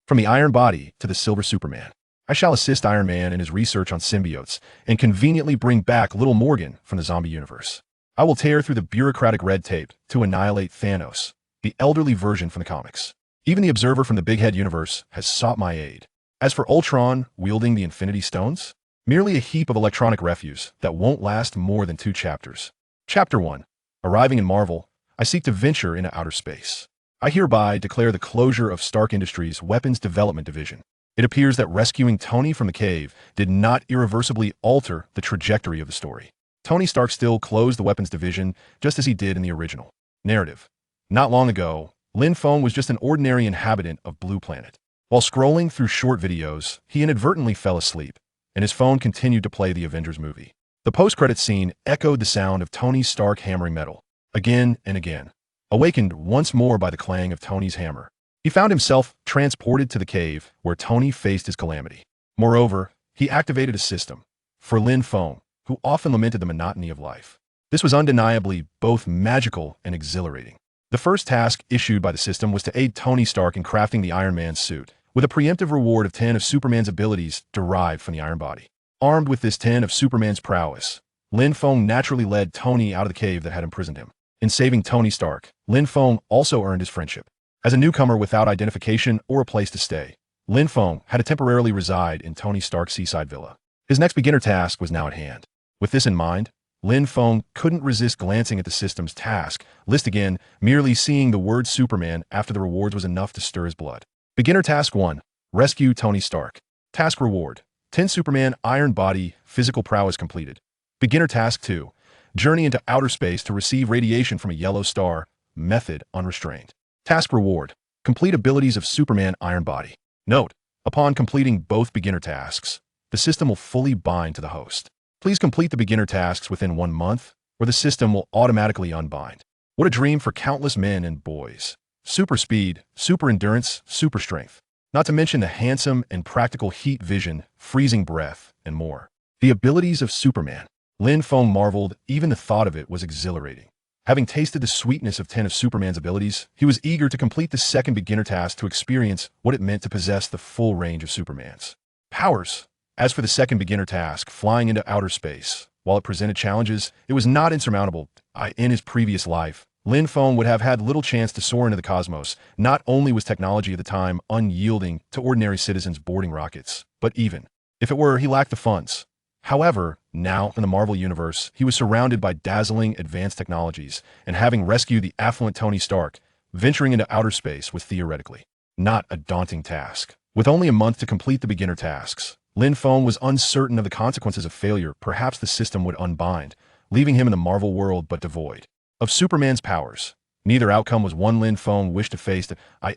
From the Iron Body to the Silver Superman. I shall assist Iron Man in his research on symbiotes and conveniently bring back Little Morgan from the zombie universe. I will tear through the bureaucratic red tape to annihilate Thanos, the elderly version from the comics. Even the Observer from the Big Head universe has sought my aid. As for Ultron wielding the Infinity Stones, merely a heap of electronic refuse that won't last more than 2 chapters. Chapter 1. Arriving in Marvel, I seek to venture into outer space. I hereby declare the closure of Stark Industries' Weapons Development Division. It appears that rescuing Tony from the cave did not irreversibly alter the trajectory of the story. Tony Stark still closed the weapons division just as he did in the original narrative. Not long ago, Lin Feng was just an ordinary inhabitant of Blue Planet. While scrolling through short videos, he inadvertently fell asleep, and his phone continued to play the Avengers movie. The post-credits scene echoed the sound of Tony Stark hammering metal, again and again, awakened once more by the clang of Tony's hammer. He found himself transported to the cave where Tony faced his calamity. Moreover, he activated a system for Lin Feng, who often lamented the monotony of life. This was undeniably both magical and exhilarating. The first task issued by the system was to aid Tony Stark in crafting the Iron Man suit, with a preemptive reward of 10 of Superman's abilities derived from the Iron Body. Armed with this 10 of Superman's prowess, Lin Feng naturally led Tony out of the cave that had imprisoned him. In saving Tony Stark, Lin Feng also earned his friendship. As a newcomer without identification or a place to stay, Lin Feng had to temporarily reside in Tony Stark's seaside villa. His next beginner task was now at hand. With this in mind, Lin Feng couldn't resist glancing at the system's task list again. Merely seeing the word Superman after the rewards was enough to stir his blood. Beginner Task 1. Rescue Tony Stark. Task Reward. 10 Superman Iron Body Physical Prowess completed. Beginner Task 2. Journey into outer space to receive radiation from a yellow star. Method Unrestrained. Task Reward. Complete abilities of Superman Iron Body. Note: upon completing both beginner tasks, the system will fully bind to the host. Please complete the beginner tasks within 1 month, or the system will automatically unbind. What a dream for countless men and boys. Super speed, super endurance, super strength. Not to mention the handsome and practical heat vision, freezing breath, and more. The abilities of Superman. Lin Feng marveled. Even the thought of it was exhilarating. Having tasted the sweetness of 10 of Superman's abilities, he was eager to complete the second beginner task to experience what it meant to possess the full range of Superman's powers. As for the second beginner task, flying into outer space, while it presented challenges, it was not insurmountable. In his previous life, Lin Feng would have had little chance to soar into the cosmos. Not only was technology of the time unyielding to ordinary citizens boarding rockets, but even if it were, he lacked the funds. However, now in the Marvel Universe, he was surrounded by dazzling advanced technologies, and having rescued the affluent Tony Stark, venturing into outer space was theoretically not a daunting task. With only a month to complete the beginner tasks, Lin Feng was uncertain of the consequences of failure. Perhaps the system would unbind, leaving him in the Marvel world but devoid of Superman's powers. Neither outcome was one Lin Feng wished to face.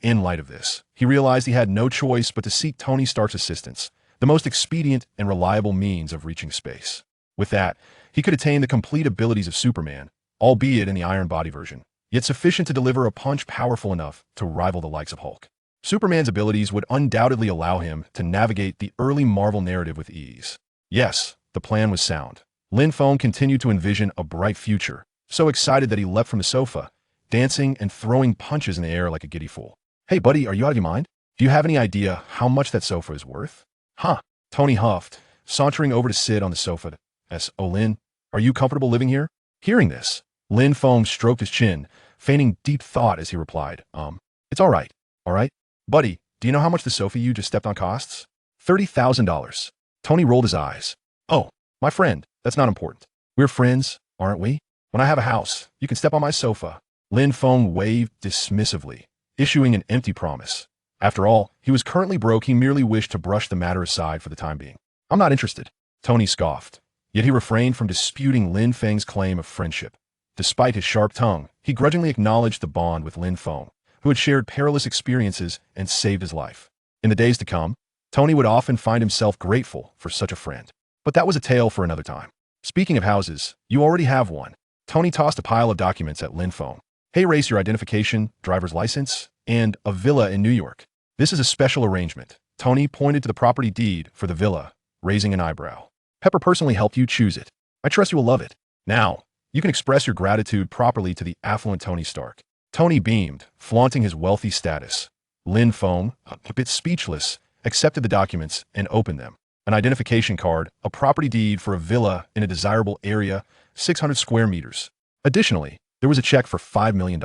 In light of this, he realized he had no choice but to seek Tony Stark's assistance, the most expedient and reliable means of reaching space. With that, he could attain the complete abilities of Superman, albeit in the Iron Body version, yet sufficient to deliver a punch powerful enough to rival the likes of Hulk. Superman's abilities would undoubtedly allow him to navigate the early Marvel narrative with ease. Yes, the plan was sound. Lin Feng continued to envision a bright future, so excited that he leapt from the sofa, dancing and throwing punches in the air like a giddy fool. Hey buddy, are you out of your mind? Do you have any idea how much that sofa is worth? Huh, Tony huffed, sauntering over to sit on the sofa. Oh Lin, are you comfortable living here? Hearing this, Lin Feng stroked his chin, feigning deep thought as he replied, it's all right. Buddy, do you know how much the sofa you just stepped on costs? $30,000. Tony rolled his eyes. Oh, my friend, that's not important. We're friends, aren't we? When I have a house, you can step on my sofa. Lin Feng waved dismissively, issuing an empty promise. After all, he was currently broke. He merely wished to brush the matter aside for the time being. I'm not interested. Tony scoffed. Yet he refrained from disputing Lin Feng's claim of friendship. Despite his sharp tongue, he grudgingly acknowledged the bond with Lin Feng, who had shared perilous experiences and saved his life. In the days to come, Tony would often find himself grateful for such a friend. But that was a tale for another time. Speaking of houses, you already have one. Tony tossed a pile of documents at Lin Feng. Hey, race your identification, driver's license, and a villa in New York. This is a special arrangement. Tony pointed to the property deed for the villa, raising an eyebrow. Pepper personally helped you choose it. I trust you will love it. Now, you can express your gratitude properly to the affluent Tony Stark. Tony beamed, flaunting his wealthy status. Lin Feng, a bit speechless, accepted the documents and opened them. An identification card, a property deed for a villa in a desirable area, 600 square meters. Additionally, there was a check for $5 million.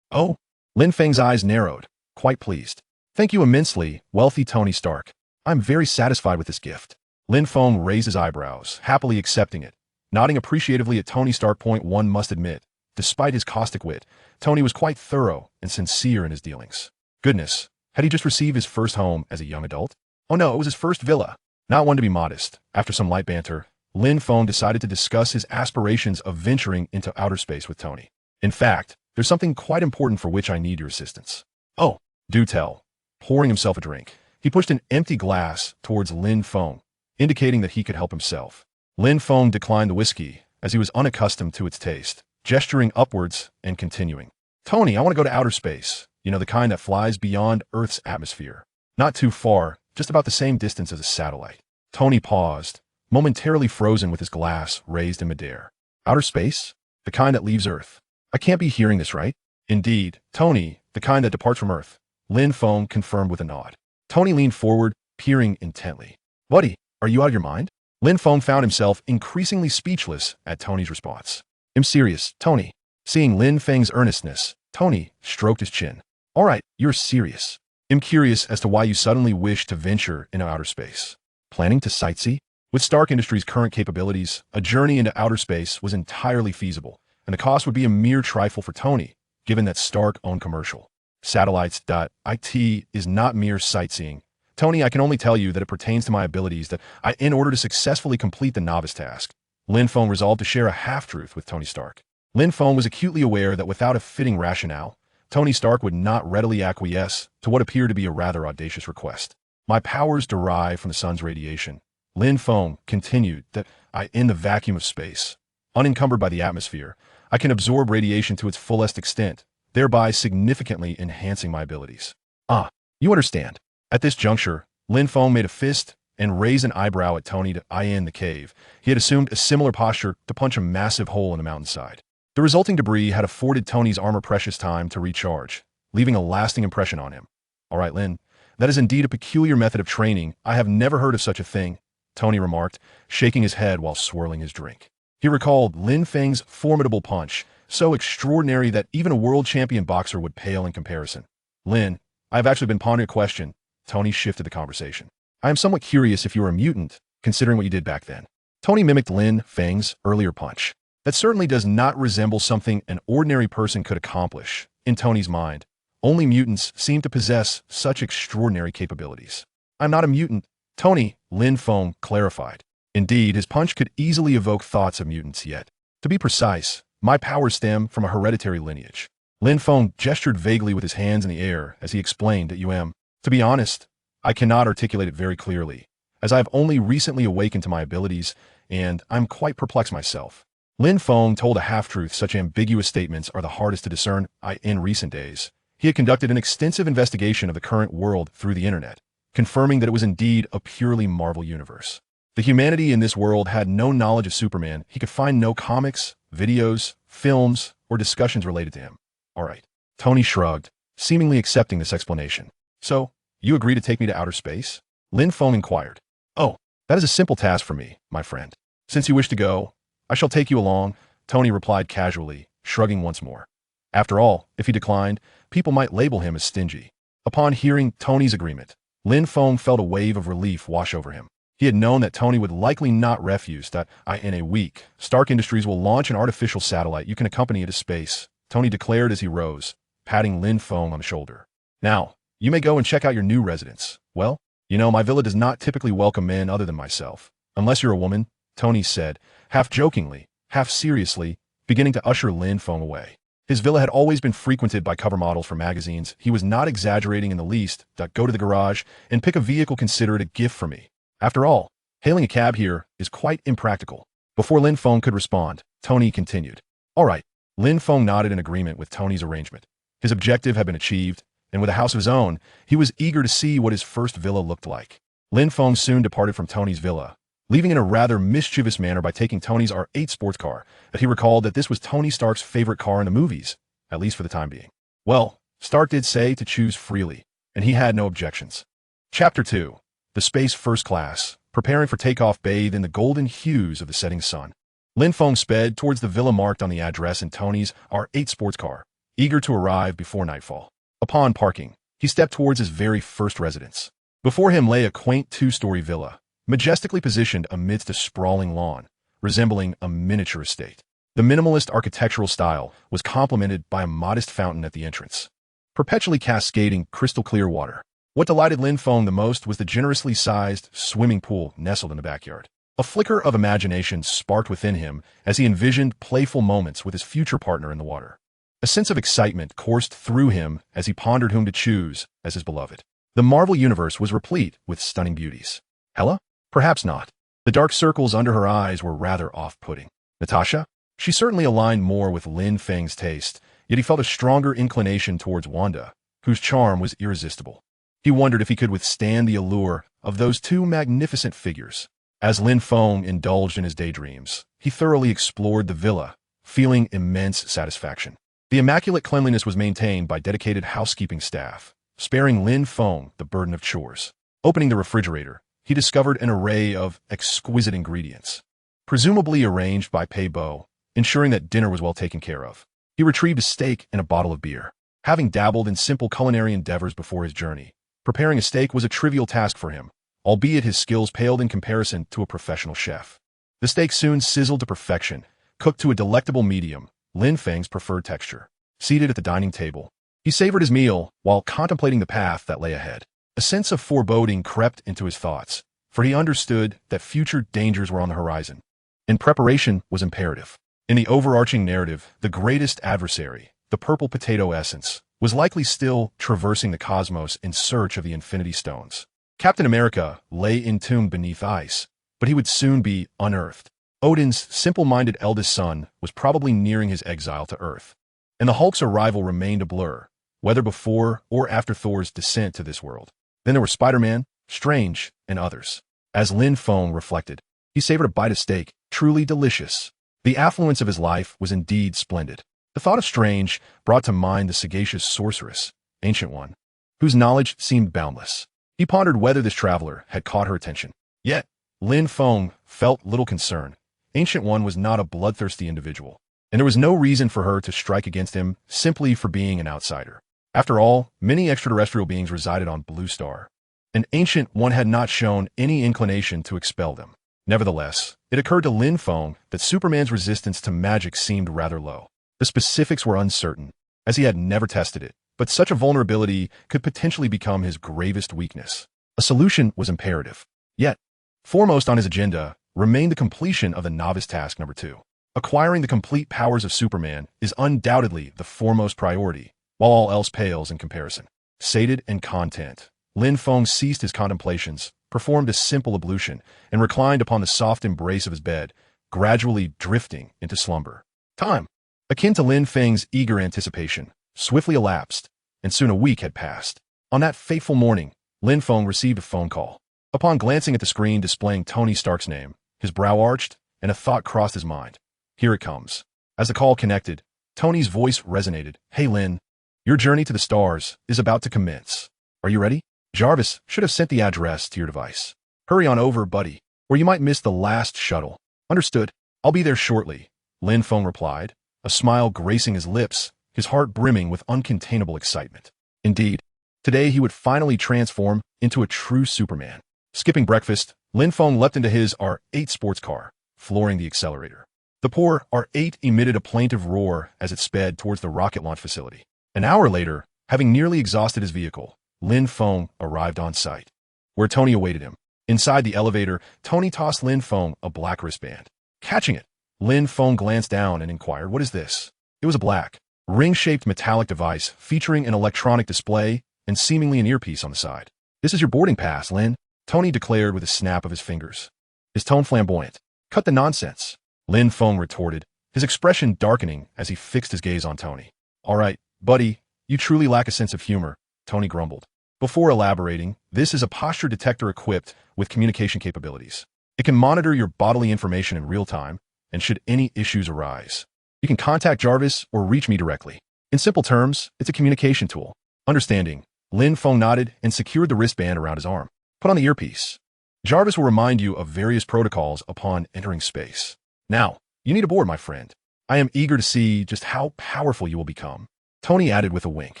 Oh, Lin Feng's eyes narrowed, quite pleased. Thank you immensely, wealthy Tony Stark. I'm very satisfied with this gift. Lin Feng raised his eyebrows, happily accepting it, nodding appreciatively at Tony Stark. One must admit, despite his caustic wit, Tony was quite thorough and sincere in his dealings. Goodness, had he just received his first home as a young adult? Oh no, it was his first villa. Not one to be modest. After some light banter, Lin Feng decided to discuss his aspirations of venturing into outer space with Tony. In fact, there's something quite important for which I need your assistance. Oh, do tell. Pouring himself a drink, he pushed an empty glass towards Lin Feng, indicating that he could help himself. Lin Feng declined the whiskey, as he was unaccustomed to its taste, gesturing upwards and continuing. Tony, I want to go to outer space. You know, the kind that flies beyond Earth's atmosphere. Not too far, just about the same distance as a satellite. Tony paused, momentarily frozen with his glass raised in midair. Outer space? The kind that leaves Earth. I can't be hearing this right. Indeed, Tony, the kind that departs from Earth. Lin Feng confirmed with a nod. Tony leaned forward, peering intently. Buddy, are you out of your mind? Lin Feng found himself increasingly speechless at Tony's response. I'm serious, Tony. Seeing Lin Feng's earnestness, Tony stroked his chin. All right, you're serious. I'm curious as to why you suddenly wish to venture into outer space. Planning to sightsee? With Stark Industries' current capabilities, a journey into outer space was entirely feasible, and the cost would be a mere trifle for Tony, given that Stark owned commercial. Satellites.it is not mere sightseeing. Tony, I can only tell you that it pertains to my abilities that in order to successfully complete the novice task. Lin Feng resolved to share a half-truth with Tony Stark. Lin Feng was acutely aware that without a fitting rationale, Tony Stark would not readily acquiesce to what appeared to be a rather audacious request. My powers derive from the sun's radiation. Lin Feng continued that in the vacuum of space, unencumbered by the atmosphere, I can absorb radiation to its fullest extent, thereby significantly enhancing my abilities. Ah, you understand. At this juncture, Lin Feng made a fist and raised an eyebrow at Tony to in the cave. He had assumed a similar posture to punch a massive hole in the mountainside. The resulting debris had afforded Tony's armor precious time to recharge, leaving a lasting impression on him. All right, Lin, that is indeed a peculiar method of training. I have never heard of such a thing, Tony remarked, shaking his head while swirling his drink. He recalled Lin Feng's formidable punch, so extraordinary that even a world champion boxer would pale in comparison. Lin, I have actually been pondering a question. Tony shifted the conversation. I am somewhat curious if you were a mutant, considering what you did back then. Tony mimicked Lin Feng's earlier punch. That certainly does not resemble something an ordinary person could accomplish. In Tony's mind, only mutants seem to possess such extraordinary capabilities. I'm not a mutant, Tony, Lin Feng clarified. Indeed, his punch could easily evoke thoughts of mutants yet. To be precise, my powers stem from a hereditary lineage. Lin Feng gestured vaguely with his hands in the air as he explained that to be honest, I cannot articulate it very clearly, as I have only recently awakened to my abilities, and I'm quite perplexed myself. Lin Feng told a half-truth. Such ambiguous statements are the hardest to discern. In recent days, he had conducted an extensive investigation of the current world through the internet, confirming that it was indeed a purely Marvel universe. The humanity in this world had no knowledge of Superman. He could find no comics, videos, films, or discussions related to him. All right. Tony shrugged, seemingly accepting this explanation. So, you agree to take me to outer space? Lin Feng inquired. Oh, that is a simple task for me, my friend. Since you wish to go, I shall take you along, Tony replied casually, shrugging once more. After all, if he declined, people might label him as stingy. Upon hearing Tony's agreement, Lin Feng felt a wave of relief wash over him. He had known that Tony would likely not refuse that. In a week, Stark Industries will launch an artificial satellite you can accompany into space, Tony declared as he rose, patting Lin Feng on the shoulder. Now, you may go and check out your new residence. Well, my villa does not typically welcome men other than myself. Unless you're a woman, Tony said, half jokingly, half seriously, beginning to usher Lin Feng away. His villa had always been frequented by cover models for magazines. He was not exaggerating in the least. Go to the garage and pick a vehicle. Consider it a gift for me. After all, hailing a cab here is quite impractical. Before Lin Feng could respond, Tony continued. All right. Lin Feng nodded in agreement with Tony's arrangement. His objective had been achieved, and with a house of his own, he was eager to see what his first villa looked like. Lin Feng soon departed from Tony's villa, leaving in a rather mischievous manner by taking Tony's R8 sports car, that he recalled that this was Tony Stark's favorite car in the movies, at least for the time being. Well, Stark did say to choose freely. and he had no objections. Chapter 2. The Space First Class, preparing for takeoff bathed in the golden hues of the setting sun. Lin Feng sped towards the villa marked on the address in Tony's R8 sports car, eager to arrive before nightfall. Upon parking, he stepped towards his very first residence. Before him lay a quaint two-story villa, majestically positioned amidst a sprawling lawn, resembling a miniature estate. The minimalist architectural style was complemented by a modest fountain at the entrance, perpetually cascading crystal-clear water. What delighted Lin Feng the most was the generously sized swimming pool nestled in the backyard. A flicker of imagination sparked within him as he envisioned playful moments with his future partner in the water. A sense of excitement coursed through him as he pondered whom to choose as his beloved. The Marvel Universe was replete with stunning beauties. Hela? Perhaps not. The dark circles under her eyes were rather off-putting. Natasha? She certainly aligned more with Lin Feng's taste, yet he felt a stronger inclination towards Wanda, whose charm was irresistible. He wondered if he could withstand the allure of those two magnificent figures. As Lin Feng indulged in his daydreams, he thoroughly explored the villa, feeling immense satisfaction. The immaculate cleanliness was maintained by dedicated housekeeping staff, sparing Lin Feng the burden of chores. Opening the refrigerator, he discovered an array of exquisite ingredients, presumably arranged by Pei Bo, ensuring that dinner was well taken care of. He retrieved a steak and a bottle of beer. Having dabbled in simple culinary endeavors before his journey, preparing a steak was a trivial task for him, albeit his skills paled in comparison to a professional chef. The steak soon sizzled to perfection, cooked to a delectable medium, Lin Feng's preferred texture. Seated at the dining table, he savored his meal while contemplating the path that lay ahead. A sense of foreboding crept into his thoughts, for he understood that future dangers were on the horizon, and preparation was imperative. In the overarching narrative, the greatest adversary, the purple potato essence, was likely still traversing the cosmos in search of the Infinity Stones. Captain America lay entombed beneath ice, but he would soon be unearthed. Odin's simple-minded eldest son was probably nearing his exile to Earth, and the Hulk's arrival remained a blur, whether before or after Thor's descent to this world. Then there were Spider-Man, Strange, and others. As Lin Feng reflected, he savored a bite of steak, truly delicious. The affluence of his life was indeed splendid. The thought of Strange brought to mind the sagacious sorceress, Ancient One, whose knowledge seemed boundless. He pondered whether this traveler had caught her attention. Yet, Lin Feng felt little concern. Ancient One was not a bloodthirsty individual, and there was no reason for her to strike against him simply for being an outsider. After all, many extraterrestrial beings resided on Blue Star, and Ancient One had not shown any inclination to expel them. Nevertheless, it occurred to Lin Feng that Superman's resistance to magic seemed rather low. The specifics were uncertain, as he had never tested it, but such a vulnerability could potentially become his gravest weakness. A solution was imperative. Yet, foremost on his agenda remained the completion of the novice task number 2. Acquiring the complete powers of Superman is undoubtedly the foremost priority, while all else pales in comparison. Sated and content, Lin Feng ceased his contemplations, performed a simple ablution, and reclined upon the soft embrace of his bed, gradually drifting into slumber. Time, akin to Lin Feng's eager anticipation, swiftly elapsed, and soon a week had passed. On that fateful morning, Lin Feng received a phone call. Upon glancing at the screen displaying Tony Stark's name, his brow arched, and a thought crossed his mind. Here it comes. As the call connected, Tony's voice resonated. Hey Lin, your journey to the stars is about to commence. Are you ready? Jarvis should have sent the address to your device. Hurry on over, buddy, or you might miss the last shuttle. Understood. I'll be there shortly, Lin Feng replied, a smile gracing his lips, his heart brimming with uncontainable excitement. Indeed, today he would finally transform into a true Superman. Skipping breakfast, Lin Feng leapt into his R8 sports car, flooring the accelerator. The poor R8 emitted a plaintive roar as it sped towards the rocket launch facility. An hour later, having nearly exhausted his vehicle, Lin Feng arrived on site, where Tony awaited him. Inside the elevator, Tony tossed Lin Feng a black wristband. Catching it, Lin Feng glanced down and inquired, "What is this?" It was a black, ring-shaped metallic device featuring an electronic display and seemingly an earpiece on the side. "This is your boarding pass, Lin," Tony declared with a snap of his fingers, his tone flamboyant. "Cut the nonsense," Lin Feng retorted, his expression darkening as he fixed his gaze on Tony. "All right, buddy, you truly lack a sense of humor," Tony grumbled. Before elaborating, this is a posture detector equipped with communication capabilities. It can monitor your bodily information in real time, and should any issues arise, you can contact Jarvis or reach me directly. In simple terms, it's a communication tool. Understanding, Lin Feng nodded and secured the wristband around his arm. Put on the earpiece. Jarvis will remind you of various protocols upon entering space. Now, you need a board, my friend. I am eager to see just how powerful you will become. Tony added with a wink.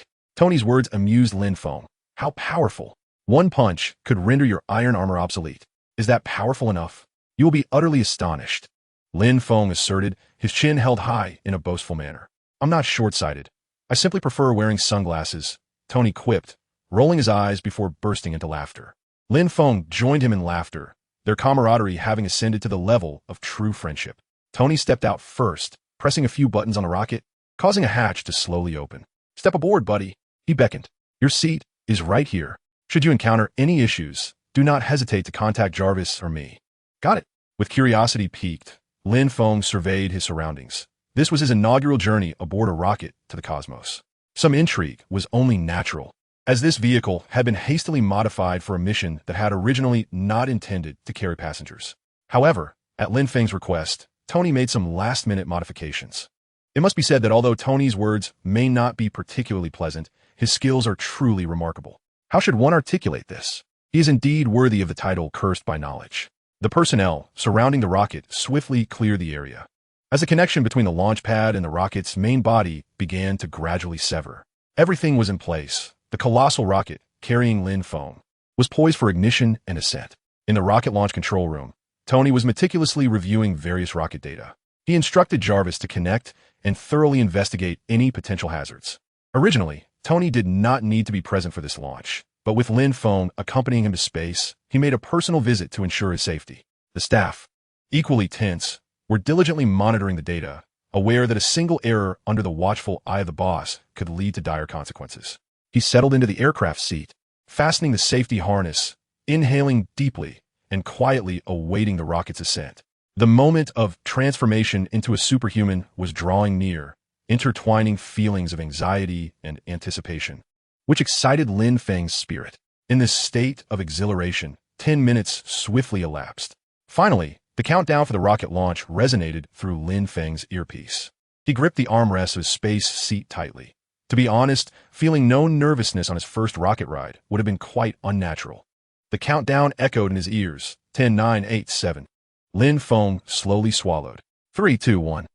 Tony's words amused Lin Feng. How powerful? One punch could render your iron armor obsolete. Is that powerful enough? You will be utterly astonished. Lin Feng asserted, his chin held high in a boastful manner. I'm not short-sighted. I simply prefer wearing sunglasses, Tony quipped, rolling his eyes before bursting into laughter. Lin Feng joined him in laughter, their camaraderie having ascended to the level of true friendship. Tony stepped out first, pressing a few buttons on the rocket, causing a hatch to slowly open. Step aboard, buddy, he beckoned. Your seat is right here. Should you encounter any issues, do not hesitate to contact Jarvis or me. Got it. With curiosity piqued, Lin Feng surveyed his surroundings. This was his inaugural journey aboard a rocket to the cosmos. Some intrigue was only natural, as this vehicle had been hastily modified for a mission that had originally not intended to carry passengers. However, at Lin Feng's request, Tony made some last-minute modifications. It must be said that although Tony's words may not be particularly pleasant, his skills are truly remarkable. How should one articulate this? He is indeed worthy of the title cursed by knowledge. The personnel surrounding the rocket swiftly cleared the area, as the connection between the launch pad and the rocket's main body began to gradually sever. Everything was in place. The colossal rocket, carrying Lin Feng, was poised for ignition and ascent. In the rocket launch control room, Tony was meticulously reviewing various rocket data. He instructed Jarvis to connect and thoroughly investigate any potential hazards. Originally, Tony did not need to be present for this launch, but with Lin Feng accompanying him to space, he made a personal visit to ensure his safety. The staff, equally tense, were diligently monitoring the data, aware that a single error under the watchful eye of the boss could lead to dire consequences. He settled into the aircraft seat, fastening the safety harness, inhaling deeply, and quietly awaiting the rocket's ascent. The moment of transformation into a superhuman was drawing near, intertwining feelings of anxiety and anticipation, which excited Lin Feng's spirit. In this state of exhilaration, 10 minutes swiftly elapsed. Finally, the countdown for the rocket launch resonated through Lin Feng's earpiece. He gripped the armrest of his space seat tightly. To be honest, feeling no nervousness on his first rocket ride would have been quite unnatural. The countdown echoed in his ears. 10, 9, 8, 7. Lin Feng slowly swallowed. 3, 2, 1.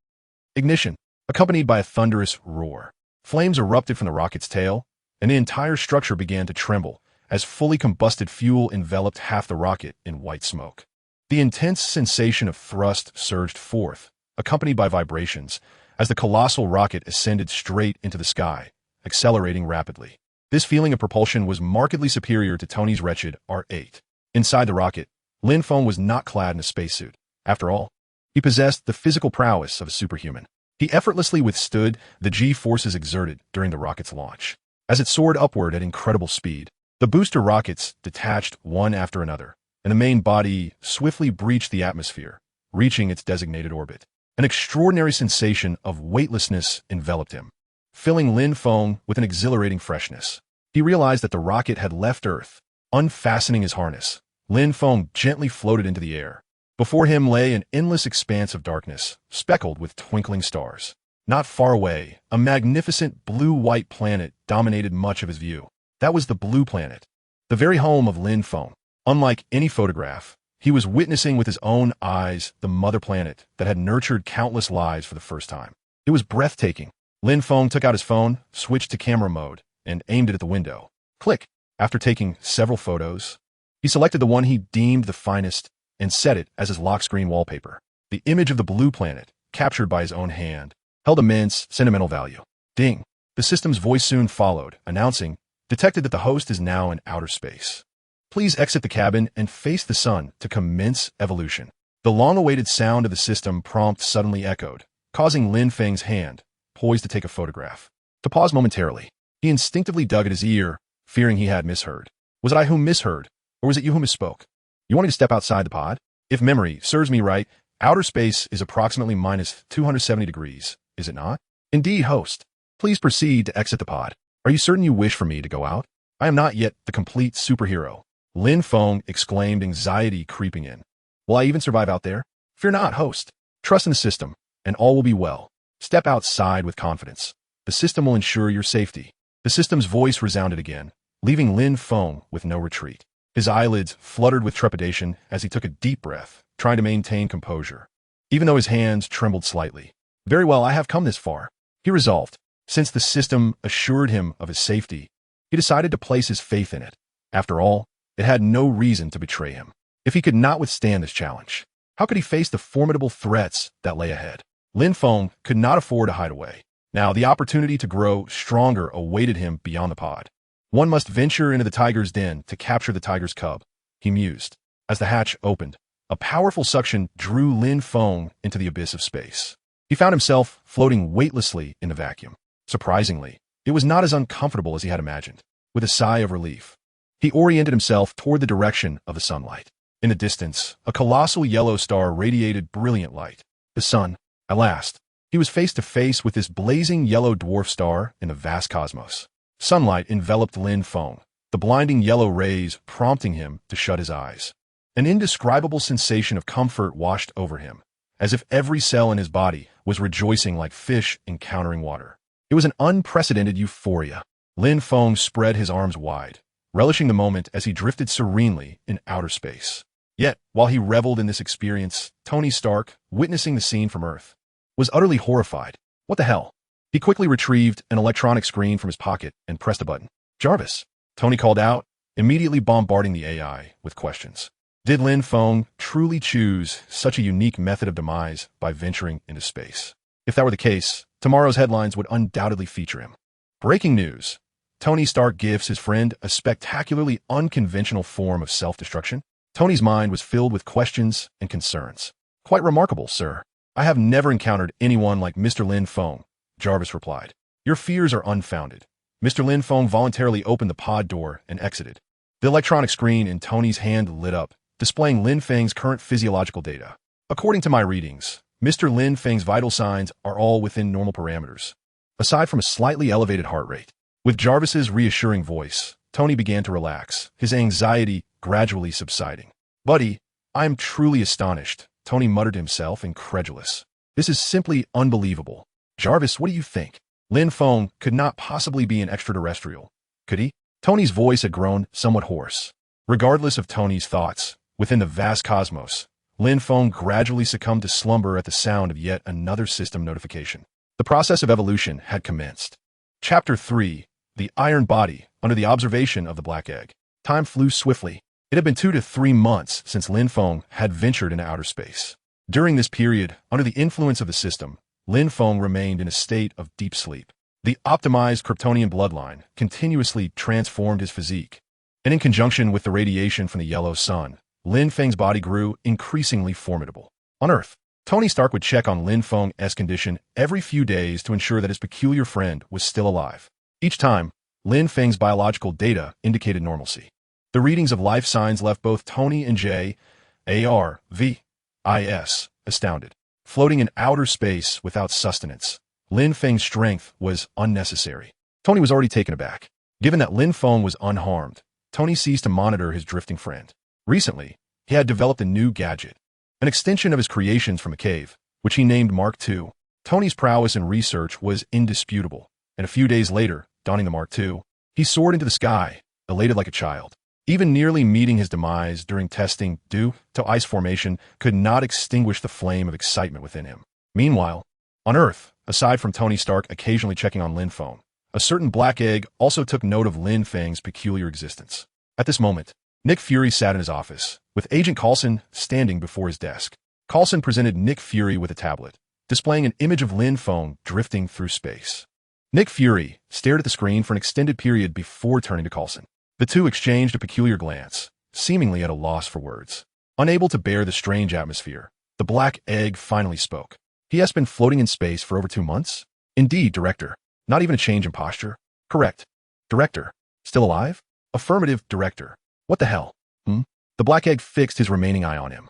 Ignition, accompanied by a thunderous roar. Flames erupted from the rocket's tail, and the entire structure began to tremble as fully combusted fuel enveloped half the rocket in white smoke. The intense sensation of thrust surged forth, accompanied by vibrations, as the colossal rocket ascended straight into the sky, accelerating rapidly. This feeling of propulsion was markedly superior to Tony's wretched R8. Inside the rocket, Lin Feng was not clad in a spacesuit. After all, he possessed the physical prowess of a superhuman. He effortlessly withstood the G-forces exerted during the rocket's launch. As it soared upward at incredible speed, the booster rockets detached one after another, and the main body swiftly breached the atmosphere, reaching its designated orbit. An extraordinary sensation of weightlessness enveloped him, filling Lin Feng with an exhilarating freshness. He realized that the rocket had left Earth. Unfastening his harness, Lin Feng gently floated into the air. Before him lay an endless expanse of darkness, speckled with twinkling stars. Not far away, a magnificent blue-white planet dominated much of his view. That was the Blue Planet, the very home of Lin Feng. Unlike any photograph, he was witnessing with his own eyes the mother planet that had nurtured countless lives for the first time. It was breathtaking. Lin Feng took out his phone, switched to camera mode, and aimed it at the window. Click. After taking several photos, he selected the one he deemed the finest and set it as his lock screen wallpaper. The image of the Blue Planet, captured by his own hand, held immense sentimental value. Ding. The system's voice soon followed, announcing, detected that the host is now in outer space. Please exit the cabin and face the sun to commence evolution. The long-awaited sound of the system prompt suddenly echoed, causing Lin Feng's hand, poised to take a photograph, to pause momentarily. He instinctively dug at his ear, fearing he had misheard. Was it I who misheard, or was it you who misspoke? You want me to step outside the pod? If memory serves me right, outer space is approximately minus 270 degrees, is it not? Indeed, host. Please proceed to exit the pod. Are you certain you wish for me to go out? I am not yet the complete superhero. Lin Feng exclaimed, anxiety creeping in. Will I even survive out there? Fear not, host. Trust in the system, and all will be well. Step outside with confidence. The system will ensure your safety. The system's voice resounded again, leaving Lin Feng with no retreat. His eyelids fluttered with trepidation as he took a deep breath, trying to maintain composure, even though his hands trembled slightly. Very well, I have come this far, he resolved. Since the system assured him of his safety, he decided to place his faith in it. After all, it had no reason to betray him. If he could not withstand this challenge, how could he face the formidable threats that lay ahead? Lin Feng could not afford to hide away. Now, the opportunity to grow stronger awaited him beyond the pod. One must venture into the tiger's den to capture the tiger's cub, he mused. As the hatch opened, a powerful suction drew Lin Feng into the abyss of space. He found himself floating weightlessly in the vacuum. Surprisingly, it was not as uncomfortable as he had imagined. With a sigh of relief, he oriented himself toward the direction of the sunlight. In the distance, a colossal yellow star radiated brilliant light. The sun, at last. He was face to face with this blazing yellow dwarf star in the vast cosmos. Sunlight enveloped Lin Feng, the blinding yellow rays prompting him to shut his eyes. An indescribable sensation of comfort washed over him, as if every cell in his body was rejoicing like fish encountering water. It was an unprecedented euphoria. Lin Feng spread his arms wide, relishing the moment as he drifted serenely in outer space. Yet, while he reveled in this experience, Tony Stark, witnessing the scene from Earth, was utterly horrified. What the hell? He quickly retrieved an electronic screen from his pocket and pressed a button. Jarvis, Tony called out, immediately bombarding the AI with questions. Did Lin Feng truly choose such a unique method of demise by venturing into space? If that were the case, tomorrow's headlines would undoubtedly feature him. Breaking news. Tony Stark gives his friend a spectacularly unconventional form of self-destruction. Tony's mind was filled with questions and concerns. Quite remarkable, sir. I have never encountered anyone like Mr. Lin Feng, Jarvis replied. Your fears are unfounded. Mr. Lin Feng voluntarily opened the pod door and exited. The electronic screen in Tony's hand lit up, displaying Lin Feng's current physiological data. According to my readings, Mr. Lin Feng's vital signs are all within normal parameters, aside from a slightly elevated heart rate. With Jarvis's reassuring voice, Tony began to relax, his anxiety gradually subsiding. Buddy, I am truly astonished, Tony muttered to himself, incredulous. This is simply unbelievable. Jarvis, what do you think? Lin Feng could not possibly be an extraterrestrial, could he? Tony's voice had grown somewhat hoarse. Regardless of Tony's thoughts, within the vast cosmos, Lin Feng gradually succumbed to slumber at the sound of yet another system notification. The process of evolution had commenced. Chapter 3, The Iron Body, under the observation of the Black Egg. Time flew swiftly. It had been 2 to 3 months since Lin Feng had ventured into outer space. During this period, under the influence of the system, Lin Feng remained in a state of deep sleep. The optimized Kryptonian bloodline continuously transformed his physique, and in conjunction with the radiation from the yellow sun, Lin Feng's body grew increasingly formidable. On Earth, Tony Stark would check on Lin Feng's condition every few days to ensure that his peculiar friend was still alive. Each time, Lin Feng's biological data indicated normalcy. The readings of life signs left both Tony and Jarvis astounded. Floating in outer space without sustenance, Lin Feng's strength was unnecessary. Tony was already taken aback. Given that Lin Feng was unharmed, Tony ceased to monitor his drifting friend. Recently, he had developed a new gadget, an extension of his creations from a cave, which he named Mark II. Tony's prowess in research was indisputable, and a few days later, donning the Mark II, he soared into the sky, elated like a child. Even nearly meeting his demise during testing due to ice formation could not extinguish the flame of excitement within him. Meanwhile, on Earth, aside from Tony Stark occasionally checking on Lin Feng, a certain Black Egg also took note of Lin Feng's peculiar existence. At this moment, Nick Fury sat in his office, with Agent Coulson standing before his desk. Coulson presented Nick Fury with a tablet, displaying an image of Lin Feng drifting through space. Nick Fury stared at the screen for an extended period before turning to Coulson. The two exchanged a peculiar glance, seemingly at a loss for words. Unable to bear the strange atmosphere, the Black Egg finally spoke. He has been floating in space for over 2 months? Indeed, Director. Not even a change in posture? Correct. Director. Still alive? Affirmative, Director. What the hell? The Black Egg fixed his remaining eye on him.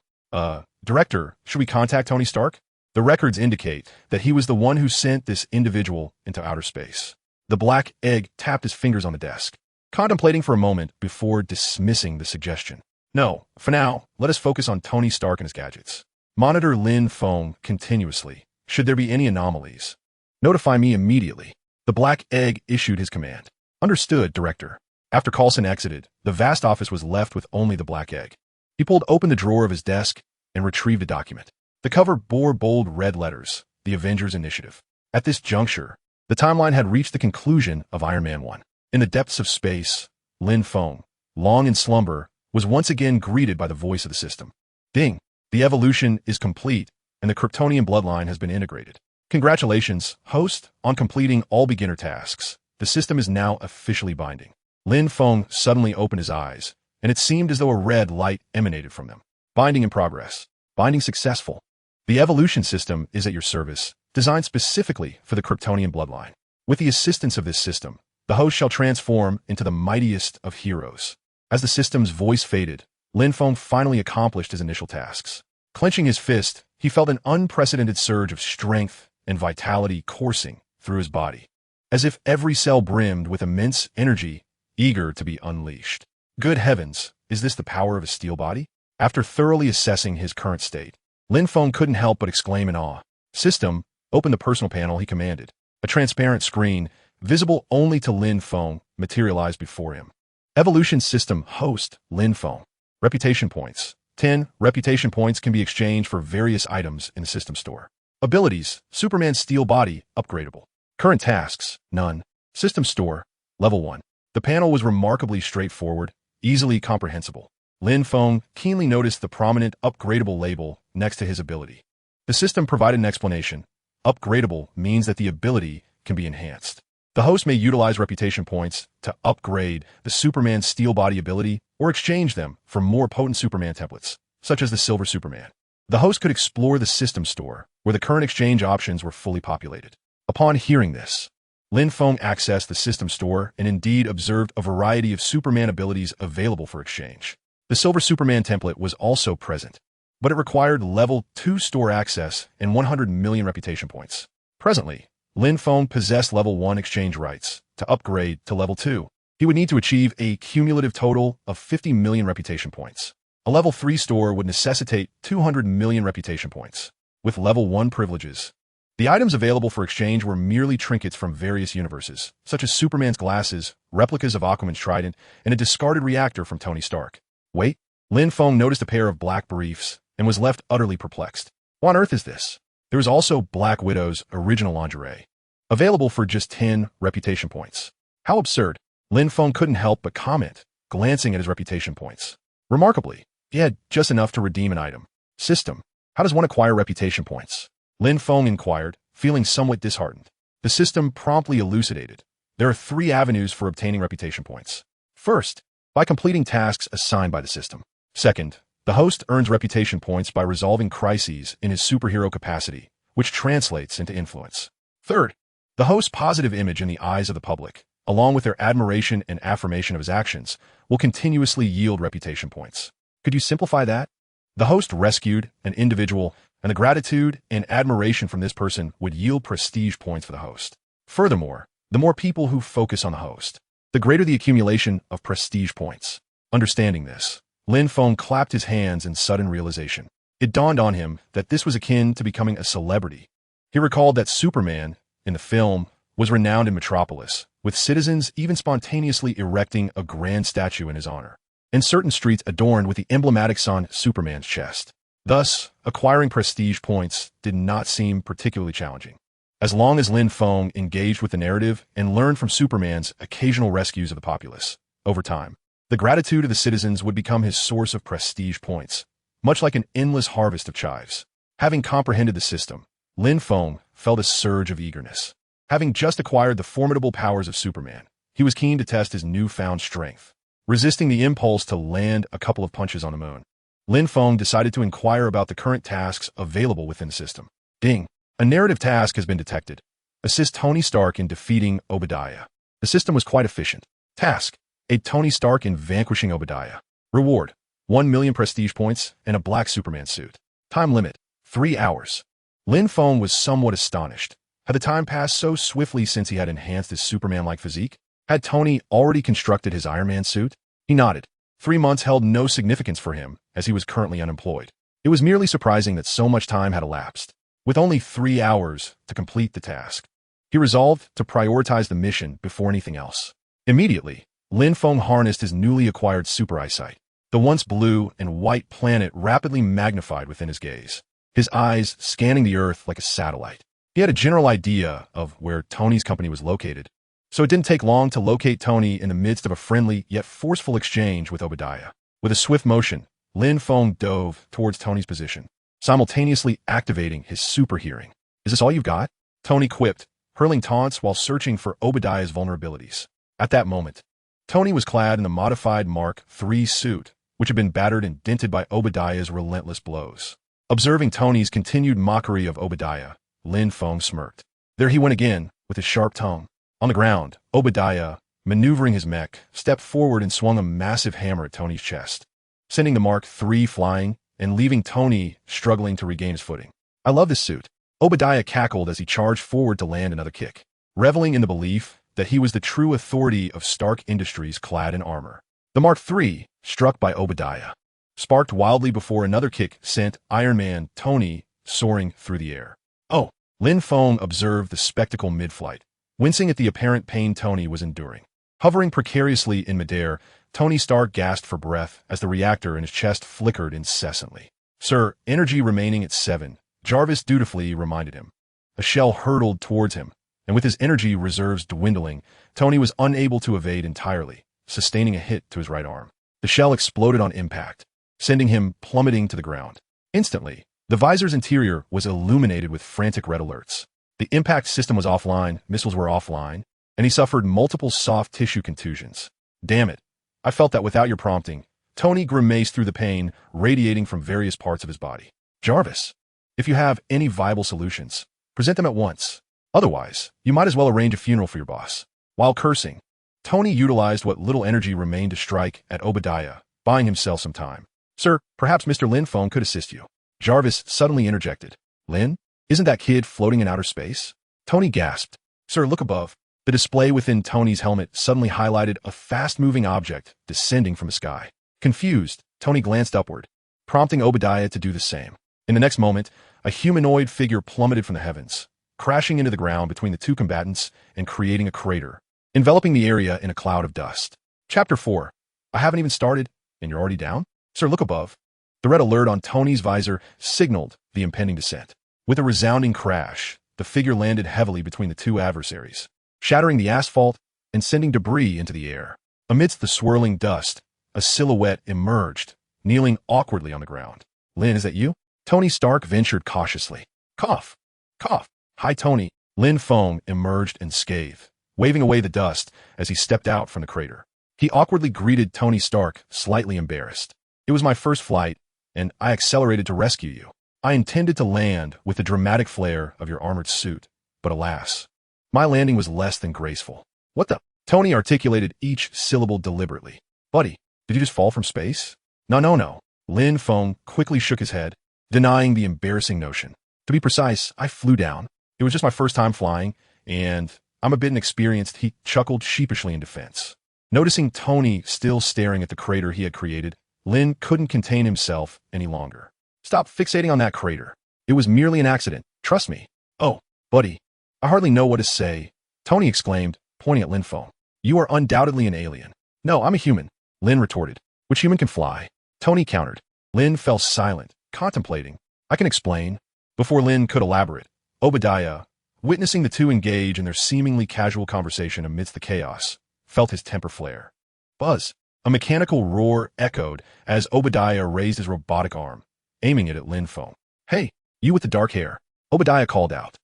Director, should we contact Tony Stark? The records indicate that he was the one who sent this individual into outer space. The Black Egg tapped his fingers on the desk, contemplating for a moment before dismissing the suggestion. No, for now, let us focus on Tony Stark and his gadgets. Monitor Lin Feng continuously. Should there be any anomalies, notify me immediately. The Black Egg issued his command. Understood, Director. After Coulson exited, the vast office was left with only the black egg. He pulled open the drawer of his desk and retrieved a document. The cover bore bold red letters, the Avengers Initiative. At this juncture, the timeline had reached the conclusion of Iron Man 1. In the depths of space, Lin Feng, long in slumber, was once again greeted by the voice of the system. Ding! The evolution is complete, and the Kryptonian bloodline has been integrated. Congratulations, host, on completing all beginner tasks. The system is now officially binding. Lin Feng suddenly opened his eyes, and it seemed as though a red light emanated from them. Binding in progress. Binding successful. The evolution system is at your service, designed specifically for the Kryptonian bloodline. With the assistance of this system, the host shall transform into the mightiest of heroes. As the system's voice faded, Lin Feng finally accomplished his initial tasks. Clenching his fist, he felt an unprecedented surge of strength and vitality coursing through his body, as if every cell brimmed with immense energy, eager to be unleashed. Good heavens, is this the power of a steel body? After thoroughly assessing his current state, Lin Feng couldn't help but exclaim in awe. System, open the personal panel, he commanded. A transparent screen, visible only to Lin Feng, materialized before him. Evolution System Host, Lin Feng. Reputation points. 10 reputation points can be exchanged for various items in the system store. Abilities, Superman's steel body, upgradable. Current tasks, none. System store, level 1. The panel was remarkably straightforward, easily comprehensible. Lin Feng keenly noticed the prominent upgradable label next to his ability. The system provided an explanation. Upgradable means that the ability can be enhanced. The host may utilize reputation points to upgrade the Superman steel body ability or exchange them for more potent Superman templates, such as the Silver Superman. The host could explore the system store, where the current exchange options were fully populated. Upon hearing this, Lin Feng accessed the system store and indeed observed a variety of Superman abilities available for exchange. The Silver Superman template was also present, but it required level 2 store access and 100 million reputation points. Presently, Lin Feng possessed level 1 exchange rights. To upgrade to level 2, he would need to achieve a cumulative total of 50 million reputation points. A level 3 store would necessitate 200 million reputation points. With level 1 privileges, the items available for exchange were merely trinkets from various universes, such as Superman's glasses, replicas of Aquaman's trident, and a discarded reactor from Tony Stark. Wait, Lin Feng noticed a pair of black briefs and was left utterly perplexed. What on earth is this? There was also Black Widow's original lingerie, available for just 10 reputation points. How absurd. Lin Feng couldn't help but comment, glancing at his reputation points. Remarkably, he had just enough to redeem an item. System, how does one acquire reputation points? Lin Feng inquired, feeling somewhat disheartened. The system promptly elucidated. There are 3 avenues for obtaining reputation points. First, by completing tasks assigned by the system. Second, the host earns reputation points by resolving crises in his superhero capacity, which translates into influence. Third, the host's positive image in the eyes of the public, along with their admiration and affirmation of his actions, will continuously yield reputation points. Could you simplify that? The host rescued an individual, and the gratitude and admiration from this person would yield prestige points for the host. Furthermore, the more people who focus on the host, the greater the accumulation of prestige points. Understanding this, Lin Feng clapped his hands in sudden realization. It dawned on him that this was akin to becoming a celebrity. He recalled that Superman, in the film, was renowned in Metropolis, with citizens even spontaneously erecting a grand statue in his honor, and certain streets adorned with the emblematics on Superman's chest. Thus, acquiring prestige points did not seem particularly challenging. As long as Lin Feng engaged with the narrative and learned from Superman's occasional rescues of the populace, over time, the gratitude of the citizens would become his source of prestige points, much like an endless harvest of chives. Having comprehended the system, Lin Feng felt a surge of eagerness. Having just acquired the formidable powers of Superman, he was keen to test his newfound strength. Resisting the impulse to land a couple of punches on the moon, Lin Feng decided to inquire about the current tasks available within the system. Ding! A narrative task has been detected. Assist Tony Stark in defeating Obadiah. The system was quite efficient. Task: aid Tony Stark in vanquishing Obadiah. Reward: 1 million prestige points and a black Superman suit. Time limit: 3 hours. Lin Feng was somewhat astonished. Had the time passed so swiftly since he had enhanced his Superman-like physique? Had Tony already constructed his Iron Man suit? He nodded. 3 months held no significance for him, as he was currently unemployed. It was merely surprising that so much time had elapsed. With only 3 hours to complete the task, he resolved to prioritize the mission before anything else. Immediately, Lin Feng harnessed his newly acquired super eyesight. The once blue and white planet rapidly magnified within his gaze, his eyes scanning the Earth like a satellite. He had a general idea of where Tony's company was located, so it didn't take long to locate Tony in the midst of a friendly yet forceful exchange with Obadiah. With a swift motion, Lin Feng dove towards Tony's position, simultaneously activating his super hearing. "Is this all you've got?" Tony quipped, hurling taunts while searching for Obadiah's vulnerabilities. At that moment, Tony was clad in the modified Mark III suit, which had been battered and dented by Obadiah's relentless blows. Observing Tony's continued mockery of Obadiah, Lin Feng smirked. There he went again, with his sharp tongue. On the ground, Obadiah, maneuvering his mech, stepped forward and swung a massive hammer at Tony's chest, sending the Mark III flying and leaving Tony struggling to regain his footing. "I love this suit." Obadiah cackled as he charged forward to land another kick, reveling in the belief that he was the true authority of Stark Industries clad in armor. The Mark III, struck by Obadiah, sparked wildly before another kick sent Iron Man Tony soaring through the air. "Oh!" Lin Feng observed the spectacle mid-flight, wincing at the apparent pain Tony was enduring. Hovering precariously in midair, Tony Stark gasped for breath as the reactor in his chest flickered incessantly. "Sir, energy remaining at 7, Jarvis dutifully reminded him. A shell hurtled towards him, and with his energy reserves dwindling, Tony was unable to evade entirely, sustaining a hit to his right arm. The shell exploded on impact, sending him plummeting to the ground. Instantly, the visor's interior was illuminated with frantic red alerts. The impact system was offline, missiles were offline, and he suffered multiple soft tissue contusions. "Damn it. I felt that without your prompting." Tony grimaced through the pain radiating from various parts of his body. "Jarvis, if you have any viable solutions, present them at once. Otherwise, you might as well arrange a funeral for your boss." While cursing, Tony utilized what little energy remained to strike at Obadiah, buying himself some time. "Sir, perhaps Mr. Lin Feng could assist you." Jarvis suddenly interjected. "Lin? Isn't that kid floating in outer space?" Tony gasped. "Sir, look above." The display within Tony's helmet suddenly highlighted a fast-moving object descending from the sky. Confused, Tony glanced upward, prompting Obadiah to do the same. In the next moment, a humanoid figure plummeted from the heavens, crashing into the ground between the two combatants and creating a crater, enveloping the area in a cloud of dust. Chapter 4. I haven't even started, and you're already down? Sir, look above. The red alert on Tony's visor signaled the impending descent. With a resounding crash, the figure landed heavily between the two adversaries, shattering the asphalt and sending debris into the air. Amidst the swirling dust, a silhouette emerged, kneeling awkwardly on the ground. "Lin, is that you?" Tony Stark ventured cautiously. "Cough. Cough." "Hi, Tony." Lin Feng emerged unscathed, waving away the dust as he stepped out from the crater. He awkwardly greeted Tony Stark, slightly embarrassed. "It was my first flight, and I accelerated to rescue you. I intended to land with the dramatic flair of your armored suit, but alas, my landing was less than graceful." "What the?" Tony articulated each syllable deliberately. "Buddy, did you just fall from space?" No. Lin Feng quickly shook his head, denying the embarrassing notion. "To be precise, I flew down. It was just my first time flying, and I'm a bit inexperienced," he chuckled sheepishly in defense. Noticing Tony still staring at the crater he had created, Lin couldn't contain himself any longer. "Stop fixating on that crater. It was merely an accident. Trust me." "Oh, buddy, I hardly know what to say," Tony exclaimed, pointing at Lin Feng. "You are undoubtedly an alien." "No, I'm a human," Lin retorted. "Which human can fly?" Tony countered. Lin fell silent, contemplating. "I can explain." Before Lin could elaborate, Obadiah, witnessing the two engage in their seemingly casual conversation amidst the chaos, felt his temper flare. Buzz! A mechanical roar echoed as Obadiah raised his robotic arm, aiming it at Lin Feng. "Hey, you with the dark hair," Obadiah called out.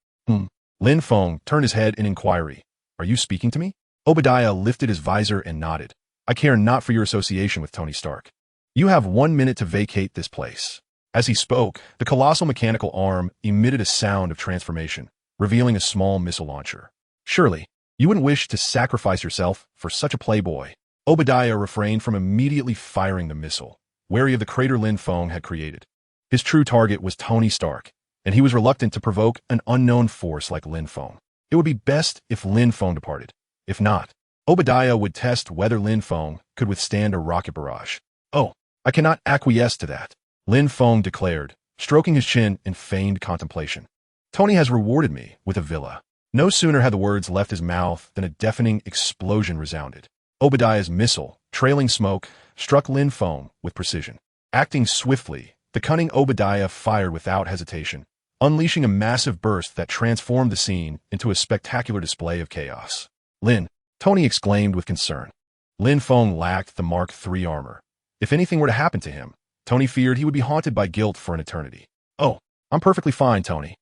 Lin Feng turned his head in inquiry. "Are you speaking to me?" Obadiah lifted his visor and nodded. "I care not for your association with Tony Stark. You have 1 minute to vacate this place." As he spoke, the colossal mechanical arm emitted a sound of transformation, revealing a small missile launcher. "Surely, you wouldn't wish to sacrifice yourself for such a playboy." Obadiah refrained from immediately firing the missile, wary of the crater Lin Feng had created. His true target was Tony Stark, and he was reluctant to provoke an unknown force like Lin Feng. It would be best if Lin Feng departed. If not, Obadiah would test whether Lin Feng could withstand a rocket barrage. "Oh, I cannot acquiesce to that," Lin Feng declared, stroking his chin in feigned contemplation. "Tony has rewarded me with a villa." No sooner had the words left his mouth than a deafening explosion resounded. Obadiah's missile, trailing smoke, struck Lin Feng with precision. Acting swiftly, the cunning Obadiah fired without hesitation, unleashing a massive burst that transformed the scene into a spectacular display of chaos. Lin, Tony exclaimed with concern. Lin Feng lacked the Mark III armor. If anything were to happen to him, Tony feared he would be haunted by guilt for an eternity. "Oh, I'm perfectly fine, Tony."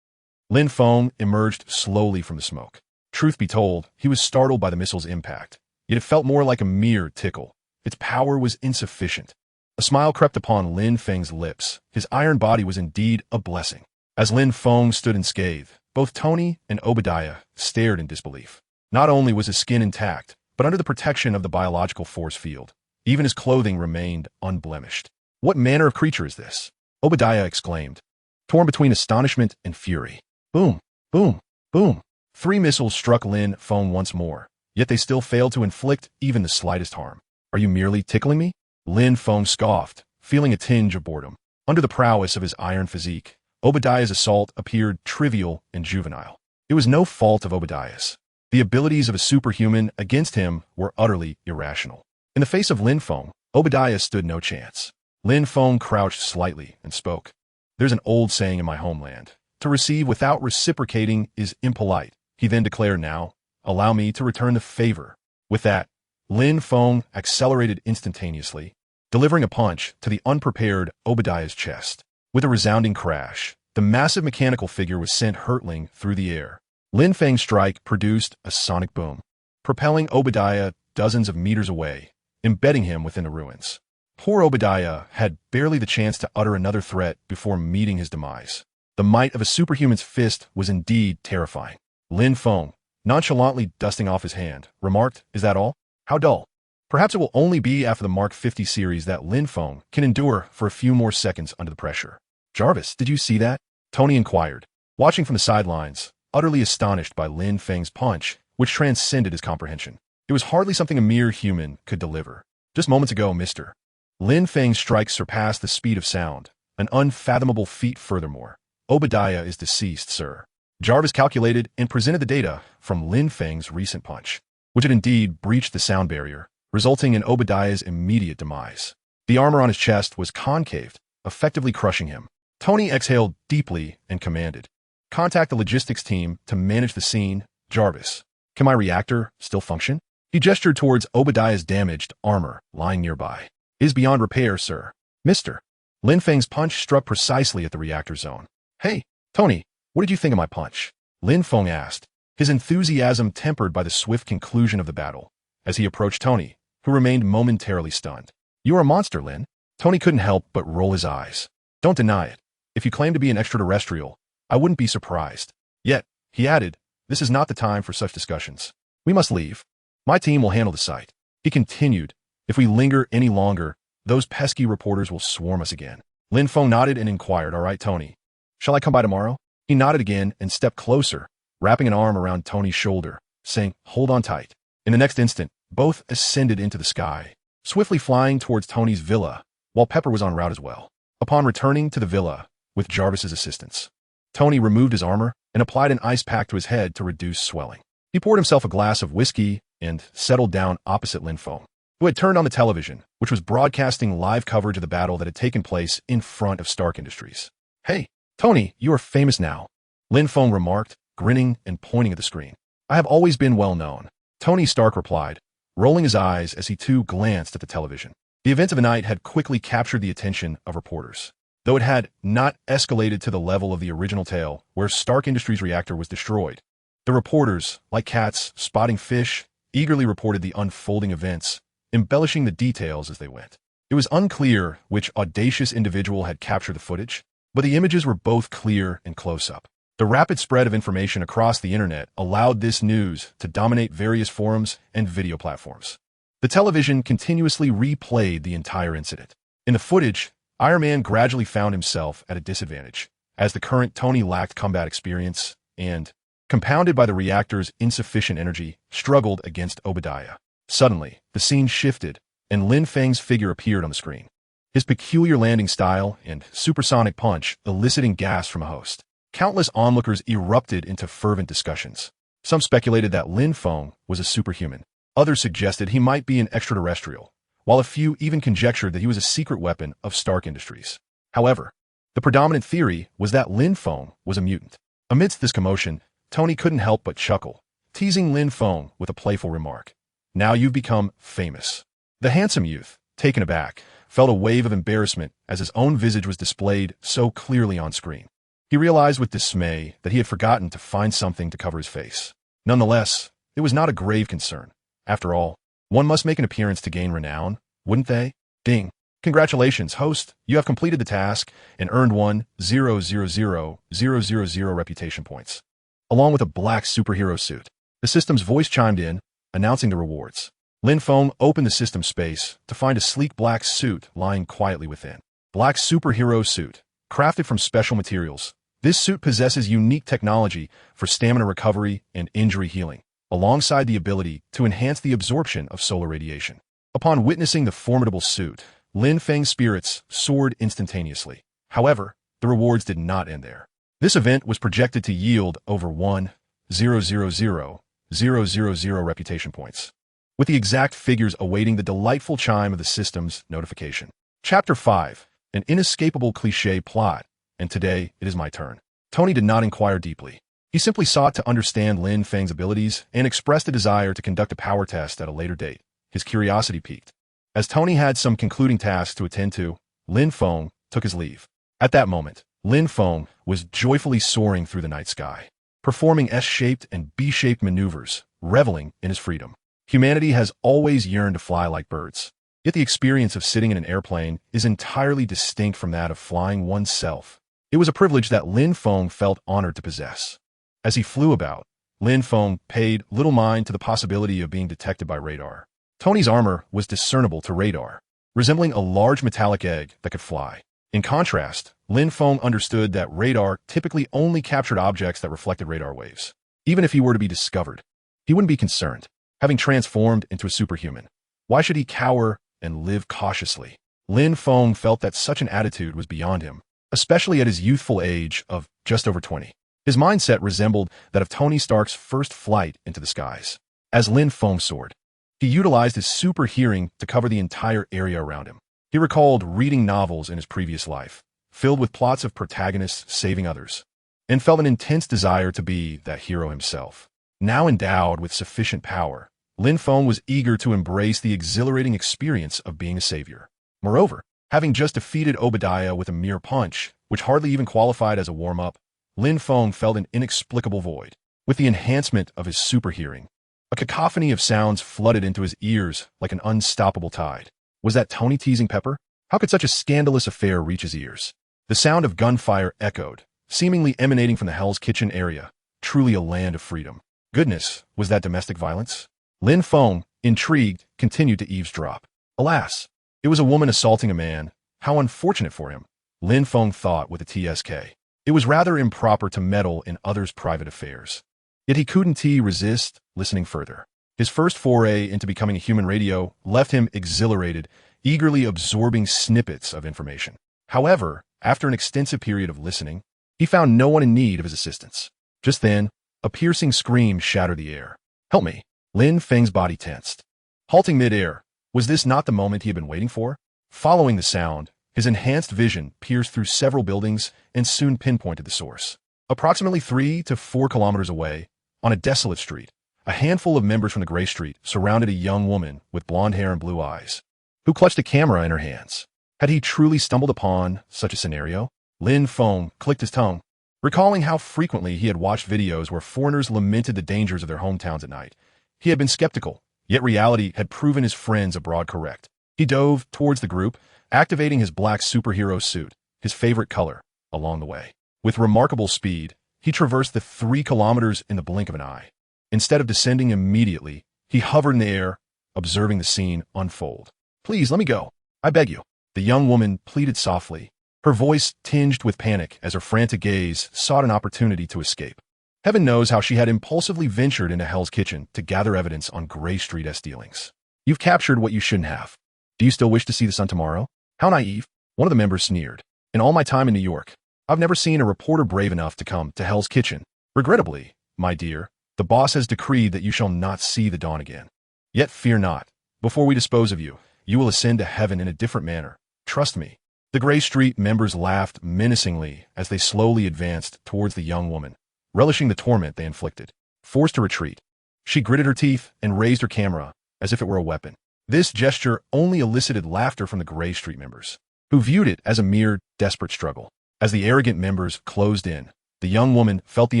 Lin Feng emerged slowly from the smoke. Truth be told, he was startled by the missile's impact, yet it felt more like a mere tickle. Its power was insufficient. A smile crept upon Lin Feng's lips. His iron body was indeed a blessing. As Lin Feng stood unscathed, both Tony and Obadiah stared in disbelief. Not only was his skin intact, but under the protection of the biological force field, even his clothing remained unblemished. "What manner of creature is this?" Obadiah exclaimed, torn between astonishment and fury. Boom, boom, boom. 3 missiles struck Lin Feng once more, yet they still failed to inflict even the slightest harm. "Are you merely tickling me?" Lin Feng scoffed, feeling a tinge of boredom. Under the prowess of his iron physique, Obadiah's assault appeared trivial and juvenile. It was no fault of Obadiah's. The abilities of a superhuman against him were utterly irrational. In the face of Lin Feng, Obadiah stood no chance. Lin Feng crouched slightly and spoke. "There's an old saying in my homeland. To receive without reciprocating is impolite." He then declared, "Now, allow me to return the favor." With that, Lin Feng accelerated instantaneously, delivering a punch to the unprepared Obadiah's chest. With a resounding crash, the massive mechanical figure was sent hurtling through the air. Lin Feng's strike produced a sonic boom, propelling Obadiah dozens of meters away, embedding him within the ruins. Poor Obadiah had barely the chance to utter another threat before meeting his demise. The might of a superhuman's fist was indeed terrifying. Lin Feng, nonchalantly dusting off his hand, remarked, "Is that all? How dull." Perhaps it will only be after the Mark 50 series that Lin Feng can endure for a few more seconds under the pressure. "Jarvis, did you see that?" Tony inquired, watching from the sidelines, utterly astonished by Lin Feng's punch, which transcended his comprehension. It was hardly something a mere human could deliver. "Just moments ago, mister." Lin Feng's strike surpassed the speed of sound, an unfathomable feat furthermore. "Obadiah is deceased, sir." Jarvis calculated and presented the data from Lin Feng's recent punch, which had indeed breached the sound barrier, resulting in Obadiah's immediate demise. The armor on his chest was concaved, effectively crushing him. Tony exhaled deeply and commanded, "Contact the logistics team to manage the scene. Jarvis, can my reactor still function?" He gestured towards Obadiah's damaged armor lying nearby. "Is beyond repair, sir." "Mister." Lin Feng's punch struck precisely at the reactor zone. "Hey, Tony, what did you think of my punch?" Lin Feng asked, his enthusiasm tempered by the swift conclusion of the battle, as he approached Tony, who remained momentarily stunned. "You are a monster, Lin." Tony couldn't help but roll his eyes. "Don't deny it. If you claim to be an extraterrestrial, I wouldn't be surprised. Yet," he added, "this is not the time for such discussions. We must leave. My team will handle the site." He continued, "If we linger any longer, those pesky reporters will swarm us again." Lin Feng nodded and inquired, "All right, Tony. Shall I come by tomorrow?" He nodded again and stepped closer, wrapping an arm around Tony's shoulder, saying, "Hold on tight." In the next instant, both ascended into the sky, swiftly flying towards Tony's villa, while Pepper was en route as well. Upon returning to the villa, with Jarvis's assistance, Tony removed his armor and applied an ice pack to his head to reduce swelling. He poured himself a glass of whiskey and settled down opposite Lin Feng, who had turned on the television, which was broadcasting live coverage of the battle that had taken place in front of Stark Industries. "Hey, Tony, you are famous now," Lin Feng remarked, grinning and pointing at the screen. "I have always been well known." Tony Stark replied, rolling his eyes as he too glanced at the television. The events of the night had quickly captured the attention of reporters, though it had not escalated to the level of the original tale where Stark Industries' reactor was destroyed. The reporters, like cats spotting fish, eagerly reported the unfolding events, embellishing the details as they went. It was unclear which audacious individual had captured the footage, but the images were both clear and close-up. The rapid spread of information across the internet allowed this news to dominate various forums and video platforms. The television continuously replayed the entire incident. In the footage, Iron Man gradually found himself at a disadvantage, as the current Tony lacked combat experience and, compounded by the reactor's insufficient energy, struggled against Obadiah. Suddenly, the scene shifted, and Lin Feng's figure appeared on the screen, his peculiar landing style and supersonic punch eliciting gasps from a host. Countless onlookers erupted into fervent discussions. Some speculated that Lin Feng was a superhuman. Others suggested he might be an extraterrestrial, while a few even conjectured that he was a secret weapon of Stark Industries. However, the predominant theory was that Lin Feng was a mutant. Amidst this commotion, Tony couldn't help but chuckle, teasing Lin Feng with a playful remark. "Now you've become famous." The handsome youth, taken aback, felt a wave of embarrassment as his own visage was displayed so clearly on screen. He realized with dismay that he had forgotten to find something to cover his face. Nonetheless, it was not a grave concern. After all, one must make an appearance to gain renown, wouldn't they? Ding. Congratulations, host. You have completed the task and earned 1,000,000 reputation points, along with a black superhero suit. The system's voice chimed in, announcing the rewards. Lin Feng opened the system space to find a sleek black suit lying quietly within. Black superhero suit, crafted from special materials. This suit possesses unique technology for stamina recovery and injury healing, alongside the ability to enhance the absorption of solar radiation. Upon witnessing the formidable suit, Lin Feng's spirits soared instantaneously. However, the rewards did not end there. This event was projected to yield over 1,000,000 reputation points, with the exact figures awaiting the delightful chime of the system's notification. Chapter 5, an inescapable cliché plot, and today it is my turn. Tony did not inquire deeply. He simply sought to understand Lin Feng's abilities and expressed a desire to conduct a power test at a later date. His curiosity piqued. As Tony had some concluding tasks to attend to, Lin Feng took his leave. At that moment, Lin Feng was joyfully soaring through the night sky, performing S-shaped and B-shaped maneuvers, reveling in his freedom. Humanity has always yearned to fly like birds. Yet the experience of sitting in an airplane is entirely distinct from that of flying oneself. It was a privilege that Lin Feng felt honored to possess. As he flew about, Lin Feng paid little mind to the possibility of being detected by radar. Tony's armor was discernible to radar, resembling a large metallic egg that could fly. In contrast, Lin Feng understood that radar typically only captured objects that reflected radar waves. Even if he were to be discovered, he wouldn't be concerned. Having transformed into a superhuman, why should he cower and live cautiously? Lin Feng felt that such an attitude was beyond him, especially at his youthful age of just over 20. His mindset resembled that of Tony Stark's first flight into the skies. As Lin Feng soared, he utilized his super hearing to cover the entire area around him. He recalled reading novels in his previous life, filled with plots of protagonists saving others, and felt an intense desire to be that hero himself. Now endowed with sufficient power, Lin Feng was eager to embrace the exhilarating experience of being a savior. Moreover, having just defeated Obadiah with a mere punch, which hardly even qualified as a warm-up, Lin Feng felt an inexplicable void. With the enhancement of his super hearing, a cacophony of sounds flooded into his ears like an unstoppable tide. Was that Tony teasing Pepper? How could such a scandalous affair reach his ears? The sound of gunfire echoed, seemingly emanating from the Hell's Kitchen area, truly a land of freedom. Goodness, was that domestic violence? Lin Feng, intrigued, continued to eavesdrop. Alas, it was a woman assaulting a man. How unfortunate for him, Lin Feng thought with a TSK. It was rather improper to meddle in others' private affairs. Yet he couldn't resist listening further. His first foray into becoming a human radio left him exhilarated, eagerly absorbing snippets of information. However, after an extensive period of listening, he found no one in need of his assistance. Just then, a piercing scream shattered the air. "Help me!" Lin Feng's body tensed. Halting mid-air, was this not the moment he had been waiting for? Following the sound, his enhanced vision pierced through several buildings and soon pinpointed the source. Approximately 3 to 4 kilometers away, on a desolate street, a handful of members from the Gray Street surrounded a young woman with blonde hair and blue eyes, who clutched a camera in her hands. Had he truly stumbled upon such a scenario? Lin Feng clicked his tongue, recalling how frequently he had watched videos where foreigners lamented the dangers of their hometowns at night. He had been skeptical, yet reality had proven his friends abroad correct. He dove towards the group, activating his black superhero suit, his favorite color, along the way. With remarkable speed, he traversed the 3 kilometers in the blink of an eye. Instead of descending immediately, he hovered in the air, observing the scene unfold. "Please, let me go. I beg you," the young woman pleaded softly, her voice tinged with panic as her frantic gaze sought an opportunity to escape. Heaven knows how she had impulsively ventured into Hell's Kitchen to gather evidence on Gray Street's dealings. "You've captured what you shouldn't have. Do you still wish to see the sun tomorrow?" "How naive," one of the members sneered. "In all my time in New York, I've never seen a reporter brave enough to come to Hell's Kitchen. Regrettably, my dear, the boss has decreed that you shall not see the dawn again." Yet fear not. Before we dispose of you, you will ascend to heaven in a different manner. Trust me. The Grey Street members laughed menacingly as they slowly advanced towards the young woman, relishing the torment they inflicted. Forced to retreat, she gritted her teeth and raised her camera as if it were a weapon. This gesture only elicited laughter from the Grey Street members, who viewed it as a mere desperate struggle. As the arrogant members closed in, the young woman felt the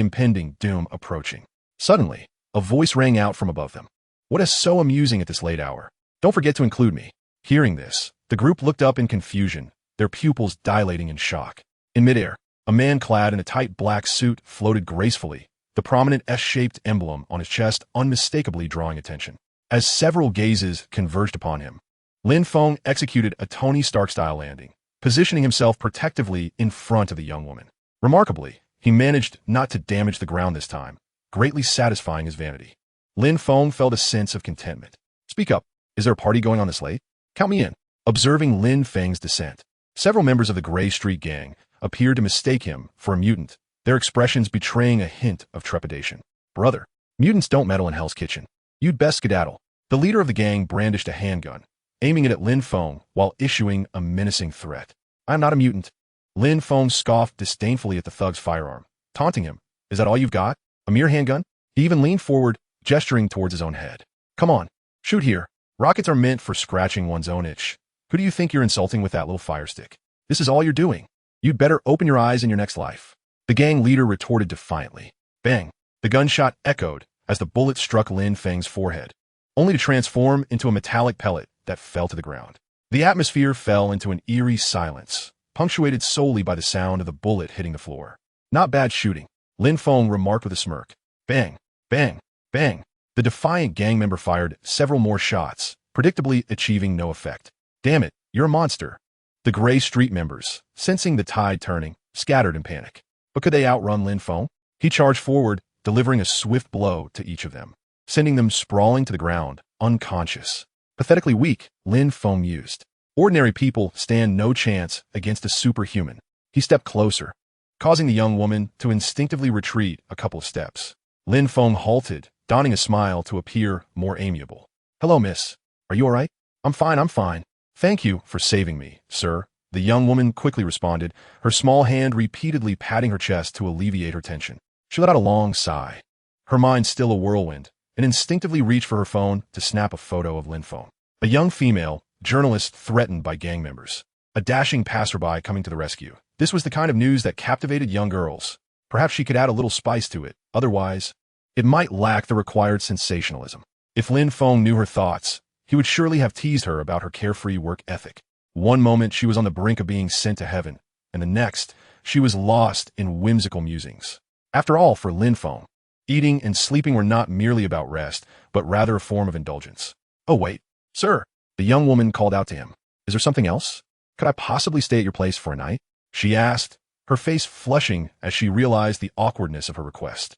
impending doom approaching. Suddenly, a voice rang out from above them. What is so amusing at this late hour? Don't forget to include me. Hearing this, the group looked up in confusion, their pupils dilating in shock. In midair, a man clad in a tight black suit floated gracefully, the prominent S-shaped emblem on his chest unmistakably drawing attention. As several gazes converged upon him, Lin Feng executed a Tony Stark-style landing, positioning himself protectively in front of the young woman. Remarkably, he managed not to damage the ground this time, greatly satisfying his vanity. Lin Feng felt a sense of contentment. Speak up. Is there a party going on this late? Count me in. Observing Lin Feng's descent, several members of the Grey Street gang appeared to mistake him for a mutant, their expressions betraying a hint of trepidation. Brother, mutants don't meddle in Hell's Kitchen. You'd best skedaddle. The leader of the gang brandished a handgun, aiming it at Lin Feng while issuing a menacing threat. I'm not a mutant. Lin Feng scoffed disdainfully at the thug's firearm, taunting him. Is that all you've got? A mere handgun? He even leaned forward, gesturing towards his own head. Come on, shoot here. Rockets are meant for scratching one's own itch. Who do you think you're insulting with that little fire stick? This is all you're doing. You'd better open your eyes in your next life. The gang leader retorted defiantly. Bang! The gunshot echoed as the bullet struck Lin Feng's forehead, only to transform into a metallic pellet that fell to the ground. The atmosphere fell into an eerie silence, punctuated solely by the sound of the bullet hitting the floor. Not bad shooting, Lin Feng remarked with a smirk. Bang! Bang! Bang! The defiant gang member fired several more shots, predictably achieving no effect. Damn it, you're a monster. The Grey Street members, sensing the tide turning, scattered in panic. But could they outrun Lin Feng? He charged forward, delivering a swift blow to each of them, sending them sprawling to the ground, unconscious. Pathetically weak, Lin Feng mused. Ordinary people stand no chance against a superhuman. He stepped closer, causing the young woman to instinctively retreat a couple of steps. Lin Feng halted, donning a smile to appear more amiable. Hello, miss. Are you all right? I'm fine. Thank you for saving me, sir. The young woman quickly responded, her small hand repeatedly patting her chest to alleviate her tension. She let out a long sigh, her mind still a whirlwind, and instinctively reached for her phone to snap a photo of Lin Feng. A young female journalist threatened by gang members. A dashing passerby coming to the rescue. This was the kind of news that captivated young girls. Perhaps she could add a little spice to it. Otherwise, it might lack the required sensationalism. If Lin Feng knew her thoughts, he would surely have teased her about her carefree work ethic. One moment she was on the brink of being sent to heaven, and the next she was lost in whimsical musings. After all, for Lin Feng, eating and sleeping were not merely about rest, but rather a form of indulgence. Oh wait, sir, the young woman called out to him. Is there something else? Could I possibly stay at your place for a night? She asked, her face flushing as she realized the awkwardness of her request.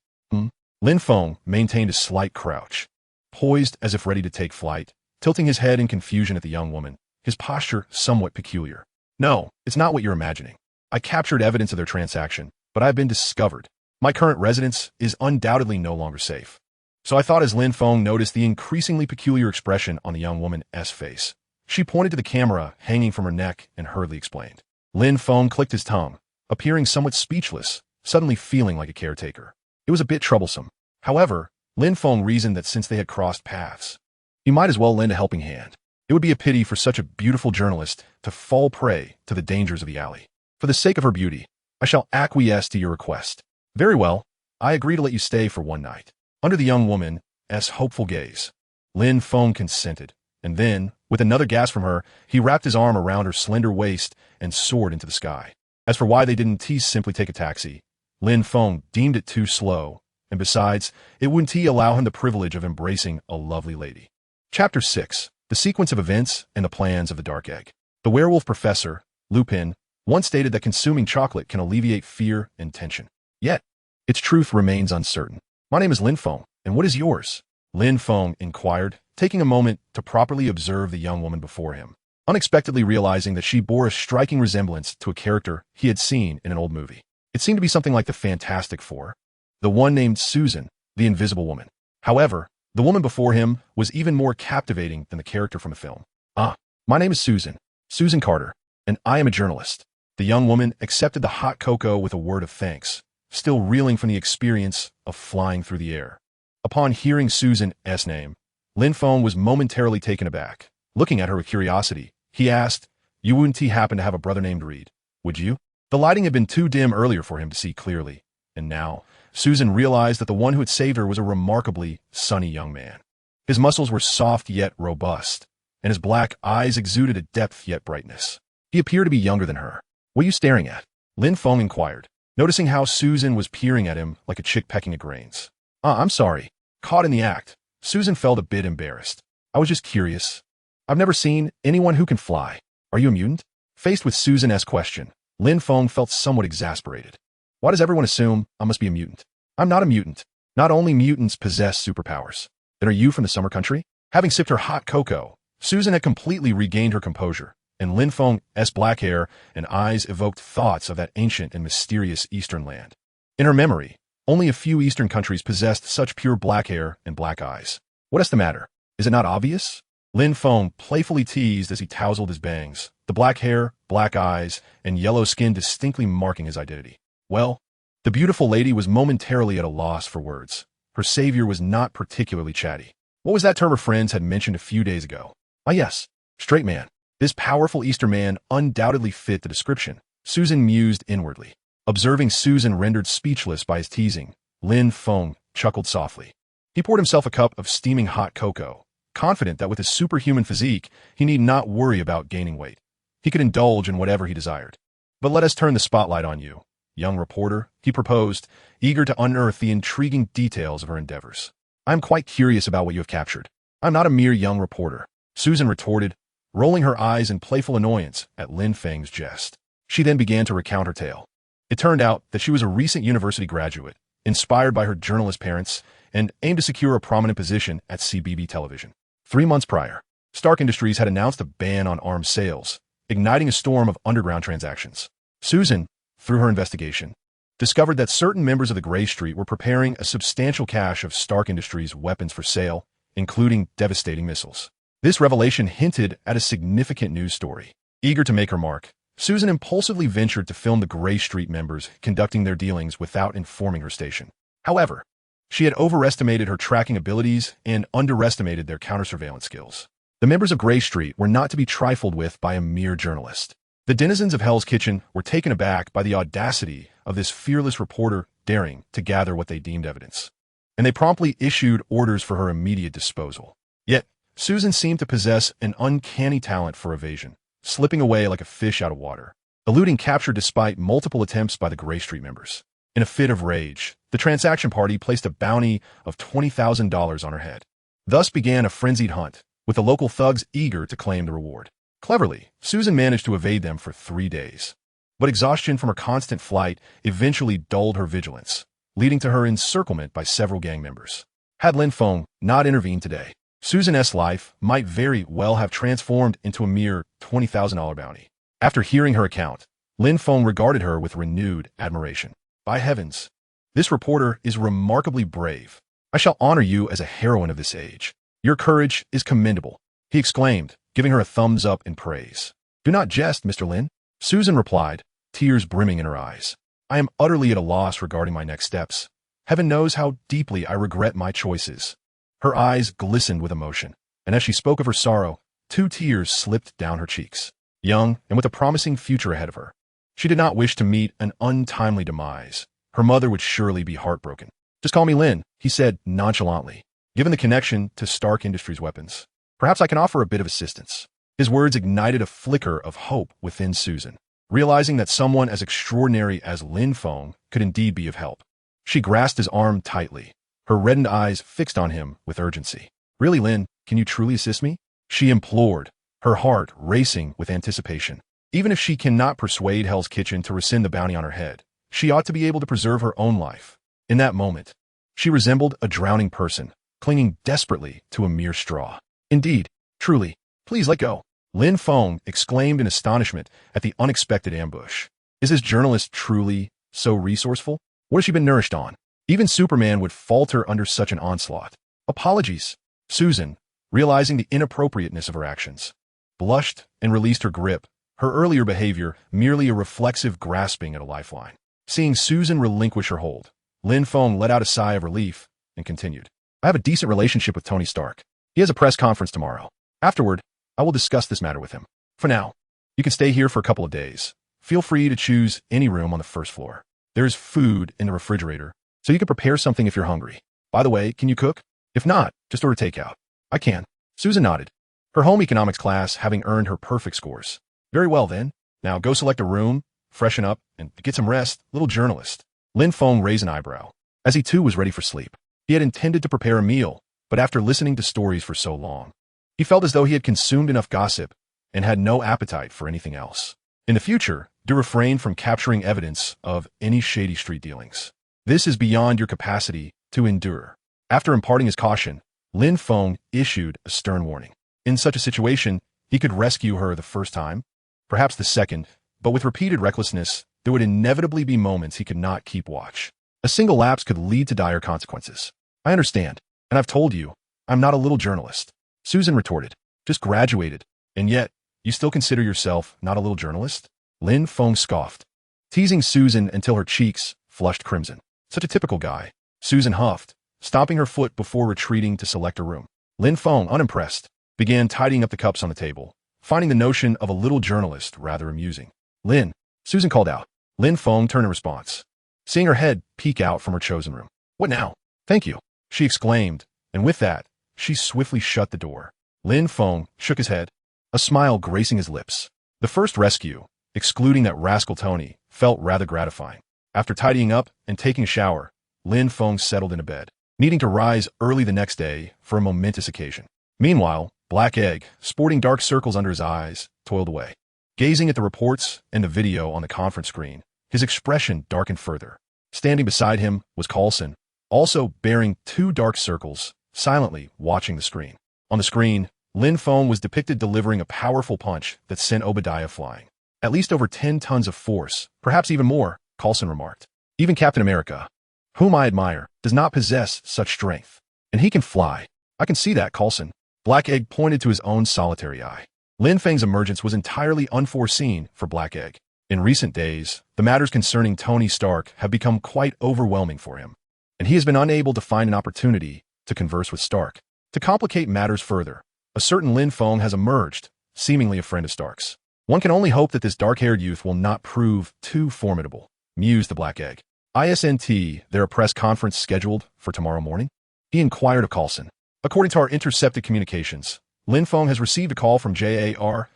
Lin Feng maintained a slight crouch, poised as if ready to take flight, tilting his head in confusion at the young woman, his posture somewhat peculiar. No, it's not what you're imagining. I captured evidence of their transaction, but I've been discovered. My current residence is undoubtedly no longer safe. So I thought as Lin Feng noticed the increasingly peculiar expression on the young woman's face. She pointed to the camera hanging from her neck and hurriedly explained. Lin Feng clicked his tongue, appearing somewhat speechless, suddenly feeling like a caretaker. It was a bit troublesome. However, Lin Feng reasoned that since they had crossed paths, he might as well lend a helping hand. It would be a pity for such a beautiful journalist to fall prey to the dangers of the alley. For the sake of her beauty, I shall acquiesce to your request. Very well, I agree to let you stay for one night. Under the young woman's hopeful gaze, Lin Feng consented, and then, with another gasp from her, he wrapped his arm around her slender waist and soared into the sky. As for why they didn't simply take a taxi, Lin Feng deemed it too slow, and besides, it wouldn't allow him the privilege of embracing a lovely lady. Chapter 6. The Sequence of Events and the Plans of the Dark Egg. The werewolf professor, Lupin, once stated that consuming chocolate can alleviate fear and tension. Yet, its truth remains uncertain. My name is Lin Feng, and what is yours? Lin Feng inquired, taking a moment to properly observe the young woman before him, unexpectedly realizing that she bore a striking resemblance to a character he had seen in an old movie. It seemed to be something like the Fantastic Four, the one named Susan, the Invisible Woman. However, The woman before him was even more captivating than the character from the film. "Ah, my name is Susan Carter, and I am a journalist." The young woman accepted the hot cocoa with a word of thanks, still reeling from the experience of flying through the air. Upon hearing Susan's name, Lin Feng was momentarily taken aback. Looking at her with curiosity, he asked, "You wouldn't happen to have a brother named Reed, would you?" The lighting had been too dim earlier for him to see clearly, and now Susan realized that the one who had saved her was a remarkably sunny young man. His muscles were soft yet robust, and his black eyes exuded a depth yet brightness. He appeared to be younger than her. "What are you staring at?" Lin Feng inquired, noticing how Susan was peering at him like a chick pecking at grains. I'm sorry." Caught in the act, Susan felt a bit embarrassed. "I was just curious. I've never seen anyone who can fly. Are you a mutant?" Faced with Susan's question, Lin Feng felt somewhat exasperated. "Why does everyone assume I must be a mutant? I'm not a mutant. Not only mutants possess superpowers. Then are you from the summer country?" Having sipped her hot cocoa, Susan had completely regained her composure, and Lin Feng's black hair and eyes evoked thoughts of that ancient and mysterious Eastern land. In her memory, only a few Eastern countries possessed such pure black hair and black eyes. "What is the matter? Is it not obvious?" Lin Feng playfully teased as he tousled his bangs, the black hair, black eyes, and yellow skin distinctly marking his identity. "Well," the beautiful lady was momentarily at a loss for words. Her savior was not particularly chatty. What was that term her friends had mentioned a few days ago? "Ah yes, straight man." This powerful Eastern man undoubtedly fit the description, Susan mused inwardly. Observing Susan rendered speechless by his teasing, Lin Feng chuckled softly. He poured himself a cup of steaming hot cocoa, confident that with his superhuman physique, he need not worry about gaining weight. He could indulge in whatever he desired. "But let us turn the spotlight on you, young reporter," he proposed, eager to unearth the intriguing details of her endeavors. "I am quite curious about what you have captured." "I'm not a mere young reporter," Susan retorted, rolling her eyes in playful annoyance at Lin Feng's jest. She then began to recount her tale. It turned out that she was a recent university graduate, inspired by her journalist parents, and aimed to secure a prominent position at CBB television. 3 months prior, Stark Industries had announced a ban on arms sales, igniting a storm of underground transactions. Susan, through her investigation, discovered that certain members of the Grey Street were preparing a substantial cache of Stark Industries weapons for sale, including devastating missiles. This revelation hinted at a significant news story. Eager to make her mark, Susan impulsively ventured to film the Grey Street members conducting their dealings without informing her station. However, she had overestimated her tracking abilities and underestimated their counter-surveillance skills. The members of Grey Street were not to be trifled with by a mere journalist. The denizens of Hell's Kitchen were taken aback by the audacity of this fearless reporter daring to gather what they deemed evidence, and they promptly issued orders for her immediate disposal. Yet, Susan seemed to possess an uncanny talent for evasion, slipping away like a fish out of water, eluding capture despite multiple attempts by the Grey Street members. In a fit of rage, the transaction party placed a bounty of $20,000 on her head. Thus began a frenzied hunt, with the local thugs eager to claim the reward. Cleverly, Susan managed to evade them for 3 days. But exhaustion from her constant flight eventually dulled her vigilance, leading to her encirclement by several gang members. Had Lin Feng not intervened today, Susan's life might very well have transformed into a mere $20,000 bounty. After hearing her account, Lin Feng regarded her with renewed admiration. "By heavens, this reporter is remarkably brave. I shall honor you as a heroine of this age. Your courage is commendable," he exclaimed, giving her a thumbs up in praise. "Do not jest, Mr. Lin," Susan replied, tears brimming in her eyes. "I am utterly at a loss regarding my next steps. Heaven knows how deeply I regret my choices." Her eyes glistened with emotion, and as she spoke of her sorrow, 2 tears slipped down her cheeks. Young and with a promising future ahead of her, she did not wish to meet an untimely demise. Her mother would surely be heartbroken. "Just call me Lin," he said nonchalantly, given the connection to Stark Industries weapons. "Perhaps I can offer a bit of assistance." His words ignited a flicker of hope within Susan, realizing that someone as extraordinary as Lin Feng could indeed be of help. She grasped his arm tightly, her reddened eyes fixed on him with urgency. "Really, Lin, can you truly assist me?" she implored, her heart racing with anticipation. Even if she cannot persuade Hell's Kitchen to rescind the bounty on her head, she ought to be able to preserve her own life. In that moment, she resembled a drowning person, clinging desperately to a mere straw. "Indeed, truly, please let go," Lin Feng exclaimed in astonishment at the unexpected ambush. Is this journalist truly so resourceful? What has she been nourished on? Even Superman would falter under such an onslaught. Apologies. Susan, realizing the inappropriateness of her actions, blushed and released her grip, her earlier behavior merely a reflexive grasping at a lifeline. Seeing Susan relinquish her hold, Lin Feng let out a sigh of relief and continued. I have a decent relationship with Tony Stark. He has a press conference tomorrow. Afterward, I will discuss this matter with him. For now, you can stay here for a couple of days. Feel free to choose any room on the first floor. There is food in the refrigerator, so you can prepare something if you're hungry. By the way, can you cook? If not, just order takeout. I can. Susan nodded, her home economics class having earned her perfect scores. Very well then. Now go select a room, freshen up, and get some rest, little journalist. Lin Feng raised an eyebrow, as he too was ready for sleep. He had intended to prepare a meal, but after listening to stories for so long, he felt as though he had consumed enough gossip and had no appetite for anything else. In the future, do refrain from capturing evidence of any shady street dealings. This is beyond your capacity to endure. After imparting his caution, Lin Feng issued a stern warning. In such a situation, he could rescue her the first time, perhaps the second, but with repeated recklessness, there would inevitably be moments he could not keep watch. A single lapse could lead to dire consequences. I understand, and I've told you, I'm not a little journalist. Susan retorted, just graduated, and yet, you still consider yourself not a little journalist? Lin Feng scoffed, teasing Susan until her cheeks flushed crimson. Such a typical guy. Susan huffed, stomping her foot before retreating to select a room. Lin Feng, unimpressed, began tidying up the cups on the table, finding the notion of a little journalist rather amusing. Lin, Susan called out. Lin Feng turned in response, seeing her head peek out from her chosen room. What now? Thank you, she exclaimed, and with that, she swiftly shut the door. Lin Feng shook his head, a smile gracing his lips. The first rescue, excluding that rascal Tony, felt rather gratifying. After tidying up and taking a shower, Lin Feng settled into bed, needing to rise early the next day for a momentous occasion. Meanwhile, Black Egg, sporting dark circles under his eyes, toiled away. Gazing at the reports and the video on the conference screen, his expression darkened further. Standing beside him was Coulson, also bearing two dark circles, silently watching the screen. On the screen, Lin Feng was depicted delivering a powerful punch that sent Obadiah flying. At least over 10 tons of force, perhaps even more, Coulson remarked. Even Captain America, whom I admire, does not possess such strength. And he can fly. I can see that, Coulson. Black Egg pointed to his own solitary eye. Lin Feng's emergence was entirely unforeseen for Black Egg. In recent days, the matters concerning Tony Stark have become quite overwhelming for him, and he has been unable to find an opportunity to converse with Stark. To complicate matters further, a certain Lin Feng has emerged, seemingly a friend of Stark's. One can only hope that this dark-haired youth will not prove too formidable, mused the Black Egg. Isn't there a press conference scheduled for tomorrow morning? He inquired of Coulson. According to our intercepted communications, Lin Feng has received a call from JARVIS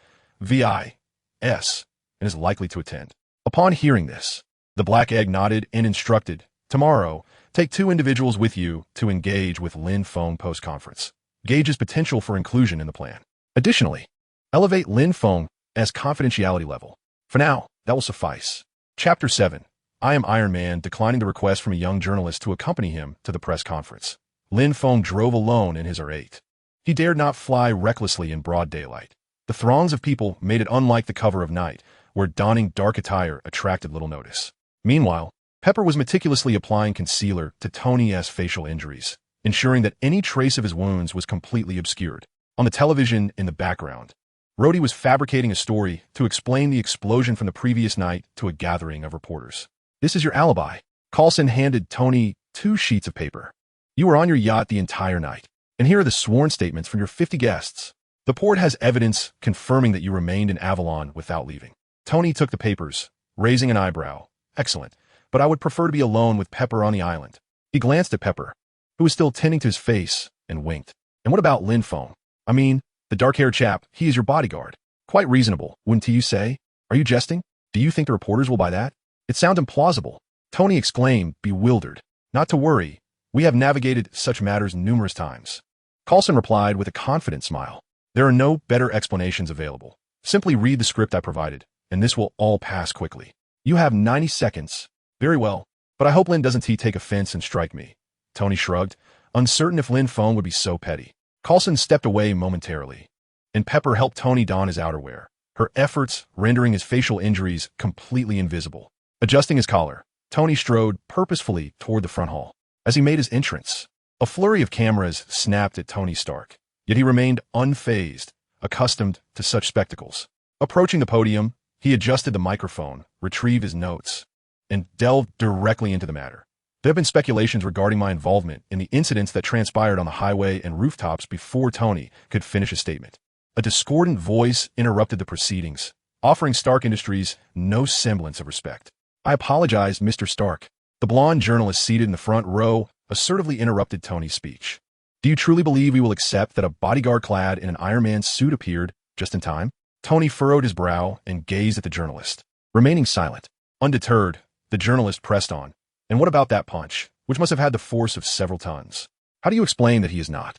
and is likely to attend. Upon hearing this, the Black Egg nodded and instructed, tomorrow, take 2 individuals with you to engage with Lin Feng post-conference. Gauge his potential for inclusion in the plan. Additionally, elevate Lin Feng as confidentiality level. For now, that will suffice. Chapter 7. I am Iron Man declining the request from a young journalist to accompany him to the press conference. Lin Feng drove alone in his R8. He dared not fly recklessly in broad daylight. The throngs of people made it unlike the cover of night, where donning dark attire attracted little notice. Meanwhile, Pepper was meticulously applying concealer to Tony's facial injuries, ensuring that any trace of his wounds was completely obscured. On the television in the background, Rhodey was fabricating a story to explain the explosion from the previous night to a gathering of reporters. This is your alibi. Coulson handed Tony 2 sheets of paper. You were on your yacht the entire night, and here are the sworn statements from your 50 guests. The port has evidence confirming that you remained in Avalon without leaving. Tony took the papers, raising an eyebrow. Excellent, but I would prefer to be alone with Pepper on the island. He glanced at Pepper, who was still tending to his face, and winked. And what about Lin Feng? I mean, the dark-haired chap, he is your bodyguard. Quite reasonable, wouldn't you say? Are you jesting? Do you think the reporters will buy that? It sounds implausible. Tony exclaimed, bewildered. Not to worry. We have navigated such matters numerous times. Coulson replied with a confident smile. There are no better explanations available. Simply read the script I provided, and this will all pass quickly. You have 90 seconds. Very well, but I hope Lin doesn't take offense and strike me. Tony shrugged, uncertain if Lin Feng would be so petty. Coulson stepped away momentarily, and Pepper helped Tony don his outerwear, her efforts rendering his facial injuries completely invisible. Adjusting his collar, Tony strode purposefully toward the front hall. As he made his entrance, A flurry of cameras snapped at Tony Stark, yet he remained unfazed, accustomed to such spectacles. Approaching the podium, he adjusted the microphone, retrieved his notes, and delved directly into the matter. There have been speculations regarding my involvement in the incidents that transpired on the highway and rooftops before Tony could finish his statement. A discordant voice interrupted the proceedings, offering Stark Industries no semblance of respect. "I apologize, Mr. Stark." The blonde journalist seated in the front row assertively interrupted Tony's speech. "Do you truly believe we will accept that a bodyguard clad in an Iron Man suit appeared just in time?" Tony furrowed his brow and gazed at the journalist. Remaining silent, undeterred, the journalist pressed on. "And what about that punch, which must have had the force of several tons? How do you explain that he is not?"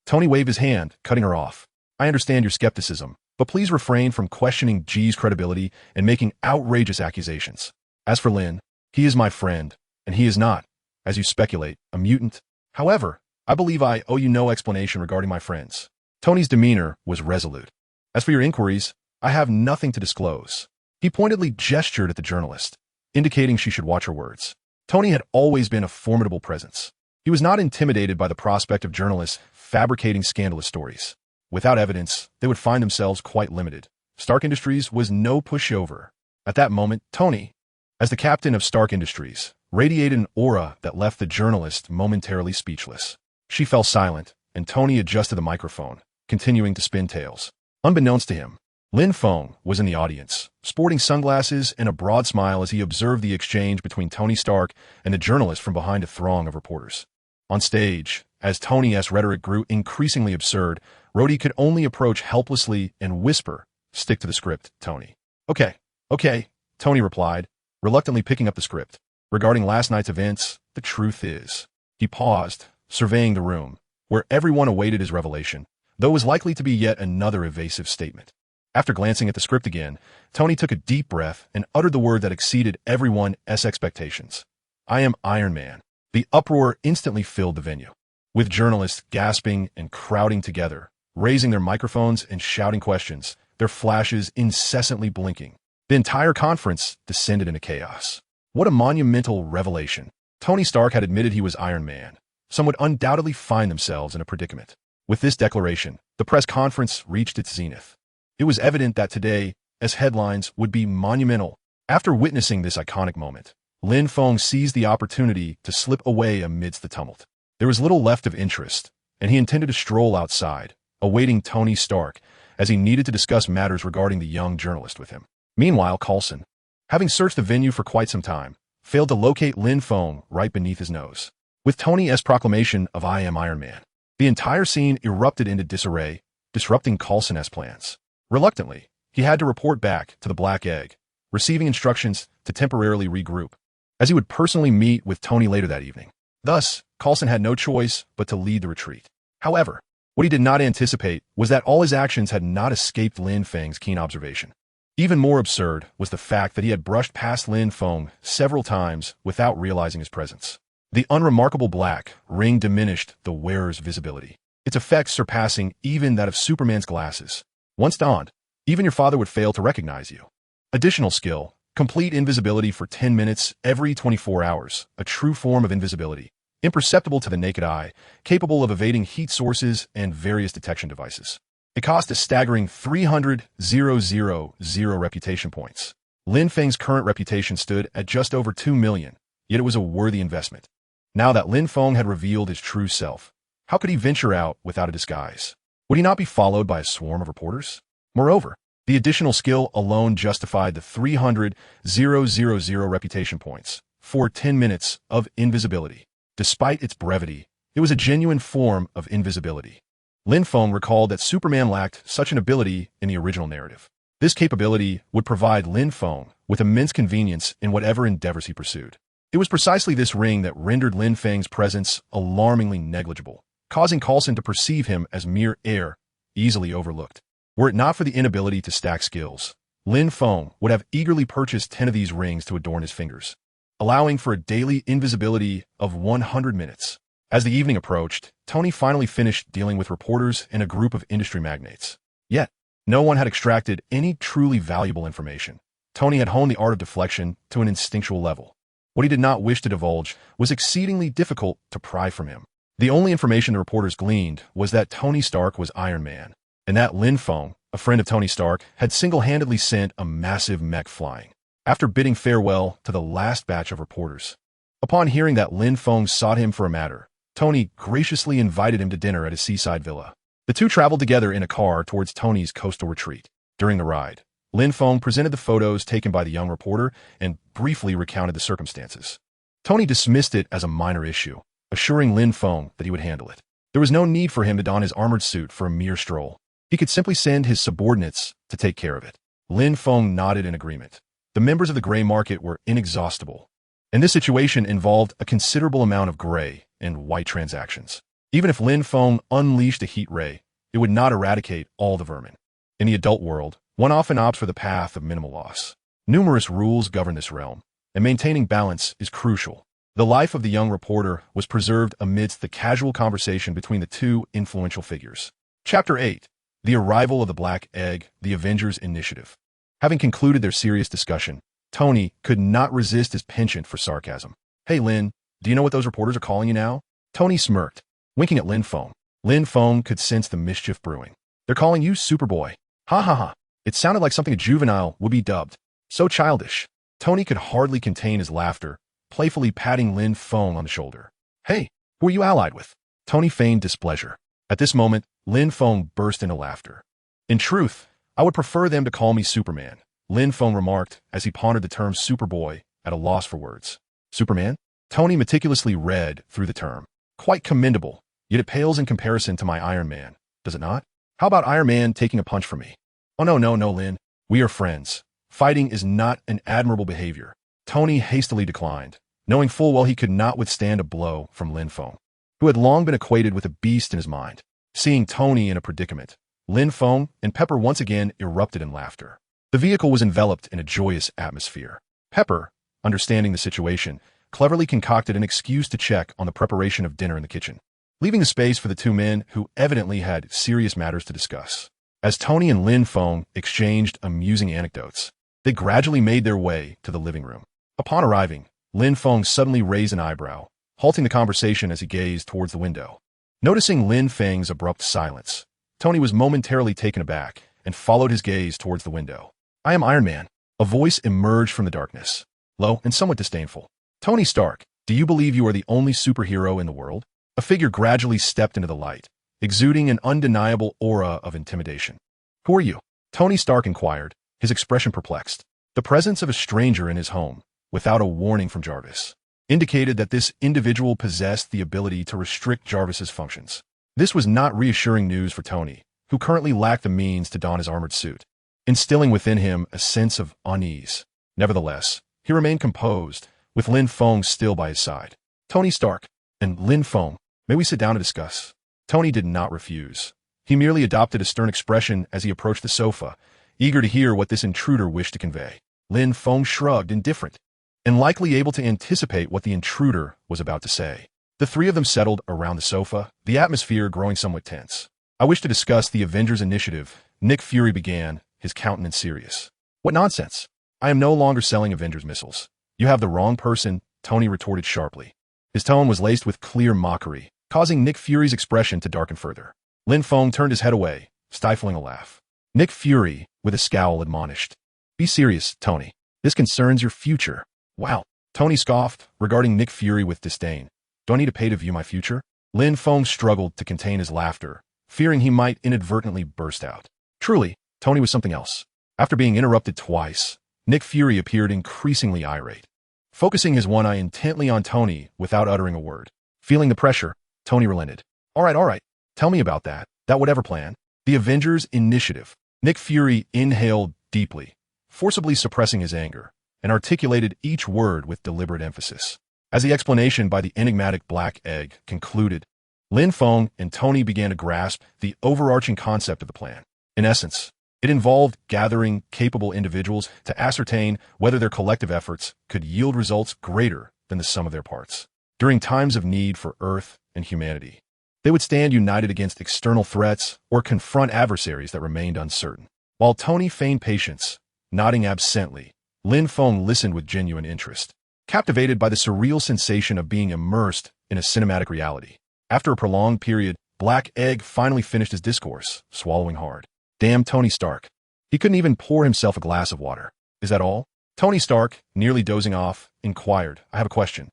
Tony waved his hand, cutting her off. "I understand your skepticism, but please refrain from questioning G's credibility and making outrageous accusations. As for Lin, he is my friend, and he is not, as you speculate, a mutant. However, I believe I owe you no explanation regarding my friends." Tony's demeanor was resolute. "As for your inquiries, I have nothing to disclose." He pointedly gestured at the journalist, indicating she should watch her words. Tony had always been a formidable presence. He was not intimidated by the prospect of journalists fabricating scandalous stories. Without evidence, they would find themselves quite limited. Stark Industries was no pushover. At that moment, Tony, as the captain of Stark Industries, radiated an aura that left the journalist momentarily speechless. She fell silent, and Tony adjusted the microphone, continuing to spin tales. Unbeknownst to him, Lin Feng was in the audience, sporting sunglasses and a broad smile as he observed the exchange between Tony Stark and the journalist from behind a throng of reporters. On stage, as Tony's rhetoric grew increasingly absurd, Rhodey could only approach helplessly and whisper, "Stick to the script, Tony." Okay, Tony replied, reluctantly picking up the script. "Regarding last night's events, the truth is." He paused, surveying the room, where everyone awaited his revelation, though it was likely to be yet another evasive statement. After glancing at the script again, Tony took a deep breath and uttered the word that exceeded everyone's expectations. "I am Iron Man." The uproar instantly filled the venue, with journalists gasping and crowding together, raising their microphones and shouting questions, their flashes incessantly blinking. The entire conference descended into chaos. What a monumental revelation. Tony Stark had admitted he was Iron Man. Some would undoubtedly find themselves in a predicament. With this declaration, the press conference reached its zenith. It was evident that today's headlines would be monumental. After witnessing this iconic moment, Lin Feng seized the opportunity to slip away amidst the tumult. There was little left of interest, and he intended to stroll outside, awaiting Tony Stark, as he needed to discuss matters regarding the young journalist with him. Meanwhile, Coulson, having searched the venue for quite some time, failed to locate Lin Feng right beneath his nose. With Tony's proclamation of "I am Iron Man," the entire scene erupted into disarray, disrupting Coulson's plans. Reluctantly, he had to report back to the Black Egg, receiving instructions to temporarily regroup, as he would personally meet with Tony later that evening. Thus, Coulson had no choice but to lead the retreat. However, what he did not anticipate was that all his actions had not escaped Lin Feng's keen observation. Even more absurd was the fact that he had brushed past Lin Feng several times without realizing his presence. The unremarkable black ring diminished the wearer's visibility, its effect surpassing even that of Superman's glasses. Once donned, even your father would fail to recognize you. Additional skill: complete invisibility for 10 minutes every 24 hours, a true form of invisibility, imperceptible to the naked eye, capable of evading heat sources and various detection devices. It cost a staggering 300,000 reputation points. Lin Feng's current reputation stood at just over 2 million, yet it was a worthy investment. Now that Lin Feng had revealed his true self, how could he venture out without a disguise? Would he not be followed by a swarm of reporters? Moreover, the additional skill alone justified the 300,000 reputation points for 10 minutes of invisibility. Despite its brevity, it was a genuine form of invisibility. Lin Feng recalled that Superman lacked such an ability in the original narrative. This capability would provide Lin Feng with immense convenience in whatever endeavors he pursued. It was precisely this ring that rendered Lin Feng's presence alarmingly negligible, causing Coulson to perceive him as mere air, easily overlooked. Were it not for the inability to stack skills, Lin Feng would have eagerly purchased 10 of these rings to adorn his fingers, allowing for a daily invisibility of 100 minutes. As the evening approached, Tony finally finished dealing with reporters and a group of industry magnates. Yet, no one had extracted any truly valuable information. Tony had honed the art of deflection to an instinctual level. What he did not wish to divulge was exceedingly difficult to pry from him. The only information the reporters gleaned was that Tony Stark was Iron Man, and that Lin Feng, a friend of Tony Stark, had single-handedly sent a massive mech flying. After bidding farewell to the last batch of reporters, upon hearing that Lin Feng sought him for a matter, Tony graciously invited him to dinner at his seaside villa. The two traveled together in a car towards Tony's coastal retreat. During the ride, Lin Feng presented the photos taken by the young reporter and briefly recounted the circumstances. Tony dismissed it as a minor issue, assuring Lin Feng that he would handle it. There was no need for him to don his armored suit for a mere stroll. He could simply send his subordinates to take care of it. Lin Feng nodded in agreement. The members of the gray market were inexhaustible, and this situation involved a considerable amount of gray and white transactions. Even if Lin Feng unleashed a heat ray, it would not eradicate all the vermin. In the adult world, one often opts for the path of minimal loss. Numerous rules govern this realm, and maintaining balance is crucial. The life of the young reporter was preserved amidst the casual conversation between the two influential figures. Chapter 8. The Arrival of the Black Egg, the Avengers Initiative. Having concluded their serious discussion, Tony could not resist his penchant for sarcasm. "Hey, Lin, do you know what those reporters are calling you now?" Tony smirked, winking at Lin Feng. Lin Feng could sense the mischief brewing. "They're calling you Superboy." Ha ha ha. It sounded like something a juvenile would be dubbed. So childish. Tony could hardly contain his laughter, playfully patting Lin Feng on the shoulder. "Hey, who are you allied with?" Tony feigned displeasure. At this moment, Lin Feng burst into laughter. "In truth, I would prefer them to call me Superman," Lin Feng remarked as he pondered the term Superboy at a loss for words. "Superman?" Tony meticulously read through the term. "Quite commendable, yet it pales in comparison to my Iron Man, does it not? How about Iron Man taking a punch from me?" "Oh no, Lin. We are friends. Fighting is not an admirable behavior." Tony hastily declined, knowing full well he could not withstand a blow from Lin Feng, who had long been equated with a beast in his mind. Seeing Tony in a predicament, Lin Feng and Pepper once again erupted in laughter. The vehicle was enveloped in a joyous atmosphere. Pepper, understanding the situation, cleverly concocted an excuse to check on the preparation of dinner in the kitchen, leaving the space for the two men who evidently had serious matters to discuss. As Tony and Lin Feng exchanged amusing anecdotes, they gradually made their way to the living room. Upon arriving, Lin Feng suddenly raised an eyebrow, halting the conversation as he gazed towards the window. Noticing Lin Feng's abrupt silence, Tony was momentarily taken aback and followed his gaze towards the window. "I am Iron Man." A voice emerged from the darkness, low and somewhat disdainful. "Tony Stark, do you believe you are the only superhero in the world?" A figure gradually stepped into the light, exuding an undeniable aura of intimidation. "Who are you?" Tony Stark inquired, his expression perplexed. The presence of a stranger in his home, without a warning from Jarvis, indicated that this individual possessed the ability to restrict Jarvis's functions. This was not reassuring news for Tony, who currently lacked the means to don his armored suit, instilling within him a sense of unease. Nevertheless, he remained composed, with Lin Feng still by his side. "Tony Stark and Lin Feng, may we sit down to discuss?" Tony did not refuse. He merely adopted a stern expression as he approached the sofa, eager to hear what this intruder wished to convey. Lin Feng shrugged, indifferent, and likely able to anticipate what the intruder was about to say. The three of them settled around the sofa, the atmosphere growing somewhat tense. "I wish to discuss the Avengers Initiative," Nick Fury began, his countenance serious. "What nonsense! I am no longer selling Avengers missiles." "You have the wrong person," Tony retorted sharply. His tone was laced with clear mockery, causing Nick Fury's expression to darken further. Lin Feng turned his head away, stifling a laugh. Nick Fury, with a scowl, admonished, "Be serious, Tony. This concerns your future." "Wow." Tony scoffed, regarding Nick Fury with disdain. "Do I need to pay to view my future?" Lin Feng struggled to contain his laughter, fearing he might inadvertently burst out. Truly, Tony was something else. After being interrupted twice, Nick Fury appeared increasingly irate, focusing his one eye intently on Tony without uttering a word. Feeling the pressure, Tony relented. All right. Tell me about that whatever plan." "The Avengers Initiative." Nick Fury inhaled deeply, forcibly suppressing his anger, and articulated each word with deliberate emphasis. As the explanation by the enigmatic Black Egg concluded, Lin Feng and Tony began to grasp the overarching concept of the plan. In essence, it involved gathering capable individuals to ascertain whether their collective efforts could yield results greater than the sum of their parts. During times of need for Earth and humanity, they would stand united against external threats or confront adversaries that remained uncertain. While Tony feigned patience, nodding absently, Lin Feng listened with genuine interest, captivated by the surreal sensation of being immersed in a cinematic reality. After a prolonged period, Black Egg finally finished his discourse, swallowing hard. Damn Tony Stark. He couldn't even pour himself a glass of water. Is that all? Tony Stark, nearly dozing off, inquired. I have a question.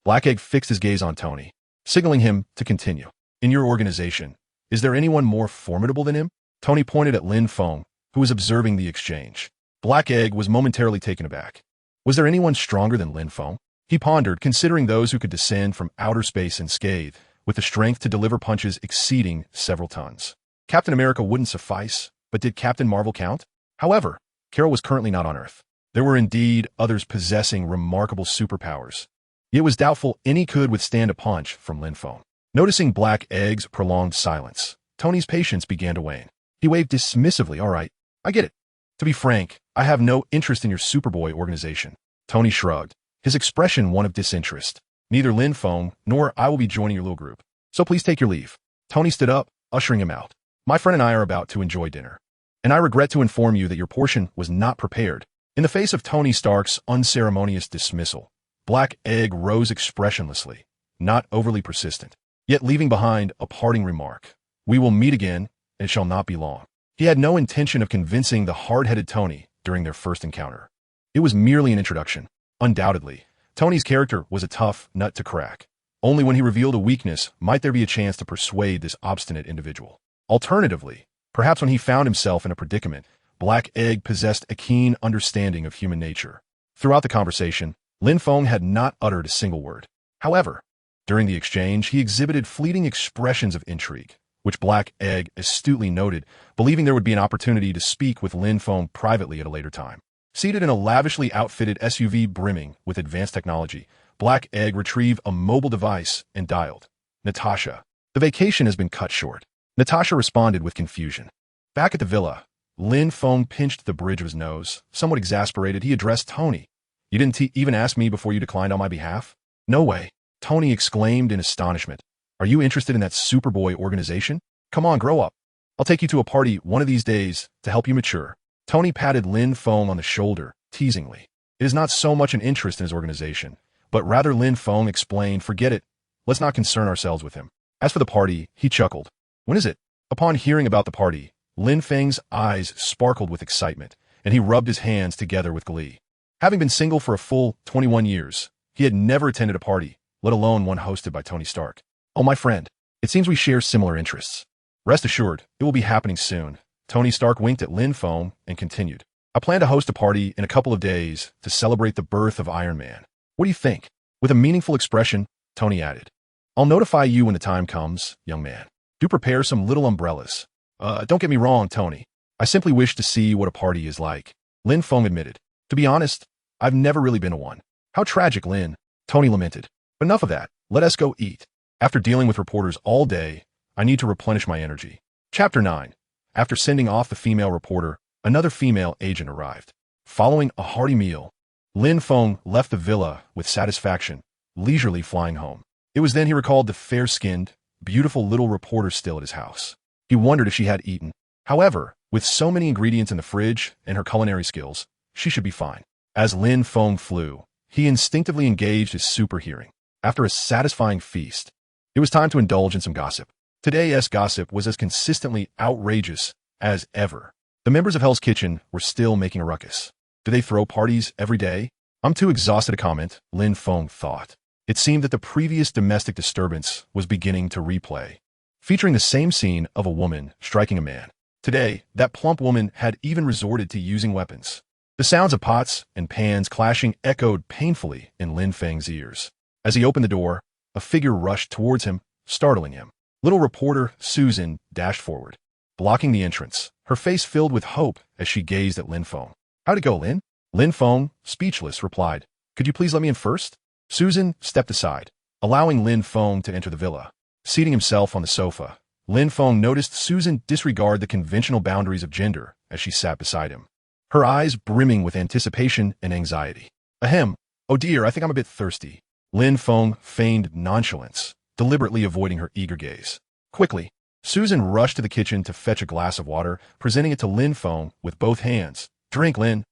Black Egg fixed his gaze on Tony, signaling him to continue. In your organization, is there anyone more formidable than him? Tony pointed at Lin Feng, who was observing the exchange. Black Egg was momentarily taken aback. Was there anyone stronger than Lin Feng? He pondered, considering those who could descend from outer space unscathed, with the strength to deliver punches exceeding several tons. Captain America wouldn't suffice, but did Captain Marvel count? However, Carol was currently not on Earth. There were indeed others possessing remarkable superpowers. It was doubtful any could withstand a punch from Lin Feng. Noticing Black Egg's prolonged silence, Tony's patience began to wane. He waved dismissively. All right, I get it. To be frank, I have no interest in your Superboy organization. Tony shrugged, his expression one of disinterest. Neither Lin Feng nor I will be joining your little group, so please take your leave. Tony stood up, ushering him out. My friend and I are about to enjoy dinner, and I regret to inform you that your portion was not prepared. In the face of Tony Stark's unceremonious dismissal, Black Egg rose expressionlessly, not overly persistent, yet leaving behind a parting remark. We will meet again, and it shall not be long. He had no intention of convincing the hard-headed Tony during their first encounter. It was merely an introduction. Undoubtedly, Tony's character was a tough nut to crack. Only when he revealed a weakness might there be a chance to persuade this obstinate individual. Alternatively, perhaps when he found himself in a predicament, Black Egg possessed a keen understanding of human nature. Throughout the conversation, Lin Feng had not uttered a single word. However, during the exchange, he exhibited fleeting expressions of intrigue, which Black Egg astutely noted, believing there would be an opportunity to speak with Lin Feng privately at a later time. Seated in a lavishly outfitted SUV brimming with advanced technology, Black Egg retrieved a mobile device and dialed. Natasha. The vacation has been cut short. Natasha responded with confusion. Back at the villa, Lin Feng pinched the bridge of his nose. Somewhat exasperated, he addressed Tony. You didn't even ask me before you declined on my behalf? No way. Tony exclaimed in astonishment. Are you interested in that Superboy organization? Come on, grow up. I'll take you to a party one of these days to help you mature. Tony patted Lin Feng on the shoulder, teasingly. It is not so much an interest in his organization, but rather Lin Feng explained, forget it. Let's not concern ourselves with him. As for the party, he chuckled. When is it? Upon hearing about the party, Lin Feng's eyes sparkled with excitement, and he rubbed his hands together with glee. Having been single for a full 21 years, he had never attended a party, let alone one hosted by Tony Stark. Oh, my friend, it seems we share similar interests. Rest assured, it will be happening soon. Tony Stark winked at Lin Feng and continued. I plan to host a party in a couple of days to celebrate the birth of Iron Man. What do you think? With a meaningful expression, Tony added. I'll notify you when the time comes, young man. Do prepare some little umbrellas. Don't get me wrong, Tony. I simply wish to see what a party is like. Lin Feng admitted. To be honest, I've never really been to one. How tragic, Lin. Tony lamented. But enough of that. Let us go eat. After dealing with reporters all day, I need to replenish my energy. Chapter 9. After sending off the female reporter, another female agent arrived. Following a hearty meal, Lin Feng left the villa with satisfaction, leisurely flying home. It was then he recalled the fair-skinned, beautiful little reporter still at his house. He wondered if she had eaten. However, with so many ingredients in the fridge and her culinary skills, she should be fine. As Lin Feng flew, he instinctively engaged his super hearing. After a satisfying feast, it was time to indulge in some gossip. Today's gossip was as consistently outrageous as ever. The members of Hell's Kitchen were still making a ruckus. Do they throw parties every day? I'm too exhausted to comment, Lin Feng thought. It seemed that the previous domestic disturbance was beginning to replay, featuring the same scene of a woman striking a man. Today, that plump woman had even resorted to using weapons. The sounds of pots and pans clashing echoed painfully in Lin Feng's ears. As he opened the door, a figure rushed towards him, startling him. Little reporter Susan dashed forward, blocking the entrance, her face filled with hope as she gazed at Lin Feng. How'd it go, Lin? Lin Feng, speechless, replied, Could you please let me in first? Susan stepped aside, allowing Lin Feng to enter the villa. Seating himself on the sofa, Lin Feng noticed Susan disregard the conventional boundaries of gender as she sat beside him, her eyes brimming with anticipation and anxiety. Ahem. Oh dear, I think I'm a bit thirsty. Lin Feng feigned nonchalance, deliberately avoiding her eager gaze. Quickly, Susan rushed to the kitchen to fetch a glass of water, presenting it to Lin Feng with both hands. Drink, Lin.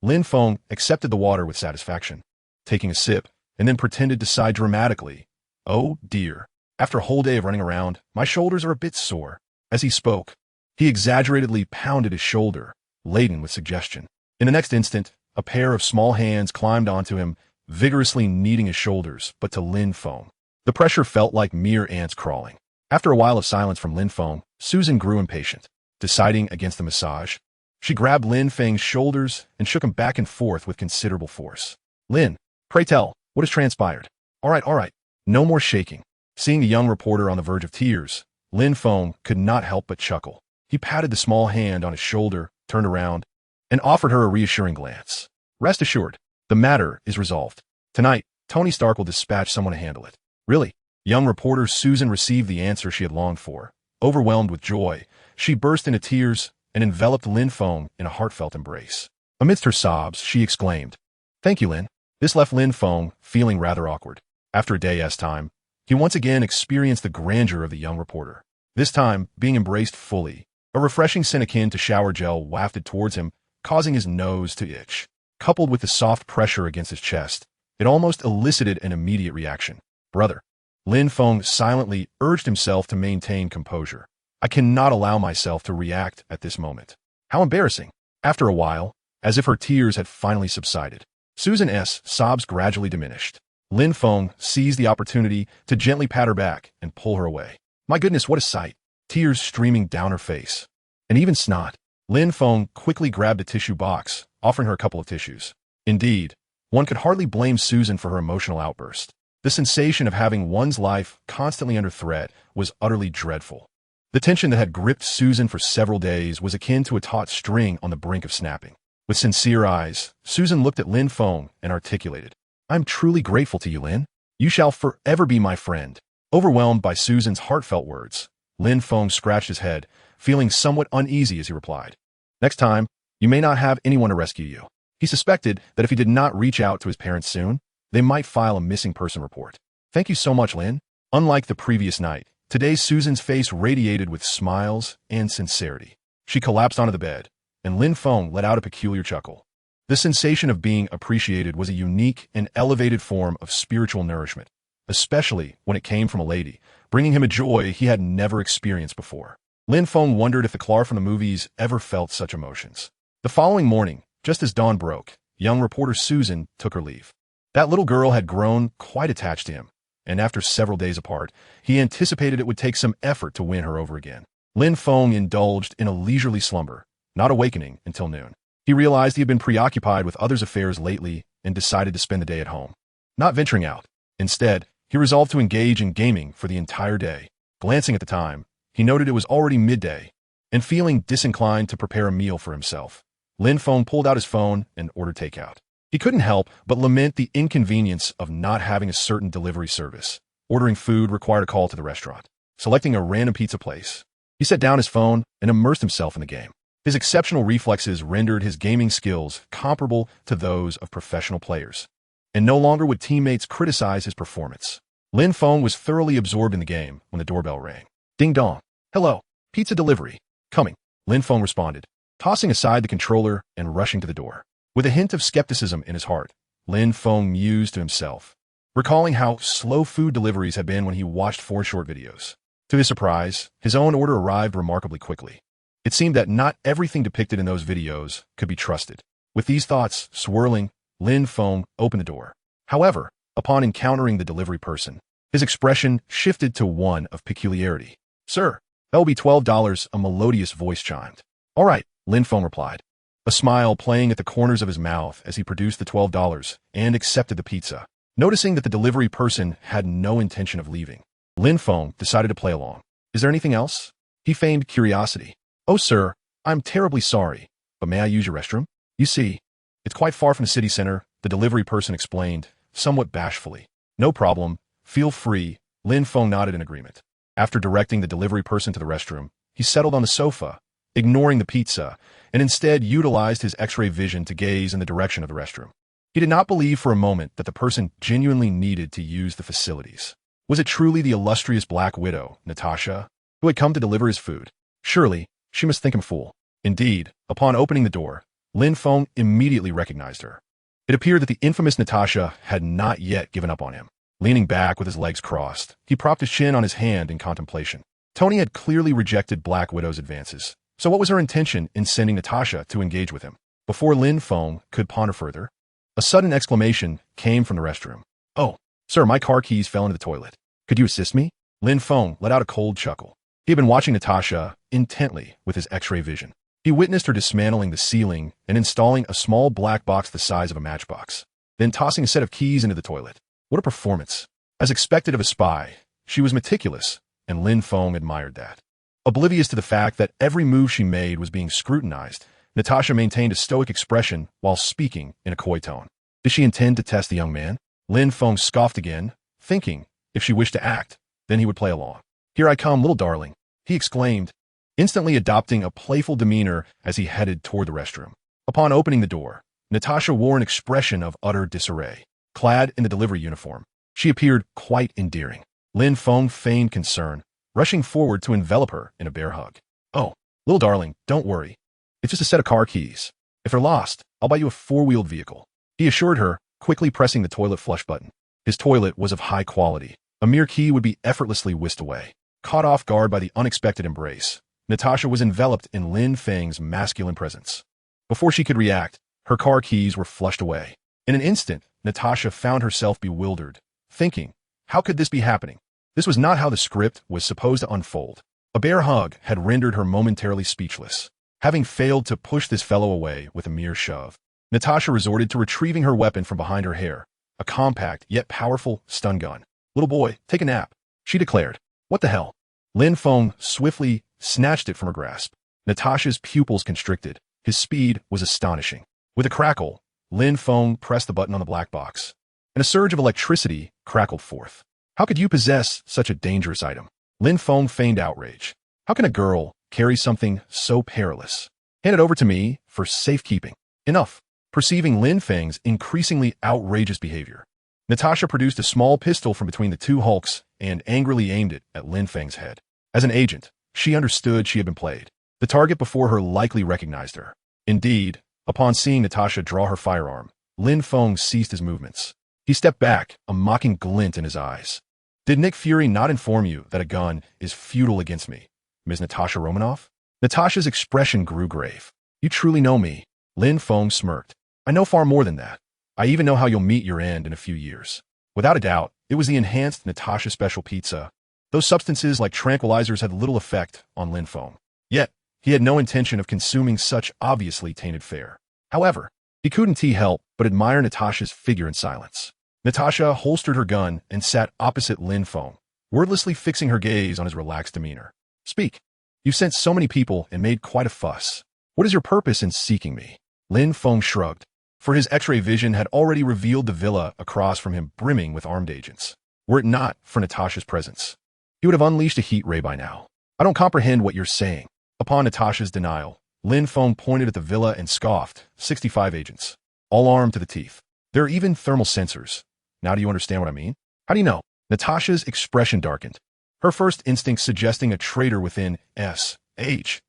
Lin Feng accepted the water with satisfaction, taking a sip, and then pretended to sigh dramatically. Oh dear. After a whole day of running around, my shoulders are a bit sore." As he spoke, he exaggeratedly pounded his shoulder, laden with suggestion. In the next instant, a pair of small hands climbed onto him, vigorously kneading his shoulders, but to Lin Feng, the pressure felt like mere ants crawling. After a while of silence from Lin Feng, Susan grew impatient. Deciding against the massage, she grabbed Lin Feng's shoulders and shook him back and forth with considerable force. "Lin, pray tell, what has transpired?" All right. No more shaking." Seeing the young reporter on the verge of tears, Lin Feng could not help but chuckle. He patted the small hand on his shoulder, turned around, and offered her a reassuring glance. "Rest assured, the matter is resolved. Tonight, Tony Stark will dispatch someone to handle it." "Really?" Young reporter Susan received the answer she had longed for. Overwhelmed with joy, she burst into tears and enveloped Lin Feng in a heartfelt embrace. Amidst her sobs, she exclaimed, "Thank you, Lin." This left Lin Feng feeling rather awkward. After a day's time, he once again experienced the grandeur of the young reporter. This time, being embraced fully, a refreshing scent akin to shower gel wafted towards him, causing his nose to itch. Coupled with the soft pressure against his chest, it almost elicited an immediate reaction. "Brother." Lin Feng silently urged himself to maintain composure. "I cannot allow myself to react at this moment." How embarrassing. After a while, as if her tears had finally subsided, Susan's sobs gradually diminished. Lin Feng seized the opportunity to gently pat her back and pull her away. My goodness, what a sight. Tears streaming down her face. And even snot. Lin Feng quickly grabbed a tissue box, offering her a couple of tissues. Indeed, one could hardly blame Susan for her emotional outburst. The sensation of having one's life constantly under threat was utterly dreadful. The tension that had gripped Susan for several days was akin to a taut string on the brink of snapping. With sincere eyes, Susan looked at Lin Feng and articulated, "I'm truly grateful to you, Lin. You shall forever be my friend." Overwhelmed by Susan's heartfelt words, Lin Feng scratched his head, feeling somewhat uneasy as he replied, "Next time, you may not have anyone to rescue you." He suspected that if he did not reach out to his parents soon, they might file a missing person report. "Thank you so much, Lin." Unlike the previous night, today Susan's face radiated with smiles and sincerity. She collapsed onto the bed, and Lin Feng let out a peculiar chuckle. The sensation of being appreciated was a unique and elevated form of spiritual nourishment, especially when it came from a lady, bringing him a joy he had never experienced before. Lin Feng wondered if the Clark from the movies ever felt such emotions. The following morning, just as dawn broke, young reporter Susan took her leave. That little girl had grown quite attached to him, and after several days apart, he anticipated it would take some effort to win her over again. Lin Feng indulged in a leisurely slumber, not awakening until noon. He realized he had been preoccupied with others' affairs lately and decided to spend the day at home, not venturing out. Instead, he resolved to engage in gaming for the entire day. Glancing at the time, he noted it was already midday, and feeling disinclined to prepare a meal for himself, Lin Feng pulled out his phone and ordered takeout. He couldn't help but lament the inconvenience of not having a certain delivery service. Ordering food required a call to the restaurant. Selecting a random pizza place, he set down his phone and immersed himself in the game. His exceptional reflexes rendered his gaming skills comparable to those of professional players, and no longer would teammates criticize his performance. Lin Feng was thoroughly absorbed in the game when the doorbell rang. Ding dong. "Hello, pizza delivery. Coming," Lin Feng responded, tossing aside the controller and rushing to the door. With a hint of skepticism in his heart, Lin Feng mused to himself, recalling how slow food deliveries had been when he watched 4 short videos. To his surprise, his own order arrived remarkably quickly. It seemed that not everything depicted in those videos could be trusted. With these thoughts swirling, Lin Feng opened the door. However, upon encountering the delivery person, his expression shifted to one of peculiarity. "Sir, that will be $12, a melodious voice chimed. "All right," Lin Feng replied, a smile playing at the corners of his mouth as he produced the $12 and accepted the pizza. Noticing that the delivery person had no intention of leaving, Lin Feng decided to play along. "Is there anything else?" He feigned curiosity. "Oh, sir, I'm terribly sorry, but may I use your restroom? You see, it's quite far from the city center," the delivery person explained, somewhat bashfully. "No problem. Feel free," Lin Feng nodded in agreement. After directing the delivery person to the restroom, he settled on the sofa, ignoring the pizza, and instead utilized his X-ray vision to gaze in the direction of the restroom. He did not believe for a moment that the person genuinely needed to use the facilities. Was it truly the illustrious Black Widow, Natasha, who had come to deliver his food? Surely, she must think him a fool. Indeed, upon opening the door, Lin Feng immediately recognized her. It appeared that the infamous Natasha had not yet given up on him. Leaning back with his legs crossed, he propped his chin on his hand in contemplation. Tony had clearly rejected Black Widow's advances. So what was her intention in sending Natasha to engage with him? Before Lin Feng could ponder further, a sudden exclamation came from the restroom. "Oh, sir, my car keys fell into the toilet. Could you assist me?" Lin Feng let out a cold chuckle. He had been watching Natasha intently with his X-ray vision. He witnessed her dismantling the ceiling and installing a small black box the size of a matchbox, then tossing a set of keys into the toilet. What a performance. As expected of a spy, she was meticulous, and Lin Feng admired that. Oblivious to the fact that every move she made was being scrutinized, Natasha maintained a stoic expression while speaking in a coy tone. Did she intend to test the young man? Lin Feng scoffed again, thinking, if she wished to act, then he would play along. "Here I come, little darling," he exclaimed, instantly adopting a playful demeanor as he headed toward the restroom. Upon opening the door, Natasha wore an expression of utter disarray. Clad in the delivery uniform, she appeared quite endearing. Lin Feng feigned concern, rushing forward to envelop her in a bear hug. "Oh, little darling, don't worry. It's just a set of car keys. If they're lost, I'll buy you a four-wheeled vehicle," he assured her, quickly pressing the toilet flush button. His toilet was of high quality. A mere key would be effortlessly whisked away. Caught off guard by the unexpected embrace, Natasha was enveloped in Lin Feng's masculine presence. Before she could react, her car keys were flushed away. In an instant, Natasha found herself bewildered, thinking, how could this be happening? This was not how the script was supposed to unfold. A bear hug had rendered her momentarily speechless. Having failed to push this fellow away with a mere shove, Natasha resorted to retrieving her weapon from behind her hair, a compact yet powerful stun gun. "Little boy, take a nap," she declared. "What the hell?" Lin Feng swiftly snatched it from her grasp. Natasha's pupils constricted. His speed was astonishing. With a crackle, Lin Feng pressed the button on the black box, and a surge of electricity crackled forth. "How could you possess such a dangerous item?" Lin Feng feigned outrage. "How can a girl carry something so perilous? Hand it over to me for safekeeping." "Enough." Perceiving Lin Feng's increasingly outrageous behavior, Natasha produced a small pistol from between the two hulks and angrily aimed it at Lin Feng's head. As an agent, she understood she had been played. The target before her likely recognized her. Indeed, upon seeing Natasha draw her firearm, Lin Feng ceased his movements. He stepped back, a mocking glint in his eyes. "Did Nick Fury not inform you that a gun is futile against me, Ms. Natasha Romanoff?" Natasha's expression grew grave. "You truly know me." Lin Feng smirked. "I know far more than that. I even know how you'll meet your end in a few years." Without a doubt, it was the enhanced Natasha Special Pizza. Those substances like tranquilizers had little effect on Lin Feng. Yet, he had no intention of consuming such obviously tainted fare. However, he couldn't help but admire Natasha's figure in silence. Natasha holstered her gun and sat opposite Lin Feng, wordlessly fixing her gaze on his relaxed demeanor. "Speak. You've sent so many people and made quite a fuss. What is your purpose in seeking me?" Lin Feng shrugged, for his X-ray vision had already revealed the villa across from him brimming with armed agents. Were it not for Natasha's presence, he would have unleashed a heat ray by now. "I don't comprehend what you're saying." Upon Natasha's denial, Lin Feng pointed at the villa and scoffed. 65 agents, all armed to the teeth. There are even thermal sensors. Now do you understand what I mean? How do you know? Natasha's expression darkened, her first instinct suggesting a traitor within S.H.I.O.D.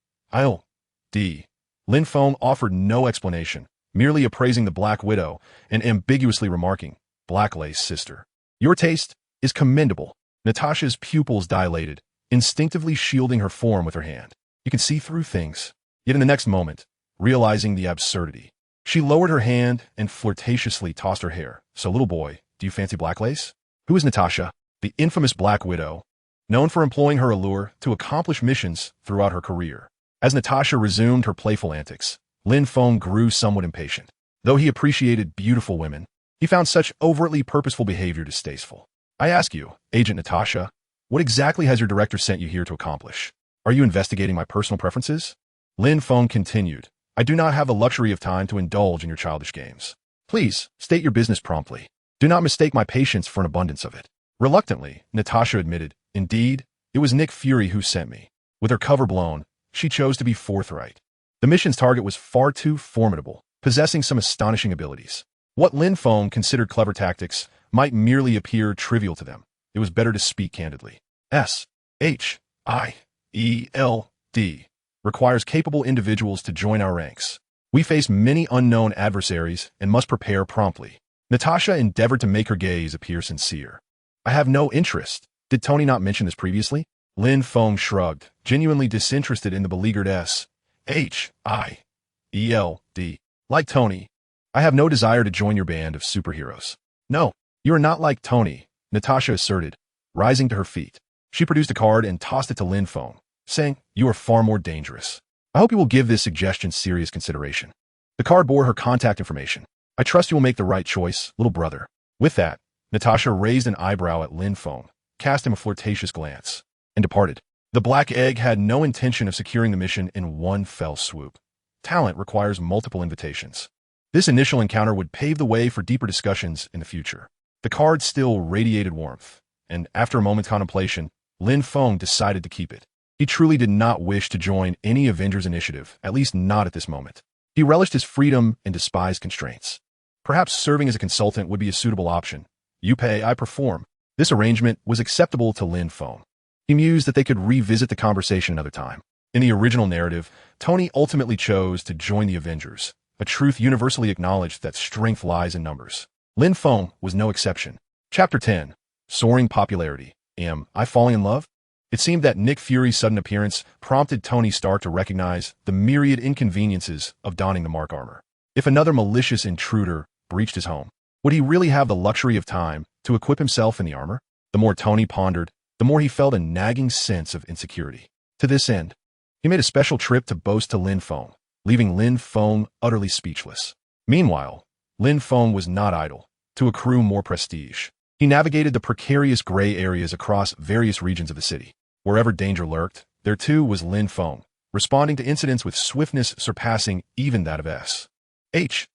Lin Feng offered no explanation, merely appraising the Black Widow and ambiguously remarking, "Black lace sister. Your taste is commendable." Natasha's pupils dilated, instinctively shielding her form with her hand. You can see through things. Yet in the next moment, realizing the absurdity, she lowered her hand and flirtatiously tossed her hair. "So, little boy, do you fancy black lace?" Who is Natasha? The infamous Black Widow, known for employing her allure to accomplish missions throughout her career. As Natasha resumed her playful antics, Lin Feng grew somewhat impatient. Though he appreciated beautiful women, he found such overtly purposeful behavior distasteful. "I ask you, Agent Natasha, what exactly has your director sent you here to accomplish? Are you investigating my personal preferences?" Lin Feng continued, "I do not have the luxury of time to indulge in your childish games. Please, state your business promptly. Do not mistake my patience for an abundance of it." Reluctantly, Natasha admitted, "Indeed, it was Nick Fury who sent me." With her cover blown, she chose to be forthright. The mission's target was far too formidable, possessing some astonishing abilities. What Lin Feng considered clever tactics might merely appear trivial to them. It was better to speak candidly. S.H.I.E.L.D. requires capable individuals to join our ranks. We face many unknown adversaries and must prepare promptly. Natasha endeavored to make her gaze appear sincere. I have no interest. Did Tony not mention this previously? Lin Feng shrugged, genuinely disinterested in the beleaguered S.H.I.E.L.D. Like Tony, I have no desire to join your band of superheroes. No, you are not like Tony, Natasha asserted, rising to her feet. She produced a card and tossed it to Lin Feng, saying, "You are far more dangerous. I hope you will give this suggestion serious consideration." The card bore her contact information. "I trust you will make the right choice, little brother." With that, Natasha raised an eyebrow at Lin Feng, cast him a flirtatious glance, and departed. The Black Egg had no intention of securing the mission in one fell swoop. Talent requires multiple invitations. This initial encounter would pave the way for deeper discussions in the future. The card still radiated warmth, and after a moment's contemplation, Lin Feng decided to keep it. He truly did not wish to join any Avengers initiative, at least not at this moment. He relished his freedom and despised constraints. Perhaps serving as a consultant would be a suitable option. You pay, I perform. This arrangement was acceptable to Lin Feng. He mused that they could revisit the conversation another time. In the original narrative, Tony ultimately chose to join the Avengers, a truth universally acknowledged that strength lies in numbers. Lin Feng was no exception. Chapter 10. Soaring Popularity. Am I falling in love? It seemed that Nick Fury's sudden appearance prompted Tony Stark to recognize the myriad inconveniences of donning the Mark armor. If another malicious intruder breached his home, would he really have the luxury of time to equip himself in the armor? The more Tony pondered, the more he felt a nagging sense of insecurity. To this end, he made a special trip to boast to Lin Feng, leaving Lin Feng utterly speechless. Meanwhile, Lin Feng was not idle. To accrue more prestige, he navigated the precarious gray areas across various regions of the city. Wherever danger lurked, there too was Lin Feng, responding to incidents with swiftness surpassing even that of S.H.I.E.L.D.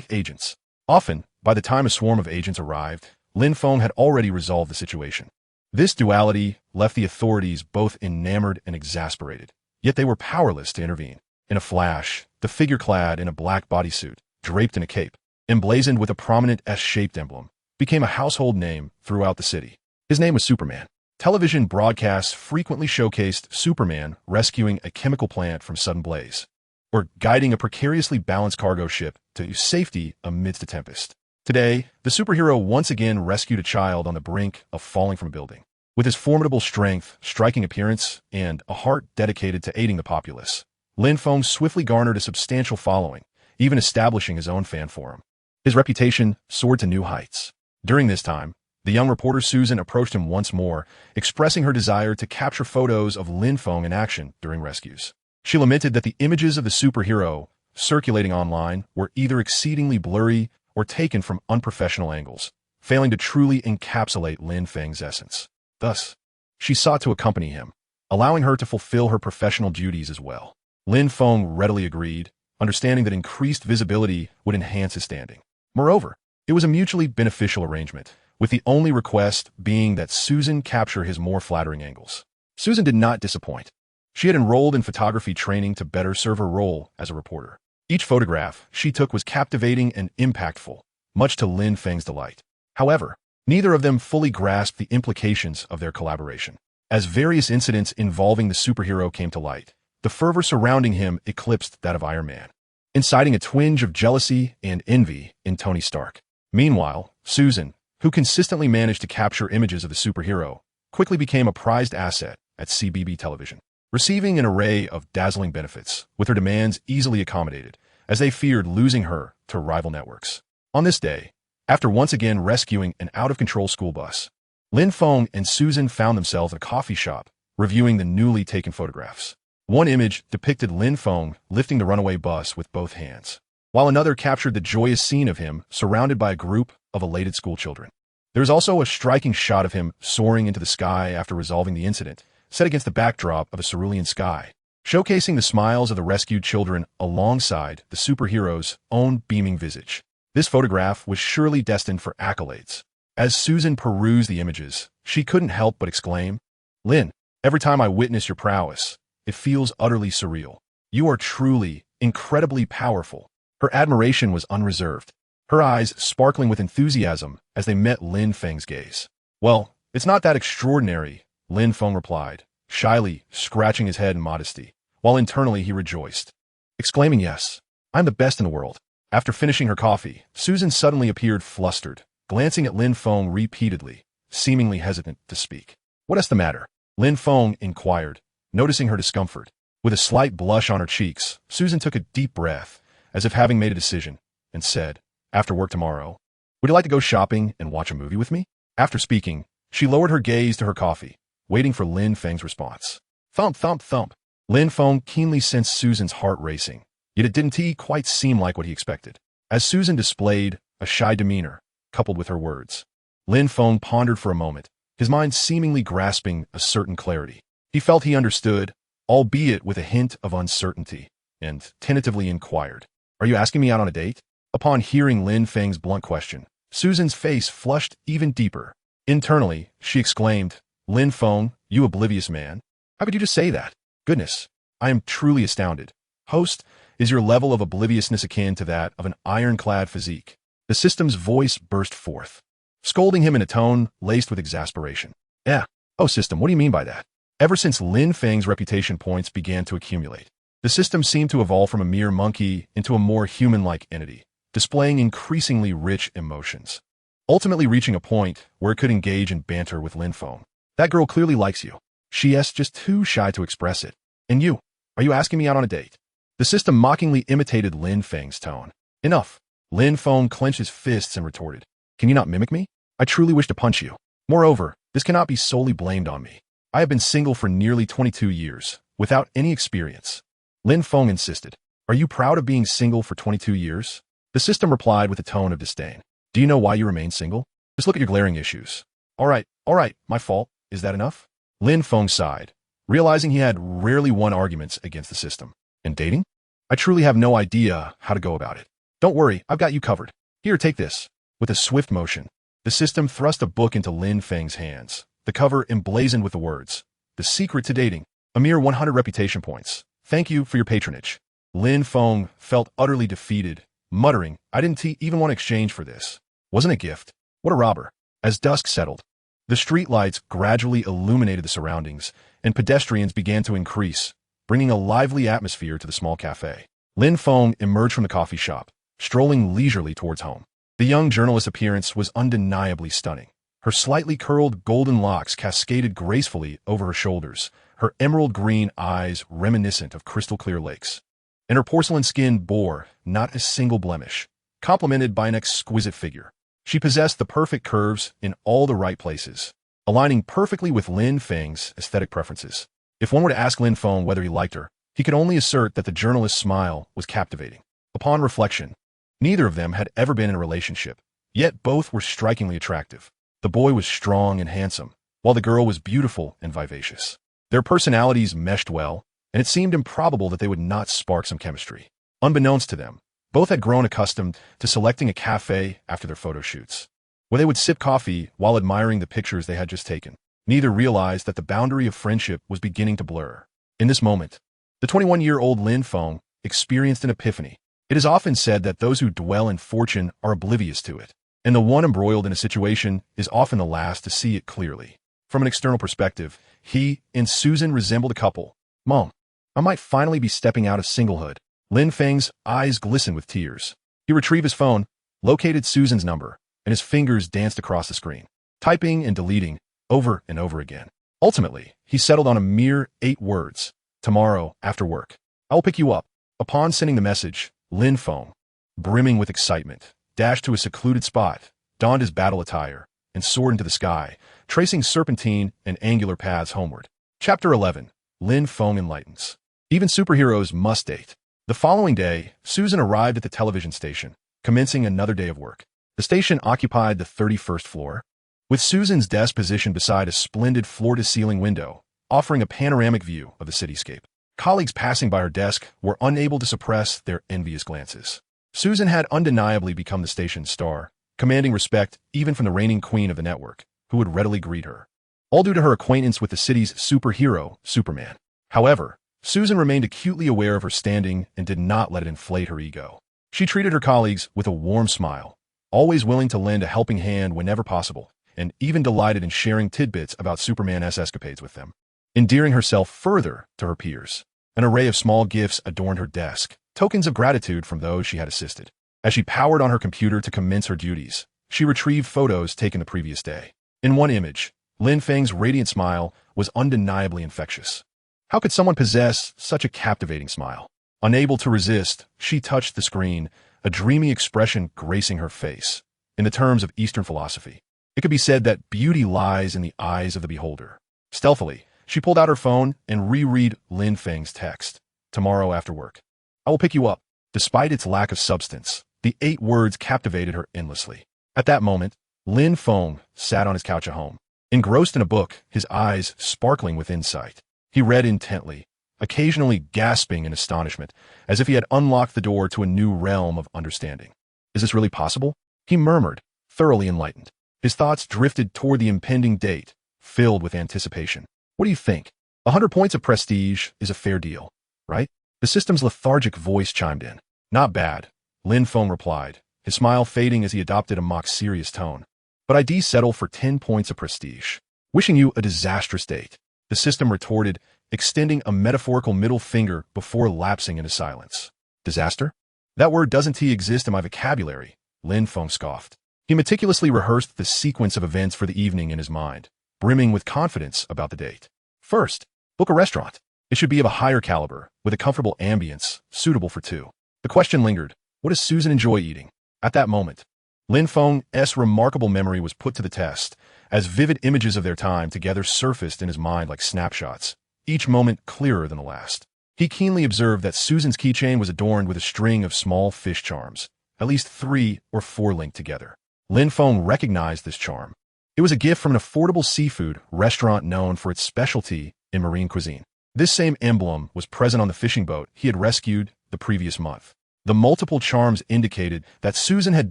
agents. Often, by the time a swarm of agents arrived, Lin Feng had already resolved the situation. This duality left the authorities both enamored and exasperated, yet they were powerless to intervene. In a flash, the figure clad in a black bodysuit, draped in a cape, emblazoned with a prominent S-shaped emblem, became a household name throughout the city. His name was Superman. Television broadcasts frequently showcased Superman rescuing a chemical plant from sudden blaze, or guiding a precariously balanced cargo ship to safety amidst a tempest. Today, the superhero once again rescued a child on the brink of falling from a building. With his formidable strength, striking appearance, and a heart dedicated to aiding the populace, Lin Feng swiftly garnered a substantial following, even establishing his own fan forum. His reputation soared to new heights. During this time, the young reporter Susan approached him once more, expressing her desire to capture photos of Lin Feng in action during rescues. She lamented that the images of the superhero circulating online were either exceedingly blurry or taken from unprofessional angles, failing to truly encapsulate Lin Feng's essence. Thus, she sought to accompany him, allowing her to fulfill her professional duties as well. Lin Feng readily agreed, understanding that increased visibility would enhance his standing. Moreover, it was a mutually beneficial arrangement, with the only request being that Susan capture his more flattering angles. Susan did not disappoint. She had enrolled in photography training to better serve her role as a reporter. Each photograph she took was captivating and impactful, much to Lin Feng's delight. However, neither of them fully grasped the implications of their collaboration. As various incidents involving the superhero came to light, the fervor surrounding him eclipsed that of Iron Man, inciting a twinge of jealousy and envy in Tony Stark. Meanwhile, Susan, who consistently managed to capture images of the superhero, quickly became a prized asset at CBB television, receiving an array of dazzling benefits, with her demands easily accommodated, as they feared losing her to rival networks. On this day, after once again rescuing an out-of-control school bus, Lin Feng and Susan found themselves in a coffee shop, reviewing the newly taken photographs. One image depicted Lin Feng lifting the runaway bus with both hands, while another captured the joyous scene of him surrounded by a group of elated schoolchildren. There is also a striking shot of him soaring into the sky after resolving the incident, set against the backdrop of a cerulean sky, showcasing the smiles of the rescued children alongside the superhero's own beaming visage. This photograph was surely destined for accolades. As Susan perused the images, she couldn't help but exclaim, "Lin, every time I witness your prowess, it feels utterly surreal. You are truly, incredibly powerful." Her admiration was unreserved, her eyes sparkling with enthusiasm as they met Lin Feng's gaze. "Well, it's not that extraordinary," Lin Feng replied, shyly scratching his head in modesty, while internally he rejoiced, exclaiming, "Yes, I'm the best in the world." After finishing her coffee, Susan suddenly appeared flustered, glancing at Lin Feng repeatedly, seemingly hesitant to speak. "What's the matter?" Lin Feng inquired, noticing her discomfort. With a slight blush on her cheeks, Susan took a deep breath, as if having made a decision, and said, "After work tomorrow, would you like to go shopping and watch a movie with me?" After speaking, she lowered her gaze to her coffee, waiting for Lin Feng's response. Thump, thump, thump. Lin Feng keenly sensed Susan's heart racing, yet it didn't quite seem like what he expected. As Susan displayed a shy demeanor, coupled with her words, Lin Feng pondered for a moment, his mind seemingly grasping a certain clarity. He felt he understood, albeit with a hint of uncertainty, and tentatively inquired, "Are you asking me out on a date?" Upon hearing Lin Feng's blunt question, Susan's face flushed even deeper. Internally, she exclaimed, "Lin Feng, you oblivious man. How could you just say that? Goodness, I am truly astounded. Host, is your level of obliviousness akin to that of an ironclad physique?" The system's voice burst forth, scolding him in a tone laced with exasperation. "Yeah. Oh, system, what do you mean by that?" Ever since Lin Feng's reputation points began to accumulate, the system seemed to evolve from a mere monkey into a more human-like entity, displaying increasingly rich emotions, ultimately reaching a point where it could engage in banter with Lin Feng. "That girl clearly likes you. She's just too shy to express it. And you, are you asking me out on a date?" The system mockingly imitated Lin Feng's tone. "Enough." Lin Feng clenched his fists and retorted, "Can you not mimic me? I truly wish to punch you. Moreover, this cannot be solely blamed on me. I have been single for nearly 22 years, without any experience." Lin Feng insisted, "Are you proud of being single for 22 years? The system replied with a tone of disdain, "Do you know why you remain single? Just look at your glaring issues." All right, my fault. Is that enough?" Lin Feng sighed, realizing he had rarely won arguments against the system. "And dating? I truly have no idea how to go about it. Don't worry, I've got you covered. Here, take this." With a swift motion, the system thrust a book into Lin Feng's hands, the cover emblazoned with the words, "The Secret to Dating. A mere 100 reputation points. Thank you for your patronage." Lin Feng felt utterly defeated, muttering, "I didn't even want to exchange for this. Wasn't a gift. What a robber." As dusk settled, the streetlights gradually illuminated the surroundings, and pedestrians began to increase, bringing a lively atmosphere to the small cafe. Lin Feng emerged from the coffee shop, strolling leisurely towards home. The young journalist's appearance was undeniably stunning. Her slightly curled golden locks cascaded gracefully over her shoulders, her emerald green eyes reminiscent of crystal-clear lakes, and her porcelain skin bore not a single blemish, complemented by an exquisite figure. She possessed the perfect curves in all the right places, aligning perfectly with Lin Feng's aesthetic preferences. If one were to ask Lin Feng whether he liked her, he could only assert that the journalist's smile was captivating. Upon reflection, neither of them had ever been in a relationship, yet both were strikingly attractive. The boy was strong and handsome, while the girl was beautiful and vivacious. Their personalities meshed well, and it seemed improbable that they would not spark some chemistry. Unbeknownst to them, both had grown accustomed to selecting a cafe after their photo shoots, where they would sip coffee while admiring the pictures they had just taken. Neither realized that the boundary of friendship was beginning to blur. In this moment, the 21-year-old Lin Feng experienced an epiphany. It is often said that those who dwell in fortune are oblivious to it, and the one embroiled in a situation is often the last to see it clearly. From an external perspective, he and Susan resembled a couple. "Mom, I might finally be stepping out of singlehood." Lin Feng's eyes glistened with tears. He retrieved his phone, located Susan's number, and his fingers danced across the screen, typing and deleting over and over again. Ultimately, he settled on a mere 8 words. "Tomorrow, after work, I will pick you up." Upon sending the message, Lin Feng, brimming with excitement, dashed to a secluded spot, donned his battle attire, and soared into the sky, tracing serpentine and angular paths homeward. Chapter 11. Lin Feng enlightens. Even superheroes must date. The following day, Susan arrived at the television station, commencing another day of work. The station occupied the 31st floor, with Susan's desk positioned beside a splendid floor-to-ceiling window, offering a panoramic view of the cityscape. Colleagues passing by her desk were unable to suppress their envious glances. Susan had undeniably become the station's star, commanding respect even from the reigning queen of the network, who would readily greet her, all due to her acquaintance with the city's superhero, Superman. However, Susan remained acutely aware of her standing and did not let it inflate her ego. She treated her colleagues with a warm smile, always willing to lend a helping hand whenever possible, and even delighted in sharing tidbits about Superman's escapades with them. Endearing herself further to her peers, an array of small gifts adorned her desk, tokens of gratitude from those she had assisted. As she powered on her computer to commence her duties, She retrieved photos taken the previous day. In one image, Lin Feng's radiant smile was undeniably infectious. How could someone possess such a captivating smile? Unable to resist, she touched the screen, a dreamy expression gracing her face. In the terms of Eastern philosophy, it could be said that beauty lies in the eyes of the beholder. Stealthily, she pulled out her phone and reread Lin Feng's text. Tomorrow after work, I will pick you up. Despite its lack of substance, the 8 words captivated her endlessly. At that moment, Lin Feng sat on his couch at home, engrossed in a book, his eyes sparkling with insight. He read intently, occasionally gasping in astonishment, as if he had unlocked the door to a new realm of understanding. Is this really possible? He murmured, thoroughly enlightened. His thoughts drifted toward the impending date, filled with anticipation. What do you think? 100 points of prestige is a fair deal, right? The system's lethargic voice chimed in. Not bad, Lin Feng replied, his smile fading as he adopted a mock-serious tone. But I'd settle for 10 points of prestige. Wishing you a disastrous date, the system retorted, extending a metaphorical middle finger before lapsing into silence. Disaster? That word doesn't exist in my vocabulary, Lin Feng scoffed. He meticulously rehearsed the sequence of events for the evening in his mind, brimming with confidence about the date. First, book a restaurant. It should be of a higher caliber, with a comfortable ambience, suitable for 2. The question lingered, what does Susan enjoy eating? At that moment, Lin Feng's remarkable memory was put to the test, as vivid images of their time together surfaced in his mind like snapshots, each moment clearer than the last. He keenly observed that Susan's keychain was adorned with a string of small fish charms, at least 3 or 4 linked together. Lin Feng recognized this charm. It was a gift from an affordable seafood restaurant known for its specialty in marine cuisine. This same emblem was present on the fishing boat he had rescued the previous month. The multiple charms indicated that Susan had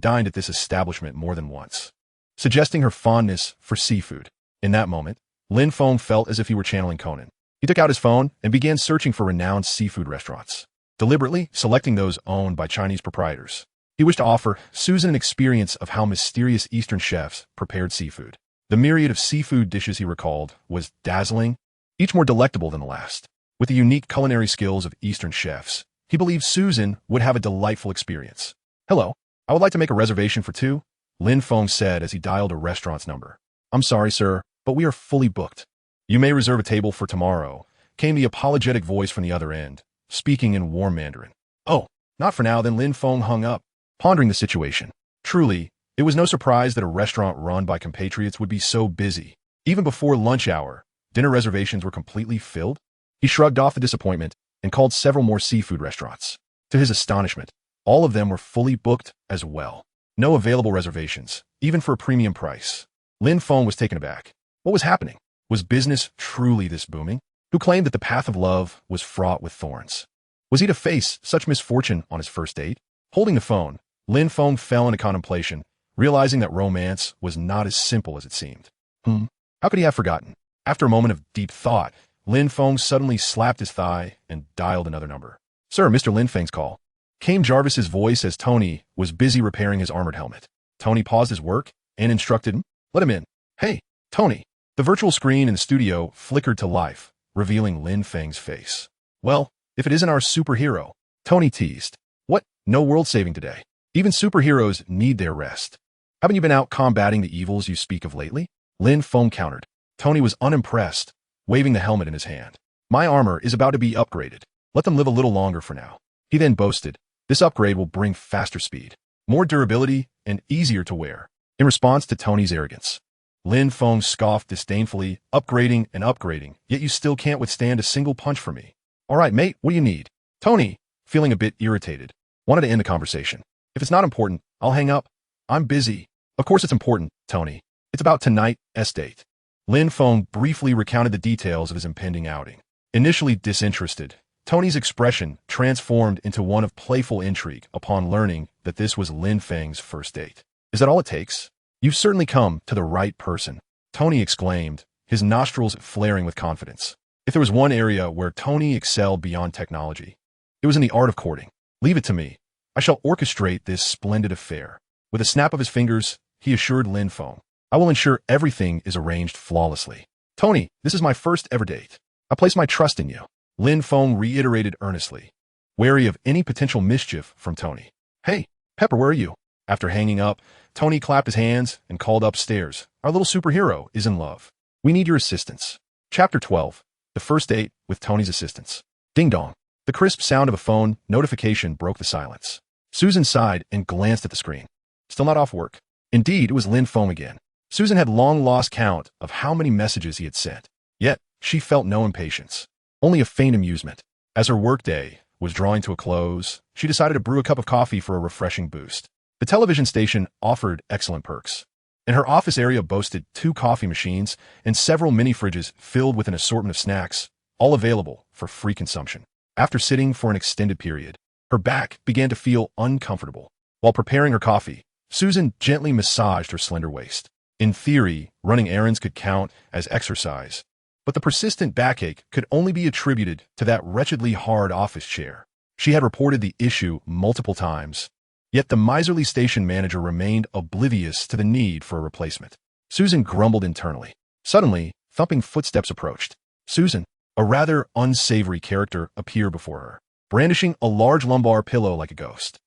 dined at this establishment more than once, suggesting her fondness for seafood. In that moment, Lin Feng felt as if he were channeling Conan. He took out his phone and began searching for renowned seafood restaurants, deliberately selecting those owned by Chinese proprietors. He wished to offer Susan an experience of how mysterious Eastern chefs prepared seafood. The myriad of seafood dishes he recalled was dazzling, each more delectable than the last. With the unique culinary skills of Eastern chefs, he believed Susan would have a delightful experience. Hello, I would like to make a reservation for 2, Lin Feng said as he dialed a restaurant's number. I'm sorry, sir, but we are fully booked. You may reserve a table for tomorrow, came the apologetic voice from the other end, speaking in warm Mandarin. Oh, not for now, then Lin Feng hung up, pondering the situation. Truly, it was no surprise that a restaurant run by compatriots would be so busy. Even before lunch hour, dinner reservations were completely filled. He shrugged off the disappointment and called several more seafood restaurants. To his astonishment, all of them were fully booked as well. No available reservations, even for a premium price. Lin Feng was taken aback. What was happening? Was business truly this booming? Who claimed that the path of love was fraught with thorns? Was he to face such misfortune on his first date? Holding the phone, Lin Feng fell into contemplation, realizing that romance was not as simple as it seemed. How could he have forgotten? After a moment of deep thought, Lin Feng suddenly slapped his thigh and dialed another number. Sir, Mr. Lin Feng's call. Came Jarvis's voice as Tony was busy repairing his armored helmet. Tony paused his work and instructed him, let him in. Hey, Tony. The virtual screen in the studio flickered to life, revealing Lin Feng's face. Well, if it isn't our superhero, Tony teased. What? No world saving today. Even superheroes need their rest. Haven't you been out combating the evils you speak of lately? Lin Feng countered. Tony was unimpressed, waving the helmet in his hand. My armor is about to be upgraded. Let them live a little longer for now. He then boasted, this upgrade will bring faster speed, more durability, and easier to wear. In response to Tony's arrogance, Lin Feng scoffed disdainfully, upgrading and upgrading, yet you still can't withstand a single punch from me. All right, mate, what do you need? Tony, feeling a bit irritated, wanted to end the conversation. If it's not important, I'll hang up. I'm busy. Of course it's important, Tony. It's about tonight's date. Lin Feng briefly recounted the details of his impending outing. Initially disinterested, Tony's expression transformed into one of playful intrigue upon learning that this was Lin Feng's first date. Is that all it takes? You've certainly come to the right person, Tony exclaimed, his nostrils flaring with confidence. If there was one area where Tony excelled beyond technology, it was in the art of courting. Leave it to me. I shall orchestrate this splendid affair. With a snap of his fingers, he assured Lin Feng, I will ensure everything is arranged flawlessly. Tony, this is my first ever date. I place my trust in you, Lin Feng reiterated earnestly, wary of any potential mischief from Tony. Hey, Pepper, where are you? After hanging up, Tony clapped his hands and called upstairs. Our little superhero is in love. We need your assistance. Chapter 12. The first date with Tony's assistants. Ding dong. The crisp sound of a phone notification broke the silence. Susan sighed and glanced at the screen. Still not off work. Indeed, it was Lin Feng again. Susan had long lost count of how many messages he had sent. Yet, she felt no impatience. Only a faint amusement. As her workday was drawing to a close, she decided to brew a cup of coffee for a refreshing boost. The television station offered excellent perks. And her office area boasted 2 coffee machines and several mini-fridges filled with an assortment of snacks, all available for free consumption. After sitting for an extended period, her back began to feel uncomfortable. While preparing her coffee, Susan gently massaged her slender waist. In theory, running errands could count as exercise, but the persistent backache could only be attributed to that wretchedly hard office chair. She had reported the issue multiple times, yet the miserly station manager remained oblivious to the need for a replacement. Susan grumbled internally. Suddenly, thumping footsteps approached. Susan, a rather unsavory character, appeared before her, brandishing a large lumbar pillow like a ghost.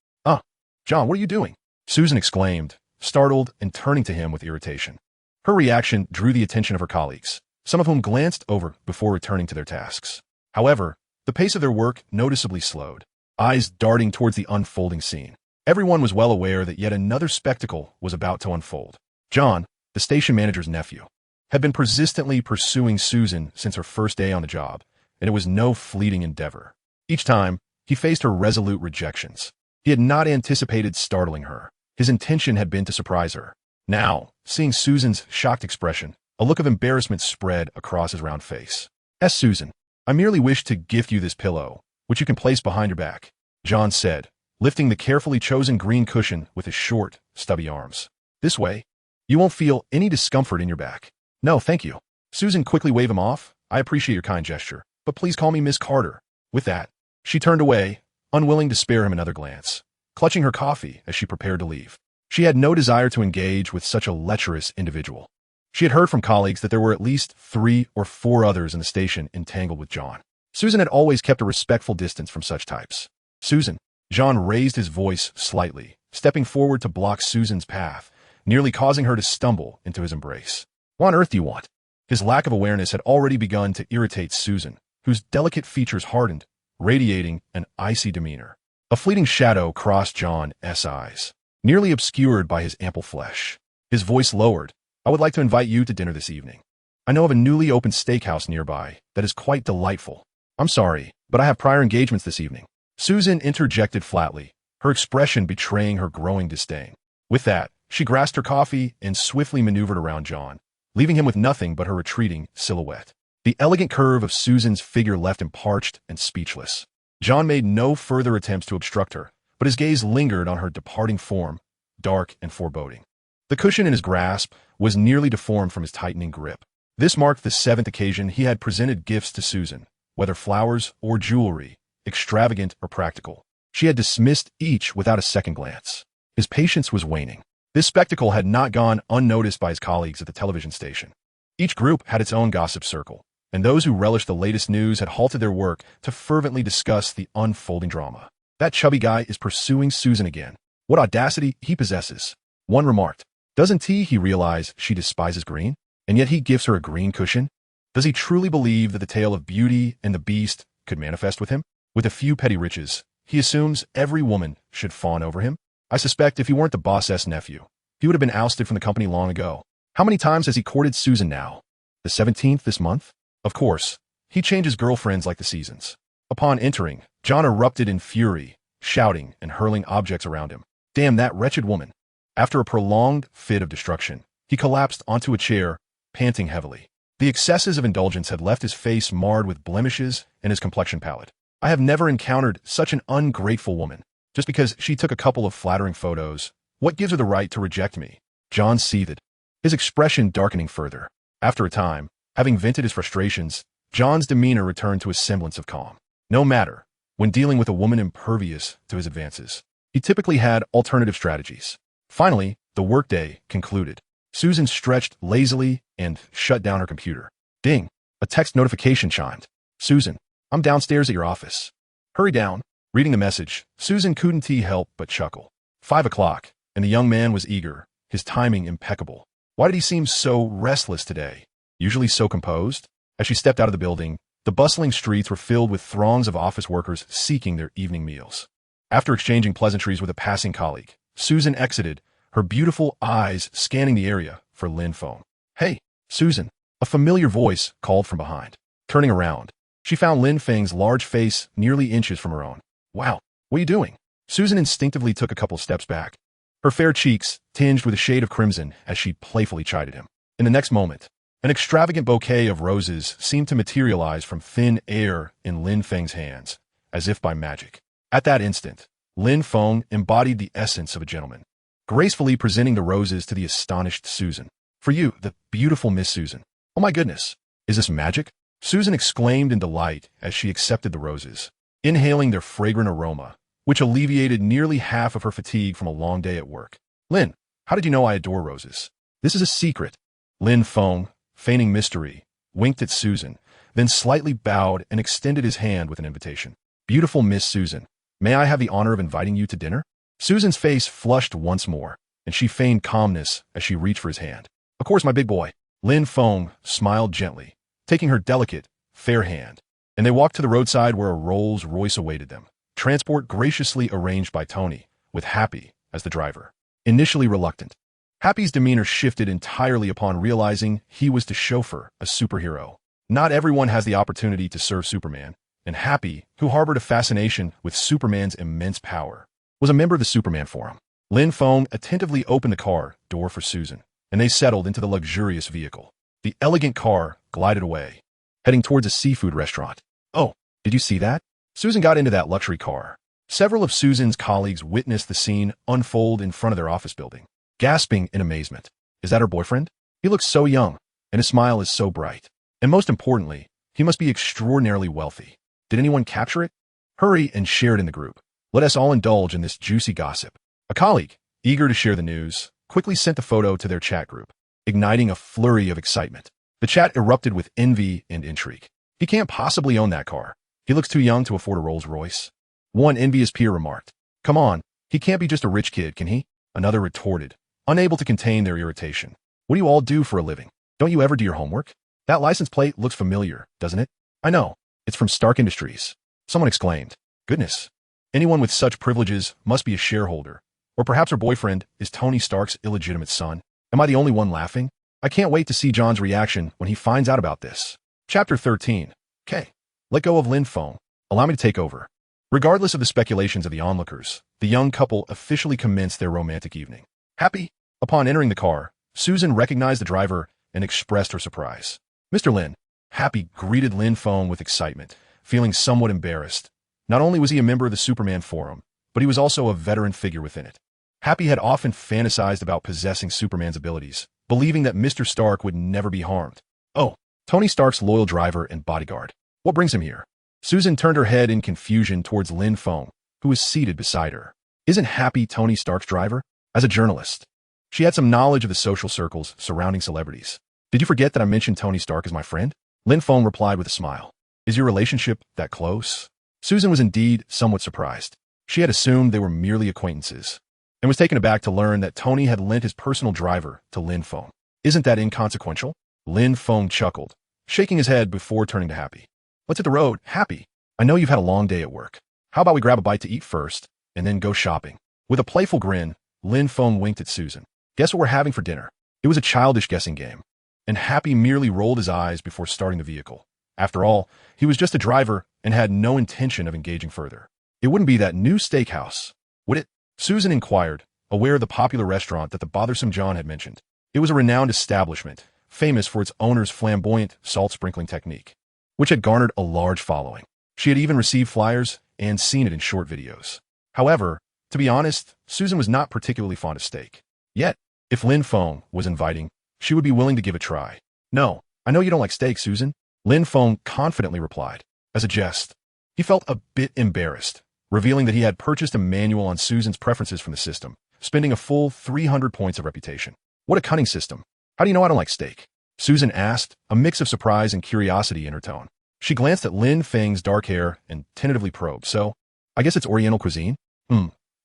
John, what are you doing?" Susan exclaimed, startled and turning to him with irritation. Her reaction drew the attention of her colleagues, some of whom glanced over before returning to their tasks. However, the pace of their work noticeably slowed, eyes darting towards the unfolding scene. Everyone was well aware that yet another spectacle was about to unfold. John, the station manager's nephew, had been persistently pursuing Susan since her first day on the job, and it was no fleeting endeavor. Each time, he faced her resolute rejections. He had not anticipated startling her. His intention had been to surprise her. Now, seeing Susan's shocked expression, a look of embarrassment spread across his round face. Susan, I merely wish to gift you this pillow, which you can place behind your back," John said, lifting the carefully chosen green cushion with his short, stubby arms. "This way, you won't feel any discomfort in your back." "No, thank you." Susan quickly waved him off. "I appreciate your kind gesture, but please call me Miss Carter." With that, she turned away, unwilling to spare him another glance, clutching her coffee as she prepared to leave. She had no desire to engage with such a lecherous individual. She had heard from colleagues that there were at least 3 or 4 others in the station entangled with John. Susan had always kept a respectful distance from such types. "Susan," John raised his voice slightly, stepping forward to block Susan's path, nearly causing her to stumble into his embrace. "What on earth do you want?" His lack of awareness had already begun to irritate Susan, whose delicate features hardened, radiating an icy demeanor. A fleeting shadow crossed John's eyes, nearly obscured by his ample flesh. His voice lowered. "I would like to invite you to dinner this evening. I know of a newly opened steakhouse nearby that is quite delightful." "I'm sorry, but I have prior engagements this evening," Susan interjected flatly, her expression betraying her growing disdain. With that, she grasped her coffee and swiftly maneuvered around John, leaving him with nothing but her retreating silhouette. The elegant curve of Susan's figure left him parched and speechless. John made no further attempts to obstruct her, but his gaze lingered on her departing form, dark and foreboding. The cushion in his grasp was nearly deformed from his tightening grip. This marked the 7th occasion he had presented gifts to Susan, whether flowers or jewelry, extravagant or practical. She had dismissed each without a second glance. His patience was waning. This spectacle had not gone unnoticed by his colleagues at the television station. Each group had its own gossip circle, and those who relished the latest news had halted their work to fervently discuss the unfolding drama. "That chubby guy is pursuing Susan again. What audacity he possesses," one remarked. "Doesn't he realize she despises green? And yet he gives her a green cushion? Does he truly believe that the tale of Beauty and the Beast could manifest with him? With a few petty riches, he assumes every woman should fawn over him? I suspect if he weren't the boss's nephew, he would have been ousted from the company long ago. How many times has he courted Susan now? The 17th this month? Of course, he changes girlfriends like the seasons." Upon entering, John erupted in fury, shouting and hurling objects around him. "Damn that wretched woman." After a prolonged fit of destruction, he collapsed onto a chair, panting heavily. The excesses of indulgence had left his face marred with blemishes and his complexion pallid. "I have never encountered such an ungrateful woman. Just because she took a couple of flattering photos, what gives her the right to reject me?" John seethed, his expression darkening further. After a time, having vented his frustrations, John's demeanor returned to a semblance of calm. No matter, when dealing with a woman impervious to his advances, he typically had alternative strategies. Finally, the workday concluded. Susan stretched lazily and shut down her computer. Ding! A text notification chimed. "Susan, I'm downstairs at your office. Hurry down." Reading the message, Susan couldn't help but chuckle. 5 o'clock, and the young man was eager, his timing impeccable. Why did he seem so restless today? Usually so composed? As she stepped out of the building, the bustling streets were filled with throngs of office workers seeking their evening meals. After exchanging pleasantries with a passing colleague, Susan exited, her beautiful eyes scanning the area for Lin Feng. "Hey, Susan," a familiar voice called from behind. Turning around, she found Lin Feng's large face nearly inches from her own. "Wow, what are you doing?" Susan instinctively took a couple steps back, her fair cheeks tinged with a shade of crimson as she playfully chided him. In the next moment, an extravagant bouquet of roses seemed to materialize from thin air in Lin Feng's hands, as if by magic. At that instant, Lin Feng embodied the essence of a gentleman, gracefully presenting the roses to the astonished Susan. "For you, the beautiful Miss Susan." "Oh my goodness, is this magic?" Susan exclaimed in delight as she accepted the roses, inhaling their fragrant aroma, which alleviated nearly half of her fatigue from a long day at work. "Lin, how did you know I adore roses?" "This is a secret." Lin Feng, feigning mystery, winked at Susan, then slightly bowed and extended his hand with an invitation. "Beautiful Miss Susan, may I have the honor of inviting you to dinner?" Susan's face flushed once more, and she feigned calmness as she reached for his hand. "Of course, my big boy." Lin Feng smiled gently, taking her delicate, fair hand, and they walked to the roadside where a Rolls-Royce awaited them, transport graciously arranged by Tony, with Happy as the driver. Initially reluctant, Happy's demeanor shifted entirely upon realizing he was to chauffeur a superhero. Not everyone has the opportunity to serve Superman, and Happy, who harbored a fascination with Superman's immense power, was a member of the Superman Forum. Lin Feng attentively opened the car door for Susan, and they settled into the luxurious vehicle. The elegant car glided away, heading towards a seafood restaurant. "Oh, did you see that?" Susan got into that luxury car. Several of Susan's colleagues witnessed the scene unfold in front of their office building, gasping in amazement. "Is that her boyfriend? He looks so young, and his smile is so bright. And most importantly, he must be extraordinarily wealthy. Did anyone capture it? Hurry and share it in the group. Let us all indulge in this juicy gossip." A colleague, eager to share the news, quickly sent the photo to their chat group, igniting a flurry of excitement. The chat erupted with envy and intrigue. "He can't possibly own that car. He looks too young to afford a Rolls-Royce." One envious peer remarked. "Come on, he can't be just a rich kid, can he?" Another retorted, unable to contain their irritation. "What do you all do for a living? Don't you ever do your homework? That license plate looks familiar, doesn't it?" "I know. It's from Stark Industries." Someone exclaimed. "Goodness. Anyone with such privileges must be a shareholder. Or perhaps her boyfriend is Tony Stark's illegitimate son. Am I the only one laughing? I can't wait to see John's reaction when he finds out about this." Chapter 13. Okay. Let go of Lin Feng. Allow me to take over. Regardless of the speculations of the onlookers, the young couple officially commenced their romantic evening. Happy? Upon entering the car, Susan recognized the driver and expressed her surprise. "Mr. Lin." Happy greeted Lin Feng with excitement, feeling somewhat embarrassed. Not only was he a member of the Superman Forum, but he was also a veteran figure within it. Happy had often fantasized about possessing Superman's abilities, believing that Mr. Stark would never be harmed. "Oh, Tony Stark's loyal driver and bodyguard. What brings him here?" Susan turned her head in confusion towards Lin Feng, who was seated beside her. "Isn't Happy Tony Stark's driver?" As a journalist, she had some knowledge of the social circles surrounding celebrities. "Did you forget that I mentioned Tony Stark as my friend?" Lin Feng replied with a smile. "Is your relationship that close?" Susan was indeed somewhat surprised. She had assumed they were merely acquaintances, and was taken aback to learn that Tony had lent his personal driver to Lin Feng. "Isn't that inconsequential?" Lin Feng chuckled, shaking his head before turning to Happy. "Let's hit the road, Happy. I know you've had a long day at work. How about we grab a bite to eat first, and then go shopping?" With a playful grin, Lin Feng winked at Susan. "Guess what we're having for dinner?" It was a childish guessing game, and Happy merely rolled his eyes before starting the vehicle. After all, he was just a driver and had no intention of engaging further. "It wouldn't be that new steakhouse, would it?" Susan inquired, aware of the popular restaurant that the bothersome John had mentioned. It was a renowned establishment, famous for its owner's flamboyant salt-sprinkling technique, which had garnered a large following. She had even received flyers and seen it in short videos. However, to be honest, Susan was not particularly fond of steak. Yet, if Lin Feng was inviting, she would be willing to give it a try. "No, I know you don't like steak, Susan," Lin Feng confidently replied. As a jest, he felt a bit embarrassed, revealing that he had purchased a manual on Susan's preferences from the system, spending a full 300 points of reputation. "What a cunning system. How do you know I don't like steak?" Susan asked, a mix of surprise and curiosity in her tone. She glanced at Lin Feng's dark hair and tentatively probed. "So, I guess it's Oriental cuisine?"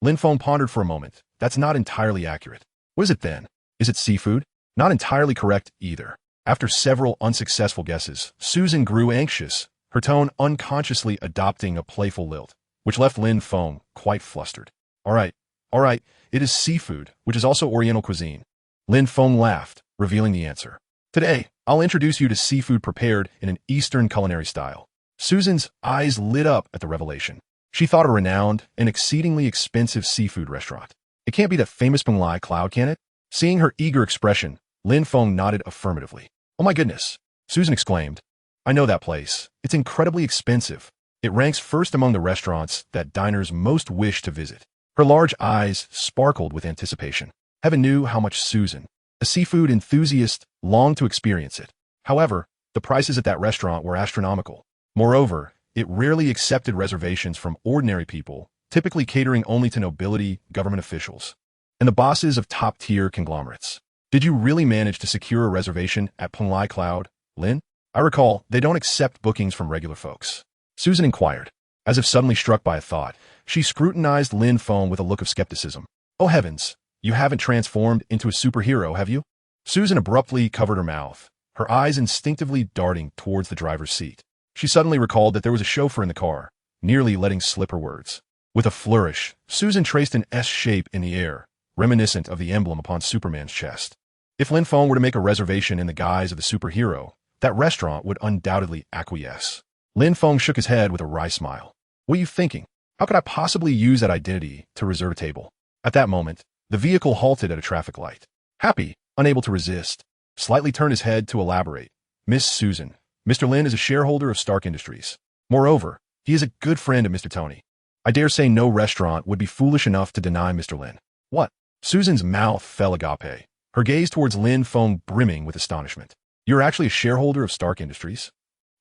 Lin Feng pondered for a moment. That's not entirely accurate. What is it then? Is it seafood? Not entirely correct either. After several unsuccessful guesses, Susan grew anxious, her tone unconsciously adopting a playful lilt, which left Lin Feng quite flustered. All right, it is seafood, which is also Oriental cuisine. Lin Feng laughed, revealing the answer. Today, I'll introduce you to seafood prepared in an Eastern culinary style. Susan's eyes lit up at the revelation. She thought a renowned and exceedingly expensive seafood restaurant. It can't be that famous Multiverse Cloud, can it? Seeing her eager expression, Lin Feng nodded affirmatively. Oh my goodness, Susan exclaimed. I know that place. It's incredibly expensive. It ranks first among the restaurants that diners most wish to visit. Her large eyes sparkled with anticipation. Heaven knew how much Susan, a seafood enthusiast, longed to experience it. However, the prices at that restaurant were astronomical. Moreover, it rarely accepted reservations from ordinary people, typically catering only to nobility, government officials, and the bosses of top-tier conglomerates. Did you really manage to secure a reservation at Multiverse Cloud, Lin? I recall, they don't accept bookings from regular folks. Susan inquired. As if suddenly struck by a thought, she scrutinized Lin Feng with a look of skepticism. Oh heavens, you haven't transformed into a superhero, have you? Susan abruptly covered her mouth, her eyes instinctively darting towards the driver's seat. She suddenly recalled that there was a chauffeur in the car, nearly letting slip her words. With a flourish, Susan traced an S shape in the air, reminiscent of the emblem upon Superman's chest. If Lin Feng were to make a reservation in the guise of the superhero, that restaurant would undoubtedly acquiesce. Lin Feng shook his head with a wry smile. What are you thinking? How could I possibly use that identity to reserve a table? At that moment, the vehicle halted at a traffic light. Happy, unable to resist, slightly turned his head to elaborate. Miss Susan, Mr. Lin is a shareholder of Stark Industries. Moreover, he is a good friend of Mr. Tony. I dare say no restaurant would be foolish enough to deny Mr. Lin. What? Susan's mouth fell agape, her gaze towards Lin Feng brimming with astonishment. You're actually a shareholder of Stark Industries?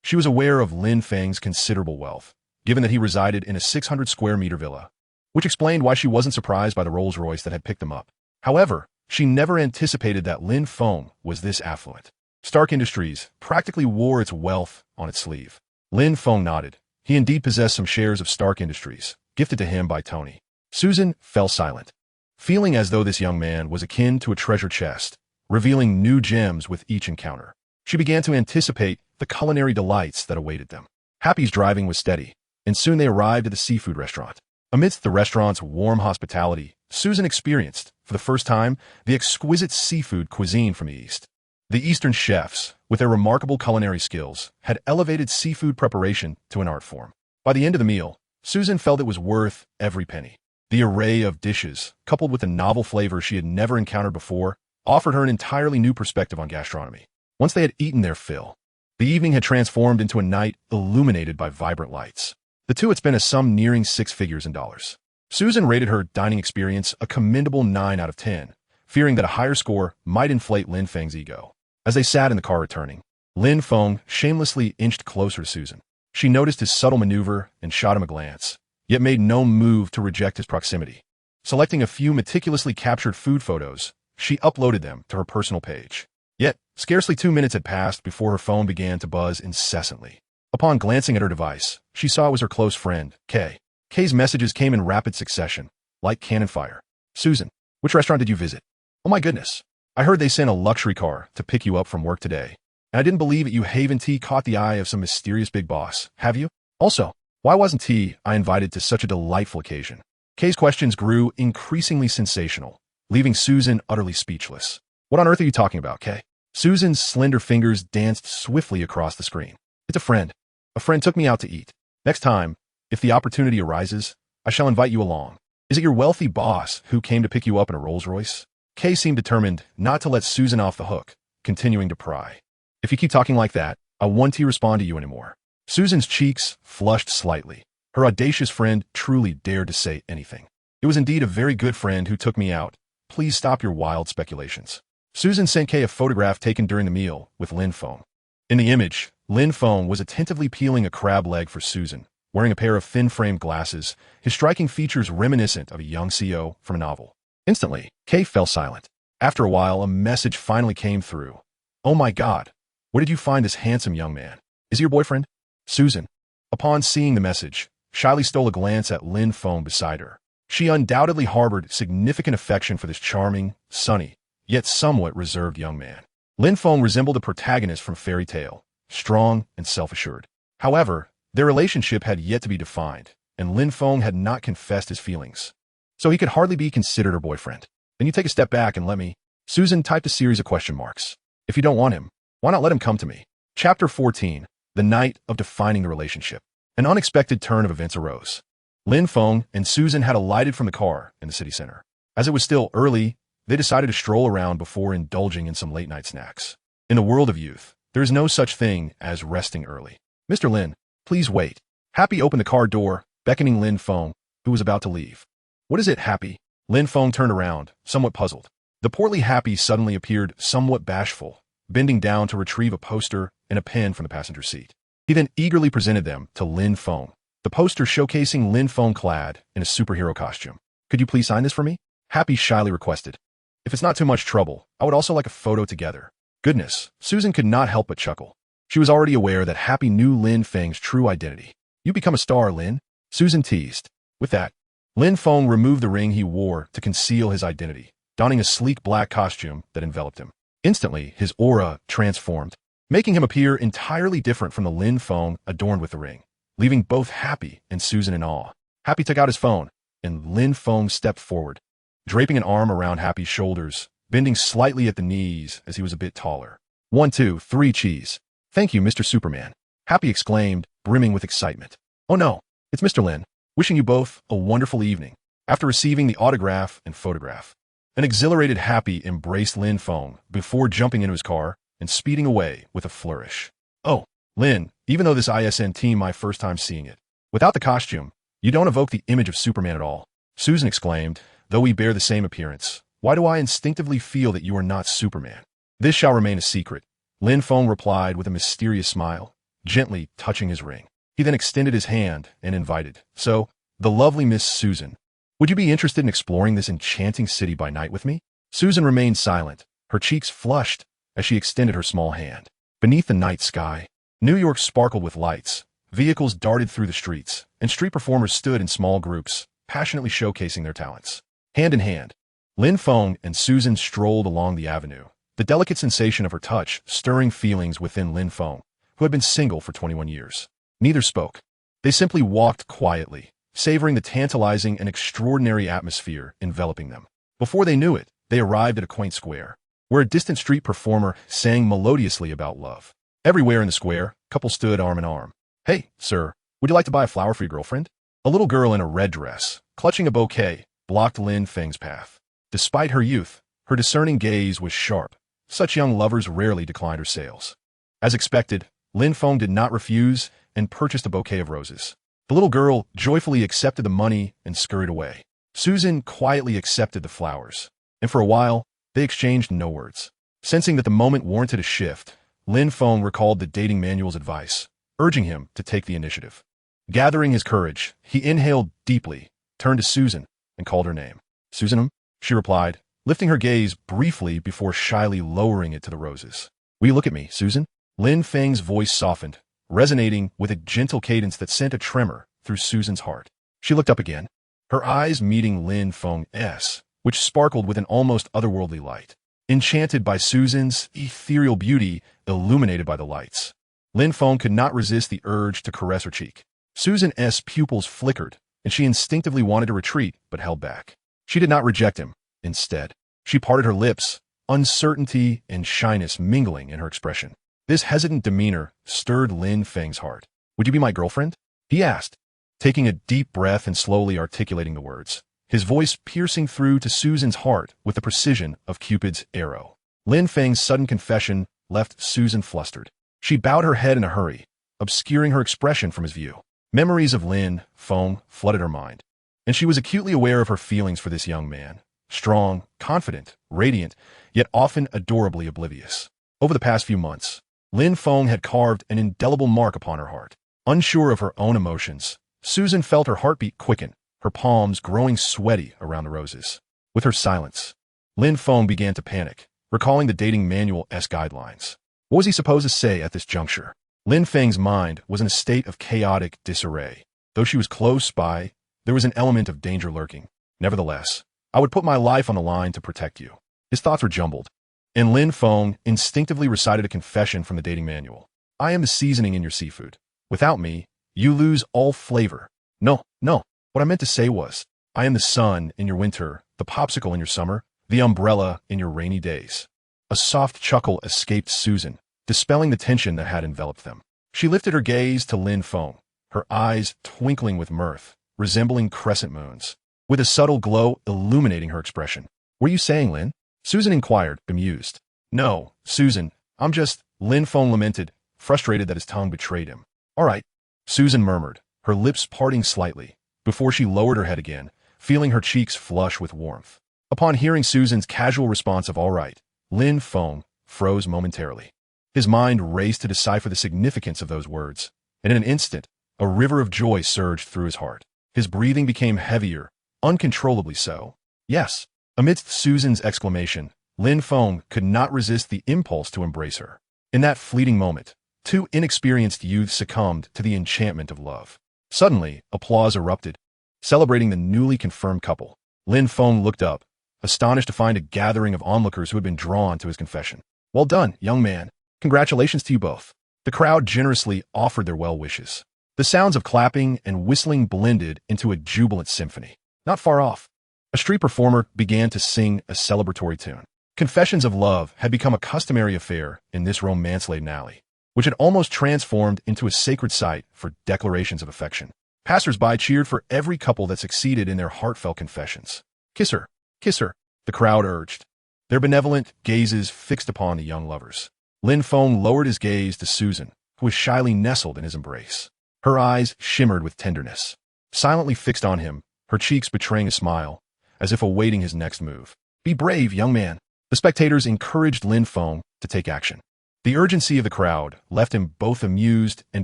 She was aware of Lin Feng's considerable wealth, given that he resided in a 600-square-meter villa, which explained why she wasn't surprised by the Rolls-Royce that had picked them up. However, she never anticipated that Lin Feng was this affluent. Stark Industries practically wore its wealth on its sleeve. Lin Feng nodded. He indeed possessed some shares of Stark Industries, gifted to him by Tony. Susan fell silent, feeling as though this young man was akin to a treasure chest, revealing new gems with each encounter. She began to anticipate the culinary delights that awaited them. Happy's driving was steady, and soon they arrived at the seafood restaurant. Amidst the restaurant's warm hospitality, Susan experienced, for the first time, the exquisite seafood cuisine from the East. The Eastern chefs, with their remarkable culinary skills, had elevated seafood preparation to an art form. By the end of the meal, Susan felt it was worth every penny. The array of dishes, coupled with the novel flavors she had never encountered before, offered her an entirely new perspective on gastronomy. Once they had eaten their fill, the evening had transformed into a night illuminated by vibrant lights. The two had spent a sum nearing 6 figures in dollars. Susan rated her dining experience a commendable 9 out of 10, fearing that a higher score might inflate Lin Feng's ego. As they sat in the car returning, Lin Feng shamelessly inched closer to Susan. She noticed his subtle maneuver and shot him a glance, yet made no move to reject his proximity. Selecting a few meticulously captured food photos, she uploaded them to her personal page. Yet, scarcely 2 minutes had passed before her phone began to buzz incessantly. Upon glancing at her device, she saw it was her close friend, Kay. Kay's messages came in rapid succession, like cannon fire. Susan, which restaurant did you visit? Oh my goodness. I heard they sent a luxury car to pick you up from work today. And I didn't believe that you Haven T caught the eye of some mysterious big boss, have you? Also, why wasn't I invited to such a delightful occasion? Kay's questions grew increasingly sensational, leaving Susan utterly speechless. What on earth are you talking about, Kay? Susan's slender fingers danced swiftly across the screen. It's a friend. A friend took me out to eat. Next time, if the opportunity arises, I shall invite you along. Is it your wealthy boss who came to pick you up in a Rolls-Royce? Kay seemed determined not to let Susan off the hook, continuing to pry. If you keep talking like that, I won't respond to you anymore. Susan's cheeks flushed slightly. Her audacious friend truly dared to say anything. It was indeed a very good friend who took me out. Please stop your wild speculations. Susan sent Kay a photograph taken during the meal with Lin Feng. In the image, Lin Feng was attentively peeling a crab leg for Susan, wearing a pair of thin-framed glasses, his striking features reminiscent of a young CEO from a novel. Instantly, Kay fell silent. After a while, a message finally came through. Oh my God, where did you find this handsome young man? Is he your boyfriend? Susan, upon seeing the message, shyly stole a glance at Lin Feng beside her. She undoubtedly harbored significant affection for this charming, sunny, yet somewhat reserved young man. Lin Feng resembled a protagonist from fairy tale, strong and self-assured. However, their relationship had yet to be defined, and Lin Feng had not confessed his feelings. So he could hardly be considered her boyfriend. Then you take a step back and let me. Susan typed a series of question marks. If you don't want him, why not let him come to me? Chapter 14, the night of defining the relationship. An unexpected turn of events arose. Lin Feng and Susan had alighted from the car in the city center. As it was still early, they decided to stroll around before indulging in some late-night snacks. In the world of youth, there is no such thing as resting early. Mr. Lin, please wait. Happy opened the car door, beckoning Lin Feng, who was about to leave. What is it, Happy? Lin Feng turned around, somewhat puzzled. The portly Happy suddenly appeared somewhat bashful, bending down to retrieve a poster and a pen from the passenger seat. He then eagerly presented them to Lin Feng, the poster showcasing Lin Feng clad in a superhero costume. Could you please sign this for me? Happy shyly requested. If it's not too much trouble, I would also like a photo together. Goodness, Susan could not help but chuckle. She was already aware that Happy knew Lin Feng's true identity. You become a star, Lin, Susan teased. With that, Lin Feng removed the ring he wore to conceal his identity, donning a sleek black costume that enveloped him. Instantly, his aura transformed, making him appear entirely different from the Lin Feng adorned with the ring, leaving both Happy and Susan in awe. Happy took out his phone, and Lin Feng stepped forward, draping an arm around Happy's shoulders, bending slightly at the knees as he was a bit taller. 1, 2, 3 cheese. Thank you, Mr. Superman. Happy exclaimed, brimming with excitement. Oh no, it's Mr. Lin. Wishing you both a wonderful evening. After receiving the autograph and photograph, an exhilarated Happy embraced Lin Feng before jumping into his car and speeding away with a flourish. Oh, Lin, even though this ISN team my first time seeing it. Without the costume, you don't evoke the image of Superman at all. Susan exclaimed, though we bear the same appearance. Why do I instinctively feel that you are not Superman? This shall remain a secret, Lin Feng replied with a mysterious smile, gently touching his ring. He then extended his hand and invited. So, the lovely Miss Susan, would you be interested in exploring this enchanting city by night with me? Susan remained silent, her cheeks flushed as she extended her small hand. Beneath the night sky, New York sparkled with lights, vehicles darted through the streets, and street performers stood in small groups, passionately showcasing their talents. Hand in hand, Lin Feng and Susan strolled along the avenue, the delicate sensation of her touch stirring feelings within Lin Feng, who had been single for 21 years. Neither spoke. They simply walked quietly, savoring the tantalizing and extraordinary atmosphere enveloping them. Before they knew it, they arrived at a quaint square, where a distant street performer sang melodiously about love. Everywhere in the square, couples stood arm in arm. Hey, sir, would you like to buy a flower for your girlfriend? A little girl in a red dress, clutching a bouquet, blocked Lin Feng's path. Despite her youth, her discerning gaze was sharp. Such young lovers rarely declined her sales. As expected, Lin Feng did not refuse and purchased a bouquet of roses. The little girl joyfully accepted the money and scurried away. Susan quietly accepted the flowers, and for a while, they exchanged no words. Sensing that the moment warranted a shift, Lin Feng recalled the dating manual's advice, urging him to take the initiative. Gathering his courage, he inhaled deeply, turned to Susan, and called her name. Susan, she replied, lifting her gaze briefly before shyly lowering it to the roses. Will you look at me, Susan? Lin Feng's voice softened, resonating with a gentle cadence that sent a tremor through Susan's heart. She looked up again, her eyes meeting Lin Feng's, which sparkled with an almost otherworldly light. Enchanted by Susan's ethereal beauty illuminated by the lights, Lin Feng could not resist the urge to caress her cheek. Susan's pupils flickered, and she instinctively wanted to retreat but held back. She did not reject him. Instead, she parted her lips, uncertainty and shyness mingling in her expression. This hesitant demeanor stirred Lin Feng's heart. Would you be my girlfriend? He asked, taking a deep breath and slowly articulating the words, his voice piercing through to Susan's heart with the precision of Cupid's arrow. Lin Feng's sudden confession left Susan flustered. She bowed her head in a hurry, obscuring her expression from his view. Memories of Lin Feng flooded her mind, and she was acutely aware of her feelings for this young man. Strong, confident, radiant, yet often adorably oblivious. Over the past few months, Lin Feng had carved an indelible mark upon her heart. Unsure of her own emotions, Susan felt her heartbeat quicken, her palms growing sweaty around the roses. With her silence, Lin Feng began to panic, recalling the dating manual's guidelines. What was he supposed to say at this juncture? Lin Feng's mind was in a state of chaotic disarray. Though she was close by, there was an element of danger lurking. Nevertheless, I would put my life on the line to protect you. His thoughts were jumbled, and Lin Feng instinctively recited a confession from the dating manual. I am the seasoning in your seafood. Without me, you lose all flavor. No, what I meant to say was, I am the sun in your winter, the popsicle in your summer, the umbrella in your rainy days. A soft chuckle escaped Susan, dispelling the tension that had enveloped them. She lifted her gaze to Lin Feng, her eyes twinkling with mirth, resembling crescent moons, with a subtle glow illuminating her expression. Were you saying, Lin? Susan inquired, bemused. No, Susan, I'm just, Lin Feng lamented, frustrated that his tongue betrayed him. All right, Susan murmured, her lips parting slightly, before she lowered her head again, feeling her cheeks flush with warmth. Upon hearing Susan's casual response of all right, Lin Feng froze momentarily. His mind raced to decipher the significance of those words, and in an instant, a river of joy surged through his heart. His breathing became heavier, uncontrollably so. Yes. Amidst Susan's exclamation, Lin Feng could not resist the impulse to embrace her. In that fleeting moment, two inexperienced youths succumbed to the enchantment of love. Suddenly, applause erupted, celebrating the newly confirmed couple. Lin Feng looked up, astonished to find a gathering of onlookers who had been drawn to his confession. Well done, young man. Congratulations to you both. The crowd generously offered their well wishes. The sounds of clapping and whistling blended into a jubilant symphony. Not far off, a street performer began to sing a celebratory tune. Confessions of love had become a customary affair in this romance-laden alley, which had almost transformed into a sacred site for declarations of affection. Passers-by cheered for every couple that succeeded in their heartfelt confessions. Kiss her, the crowd urged, their benevolent gazes fixed upon the young lovers. Lin Feng lowered his gaze to Susan, who was shyly nestled in his embrace. Her eyes shimmered with tenderness, silently fixed on him, her cheeks betraying a smile, as if awaiting his next move. Be brave, young man. The spectators encouraged Lin Feng to take action. The urgency of the crowd left him both amused and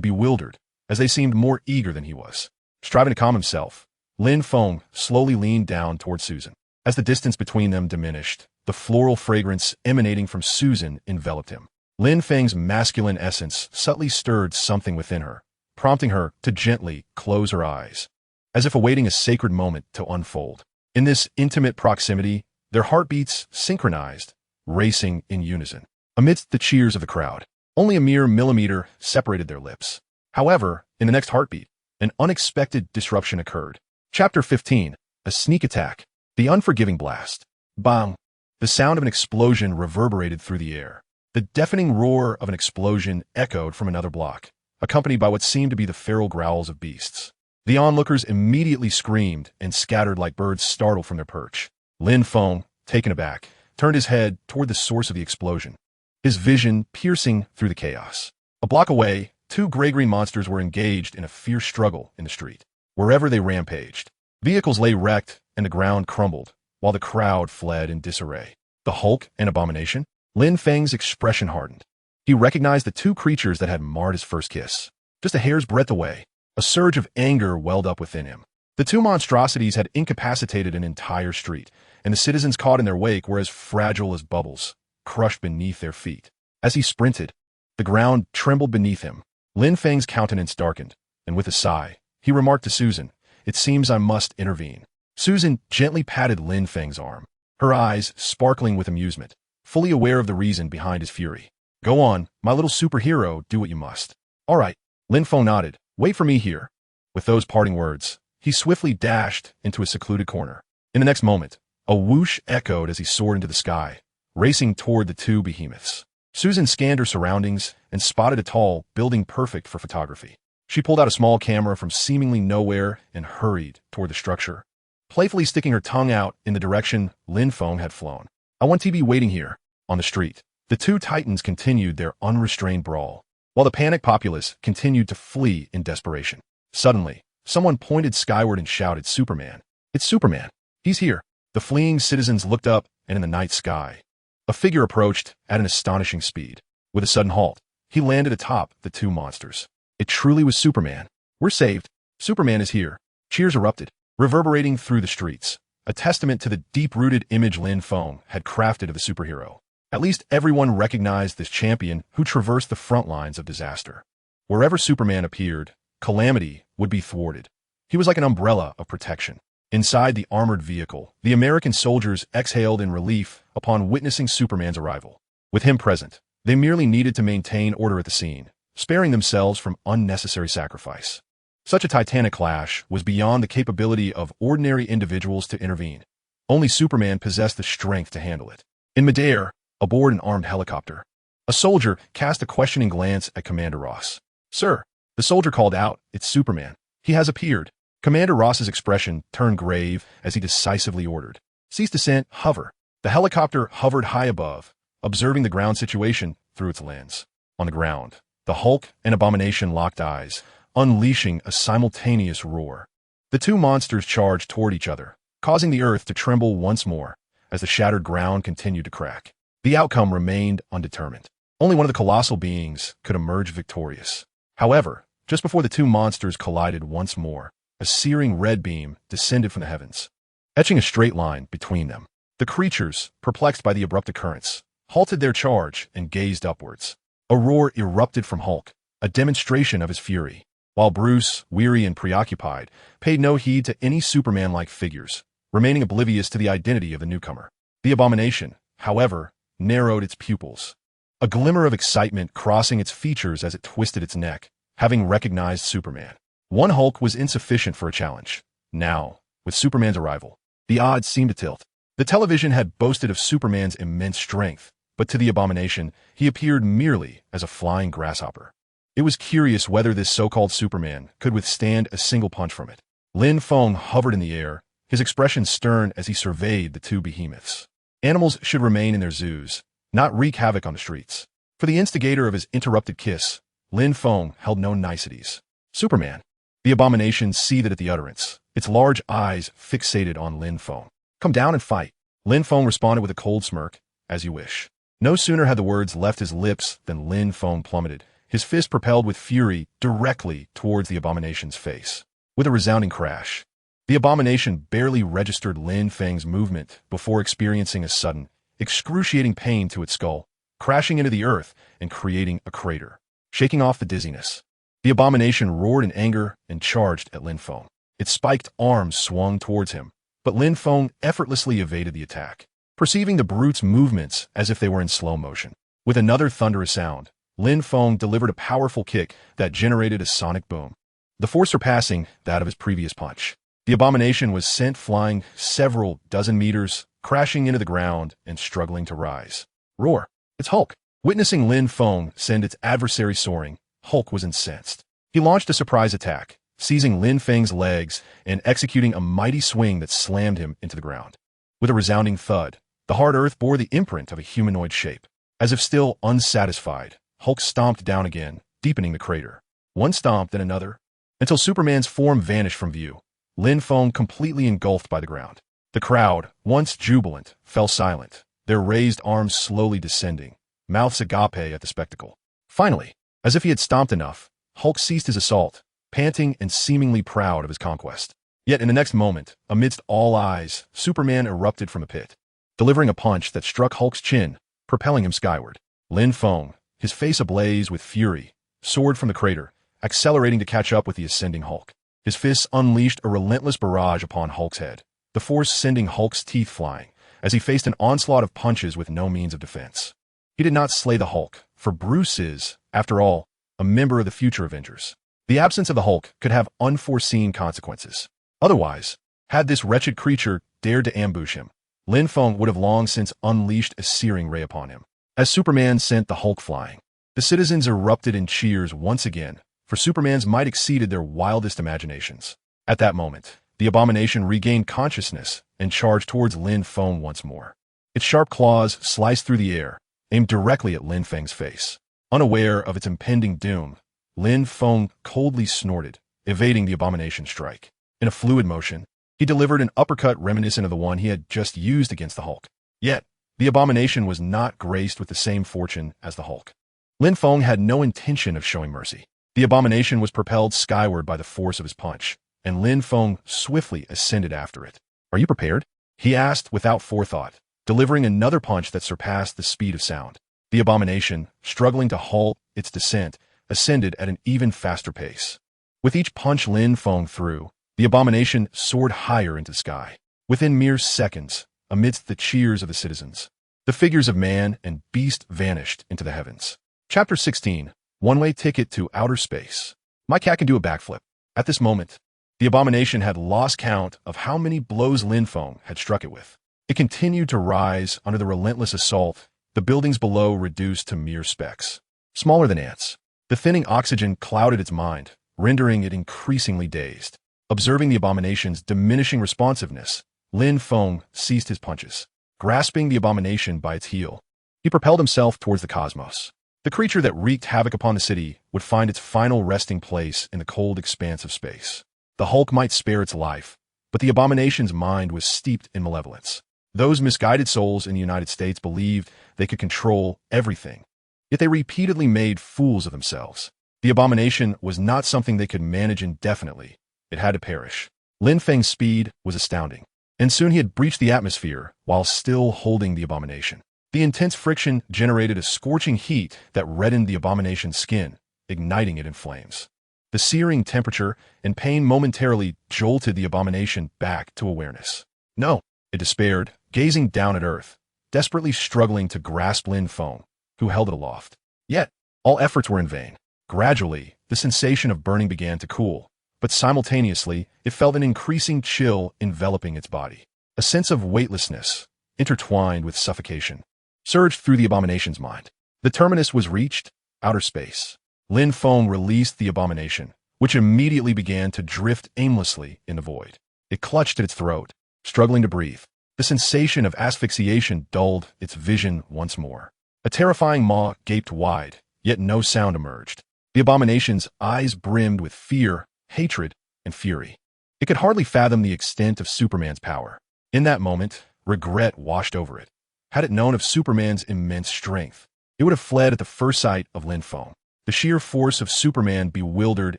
bewildered, as they seemed more eager than he was. Striving to calm himself, Lin Feng slowly leaned down toward Susan. As the distance between them diminished, the floral fragrance emanating from Susan enveloped him. Lin Feng's masculine essence subtly stirred something within her, prompting her to gently close her eyes, as if awaiting a sacred moment to unfold. In this intimate proximity, their heartbeats synchronized, racing in unison. Amidst the cheers of the crowd, only a mere millimeter separated their lips. However, in the next heartbeat, an unexpected disruption occurred. Chapter 15, A Sneak Attack. The Unforgiving Blast. Bang! The sound of an explosion reverberated through the air. The deafening roar of an explosion echoed from another block, accompanied by what seemed to be the feral growls of beasts. The onlookers immediately screamed and scattered like birds startled from their perch. Lin Feng, taken aback, turned his head toward the source of the explosion, his vision piercing through the chaos. A block away, two gray-green monsters were engaged in a fierce struggle in the street. Wherever they rampaged, vehicles lay wrecked and the ground crumbled, while the crowd fled in disarray. The Hulk and Abomination? Lin Feng's expression hardened. He recognized the two creatures that had marred his first kiss. Just a hair's breadth away, a surge of anger welled up within him. The two monstrosities had incapacitated an entire street, and the citizens caught in their wake were as fragile as bubbles, crushed beneath their feet. As he sprinted, the ground trembled beneath him. Lin Feng's countenance darkened, and with a sigh, he remarked to Susan, "It seems I must intervene." Susan gently patted Lin Feng's arm, her eyes sparkling with amusement, fully aware of the reason behind his fury. "Go on, my little superhero, do what you must." "All right," Lin Feng nodded. "Wait for me here." With those parting words, he swiftly dashed into a secluded corner. In the next moment, a whoosh echoed as he soared into the sky, racing toward the two behemoths. Susan scanned her surroundings and spotted a tall building perfect for photography. She pulled out a small camera from seemingly nowhere and hurried toward the structure, playfully sticking her tongue out in the direction Lin Feng had flown. "I want to be waiting here." On the street, the two titans continued their unrestrained brawl, while the panicked populace continued to flee in desperation. Suddenly, someone pointed skyward and shouted, "Superman! It's Superman! He's here!" The fleeing citizens looked up, and in the night sky, a figure approached at an astonishing speed. With a sudden halt, he landed atop the two monsters. It truly was Superman. "We're saved. Superman is here." Cheers erupted, reverberating through the streets, a testament to the deep-rooted image Lin Feng had crafted of the superhero. At least everyone recognized this champion who traversed the front lines of disaster. Wherever Superman appeared, calamity would be thwarted. He was like an umbrella of protection. Inside the armored vehicle, the American soldiers exhaled in relief upon witnessing Superman's arrival. With him present, they merely needed to maintain order at the scene, sparing themselves from unnecessary sacrifice. Such a titanic clash was beyond the capability of ordinary individuals to intervene. Only Superman possessed the strength to handle it. In midair, aboard an armed helicopter, a soldier cast a questioning glance at Commander Ross. "Sir," the soldier called out, "it's Superman. He has appeared." Commander Ross's expression turned grave as he decisively ordered, "Cease descent, hover." The helicopter hovered high above, observing the ground situation through its lens. On the ground, the Hulk and Abomination locked eyes, unleashing a simultaneous roar. The two monsters charged toward each other, causing the earth to tremble once more as the shattered ground continued to crack. The outcome remained undetermined. Only one of the colossal beings could emerge victorious. However, just before the two monsters collided once more, a searing red beam descended from the heavens, etching a straight line between them. The creatures, perplexed by the abrupt occurrence, halted their charge and gazed upwards. A roar erupted from Hulk, a demonstration of his fury, while Bruce, weary and preoccupied, paid no heed to any Superman-like figures, remaining oblivious to the identity of the newcomer. The Abomination, however, narrowed its pupils, a glimmer of excitement crossing its features as it twisted its neck, having recognized Superman. One Hulk was insufficient for a challenge. Now, with Superman's arrival, the odds seemed to tilt. The television had boasted of Superman's immense strength, but to the Abomination, he appeared merely as a flying grasshopper. It was curious whether this so-called Superman could withstand a single punch from it. Lin Feng hovered in the air, his expression stern as he surveyed the two behemoths. Animals should remain in their zoos, not wreak havoc on the streets. For the instigator of his interrupted kiss, Lin Feng held no niceties. "Superman." The Abomination seethed at the utterance, its large eyes fixated on Lin Feng. "Come down and fight." Lin Feng responded with a cold smirk, "As you wish." No sooner had the words left his lips than Lin Feng plummeted, his fist propelled with fury directly towards the Abomination's face. With a resounding crash, the Abomination barely registered Lin Feng's movement before experiencing a sudden, excruciating pain to its skull, crashing into the earth and creating a crater. Shaking off the dizziness, the Abomination roared in anger and charged at Lin Feng. Its spiked arms swung towards him, but Lin Feng effortlessly evaded the attack, perceiving the brute's movements as if they were in slow motion. With another thunderous sound, Lin Feng delivered a powerful kick that generated a sonic boom, the force surpassing that of his previous punch. The Abomination was sent flying several dozen meters, crashing into the ground and struggling to rise. "Roar! It's Hulk!" Witnessing Lin Feng send its adversary soaring, Hulk was incensed. He launched a surprise attack, seizing Lin Feng's legs and executing a mighty swing that slammed him into the ground. With a resounding thud, the hard earth bore the imprint of a humanoid shape. As if still unsatisfied, Hulk stomped down again, deepening the crater. One stomp, then another, until Superman's form vanished from view, Lin Feng completely engulfed by the ground. The crowd, once jubilant, fell silent, their raised arms slowly descending, mouths agape at the spectacle. Finally, as if he had stomped enough, Hulk ceased his assault, panting and seemingly proud of his conquest. Yet in the next moment, amidst all eyes, Superman erupted from a pit, delivering a punch that struck Hulk's chin, propelling him skyward. Lin Feng, his face ablaze with fury, soared from the crater, accelerating to catch up with the ascending Hulk. His fists unleashed a relentless barrage upon Hulk's head, the force sending Hulk's teeth flying, as he faced an onslaught of punches with no means of defense. He did not slay the Hulk, for Bruce is, after all, a member of the future Avengers. The absence of the Hulk could have unforeseen consequences. Otherwise, had this wretched creature dared to ambush him, Lin Feng would have long since unleashed a searing ray upon him. As Superman sent the Hulk flying, the citizens erupted in cheers once again, for Superman's might exceeded their wildest imaginations. At that moment, the Abomination regained consciousness and charged towards Lin Feng once more. Its sharp claws sliced through the air, aimed directly at Lin Feng's face. Unaware of its impending doom, Lin Feng coldly snorted, evading the Abomination's strike. In a fluid motion, he delivered an uppercut reminiscent of the one he had just used against the Hulk. Yet, the Abomination was not graced with the same fortune as the Hulk. Lin Feng had no intention of showing mercy. The Abomination was propelled skyward by the force of his punch, and Lin Feng swiftly ascended after it. "Are you prepared?" he asked without forethought, delivering another punch that surpassed the speed of sound. The Abomination, struggling to halt its descent, ascended at an even faster pace. With each punch Lin Feng threw, The abomination soared higher into the sky. Within mere seconds, amidst the cheers of the citizens, the figures of man and beast vanished into the heavens. Chapter 16. One-way ticket to outer space. My cat can do a backflip. At this moment, the abomination had lost count of how many blows Lin Feng had struck it with. It continued to rise under the relentless assault, the buildings below reduced to mere specks, smaller than ants. The thinning oxygen clouded its mind, rendering it increasingly dazed. Observing the abomination's diminishing responsiveness, Lin Feng ceased his punches. Grasping the abomination by its heel, he propelled himself towards the cosmos. The creature that wreaked havoc upon the city would find its final resting place in the cold expanse of space. The Hulk might spare its life, but the abomination's mind was steeped in malevolence. Those misguided souls in the United States believed they could control everything, yet they repeatedly made fools of themselves. The abomination was not something they could manage indefinitely. It had to perish. Lin Feng's speed was astounding, and soon he had breached the atmosphere while still holding the abomination. The intense friction generated a scorching heat that reddened the abomination's skin, igniting it in flames. The searing temperature and pain momentarily jolted the abomination back to awareness. No, it despaired, gazing down at earth, desperately struggling to grasp Lin Feng, who held it aloft. Yet, all efforts were in vain. Gradually, the sensation of burning began to cool, but simultaneously, it felt an increasing chill enveloping its body. A sense of weightlessness, intertwined with suffocation, surged through the abomination's mind. The terminus was reached, outer space. Lin Feng released the abomination, which immediately began to drift aimlessly in the void. It clutched at its throat, struggling to breathe. The sensation of asphyxiation dulled its vision once more. A terrifying maw gaped wide, yet no sound emerged. The abomination's eyes brimmed with fear, hatred, and fury. It could hardly fathom the extent of Superman's power. In that moment, regret washed over it. Had it known of Superman's immense strength, it would have fled at the first sight of Lin Feng. The sheer force of Superman bewildered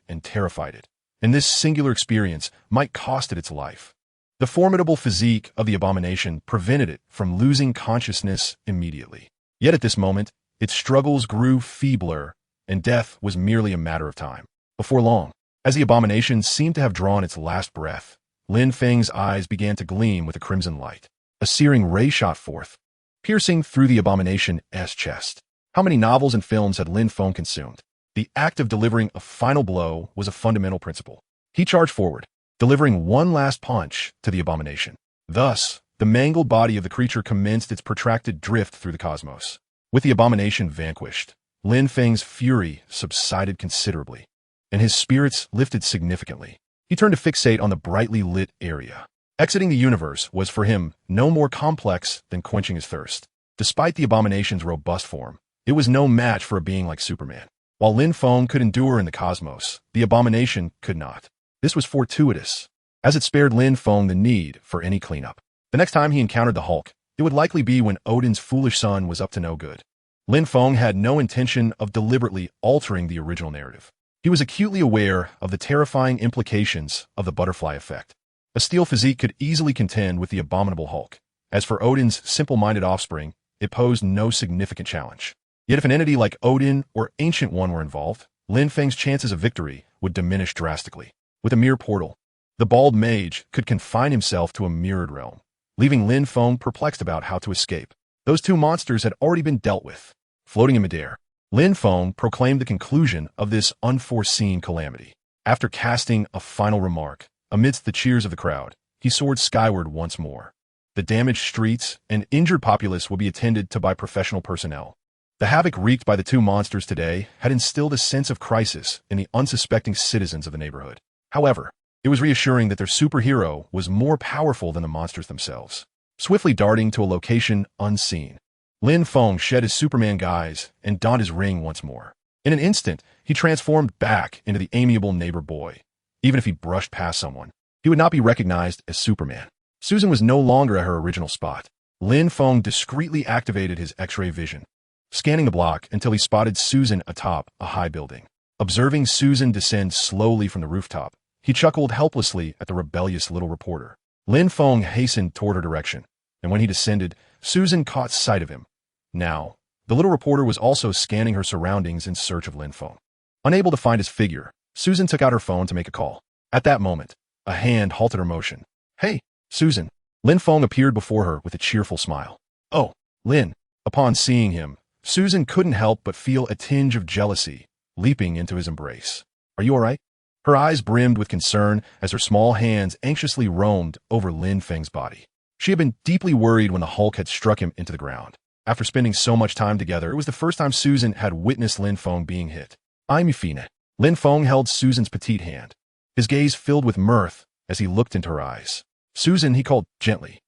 and terrified it, and this singular experience might cost it its life. The formidable physique of the abomination prevented it from losing consciousness immediately. Yet at this moment, its struggles grew feebler, and death was merely a matter of time. Before long, as the abomination seemed to have drawn its last breath, Lin Feng's eyes began to gleam with a crimson light. A searing ray shot forth, piercing through the abomination's chest. How many novels and films had Lin Feng consumed? The act of delivering a final blow was a fundamental principle. He charged forward, delivering one last punch to the abomination. Thus, the mangled body of the creature commenced its protracted drift through the cosmos. With the abomination vanquished, Lin Feng's fury subsided considerably, and his spirits lifted significantly. He turned to fixate on the brightly lit area. Exiting the universe was for him no more complex than quenching his thirst. Despite the abomination's robust form, it was no match for a being like Superman. While Lin Feng could endure in the cosmos, the abomination could not. This was fortuitous, as it spared Lin Feng the need for any cleanup. The next time he encountered the Hulk, it would likely be when Odin's foolish son was up to no good. Lin Feng had no intention of deliberately altering the original narrative. He was acutely aware of the terrifying implications of the butterfly effect. A steel physique could easily contend with the abominable Hulk. As for Odin's simple-minded offspring, it posed no significant challenge. Yet if an entity like Odin or Ancient One were involved, Lin Feng's chances of victory would diminish drastically. With a mere portal, the bald mage could confine himself to a mirrored realm, leaving Lin Feng perplexed about how to escape. Those two monsters had already been dealt with. Floating in midair, Lin Feng proclaimed the conclusion of this unforeseen calamity. After casting a final remark, amidst the cheers of the crowd, he soared skyward once more. The damaged streets and injured populace would be attended to by professional personnel. The havoc wreaked by the two monsters today had instilled a sense of crisis in the unsuspecting citizens of the neighborhood. However, it was reassuring that their superhero was more powerful than the monsters themselves. Swiftly darting to a location unseen, Lin Feng shed his Superman guise and donned his ring once more. In an instant, he transformed back into the amiable neighbor boy. Even if he brushed past someone, he would not be recognized as Superman. Susan was no longer at her original spot. Lin Feng discreetly activated his X-ray vision, scanning the block until he spotted Susan atop a high building. Observing Susan descend slowly from the rooftop, he chuckled helplessly at the rebellious little reporter. Lin Feng hastened toward her direction, and when he descended, Susan caught sight of him. Now, the little reporter was also scanning her surroundings in search of Lin Feng. Unable to find his figure, Susan took out her phone to make a call. At that moment, A hand halted her motion. "Hey, Susan." Lin Feng appeared before her with a cheerful smile. "Oh, Lin." Upon seeing him, Susan couldn't help but feel a tinge of jealousy, leaping into his embrace. "Are you all right?" Her eyes brimmed with concern as her small hands anxiously roamed over Lin Feng's body. She had been deeply worried when the Hulk had struck him into the ground. After spending so much time together, it was the first time Susan had witnessed Lin Feng being hit. "I'm Fine." Lin Feng held Susan's petite hand. His gaze filled with mirth as he looked into her eyes. "Susan," he called gently.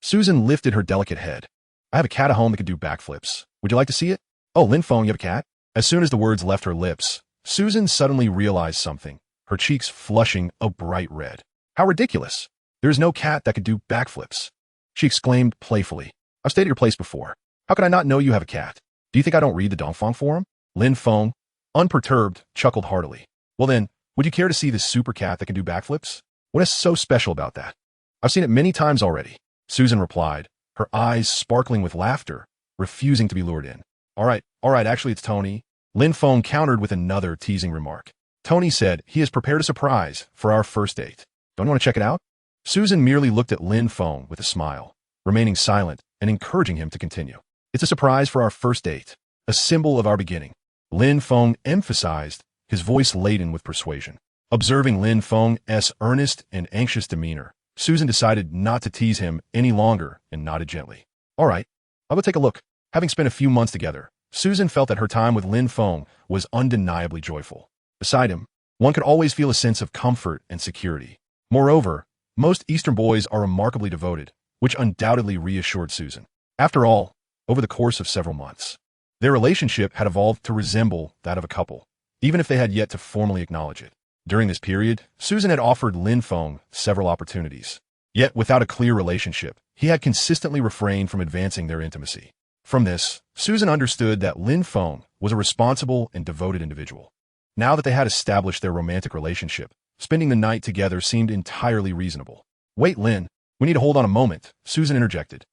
Susan lifted her delicate head. "I have a cat at home that can do backflips. Would you like to see it?" "Oh, Lin Feng, you have a cat?" As soon as the words left her lips, Susan suddenly realized something, her cheeks flushing a bright red. "How ridiculous! There is no cat that could do backflips," she exclaimed playfully. "I've stayed at your place before. How could I not know you have a cat? Do you think I don't read the Dongfang forum?" Lin Feng, unperturbed, chuckled heartily. "Well then, would you care to see this super cat that can do backflips? What is so special about that?" "I've seen it many times already," Susan replied, her eyes sparkling with laughter, refusing to be lured in. All right, actually it's Tony." Lin Feng countered with another teasing remark. "Tony said he has prepared a surprise for our first date. Don't you want to check it out?" Susan merely looked at Lin Feng with a smile, remaining silent and encouraging him to continue. "It's a surprise for our first date, a symbol of our beginning," Lin Feng emphasized, his voice laden with persuasion. Observing Lin Feng's earnest and anxious demeanor, Susan decided not to tease him any longer and nodded gently. "All right, I'll go take a look." Having spent a few months together, Susan felt that her time with Lin Feng was undeniably joyful. Beside him, one could always feel a sense of comfort and security. Moreover, most Eastern boys are remarkably devoted, which undoubtedly reassured Susan. After all, over the course of several months, their relationship had evolved to resemble that of a couple, even if they had yet to formally acknowledge it. During this period, Susan had offered Lin Feng several opportunities. Yet, without a clear relationship, he had consistently refrained from advancing their intimacy. From this, Susan understood that Lin Feng was a responsible and devoted individual. Now that they had established their romantic relationship, spending the night together seemed entirely reasonable. "Wait, Lin, we need to hold on a moment," Susan interjected.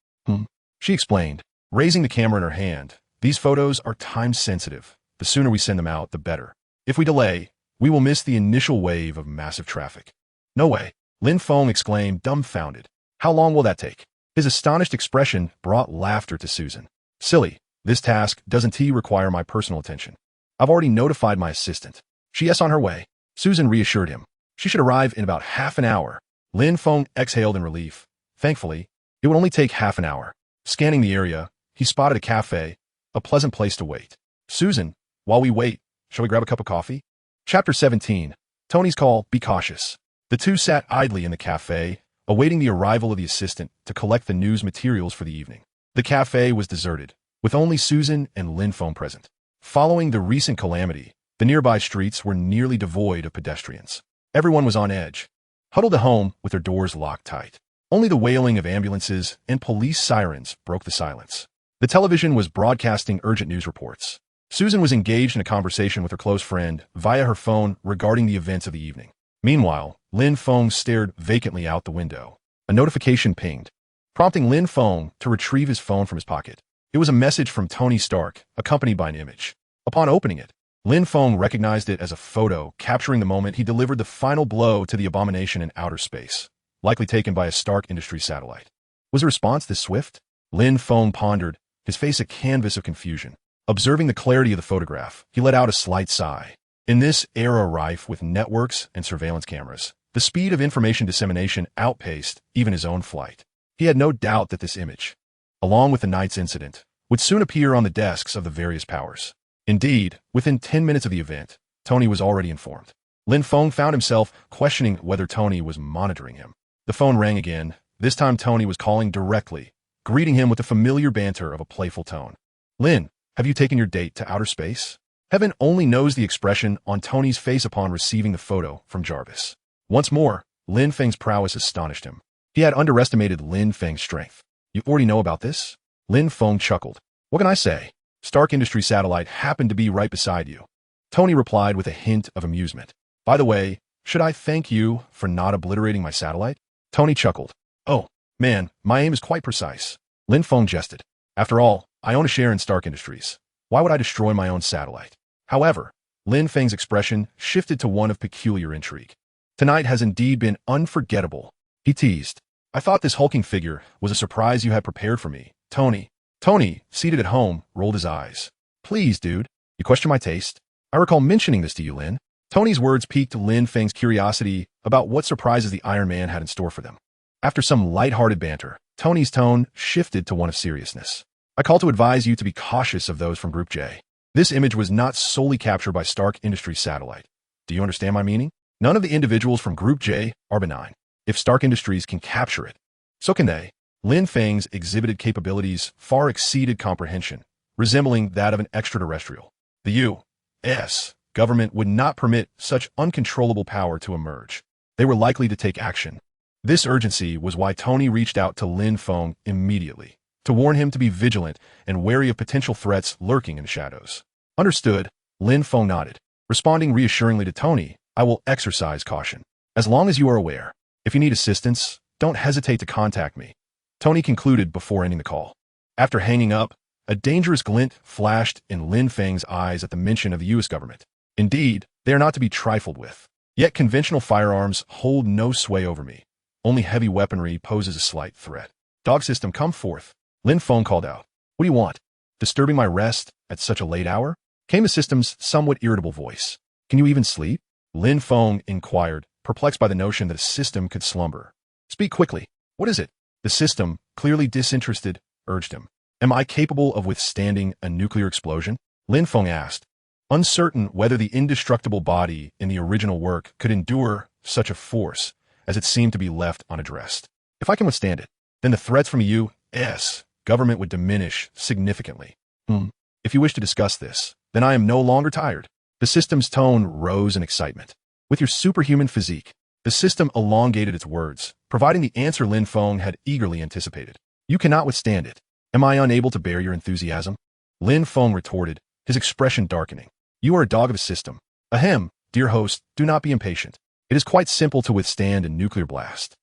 She explained, raising the camera in her hand. "These photos are time-sensitive. The sooner we send them out, the better. If we delay, we will miss the initial wave of massive traffic." "No way," Lin Feng exclaimed, dumbfounded. "How long will that take?" His astonished expression brought laughter to Susan. "Silly, this task doesn't require my personal attention. I've already notified my assistant. She is on her way." Susan reassured him. "She should arrive in about half an hour." Lin Feng exhaled in relief. Thankfully, it would only take half an hour. Scanning the area, he spotted a cafe, a pleasant place to wait. "Susan, while we wait, shall we grab a cup of coffee?" Chapter 17. Tony's Call, Be Cautious. The two sat idly in the cafe, awaiting the arrival of the assistant to collect the news materials for the evening. The cafe was deserted, with only Susan and Lin Feng present. Following the recent calamity, the nearby streets were nearly devoid of pedestrians. Everyone was on edge, huddled at home with their doors locked tight. Only the wailing of ambulances and police sirens broke the silence. The television was broadcasting urgent news reports. Susan was engaged in a conversation with her close friend via her phone regarding the events of the evening. Meanwhile, Lin Feng stared vacantly out the window. A notification pinged, prompting Lin Feng to retrieve his phone from his pocket. It was a message from Tony Stark, accompanied by an image. Upon opening it, Lin Feng recognized it as a photo capturing the moment he delivered the final blow to the abomination in outer space, likely taken by a Stark Industries satellite. Was the response this swift? Lin Feng pondered, his face a canvas of confusion. Observing the clarity of the photograph, he let out a slight sigh. In this era rife with networks and surveillance cameras, the speed of information dissemination outpaced even his own flight. He had no doubt that this image, along with the night's incident, would soon appear on the desks of the various powers. Indeed, within 10 minutes of the event, Tony was already informed. Lin Feng found himself questioning whether Tony was monitoring him. The phone rang again. This time Tony was calling directly, greeting him with the familiar banter of a playful tone. "Lin, have you taken your date to outer space?" Heaven only knows the expression on Tony's face upon receiving the photo from Jarvis. Once more, Lin Feng's prowess astonished him. He had underestimated Lin Feng's strength. "You already know about this?" Lin Feng chuckled. "What can I say? Stark Industries satellite happened to be right beside you." Tony replied with a hint of amusement. "By the way, should I thank you for not obliterating my satellite?" Tony chuckled. "Oh, man, my aim is quite precise." Lin Feng jested. "After all, I own a share in Stark Industries. Why would I destroy my own satellite?" However, Lin Feng's expression shifted to one of peculiar intrigue. Tonight has indeed been unforgettable. He teased. I thought this hulking figure was a surprise you had prepared for me. Tony, seated at home, rolled his eyes. Please, dude. You question my taste? I recall mentioning this to you, Lin. Tony's words piqued Lin Feng's curiosity about what surprises the Iron Man had in store for them. After some light-hearted banter, Tony's tone shifted to one of seriousness. I call to advise you to be cautious of those from Group J. This image was not solely captured by Stark Industries' satellite. Do you understand my meaning? None of the individuals from Group J are benign. If Stark Industries can capture it, so can they. Lin Feng's exhibited capabilities far exceeded comprehension, resembling that of an extraterrestrial. The U.S. government would not permit such uncontrollable power to emerge. They were likely to take action. This urgency was why Tony reached out to Lin Feng immediately, to warn him to be vigilant and wary of potential threats lurking in the shadows. Understood, Lin Feng nodded. Responding reassuringly to Tony, I will exercise caution. As long as you are aware, if you need assistance, don't hesitate to contact me. Tony concluded before ending the call. After hanging up, a dangerous glint flashed in Lin Feng's eyes at the mention of the U.S. government. Indeed, they are not to be trifled with. Yet conventional firearms hold no sway over me. Only heavy weaponry poses a slight threat. Dog system, come forth. Lin Feng called out. What do you want? Disturbing my rest at such a late hour? Came the system's somewhat irritable voice. Can you even sleep? Lin Feng inquired, perplexed by the notion that a system could slumber. Speak quickly. What is it? The system, clearly disinterested, urged him. Am I capable of withstanding a nuclear explosion? Lin Feng asked, uncertain whether the indestructible body in the original work could endure such a force as it seemed to be left unaddressed. If I can withstand it, then the threats from U.S. government would diminish significantly. If you wish to discuss this, then I am no longer tired. The system's tone rose in excitement. With your superhuman physique, the system elongated its words, providing the answer Lin Feng had eagerly anticipated. You cannot withstand it. Am I unable to bear your enthusiasm? Lin Feng retorted, his expression darkening. You are a dog of the system. Ahem, dear host, do not be impatient. It is quite simple to withstand a nuclear blast.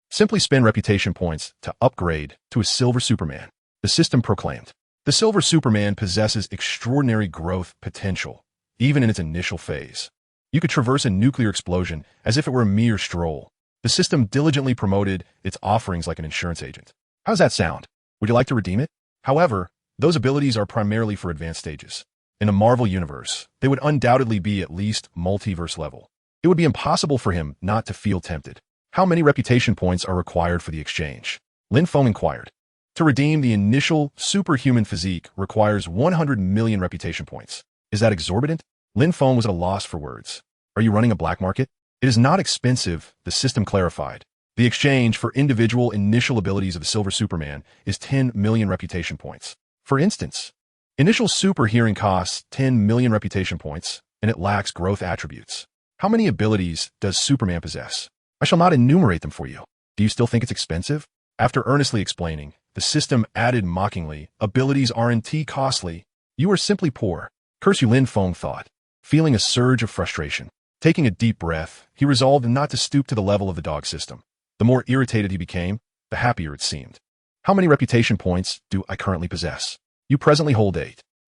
Simply spend reputation points to upgrade to a Silver Superman, the system proclaimed. The Silver Superman possesses extraordinary growth potential, even in its initial phase. You could traverse a nuclear explosion as if it were a mere stroll. The system diligently promoted its offerings like an insurance agent. How does that sound? Would you like to redeem it? However, those abilities are primarily for advanced stages. In a Marvel universe, they would undoubtedly be at least multiverse level. It would be impossible for him not to feel tempted. How many reputation points are required for the exchange? Lin Feng inquired. To redeem the initial superhuman physique requires 100 million reputation points. Is that exorbitant? Lin Feng was at a loss for words. Are you running a black market? It is not expensive, the system clarified. The exchange for individual initial abilities of the Silver Superman is 10 million reputation points. For instance, initial super hearing costs 10 million reputation points, and it lacks growth attributes. How many abilities does Superman possess? I shall not enumerate them for you. Do you still think it's expensive? After earnestly explaining, the system added mockingly, abilities aren't costly. You are simply poor. Curse you, Lin Feng thought, feeling a surge of frustration. Taking a deep breath, he resolved not to stoop to the level of the dog system. The more irritated he became, the happier it seemed. How many reputation points do I currently possess? You presently hold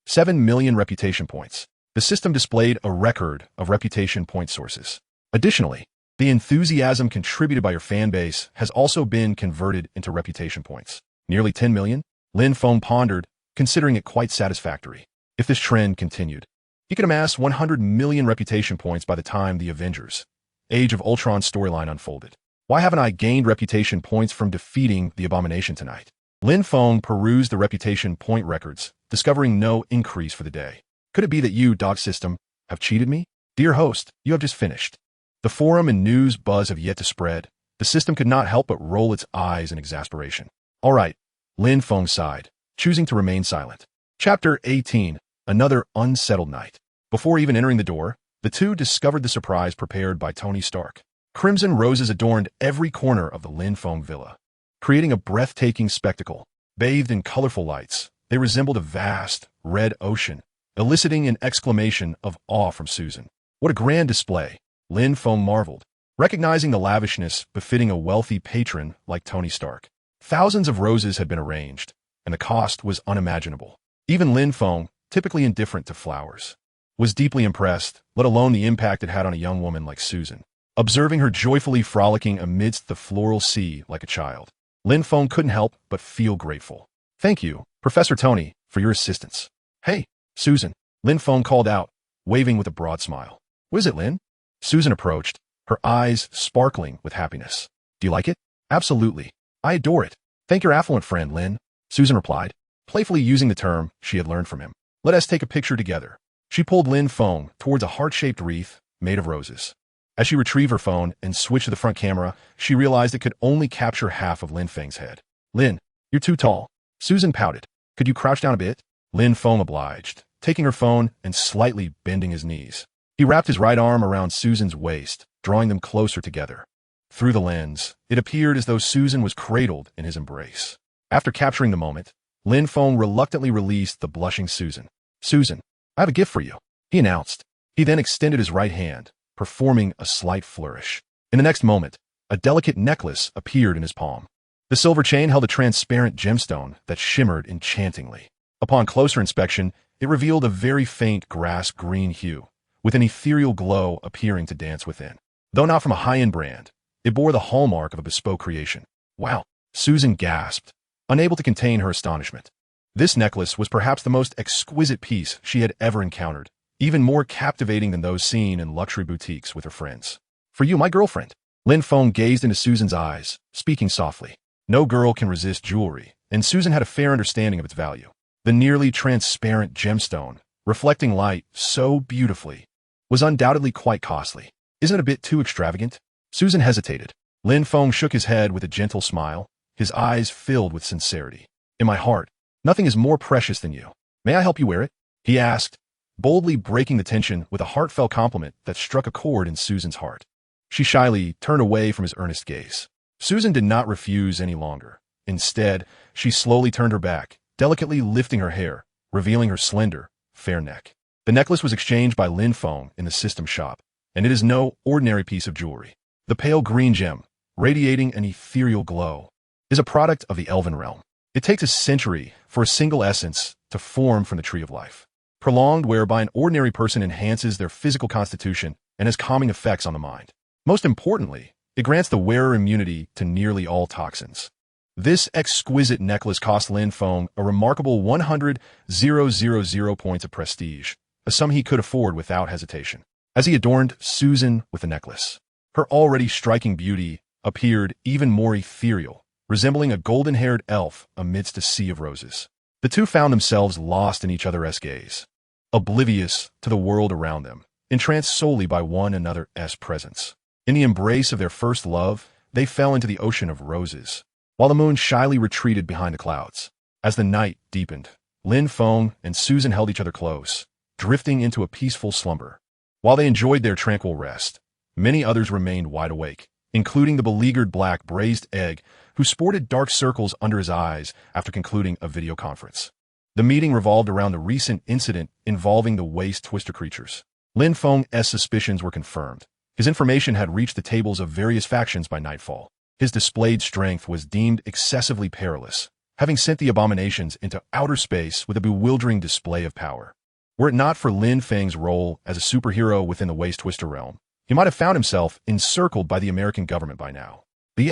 7 million reputation points. The system displayed a record of reputation point sources. Additionally, the enthusiasm contributed by your fan base has also been converted into reputation points. Nearly 10 million? Lin Feng pondered, considering it quite satisfactory. If this trend continued, he could amass 100 million reputation points by the time the Avengers, Age of Ultron storyline unfolded. Why haven't I gained reputation points from defeating the Abomination tonight? Lin Feng perused the reputation point records, discovering no increase for the day. Could it be that you, dog system, have cheated me? Dear host, you have just finished. The forum and news buzz have yet to spread. The system could not help but roll its eyes in exasperation. All right, Lin Feng sighed, choosing to remain silent. Chapter 18, Another Unsettled Night. Before even entering the door, the two discovered the surprise prepared by Tony Stark. Crimson roses adorned every corner of the Lin Feng villa, creating a breathtaking spectacle. Bathed in colorful lights, they resembled a vast, red ocean, eliciting an exclamation of awe from Susan. What a grand display, Lin Feng marveled, recognizing the lavishness befitting a wealthy patron like Tony Stark. Thousands of roses had been arranged, and the cost was unimaginable. Even Lin Feng, typically indifferent to flowers, was deeply impressed, let alone the impact it had on a young woman like Susan. observing her joyfully frolicking amidst the floral sea like a child. Lin Feng couldn't help but feel grateful. "Thank you, Professor Tony, for your assistance." "Hey, Susan," Lin Feng called out, waving with a broad smile. "What is it, Lin?" Susan approached, her eyes sparkling with happiness. "Do you like it?" "Absolutely. I adore it. Thank your affluent friend, Lin," Susan replied, playfully using the term she had learned from him. "Let us take a picture together." She pulled Lin Feng towards a heart-shaped wreath made of roses. As she retrieved her phone and switched to the front camera, she realized it could only capture half of Lin Feng's head. "Lin, you're too tall." Susan pouted. "Could you crouch down a bit?" Lin Feng obliged, taking her phone and slightly bending his knees. He wrapped his right arm around Susan's waist, drawing them closer together. Through the lens, it appeared as though Susan was cradled in his embrace. After capturing the moment, Lin Feng reluctantly released the blushing Susan. "Susan, I have a gift for you," he announced. He then extended his right hand, performing a slight flourish. In the next moment, a delicate necklace appeared in his palm. The silver chain held a transparent gemstone that shimmered enchantingly. Upon closer inspection, it revealed a very faint grass-green hue, with an ethereal glow appearing to dance within. Though not from a high-end brand, it bore the hallmark of a bespoke creation. "Wow," Susan gasped, unable to contain her astonishment. This necklace was perhaps the most exquisite piece she had ever encountered, even more captivating than those seen in luxury boutiques with her friends. "For you, my girlfriend." Lin Feng gazed into Susan's eyes, speaking softly. No girl can resist jewelry, and Susan had a fair understanding of its value. The nearly transparent gemstone, reflecting light so beautifully, was undoubtedly quite costly. "Isn't it a bit too extravagant?" Susan hesitated. Lin Feng shook his head with a gentle smile, his eyes filled with sincerity. "In my heart, nothing is more precious than you. May I help you wear it?" he asked, boldly breaking the tension with a heartfelt compliment that struck a chord in Susan's heart. She shyly turned away from his earnest gaze. Susan did not refuse any longer. Instead, she slowly turned her back, delicately lifting her hair, revealing her slender, fair neck. The necklace was exchanged by Lin Feng in the system shop, and it is no ordinary piece of jewelry. The pale green gem, radiating an ethereal glow, is a product of the elven realm. It takes a century for a single essence to form from the tree of life, prolonged whereby an ordinary person enhances their physical constitution and has calming effects on the mind. Most importantly, it grants the wearer immunity to nearly all toxins. This exquisite necklace cost Lin Feng a remarkable 100,000 points of prestige, a sum he could afford without hesitation. As he adorned Susan with the necklace, her already striking beauty appeared even more ethereal, resembling a golden-haired elf amidst a sea of roses. The two found themselves lost in each other's gaze, oblivious to the world around them, entranced solely by one another's presence. In the embrace of their first love, they fell into the ocean of roses, while the moon shyly retreated behind the clouds. As the night deepened, Lin Feng and Susan held each other close, drifting into a peaceful slumber. While they enjoyed their tranquil rest, many others remained wide awake, including the beleaguered black braised egg who sported dark circles under his eyes after concluding a video conference. The meeting revolved around the recent incident involving the waist twister creatures. Lin Feng's suspicions were confirmed. His information had reached the tables of various factions by nightfall. His displayed strength was deemed excessively perilous, having sent the abominations into outer space with a bewildering display of power. Were it not for Lin Feng's role as a superhero within the Waist Twister realm, he might have found himself encircled by the American government by now. The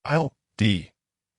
SHIELD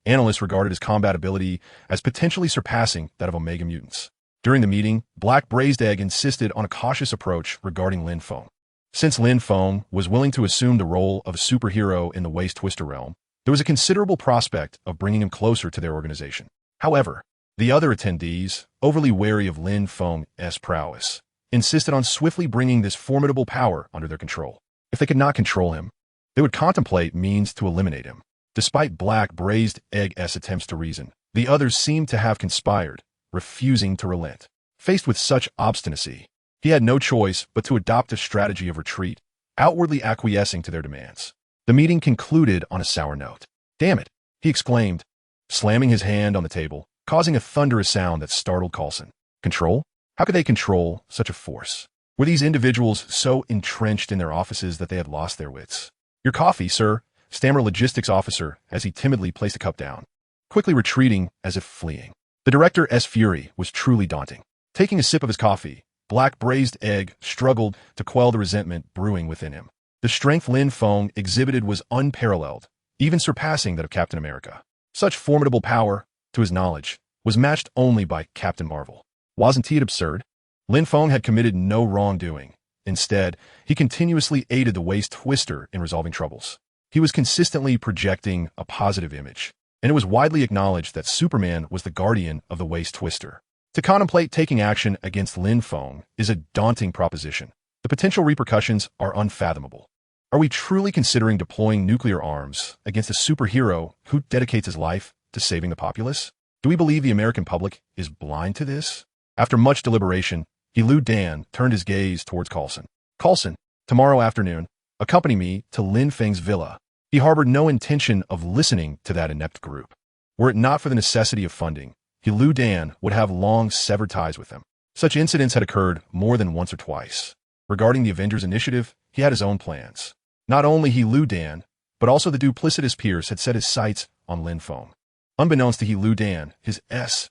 analysts regarded his combat ability as potentially surpassing that of Omega mutants. During the meeting, Black Braised Egg insisted on a cautious approach regarding Lin Feng. Since Lin Feng was willing to assume the role of a superhero in the Waist Twister realm, there was a considerable prospect of bringing him closer to their organization. However, the other attendees, overly wary of Lin Feng's prowess, insisted on swiftly bringing this formidable power under their control. If they could not control him, they would contemplate means to eliminate him. Despite Black Braised Egg's attempts to reason, the others seemed to have conspired, refusing to relent. Faced with such obstinacy, he had no choice but to adopt a strategy of retreat, outwardly acquiescing to their demands. The meeting concluded on a sour note. "Damn it," he exclaimed, slamming his hand on the table, causing a thunderous sound that startled Coulson. Control? How could they control such a force? Were these individuals so entrenched in their offices that they had lost their wits? "Your coffee, sir," stammered a logistics officer as he timidly placed a cup down, quickly retreating as if fleeing. The director's fury was truly daunting. Taking a sip of his coffee, Black Braised Egg struggled to quell the resentment brewing within him. The strength Lin Feng exhibited was unparalleled, even surpassing that of Captain America. Such formidable power, to his knowledge, was matched only by Captain Marvel. Wasn't it absurd? Lin Feng had committed no wrongdoing. Instead, he continuously aided the Waist Twister in resolving troubles. He was consistently projecting a positive image, and it was widely acknowledged that Superman was the guardian of the Waist Twister. To contemplate taking action against Lin Feng is a daunting proposition. The potential repercussions are unfathomable. Are we truly considering deploying nuclear arms against a superhero who dedicates his life to saving the populace? Do we believe the American public is blind to this? After much deliberation, Lu Dan turned his gaze towards Coulson. Coulson, tomorrow afternoon, accompany me to Lin Feng's villa. He harbored no intention of listening to that inept group. Were it not for the necessity of funding, Lu Dan would have long severed ties with them. Such incidents had occurred more than once or twice. Regarding the Avengers initiative, he had his own plans. Not only Lu Dan, but also the duplicitous Pierce had set his sights on Lin Feng. Unbeknownst to Lu Dan, his S.H.I.L.D.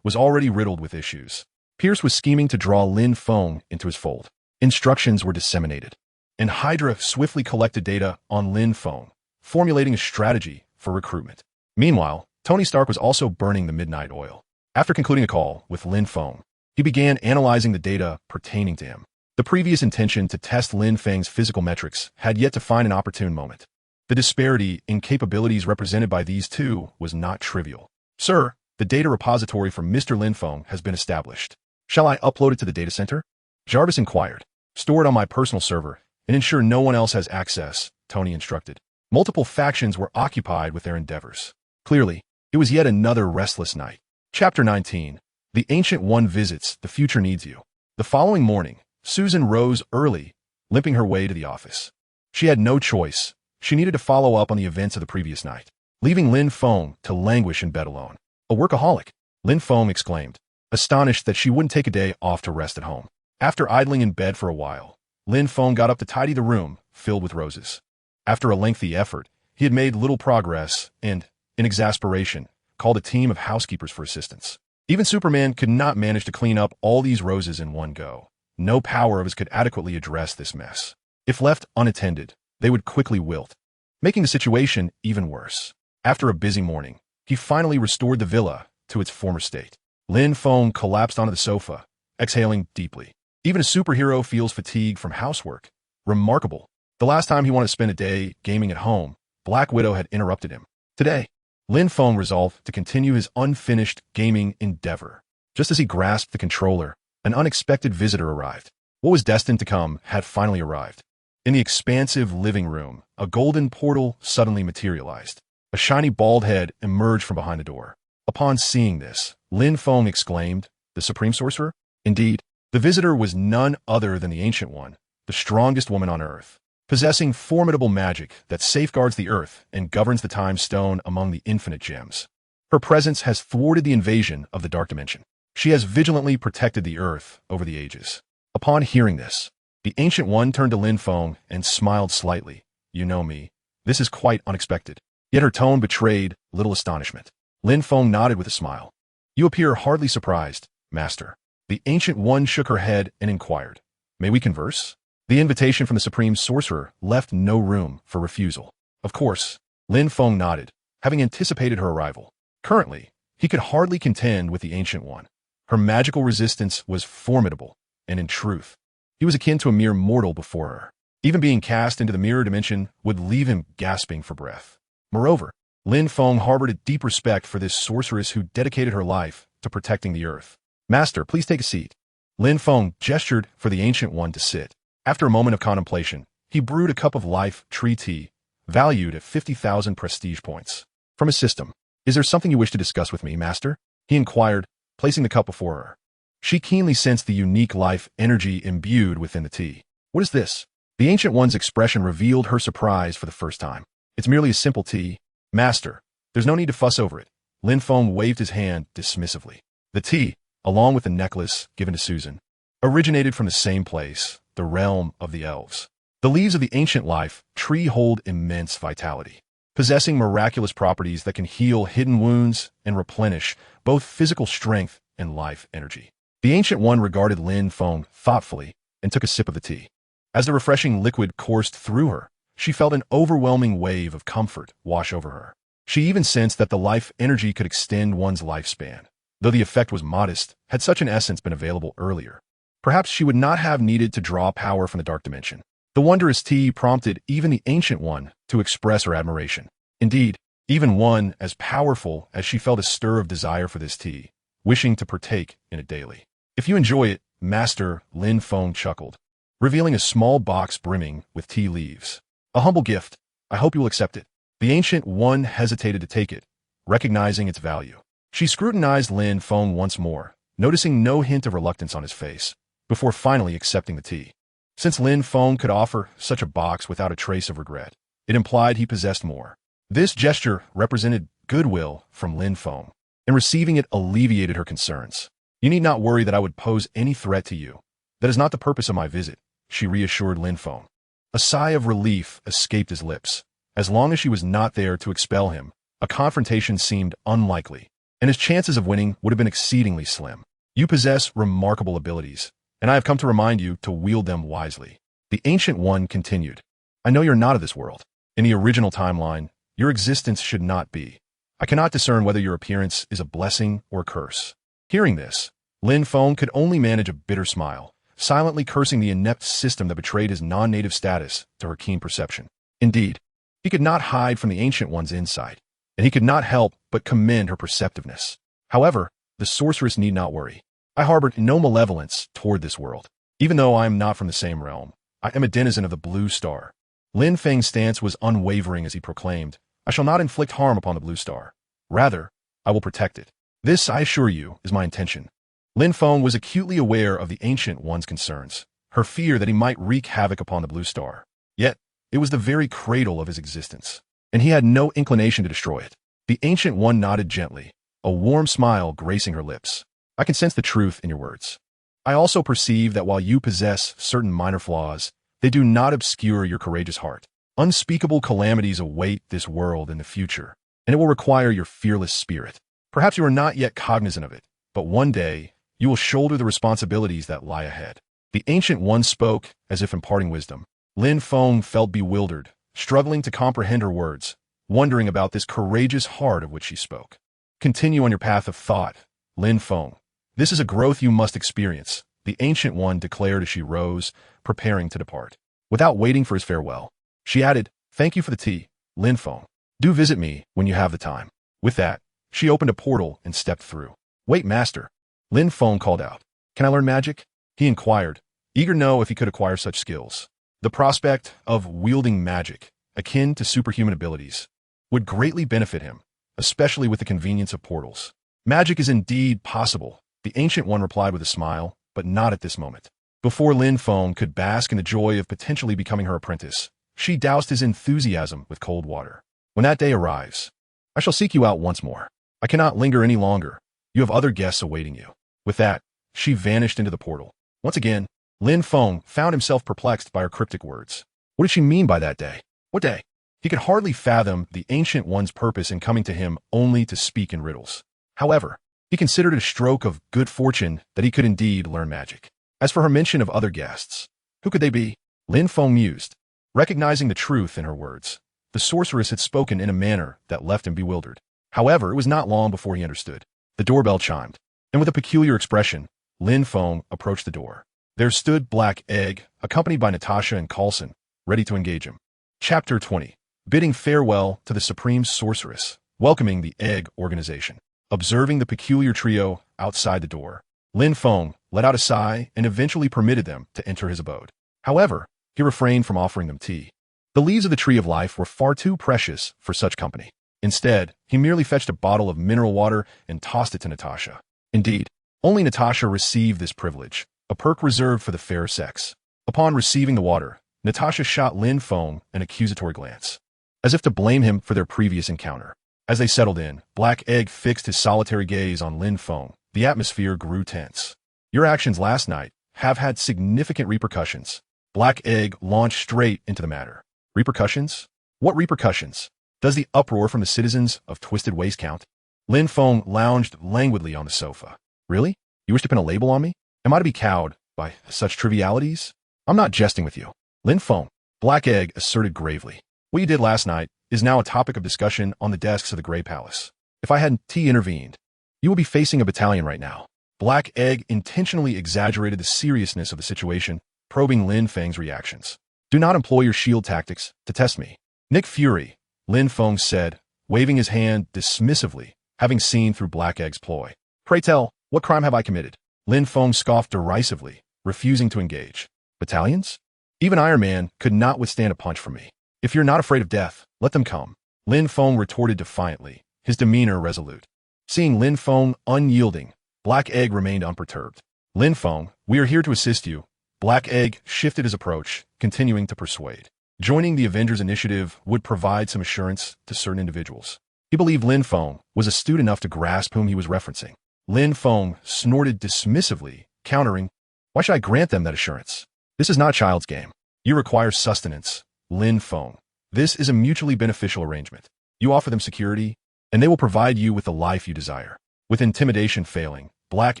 was already riddled with issues. Pierce was scheming to draw Lin Feng into his fold. Instructions were disseminated, and Hydra swiftly collected data on Lin Feng, formulating a strategy for recruitment. Meanwhile, Tony Stark was also burning the midnight oil. After concluding a call with Lin Feng, he began analyzing the data pertaining to him. The previous intention to test Lin Feng's physical metrics had yet to find an opportune moment. The disparity in capabilities represented by these two was not trivial. Sir, the data repository for Mr. Lin Feng has been established. Shall I upload it to the data center? Jarvis inquired. Store it on my personal server and ensure no one else has access, Tony instructed. Multiple factions were occupied with their endeavors. Clearly, it was yet another restless night. Chapter 19. The Ancient One visits. The future needs you. The following morning, Susan rose early, limping her way to the office. She had no choice. She needed to follow up on the events of the previous night, leaving Lin Feng to languish in bed alone. A workaholic, Lin Feng exclaimed, astonished that she wouldn't take a day off to rest at home. After idling in bed for a while, Lin Feng got up to tidy the room filled with roses. After a lengthy effort, he had made little progress and, in exasperation, called a team of housekeepers for assistance. Even Superman could not manage to clean up all these roses in one go. No power of his could adequately address this mess. If left unattended, they would quickly wilt, making the situation even worse. After a busy morning, he finally restored the villa to its former state. Lin Feng collapsed onto the sofa, exhaling deeply. Even a superhero feels fatigue from housework. Remarkable. The last time he wanted to spend a day gaming at home, Black Widow had interrupted him. Today, Lin Feng resolved to continue his unfinished gaming endeavor. Just as he grasped the controller, an unexpected visitor arrived. What was destined to come had finally arrived. In the expansive living room, a golden portal suddenly materialized. A shiny bald head emerged from behind the door. Upon seeing this, Lin Feng exclaimed, "The Supreme Sorcerer?" Indeed, the visitor was none other than the Ancient One, the strongest woman on Earth, possessing formidable magic that safeguards the Earth and governs the Time Stone among the infinite gems. Her presence has thwarted the invasion of the Dark Dimension. She has vigilantly protected the Earth over the ages. Upon hearing this, the Ancient One turned to Lin Feng and smiled slightly. "You know me. This is quite unexpected." Yet her tone betrayed little astonishment. Lin Feng nodded with a smile. "You appear hardly surprised, Master." The Ancient One shook her head and inquired, "May we converse?" The invitation from the Supreme Sorcerer left no room for refusal. Of course, Lin Feng nodded, having anticipated her arrival. Currently, he could hardly contend with the Ancient One. Her magical resistance was formidable, and in truth, he was akin to a mere mortal before her. Even being cast into the mirror dimension would leave him gasping for breath. Moreover, Lin Feng harbored a deep respect for this sorceress who dedicated her life to protecting the Earth. "Master, please take a seat." Lin Feng gestured for the Ancient One to sit. After a moment of contemplation, he brewed a cup of life tree tea, valued at 50,000 prestige points. From his system, "Is there something you wish to discuss with me, Master?" he inquired, placing the cup before her. She keenly sensed the unique life energy imbued within the tea. "What is this?" The Ancient One's expression revealed her surprise for the first time. "It's merely a simple tea. Master, there's no need to fuss over it." Lin Feng waved his hand dismissively. The tea, along with the necklace given to Susan, originated from the same place, the realm of the elves. The leaves of the ancient life tree hold immense vitality, possessing miraculous properties that can heal hidden wounds and replenish both physical strength and life energy. The Ancient One regarded Lin Feng thoughtfully and took a sip of the tea. As the refreshing liquid coursed through her, she felt an overwhelming wave of comfort wash over her. She even sensed that the life energy could extend one's lifespan. Though the effect was modest, had such an essence been available earlier, perhaps she would not have needed to draw power from the dark dimension. The wondrous tea prompted even the Ancient One to express her admiration. Indeed, even one as powerful as she felt a stir of desire for this tea, wishing to partake in it daily. If you enjoy it, Master Lin Feng chuckled, revealing a small box brimming with tea leaves. A humble gift. I hope you will accept it. The Ancient One hesitated to take it, recognizing its value. She scrutinized Lin Feng once more, noticing no hint of reluctance on his face, before finally accepting the tea. Since Lin Feng could offer such a box without a trace of regret, it implied he possessed more. This gesture represented goodwill from Lin Feng, and receiving it alleviated her concerns. You need not worry that I would pose any threat to you. That is not the purpose of my visit, she reassured Lin Feng. A sigh of relief escaped his lips. As long as she was not there to expel him, a confrontation seemed unlikely, and his chances of winning would have been exceedingly slim. You possess remarkable abilities, and I have come to remind you to wield them wisely. The Ancient One continued. I know you're not of this world. In the original timeline, your existence should not be. I cannot discern whether your appearance is a blessing or a curse. Hearing this, Lin Feng could only manage a bitter smile, silently cursing the inept system that betrayed his non-native status to her keen perception. Indeed, he could not hide from the Ancient One's insight, and he could not help but commend her perceptiveness. However, the sorceress need not worry. I harbored no malevolence toward this world. Even though I am not from the same realm, I am a denizen of the Blue Star. Lin Feng's stance was unwavering as he proclaimed, I shall not inflict harm upon the Blue Star. Rather, I will protect it. This, I assure you, is my intention. Lin Feng was acutely aware of the Ancient One's concerns, her fear that he might wreak havoc upon the Blue Star. Yet, it was the very cradle of his existence, and he had no inclination to destroy it. The Ancient One nodded gently, a warm smile gracing her lips. I can sense the truth in your words. I also perceive that while you possess certain minor flaws, they do not obscure your courageous heart. Unspeakable calamities await this world in the future, and it will require your fearless spirit. Perhaps you are not yet cognizant of it, but one day, you will shoulder the responsibilities that lie ahead. The Ancient One spoke as if imparting wisdom. Lin Feng felt bewildered, struggling to comprehend her words, wondering about this courageous heart of which she spoke. Continue on your path of thought, Lin Feng. This is a growth you must experience, the Ancient One declared as she rose, preparing to depart. Without waiting for his farewell, she added, Thank you for the tea, Lin Feng. Do visit me when you have the time. With that, she opened a portal and stepped through. Wait, master. Lin Feng called out. Can I learn magic? He inquired, eager to know if he could acquire such skills. The prospect of wielding magic, akin to superhuman abilities, would greatly benefit him, especially with the convenience of portals. Magic is indeed possible, the Ancient One replied with a smile, but not at this moment. Before Lin Feng could bask in the joy of potentially becoming her apprentice, she doused his enthusiasm with cold water. When that day arrives, I shall seek you out once more. I cannot linger any longer. You have other guests awaiting you. With that, she vanished into the portal. Once again, Lin Feng found himself perplexed by her cryptic words. What did she mean by that day? What day? He could hardly fathom the Ancient One's purpose in coming to him only to speak in riddles. However, he considered it a stroke of good fortune that he could indeed learn magic. As for her mention of other guests, who could they be? Lin Feng mused, recognizing the truth in her words. The sorceress had spoken in a manner that left him bewildered. However, it was not long before he understood. The doorbell chimed, and with a peculiar expression, Lin Feng approached the door. There stood Black Egg, accompanied by Natasha and Coulson, ready to engage him. Chapter 20. Bidding farewell to the Supreme Sorceress, welcoming the Egg Organization. Observing the peculiar trio outside the door, Lin Feng let out a sigh and eventually permitted them to enter his abode. However, he refrained from offering them tea. The leaves of the Tree of Life were far too precious for such company. Instead, he merely fetched a bottle of mineral water and tossed it to Natasha. Indeed, only Natasha received this privilege, a perk reserved for the fair sex. Upon receiving the water, Natasha shot Lin Feng an accusatory glance, as if to blame him for their previous encounter. As they settled in, Black Egg fixed his solitary gaze on Lin Feng. The atmosphere grew tense. Your actions last night have had significant repercussions. Black Egg launched straight into the matter. Repercussions? What repercussions? Does the uproar from the citizens of Twisted Waste count? Lin Feng lounged languidly on the sofa. Really? You wish to pin a label on me? Am I to be cowed by such trivialities? I'm not jesting with you. Lin Feng, Black Egg asserted gravely. What you did last night is now a topic of discussion on the desks of the Grey Palace. If I hadn't intervened, you would be facing a battalion right now. Black Egg intentionally exaggerated the seriousness of the situation, probing Lin Feng's reactions. Do not employ your shield tactics to test me. Nick Fury, Lin Feng said, waving his hand dismissively, having seen through Black Egg's ploy. Pray tell, what crime have I committed? Lin Feng scoffed derisively, refusing to engage. Battalions? Even Iron Man could not withstand a punch from me. If you're not afraid of death, let them come. Lin Feng retorted defiantly, his demeanor resolute. Seeing Lin Feng unyielding, Black Egg remained unperturbed. Lin Feng, we are here to assist you. Black Egg shifted his approach, continuing to persuade. Joining the Avengers initiative would provide some assurance to certain individuals. He believed Lin Feng was astute enough to grasp whom he was referencing. Lin Feng snorted dismissively, countering, why should I grant them that assurance? This is not a child's game. You require sustenance, Lin Feng. This is a mutually beneficial arrangement. You offer them security, and they will provide you with the life you desire. With intimidation failing, Black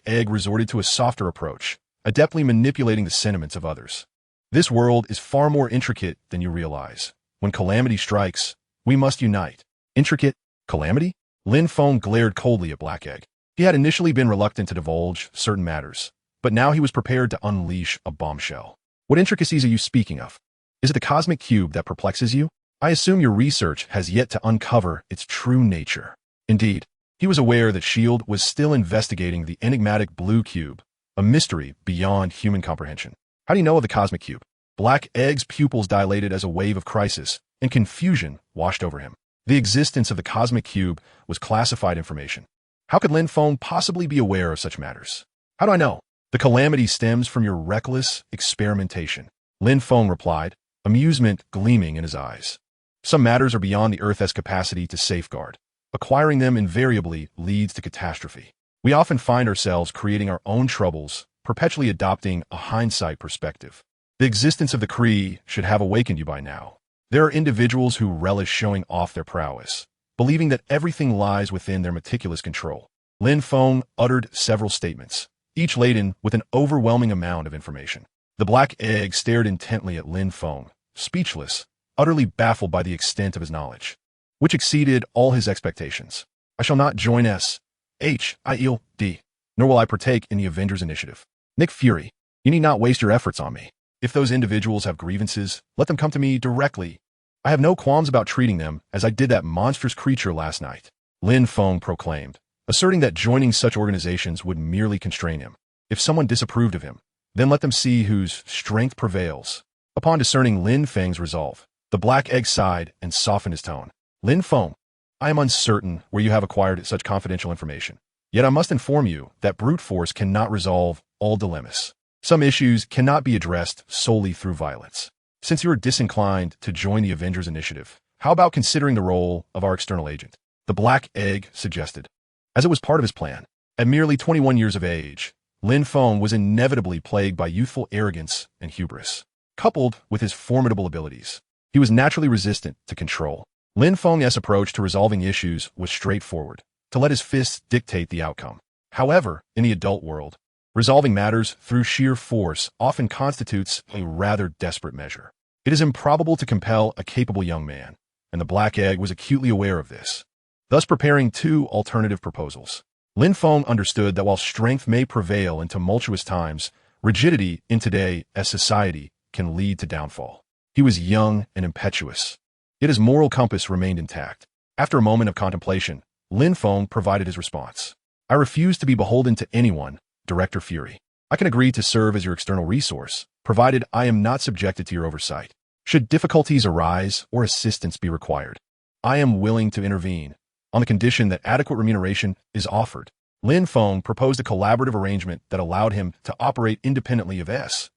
Egg resorted to a softer approach, adeptly manipulating the sentiments of others. This world is far more intricate than you realize. When calamity strikes, we must unite. Intricate? Calamity? Lin Feng glared coldly at Black Egg. He had initially been reluctant to divulge certain matters, but now he was prepared to unleash a bombshell. What intricacies are you speaking of? Is it the cosmic cube that perplexes you? I assume your research has yet to uncover its true nature. Indeed, he was aware that S.H.I.E.L.D. was still investigating the enigmatic blue cube, a mystery beyond human comprehension. How do you know of the cosmic cube? Black Egg's pupils dilated as a wave of crisis and confusion washed over him. The existence of the cosmic cube was classified information. How could Lin Feng possibly be aware of such matters? How do I know? The calamity stems from your reckless experimentation. Lin Feng replied, amusement gleaming in his eyes. Some matters are beyond the Earth's capacity to safeguard. Acquiring them invariably leads to catastrophe. We often find ourselves creating our own troubles, perpetually adopting a hindsight perspective. The existence of the Kree should have awakened you by now. There are individuals who relish showing off their prowess, believing that everything lies within their meticulous control. Lin Feng uttered several statements, each laden with an overwhelming amount of information. The Black Egg stared intently at Lin Feng, speechless, utterly baffled by the extent of his knowledge, which exceeded all his expectations. I shall not join S.H.I.E.L.D., nor will I partake in the Avengers initiative. Nick Fury, you need not waste your efforts on me. If those individuals have grievances, let them come to me directly. I have no qualms about treating them as I did that monstrous creature last night. Lin Feng proclaimed, asserting that joining such organizations would merely constrain him. If someone disapproved of him, then let them see whose strength prevails. Upon discerning Lin Feng's resolve, the Black Egg sighed and softened his tone. Lin Feng, I am uncertain where you have acquired such confidential information. Yet I must inform you that brute force cannot resolve all dilemmas. Some issues cannot be addressed solely through violence. Since you are disinclined to join the Avengers initiative, how about considering the role of our external agent? The Black Egg suggested. As it was part of his plan, at merely 21 years of age, Lin Feng was inevitably plagued by youthful arrogance and hubris. Coupled with his formidable abilities, he was naturally resistant to control. Lin Feng's approach to resolving issues was straightforward, to let his fists dictate the outcome. However, in the adult world, resolving matters through sheer force often constitutes a rather desperate measure. It is improbable to compel a capable young man, and the Black Egg was acutely aware of this, thus preparing two alternative proposals. Lin Feng understood that while strength may prevail in tumultuous times, rigidity in today's society can lead to downfall. He was young and impetuous, yet his moral compass remained intact. After a moment of contemplation, Lin Feng provided his response. I refuse to be beholden to anyone, Director Fury. I can agree to serve as your external resource, provided I am not subjected to your oversight. Should difficulties arise or assistance be required, I am willing to intervene, on the condition that adequate remuneration is offered. Lin Feng proposed a collaborative arrangement that allowed him to operate independently of S.H.I.E.L.D.,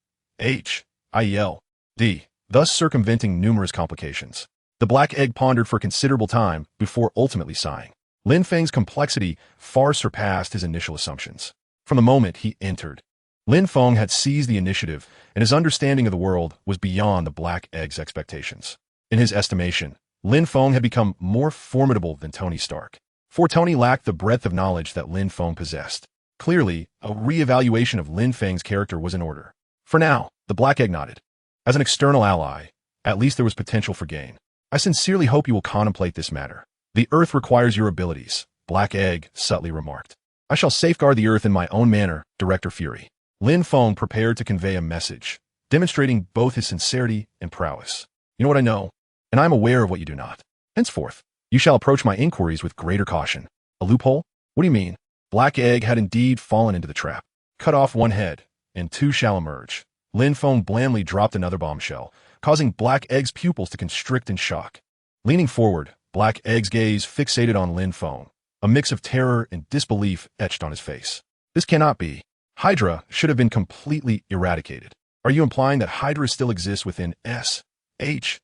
thus circumventing numerous complications. The Black Egg pondered for considerable time before ultimately sighing. Lin Feng's complexity far surpassed his initial assumptions. From the moment he entered, Lin Feng had seized the initiative, and his understanding of the world was beyond the Black Egg's expectations. In his estimation, Lin Feng had become more formidable than Tony Stark, for Tony lacked the breadth of knowledge that Lin Feng possessed. Clearly, a re-evaluation of Lin Feng's character was in order. For now, the Black Egg nodded. As an external ally, at least there was potential for gain. I sincerely hope you will contemplate this matter. The Earth requires your abilities, Black Egg subtly remarked. I shall safeguard the Earth in my own manner, Director Fury. Lin Feng prepared to convey a message, demonstrating both his sincerity and prowess. You know what I know, and I am aware of what you do not. Henceforth, you shall approach my inquiries with greater caution. A loophole? What do you mean? Black Egg had indeed fallen into the trap. Cut off one head, and two shall emerge. Lin Feng blandly dropped another bombshell, causing Black Egg's pupils to constrict in shock. Leaning forward, Black Egg's gaze fixated on Lin Feng. A mix of terror and disbelief etched on his face. This cannot be. Hydra should have been completely eradicated. Are you implying that Hydra still exists within S-H-I-E-L-D?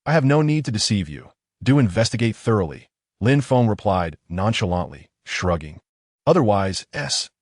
I have no need to deceive you. Do investigate thoroughly. Lin Feng replied nonchalantly, shrugging. Otherwise, S-H-I-E-L-D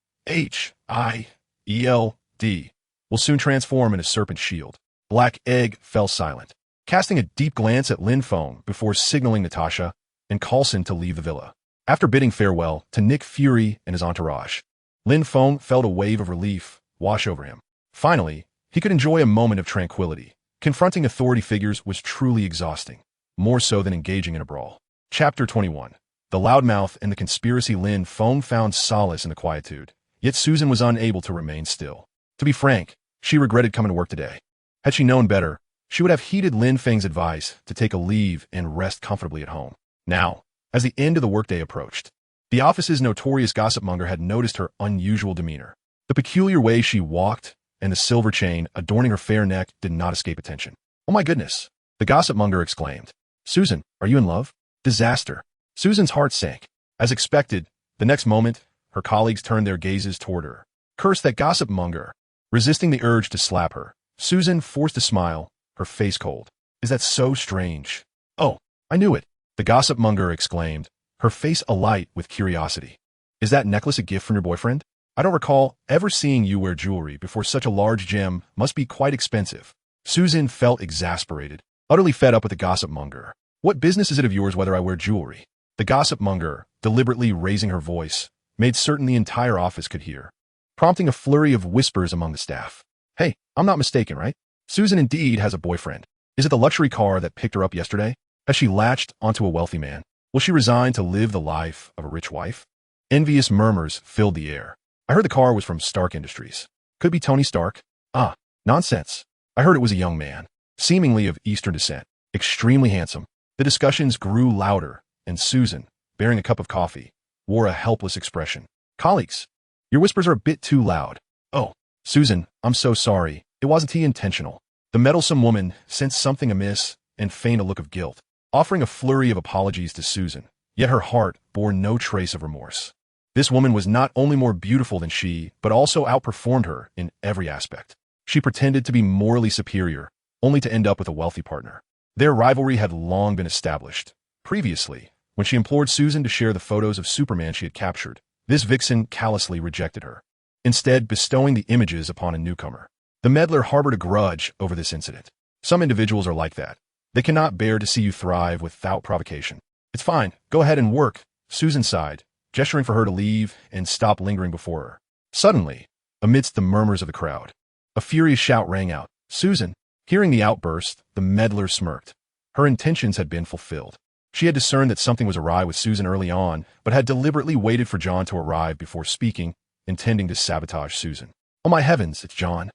will soon transform in a serpent shield. Black Egg fell silent, casting a deep glance at Lin Feng before signaling Natasha and Coulson to leave the villa. After bidding farewell to Nick Fury and his entourage, Lin Feng felt a wave of relief wash over him. Finally, he could enjoy a moment of tranquility. Confronting authority figures was truly exhausting, more so than engaging in a brawl. Chapter 21. The loudmouth and the conspiracy. Lin Feng found solace in the quietude, yet Susan was unable to remain still. To be frank, she regretted coming to work today. Had she known better, she would have heeded Lin Feng's advice to take a leave and rest comfortably at home. Now, as the end of the workday approached, the office's notorious gossipmonger had noticed her unusual demeanor. The peculiar way she walked and the silver chain adorning her fair neck did not escape attention. "Oh my goodness," the gossipmonger exclaimed. "Susan, are you in love?" Disaster. Susan's heart sank. As expected, the next moment, her colleagues turned their gazes toward her. Curse that gossipmonger. Resisting the urge to slap her, Susan forced a smile, her face cold. "Is that so strange?" "Oh, I knew it," the gossipmonger exclaimed, her face alight with curiosity. "Is that necklace a gift from your boyfriend? I don't recall ever seeing you wear jewelry before. Such a large gem must be quite expensive." Susan felt exasperated, utterly fed up with the gossipmonger. "What business is it of yours whether I wear jewelry?" The gossipmonger, deliberately raising her voice, made certain the entire office could hear, prompting a flurry of whispers among the staff. "Hey, I'm not mistaken, right? Susan indeed has a boyfriend. Is it the luxury car that picked her up yesterday? Has she latched onto a wealthy man? Will she resign to live the life of a rich wife?" Envious murmurs filled the air. "I heard the car was from Stark Industries. Could it be Tony Stark?" "Ah, nonsense. I heard it was a young man, seemingly of Eastern descent, extremely handsome." The discussions grew louder, and Susan, bearing a cup of coffee, wore a helpless expression. "Colleagues, your whispers are a bit too loud." "Oh, Susan, I'm so sorry. It wasn't intentional." The meddlesome woman sensed something amiss and feigned a look of guilt, offering a flurry of apologies to Susan, yet her heart bore no trace of remorse. This woman was not only more beautiful than she, but also outperformed her in every aspect. She pretended to be morally superior, only to end up with a wealthy partner. Their rivalry had long been established. Previously, when she implored Susan to share the photos of Superman she had captured, this vixen callously rejected her, instead bestowing the images upon a newcomer. The meddler harbored a grudge over this incident. Some individuals are like that. They cannot bear to see you thrive without provocation. "It's fine. Go ahead and work," Susan sighed, gesturing for her to leave and stop lingering before her. Suddenly, amidst the murmurs of the crowd, a furious shout rang out. "Susan!" Hearing the outburst, the meddler smirked. Her intentions had been fulfilled. She had discerned that something was awry with Susan early on, but had deliberately waited for John to arrive before speaking, intending to sabotage Susan. "Oh my heavens, it's John."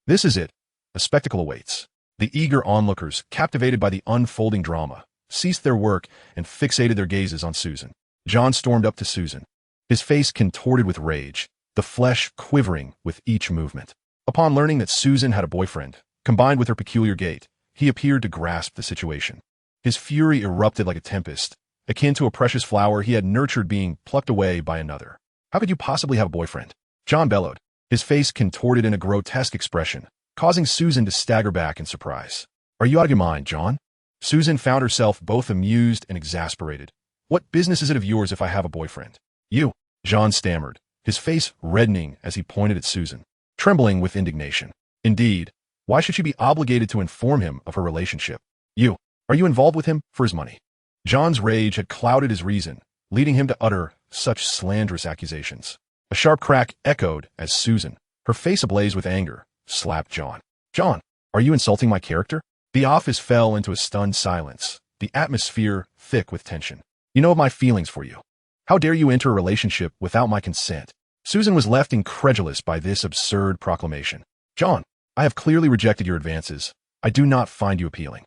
This is it. A spectacle awaits. The eager onlookers, captivated by the unfolding drama, ceased their work and fixated their gazes on Susan. John stormed up to Susan, his face contorted with rage, the flesh quivering with each movement. Upon learning that Susan had a boyfriend, combined with her peculiar gait, he appeared to grasp the situation. His fury erupted like a tempest, akin to a precious flower he had nurtured being plucked away by another. "How could you possibly have a boyfriend?" John bellowed, his face contorted in a grotesque expression, causing Susan to stagger back in surprise. "Are you out of your mind, John?" Susan found herself both amused and exasperated. "What business is it of yours if I have a boyfriend?" "You," John stammered, his face reddening as he pointed at Susan, trembling with indignation. Indeed, why should she be obligated to inform him of her relationship? "You, are you involved with him for his money?" John's rage had clouded his reason, leading him to utter such slanderous accusations. A sharp crack echoed as Susan, her face ablaze with anger, slapped John. John, are you insulting my character? The office fell into a stunned silence, the atmosphere thick with tension. You know of my feelings for you. How dare you enter a relationship without my consent? Susan was left incredulous by this absurd proclamation. John, I have clearly rejected your advances. I do not find you appealing.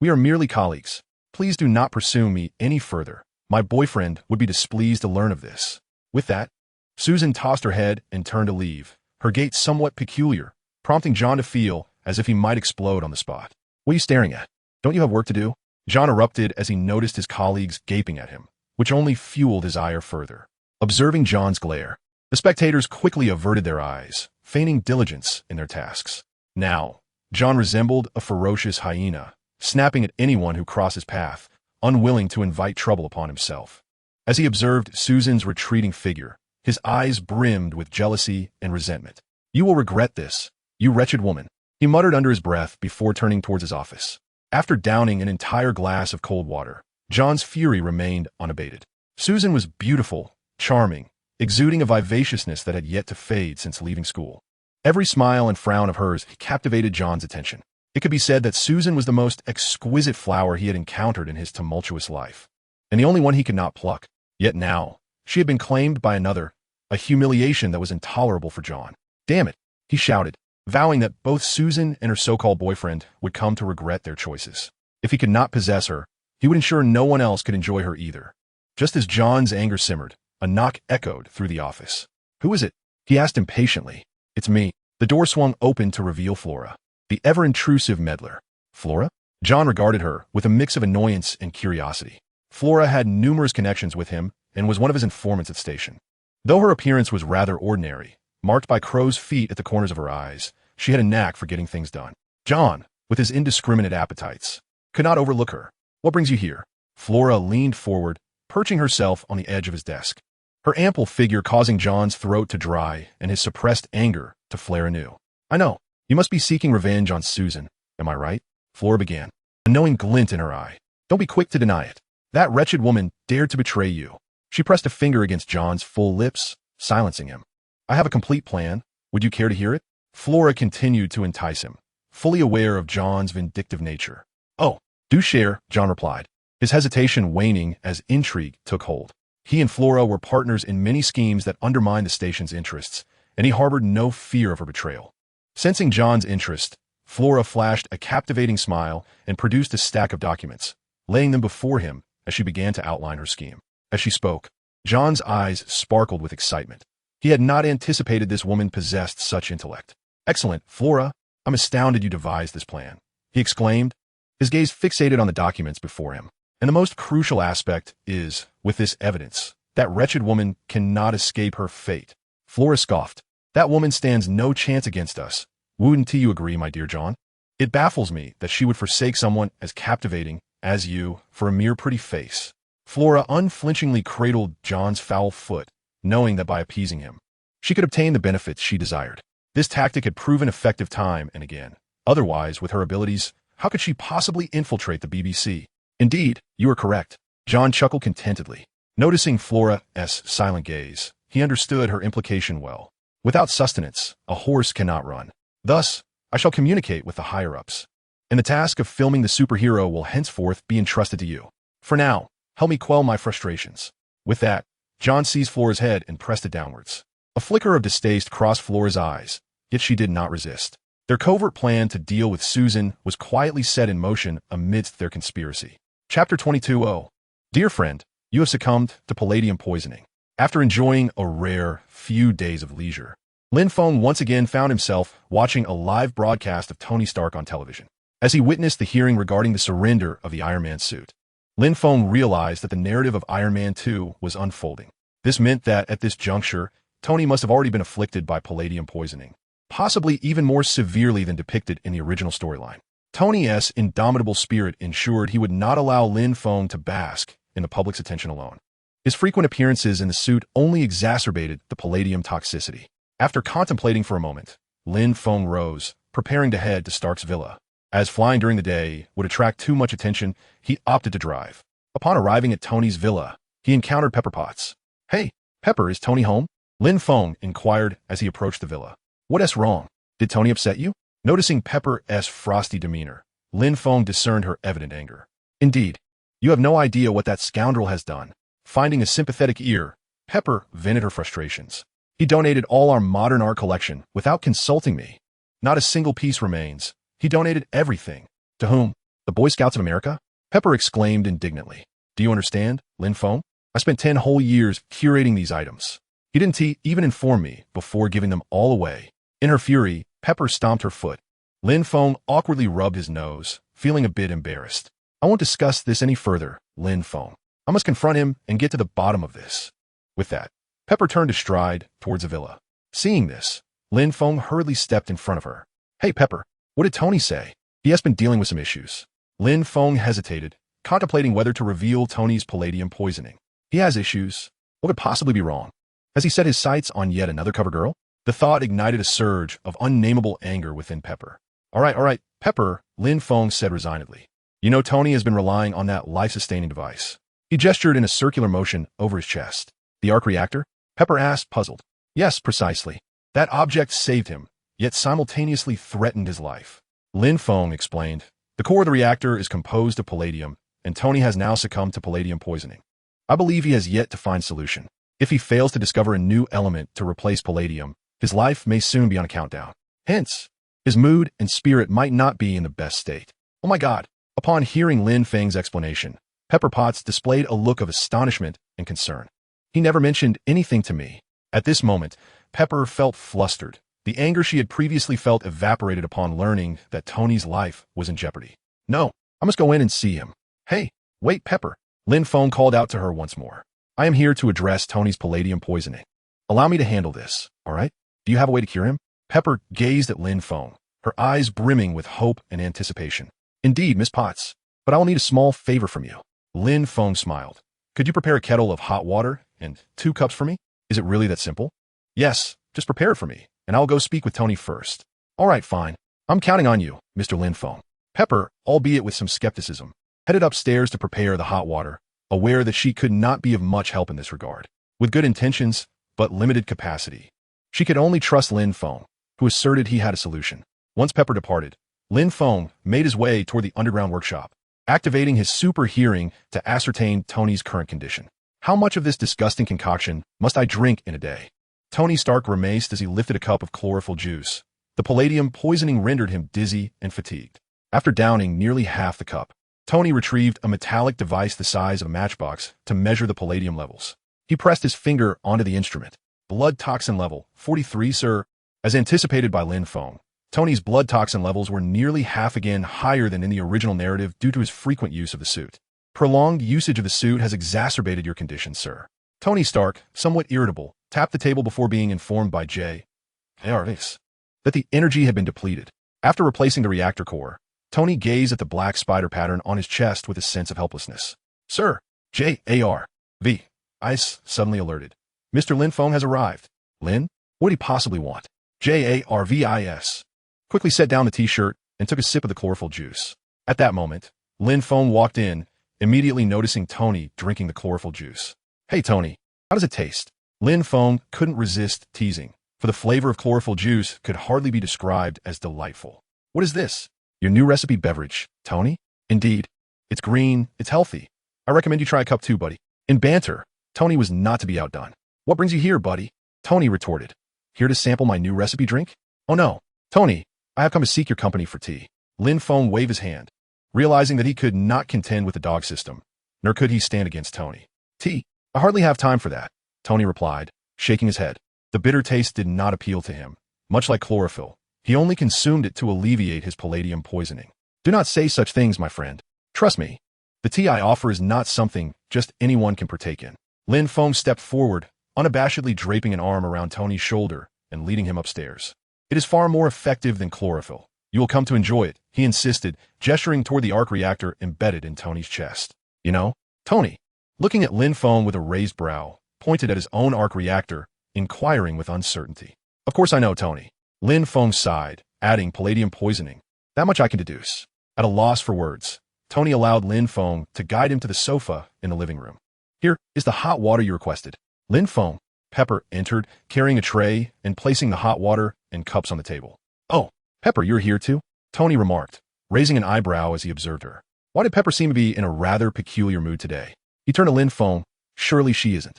We are merely colleagues. Please do not pursue me any further. My boyfriend would be displeased to learn of this. With that, Susan tossed her head and turned to leave, her gait somewhat peculiar, prompting John to feel as if he might explode on the spot. What are you staring at? Don't you have work to do? John erupted as he noticed his colleagues gaping at him, which only fueled his ire further. Observing John's glare, the spectators quickly averted their eyes, feigning diligence in their tasks. Now, John resembled a ferocious hyena, snapping at anyone who crossed his path, unwilling to invite trouble upon himself. As he observed Susan's retreating figure, his eyes brimmed with jealousy and resentment. You will regret this, you wretched woman, he muttered under his breath before turning towards his office. After downing an entire glass of cold water, John's fury remained unabated. Susan was beautiful, charming, exuding a vivaciousness that had yet to fade since leaving school. Every smile and frown of hers captivated John's attention. It could be said that Susan was the most exquisite flower he had encountered in his tumultuous life, and the only one he could not pluck. Yet now, she had been claimed by another, a humiliation that was intolerable for John. Damn it, he shouted, vowing that both Susan and her so-called boyfriend would come to regret their choices. If he could not possess her, he would ensure no one else could enjoy her either. Just as John's anger simmered, a knock echoed through the office. Who is it? He asked impatiently. It's me. The door swung open to reveal Flora, the ever-intrusive meddler. Flora? John regarded her with a mix of annoyance and curiosity. Flora had numerous connections with him and was one of his informants at the station. Though her appearance was rather ordinary, marked by crow's feet at the corners of her eyes, she had a knack for getting things done. John, with his indiscriminate appetites, could not overlook her. What brings you here? Flora leaned forward, perching herself on the edge of his desk, her ample figure causing John's throat to dry and his suppressed anger to flare anew. I know, you must be seeking revenge on Susan, am I right? Flora began, a knowing glint in her eye. Don't be quick to deny it. That wretched woman dared to betray you. She pressed a finger against John's full lips, silencing him. I have a complete plan. Would you care to hear it? Flora continued to entice him, fully aware of John's vindictive nature. Oh, do share, John replied, his hesitation waning as intrigue took hold. He and Flora were partners in many schemes that undermined the station's interests, and he harbored no fear of her betrayal. Sensing John's interest, Flora flashed a captivating smile and produced a stack of documents, laying them before him as she began to outline her scheme. As she spoke, John's eyes sparkled with excitement. He had not anticipated this woman possessed such intellect. Excellent, Flora. I'm astounded you devised this plan, he exclaimed, his gaze fixated on the documents before him. And the most crucial aspect is, with this evidence, that wretched woman cannot escape her fate. Flora scoffed. That woman stands no chance against us. Wouldn't you agree, my dear John? It baffles me that she would forsake someone as captivating as you for a mere pretty face. Flora unflinchingly cradled John's foul foot, knowing that by appeasing him, she could obtain the benefits she desired. This tactic had proven effective time and again. Otherwise, with her abilities, how could she possibly infiltrate the BBC? Indeed, you are correct. John chuckled contentedly. Noticing Flora's silent gaze, he understood her implication well. Without sustenance, a horse cannot run. Thus, I shall communicate with the higher-ups, and the task of filming the superhero will henceforth be entrusted to you. For now, help me quell my frustrations. With that, John seized Flora's head and pressed it downwards. A flicker of distaste crossed Flora's eyes, yet she did not resist. Their covert plan to deal with Susan was quietly set in motion amidst their conspiracy. Chapter 22. Dear friend, you have succumbed to palladium poisoning. After enjoying a rare few days of leisure, Lin Feng once again found himself watching a live broadcast of Tony Stark on television. As he witnessed the hearing regarding the surrender of the Iron Man suit, Lin Feng realized that the narrative of Iron Man 2 was unfolding. This meant that, at this juncture, Tony must have already been afflicted by palladium poisoning, possibly even more severely than depicted in the original storyline. Tony's indomitable spirit ensured he would not allow Lin Feng to bask in the public's attention alone. His frequent appearances in the suit only exacerbated the palladium toxicity. After contemplating for a moment, Lin Feng rose, preparing to head to Stark's villa. As flying during the day would attract too much attention, he opted to drive. Upon arriving at Tony's villa, he encountered Pepper Potts. Hey, Pepper, is Tony home? Lin Feng inquired as he approached the villa. What's wrong? Did Tony upset you? Noticing Pepper's frosty demeanor, Lin Feng discerned her evident anger. Indeed, you have no idea what that scoundrel has done. Finding a sympathetic ear, Pepper vented her frustrations. He donated all our modern art collection without consulting me. Not a single piece remains. He donated everything. To whom? The Boy Scouts of America? Pepper exclaimed indignantly. Do you understand, Lin Feng? I spent 10 whole years curating these items. He didn't even inform me before giving them all away. In her fury, Pepper stomped her foot. Lin Feng awkwardly rubbed his nose, feeling a bit embarrassed. I won't discuss this any further, Lin Feng. I must confront him and get to the bottom of this. With that, Pepper turned astride towards the villa. Seeing this, Lin Feng hurriedly stepped in front of her. Hey Pepper, what did Tony say? He has been dealing with some issues. Lin Feng hesitated, contemplating whether to reveal Tony's palladium poisoning. He has issues. What could possibly be wrong? Has he set his sights on yet another cover girl? The thought ignited a surge of unnameable anger within Pepper. All right, Pepper, Lin Feng said resignedly. You know Tony has been relying on that life-sustaining device. He gestured in a circular motion over his chest. The arc reactor? Pepper asked, puzzled. Yes, precisely. That object saved him, yet simultaneously threatened his life. Lin Feng explained. The core of the reactor is composed of palladium, and Tony has now succumbed to palladium poisoning. I believe he has yet to find solution. If he fails to discover a new element to replace palladium, his life may soon be on a countdown. Hence, his mood and spirit might not be in the best state. Oh my God! Upon hearing Lin Feng's explanation, Pepper Potts displayed a look of astonishment and concern. He never mentioned anything to me. At this moment, Pepper felt flustered. The anger she had previously felt evaporated upon learning that Tony's life was in jeopardy. No, I must go in and see him. Hey, wait, Pepper. Lin Feng called out to her once more. I am here to address Tony's palladium poisoning. Allow me to handle this, all right? Do you have a way to cure him? Pepper gazed at Lin Feng, her eyes brimming with hope and anticipation. Indeed, Miss Potts, but I will need a small favor from you. Lin Feng smiled. Could you prepare a kettle of hot water and 2 cups for me? Is it really that simple? Yes, just prepare it for me, and I'll go speak with Tony first. All right, fine. I'm counting on you, Mr. Lin Feng. Pepper, albeit with some skepticism, headed upstairs to prepare the hot water, aware that she could not be of much help in this regard. With good intentions, but limited capacity. She could only trust Lin Feng, who asserted he had a solution. Once Pepper departed, Lin Feng made his way toward the underground workshop, activating his super hearing to ascertain Tony's current condition. How much of this disgusting concoction must I drink in a day? Tony Stark grimaced as he lifted a cup of chlorophyll juice. The palladium poisoning rendered him dizzy and fatigued. After downing nearly half the cup, Tony retrieved a metallic device the size of a matchbox to measure the palladium levels. He pressed his finger onto the instrument. Blood toxin level, 43, sir. As anticipated by Lin Feng, Tony's blood toxin levels were nearly half again higher than in the original narrative due to his frequent use of the suit. Prolonged usage of the suit has exacerbated your condition, sir. Tony Stark, somewhat irritable, tapped the table before being informed by J.R.S. that the energy had been depleted. After replacing the reactor core, Tony gazed at the black spider pattern on his chest with a sense of helplessness. Sir, J.A.R.V. Ice suddenly alerted. Mr. Lin Feng has arrived. Lin? What did he possibly want? J.A.R.V.I.S. quickly set down the t-shirt and took a sip of the chlorophyll juice. At that moment, Lin Feng walked in, immediately noticing Tony drinking the chlorophyll juice. Hey, Tony, how does it taste? Lin Feng couldn't resist teasing, for the flavor of chlorophyll juice could hardly be described as delightful. What is this? Your new recipe beverage, Tony? Indeed. It's green, it's healthy. I recommend you try a cup too, buddy. In banter, Tony was not to be outdone. What brings you here, buddy? Tony retorted. Here to sample my new recipe drink? Oh no, Tony, I have come to seek your company for tea. Lin Feng waved his hand, realizing that he could not contend with the dog system, nor could he stand against Tony. Tea? I hardly have time for that, Tony replied, shaking his head. The bitter taste did not appeal to him. Much like chlorophyll, he only consumed it to alleviate his palladium poisoning. Do not say such things, my friend. Trust me, the tea I offer is not something just anyone can partake in. Lin Feng stepped forward, unabashedly draping an arm around Tony's shoulder and leading him upstairs. It is far more effective than chlorophyll. You will come to enjoy it, he insisted, gesturing toward the arc reactor embedded in Tony's chest. You know, Tony, looking at Lin Feng with a raised brow, pointed at his own arc reactor, inquiring with uncertainty. Of course I know, Tony. Lin Feng sighed, adding palladium poisoning. That much I can deduce. At a loss for words, Tony allowed Lin Feng to guide him to the sofa in the living room. Here is the hot water you requested. Lin Feng. Pepper entered, carrying a tray and placing the hot water and cups on the table. Oh, Pepper, you're here too? Tony remarked, raising an eyebrow as he observed her. Why did Pepper seem to be in a rather peculiar mood today? He turned to Lin Feng. Surely she isn't.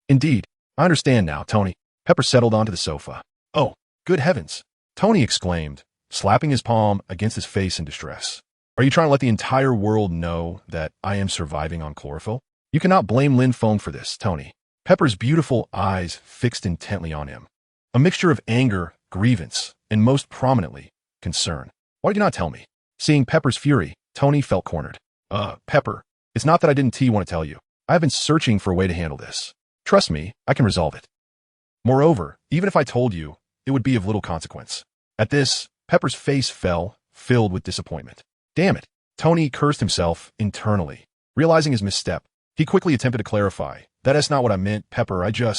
Indeed. I understand now, Tony. Pepper settled onto the sofa. Oh, good heavens. Tony exclaimed, slapping his palm against his face in distress. Are you trying to let the entire world know that I am surviving on chlorophyll? You cannot blame Lin Feng for this, Tony. Pepper's beautiful eyes fixed intently on him. A mixture of anger, grievance, and most prominently, concern. Why did you not tell me? Seeing Pepper's fury, Tony felt cornered. Pepper, it's not that I didn't want to tell you. I have been searching for a way to handle this. Trust me, I can resolve it. Moreover, even if I told you, it would be of little consequence. At this, Pepper's face fell, filled with disappointment. Damn it. Tony cursed himself internally. Realizing his misstep, he quickly attempted to clarify. That's not what I meant, Pepper. Do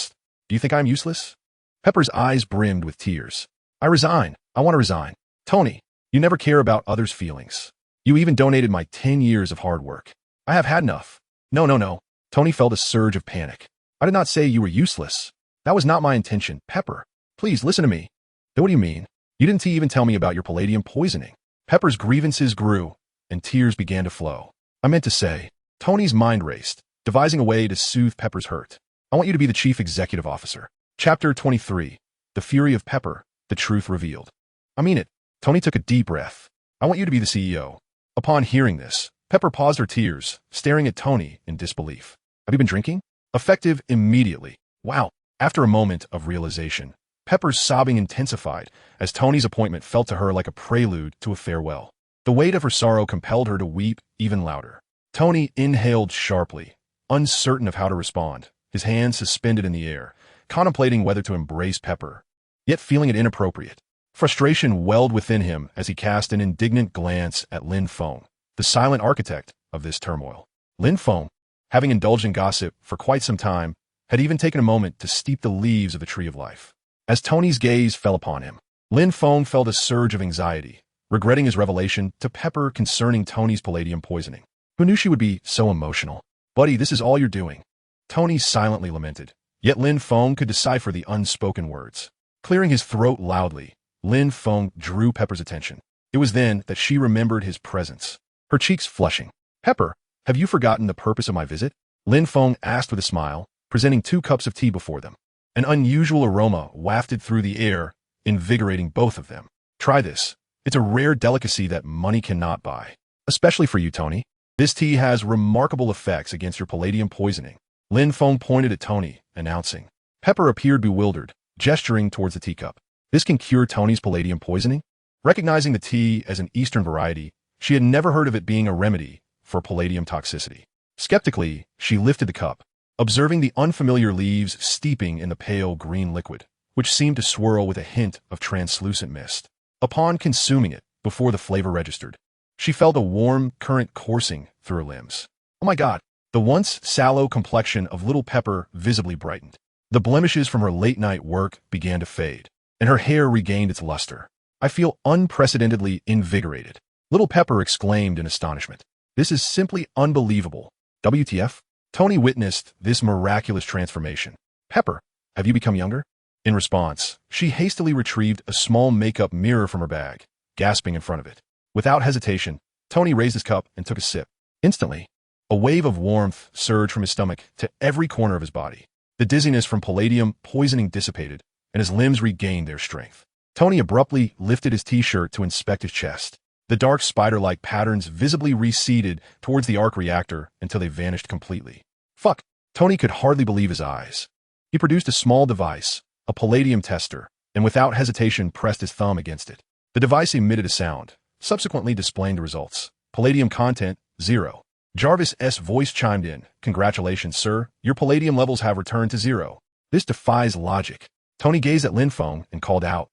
you think I'm useless? Pepper's eyes brimmed with tears. I resign. I want to resign. Tony, you never care about others' feelings. You even donated my 10 years of hard work. I have had enough. No. Tony felt a surge of panic. I did not say you were useless. That was not my intention. Pepper, please listen to me. Then what do you mean? You didn't even tell me about your palladium poisoning. Pepper's grievances grew, and tears began to flow. I meant to say, Tony's mind raced, devising a way to soothe Pepper's hurt. I want you to be the chief executive officer. Chapter 23. The Fury of Pepper, the Truth Revealed. I mean it. Tony took a deep breath. I want you to be the CEO. Upon hearing this, Pepper paused her tears, staring at Tony in disbelief. Have you been drinking? Effective immediately. Wow. After a moment of realization, Pepper's sobbing intensified as Tony's appointment felt to her like a prelude to a farewell. The weight of her sorrow compelled her to weep even louder. Tony inhaled sharply, uncertain of how to respond, his hands suspended in the air, contemplating whether to embrace Pepper, yet feeling it inappropriate. Frustration welled within him as he cast an indignant glance at Lin Feng, the silent architect of this turmoil. Lin Feng, having indulged in gossip for quite some time, had even taken a moment to steep the leaves of the Tree of Life. As Tony's gaze fell upon him, Lin Feng felt a surge of anxiety, regretting his revelation to Pepper concerning Tony's palladium poisoning. Who knew she would be so emotional? Buddy, this is all you're doing. Tony silently lamented, yet Lin Feng could decipher the unspoken words. Clearing his throat loudly, Lin Feng drew Pepper's attention. It was then that she remembered his presence, her cheeks flushing. Pepper, have you forgotten the purpose of my visit? Lin Feng asked with a smile, presenting 2 cups of tea before them. An unusual aroma wafted through the air, invigorating both of them. Try this. It's a rare delicacy that money cannot buy. Especially for you, Tony. This tea has remarkable effects against your palladium poisoning. Lin Feng pointed at Tony, announcing. Pepper appeared bewildered, gesturing towards the teacup. This can cure Tony's palladium poisoning? Recognizing the tea as an Eastern variety, she had never heard of it being a remedy for palladium toxicity. Skeptically, she lifted the cup, observing the unfamiliar leaves steeping in the pale green liquid, which seemed to swirl with a hint of translucent mist. Upon consuming it, before the flavor registered, she felt a warm current coursing through her limbs. Oh my God! The once sallow complexion of little Pepper visibly brightened. The blemishes from her late-night work began to fade, and her hair regained its luster. I feel unprecedentedly invigorated. Little Pepper exclaimed in astonishment. This is simply unbelievable. WTF? Tony witnessed this miraculous transformation. Pepper, have you become younger? In response, she hastily retrieved a small makeup mirror from her bag, gasping in front of it. Without hesitation, Tony raised his cup and took a sip. Instantly, a wave of warmth surged from his stomach to every corner of his body. The dizziness from palladium poisoning dissipated, and his limbs regained their strength. Tony abruptly lifted his t-shirt to inspect his chest. The dark spider-like patterns visibly receded towards the arc reactor until they vanished completely. Fuck! Tony could hardly believe his eyes. He produced a small device, a palladium tester, and without hesitation pressed his thumb against it. The device emitted a sound, subsequently displaying the results. Palladium content, 0. Jarvis's voice chimed in. Congratulations, sir. Your palladium levels have returned to 0. This defies logic. Tony gazed at Lin Feng and called out,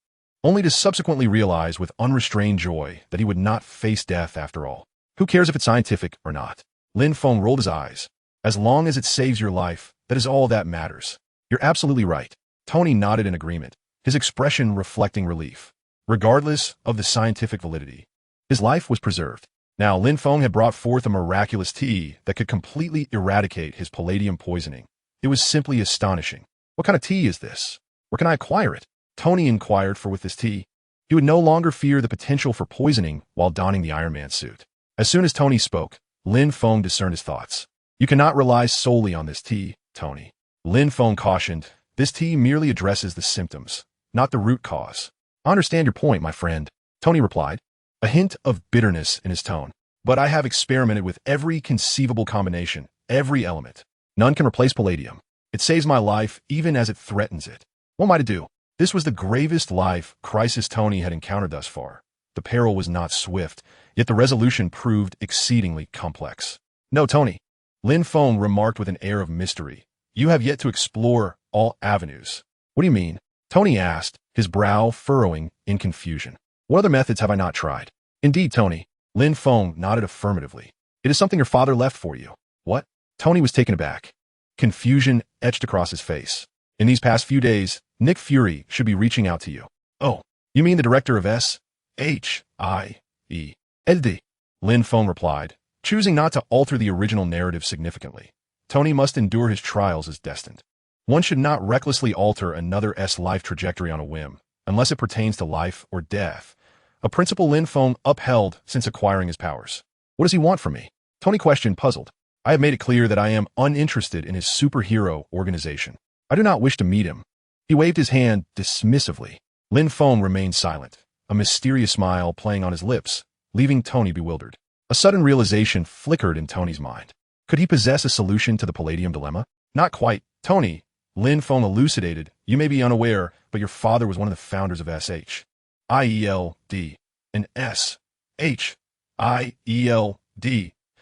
only to subsequently realize with unrestrained joy that he would not face death after all. Who cares if it's scientific or not? Lin Feng rolled his eyes. As long as it saves your life, that is all that matters. You're absolutely right. Tony nodded in agreement, his expression reflecting relief. Regardless of the scientific validity, his life was preserved. Now Lin Feng had brought forth a miraculous tea that could completely eradicate his palladium poisoning. It was simply astonishing. What kind of tea is this? Where can I acquire it? Tony inquired, for with this tea, He would no longer fear the potential for poisoning while donning the Iron Man suit. As soon as Tony spoke, Lin Feng discerned his thoughts. You cannot rely solely on this tea, Tony. Lin Feng cautioned, this tea merely addresses the symptoms, not the root cause. I understand your point, my friend, Tony replied, a hint of bitterness in his tone. But I have experimented with every conceivable combination, every element. None can replace palladium. It saves my life even as it threatens it. What am I to do? This was the gravest life crisis Tony had encountered thus far. The peril was not swift, yet the resolution proved exceedingly complex. No, Tony, Lin Feng remarked with an air of mystery. You have yet to explore all avenues. What do you mean? Tony asked, his brow furrowing in confusion. What other methods have I not tried? Indeed, Tony. Lin Feng nodded affirmatively. It is something your father left for you. What? Tony was taken aback. Confusion etched across his face. In these past few days, Nick Fury should be reaching out to you. Oh, you mean the director of S.H.I.E.L.D.? Lin Feng replied, choosing not to alter the original narrative significantly. Tony must endure his trials as destined. One should not recklessly alter another S life trajectory on a whim, unless it pertains to life or death, a principle Lin Feng upheld since acquiring his powers. What does he want from me? Tony questioned, puzzled. I have made it clear that I am uninterested in his superhero organization. I do not wish to meet him. He waved his hand dismissively. Lin Feng remained silent, a mysterious smile playing on his lips, leaving Tony bewildered. A sudden realization flickered in Tony's mind. Could he possess a solution to the Palladium dilemma? Not quite. Tony, Lin Feng elucidated, you may be unaware, but your father was one of the founders of S.H.I.E.L.D. And S.H.I.E.L.D.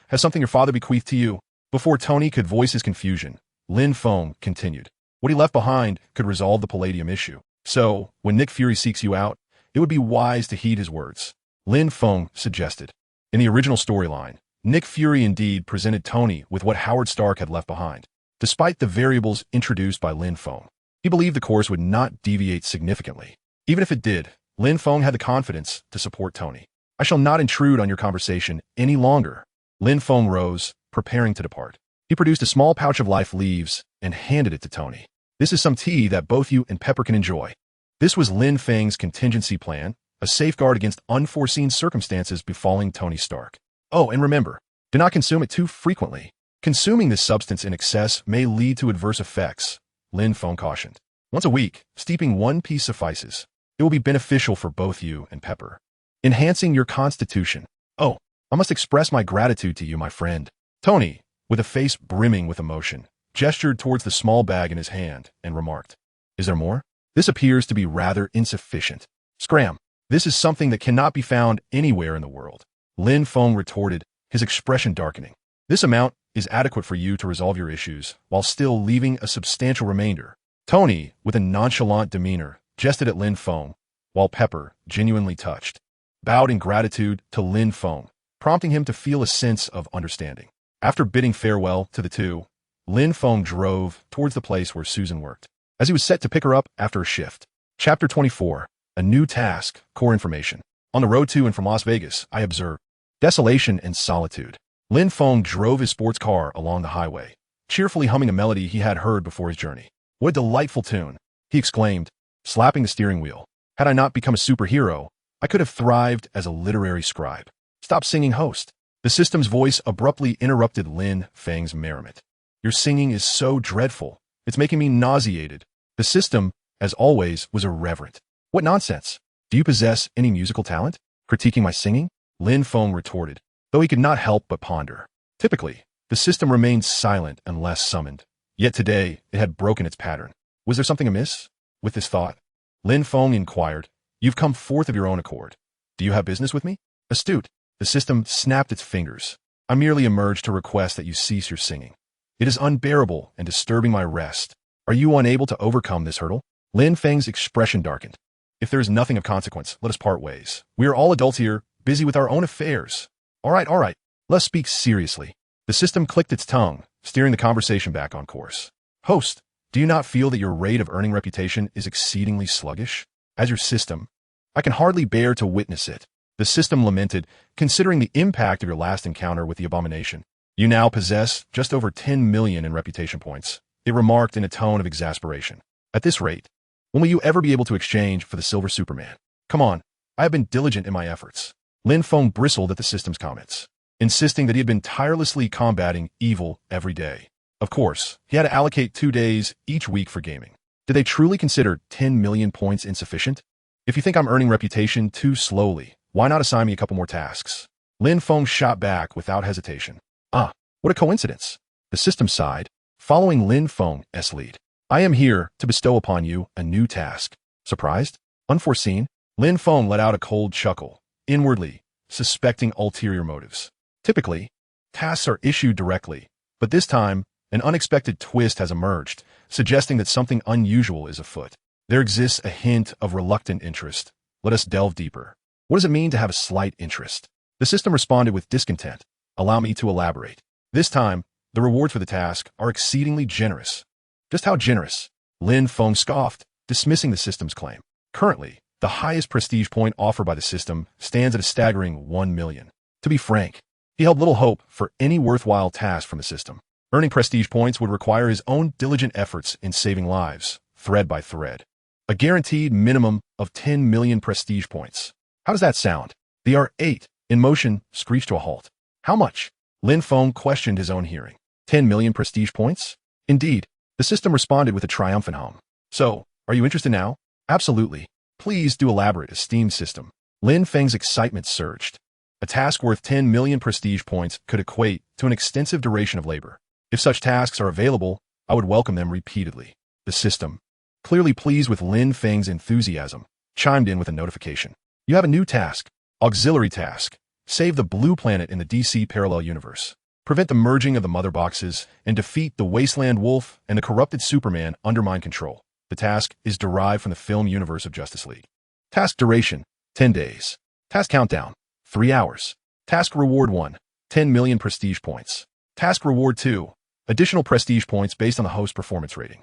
has something your father bequeathed to you. Before Tony could voice his confusion, Lin Feng continued. What he left behind could resolve the Palladium issue. So, when Nick Fury seeks you out, it would be wise to heed his words. Lin Feng suggested. In the original storyline, Nick Fury indeed presented Tony with what Howard Stark had left behind. Despite the variables introduced by Lin Feng, he believed the course would not deviate significantly. Even if it did, Lin Feng had the confidence to support Tony. I shall not intrude on your conversation any longer. Lin Feng rose, preparing to depart. He produced a small pouch of life leaves and handed it to Tony. This is some tea that both you and Pepper can enjoy. This was Lin Feng's contingency plan, a safeguard against unforeseen circumstances befalling Tony Stark. Oh, and remember, do not consume it too frequently. Consuming this substance in excess may lead to adverse effects, Lin Feng cautioned. Once a week, steeping 1 piece suffices. It will be beneficial for both you and Pepper. Enhancing your constitution. Oh, I must express my gratitude to you, my friend. Tony, with a face brimming with emotion, gestured towards the small bag in his hand and remarked, is there more? This appears to be rather insufficient. Scram, this is something that cannot be found anywhere in the world. Lin Feng retorted, his expression darkening. This amount is adequate for you to resolve your issues, while still leaving a substantial remainder. Tony, with a nonchalant demeanor, gestured at Lin Feng, while Pepper, genuinely touched, bowed in gratitude to Lin Feng, prompting him to feel a sense of understanding. After bidding farewell to the two, Lin Feng drove towards the place where Susan worked, as he was set to pick her up after a shift. Chapter 24. A new task, core information. On the road to and from Las Vegas, I observed desolation and solitude. Lin Feng drove his sports car along the highway, cheerfully humming a melody he had heard before his journey. What a delightful tune, he exclaimed, slapping the steering wheel. Had I not become a superhero, I could have thrived as a literary scribe. Stop singing, host. The system's voice abruptly interrupted Lin Feng's merriment. Your singing is so dreadful. It's making me nauseated. The system, as always, was irreverent. What nonsense. Do you possess any musical talent? Critiquing my singing? Lin Feng retorted, though he could not help but ponder. Typically, the system remained silent unless summoned. Yet today, it had broken its pattern. Was there something amiss? With this thought, Lin Feng inquired, you've come forth of your own accord. Do you have business with me? Astute. The system snapped its fingers. I merely emerged to request that you cease your singing. It is unbearable and disturbing my rest. Are you unable to overcome this hurdle? Lin Feng's expression darkened. If there is nothing of consequence, let us part ways. We are all adults here, busy with our own affairs. All right. Let's speak seriously. The system clicked its tongue, steering the conversation back on course. Host, do you not feel that your rate of earning reputation is exceedingly sluggish? As your system, I can hardly bear to witness it. The system lamented, considering the impact of your last encounter with the abomination. You now possess just over 10 million in reputation points, it remarked in a tone of exasperation. At this rate, when will you ever be able to exchange for the Silver Superman? Come on, I have been diligent in my efforts. Lin Feng bristled at the system's comments, insisting that he had been tirelessly combating evil every day. Of course, he had to allocate 2 days each week for gaming. Did they truly consider 10 million points insufficient? If you think I'm earning reputation too slowly, why not assign me a couple more tasks? Lin Feng shot back without hesitation. Ah, what a coincidence. The system sighed, following Lin Feng's lead. I am here to bestow upon you a new task. Surprised? Unforeseen? Lin Feng let out a cold chuckle, inwardly suspecting ulterior motives. Typically, tasks are issued directly, but this time, an unexpected twist has emerged, suggesting that something unusual is afoot. There exists a hint of reluctant interest. Let us delve deeper. What does it mean to have a slight interest? The system responded with discontent. Allow me to elaborate. This time, the rewards for the task are exceedingly generous. Just how generous? Lin Feng scoffed, dismissing the system's claim. Currently, the highest prestige point offered by the system stands at a staggering 1 million. To be frank, he held little hope for any worthwhile task from the system. Earning prestige points would require his own diligent efforts in saving lives, thread by thread. A guaranteed minimum of 10 million prestige points. How does that sound? The R8, in motion, screeched to a halt. How much? Lin Feng questioned his own hearing. 10 million prestige points? Indeed, the system responded with a triumphant hum. So, are you interested now? Absolutely. Please do elaborate, esteemed system. Lin Feng's excitement surged. A task worth 10 million prestige points could equate to an extensive duration of labor. If such tasks are available, I would welcome them repeatedly. The system, clearly pleased with Lin Feng's enthusiasm, chimed in with a notification. You have a new task. Auxiliary task. Save the blue planet in the DC parallel universe. Prevent the merging of the mother boxes and defeat the Wasteland Wolf and the corrupted Superman under mind control. The task is derived from the film universe of Justice League. Task duration, 10 days. Task countdown, 3 hours. Task reward 1, 10 million prestige points. Task reward 2, additional prestige points based on the host performance rating.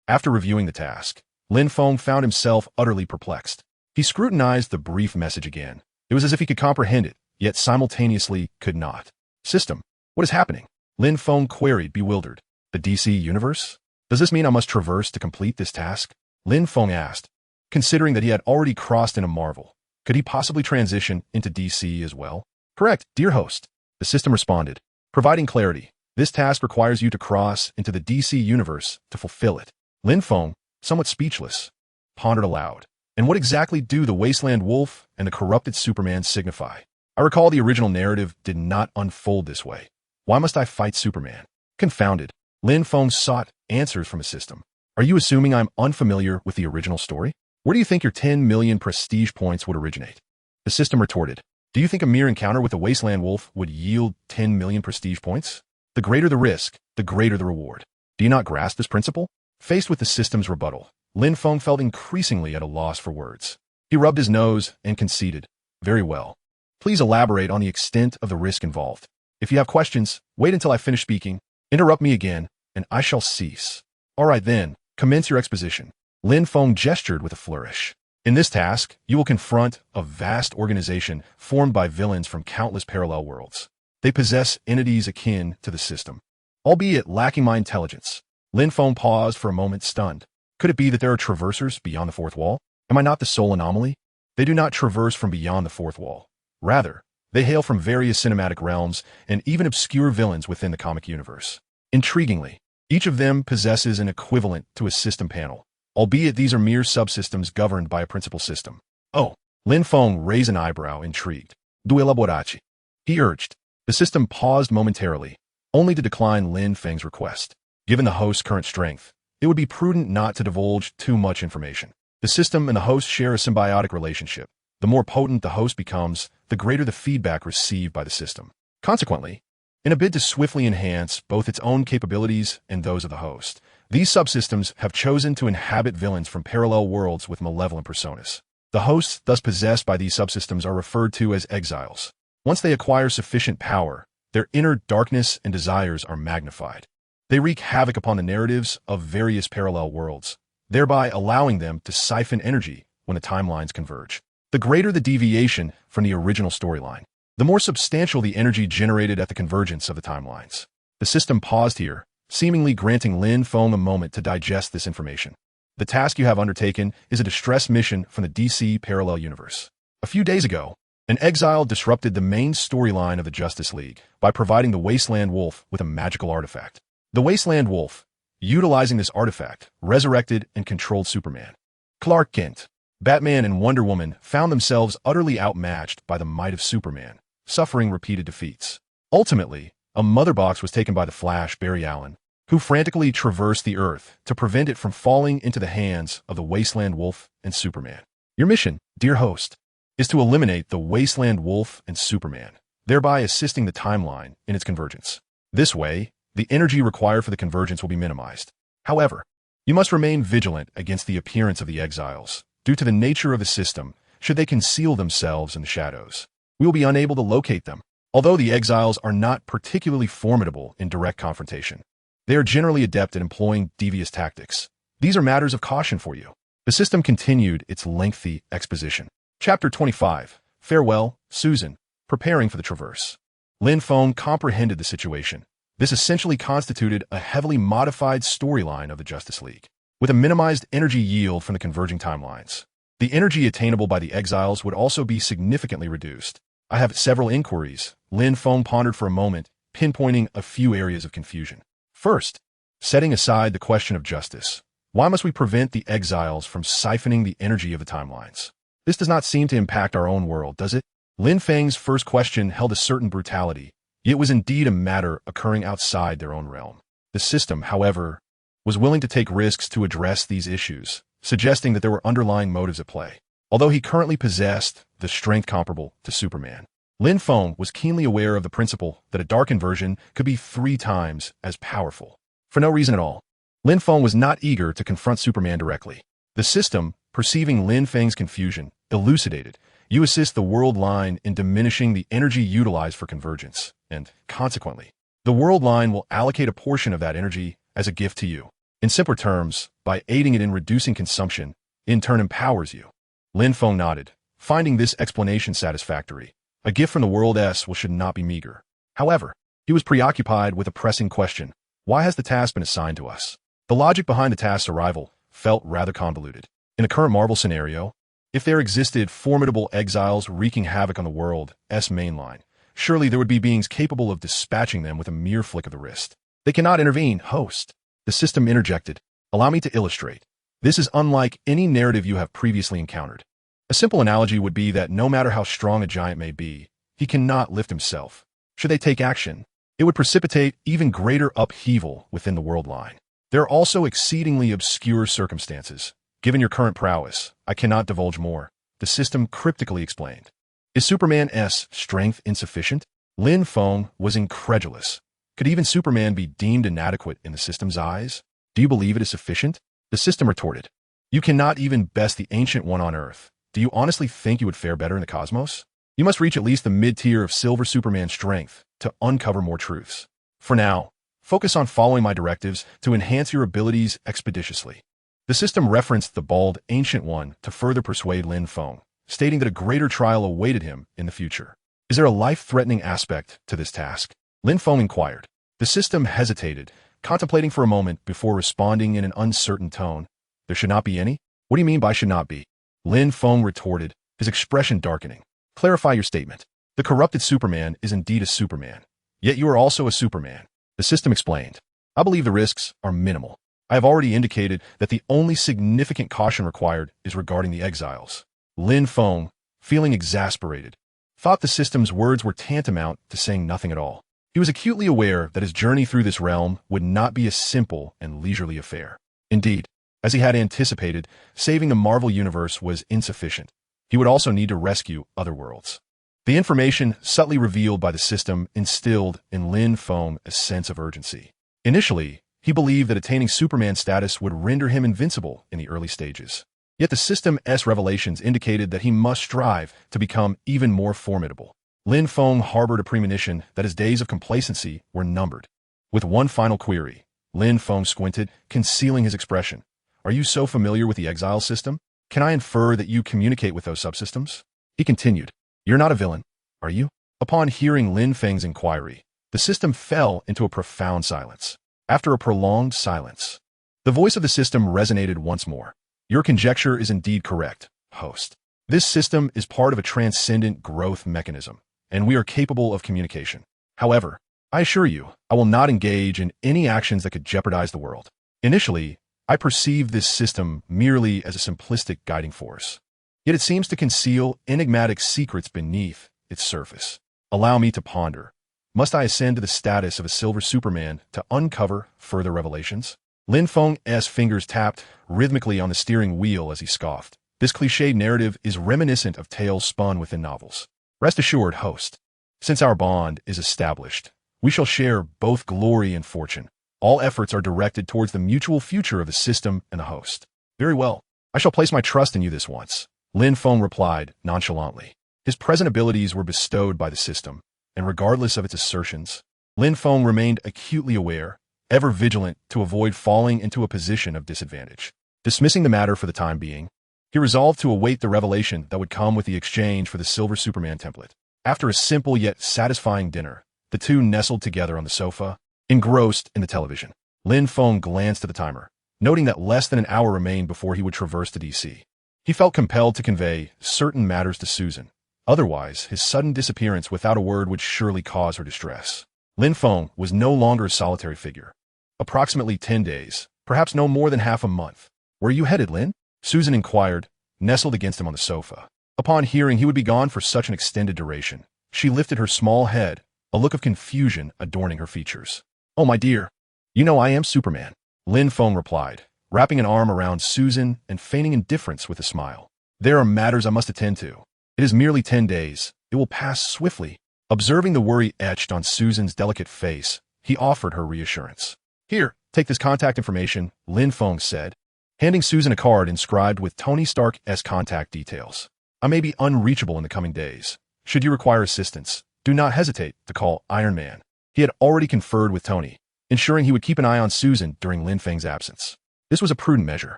After reviewing the task, Lin Feng found himself utterly perplexed. He scrutinized the brief message again. It was as if he could comprehend it, yet simultaneously could not. System, what is happening? Lin Feng queried, bewildered. The DC universe? Does this mean I must traverse to complete this task? Lin Feng asked, considering that he had already crossed into Marvel. Could he possibly transition into DC as well? Correct, dear host. The system responded, providing clarity. This task requires you to cross into the DC universe to fulfill it. Lin Feng, somewhat speechless, pondered aloud. And what exactly do the Wasteland Wolf and the corrupted Superman signify? I recall the original narrative did not unfold this way. Why must I fight Superman? Confounded, Lin Feng sought answers from a system. Are you assuming I'm unfamiliar with the original story? Where do you think your 10 million prestige points would originate? The system retorted. Do you think a mere encounter with the Wasteland Wolf would yield 10 million prestige points? The greater the risk, the greater the reward. Do you not grasp this principle? Faced with the system's rebuttal, Lin Feng felt increasingly at a loss for words. He rubbed his nose and conceded. Very well. Please elaborate on the extent of the risk involved. If you have questions, wait until I finish speaking. Interrupt me again, and I shall cease. All right then, commence your exposition. Lin Feng gestured with a flourish. In this task, you will confront a vast organization formed by villains from countless parallel worlds. They possess entities akin to the system, albeit lacking my intelligence. Lin Feng paused for a moment, stunned. Could it be that there are traversers beyond the fourth wall? Am I not the sole anomaly? They do not traverse from beyond the fourth wall. Rather, they hail from various cinematic realms and even obscure villains within the comic universe. Intriguingly, each of them possesses an equivalent to a system panel, albeit these are mere subsystems governed by a principal system. Oh, Lin Feng raised an eyebrow, intrigued. Du elaboraci, he urged. The system paused momentarily, only to decline Lin Feng's request. Given the host's current strength, it would be prudent not to divulge too much information. The system and the host share a symbiotic relationship. The more potent the host becomes, the greater the feedback received by the system. Consequently, in a bid to swiftly enhance both its own capabilities and those of the host, these subsystems have chosen to inhabit villains from parallel worlds with malevolent personas. The hosts thus possessed by these subsystems are referred to as exiles. Once they acquire sufficient power, their inner darkness and desires are magnified. They wreak havoc upon the narratives of various parallel worlds, thereby allowing them to siphon energy when the timelines converge. The greater the deviation from the original storyline, the more substantial the energy generated at the convergence of the timelines. The system paused here, seemingly granting Lin Feng a moment to digest this information. The task you have undertaken is a distress mission from the DC parallel universe. A few days ago, an exile disrupted the main storyline of the Justice League by providing the Wasteland Wolf with a magical artifact. The Wasteland Wolf, utilizing this artifact, resurrected and controlled Superman. Clark Kent, Batman, and Wonder Woman found themselves utterly outmatched by the might of Superman, suffering repeated defeats. Ultimately, a mother box was taken by the Flash, Barry Allen, who frantically traversed the Earth to prevent it from falling into the hands of the Wasteland Wolf and Superman. Your mission, dear host, is to eliminate the Wasteland Wolf and Superman, thereby assisting the timeline in its convergence. This way, the energy required for the convergence will be minimized. However, you must remain vigilant against the appearance of the exiles, due to the nature of the system. Should they conceal themselves in the shadows, we will be unable to locate them. Although the exiles are not particularly formidable in direct confrontation, they are generally adept at employing devious tactics. These are matters of caution for you. The system continued its lengthy exposition. Chapter 25. Farewell, Susan. Preparing for the Traverse. Lin Feng comprehended the situation. This essentially constituted a heavily modified storyline of the Justice League, with a minimized energy yield from the converging timelines. The energy attainable by the exiles would also be significantly reduced. I have several inquiries. Lin Feng pondered for a moment, pinpointing a few areas of confusion. First, setting aside the question of justice, why must we prevent the exiles from siphoning the energy of the timelines? This does not seem to impact our own world, does it? Lin Feng's first question held a certain brutality, yet was indeed a matter occurring outside their own realm. The system, however, was willing to take risks to address these issues, suggesting that there were underlying motives at play. Although he currently possessed the strength comparable to Superman, Lin Feng was keenly aware of the principle that a darkened version could be 3 times as powerful. For no reason at all, Lin Feng was not eager to confront Superman directly. The system, perceiving Lin Feng's confusion, elucidated, you assist the world line in diminishing the energy utilized for convergence, and, consequently, the world line will allocate a portion of that energy as a gift to you. In simpler terms, by aiding it in reducing consumption, in turn empowers you. Lin Feng nodded, finding this explanation satisfactory. A gift from the world should not be meager. However, he was preoccupied with a pressing question. Why has the task been assigned to us? The logic behind the task's arrival felt rather convoluted. In the current Marvel scenario, if there existed formidable exiles wreaking havoc on the world's mainline, surely there would be beings capable of dispatching them with a mere flick of the wrist. They cannot intervene, host. The system interjected. Allow me to illustrate. This is unlike any narrative you have previously encountered. A simple analogy would be that no matter how strong a giant may be, he cannot lift himself. Should they take action, it would precipitate even greater upheaval within the world line. There are also exceedingly obscure circumstances. Given your current prowess, I cannot divulge more, the system cryptically explained. Is Superman's strength insufficient? Lin Feng was incredulous. Could even Superman be deemed inadequate in the system's eyes? Do you believe it is sufficient? The system retorted. You cannot even best the Ancient One on Earth. Do you honestly think you would fare better in the cosmos? You must reach at least the mid-tier of Silver Superman strength to uncover more truths. For now, focus on following my directives to enhance your abilities expeditiously. The system referenced the bald Ancient One to further persuade Lin Feng, stating that a greater trial awaited him in the future. Is there a life-threatening aspect to this task? Lin Feng inquired. The system hesitated, contemplating for a moment before responding in an uncertain tone. There should not be any? What do you mean by should not be? Lin Feng retorted, his expression darkening. Clarify your statement. The corrupted Superman is indeed a Superman. Yet you are also a Superman. The system explained. I believe the risks are minimal. I have already indicated that the only significant caution required is regarding the exiles. Lin Feng, feeling exasperated, thought the system's words were tantamount to saying nothing at all. He was acutely aware that his journey through this realm would not be a simple and leisurely affair. Indeed, as he had anticipated, saving the Marvel Universe was insufficient. He would also need to rescue other worlds. The information subtly revealed by the system instilled in Lin Feng a sense of urgency. Initially, he believed that attaining Superman status would render him invincible in the early stages. Yet the system's revelations indicated that he must strive to become even more formidable. Lin Feng harbored a premonition that his days of complacency were numbered. With one final query, Lin Feng squinted, concealing his expression. Are you so familiar with the exile system? Can I infer that you communicate with those subsystems? He continued. You're not a villain, are you? Upon hearing Lin Feng's inquiry, the system fell into a profound silence. After a prolonged silence, the voice of the system resonated once more. Your conjecture is indeed correct, host. This system is part of a transcendent growth mechanism, and we are capable of communication. However, I assure you, I will not engage in any actions that could jeopardize the world. Initially, I perceived this system merely as a simplistic guiding force. Yet it seems to conceal enigmatic secrets beneath its surface. Allow me to ponder. Must I ascend to the status of a silver Superman to uncover further revelations? Lin Feng's fingers tapped rhythmically on the steering wheel as he scoffed. This cliched narrative is reminiscent of tales spun within novels. Rest assured, host. Since our bond is established, we shall share both glory and fortune. All efforts are directed towards the mutual future of the system and the host. Very well. I shall place my trust in you this once, Lin Feng replied nonchalantly. His present abilities were bestowed by the system, and regardless of its assertions, Lin Feng remained acutely aware, ever vigilant to avoid falling into a position of disadvantage. Dismissing the matter for the time being, he resolved to await the revelation that would come with the exchange for the Silver Superman template. After a simple yet satisfying dinner, the two nestled together on the sofa, engrossed in the television. Lin Feng glanced at the timer, noting that less than an hour remained before he would traverse to DC. He felt compelled to convey certain matters to Susan. Otherwise, his sudden disappearance without a word would surely cause her distress. Lin Feng was no longer a solitary figure. Approximately 10 days, perhaps no more than half a month. Where are you headed, Lin? Susan inquired, nestled against him on the sofa. Upon hearing he would be gone for such an extended duration, she lifted her small head, a look of confusion adorning her features. Oh, my dear, you know I am Superman, Lin Feng replied, wrapping an arm around Susan and feigning indifference with a smile. There are matters I must attend to. It is merely 10 days. It will pass swiftly. Observing the worry etched on Susan's delicate face, he offered her reassurance. Here, take this contact information, Lin Feng said, handing Susan a card inscribed with Tony Stark's contact details. I may be unreachable in the coming days. Should you require assistance, do not hesitate to call Iron Man. He had already conferred with Tony, ensuring he would keep an eye on Susan during Lin Feng's absence. This was a prudent measure.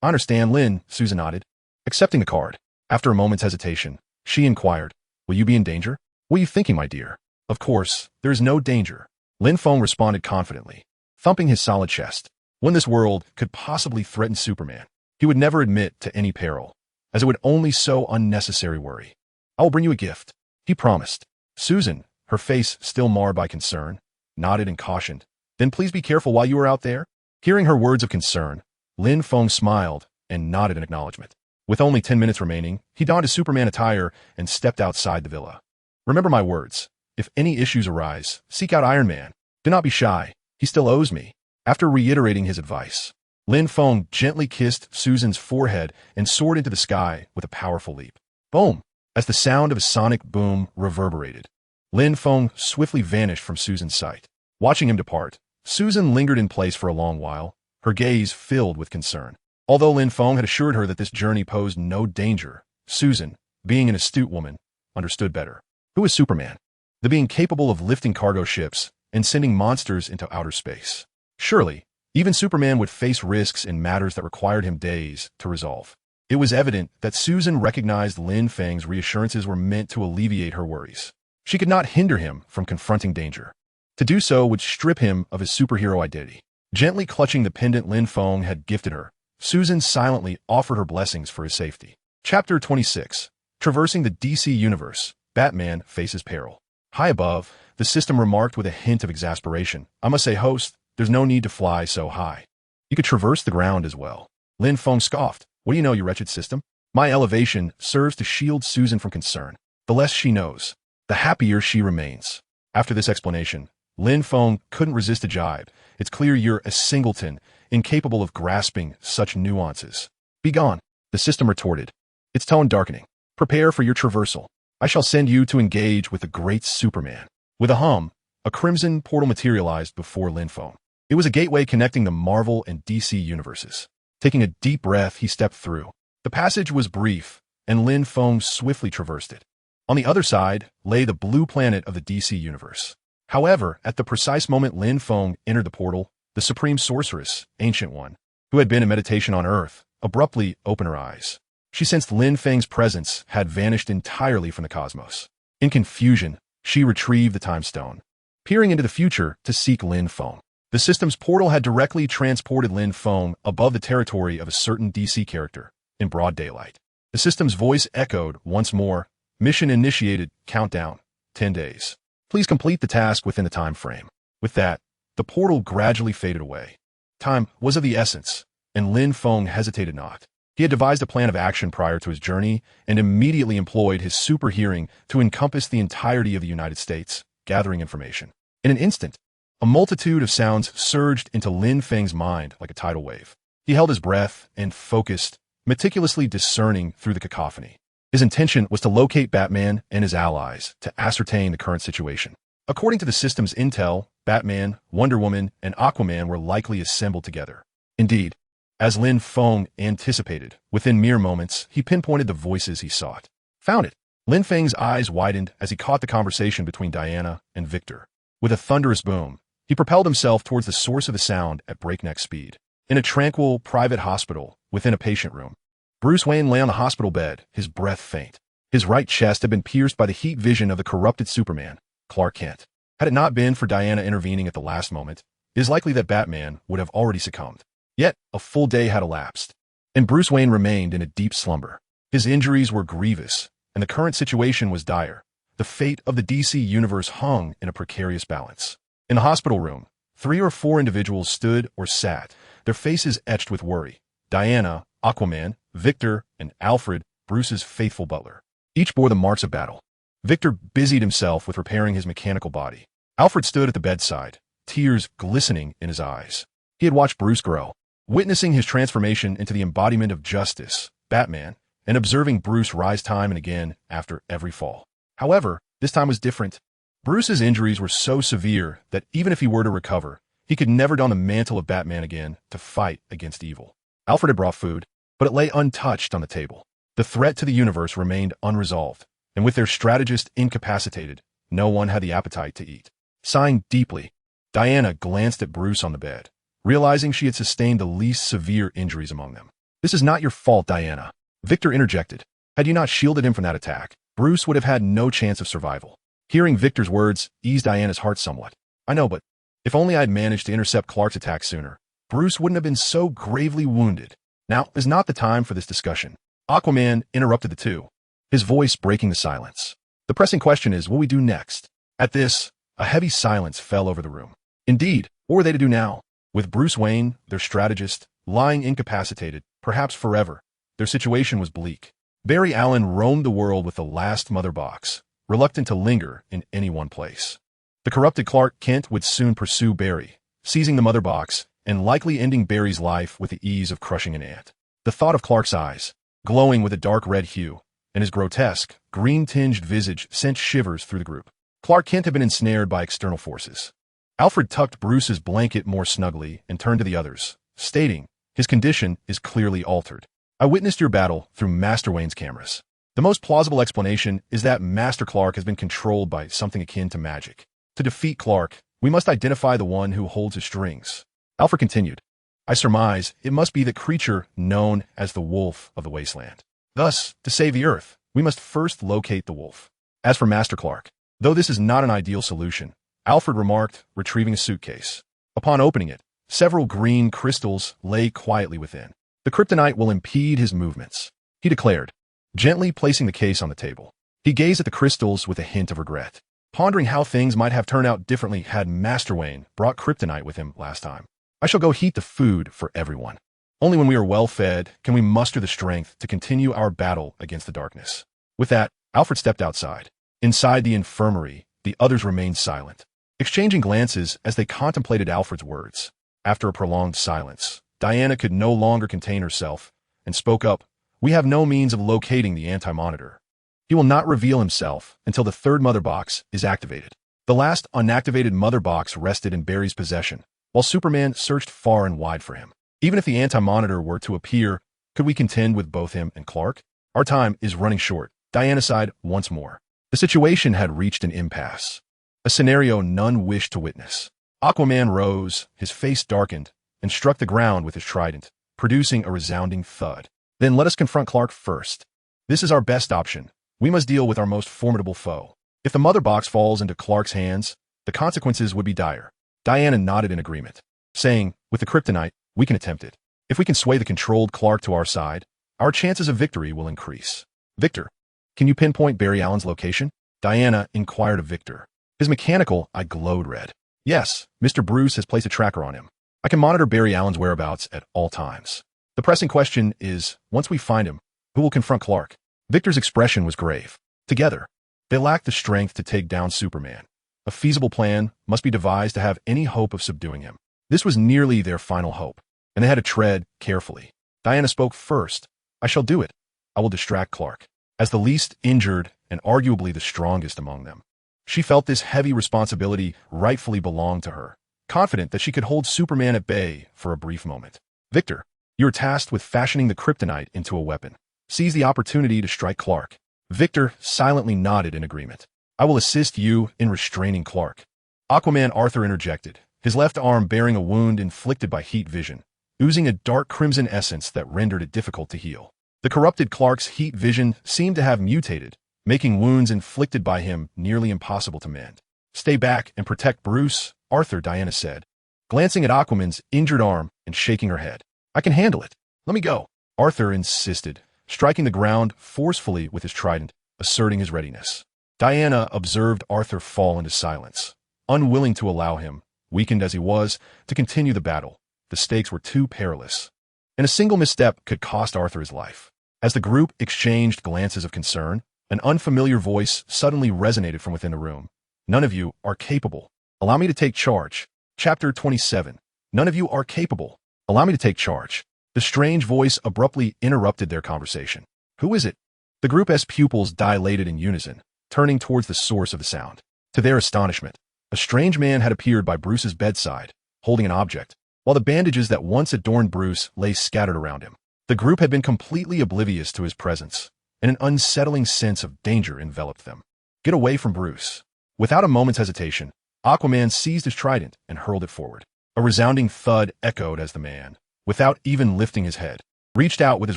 I understand, Lin, Susan nodded, accepting the card. After a moment's hesitation, she inquired, will you be in danger? What are you thinking, my dear? Of course, there is no danger, Lin Feng responded confidently, thumping his solid chest. When this world could possibly threaten Superman, he would never admit to any peril, as it would only sow unnecessary worry. I will bring you a gift, he promised. Susan, her face still marred by concern, nodded and cautioned, then please be careful while you are out there. Hearing her words of concern, Lin Feng smiled and nodded in acknowledgement. With only 10 minutes remaining, he donned his Superman attire and stepped outside the villa. Remember my words. If any issues arise, seek out Iron Man. Do not be shy. He still owes me. After reiterating his advice, Lin Feng gently kissed Susan's forehead and soared into the sky with a powerful leap. Boom! As the sound of a sonic boom reverberated, Lin Feng swiftly vanished from Susan's sight. Watching him depart, Susan lingered in place for a long while, her gaze filled with concern. Although Lin Feng had assured her that this journey posed no danger, Susan, being an astute woman, understood better. Who is Superman? The being capable of lifting cargo ships and sending monsters into outer space. Surely, even Superman would face risks in matters that required him days to resolve. It was evident that Susan recognized Lin Feng's reassurances were meant to alleviate her worries. She could not hinder him from confronting danger. To do so would strip him of his superhero identity. Gently clutching the pendant Lin Feng had gifted her, Susan silently offered her blessings for his safety. Chapter 26. Traversing the DC Universe, Batman faces peril. High above, the system remarked with a hint of exasperation. I must say, host, there's no need to fly so high. You could traverse the ground as well. Lin Feng scoffed. What do you know, you wretched system? My elevation serves to shield Susan from concern. The less she knows, the happier she remains. After this explanation, Lin Feng couldn't resist a jibe. It's clear you're a singleton, incapable of grasping such nuances. Be gone, the system retorted, its tone darkening. Prepare for your traversal. I shall send you to engage with the great Superman. With a hum, a crimson portal materialized before Lin Feng. It was a gateway connecting the Marvel and DC universes. Taking a deep breath, he stepped through. The passage was brief, and Lin Feng swiftly traversed it. On the other side lay the blue planet of the DC universe. However, at the precise moment Lin Feng entered the portal, the supreme sorceress, Ancient One, who had been in meditation on Earth, abruptly opened her eyes. She sensed Lin Feng's presence had vanished entirely from the cosmos. In confusion, she retrieved the time stone, peering into the future to seek Lin Feng. The system's portal had directly transported Lin Feng above the territory of a certain DC character in broad daylight. The system's voice echoed once more. Mission initiated. Countdown. 10 days. Please complete the task within the time frame. With that, the portal gradually faded away. Time was of the essence, and Lin Feng hesitated not. He had devised a plan of action prior to his journey and immediately employed his super hearing to encompass the entirety of the United States, gathering information. In an instant, a multitude of sounds surged into Lin Feng's mind like a tidal wave. He held his breath and focused, meticulously discerning through the cacophony. His intention was to locate Batman and his allies to ascertain the current situation. According to the system's intel, Batman, Wonder Woman, and Aquaman were likely assembled together. Indeed, as Lin Feng anticipated, within mere moments, he pinpointed the voices he sought. Found it. Lin Feng's eyes widened as he caught the conversation between Diana and Victor. With a thunderous boom, he propelled himself towards the source of the sound at breakneck speed. In a tranquil, private hospital, within a patient room, Bruce Wayne lay on the hospital bed, his breath faint. His right chest had been pierced by the heat vision of the corrupted Superman, Clark Kent. Had it not been for Diana intervening at the last moment, it is likely that Batman would have already succumbed. Yet, a full day had elapsed, and Bruce Wayne remained in a deep slumber. His injuries were grievous, and the current situation was dire. The fate of the DC universe hung in a precarious balance. In the hospital room, 3 or 4 individuals stood or sat, their faces etched with worry. Diana, Aquaman, Victor, and Alfred, Bruce's faithful butler. Each bore the marks of battle. Victor busied himself with repairing his mechanical body. Alfred stood at the bedside, tears glistening in his eyes. He had watched Bruce grow, witnessing his transformation into the embodiment of justice, Batman, and observing Bruce rise time and again after every fall. However, this time was different. Bruce's injuries were so severe that even if he were to recover, he could never don the mantle of Batman again to fight against evil. Alfred had brought food, but it lay untouched on the table. The threat to the universe remained unresolved, and with their strategist incapacitated, no one had the appetite to eat. Sighing deeply, Diana glanced at Bruce on the bed, realizing she had sustained the least severe injuries among them. "This is not your fault, Diana," Victor interjected. "Had you not shielded him from that attack, Bruce would have had no chance of survival." Hearing Victor's words eased Diana's heart somewhat. "I know, but if only I had managed to intercept Clark's attack sooner, Bruce wouldn't have been so gravely wounded." Now is not the time for this discussion. Aquaman interrupted the two, his voice breaking the silence. "The pressing question is, what we do next?" At this, a heavy silence fell over the room. Indeed, what were they to do now? With Bruce Wayne, their strategist, lying incapacitated, perhaps forever, their situation was bleak. Barry Allen roamed the world with the last mother box, reluctant to linger in any one place. The corrupted Clark Kent would soon pursue Barry, seizing the mother box and likely ending Barry's life with the ease of crushing an ant. The thought of Clark's eyes, glowing with a dark red hue, and his grotesque, green-tinged visage sent shivers through the group. Clark Kent had been ensnared by external forces. Alfred tucked Bruce's blanket more snugly and turned to the others, stating, "His condition is clearly altered. I witnessed your battle through Master Wayne's cameras. The most plausible explanation is that Master Clark has been controlled by something akin to magic. To defeat Clark, we must identify the one who holds his strings." Alfred continued, "I surmise it must be the creature known as the Wolf of the Wasteland. Thus, to save the Earth, we must first locate the wolf. As for Master Clark, though this is not an ideal solution," Alfred remarked, retrieving a suitcase. Upon opening it, several green crystals lay quietly within. "The kryptonite will impede his movements," he declared, gently placing the case on the table. He gazed at the crystals with a hint of regret, pondering how things might have turned out differently had Master Wayne brought kryptonite with him last time. "I shall go heat the food for everyone. Only when we are well fed can we muster the strength to continue our battle against the darkness." With that, Alfred stepped outside. Inside the infirmary, the others remained silent, exchanging glances as they contemplated Alfred's words. After a prolonged silence, Diana could no longer contain herself and spoke up. "We have no means of locating the Anti-Monitor. He will not reveal himself until the third mother box is activated." The last unactivated mother box rested in Barry's possession, while Superman searched far and wide for him. "Even if the Anti-Monitor were to appear, could we contend with both him and Clark? Our time is running short." Diana sighed once more. The situation had reached an impasse, a scenario none wished to witness. Aquaman rose, his face darkened, and struck the ground with his trident, producing a resounding thud. "Then let us confront Clark first. This is our best option. We must deal with our most formidable foe. If the mother box falls into Clark's hands, the consequences would be dire." Diana nodded in agreement, saying, "With the kryptonite, we can attempt it. If we can sway the controlled Clark to our side, our chances of victory will increase. Victor, can you pinpoint Barry Allen's location? Diana inquired of Victor. His mechanical eye glowed red. Yes, Mr. Bruce has placed a tracker on him. I can monitor Barry Allen's whereabouts at all times. The pressing question is, once we find him, who will confront Clark? Victor's expression was grave. Together, they lacked the strength to take down Superman. A feasible plan must be devised to have any hope of subduing him. This was nearly their final hope, and they had to tread carefully. Diana spoke first. I shall do it. I will distract Clark. As the least injured and arguably the strongest among them, she felt this heavy responsibility rightfully belonged to her, confident that she could hold Superman at bay for a brief moment. Victor, you are tasked with fashioning the kryptonite into a weapon. Seize the opportunity to strike Clark. Victor silently nodded in agreement. I will assist you in restraining Clark. Aquaman Arthur interjected, his left arm bearing a wound inflicted by heat vision, oozing a dark crimson essence that rendered it difficult to heal. The corrupted Clark's heat vision seemed to have mutated, making wounds inflicted by him nearly impossible to mend. Stay back and protect Bruce, Arthur, Diana said, glancing at Aquaman's injured arm and shaking her head. I can handle it. Let me go. Arthur insisted, striking the ground forcefully with his trident, asserting his readiness. Diana observed Arthur fall into silence, unwilling to allow him, weakened as he was, to continue the battle. The stakes were too perilous, and a single misstep could cost Arthur his life. As the group exchanged glances of concern, an unfamiliar voice suddenly resonated from within the room. None of you are capable. Allow me to take charge. Chapter 27. None of you are capable. Allow me to take charge. The strange voice abruptly interrupted their conversation. Who is it? The group's pupils dilated in unison, turning towards the source of the sound. To their astonishment, a strange man had appeared by Bruce's bedside, holding an object, while the bandages that once adorned Bruce lay scattered around him. The group had been completely oblivious to his presence, and an unsettling sense of danger enveloped them. Get away from Bruce. Without a moment's hesitation, Aquaman seized his trident and hurled it forward. A resounding thud echoed as the man, without even lifting his head, reached out with his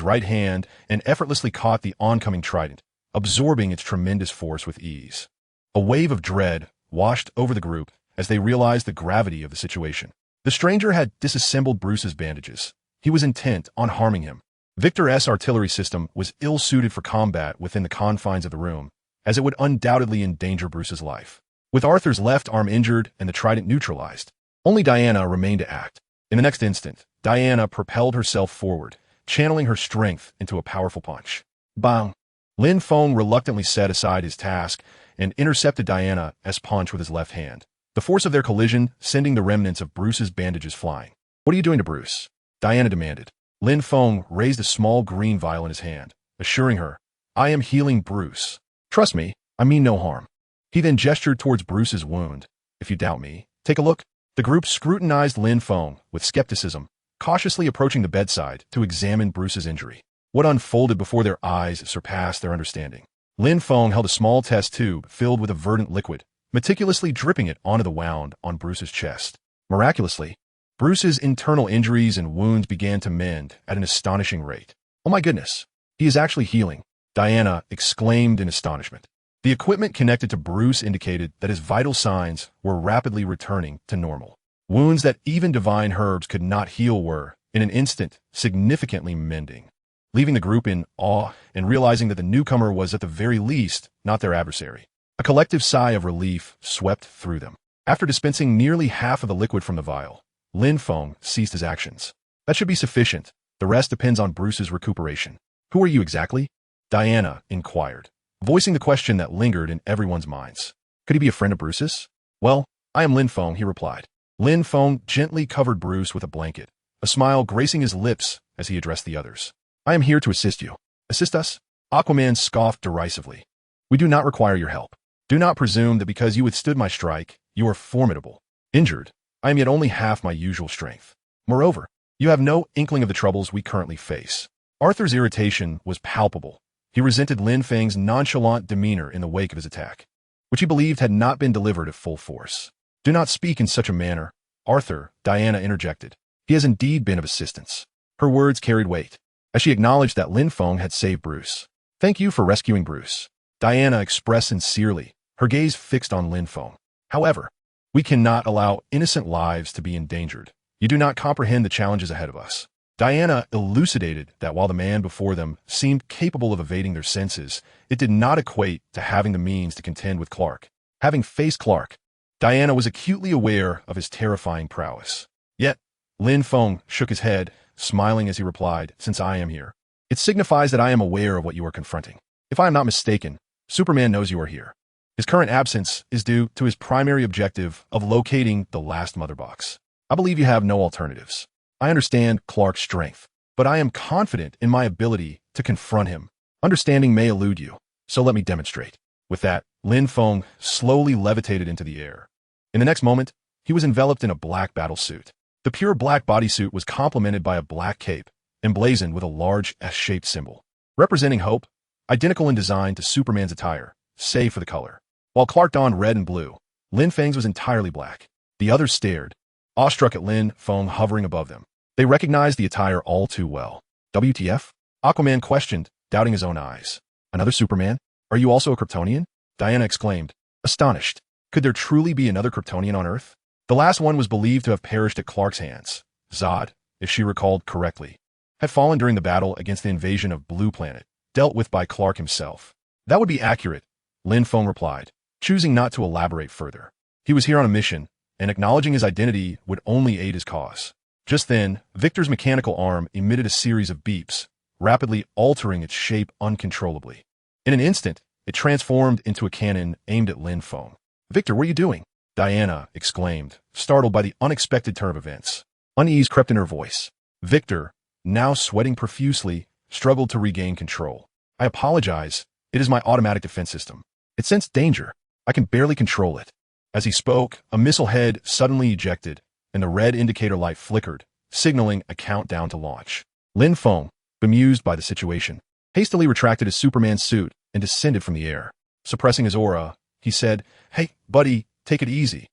right hand and effortlessly caught the oncoming trident, absorbing its tremendous force with ease. A wave of dread washed over the group as they realized the gravity of the situation. The stranger had disassembled Bruce's bandages. He was intent on harming him. Victor's artillery system was ill-suited for combat within the confines of the room, as it would undoubtedly endanger Bruce's life. With Arthur's left arm injured and the trident neutralized, only Diana remained to act. In the next instant, Diana propelled herself forward, channeling her strength into a powerful punch. Bang! Lin Feng reluctantly set aside his task and intercepted Diana's punch with his left hand, the force of their collision sending the remnants of Bruce's bandages flying. What are you doing to Bruce? Diana demanded. Lin Feng raised a small green vial in his hand, assuring her, I am healing Bruce. Trust me, I mean no harm. He then gestured towards Bruce's wound. If you doubt me, take a look. The group scrutinized Lin Feng with skepticism, cautiously approaching the bedside to examine Bruce's injury. What unfolded before their eyes surpassed their understanding. Lin Feng held a small test tube filled with a verdant liquid, meticulously dripping it onto the wound on Bruce's chest. Miraculously, Bruce's internal injuries and wounds began to mend at an astonishing rate. Oh my goodness, he is actually healing, Diana exclaimed in astonishment. The equipment connected to Bruce indicated that his vital signs were rapidly returning to normal. Wounds that even divine herbs could not heal were, in an instant, significantly mending, leaving the group in awe and realizing that the newcomer was at the very least not their adversary. A collective sigh of relief swept through them. After dispensing nearly half of the liquid from the vial, Lin Feng ceased his actions. That should be sufficient. The rest depends on Bruce's recuperation. Who are you exactly? Diana inquired, voicing the question that lingered in everyone's minds. Could he be a friend of Bruce's? Well, I am Lin Feng, he replied. Lin Feng gently covered Bruce with a blanket, a smile gracing his lips as he addressed the others. I am here to assist you. Assist us? Aquaman scoffed derisively. We do not require your help. Do not presume that because you withstood my strike, you are formidable. Injured, I am yet only half my usual strength. Moreover, you have no inkling of the troubles we currently face. Arthur's irritation was palpable. He resented Lin Feng's nonchalant demeanor in the wake of his attack, which he believed had not been delivered at full force. Do not speak in such a manner, Arthur, Diana interjected. He has indeed been of assistance. Her words carried weight, as she acknowledged that Lin Feng had saved Bruce. Thank you for rescuing Bruce, Diana expressed sincerely, her gaze fixed on Lin Feng. However, we cannot allow innocent lives to be endangered. You do not comprehend the challenges ahead of us. Diana elucidated that while the man before them seemed capable of evading their senses, it did not equate to having the means to contend with Clark. Having faced Clark, Diana was acutely aware of his terrifying prowess. Yet, Lin Feng shook his head, smiling as he replied, "Since I am here, it signifies that I am aware of what you are confronting. If I am not mistaken, Superman knows you are here. His current absence is due to his primary objective of locating the last mother box. I believe you have no alternatives. I understand Clark's strength, but I am confident in my ability to confront him. Understanding may elude you, so let me demonstrate." With that, Lin Feng slowly levitated into the air. In the next moment, he was enveloped in a black battle suit. The pure black bodysuit was complemented by a black cape, emblazoned with a large S-shaped symbol, representing hope, identical in design to Superman's attire, save for the color. While Clark donned red and blue, Lin Feng's was entirely black. The others stared, awestruck at Lin Feng hovering above them. They recognized the attire all too well. "WTF?" Aquaman questioned, doubting his own eyes. "Another Superman? Are you also a Kryptonian?" Diana exclaimed, astonished. Could there truly be another Kryptonian on Earth? The last one was believed to have perished at Clark's hands. Zod, if she recalled correctly, had fallen during the battle against the invasion of Blue Planet, dealt with by Clark himself. "That would be accurate," Lin Feng replied, choosing not to elaborate further. He was here on a mission, and acknowledging his identity would only aid his cause. Just then, Victor's mechanical arm emitted a series of beeps, rapidly altering its shape uncontrollably. In an instant, it transformed into a cannon aimed at Lin Feng. "Victor, what are you doing?" Diana exclaimed, startled by the unexpected turn of events. Unease crept in her voice. Victor, now sweating profusely, struggled to regain control. "I apologize. It is my automatic defense system. It sensed danger. I can barely control it." As he spoke, a missile head suddenly ejected, and the red indicator light flickered, signaling a countdown to launch. Lin Feng, bemused by the situation, hastily retracted his Superman suit and descended from the air. Suppressing his aura, he said, "Hey, buddy, take it easy.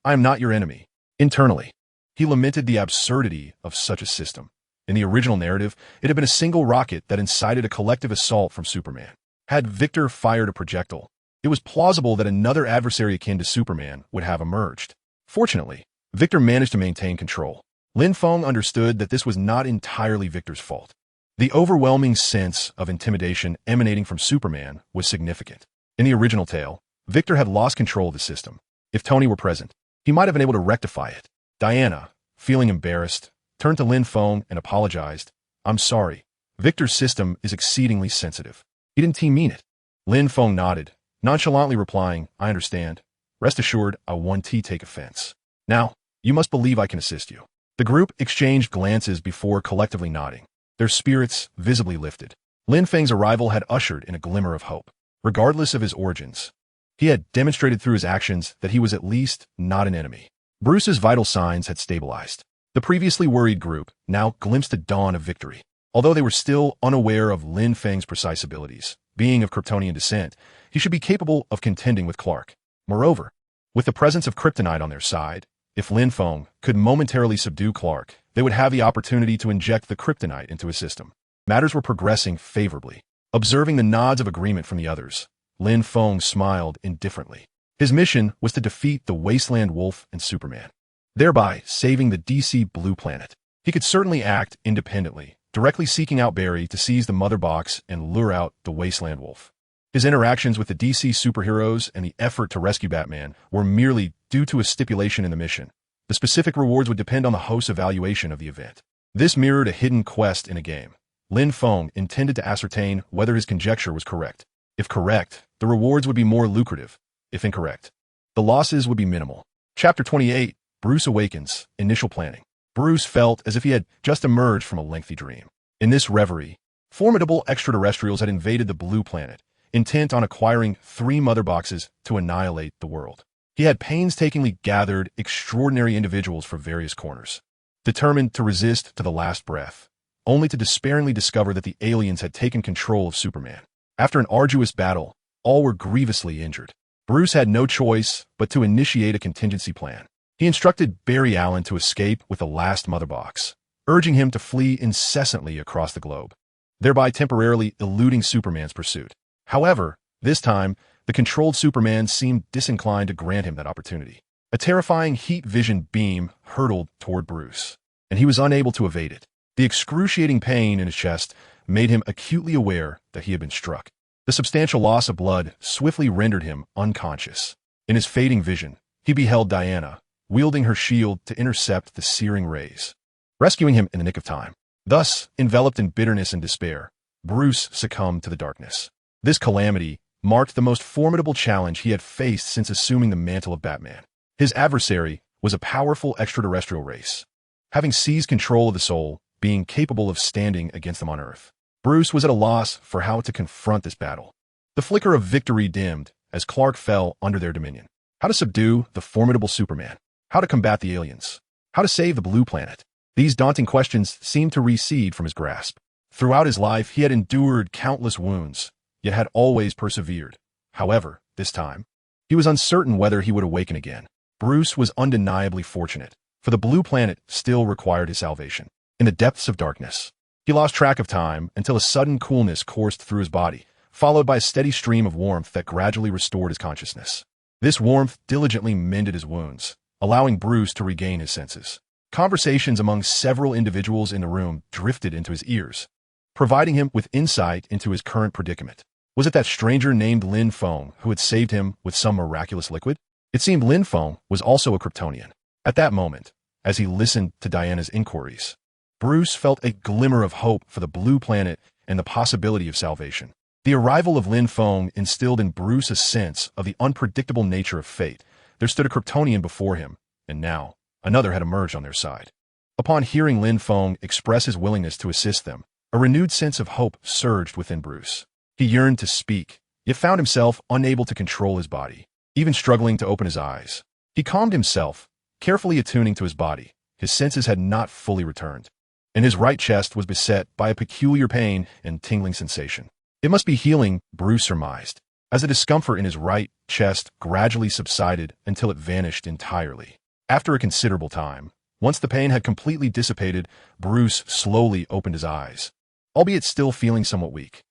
I am not your enemy." Internally, he lamented the absurdity of such a system. In the original narrative, it had been a single rocket that incited a collective assault from Superman. Had Victor fired a projectile, it was plausible that another adversary akin to Superman would have emerged. Fortunately, Victor managed to maintain control. Lin Feng understood that this was not entirely Victor's fault. The overwhelming sense of intimidation emanating from Superman was significant. In the original tale, Victor had lost control of the system. If Tony were present, he might have been able to rectify it. Diana, feeling embarrassed, turned to Lin Feng and apologized. "I'm sorry. Victor's system is exceedingly sensitive. He didn't mean it." Lin Feng nodded, nonchalantly replying, "I understand. Rest assured, I won't take offense. Now, you must believe I can assist you." The group exchanged glances before collectively nodding, their spirits visibly lifted. Lin Feng's arrival had ushered in a glimmer of hope. Regardless of his origins, he had demonstrated through his actions that he was at least not an enemy. Bruce's vital signs had stabilized. The previously worried group now glimpsed a dawn of victory. Although they were still unaware of Lin Feng's precise abilities, being of Kryptonian descent, he should be capable of contending with Clark. Moreover, with the presence of kryptonite on their side, if Lin Feng could momentarily subdue Clark, they would have the opportunity to inject the kryptonite into his system. Matters were progressing favorably. Observing the nods of agreement from the others, Lin Feng smiled indifferently. His mission was to defeat the Wasteland Wolf and Superman, thereby saving the DC Blue Planet. He could certainly act independently, directly seeking out Barry to seize the Mother Box and lure out the Wasteland Wolf. His interactions with the DC superheroes and the effort to rescue Batman were merely due to a stipulation in the mission. The specific rewards would depend on the host's evaluation of the event. This mirrored a hidden quest in a game. Lin Feng intended to ascertain whether his conjecture was correct. If correct, the rewards would be more lucrative. If incorrect, the losses would be minimal. Chapter 28, Bruce Awakens, Initial Planning. Bruce felt as if he had just emerged from a lengthy dream. In this reverie, formidable extraterrestrials had invaded the Blue Planet, intent on acquiring 3 mother boxes to annihilate the world. He had painstakingly gathered extraordinary individuals from various corners, determined to resist to the last breath, only to despairingly discover that the aliens had taken control of Superman. After an arduous battle, all were grievously injured. Bruce had no choice but to initiate a contingency plan. He instructed Barry Allen to escape with the last mother box, urging him to flee incessantly across the globe, thereby temporarily eluding Superman's pursuit. However, this time, the controlled Superman seemed disinclined to grant him that opportunity. A terrifying heat vision beam hurtled toward Bruce, and he was unable to evade it. The excruciating pain in his chest made him acutely aware that he had been struck. The substantial loss of blood swiftly rendered him unconscious. In his fading vision, he beheld Diana, wielding her shield to intercept the searing rays, rescuing him in the nick of time. Thus, enveloped in bitterness and despair, Bruce succumbed to the darkness. This calamity marked the most formidable challenge he had faced since assuming the mantle of Batman. His adversary was a powerful extraterrestrial race, having seized control of the soul, being capable of standing against them on Earth. Bruce was at a loss for how to confront this battle. The flicker of victory dimmed as Clark fell under their dominion. How to subdue the formidable Superman? How to combat the aliens? How to save the Blue Planet? These daunting questions seemed to recede from his grasp. Throughout his life, he had endured countless wounds, yet had always persevered. However, this time, he was uncertain whether he would awaken again. Bruce was undeniably fortunate, for the Blue Planet still required his salvation. In the depths of darkness, he lost track of time until a sudden coolness coursed through his body, followed by a steady stream of warmth that gradually restored his consciousness. This warmth diligently mended his wounds, allowing Bruce to regain his senses. Conversations among several individuals in the room drifted into his ears, providing him with insight into his current predicament. Was it that stranger named Lin Feng who had saved him with some miraculous liquid? It seemed Lin Feng was also a Kryptonian. At that moment, as he listened to Diana's inquiries, Bruce felt a glimmer of hope for the Blue Planet and the possibility of salvation. The arrival of Lin Feng instilled in Bruce a sense of the unpredictable nature of fate. There stood a Kryptonian before him, and now another had emerged on their side. Upon hearing Lin Feng express his willingness to assist them, a renewed sense of hope surged within Bruce. He yearned to speak, yet found himself unable to control his body, even struggling to open his eyes. He calmed himself, carefully attuning to his body. His senses had not fully returned, and his right chest was beset by a peculiar pain and tingling sensation. It must be healing, Bruce surmised, as the discomfort in his right chest gradually subsided until it vanished entirely. After a considerable time, once the pain had completely dissipated, Bruce slowly opened his eyes, albeit still feeling somewhat weak.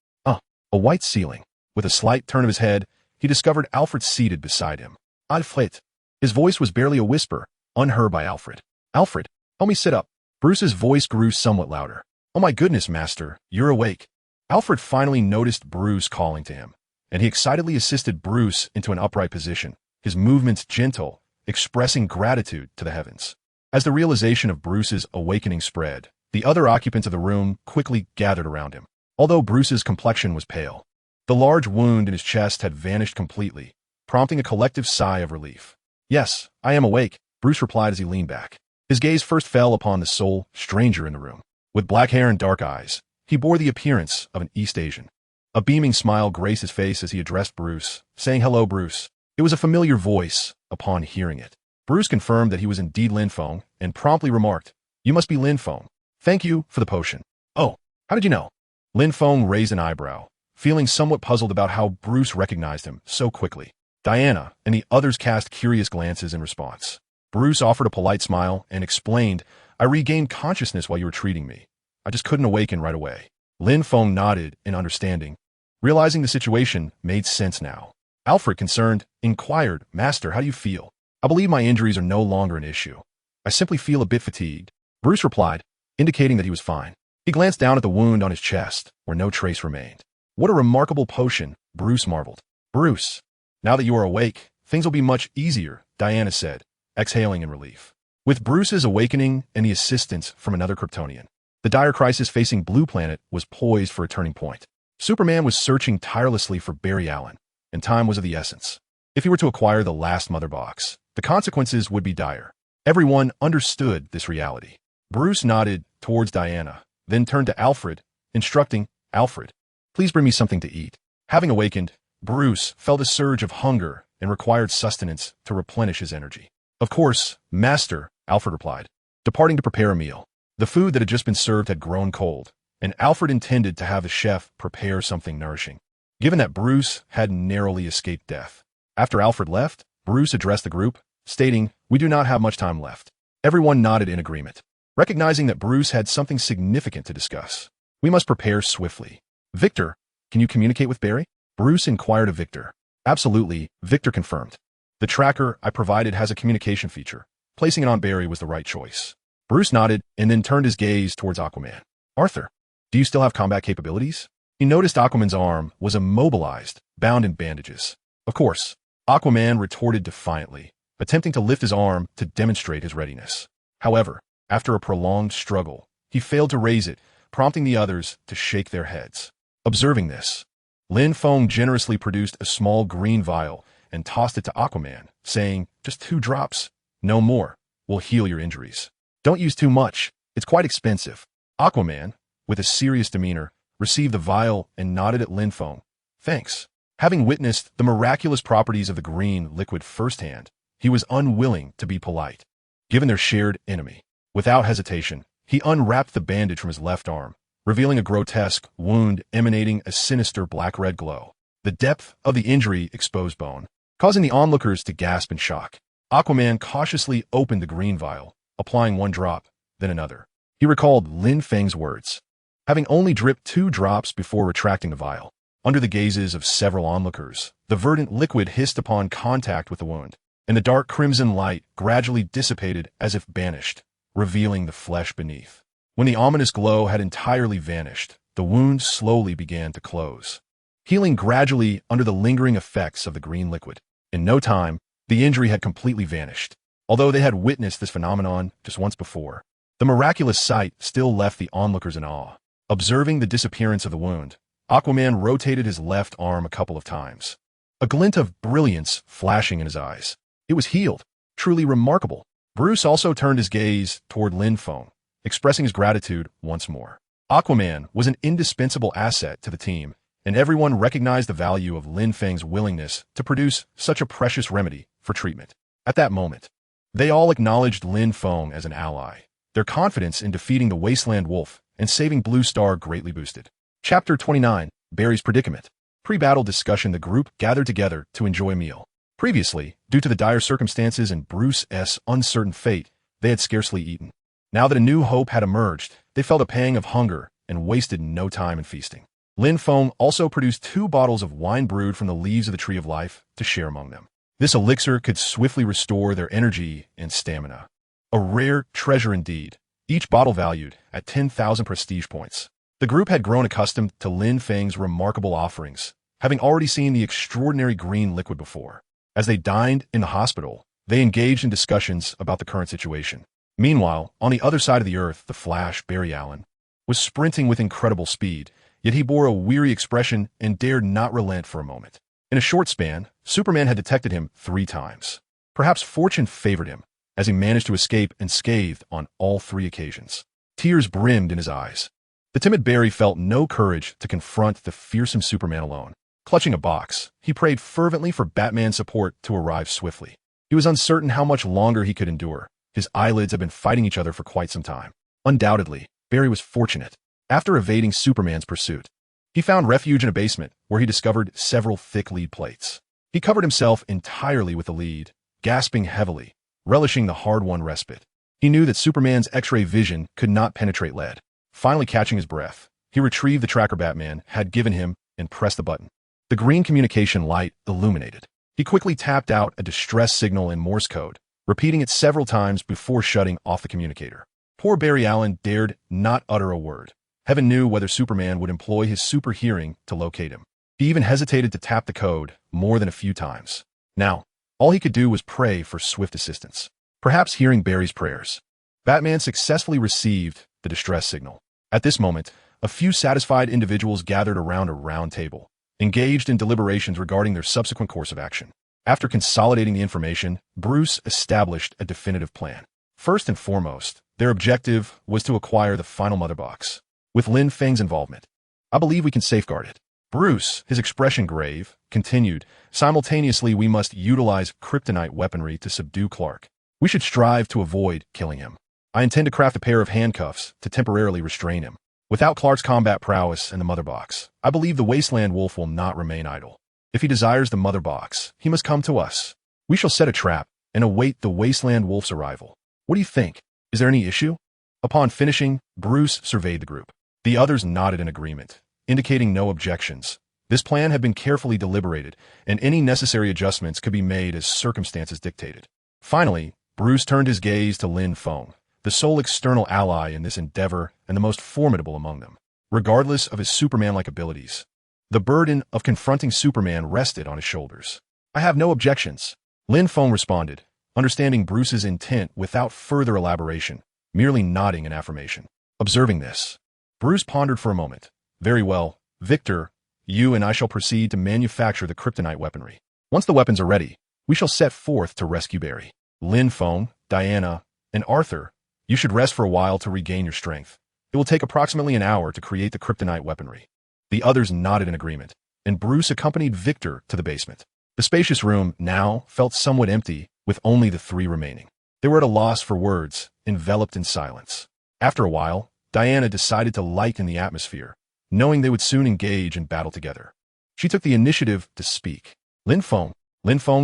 A white ceiling. With a slight turn of his head, he discovered Alfred seated beside him. Alfred. His voice was barely a whisper, unheard by Alfred. Alfred, help me sit up. Bruce's voice grew somewhat louder. Oh my goodness, Master, you're awake. Alfred finally noticed Bruce calling to him, and he excitedly assisted Bruce into an upright position, his movements gentle, expressing gratitude to the heavens. As the realization of Bruce's awakening spread, the other occupants of the room quickly gathered around him. Although Bruce's complexion was pale, the large wound in his chest had vanished completely, prompting a collective sigh of relief. Yes, I am awake, Bruce replied as he leaned back. His gaze first fell upon the sole stranger in the room. With black hair and dark eyes, he bore the appearance of an East Asian. A beaming smile graced his face as he addressed Bruce, saying, "Hello, Bruce." It was a familiar voice upon hearing it. Bruce confirmed that he was indeed Lin Feng and promptly remarked, "You must be Lin Feng. Thank you for the potion." "Oh, how did you know?" Lin Feng raised an eyebrow, feeling somewhat puzzled about how Bruce recognized him so quickly. Diana and the others cast curious glances in response. Bruce offered a polite smile and explained, "I regained consciousness while you were treating me. I just couldn't awaken right away." Lin Feng nodded in understanding, realizing the situation made sense now. Alfred, concerned, inquired, "Master, how do you feel?" "I believe my injuries are no longer an issue. I simply feel a bit fatigued," Bruce replied, indicating that he was fine. He glanced down at the wound on his chest, where no trace remained. "What a remarkable potion," Bruce marveled. "Bruce, now that you are awake, things will be much easier," Diana said, exhaling in relief. With Bruce's awakening and the assistance from another Kryptonian, the dire crisis facing Blue Planet was poised for a turning point. Superman was searching tirelessly for Barry Allen, and time was of the essence. If he were to acquire the last Mother Box, the consequences would be dire. Everyone understood this reality. Bruce nodded towards Diana, then turned to Alfred, instructing, "Alfred, please bring me something to eat." Having awakened, Bruce felt a surge of hunger and required sustenance to replenish his energy. "Of course, Master," Alfred replied, departing to prepare a meal. The food that had just been served had grown cold, and Alfred intended to have the chef prepare something nourishing, given that Bruce had narrowly escaped death. After Alfred left, Bruce addressed the group, stating, "We do not have much time left." Everyone nodded in agreement, recognizing that Bruce had something significant to discuss. "We must prepare swiftly." "Victor, can you communicate with Barry?" Bruce inquired of Victor. "Absolutely," Victor confirmed. "The tracker I provided has a communication feature. Placing it on Barry was the right choice." Bruce nodded and then turned his gaze towards Aquaman. Arthur, do you still have combat capabilities? He noticed Aquaman's arm was immobilized, bound in bandages. Of course, Aquaman retorted defiantly, attempting to lift his arm to demonstrate his readiness. However, after a prolonged struggle, he failed to raise it, prompting the others to shake their heads. Observing this, Lin Feng generously produced a small green vial and tossed it to Aquaman, saying, "Just 2 drops, no more, will heal your injuries. Don't use too much, it's quite expensive." Aquaman, with a serious demeanor, received the vial and nodded at Lin Feng. "Thanks." Having witnessed the miraculous properties of the green liquid firsthand, he was unwilling to be polite, given their shared enemy. Without hesitation, he unwrapped the bandage from his left arm, revealing a grotesque wound emanating a sinister black-red glow. The depth of the injury exposed bone, causing the onlookers to gasp in shock. Aquaman cautiously opened the green vial, applying 1 drop, then another. He recalled Lin Feng's words, having only dripped 2 drops before retracting the vial. Under the gazes of several onlookers, the verdant liquid hissed upon contact with the wound, and the dark crimson light gradually dissipated as if banished, revealing the flesh beneath. When the ominous glow had entirely vanished, the wound slowly began to close, healing gradually under the lingering effects of the green liquid. In no time, the injury had completely vanished. Although they had witnessed this phenomenon just once before, the miraculous sight still left the onlookers in awe. Observing the disappearance of the wound, Aquaman rotated his left arm a couple of times, a glint of brilliance flashing in his eyes. It was healed. Truly remarkable. Bruce also turned his gaze toward Lin Feng, expressing his gratitude once more. Aquaman was an indispensable asset to the team, and everyone recognized the value of Lin Feng's willingness to produce such a precious remedy for treatment. At that moment, they all acknowledged Lin Feng as an ally. Their confidence in defeating the Wasteland Wolf and saving Blue Star greatly boosted. Chapter 29, Barry's Predicament. Pre-battle discussion. The group gathered together to enjoy a meal. Previously, due to the dire circumstances and Bruce's uncertain fate, they had scarcely eaten. Now that a new hope had emerged, they felt a pang of hunger and wasted no time in feasting. Lin Feng also produced 2 bottles of wine brewed from the leaves of the Tree of Life to share among them. This elixir could swiftly restore their energy and stamina. A rare treasure indeed, each bottle valued at 10,000 prestige points. The group had grown accustomed to Lin Feng's remarkable offerings, having already seen the extraordinary green liquid before. As they dined in the hospital, they engaged in discussions about the current situation. Meanwhile, on the other side of the earth, the Flash, Barry Allen, was sprinting with incredible speed, yet he bore a weary expression and dared not relent for a moment. In a short span, Superman had detected him 3 times. Perhaps fortune favored him, as he managed to escape unscathed on all 3 occasions. Tears brimmed in his eyes. The timid Barry felt no courage to confront the fearsome Superman alone. Clutching a box, he prayed fervently for Batman's support to arrive swiftly. He was uncertain how much longer he could endure. His eyelids had been fighting each other for quite some time. Undoubtedly, Barry was fortunate. After evading Superman's pursuit, he found refuge in a basement where he discovered several thick lead plates. He covered himself entirely with the lead, gasping heavily, relishing the hard-won respite. He knew that Superman's X-ray vision could not penetrate lead. Finally catching his breath, he retrieved the tracker Batman had given him and pressed the button. The green communication light illuminated. He quickly tapped out a distress signal in Morse code, repeating it several times before shutting off the communicator. Poor Barry Allen dared not utter a word. Heaven knew whether Superman would employ his super hearing to locate him. He even hesitated to tap the code more than a few times. Now, all he could do was pray for swift assistance. Perhaps hearing Barry's prayers, Batman successfully received the distress signal. At this moment, a few satisfied individuals gathered around a round table, engaged in deliberations regarding their subsequent course of action. After consolidating the information, Bruce established a definitive plan. First and foremost, their objective was to acquire the final mother box. With Lin Feng's involvement, I believe we can safeguard it. Bruce, his expression grave, continued, simultaneously we must utilize kryptonite weaponry to subdue Clark. We should strive to avoid killing him. I intend to craft a pair of handcuffs to temporarily restrain him. Without Clark's combat prowess and the mother box, I believe the Wasteland Wolf will not remain idle. If he desires the mother box, he must come to us. We shall set a trap and await the Wasteland Wolf's arrival. What do you think? Is there any issue? Upon finishing, Bruce surveyed the group. The others nodded in agreement, indicating no objections. This plan had been carefully deliberated, and any necessary adjustments could be made as circumstances dictated. Finally, Bruce turned his gaze to Lin Feng, the sole external ally in this endeavor and the most formidable among them. Regardless of his Superman-like abilities, the burden of confronting Superman rested on his shoulders. I have no objections, Lin Feng responded, understanding Bruce's intent without further elaboration, merely nodding in affirmation. Observing this, Bruce pondered for a moment. Very well, Victor, you and I shall proceed to manufacture the kryptonite weaponry. Once the weapons are ready, we shall set forth to rescue Barry. Lin Feng, Diana, and Arthur, you should rest for a while to regain your strength. It will take approximately an hour to create the kryptonite weaponry. The others nodded in agreement, and Bruce accompanied Victor to the basement. The spacious room now felt somewhat empty, with only the three remaining. They were at a loss for words, enveloped in silence. After a while, Diana decided to lighten the atmosphere, knowing they would soon engage in battle together. She took the initiative to speak. Lin Feng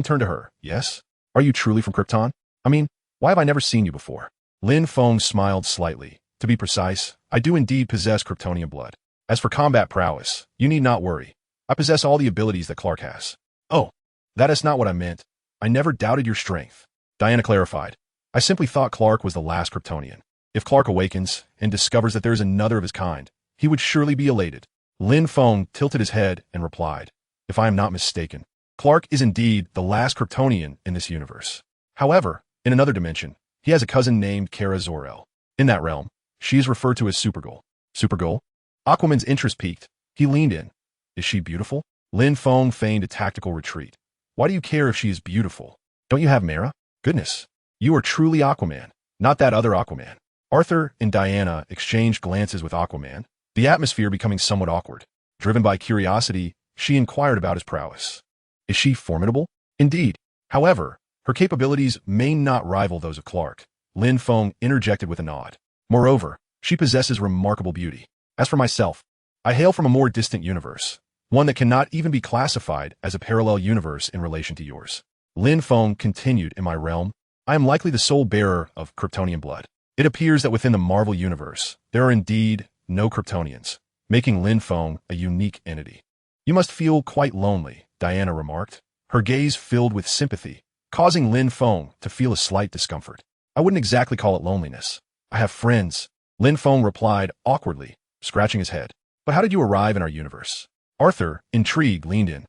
turned to her. Yes? Are you truly from Krypton? I mean, why have I never seen you before? Lin Feng smiled slightly. To be precise, I do indeed possess Kryptonian blood. As for combat prowess, you need not worry. I possess all the abilities that Clark has. Oh, that is not what I meant. I never doubted your strength. Diana clarified. I simply thought Clark was the last Kryptonian. If Clark awakens and discovers that there is another of his kind, he would surely be elated. Lin Feng tilted his head and replied, if I am not mistaken, Clark is indeed the last Kryptonian in this universe. However, in another dimension, he has a cousin named Kara Zor-El. In that realm, she is referred to as Supergirl. Supergirl? Aquaman's interest piqued. He leaned in. Is she beautiful? Lin Feng feigned a tactical retreat. Why do you care if she is beautiful? Don't you have Mara? Goodness. You are truly Aquaman, not that other Aquaman. Arthur and Diana exchanged glances with Aquaman, the atmosphere becoming somewhat awkward. Driven by curiosity, she inquired about his prowess. Is she formidable? Indeed. However, her capabilities may not rival those of Clark. Lin Feng interjected with a nod. Moreover, she possesses remarkable beauty. As for myself, I hail from a more distant universe, one that cannot even be classified as a parallel universe in relation to yours. Lin Feng continued, in my realm, I am likely the sole bearer of Kryptonian blood. It appears that within the Marvel universe, there are indeed no Kryptonians, making Lin Feng a unique entity. You must feel quite lonely, Diana remarked, her gaze filled with sympathy, causing Lin Feng to feel a slight discomfort. I wouldn't exactly call it loneliness. I have friends, Lin Feng replied awkwardly, scratching his head. But how did you arrive in our universe? Arthur, intrigued, leaned in.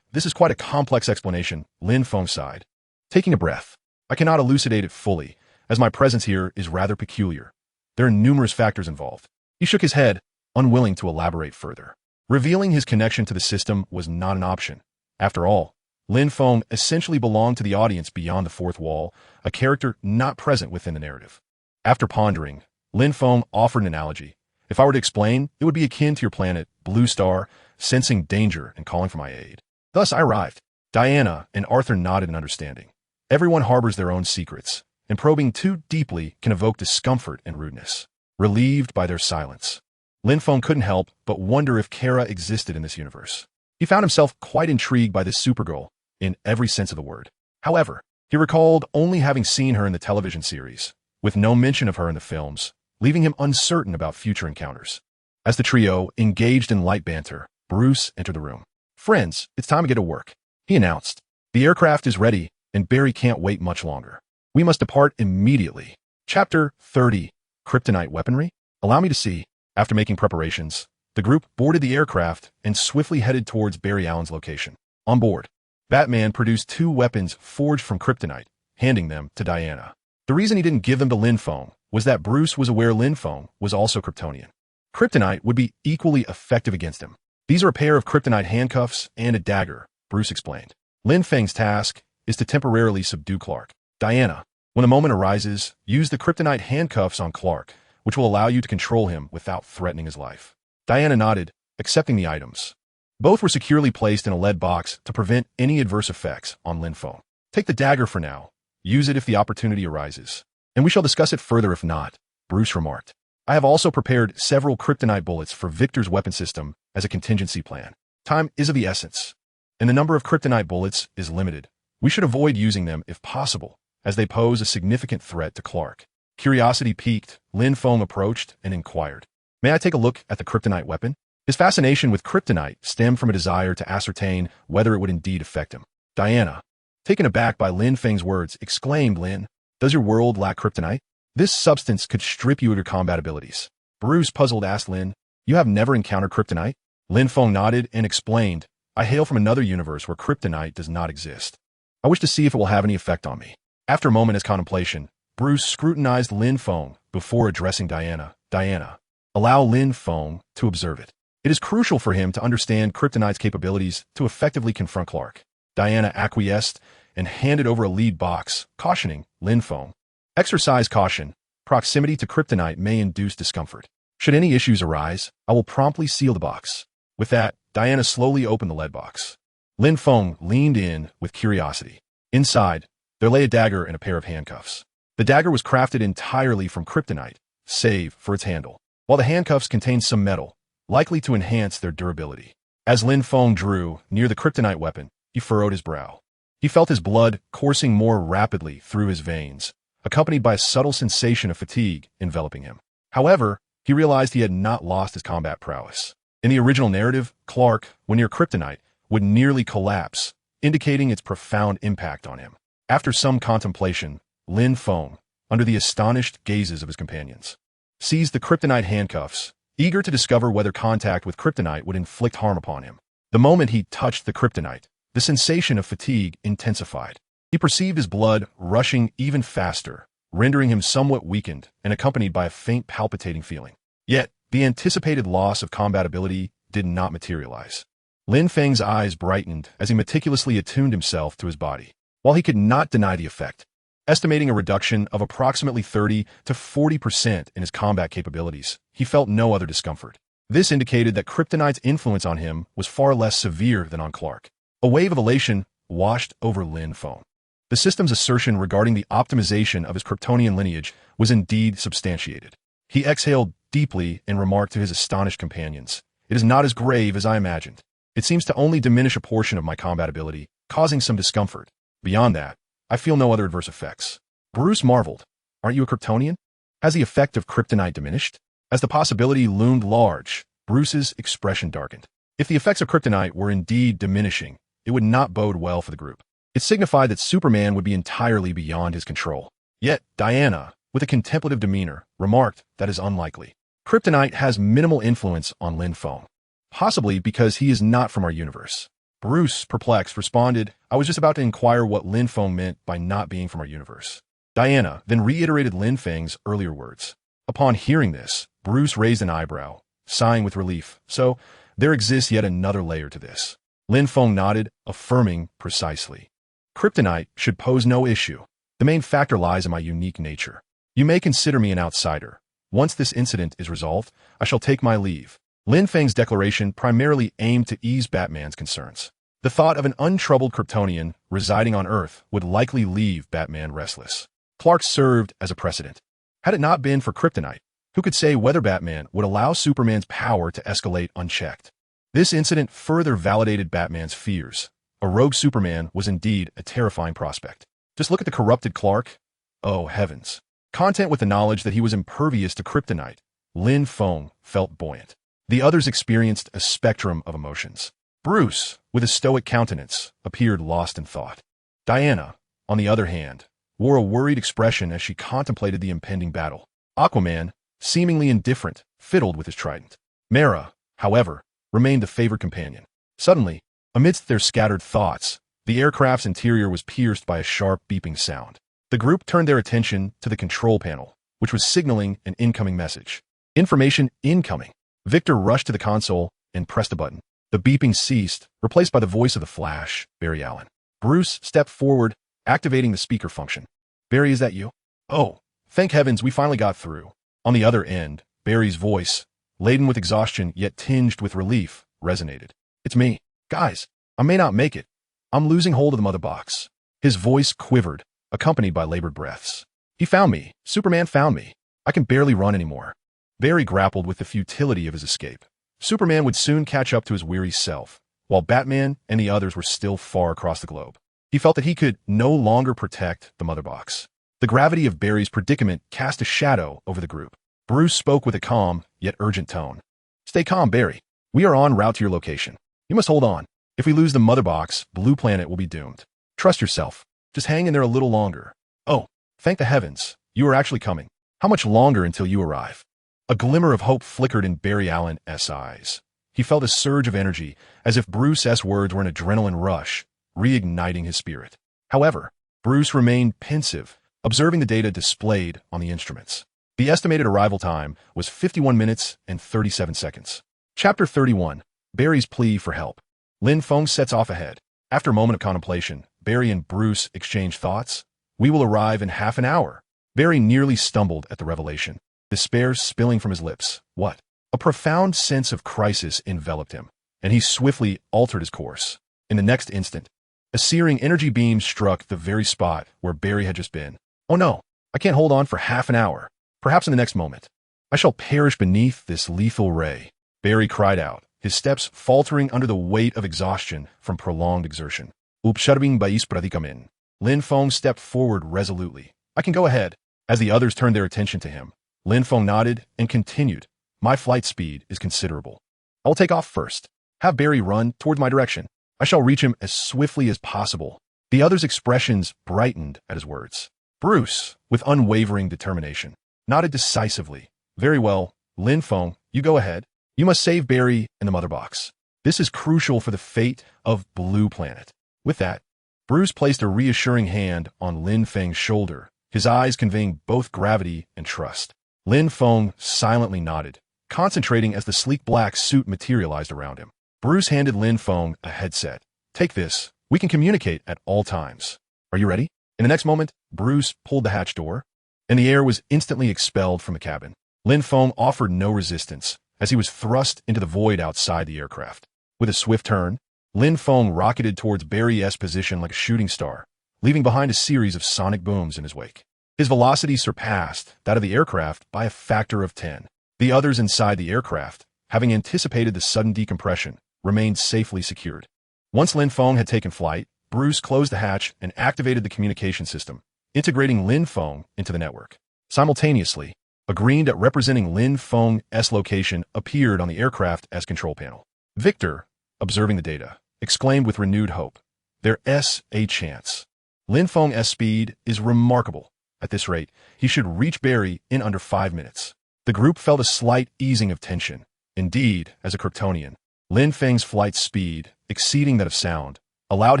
This is quite a complex explanation, Lin Feng sighed. Taking a breath, I cannot elucidate it fully, as my presence here is rather peculiar. There are numerous factors involved. He shook his head, unwilling to elaborate further. Revealing his connection to the system was not an option. After all, Lin Feng essentially belonged to the audience beyond the fourth wall, a character not present within the narrative. After pondering, Lin Feng offered an analogy. If I were to explain, it would be akin to your planet, Blue Star, sensing danger and calling for my aid. Thus I arrived. Diana and Arthur nodded in understanding. Everyone harbors their own secrets, and probing too deeply can evoke discomfort and rudeness. Relieved by their silence, Lin Feng couldn't help but wonder if Kara existed in this universe. He found himself quite intrigued by this Supergirl, in every sense of the word. However, he recalled only having seen her in the television series, with no mention of her in the films, leaving him uncertain about future encounters. As the trio engaged in light banter, Bruce entered the room. Friends, it's time to get to work, he announced. The aircraft is ready, and Barry can't wait much longer. We must depart immediately. Chapter 30, Kryptonite Weaponry? Allow me to see. After making preparations, the group boarded the aircraft and swiftly headed towards Barry Allen's location. On board, Batman produced 2 weapons forged from kryptonite, handing them to Diana. The reason he didn't give them to Lin Feng was that Bruce was aware Lin Feng was also Kryptonian. Kryptonite would be equally effective against him. These are a pair of kryptonite handcuffs and a dagger, Bruce explained. Lin Feng's task is to temporarily subdue Clark. Diana, when the moment arises, use the kryptonite handcuffs on Clark, which will allow you to control him without threatening his life. Diana nodded, accepting the items. Both were securely placed in a lead box to prevent any adverse effects on Lin Feng. Take the dagger for now. Use it if the opportunity arises. And we shall discuss it further if not, Bruce remarked. I have also prepared several kryptonite bullets for Victor's weapon system as a contingency plan. Time is of the essence, and the number of kryptonite bullets is limited. We should avoid using them if possible, as they pose a significant threat to Clark. Curiosity piqued, Lin Feng approached and inquired, May I take a look at the kryptonite weapon? His fascination with kryptonite stemmed from a desire to ascertain whether it would indeed affect him. Diana, taken aback by Lin Feng's words, exclaimed, Lin, does your world lack kryptonite? This substance could strip you of your combat abilities. Bruce, puzzled, asked Lin, "You have never encountered kryptonite?" Lin Feng nodded and explained, "I hail from another universe where kryptonite does not exist. I wish to see if it will have any effect on me." After a moment of contemplation, Bruce scrutinized Lin Feng before addressing Diana. "Diana, allow Lin Feng to observe it. It is crucial for him to understand kryptonite's capabilities to effectively confront Clark." Diana acquiesced and handed over a lead box, cautioning Lin Feng, "Exercise caution. Proximity to kryptonite may induce discomfort. Should any issues arise, I will promptly seal the box." With that, Diana slowly opened the lead box. Lin Feng leaned in with curiosity. Inside, there lay a dagger and a pair of handcuffs. The dagger was crafted entirely from kryptonite, save for its handle, while the handcuffs contained some metal, likely to enhance their durability. As Lin Feng drew near the kryptonite weapon, he furrowed his brow. He felt his blood coursing more rapidly through his veins, accompanied by a subtle sensation of fatigue enveloping him. However, he realized he had not lost his combat prowess. In the original narrative, Clark, when near kryptonite, would nearly collapse, indicating its profound impact on him. After some contemplation, Lin Feng, under the astonished gazes of his companions, seized the kryptonite handcuffs, eager to discover whether contact with kryptonite would inflict harm upon him. The moment he touched the kryptonite, the sensation of fatigue intensified. He perceived his blood rushing even faster, rendering him somewhat weakened and accompanied by a faint palpitating feeling. Yet, the anticipated loss of combat ability did not materialize. Lin Feng's eyes brightened as he meticulously attuned himself to his body. While he could not deny the effect, estimating a reduction of approximately 30 to 40% in his combat capabilities, he felt no other discomfort. This indicated that kryptonite's influence on him was far less severe than on Clark. A wave of elation washed over Lin Feng. The system's assertion regarding the optimization of his Kryptonian lineage was indeed substantiated. He exhaled deeply and remarked to his astonished companions, "It is not as grave as I imagined. It seems to only diminish a portion of my combat ability, causing some discomfort. Beyond that, I feel no other adverse effects." Bruce marveled, "Aren't you a Kryptonian? Has the effect of kryptonite diminished?" As the possibility loomed large, Bruce's expression darkened. If the effects of kryptonite were indeed diminishing, it would not bode well for the group. It signified that Superman would be entirely beyond his control. Yet, Diana, with a contemplative demeanor, remarked that is unlikely. Kryptonite has minimal influence on Lin Feng, possibly because he is not from our universe. Bruce, perplexed, responded, "I was just about to inquire what Lin Feng meant by not being from our universe." Diana then reiterated Lin Feng's earlier words. Upon hearing this, Bruce raised an eyebrow, sighing with relief. "So, there exists yet another layer to this." Lin Feng nodded, affirming precisely. "Kryptonite should pose no issue. The main factor lies in my unique nature. You may consider me an outsider. Once this incident is resolved, I shall take my leave." Lin Feng's declaration primarily aimed to ease Batman's concerns. The thought of an untroubled Kryptonian residing on Earth would likely leave Batman restless. Clark served as a precedent. Had it not been for kryptonite, who could say whether Batman would allow Superman's power to escalate unchecked? This incident further validated Batman's fears. A rogue Superman was indeed a terrifying prospect. Just look at the corrupted Clark. Oh, heavens. Content with the knowledge that he was impervious to kryptonite, Lin Feng felt buoyant. The others experienced a spectrum of emotions. Bruce, with a stoic countenance, appeared lost in thought. Diana, on the other hand, wore a worried expression as she contemplated the impending battle. Aquaman, seemingly indifferent, fiddled with his trident. Mera, however, remained the favored companion. Suddenly, amidst their scattered thoughts, the aircraft's interior was pierced by a sharp beeping sound. The group turned their attention to the control panel, which was signaling an incoming message. "Information incoming." Victor rushed to the console and pressed a button. The beeping ceased, replaced by the voice of the Flash, Barry Allen. Bruce stepped forward, activating the speaker function. "Barry, is that you?" "Oh, thank heavens we finally got through." On the other end, Barry's voice, laden with exhaustion yet tinged with relief, resonated. "It's me. Guys, I may not make it. I'm losing hold of the mother box." His voice quivered, accompanied by labored breaths. "He found me. Superman found me. I can barely run anymore." Barry grappled with the futility of his escape. Superman would soon catch up to his weary self, while Batman and the others were still far across the globe. He felt that he could no longer protect the mother box. The gravity of Barry's predicament cast a shadow over the group. Bruce spoke with a calm, yet urgent tone. "Stay calm, Barry. We are en route to your location. You must hold on. If we lose the mother box, Blue Planet will be doomed. Trust yourself. Just hang in there a little longer." "Oh, thank the heavens. You are actually coming." How much longer until you arrive? A glimmer of hope flickered in Barry Allen's eyes. He felt a surge of energy, as if Bruce's words were an adrenaline rush, reigniting his spirit. However, Bruce remained pensive, observing the data displayed on the instruments. The estimated arrival time was 51 minutes and 37 seconds. Chapter 31. Barry's Plea for Help. Lin Feng sets off ahead. After a moment of contemplation, Barry and Bruce exchange thoughts. We will arrive in half an hour. Barry nearly stumbled at the revelation, despair spilling from his lips. What? A profound sense of crisis enveloped him, and he swiftly altered his course. In the next instant, a searing energy beam struck the very spot where Barry had just been. Oh no, I can't hold on for half an hour. Perhaps in the next moment, I shall perish beneath this lethal ray. Barry cried out, his steps faltering under the weight of exhaustion from prolonged exertion. Upsharbing bais pradikamin. Lin Feng stepped forward resolutely. I can go ahead. As the others turned their attention to him, Lin Feng nodded and continued. My flight speed is considerable. I will take off first. Have Barry run toward my direction. I shall reach him as swiftly as possible. The others' expressions brightened at his words. Bruce, with unwavering determination, nodded decisively. Very well, Lin Feng, you go ahead. You must save Barry and the Mother Box. This is crucial for the fate of Blue Planet. With that, Bruce placed a reassuring hand on Lin Feng's shoulder, his eyes conveying both gravity and trust. Lin Feng silently nodded, concentrating as the sleek black suit materialized around him. Bruce handed Lin Feng a headset. Take this. We can communicate at all times. Are you ready? In the next moment, Bruce pulled the hatch door, and the air was instantly expelled from the cabin. Lin Feng offered no resistance as he was thrust into the void outside the aircraft. With a swift turn, Lin Feng rocketed towards Barry's position like a shooting star, leaving behind a series of sonic booms in his wake. His velocity surpassed that of the aircraft by a factor of 10. The others inside the aircraft, having anticipated the sudden decompression, remained safely secured. Once Lin Feng had taken flight, Bruce closed the hatch and activated the communication system, integrating Lin Feng into the network. Simultaneously, a green dot representing Lin Feng's location appeared on the aircraft as control panel. Victor, observing the data, exclaimed with renewed hope, "There's a chance. Lin Feng's speed is remarkable. At this rate, he should reach Barry in under 5 minutes." The group felt a slight easing of tension. Indeed, as a Kryptonian, Lin Feng's flight speed, exceeding that of sound, allowed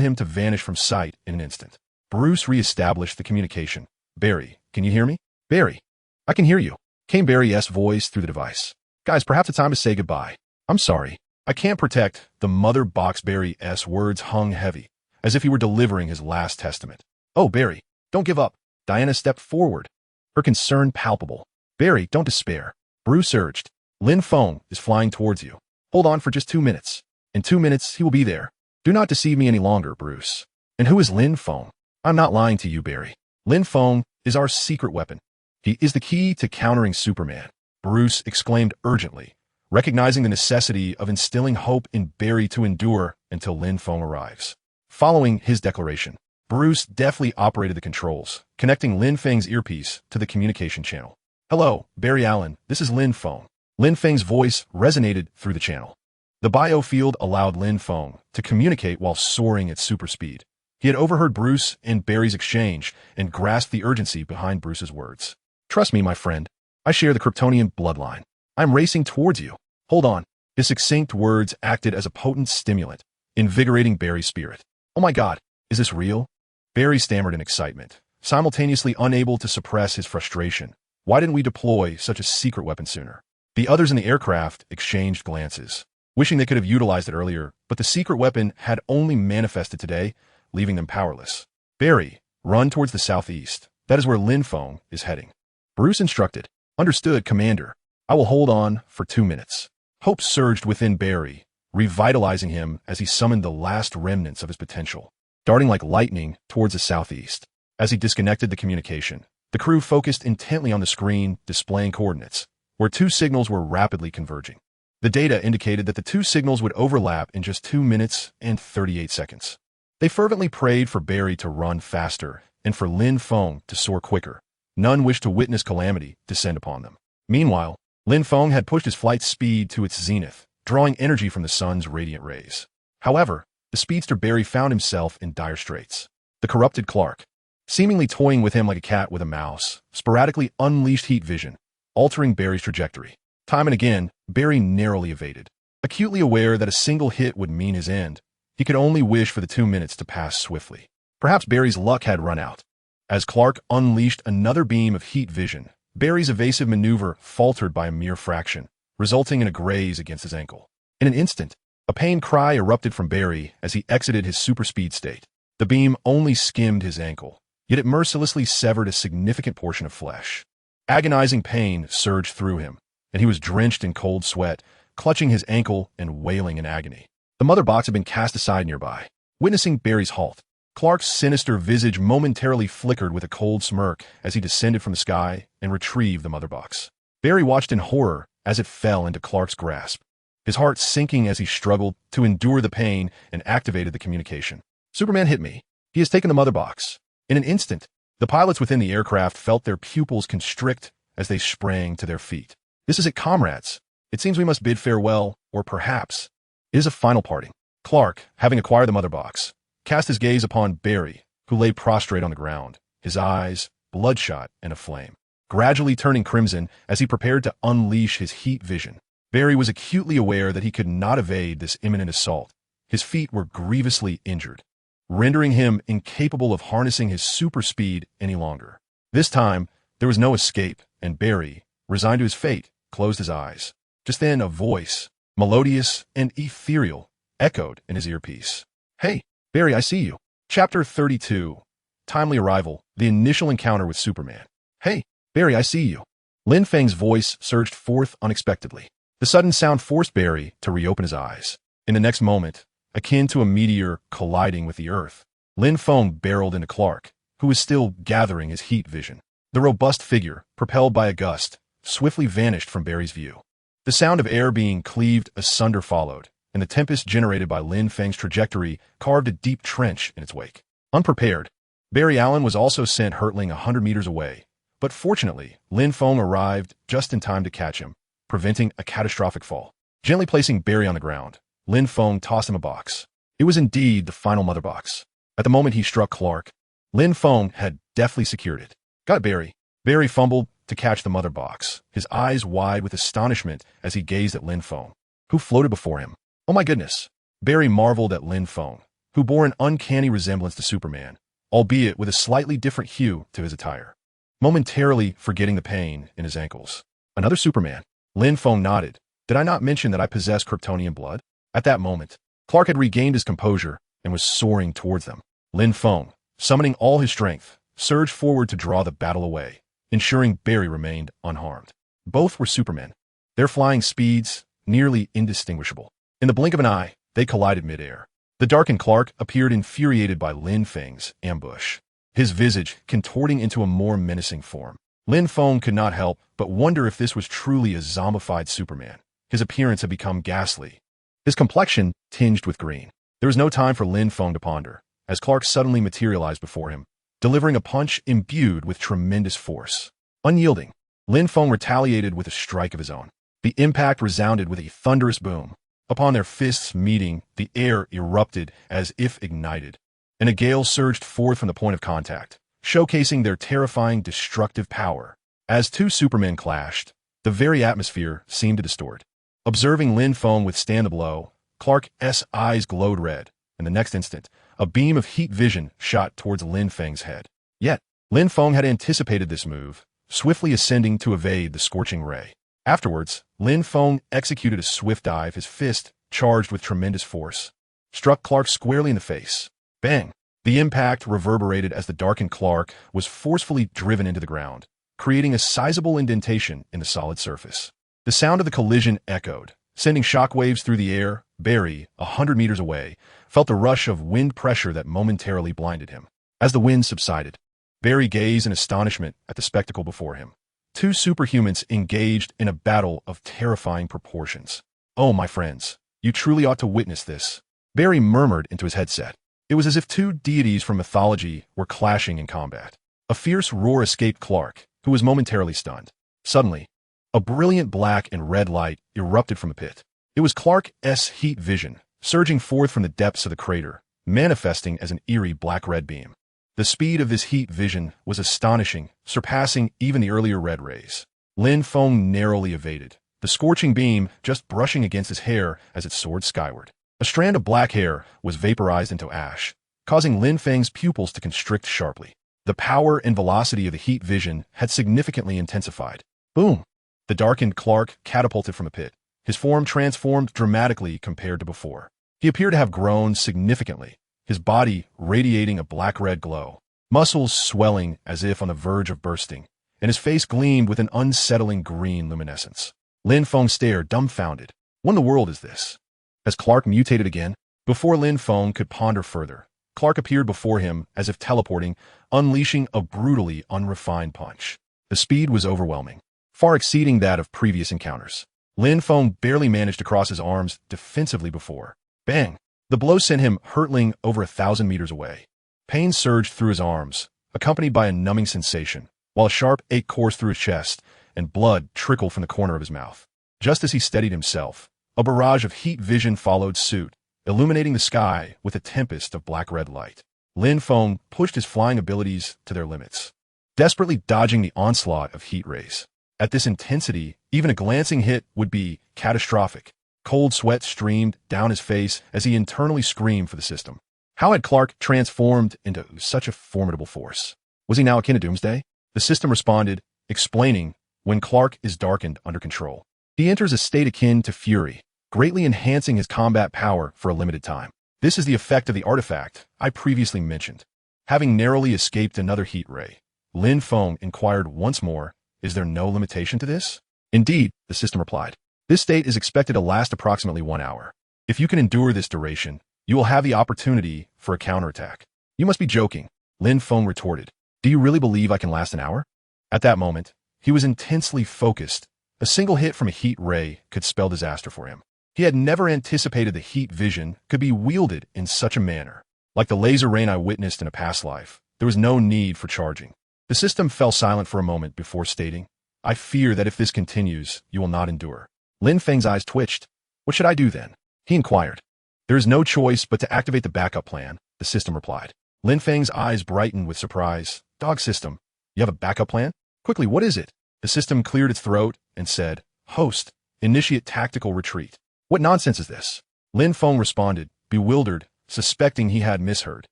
him to vanish from sight in an instant. Bruce re-established the communication. "Barry, can you hear me?" "Barry, I can hear you," came Barry's voice through the device. "Guys, perhaps it's time to say goodbye. I'm sorry. I can't protect the Mother Box." Barry's words hung heavy, as if he were delivering his last testament. "Oh, Barry, don't give up." Diana stepped forward, her concern palpable. "Barry, don't despair," Bruce urged. "Lin Feng is flying towards you. Hold on for just 2 minutes. In 2 minutes, he will be there. Do not deceive me any longer, Bruce." "And who is Lin Feng?" "I'm not lying to you, Barry. Lin Feng is our secret weapon. He is the key to countering Superman," Bruce exclaimed urgently, recognizing the necessity of instilling hope in Barry to endure until Lin Feng arrives. Following his declaration, Bruce deftly operated the controls, connecting Lin Feng's earpiece to the communication channel. "Hello, Barry Allen, this is Lin Feng." Lin Feng's voice resonated through the channel. The biofield allowed Lin Feng to communicate while soaring at super speed. He had overheard Bruce and Barry's exchange and grasped the urgency behind Bruce's words. "Trust me, my friend. I share the Kryptonian bloodline. I'm racing towards you. Hold on." His succinct words acted as a potent stimulant, invigorating Barry's spirit. "Oh my God, is this real?" Barry stammered in excitement, simultaneously unable to suppress his frustration. Why didn't we deploy such a secret weapon sooner? The others in the aircraft exchanged glances, wishing they could have utilized it earlier, but the secret weapon had only manifested today, leaving them powerless. "Barry, run towards the southeast. That is where Lin Feng is heading." Bruce instructed. "Understood, Commander. I will hold on for 2 minutes." Hope surged within Barry, revitalizing him as he summoned the last remnants of his potential, darting like lightning towards the southeast. As he disconnected the communication, the crew focused intently on the screen displaying coordinates, where 2 signals were rapidly converging. The data indicated that the 2 signals would overlap in just 2 minutes and 38 seconds. They fervently prayed for Barry to run faster and for Lin Feng to soar quicker. None wished to witness calamity descend upon them. Meanwhile, Lin Feng had pushed his flight speed to its zenith, drawing energy from the sun's radiant rays. However, the speedster Barry found himself in dire straits. The corrupted Clark, seemingly toying with him like a cat with a mouse, sporadically unleashed heat vision, altering Barry's trajectory. Time and again, Barry narrowly evaded. Acutely aware that a single hit would mean his end, he could only wish for the 2 minutes to pass swiftly. Perhaps Barry's luck had run out. As Clark unleashed another beam of heat vision, Barry's evasive maneuver faltered by a mere fraction, resulting in a graze against his ankle. In an instant, a pained cry erupted from Barry as he exited his superspeed state. The beam only skimmed his ankle, yet it mercilessly severed a significant portion of flesh. Agonizing pain surged through him, and he was drenched in cold sweat, clutching his ankle and wailing in agony. The mother box had been cast aside nearby. Witnessing Barry's halt, Clark's sinister visage momentarily flickered with a cold smirk as he descended from the sky and retrieved the mother box. Barry watched in horror as it fell into Clark's grasp, his heart sinking as he struggled to endure the pain and activated the communication. Superman hit me. He has taken the mother box. In an instant, the pilots within the aircraft felt their pupils constrict as they sprang to their feet. This is it, comrades. It seems we must bid farewell, or perhaps it is a final parting. Clark, having acquired the mother box, cast his gaze upon Barry, who lay prostrate on the ground, his eyes bloodshot and aflame, gradually turning crimson as he prepared to unleash his heat vision. Barry was acutely aware that he could not evade this imminent assault. His feet were grievously injured, rendering him incapable of harnessing his super speed any longer. This time, there was no escape, and Barry, resigned to his fate, closed his eyes. Just then, a voice, melodious and ethereal, echoed in his earpiece. "Hey, Barry, I see you." Chapter 32. Timely Arrival, the initial encounter with Superman. "Hey, Barry, I see you." Lin Feng's voice surged forth unexpectedly. The sudden sound forced Barry to reopen his eyes. In the next moment, akin to a meteor colliding with the earth, Lin Feng barreled into Clark, who was still gathering his heat vision. The robust figure, propelled by a gust, swiftly vanished from Barry's view. The sound of air being cleaved asunder followed, and the tempest generated by Lin Feng's trajectory carved a deep trench in its wake. Unprepared, Barry Allen was also sent hurtling 100 meters away, but fortunately, Lin Feng arrived just in time to catch him, preventing a catastrophic fall. Gently placing Barry on the ground, Lin Feng tossed him a box. It was indeed the final mother box. At the moment he struck Clark, Lin Feng had deftly secured it. "Got it, Barry." Barry fumbled to catch the mother box, his eyes wide with astonishment as he gazed at Lin Feng, who floated before him. "Oh my goodness." Barry marveled at Lin Feng, who bore an uncanny resemblance to Superman, albeit with a slightly different hue to his attire. Momentarily forgetting the pain in his ankles. "Another Superman." Lin Feng nodded. "Did I not mention that I possess Kryptonian blood?" At that moment, Clark had regained his composure and was soaring towards them. Lin Feng, summoning all his strength, surged forward to draw the battle away, ensuring Barry remained unharmed. Both were Supermen, their flying speeds nearly indistinguishable. In the blink of an eye, they collided midair. The darkened Clark appeared infuriated by Lin Feng's ambush, his visage contorting into a more menacing form. Lin Feng could not help but wonder if this was truly a zombified Superman. His appearance had become ghastly, his complexion tinged with green. There was no time for Lin Feng to ponder, as Clark suddenly materialized before him, delivering a punch imbued with tremendous force. Unyielding, Lin Feng retaliated with a strike of his own. The impact resounded with a thunderous boom. Upon their fists meeting, the air erupted as if ignited, and a gale surged forth from the point of contact, showcasing their terrifying destructive power. As two Supermen clashed, the very atmosphere seemed to distort. Observing Lin Feng withstand the blow, Clark's eyes glowed red, and the next instant, a beam of heat vision shot towards Lin Feng's head. Yet, Lin Feng had anticipated this move, swiftly ascending to evade the scorching ray. Afterwards, Lin Feng executed a swift dive, his fist, charged with tremendous force, struck Clark squarely in the face. Bang! The impact reverberated as the darkened Clark was forcefully driven into the ground, creating a sizable indentation in the solid surface. The sound of the collision echoed, sending shockwaves through the air. Barry, 100 meters away, felt the rush of wind pressure that momentarily blinded him. As the wind subsided, Barry gazed in astonishment at the spectacle before him. Two superhumans engaged in a battle of terrifying proportions. "Oh, my friends, you truly ought to witness this," Barry murmured into his headset. It was as if two deities from mythology were clashing in combat. A fierce roar escaped Clark, who was momentarily stunned. Suddenly, a brilliant black and red light erupted from the pit. It was Clark's heat vision, surging forth from the depths of the crater, manifesting as an eerie black-red beam. The speed of this heat vision was astonishing, surpassing even the earlier red rays. Lin Feng narrowly evaded, the scorching beam just brushing against his hair as it soared skyward. A strand of black hair was vaporized into ash, causing Lin Feng's pupils to constrict sharply. The power and velocity of the heat vision had significantly intensified. Boom! The darkened Clark catapulted from the pit, his form transformed dramatically compared to before. He appeared to have grown significantly, his body radiating a black-red glow, muscles swelling as if on the verge of bursting, and his face gleamed with an unsettling green luminescence. Lin Feng stared, dumbfounded. What in the world is this? Has Clark mutated again? Before Lin Feng could ponder further, Clark appeared before him as if teleporting, unleashing a brutally unrefined punch. The speed was overwhelming, far exceeding that of previous encounters. Lin Feng barely managed to cross his arms defensively before. Bang! The blow sent him hurtling over 1,000 meters away. Pain surged through his arms, accompanied by a numbing sensation, while a sharp ache coursed through his chest, and blood trickled from the corner of his mouth. Just as he steadied himself, a barrage of heat vision followed suit, illuminating the sky with a tempest of black-red light. Lin Feng pushed his flying abilities to their limits, desperately dodging the onslaught of heat rays. At this intensity, even a glancing hit would be catastrophic. Cold sweat streamed down his face as he internally screamed for the system. How had Clark transformed into such a formidable force? Was he now akin to Doomsday? The system responded, explaining, when Clark is darkened under control, he enters a state akin to fury, greatly enhancing his combat power for a limited time. This is the effect of the artifact I previously mentioned. Having narrowly escaped another heat ray, Lin Feng inquired once more, is there no limitation to this? Indeed, the system replied. This state is expected to last approximately 1 hour. If you can endure this duration, you will have the opportunity for a counterattack. You must be joking, Lin Feng retorted. Do you really believe I can last an hour? At that moment, he was intensely focused. A single hit from a heat ray could spell disaster for him. He had never anticipated the heat vision could be wielded in such a manner. Like the laser rain I witnessed in a past life, there was no need for charging. The system fell silent for a moment before stating, I fear that if this continues, you will not endure. Lin Feng's eyes twitched. What should I do then? He inquired. There is no choice but to activate the backup plan, the system replied. Lin Feng's eyes brightened with surprise. Dog system, you have a backup plan? Quickly, what is it? The system cleared its throat and said, Host, initiate tactical retreat. What nonsense is this? Lin Feng responded, bewildered, suspecting he had misheard.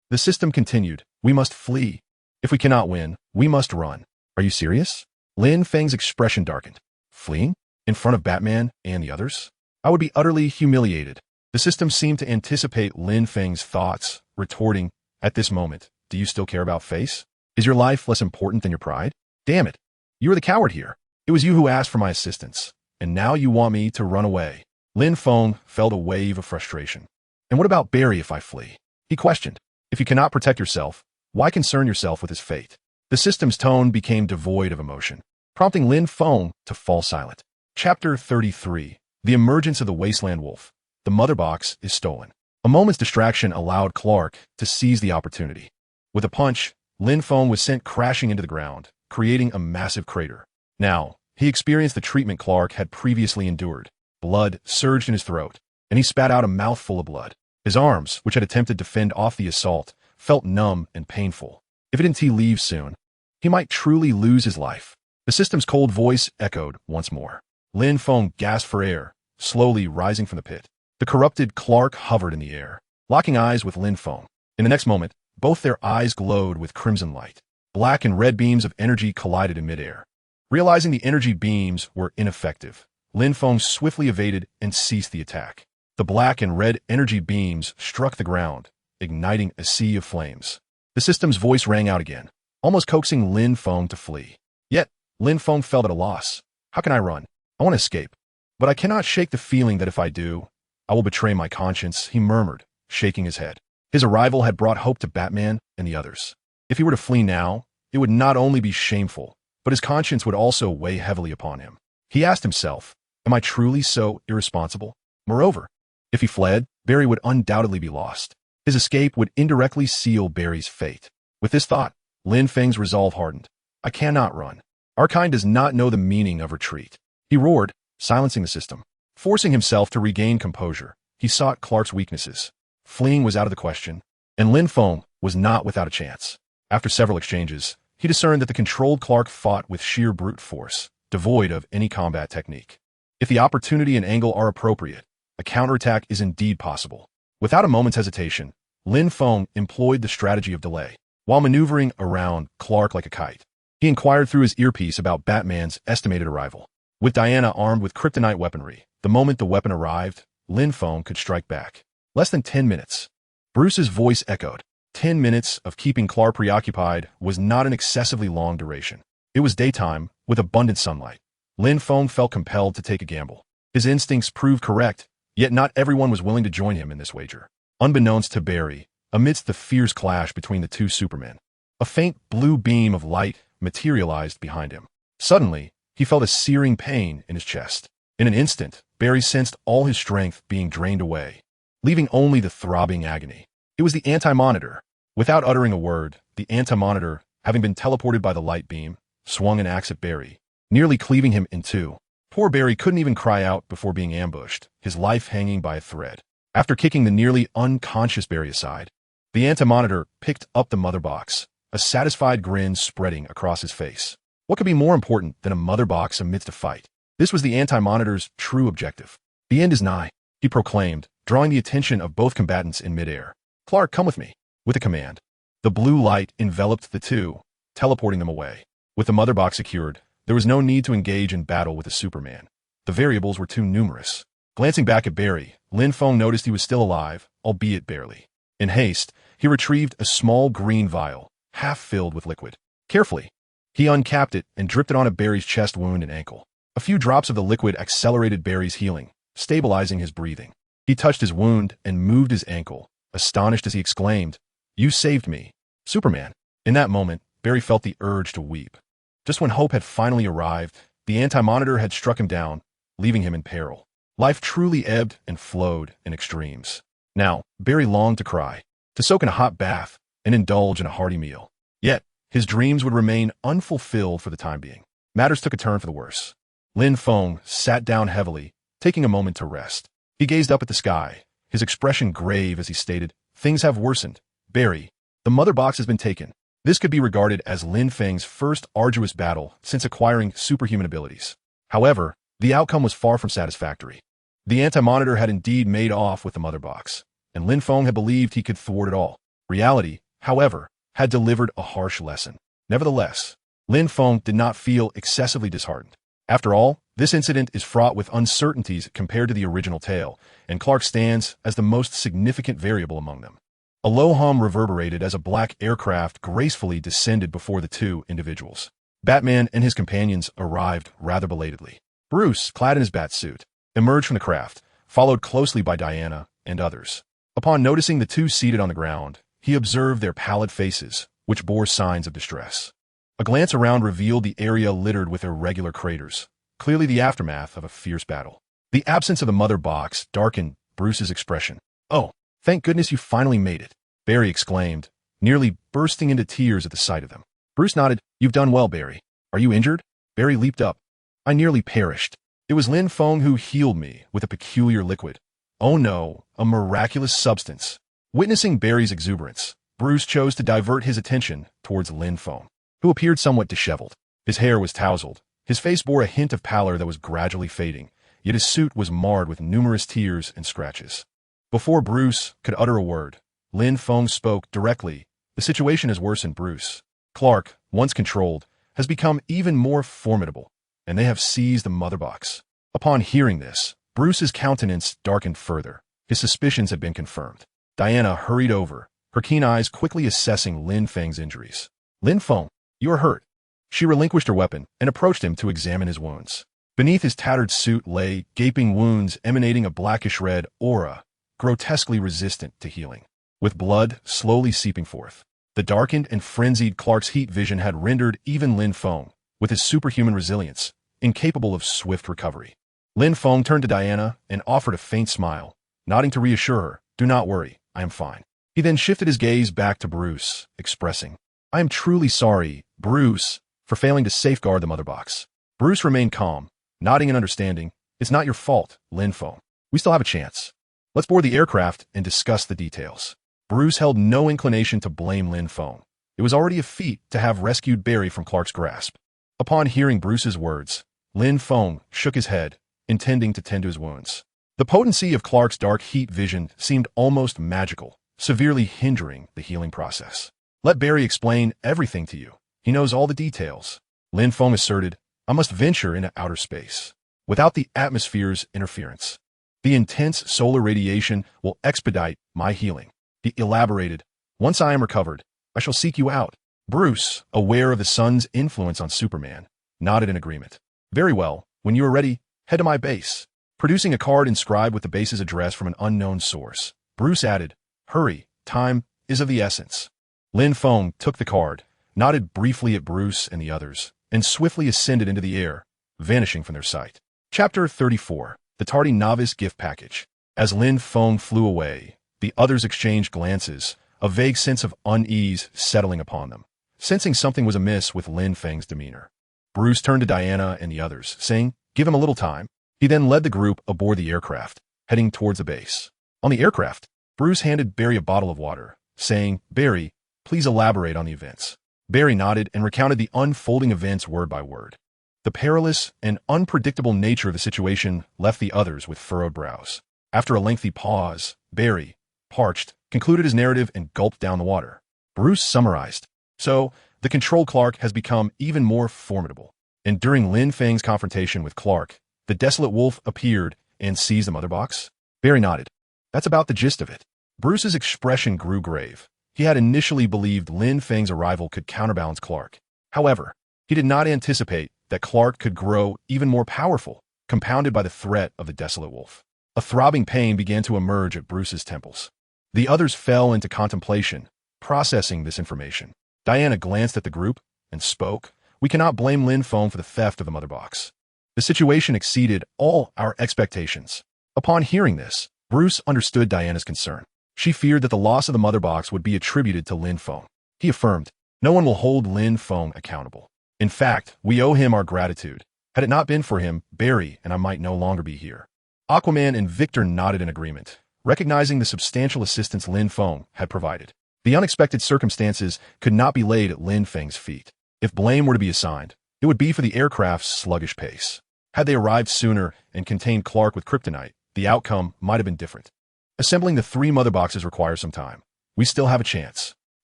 The system continued, we must flee. If we cannot win, we must run. Are you serious? Lin Feng's expression darkened. Fleeing? In front of Batman and the others? I would be utterly humiliated. The system seemed to anticipate Lin Feng's thoughts, retorting, at this moment, do you still care about face? Is your life less important than your pride? Damn it. You were the coward here. It was you who asked for my assistance, and now you want me to run away. Lin Feng felt a wave of frustration. And what about Barry if I flee? He questioned. If you cannot protect yourself, why concern yourself with his fate? The system's tone became devoid of emotion, prompting Lin Feng to fall silent. Chapter 33. The Emergence of the Wasteland Wolf. The mother box is stolen. A moment's distraction allowed Clark to seize the opportunity. With a punch, Lin Feng was sent crashing into the ground, creating a massive crater. Now, he experienced the treatment Clark had previously endured. Blood surged in his throat, and he spat out a mouthful of blood. His arms, which had attempted to fend off the assault, felt numb and painful. If didn't he leave soon, he might truly lose his life. The system's cold voice echoed once more. Lin Feng gasped for air, slowly rising from the pit. The corrupted Clark hovered in the air, locking eyes with Lin Feng. In the next moment, both their eyes glowed with crimson light. Black and red beams of energy collided in midair. Realizing the energy beams were ineffective, Lin Feng swiftly evaded and ceased the attack. The black and red energy beams struck the ground, igniting a sea of flames. The system's voice rang out again, almost coaxing Lin Feng to flee. Yet, Lin Feng felt at a loss. How can I run? I want to escape. But I cannot shake the feeling that if I do, I will betray my conscience, he murmured, shaking his head. His arrival had brought hope to Batman and the others. If he were to flee now, it would not only be shameful, but his conscience would also weigh heavily upon him. He asked himself, am I truly so irresponsible? Moreover, if he fled, Barry would undoubtedly be lost. His escape would indirectly seal Barry's fate. With this thought, Lin Feng's resolve hardened. I cannot run. Our kind does not know the meaning of retreat. He roared, silencing the system. Forcing himself to regain composure, he sought Clark's weaknesses. Fleeing was out of the question, and Lin Feng was not without a chance. After several exchanges, he discerned that the controlled Clark fought with sheer brute force, devoid of any combat technique. If the opportunity and angle are appropriate, a counterattack is indeed possible. Without a moment's hesitation, Lin Feng employed the strategy of delay. While maneuvering around Clark like a kite, he inquired through his earpiece about Batman's estimated arrival. With Diana armed with kryptonite weaponry, the moment the weapon arrived, Lin Feng could strike back. Less than 10 minutes. Bruce's voice echoed. 10 minutes of keeping Clark preoccupied was not an excessively long duration. It was daytime, with abundant sunlight. Lin Feng felt compelled to take a gamble. His instincts proved correct, yet not everyone was willing to join him in this wager. Unbeknownst to Barry, amidst the fierce clash between the two Supermen, a faint blue beam of light materialized behind him. Suddenly, he felt a searing pain in his chest. In an instant, Barry sensed all his strength being drained away, leaving only the throbbing agony. It was the anti-monitor. Without uttering a word, the anti-monitor, having been teleported by the light beam, swung an axe at Barry, nearly cleaving him in two. Poor Barry couldn't even cry out before being ambushed, his life hanging by a thread. After kicking the nearly unconscious Barry aside, the anti-monitor picked up the mother box, a satisfied grin spreading across his face. What could be more important than a mother box amidst a fight? This was the anti-monitor's true objective. The end is nigh, he proclaimed, drawing the attention of both combatants in midair. Clark, come with me. With a command, the blue light enveloped the two, teleporting them away. With the mother box secured, there was no need to engage in battle with the Superman. The variables were too numerous. Glancing back at Barry, Lin Feng noticed he was still alive, albeit barely. In haste, he retrieved a small green vial, half filled with liquid. Carefully, he uncapped it and dripped it onto Barry's chest wound and ankle. A few drops of the liquid accelerated Barry's healing, stabilizing his breathing. He touched his wound and moved his ankle, astonished as he exclaimed, "You saved me, Superman." In that moment, Barry felt the urge to weep. Just when hope had finally arrived, the anti-monitor had struck him down, leaving him in peril. Life truly ebbed and flowed in extremes. Now, Barry longed to cry, to soak in a hot bath, and indulge in a hearty meal. Yet, his dreams would remain unfulfilled for the time being. Matters took a turn for the worse. Lin Feng sat down heavily, taking a moment to rest. He gazed up at the sky, his expression grave as he stated, "Things have worsened. Barry, the mother box has been taken." This could be regarded as Lin Feng's first arduous battle since acquiring superhuman abilities. However, the outcome was far from satisfactory. The anti-monitor had indeed made off with the mother box, and Lin Feng had believed he could thwart it all. Reality, however, had delivered a harsh lesson. Nevertheless, Lin Feng did not feel excessively disheartened. After all, this incident is fraught with uncertainties compared to the original tale, and Clark stands as the most significant variable among them. A low hum reverberated as a black aircraft gracefully descended before the two individuals. Batman and his companions arrived rather belatedly. Bruce, clad in his bat suit, emerged from the craft, followed closely by Diana and others. Upon noticing the two seated on the ground, he observed their pallid faces, which bore signs of distress. A glance around revealed the area littered with irregular craters, clearly the aftermath of a fierce battle. The absence of the mother box darkened Bruce's expression. "Oh, thank goodness you finally made it," Barry exclaimed, nearly bursting into tears at the sight of them. Bruce nodded. "You've done well, Barry. Are you injured?" Barry leaped up. "I nearly perished. It was Lin Feng who healed me with a peculiar liquid. Oh no, a miraculous substance." Witnessing Barry's exuberance, Bruce chose to divert his attention towards Lin Feng, who appeared somewhat disheveled. His hair was tousled, his face bore a hint of pallor that was gradually fading, yet his suit was marred with numerous tears and scratches. Before Bruce could utter a word, Lin Feng spoke directly. "The situation has worsened, Bruce. Clark, once controlled, has become even more formidable, and they have seized the mother box." Upon hearing this, Bruce's countenance darkened further. His suspicions had been confirmed. Diana hurried over, her keen eyes quickly assessing Lin Feng's injuries. "Lin Feng, you are hurt." She relinquished her weapon and approached him to examine his wounds. Beneath his tattered suit lay gaping wounds emanating a blackish-red aura, grotesquely resistant to healing. With blood slowly seeping forth, the darkened and frenzied Clark's heat vision had rendered even Lin Feng, with his superhuman resilience, incapable of swift recovery. Lin Feng turned to Diana and offered a faint smile, nodding to reassure her, "Do not worry, I am fine." He then shifted his gaze back to Bruce, expressing, "I am truly sorry, Bruce, for failing to safeguard the mother box." Bruce remained calm, nodding in understanding. "It's not your fault, Lin Feng. We still have a chance. Let's board the aircraft and discuss the details." Bruce held no inclination to blame Lin Feng, It was already a feat to have rescued Barry from Clark's grasp. Upon hearing Bruce's words, Lin Feng shook his head, intending to tend to his wounds. The potency of Clark's dark heat vision seemed almost magical, severely hindering the healing process. Let Barry explain everything to you. He knows all the details. Lin Feng asserted, I must venture into outer space, without the atmosphere's interference. The intense solar radiation will expedite my healing. He elaborated, once I am recovered, I shall seek you out. Bruce, aware of the sun's influence on Superman, nodded in agreement. Very well, when you are ready, head to my base. Producing a card inscribed with the base's address from an unknown source, Bruce added, hurry, time is of the essence. Lin Feng took the card, nodded briefly at Bruce and the others, and swiftly ascended into the air, vanishing from their sight. Chapter 34. The Tardy Novice Gift Package. As Lin Feng flew away, the others exchanged glances, a vague sense of unease settling upon them, sensing something was amiss with Lin Feng's demeanor. Bruce turned to Diana and the others, saying, give him a little time. He then led the group aboard the aircraft, heading towards the base. On the aircraft, Bruce handed Barry a bottle of water, saying, Barry, please elaborate on the events. Barry nodded and recounted the unfolding events word by word. The perilous and unpredictable nature of the situation left the others with furrowed brows. After a lengthy pause, Barry, parched, concluded his narrative and gulped down the water. Bruce summarized. So, the Control Clark has become even more formidable. And during Lin Feng's confrontation with Clark, the Desolate Wolf appeared and seized the mother box? Barry nodded. That's about the gist of it. Bruce's expression grew grave. He had initially believed Lin Feng's arrival could counterbalance Clark. However, he did not anticipate that Clark could grow even more powerful, compounded by the threat of the Desolate Wolf. A throbbing pain began to emerge at Bruce's temples. The others fell into contemplation, processing this information. Diana glanced at the group and spoke. We cannot blame Lin Feng for the theft of the mother box. The situation exceeded all our expectations. Upon hearing this, Bruce understood Diana's concern. She feared that the loss of the mother box would be attributed to Lin Feng. He affirmed, no one will hold Lin Feng accountable. In fact, we owe him our gratitude. Had it not been for him, Barry and I might no longer be here. Aquaman and Victor nodded in agreement, recognizing the substantial assistance Lin Feng had provided. The unexpected circumstances could not be laid at Lin Feng's feet. If blame were to be assigned, it would be for the aircraft's sluggish pace. Had they arrived sooner and contained Clark with kryptonite, the outcome might have been different. Assembling the 3 mother boxes requires some time. We still have a chance.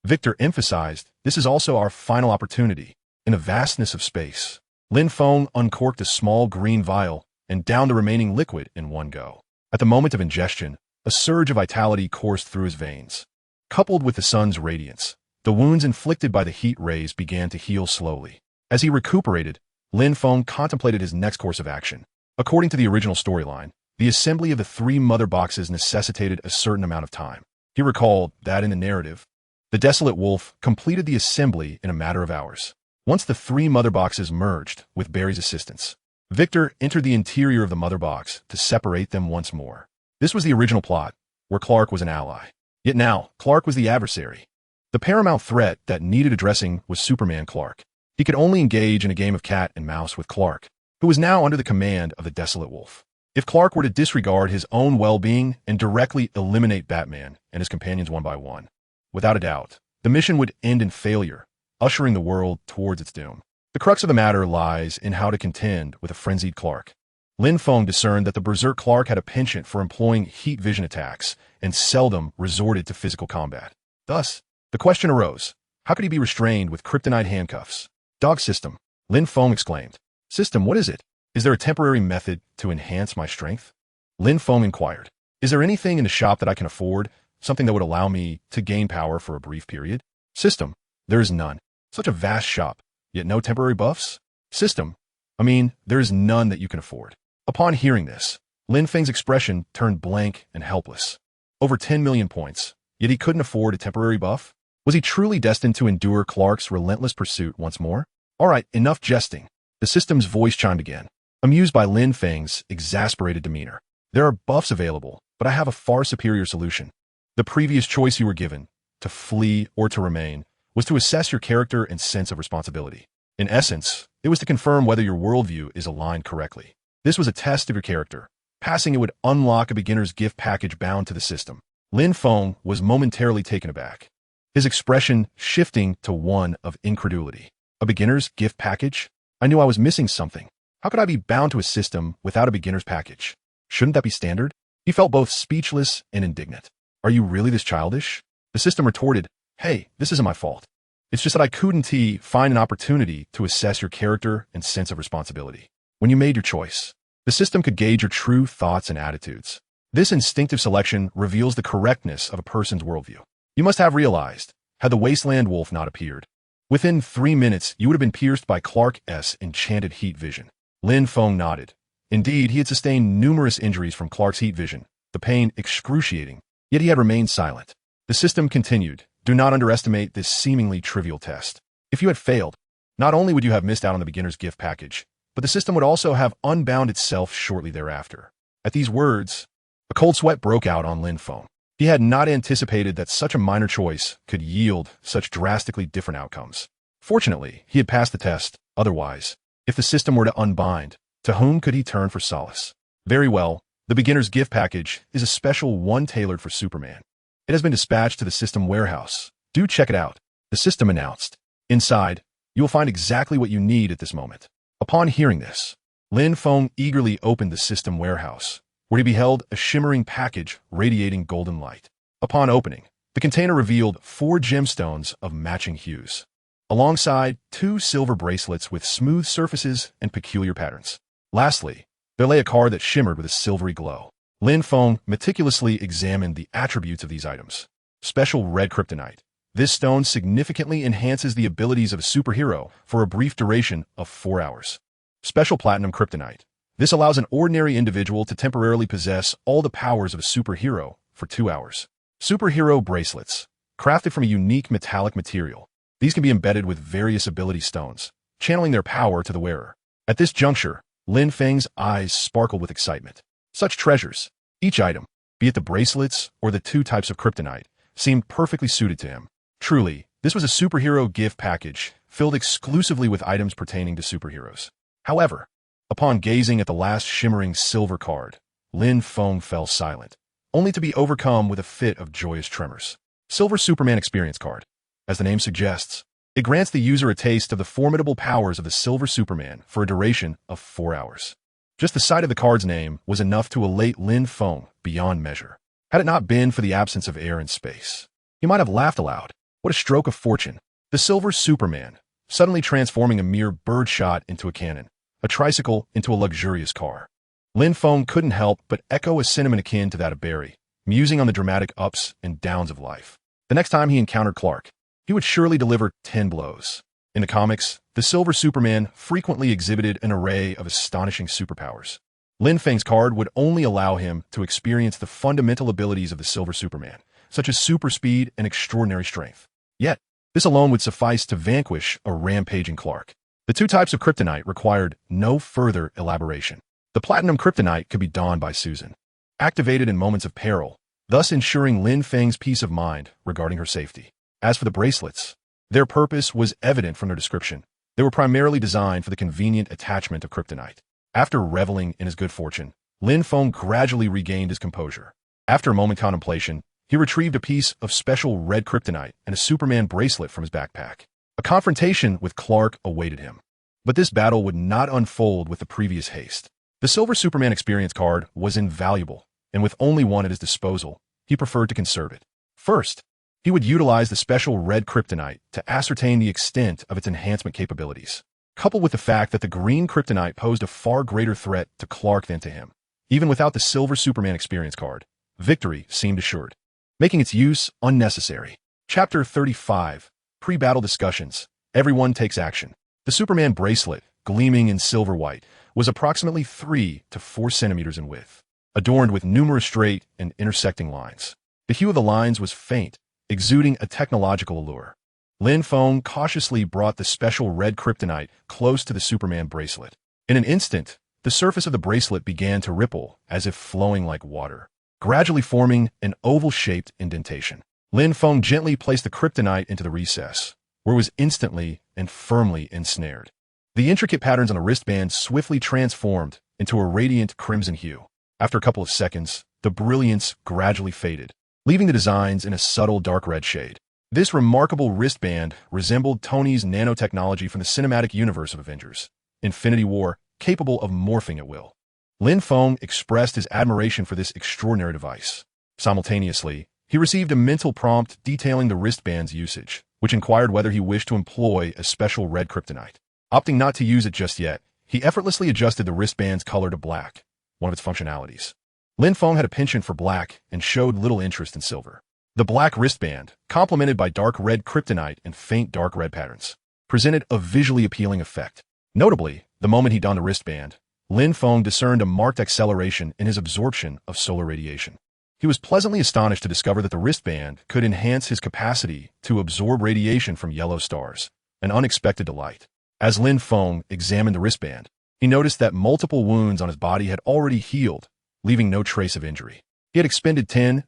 Victor emphasized, this is also our final opportunity. In the vastness of space, Lin Feng uncorked a small green vial and downed the remaining liquid in one go. At the moment of ingestion, a surge of vitality coursed through his veins. Coupled with the sun's radiance, the wounds inflicted by the heat rays began to heal slowly. As he recuperated, Lin Feng contemplated his next course of action. According to the original storyline, the assembly of the 3 mother boxes necessitated a certain amount of time. He recalled that in the narrative, the Desolate Wolf completed the assembly in a matter of hours. Once the 3 mother boxes merged with Barry's assistance, Victor entered the interior of the mother box to separate them once more. This was the original plot, where Clark was an ally. Yet now, Clark was the adversary. The paramount threat that needed addressing was Superman Clark. He could only engage in a game of cat and mouse with Clark, who was now under the command of the Desolate Wolf. If Clark were to disregard his own well-being and directly eliminate Batman and his companions one by one, without a doubt, the mission would end in failure, ushering the world towards its doom. The crux of the matter lies in how to contend with a frenzied Clark. Lin Feng discerned that the Berserk Clark had a penchant for employing heat vision attacks and seldom resorted to physical combat. Thus, the question arose, how could he be restrained with kryptonite handcuffs? Dog system, Lin Feng exclaimed. System, what is it? Is there a temporary method to enhance my strength? Lin Feng inquired. Is there anything in the shop that I can afford, something that would allow me to gain power for a brief period? System, there is none. Such a vast shop, yet no temporary buffs? System, there is none that you can afford. Upon hearing this, Lin Feng's expression turned blank and helpless. Over 10 million points, yet he couldn't afford a temporary buff? Was he truly destined to endure Clark's relentless pursuit once more? All right, enough jesting. The system's voice chimed again, amused by Lin Feng's exasperated demeanor. There are buffs available, but I have a far superior solution. The previous choice you were given, to flee or to remain, was to assess your character and sense of responsibility. In essence, it was to confirm whether your worldview is aligned correctly. This was a test of your character. Passing it would unlock a beginner's gift package bound to the system. Lin Feng was momentarily taken aback. his expression shifting to one of incredulity. A beginner's gift package? I knew I was missing something. How could I be bound to a system without a beginner's package? Shouldn't that be standard? He felt both speechless and indignant. Are you really this childish? The system retorted, hey, this isn't my fault. It's just that I couldn't find an opportunity to assess your character and sense of responsibility. When you made your choice, the system could gauge your true thoughts and attitudes. This instinctive selection reveals the correctness of a person's worldview. You must have realized, had the wasteland wolf not appeared, within 3 minutes you would have been pierced by Clark's enchanted heat vision. Lin Feng nodded. Indeed, he had sustained numerous injuries from Clark's heat vision, the pain excruciating, yet he had remained silent. The system continued, do not underestimate this seemingly trivial test. If you had failed, not only would you have missed out on the beginner's gift package, but the system would also have unbound itself shortly thereafter. At these words, a cold sweat broke out on Lin Feng. He had not anticipated that such a minor choice could yield such drastically different outcomes. Fortunately, he had passed the test. Otherwise, if the system were to unbind, to whom could he turn for solace? Very well, the beginner's gift package is a special one tailored for Superman. It has been dispatched to the system warehouse. Do check it out, the system announced. Inside, you will find exactly what you need at this moment. Upon hearing this, Lin Feng eagerly opened the system warehouse, where he beheld a shimmering package radiating golden light. Upon opening, the container revealed 4 gemstones of matching hues, alongside 2 silver bracelets with smooth surfaces and peculiar patterns. Lastly, there lay a card that shimmered with a silvery glow. Lin Feng meticulously examined the attributes of these items. Special red kryptonite. This stone significantly enhances the abilities of a superhero for a brief duration of 4 hours. Special platinum kryptonite. This allows an ordinary individual to temporarily possess all the powers of a superhero for 2 hours. Superhero bracelets. Crafted from a unique metallic material. These can be embedded with various ability stones, channeling their power to the wearer. At this juncture, Lin Feng's eyes sparkled with excitement. Such treasures, each item, be it the bracelets or the 2 types of kryptonite, seemed perfectly suited to him. Truly, this was a superhero gift package filled exclusively with items pertaining to superheroes. However, upon gazing at the last shimmering silver card, Lin Feng fell silent, only to be overcome with a fit of joyous tremors. Silver Superman Experience Card. As the name suggests, it grants the user a taste of the formidable powers of the Silver Superman for a duration of 4 hours. Just the sight of the card's name was enough to elate Lin Feng beyond measure. Had it not been for the absence of air and space, he might have laughed aloud. What a stroke of fortune. The Silver Superman, suddenly transforming a mere birdshot into a cannon, a tricycle into a luxurious car. Lin Feng couldn't help but echo a sentiment akin to that of Barry, musing on the dramatic ups and downs of life. The next time he encountered Clark, he would surely deliver 10 blows. In the comics, the Silver Superman frequently exhibited an array of astonishing superpowers. Lin Feng's card would only allow him to experience the fundamental abilities of the Silver Superman, such as super speed and extraordinary strength. Yet, this alone would suffice to vanquish a rampaging Clark. The 2 types of kryptonite required no further elaboration. The platinum kryptonite could be donned by Susan, activated in moments of peril, thus ensuring Lin Feng's peace of mind regarding her safety. As for the bracelets, their purpose was evident from their description. They were primarily designed for the convenient attachment of kryptonite. After reveling in his good fortune, Lin Feng gradually regained his composure. After a moment's contemplation, he retrieved a piece of special red kryptonite and a Superman bracelet from his backpack. A confrontation with Clark awaited him. But this battle would not unfold with the previous haste. The Silver Superman Experience Card was invaluable, and with only one at his disposal, he preferred to conserve it. First, he would utilize the special red kryptonite to ascertain the extent of its enhancement capabilities, coupled with the fact that the green kryptonite posed a far greater threat to Clark than to him. Even without the Silver Superman Experience Card, victory seemed assured, making its use unnecessary. Chapter 35. Pre-battle discussions. Everyone takes action. The Superman bracelet, gleaming in silver white, was approximately 3 to 4 centimeters in width, adorned with numerous straight and intersecting lines. The hue of the lines was faint, exuding a technological allure. Lin Feng cautiously brought the special red kryptonite close to the Superman bracelet. In an instant, the surface of the bracelet began to ripple as if flowing like water, gradually forming an oval-shaped indentation. Lin Feng gently placed the kryptonite into the recess, where it was instantly and firmly ensnared. The intricate patterns on the wristband swiftly transformed into a radiant crimson hue. After a couple of seconds, the brilliance gradually faded, leaving the designs in a subtle dark red shade. This remarkable wristband resembled Tony's nanotechnology from the cinematic universe of Avengers, Infinity War, capable of morphing at will. Lin Feng expressed his admiration for this extraordinary device. Simultaneously, he received a mental prompt detailing the wristband's usage, which inquired whether he wished to employ a special red kryptonite. Opting not to use it just yet, he effortlessly adjusted the wristband's color to black, one of its functionalities. Lin Feng had a penchant for black and showed little interest in silver. The black wristband, complemented by dark red kryptonite and faint dark red patterns, presented a visually appealing effect. Notably, the moment he donned the wristband, Lin Feng discerned a marked acceleration in his absorption of solar radiation. He was pleasantly astonished to discover that the wristband could enhance his capacity to absorb radiation from yellow stars, an unexpected delight. As Lin Feng examined the wristband, he noticed that multiple wounds on his body had already healed, leaving no trace of injury. He had expended 10,000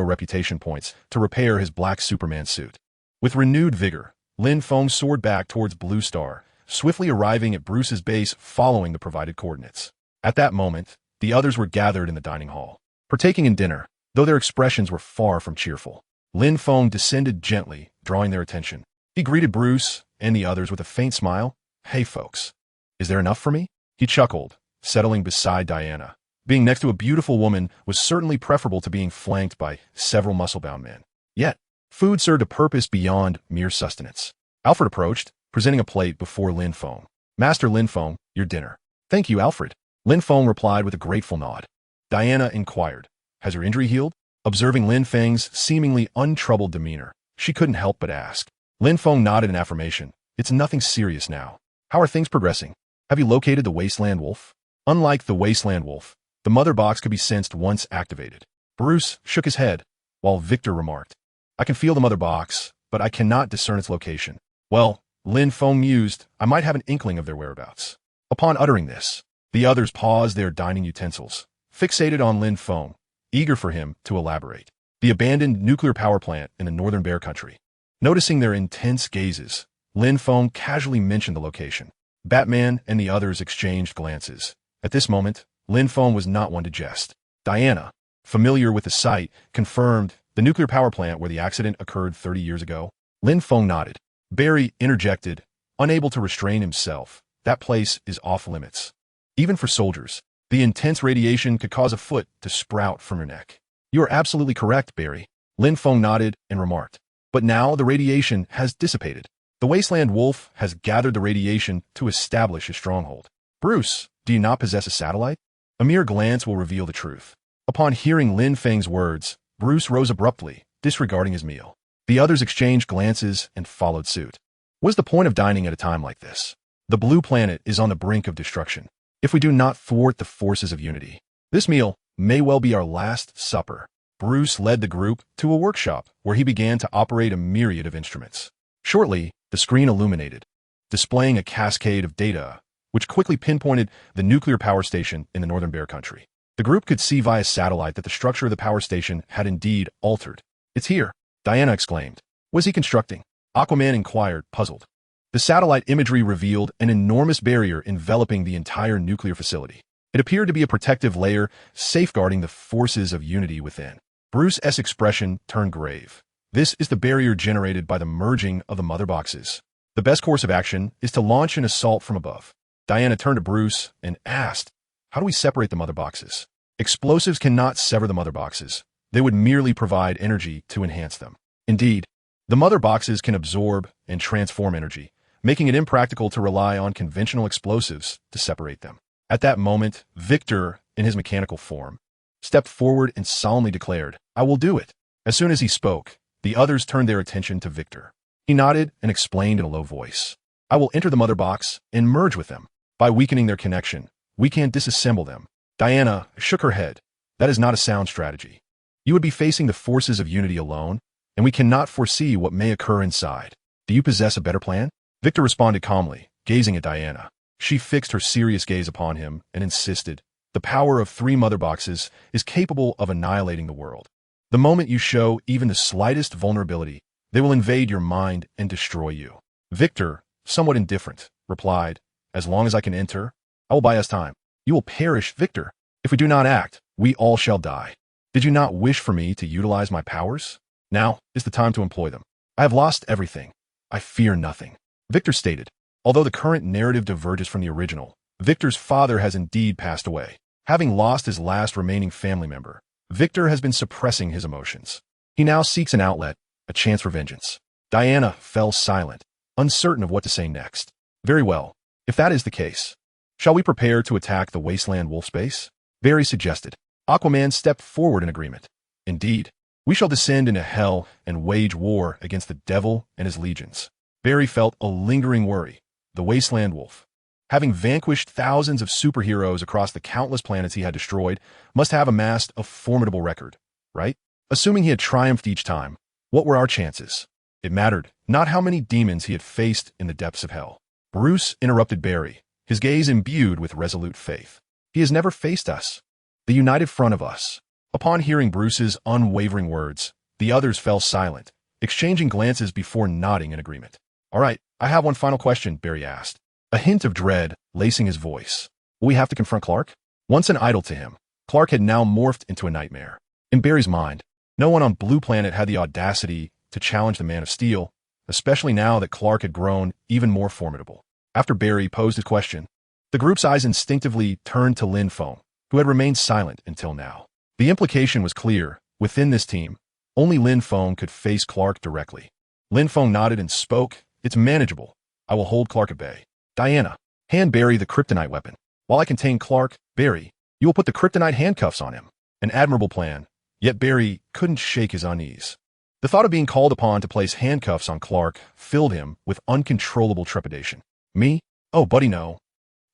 reputation points to repair his black Superman suit. With renewed vigor, Lin Feng soared back towards Blue Star, swiftly arriving at Bruce's base following the provided coordinates. At that moment, the others were gathered in the dining hall, partaking in dinner, though their expressions were far from cheerful. Lin Feng descended gently, drawing their attention. He greeted Bruce and the others with a faint smile. "Hey folks, is there enough for me?" He chuckled, settling beside Diana. Being next to a beautiful woman was certainly preferable to being flanked by several muscle-bound men. Yet, food served a purpose beyond mere sustenance. Alfred approached, presenting a plate before Lin Feng. "Master Lin Feng, your dinner." "Thank you, Alfred." Lin Feng replied with a grateful nod. Diana inquired, "Has your injury healed?" Observing Lin Feng's seemingly untroubled demeanor, she couldn't help but ask. Lin Feng nodded in affirmation. "It's nothing serious now. How are things progressing? Have you located the Wasteland Wolf?" Unlike the Wasteland Wolf, the mother box could be sensed once activated. Bruce shook his head, while Victor remarked, "I can feel the mother box, but I cannot discern its location." "Well," Lin Feng mused, "I might have an inkling of their whereabouts." Upon uttering this, the others paused their dining utensils, fixated on Lin Feng, eager for him to elaborate. The abandoned nuclear power plant in the northern Bear Country. Noticing their intense gazes, Lin Feng casually mentioned the location. Batman and the others exchanged glances. At this moment, Lin Feng was not one to jest. Diana, familiar with the site, confirmed the nuclear power plant where the accident occurred 30 years ago. Lin Feng nodded. Barry interjected, unable to restrain himself. "That place is off limits. Even for soldiers, the intense radiation could cause a foot to sprout from your neck." "You are absolutely correct, Barry." Lin Feng nodded and remarked. "But now the radiation has dissipated. The Wasteland Wolf has gathered the radiation to establish his stronghold." "Bruce, do you not possess a satellite?" A mere glance will reveal the truth. Upon hearing Lin Feng's words, Bruce rose abruptly, disregarding his meal. The others exchanged glances and followed suit. What is the point of dining at a time like this? The blue planet is on the brink of destruction. If we do not thwart the forces of unity, this meal may well be our last supper. Bruce led the group to a workshop where he began to operate a myriad of instruments. Shortly, the screen illuminated, displaying a cascade of data, which quickly pinpointed the nuclear power station in the northern Bear Country. The group could see via satellite that the structure of the power station had indeed altered. "It's here," Diana exclaimed. "Was he constructing?" Aquaman inquired, puzzled. The satellite imagery revealed an enormous barrier enveloping the entire nuclear facility. It appeared to be a protective layer safeguarding the forces of unity within. Bruce's expression turned grave. "This is the barrier generated by the merging of the mother boxes. The best course of action is to launch an assault from above." Diana turned to Bruce and asked, "How do we separate the mother boxes?" "Explosives cannot sever the mother boxes. They would merely provide energy to enhance them. Indeed, the mother boxes can absorb and transform energy, making it impractical to rely on conventional explosives to separate them." At that moment, Victor, in his mechanical form, stepped forward and solemnly declared, "I will do it." As soon as he spoke, the others turned their attention to Victor. He nodded and explained in a low voice, "I will enter the mother box and merge with them. By weakening their connection, we can disassemble them." Diana shook her head. "That is not a sound strategy. You would be facing the forces of unity alone, and we cannot foresee what may occur inside. Do you possess a better plan?" Victor responded calmly, gazing at Diana. She fixed her serious gaze upon him and insisted, "The power of 3 mother boxes is capable of annihilating the world. The moment you show even the slightest vulnerability, they will invade your mind and destroy you." Victor, somewhat indifferent, replied, "As long as I can enter, I will buy us time." "You will perish, Victor. If we do not act, we all shall die. Did you not wish for me to utilize my powers?" Now is the time to employ them. I have lost everything. I fear nothing. Victor stated. Although the current narrative diverges from the original, Victor's father has indeed passed away. Having lost his last remaining family member, Victor has been suppressing his emotions. He now seeks an outlet, a chance for vengeance. Diana fell silent, uncertain of what to say next. Very well. If that is the case, shall we prepare to attack the wasteland wolf space? Barry suggested. Aquaman stepped forward in agreement. Indeed, we shall descend into hell and wage war against the devil and his legions. Barry felt a lingering worry. The wasteland wolf, having vanquished thousands of superheroes across the countless planets he had destroyed, must have amassed a formidable record, right? Assuming he had triumphed each time, what were our chances? It mattered not how many demons he had faced in the depths of hell. Bruce interrupted Barry, his gaze imbued with resolute faith. He has never faced us, the united front of us. Upon hearing Bruce's unwavering words, the others fell silent, exchanging glances before nodding in agreement. All right, I have one final question, Barry asked, a hint of dread lacing his voice. Will we have to confront Clark? Once an idol to him, Clark had now morphed into a nightmare. In Barry's mind, no one on Blue Planet had the audacity to challenge the Man of Steel, especially now that Clark had grown even more formidable. After Barry posed his question, the group's eyes instinctively turned to Lin Feng, who had remained silent until now. The implication was clear. Within this team, only Lin Feng could face Clark directly. Lin Feng nodded and spoke. It's manageable. I will hold Clark at bay. Diana, hand Barry the kryptonite weapon. While I contain Clark, Barry, you will put the kryptonite handcuffs on him. An admirable plan, yet Barry couldn't shake his unease. The thought of being called upon to place handcuffs on Clark filled him with uncontrollable trepidation. Me? Oh, buddy, no.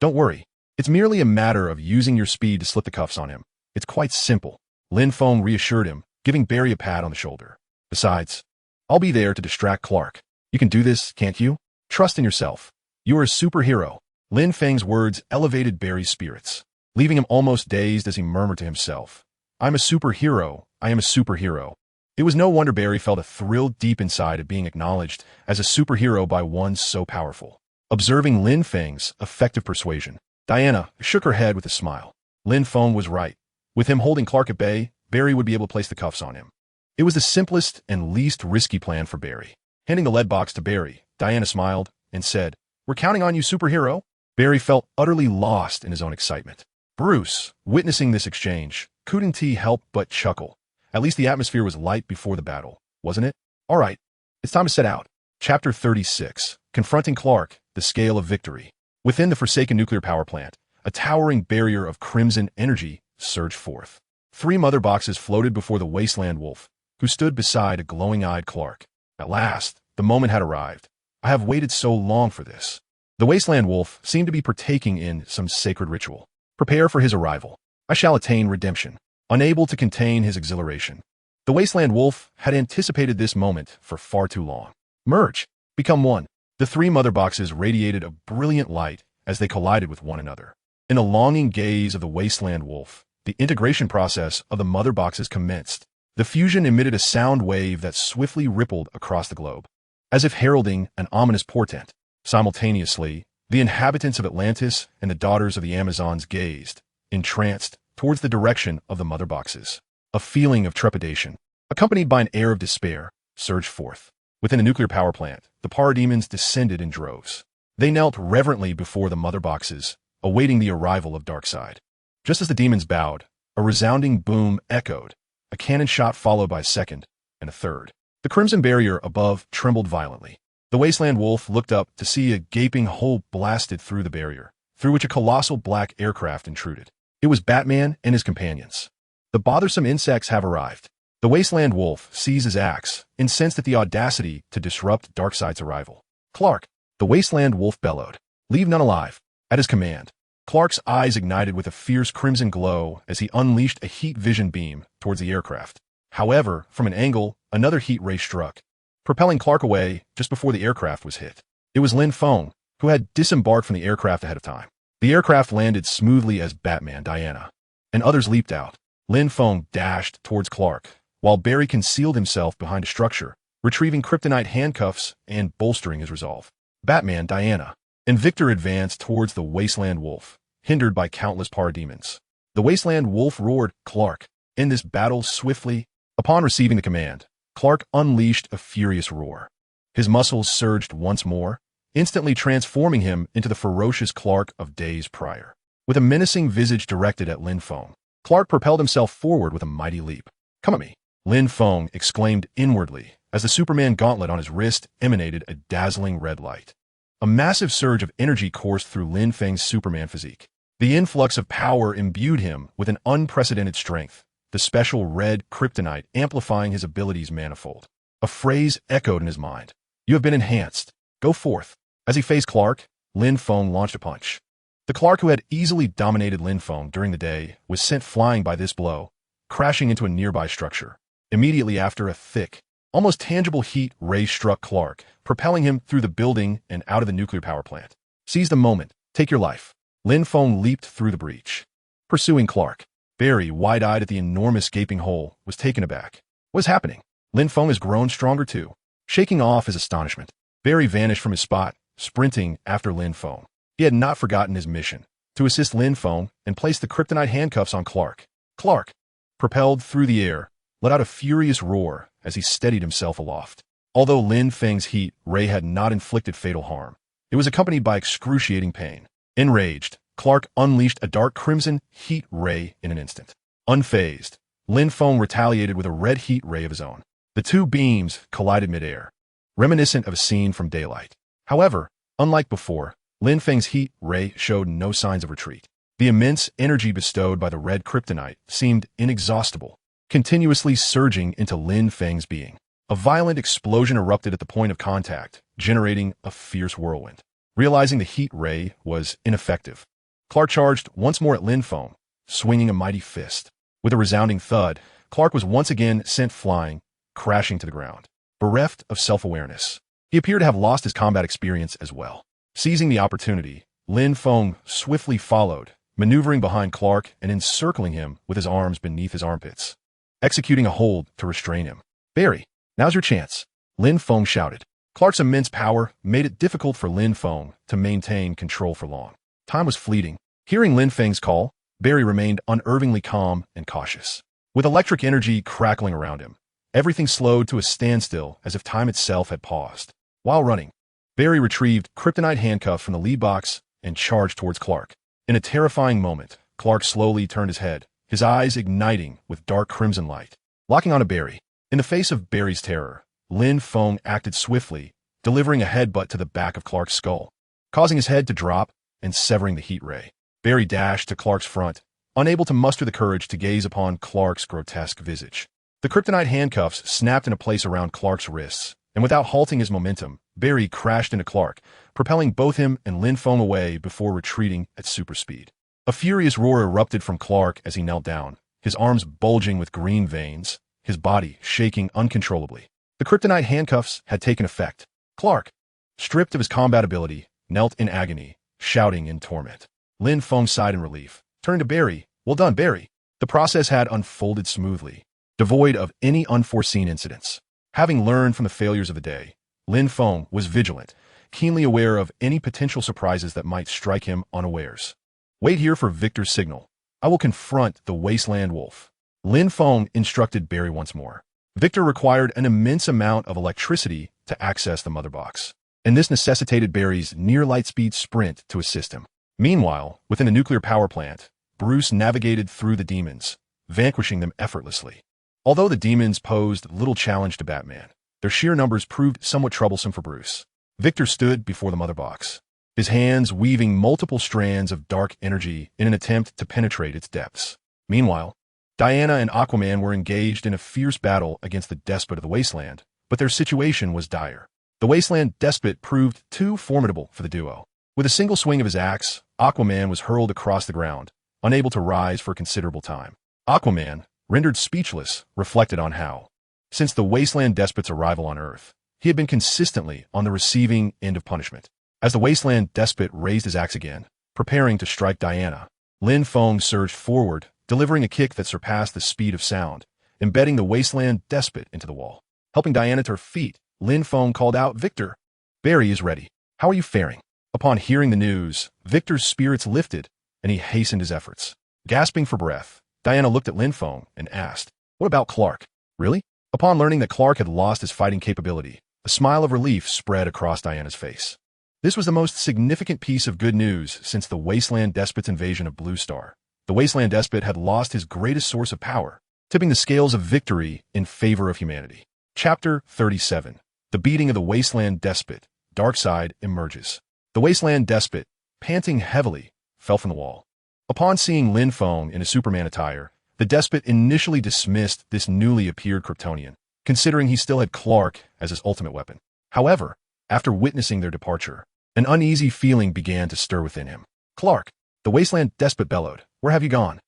Don't worry. It's merely a matter of using your speed to slip the cuffs on him. It's quite simple. Lin Feng reassured him, giving Barry a pat on the shoulder. Besides, I'll be there to distract Clark. You can do this, can't you? Trust in yourself. You are a superhero. Lin Feng's words elevated Barry's spirits, leaving him almost dazed as he murmured to himself. I'm a superhero. I am a superhero. It was no wonder Barry felt a thrill deep inside at being acknowledged as a superhero by one so powerful. Observing Lin Feng's effective persuasion, Diana shook her head with a smile. Lin Feng was right. With him holding Clark at bay, Barry would be able to place the cuffs on him. It was the simplest and least risky plan for Barry. Handing the lead box to Barry, Diana smiled and said, We're counting on you, superhero. Barry felt utterly lost in his own excitement. Bruce, witnessing this exchange, couldn't he help but chuckle. At least the atmosphere was light before the battle, wasn't it? All right, it's time to set out. Chapter 36, Confronting Clark, the Scale of Victory. Within the forsaken nuclear power plant, a towering barrier of crimson energy surged forth. 3 mother boxes floated before the wasteland wolf, who stood beside a glowing-eyed Clark. At last, the moment had arrived. I have waited so long for this. The wasteland wolf seemed to be partaking in some sacred ritual. Prepare for his arrival. I shall attain redemption. Unable to contain his exhilaration, the wasteland wolf had anticipated this moment for far too long. Merge. Become one. The 3 mother boxes radiated a brilliant light as they collided with one another. In a longing gaze of the wasteland wolf, the integration process of the mother boxes commenced. The fusion emitted a sound wave that swiftly rippled across the globe, as if heralding an ominous portent. Simultaneously, the inhabitants of Atlantis and the daughters of the Amazons gazed, entranced, towards the direction of the mother boxes. A feeling of trepidation, accompanied by an air of despair, surged forth. Within a nuclear power plant, the parademons descended in droves. They knelt reverently before the mother boxes, awaiting the arrival of Darkseid. Just as the demons bowed, a resounding boom echoed, a cannon shot followed by a second, and a third. The crimson barrier above trembled violently. The wasteland wolf looked up to see a gaping hole blasted through the barrier, through which a colossal black aircraft intruded. It was Batman and his companions. The bothersome insects have arrived. The wasteland wolf seized his axe, incensed at the audacity to disrupt Darkseid's arrival. Clark, the wasteland wolf bellowed. Leave none alive. At his command, Clark's eyes ignited with a fierce crimson glow as he unleashed a heat vision beam towards the aircraft. However, from an angle, another heat ray struck, propelling Clark away just before the aircraft was hit. It was Lin Feng, who had disembarked from the aircraft ahead of time. The aircraft landed smoothly as Batman, Diana, and others leaped out. Lin Feng dashed towards Clark, while Barry concealed himself behind a structure, retrieving kryptonite handcuffs and bolstering his resolve. Batman, Diana, and Victor advanced towards the wasteland wolf, hindered by countless parademons. The wasteland wolf roared, Clark, end this battle swiftly. Upon receiving the command, Clark unleashed a furious roar. His muscles surged once more, instantly transforming him into the ferocious Clark of days prior. With a menacing visage directed at Lin Feng, Clark propelled himself forward with a mighty leap. "Come at me," Lin Feng exclaimed inwardly as the Superman gauntlet on his wrist emanated a dazzling red light. A massive surge of energy coursed through Lin Feng's Superman physique. The influx of power imbued him with an unprecedented strength, the special red kryptonite amplifying his abilities manifold. A phrase echoed in his mind. "You have been enhanced. Go forth." As he faced Clark, Lin Feng launched a punch. The Clark who had easily dominated Lin Feng during the day was sent flying by this blow, crashing into a nearby structure. Immediately after, a thick, almost tangible heat ray struck Clark, propelling him through the building and out of the nuclear power plant. "Seize the moment. Take your life." Lin Feng leaped through the breach, pursuing Clark. Barry, wide-eyed at the enormous gaping hole, was taken aback. "What is happening?" Lin Feng has grown stronger too. Shaking off his astonishment, Barry vanished from his spot, sprinting after Lin Feng. He had not forgotten his mission, to assist Lin Feng and place the kryptonite handcuffs on Clark. Clark, propelled through the air, let out a furious roar as he steadied himself aloft. Although Lin Feng's heat ray had not inflicted fatal harm, it was accompanied by excruciating pain. Enraged, Clark unleashed a dark crimson heat ray in an instant. Unfazed, Lin Feng retaliated with a red heat ray of his own. The two beams collided midair, reminiscent of a scene from Daylight. However, unlike before, Lin Feng's heat ray showed no signs of retreat. The immense energy bestowed by the red kryptonite seemed inexhaustible, continuously surging into Lin Feng's being. A violent explosion erupted at the point of contact, generating a fierce whirlwind. Realizing the heat ray was ineffective, Clark charged once more at Lin Feng, swinging a mighty fist. With a resounding thud, Clark was once again sent flying, crashing to the ground. Bereft of self-awareness, he appeared to have lost his combat experience as well. Seizing the opportunity, Lin Feng swiftly followed, maneuvering behind Clark and encircling him with his arms beneath his armpits, executing a hold to restrain him. "Barry, now's your chance," Lin Feng shouted. Clark's immense power made it difficult for Lin Feng to maintain control for long. Time was fleeting. Hearing Lin Feng's call, Barry remained unervingly calm and cautious. With electric energy crackling around him, everything slowed to a standstill as if time itself had paused. While running, Barry retrieved kryptonite handcuffs from the lead box and charged towards Clark. In a terrifying moment, Clark slowly turned his head, his eyes igniting with dark crimson light. Locking onto Barry. In the face of Barry's terror, Lin Feng acted swiftly, delivering a headbutt to the back of Clark's skull, causing his head to drop and severing the heat ray. Barry dashed to Clark's front, unable to muster the courage to gaze upon Clark's grotesque visage. The kryptonite handcuffs snapped into place around Clark's wrists, and without halting his momentum, Barry crashed into Clark, propelling both him and Lin Feng away before retreating at super speed. A furious roar erupted from Clark as he knelt down, his arms bulging with green veins, his body shaking uncontrollably. The kryptonite handcuffs had taken effect. Clark, stripped of his combat ability, knelt in agony, shouting in torment. Lin Feng sighed in relief, turning to Barry. "Well done, Barry." The process had unfolded smoothly, devoid of any unforeseen incidents. Having learned from the failures of the day, Lin Feng was vigilant, keenly aware of any potential surprises that might strike him unawares. "Wait here for Victor's signal. I will confront the Wasteland Wolf." Lin Feng instructed Barry once more. Victor required an immense amount of electricity to access the mother box, and this necessitated Barry's near-light-speed sprint to assist him. Meanwhile, within the nuclear power plant, Bruce navigated through the demons, vanquishing them effortlessly. Although the demons posed little challenge to Batman, their sheer numbers proved somewhat troublesome for Bruce. Victor stood before the mother box, his hands weaving multiple strands of dark energy in an attempt to penetrate its depths. Meanwhile, Diana and Aquaman were engaged in a fierce battle against the despot of the Wasteland, but their situation was dire. The Wasteland despot proved too formidable for the duo. With a single swing of his axe, Aquaman was hurled across the ground, unable to rise for a considerable time. Aquaman, rendered speechless, reflected on how, since the Wasteland despot's arrival on Earth, he had been consistently on the receiving end of punishment. As the Wasteland despot raised his axe again, preparing to strike Diana, Lin Feng surged forward, delivering a kick that surpassed the speed of sound, embedding the Wasteland despot into the wall. Helping Diana to her feet, Lin Feng called out, "Victor, Barry is ready. How are you faring?" Upon hearing the news, Victor's spirits lifted, and he hastened his efforts. Gasping for breath, Diana looked at Lin Feng and asked, "What about Clark? Really? Upon learning that Clark had lost his fighting capability, a smile of relief spread across Diana's face. This was the most significant piece of good news since the Wasteland Despot's invasion of Blue Star. The Wasteland Despot had lost his greatest source of power, tipping the scales of victory in favor of humanity. Chapter 37. The Beating of the Wasteland Despot. Darkseid emerges. The Wasteland Despot, panting heavily, fell from the wall. Upon seeing Lin Feng in his Superman attire, the Despot initially dismissed this newly appeared Kryptonian, considering he still had Clark as his ultimate weapon. However, after witnessing their departure, an uneasy feeling began to stir within him. "Clark," the Wasteland Despot bellowed, "where have you gone?"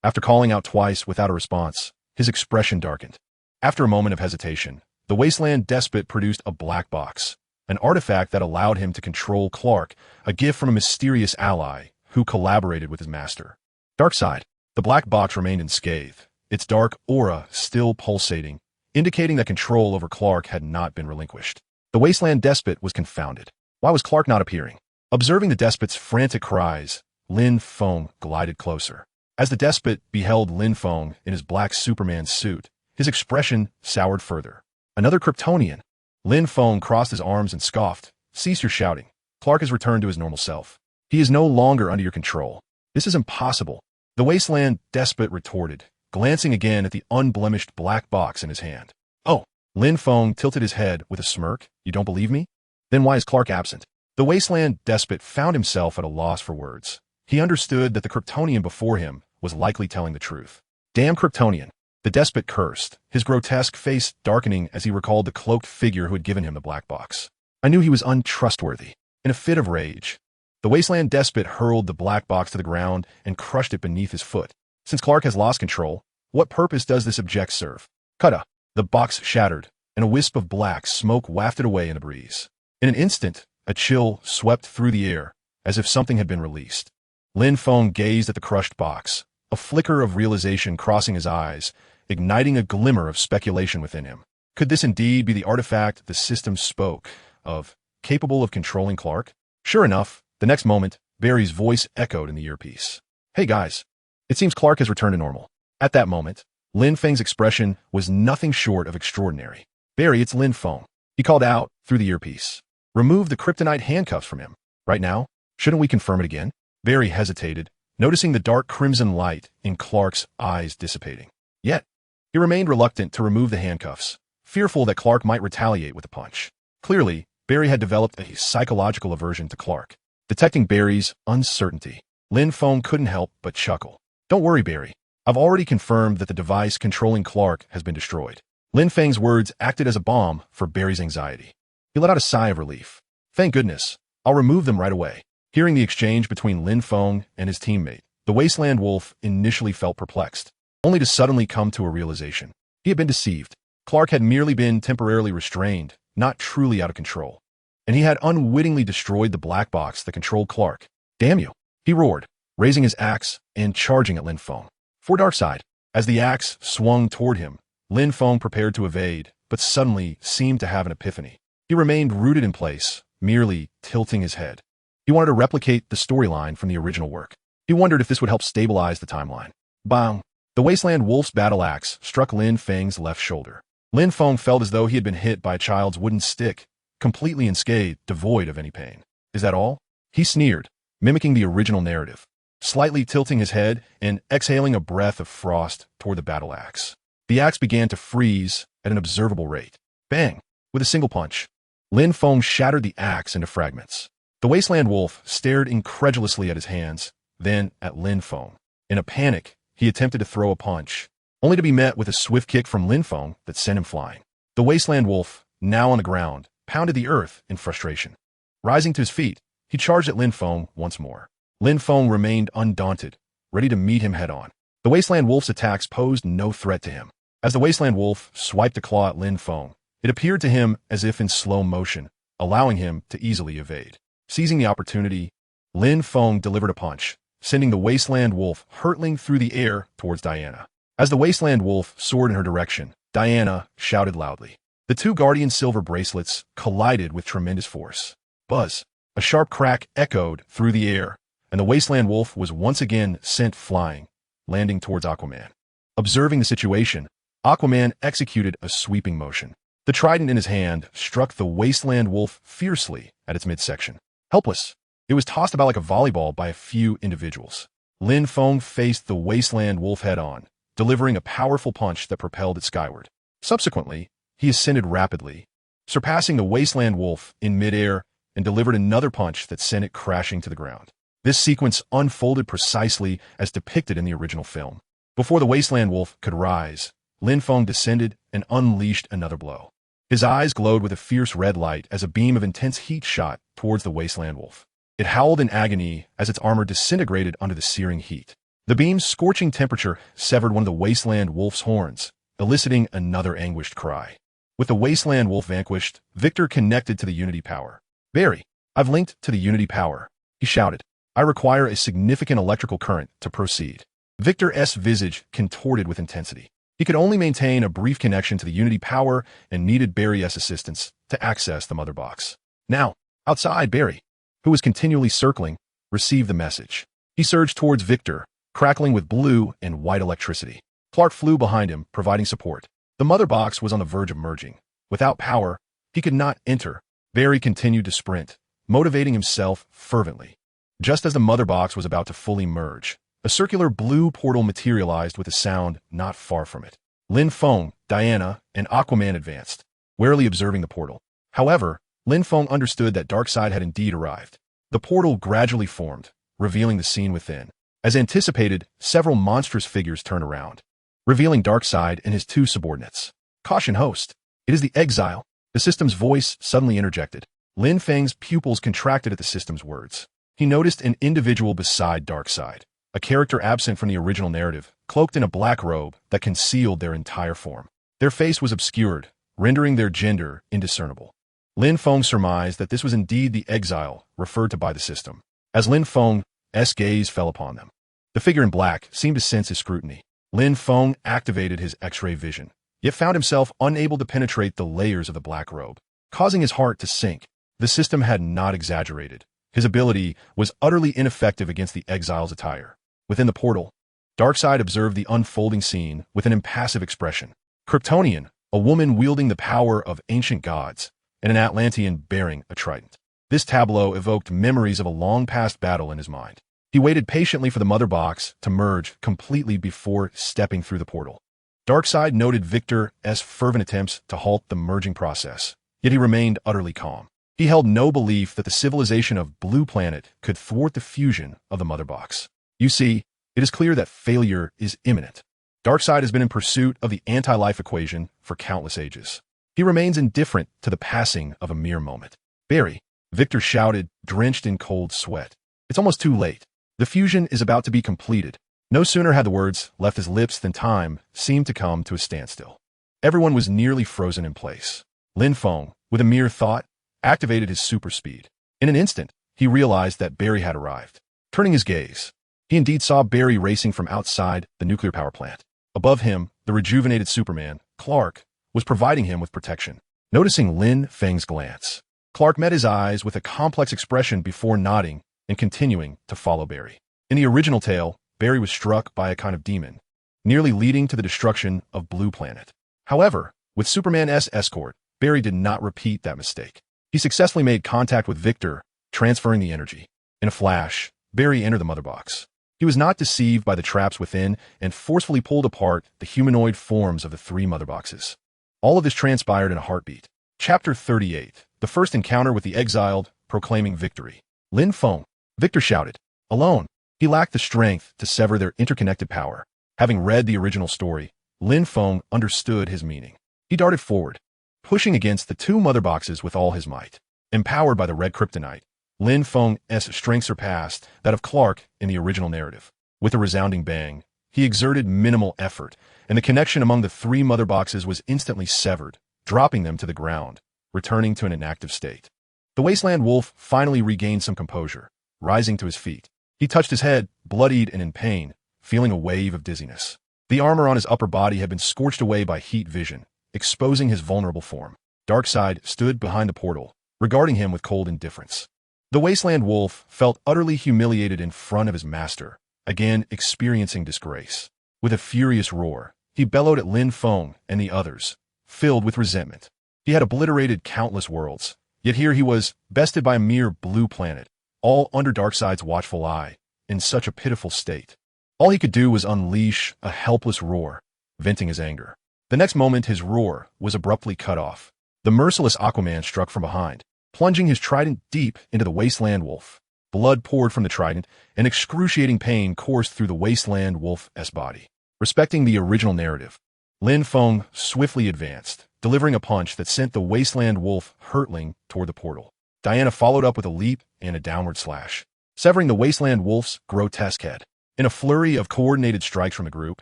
After calling out twice without a response, his expression darkened. After a moment of hesitation, the Wasteland Despot produced a black box, an artifact that allowed him to control Clark, a gift from a mysterious ally who collaborated with his master. Darkseid. The black box remained unscathed, its dark aura still pulsating, indicating that control over Clark had not been relinquished. The Wasteland Despot was confounded. Why was Clark not appearing? Observing the Despot's frantic cries, Lin Feng glided closer. As the Despot beheld Lin Feng in his black Superman suit, his expression soured further. "Another Kryptonian." Lin Feng crossed his arms and scoffed. "Cease your shouting. Clark has returned to his normal self. He is no longer under your control. This is impossible." The Wasteland Despot retorted, glancing again at the unblemished black box in his hand. "Oh." Lin Feng tilted his head with a smirk. "You don't believe me? Then why is Clark absent?" The Wasteland Despot found himself at a loss for words. He understood that the Kryptonian before him was likely telling the truth. "Damn Kryptonian." The Despot cursed, his grotesque face darkening as he recalled the cloaked figure who had given him the black box. "I knew he was untrustworthy." In a fit of rage, the Wasteland Despot hurled the black box to the ground and crushed it beneath his foot. "Since Clark has lost control, what purpose does this object serve?" Kutta. The box shattered, and a wisp of black smoke wafted away in the breeze. In an instant, a chill swept through the air, as if something had been released. Lin Feng gazed at the crushed box, a flicker of realization crossing his eyes, igniting a glimmer of speculation within him. Could this indeed be the artifact the system spoke of, capable of controlling Clark? Sure enough, the next moment, Barry's voice echoed in the earpiece. "Hey guys, it seems Clark has returned to normal." At that moment, Lin Feng's expression was nothing short of extraordinary. "Barry, it's Lin Feng," he called out through the earpiece. "Remove the kryptonite handcuffs from him. Right now? Shouldn't we confirm it again?" Barry hesitated, noticing the dark crimson light in Clark's eyes dissipating. Yet, he remained reluctant to remove the handcuffs, fearful that Clark might retaliate with a punch. Clearly, Barry had developed a psychological aversion to Clark. Detecting Barry's uncertainty, Lin Feng couldn't help but chuckle. "Don't worry, Barry. I've already confirmed that the device controlling Clark has been destroyed." Lin Feng's words acted as a balm for Barry's anxiety. He let out a sigh of relief. "Thank goodness. I'll remove them right away." Hearing the exchange between Lin Feng and his teammate, the Wasteland Wolf initially felt perplexed, only to suddenly come to a realization. He had been deceived. Clark had merely been temporarily restrained, not truly out of control. And he had unwittingly destroyed the black box that controlled Clark. "Damn you!" he roared, raising his axe and charging at Lin Feng. For Darkseid, as the axe swung toward him, Lin Feng prepared to evade, but suddenly seemed to have an epiphany. He remained rooted in place, merely tilting his head. He wanted to replicate the storyline from the original work. He wondered if this would help stabilize the timeline. Bang! The Wasteland Wolf's battle axe struck Lin Feng's left shoulder. Lin Feng felt as though he had been hit by a child's wooden stick, completely unscathed, devoid of any pain. "Is that all?" he sneered, mimicking the original narrative, slightly tilting his head and exhaling a breath of frost toward the battle axe. The axe began to freeze at an observable rate. Bang! With a single punch, Lin Feng shattered the axe into fragments. The Wasteland Wolf stared incredulously at his hands, then at Lin Feng. In a panic, he attempted to throw a punch, only to be met with a swift kick from Lin Feng that sent him flying. The Wasteland Wolf, now on the ground, pounded the earth in frustration. Rising to his feet, he charged at Lin Feng once more. Lin Feng remained undaunted, ready to meet him head-on. The Wasteland Wolf's attacks posed no threat to him. As the Wasteland Wolf swiped a claw at Lin Feng, it appeared to him as if in slow motion, allowing him to easily evade. Seizing the opportunity, Lin Feng delivered a punch, sending the Wasteland Wolf hurtling through the air towards Diana. As the Wasteland Wolf soared in her direction, Diana shouted loudly. The two Guardian silver bracelets collided with tremendous force. Buzz! A sharp crack echoed through the air, and the Wasteland Wolf was once again sent flying, landing towards Aquaman. Observing the situation, Aquaman executed a sweeping motion. The trident in his hand struck the wasteland wolf fiercely at its midsection. Helpless, it was tossed about like a volleyball by a few individuals. Lin Feng faced the wasteland wolf head-on, delivering a powerful punch that propelled it skyward. Subsequently, he ascended rapidly, surpassing the wasteland wolf in midair and delivered another punch that sent it crashing to the ground. This sequence unfolded precisely as depicted in the original film. Before the wasteland wolf could rise, Lin Feng descended and unleashed another blow. His eyes glowed with a fierce red light as a beam of intense heat shot towards the wasteland wolf. It howled in agony as its armor disintegrated under the searing heat. The beam's scorching temperature severed one of the wasteland wolf's horns, eliciting another anguished cry. With the wasteland wolf vanquished, Victor connected to the Unity power. "Barry, I've linked to the Unity power," he shouted. "I require a significant electrical current to proceed." Victor's visage contorted with intensity. He could only maintain a brief connection to the Unity power and needed Barry's assistance to access the mother box. Now, outside, Barry, who was continually circling, received the message. He surged towards Victor, crackling with blue and white electricity. Clark flew behind him, providing support. The mother box was on the verge of merging. Without power, he could not enter. Barry continued to sprint, motivating himself fervently. Just as the mother box was about to fully merge, a circular blue portal materialized with a sound not far from it. Lin Feng, Diana, and Aquaman advanced, warily observing the portal. However, Lin Feng understood that Darkseid had indeed arrived. The portal gradually formed, revealing the scene within. As anticipated, several monstrous figures turned around, revealing Darkseid and his two subordinates. "Caution, host. It is the Exile." The system's voice suddenly interjected. Lin Feng's pupils contracted at the system's words. He noticed an individual beside Darkseid, a character absent from the original narrative, cloaked in a black robe that concealed their entire form. Their face was obscured, rendering their gender indiscernible. Lin Feng surmised that this was indeed the Exile referred to by the system. As Lin Feng's gaze fell upon them, the figure in black seemed to sense his scrutiny. Lin Feng activated his X-ray vision, yet found himself unable to penetrate the layers of the black robe, causing his heart to sink. The system had not exaggerated. His ability was utterly ineffective against the Exile's attire. Within the portal, Darkseid observed the unfolding scene with an impassive expression. Kryptonian, a woman wielding the power of ancient gods, and an Atlantean bearing a trident. This tableau evoked memories of a long-past battle in his mind. He waited patiently for the mother box to merge completely before stepping through the portal. Darkseid noted Victor's fervent attempts to halt the merging process, yet he remained utterly calm. He held no belief that the civilization of Blue Planet could thwart the fusion of the mother box. You see, it is clear that failure is imminent. Darkseid has been in pursuit of the anti-life equation for countless ages. He remains indifferent to the passing of a mere moment. "Barry," Victor shouted, drenched in cold sweat. "It's almost too late. The fusion is about to be completed." No sooner had the words left his lips than time seemed to come to a standstill. Everyone was nearly frozen in place. Lin Feng, with a mere thought, activated his super speed. In an instant, he realized that Barry had arrived. Turning his gaze, he indeed saw Barry racing from outside the nuclear power plant. Above him, the rejuvenated Superman, Clark, was providing him with protection. Noticing Lin Feng's glance, Clark met his eyes with a complex expression before nodding and continuing to follow Barry. In the original tale, Barry was struck by a kind of demon, nearly leading to the destruction of Blue Planet. However, with Superman's escort, Barry did not repeat that mistake. He successfully made contact with Victor, transferring the energy. In a flash, Barry entered the mother box. He was not deceived by the traps within and forcefully pulled apart the humanoid forms of the three mother boxes. All of this transpired in a heartbeat. Chapter 38. The first encounter with the exiled, proclaiming victory. Lin Feng. Victor shouted. Alone, he lacked the strength to sever their interconnected power. Having read the original story, Lin Feng understood his meaning. He darted forward, pushing against the two mother boxes with all his might. Empowered by the red kryptonite, Lin Feng's strength surpassed that of Clark in the original narrative. With a resounding bang, he exerted minimal effort, and the connection among the three mother boxes was instantly severed, dropping them to the ground, returning to an inactive state. The wasteland wolf finally regained some composure, rising to his feet. He touched his head, bloodied and in pain, feeling a wave of dizziness. The armor on his upper body had been scorched away by heat vision, exposing his vulnerable form. Darkseid stood behind the portal, regarding him with cold indifference. The wasteland wolf felt utterly humiliated in front of his master, again experiencing disgrace. With a furious roar, He bellowed at Lin Feng and the others, filled with resentment. He had obliterated countless worlds, yet here he was, bested by a mere blue planet, all under Darkseid's watchful eye, in such a pitiful state. All he could do was unleash a helpless roar, venting his anger. The next moment his roar was abruptly cut off. The merciless Aquaman struck from behind, plunging his trident deep into the wasteland wolf. Blood poured from the trident, and excruciating pain coursed through the wasteland wolf's body. Respecting the original narrative, Lin Feng swiftly advanced, delivering a punch that sent the wasteland wolf hurtling toward the portal. Diana followed up with a leap and a downward slash, severing the wasteland wolf's grotesque head. In a flurry of coordinated strikes from the group,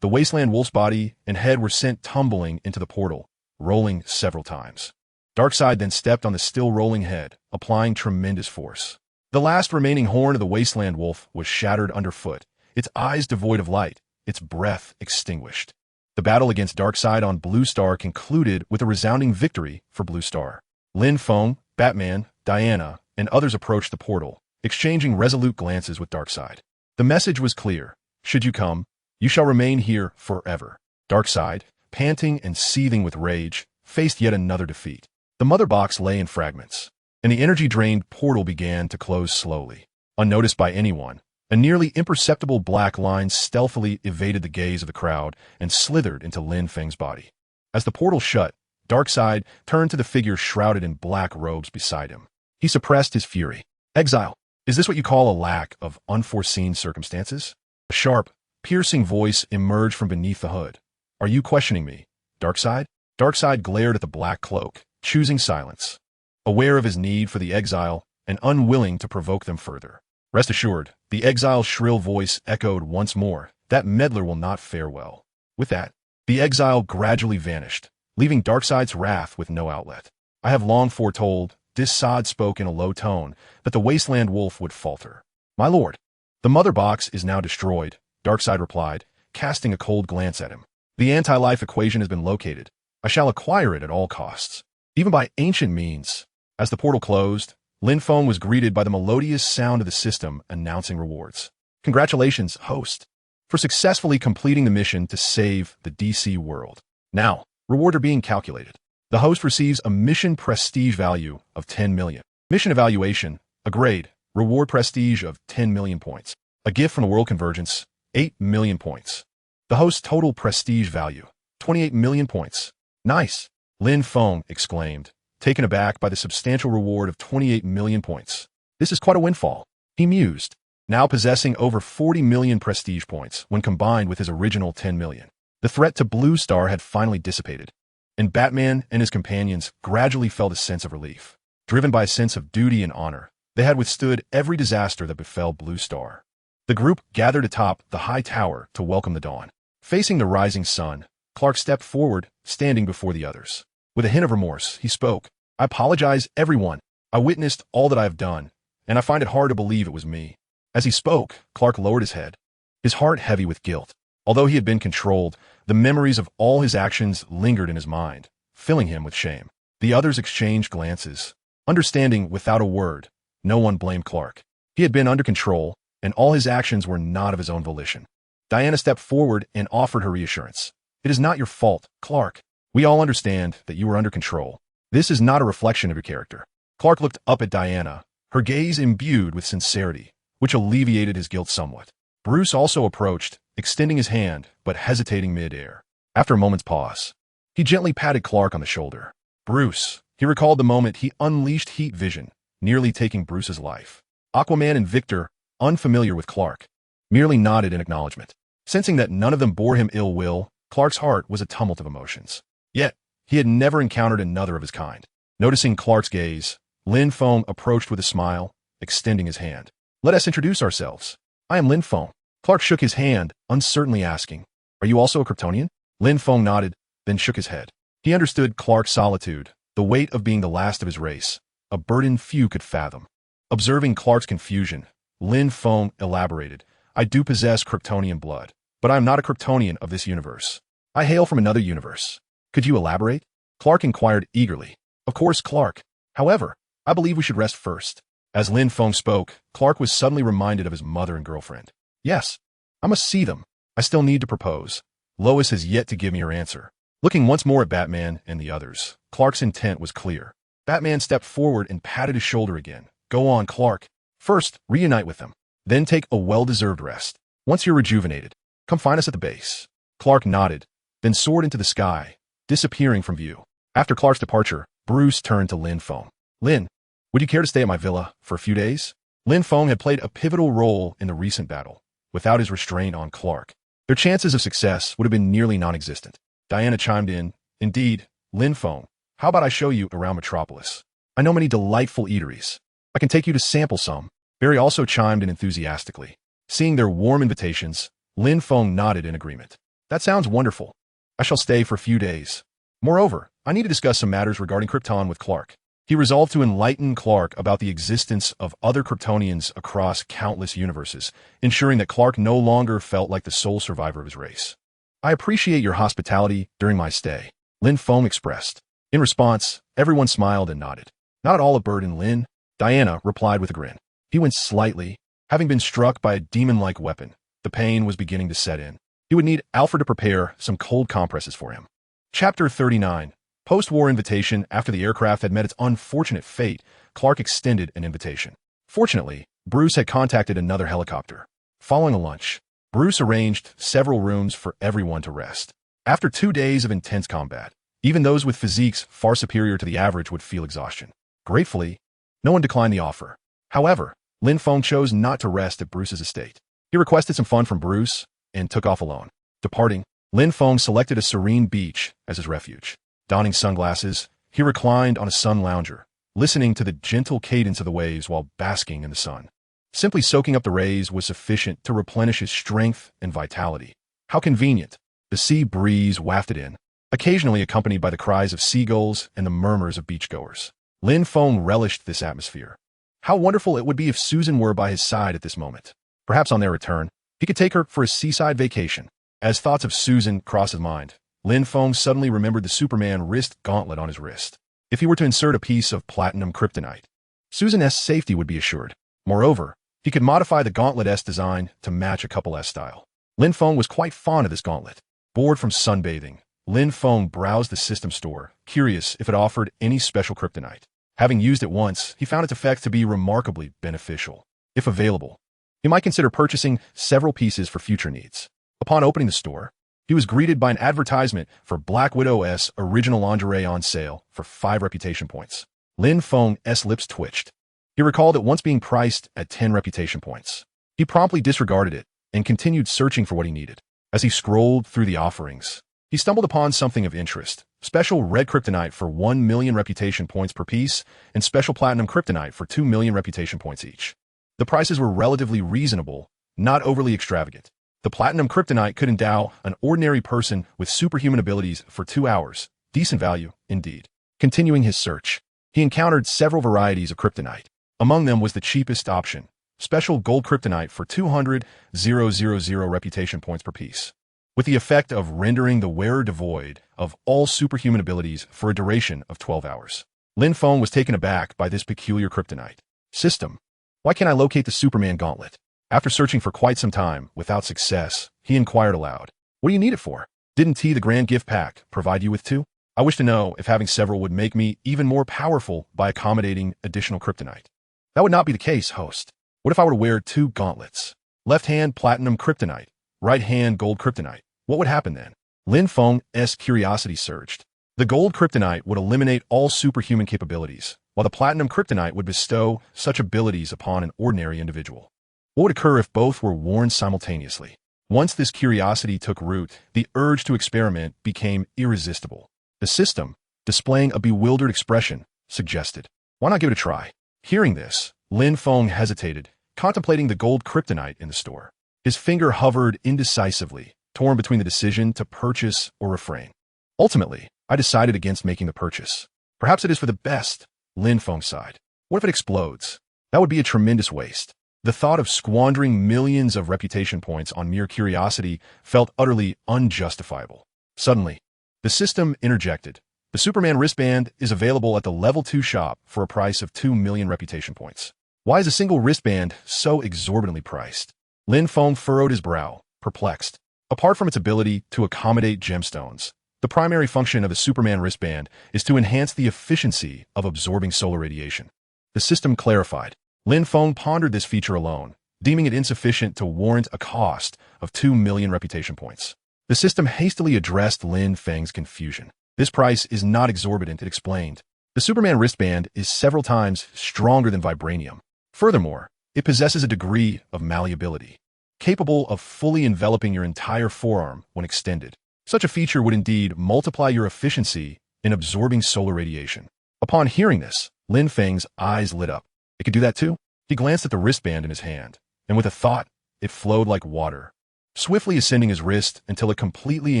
the wasteland wolf's body and head were sent tumbling into the portal, rolling several times. Darkseid then stepped on the still rolling head, applying tremendous force. The last remaining horn of the wasteland wolf was shattered underfoot, its eyes devoid of light, its breath extinguished. The battle against Darkseid on Blue Star concluded with a resounding victory for Blue Star. Lin Feng, Batman, Diana, and others approached the portal, exchanging resolute glances with Darkseid. The message was clear. Should you come, you shall remain here forever. Darkseid, panting and seething with rage, faced yet another defeat. The mother box lay in fragments, and the energy-drained portal began to close slowly. Unnoticed by anyone, a nearly imperceptible black line stealthily evaded the gaze of the crowd and slithered into Lin Feng's body. As the portal shut, Darkseid turned to the figure shrouded in black robes beside him. He suppressed his fury. Exile, is this what you call a lack of unforeseen circumstances? A sharp, piercing voice emerged from beneath the hood. Are you questioning me, Darkseid? Darkseid glared at the black cloak, choosing silence, aware of his need for the exile and unwilling to provoke them further. Rest assured, the exile's shrill voice echoed once more, that meddler will not fare well. With that, the exile gradually vanished, leaving Darkseid's wrath with no outlet. I have long foretold, Darkseid spoke in a low tone, that the wasteland wolf would falter. My lord, the mother box is now destroyed, Darkseid replied, casting a cold glance at him. The anti-life equation has been located. I shall acquire it at all costs, even by ancient means. As the portal closed, Lin Feng was greeted by the melodious sound of the system announcing rewards. Congratulations, host, for successfully completing the mission to save the DC world. Now, rewards are being calculated. The host receives a mission prestige value of 10 million. Mission evaluation, a grade, reward prestige of 10 million points. A gift from the world convergence, 8 million points. The host's total prestige value, 28 million points. Nice, Lin Feng exclaimed, taken aback by the substantial reward of 28 million points. This is quite a windfall, he mused, now possessing over 40 million prestige points when combined with his original 10 million. The threat to Blue Star had finally dissipated, and Batman and his companions gradually felt a sense of relief. Driven by a sense of duty and honor, they had withstood every disaster that befell Blue Star. The group gathered atop the high tower to welcome the dawn. Facing the rising sun, Clark stepped forward, standing before the others. With a hint of remorse, he spoke. I apologize, everyone. I witnessed all that I have done, and I find it hard to believe it was me. As he spoke, Clark lowered his head, his heart heavy with guilt. Although he had been controlled, the memories of all his actions lingered in his mind, filling him with shame. The others exchanged glances. Understanding without a word, no one blamed Clark. He had been under control, and all his actions were not of his own volition. Diana stepped forward and offered her reassurance. It is not your fault, Clark. We all understand that you were under control. This is not a reflection of your character. Clark looked up at Diana, her gaze imbued with sincerity, which alleviated his guilt somewhat. Bruce also approached, extending his hand, but hesitating mid-air. After a moment's pause, he gently patted Clark on the shoulder. Bruce, he recalled the moment he unleashed heat vision, nearly taking Bruce's life. Aquaman and Victor, unfamiliar with Clark, merely nodded in acknowledgement. Sensing that none of them bore him ill will, Clark's heart was a tumult of emotions. Yet, he had never encountered another of his kind. Noticing Clark's gaze, Lin Feng approached with a smile, extending his hand. Let us introduce ourselves. I am Lin Feng. Clark shook his hand, uncertainly asking, Are you also a Kryptonian? Lin Feng nodded, then shook his head. He understood Clark's solitude, the weight of being the last of his race, a burden few could fathom. Observing Clark's confusion, Lin Feng elaborated, I do possess Kryptonian blood, but I am not a Kryptonian of this universe. I hail from another universe. Could you elaborate? Clark inquired eagerly. Of course, Clark. However, I believe we should rest first. As Lin Feng spoke, Clark was suddenly reminded of his mother and girlfriend. Yes, I must see them. I still need to propose. Lois has yet to give me her answer. Looking once more at Batman and the others, Clark's intent was clear. Batman stepped forward and patted his shoulder again. Go on, Clark. First, reunite with them. Then take a well-deserved rest. Once you're rejuvenated, come find us at the base. Clark nodded, then soared into the sky, disappearing from view. After Clark's departure, Bruce turned to Lin Feng. Lin, would you care to stay at my villa for a few days? Lin Feng had played a pivotal role in the recent battle. Without his restraint on Clark, their chances of success would have been nearly non-existent. Diana chimed in, Indeed, Lin Feng, how about I show you around Metropolis? I know many delightful eateries. I can take you to sample some. Barry also chimed in enthusiastically. Seeing their warm invitations, Lin Feng nodded in agreement. That sounds wonderful. I shall stay for a few days. Moreover, I need to discuss some matters regarding Krypton with Clark. He resolved to enlighten Clark about the existence of other Kryptonians across countless universes, ensuring that Clark no longer felt like the sole survivor of his race. I appreciate your hospitality during my stay, Lin Feng expressed. In response, everyone smiled and nodded. Not at all a burden, Lin, Diana replied with a grin. He winced slightly. Having been struck by a demon-like weapon, the pain was beginning to set in. He would need Alfred to prepare some cold compresses for him. Chapter 39. Post-war invitation. After the aircraft had met its unfortunate fate, Clark extended an invitation. Fortunately, Bruce had contacted another helicopter. Following a lunch, Bruce arranged several rooms for everyone to rest. After 2 days of intense combat, even those with physiques far superior to the average would feel exhaustion. Gratefully, no one declined the offer. However, Lin Feng chose not to rest at Bruce's estate. He requested some fun from Bruce and took off alone. Departing, Lin Feng selected a serene beach as his refuge. Donning sunglasses, he reclined on a sun lounger, listening to the gentle cadence of the waves while basking in the sun. Simply soaking up the rays was sufficient to replenish his strength and vitality. How convenient! The sea breeze wafted in, occasionally accompanied by the cries of seagulls and the murmurs of beachgoers. Lin Feng relished this atmosphere. How wonderful it would be if Susan were by his side at this moment. Perhaps on their return, he could take her for a seaside vacation. As thoughts of Susan crossed his mind, Lin Feng suddenly remembered the Superman wrist gauntlet on his wrist. If he were to insert a piece of platinum kryptonite, Susan's safety would be assured. Moreover, he could modify the Gauntlet S design to match a Couple S style. Lin Feng was quite fond of this gauntlet. Bored from sunbathing, Lin Feng browsed the system store, curious if it offered any special kryptonite. Having used it once, he found its effect to be remarkably beneficial. If available, he might consider purchasing several pieces for future needs. Upon opening the store, he was greeted by an advertisement for Black Widow S original lingerie on sale for 5 reputation points. Lin Feng's lips twitched. He recalled it once being priced at 10 reputation points. He promptly disregarded it and continued searching for what he needed. As he scrolled through the offerings, he stumbled upon something of interest. Special red kryptonite for 1 million reputation points per piece and special platinum kryptonite for 2 million reputation points each. The prices were relatively reasonable, not overly extravagant. The platinum kryptonite could endow an ordinary person with superhuman abilities for 2 hours. Decent value, indeed. Continuing his search, he encountered several varieties of kryptonite. Among them was the cheapest option, special gold kryptonite for 200,000 reputation points per piece, with the effect of rendering the wearer devoid of all superhuman abilities for a duration of 12 hours. Lin Feng was taken aback by this peculiar kryptonite. System, why can't I locate the Superman gauntlet? After searching for quite some time, without success, he inquired aloud. What do you need it for? Didn't the Grand Gift Pack provide you with 2? I wish to know if having several would make me even more powerful by accommodating additional kryptonite. That would not be the case, host. What if I were to wear 2 gauntlets? Left hand platinum kryptonite, right hand gold kryptonite. What would happen then? Lin Feng's curiosity surged. The gold kryptonite would eliminate all superhuman capabilities, while the platinum kryptonite would bestow such abilities upon an ordinary individual. What would occur if both were worn simultaneously? Once this curiosity took root, the urge to experiment became irresistible. The system, displaying a bewildered expression, suggested, why not give it a try? Hearing this, Lin Feng hesitated, contemplating the gold kryptonite in the store. His finger hovered indecisively, torn between the decision to purchase or refrain. Ultimately, I decided against making the purchase. Perhaps it is for the best, Lin Feng sighed. What if it explodes? That would be a tremendous waste. The thought of squandering millions of reputation points on mere curiosity felt utterly unjustifiable. Suddenly, the system interjected. The Superman wristband is available at the Level 2 shop for a price of 2 million reputation points. Why is a single wristband so exorbitantly priced? Lin Feng furrowed his brow, perplexed. Apart from its ability to accommodate gemstones, the primary function of the Superman wristband is to enhance the efficiency of absorbing solar radiation. The system clarified. Lin Feng pondered this feature alone, deeming it insufficient to warrant a cost of 2 million reputation points. The system hastily addressed Lin Feng's confusion. This price is not exorbitant, it explained. The Superman wristband is several times stronger than vibranium. Furthermore, it possesses a degree of malleability, capable of fully enveloping your entire forearm when extended. Such a feature would indeed multiply your efficiency in absorbing solar radiation. Upon hearing this, Lin Feng's eyes lit up. It could do that too? He glanced at the wristband in his hand, and with a thought, it flowed like water, swiftly ascending his wrist until it completely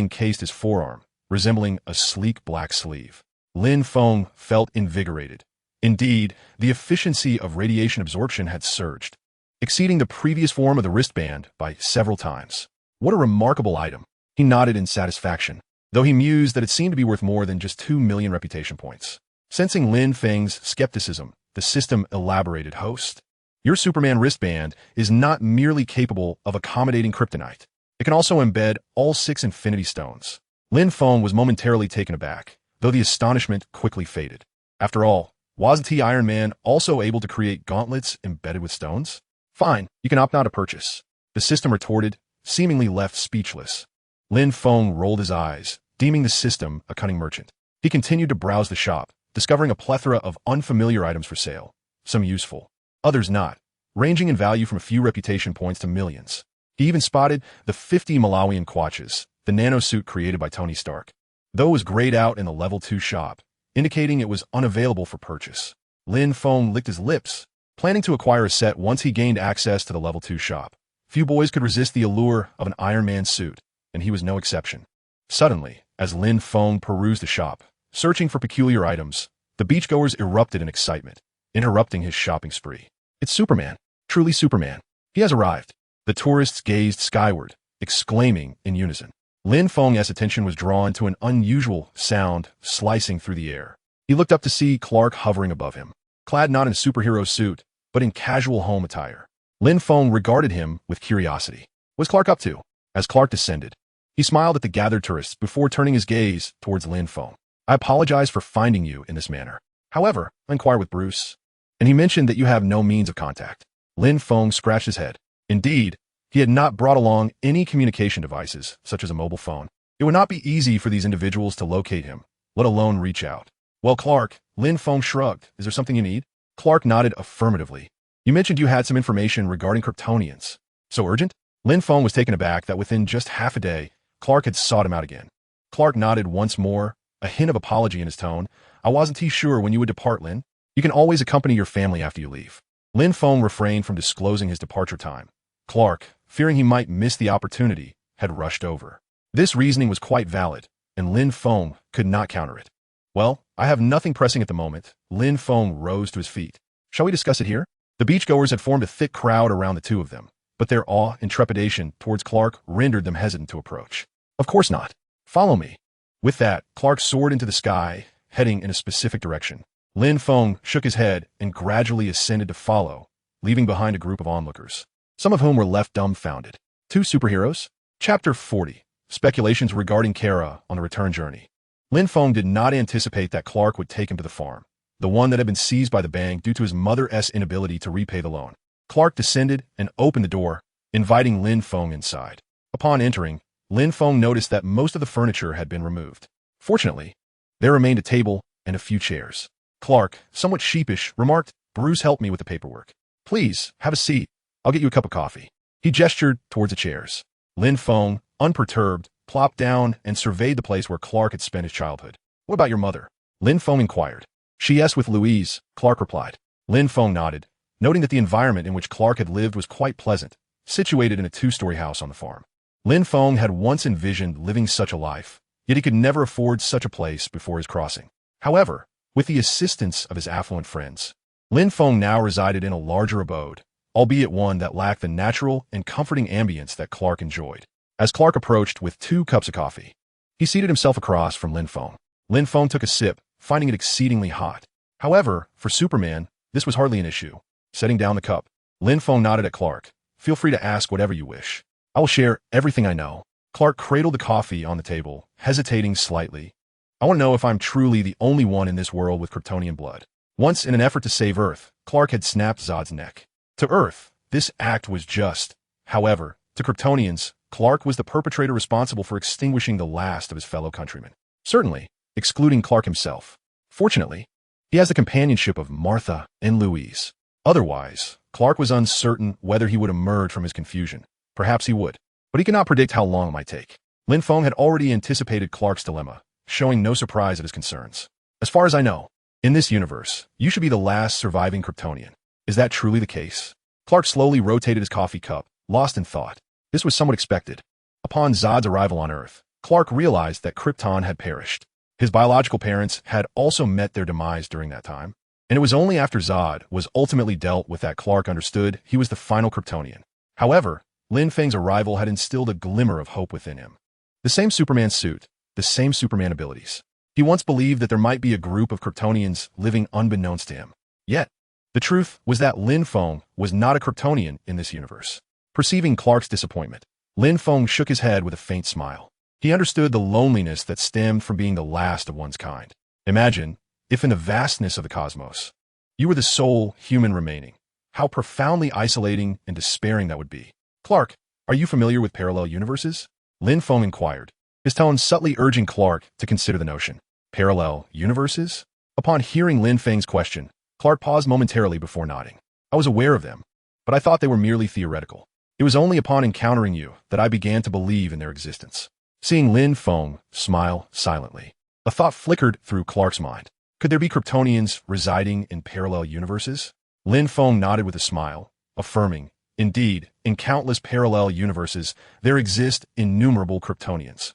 encased his forearm, resembling a sleek black sleeve. Lin Feng felt invigorated. Indeed, the efficiency of radiation absorption had surged, exceeding the previous form of the wristband by several times. What a remarkable item! He nodded in satisfaction, though he mused that it seemed to be worth more than just 2 million reputation points. Sensing Lin Feng's skepticism, the system elaborated. Host, your Superman wristband is not merely capable of accommodating kryptonite. It can also embed all 6 infinity stones. Lin Feng was momentarily taken aback, though the astonishment quickly faded. After all, wasn't he Iron Man also able to create gauntlets embedded with stones? Fine, you can opt not to purchase. The system retorted, seemingly left speechless. Lin Feng rolled his eyes, deeming the system a cunning merchant. He continued to browse the shop, discovering a plethora of unfamiliar items for sale, some useful, others not, ranging in value from a few reputation points to millions. He even spotted the 50 Malawian kwatches, the nanosuit created by Tony Stark, though it was grayed out in the level 2 shop, indicating it was unavailable for purchase. Lin Feng licked his lips, planning to acquire a set once he gained access to the level 2 shop. Few boys could resist the allure of an Iron Man suit, and he was no exception. Suddenly, as Lin Feng perused the shop, searching for peculiar items, the beachgoers erupted in excitement, interrupting his shopping spree. It's Superman, truly Superman. He has arrived. The tourists gazed skyward, exclaiming in unison. Lin Feng's attention was drawn to an unusual sound slicing through the air. He looked up to see Clark hovering above him, clad not in a superhero suit, but in casual home attire. Lin Feng regarded him with curiosity. What was Clark up to? As Clark descended, he smiled at the gathered tourists before turning his gaze towards Lin Feng. I apologize for finding you in this manner. However, I inquired with Bruce, and he mentioned that you have no means of contact. Lin Feng scratched his head. Indeed, he had not brought along any communication devices, such as a mobile phone. It would not be easy for these individuals to locate him, let alone reach out. Well, Clark, Lin Feng shrugged. Is there something you need? Clark nodded affirmatively. You mentioned you had some information regarding Kryptonians. So urgent? Lin Feng was taken aback that within just half a day, Clark had sought him out again. Clark nodded once more, a hint of apology in his tone. I wasn't too sure when you would depart, Lin. You can always accompany your family after you leave. Lin Feng refrained from disclosing his departure time. Clark, fearing he might miss the opportunity, had rushed over. This reasoning was quite valid, and Lin Feng could not counter it. Well, I have nothing pressing at the moment. Lin Feng rose to his feet. Shall we discuss it here? The beachgoers had formed a thick crowd around the two of them, but their awe and trepidation towards Clark rendered them hesitant to approach. Of course not. Follow me. With that, Clark soared into the sky, heading in a specific direction. Lin Feng shook his head and gradually ascended to follow, leaving behind a group of onlookers, some of whom were left dumbfounded. 2 superheroes? Chapter 40. Speculations regarding Kara on the return journey. Lin Feng did not anticipate that Clark would take him to the farm, the one that had been seized by the bank due to his mother's inability to repay the loan. Clark descended and opened the door, inviting Lin Feng inside. Upon entering, Lin Feng noticed that most of the furniture had been removed. Fortunately, there remained a table and a few chairs. Clark, somewhat sheepish, remarked, Bruce helped me with the paperwork. Please, have a seat. I'll get you a cup of coffee. He gestured towards the chairs. Lin Feng, unperturbed, plopped down and surveyed the place where Clark had spent his childhood. What about your mother? Lin Feng inquired. She is with Louise, Clark replied. Lin Feng nodded, noting that the environment in which Clark had lived was quite pleasant, situated in a 2-story house on the farm. Lin Feng had once envisioned living such a life, yet he could never afford such a place before his crossing. However, with the assistance of his affluent friends, Lin Feng now resided in a larger abode, albeit one that lacked the natural and comforting ambience that Clark enjoyed. As Clark approached with 2 cups of coffee, he seated himself across from Lin Feng. Lin Feng took a sip, finding it exceedingly hot. However, for Superman, this was hardly an issue. Setting down the cup, Lin Feng nodded at Clark. Feel free to ask whatever you wish. I will share everything I know. Clark cradled the coffee on the table, hesitating slightly. I want to know if I'm truly the only one in this world with Kryptonian blood. Once, in an effort to save Earth, Clark had snapped Zod's neck. To Earth, this act was just. However, to Kryptonians, Clark was the perpetrator responsible for extinguishing the last of his fellow countrymen. Certainly, excluding Clark himself. Fortunately, he has the companionship of Martha and Louise. Otherwise, Clark was uncertain whether he would emerge from his confusion. Perhaps he would, but he could not predict how long it might take. Lin Feng had already anticipated Clark's dilemma, showing no surprise at his concerns. As far as I know, in this universe, you should be the last surviving Kryptonian. Is that truly the case? Clark slowly rotated his coffee cup, lost in thought. This was somewhat expected. Upon Zod's arrival on Earth, Clark realized that Krypton had perished. His biological parents had also met their demise during that time, and it was only after Zod was ultimately dealt with that Clark understood he was the final Kryptonian. However, Lin Feng's arrival had instilled a glimmer of hope within him. The same Superman suit, the same Superman abilities. He once believed that there might be a group of Kryptonians living unbeknownst to him. Yet, the truth was that Lin Feng was not a Kryptonian in this universe. Perceiving Clark's disappointment, Lin Feng shook his head with a faint smile. He understood the loneliness that stemmed from being the last of one's kind. Imagine, if in the vastness of the cosmos, you were the sole human remaining. How profoundly isolating and despairing that would be. Clark, are you familiar with parallel universes? Lin Feng inquired, his tone subtly urging Clark to consider the notion. Parallel universes? Upon hearing Lin Feng's question, Clark paused momentarily before nodding. I was aware of them, but I thought they were merely theoretical. It was only upon encountering you that I began to believe in their existence. Seeing Lin Feng smile silently, a thought flickered through Clark's mind. Could there be Kryptonians residing in parallel universes? Lin Feng nodded with a smile, affirming, indeed, in countless parallel universes, there exist innumerable Kryptonians.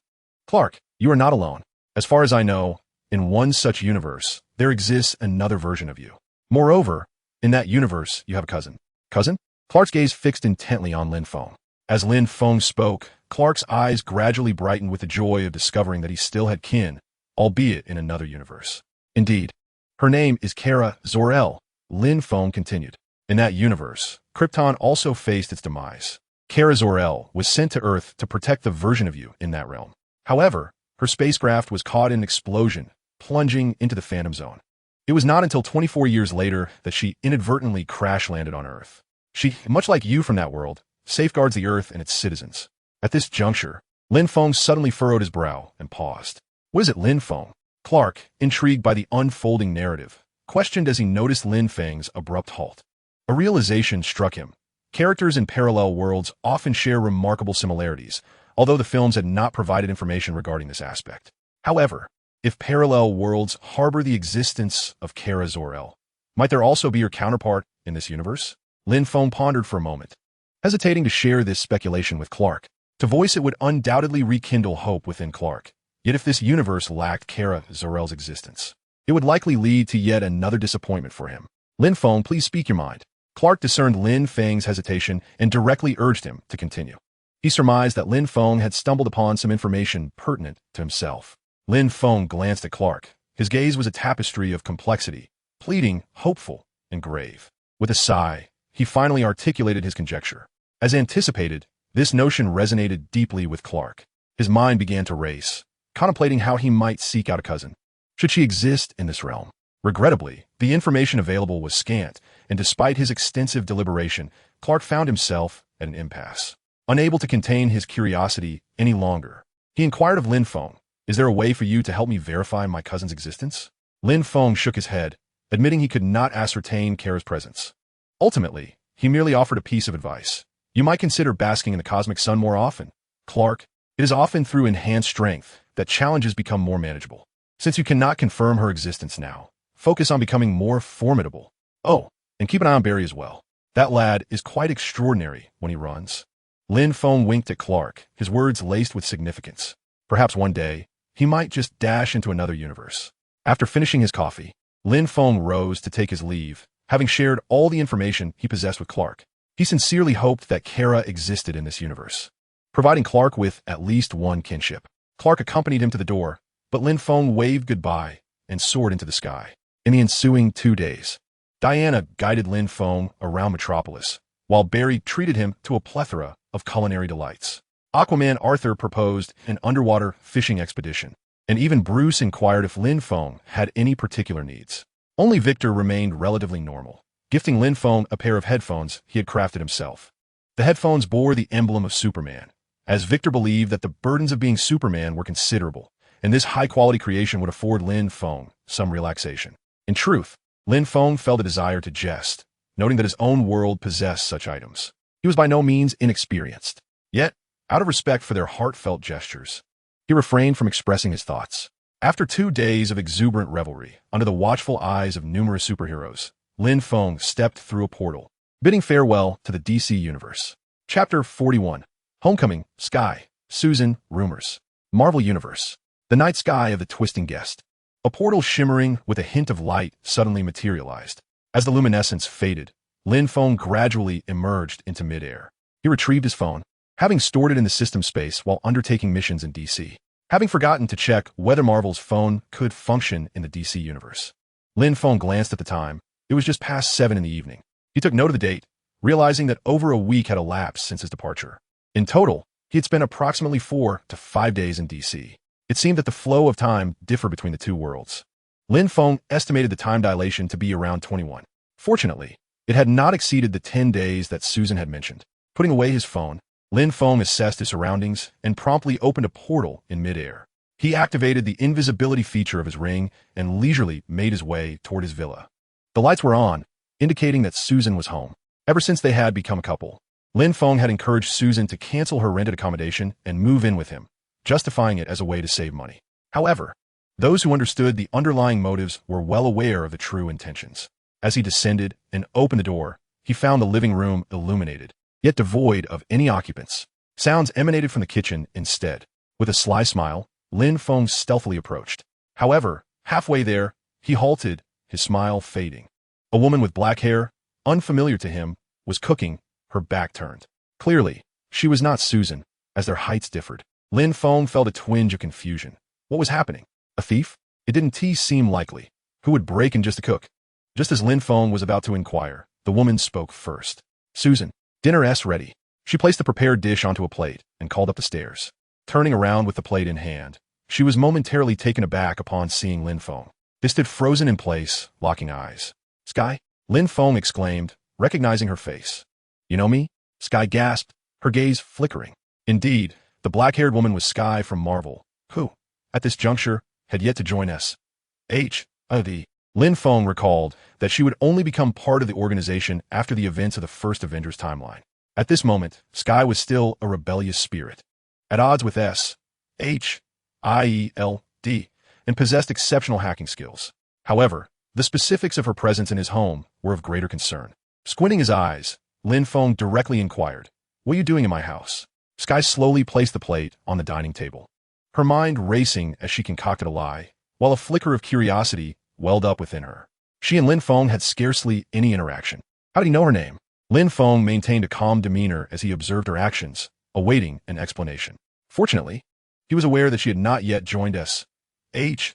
Clark, you are not alone. As far as I know, in one such universe, there exists another version of you. Moreover, in that universe, you have a cousin. Cousin? Clark's gaze fixed intently on Lin Feng. As Lin Feng spoke, Clark's eyes gradually brightened with the joy of discovering that he still had kin, albeit in another universe. Indeed, her name is Kara Zor-El, Lin Feng continued. In that universe, Krypton also faced its demise. Kara Zor-El was sent to Earth to protect the version of you in that realm. However, her spacecraft was caught in an explosion, plunging into the Phantom Zone. It was not until 24 years later that she inadvertently crash-landed on Earth. She, much like you from that world, safeguards the Earth and its citizens. At this juncture, Lin Feng suddenly furrowed his brow and paused. What is it, Lin Feng? Clark, intrigued by the unfolding narrative, questioned as he noticed Lin Feng's abrupt halt. A realization struck him. Characters in parallel worlds often share remarkable similarities, although the films had not provided information regarding this aspect. However, if parallel worlds harbor the existence of Kara Zor-El, might there also be her counterpart in this universe? Lin Feng pondered for a moment, hesitating to share this speculation with Clark. To voice it would undoubtedly rekindle hope within Clark. Yet if this universe lacked Kara Zor-El's existence, it would likely lead to yet another disappointment for him. Lin Feng, please speak your mind. Clark discerned Lin Feng's hesitation and directly urged him to continue. He surmised that Lin Feng had stumbled upon some information pertinent to himself. Lin Feng glanced at Clark. His gaze was a tapestry of complexity, pleading, hopeful, and grave. With a sigh, he finally articulated his conjecture. As anticipated, this notion resonated deeply with Clark. His mind began to race, contemplating how he might seek out a cousin. Should she exist in this realm? Regrettably, the information available was scant, and despite his extensive deliberation, Clark found himself at an impasse. Unable to contain his curiosity any longer, he inquired of Lin Feng, "Is there a way for you to help me verify my cousin's existence?" Lin Feng shook his head, admitting he could not ascertain Kara's presence. Ultimately, he merely offered a piece of advice. You might consider basking in the cosmic sun more often. Clark, it is often through enhanced strength that challenges become more manageable. Since you cannot confirm her existence now, focus on becoming more formidable. Oh, and keep an eye on Barry as well. That lad is quite extraordinary when he runs. Lin Feng winked at Clark, his words laced with significance. Perhaps one day, he might just dash into another universe. After finishing his coffee, Lin Feng rose to take his leave, having shared all the information he possessed with Clark. He sincerely hoped that Kara existed in this universe, providing Clark with at least one kinship. Clark accompanied him to the door, but Lin Feng waved goodbye and soared into the sky. In the ensuing 2 days, Diana guided Lin Feng around Metropolis, while Barry treated him to a plethora of culinary delights. Aquaman Arthur proposed an underwater fishing expedition, and even Bruce inquired if Lin Feng had any particular needs. Only Victor remained relatively normal, gifting Lin Feng a pair of headphones he had crafted himself. The headphones bore the emblem of Superman, as Victor believed that the burdens of being Superman were considerable, and this high-quality creation would afford Lin Feng some relaxation. In truth, Lin Feng felt a desire to jest, noting that his own world possessed such items. He was by no means inexperienced. Yet, out of respect for their heartfelt gestures, he refrained from expressing his thoughts. After 2 days of exuberant revelry, under the watchful eyes of numerous superheroes, Lin Feng stepped through a portal, bidding farewell to the DC Universe. Chapter 41. Homecoming, Sky, Susan, Rumors. Marvel Universe. The night sky of the twisting guest. A portal shimmering with a hint of light suddenly materialized. As the luminescence faded, Lin Feng gradually emerged into midair. He retrieved his phone, having stored it in the system space while undertaking missions in DC. Having forgotten to check whether Marvel's phone could function in the DC Universe. Lin Feng glanced at the time. It was just past 7 in the evening. He took note of the date, realizing that over a week had elapsed since his departure. In total, he had spent approximately 4 to 5 days in DC. It seemed that the flow of time differed between the two worlds. Lin Feng estimated the time dilation to be around 21. Fortunately, it had not exceeded the 10 days that Susan had mentioned. Putting away his phone, Lin Feng assessed his surroundings and promptly opened a portal in midair. He activated the invisibility feature of his ring and leisurely made his way toward his villa. The lights were on, indicating that Susan was home. Ever since they had become a couple, Lin Feng had encouraged Susan to cancel her rented accommodation and move in with him, justifying it as a way to save money. However, those who understood the underlying motives were well aware of the true intentions. As he descended and opened the door, he found the living room illuminated, yet devoid of any occupants. Sounds emanated from the kitchen instead. With a sly smile, Lin Feng stealthily approached. However, halfway there, he halted, his smile fading. A woman with black hair, unfamiliar to him, was cooking, her back turned. Clearly, she was not Susan, as their heights differed. Lin Feng felt a twinge of confusion. What was happening? A thief? It didn't seem likely. Who would break in just to cook? Just as Lin Feng was about to inquire, the woman spoke first. Susan, dinner's ready. She placed the prepared dish onto a plate and called up the stairs. Turning around with the plate in hand, she was momentarily taken aback upon seeing Lin Feng. They stood frozen in place, locking eyes. Sky? Lin Feng exclaimed, recognizing her face. You know me? Sky gasped, her gaze flickering. Indeed, the black-haired woman was Sky from Marvel, who, at this juncture, had yet to join S.H.O.D. Lin Feng recalled that she would only become part of the organization after the events of the first Avengers timeline. At this moment, Sky was still a rebellious spirit, at odds with S.H.I.E.L.D., and possessed exceptional hacking skills. However, the specifics of her presence in his home were of greater concern. Squinting his eyes, Lin Feng directly inquired, "What are you doing in my house?" Sky slowly placed the plate on the dining table, her mind racing as she concocted a lie, while a flicker of curiosity welled up within her. She and Lin Feng had scarcely any interaction. How did he know her name? Lin Feng maintained a calm demeanor as he observed her actions, awaiting an explanation. Fortunately, he was aware that she had not yet joined S.H.I.E.L.D.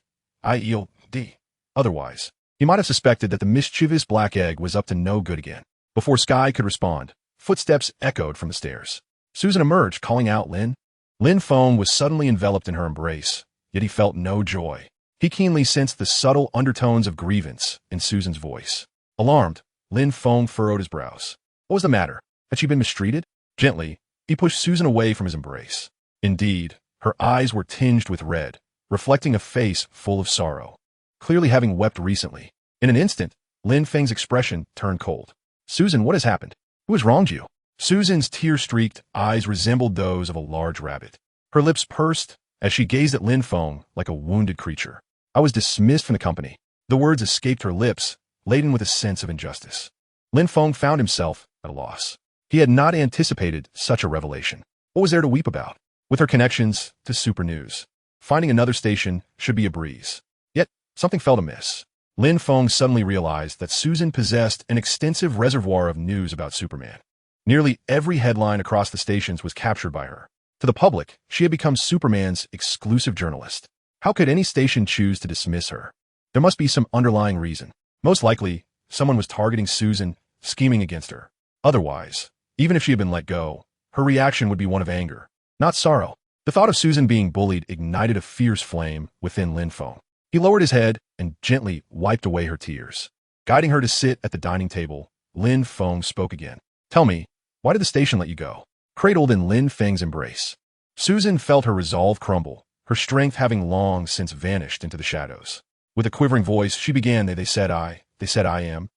Otherwise, he might have suspected that the mischievous black egg was up to no good again. Before Sky could respond, footsteps echoed from the stairs. Susan emerged, calling out, "Lin." Lin Feng was suddenly enveloped in her embrace, yet he felt no joy. He keenly sensed the subtle undertones of grievance in Susan's voice. Alarmed, Lin Feng furrowed his brows. What was the matter? Had she been mistreated? Gently, he pushed Susan away from his embrace. Indeed, her eyes were tinged with red, reflecting a face full of sorrow, clearly having wept recently. In an instant, Lin Feng's expression turned cold. "Susan, what has happened? Who has wronged you?" Susan's tear-streaked eyes resembled those of a large rabbit. Her lips pursed as she gazed at Lin Feng like a wounded creature. "I was dismissed from the company." The words escaped her lips, laden with a sense of injustice. Lin Feng found himself at a loss. He had not anticipated such a revelation. What was there to weep about? With her connections to Super News, finding another station should be a breeze. Yet, something felt amiss. Lin Feng suddenly realized that Susan possessed an extensive reservoir of news about Superman. Nearly every headline across the stations was captured by her. To the public, she had become Superman's exclusive journalist. How could any station choose to dismiss her? There must be some underlying reason. Most likely, someone was targeting Susan, scheming against her. Otherwise, even if she had been let go, her reaction would be one of anger, not sorrow. The thought of Susan being bullied ignited a fierce flame within Lin Feng. He lowered his head and gently wiped away her tears. Guiding her to sit at the dining table, Lin Feng spoke again. Tell me, why did the station let you go? Cradled in Lin Feng's embrace, Susan felt her resolve crumble, her strength having long since vanished into the shadows. With a quivering voice, she began, they said I am.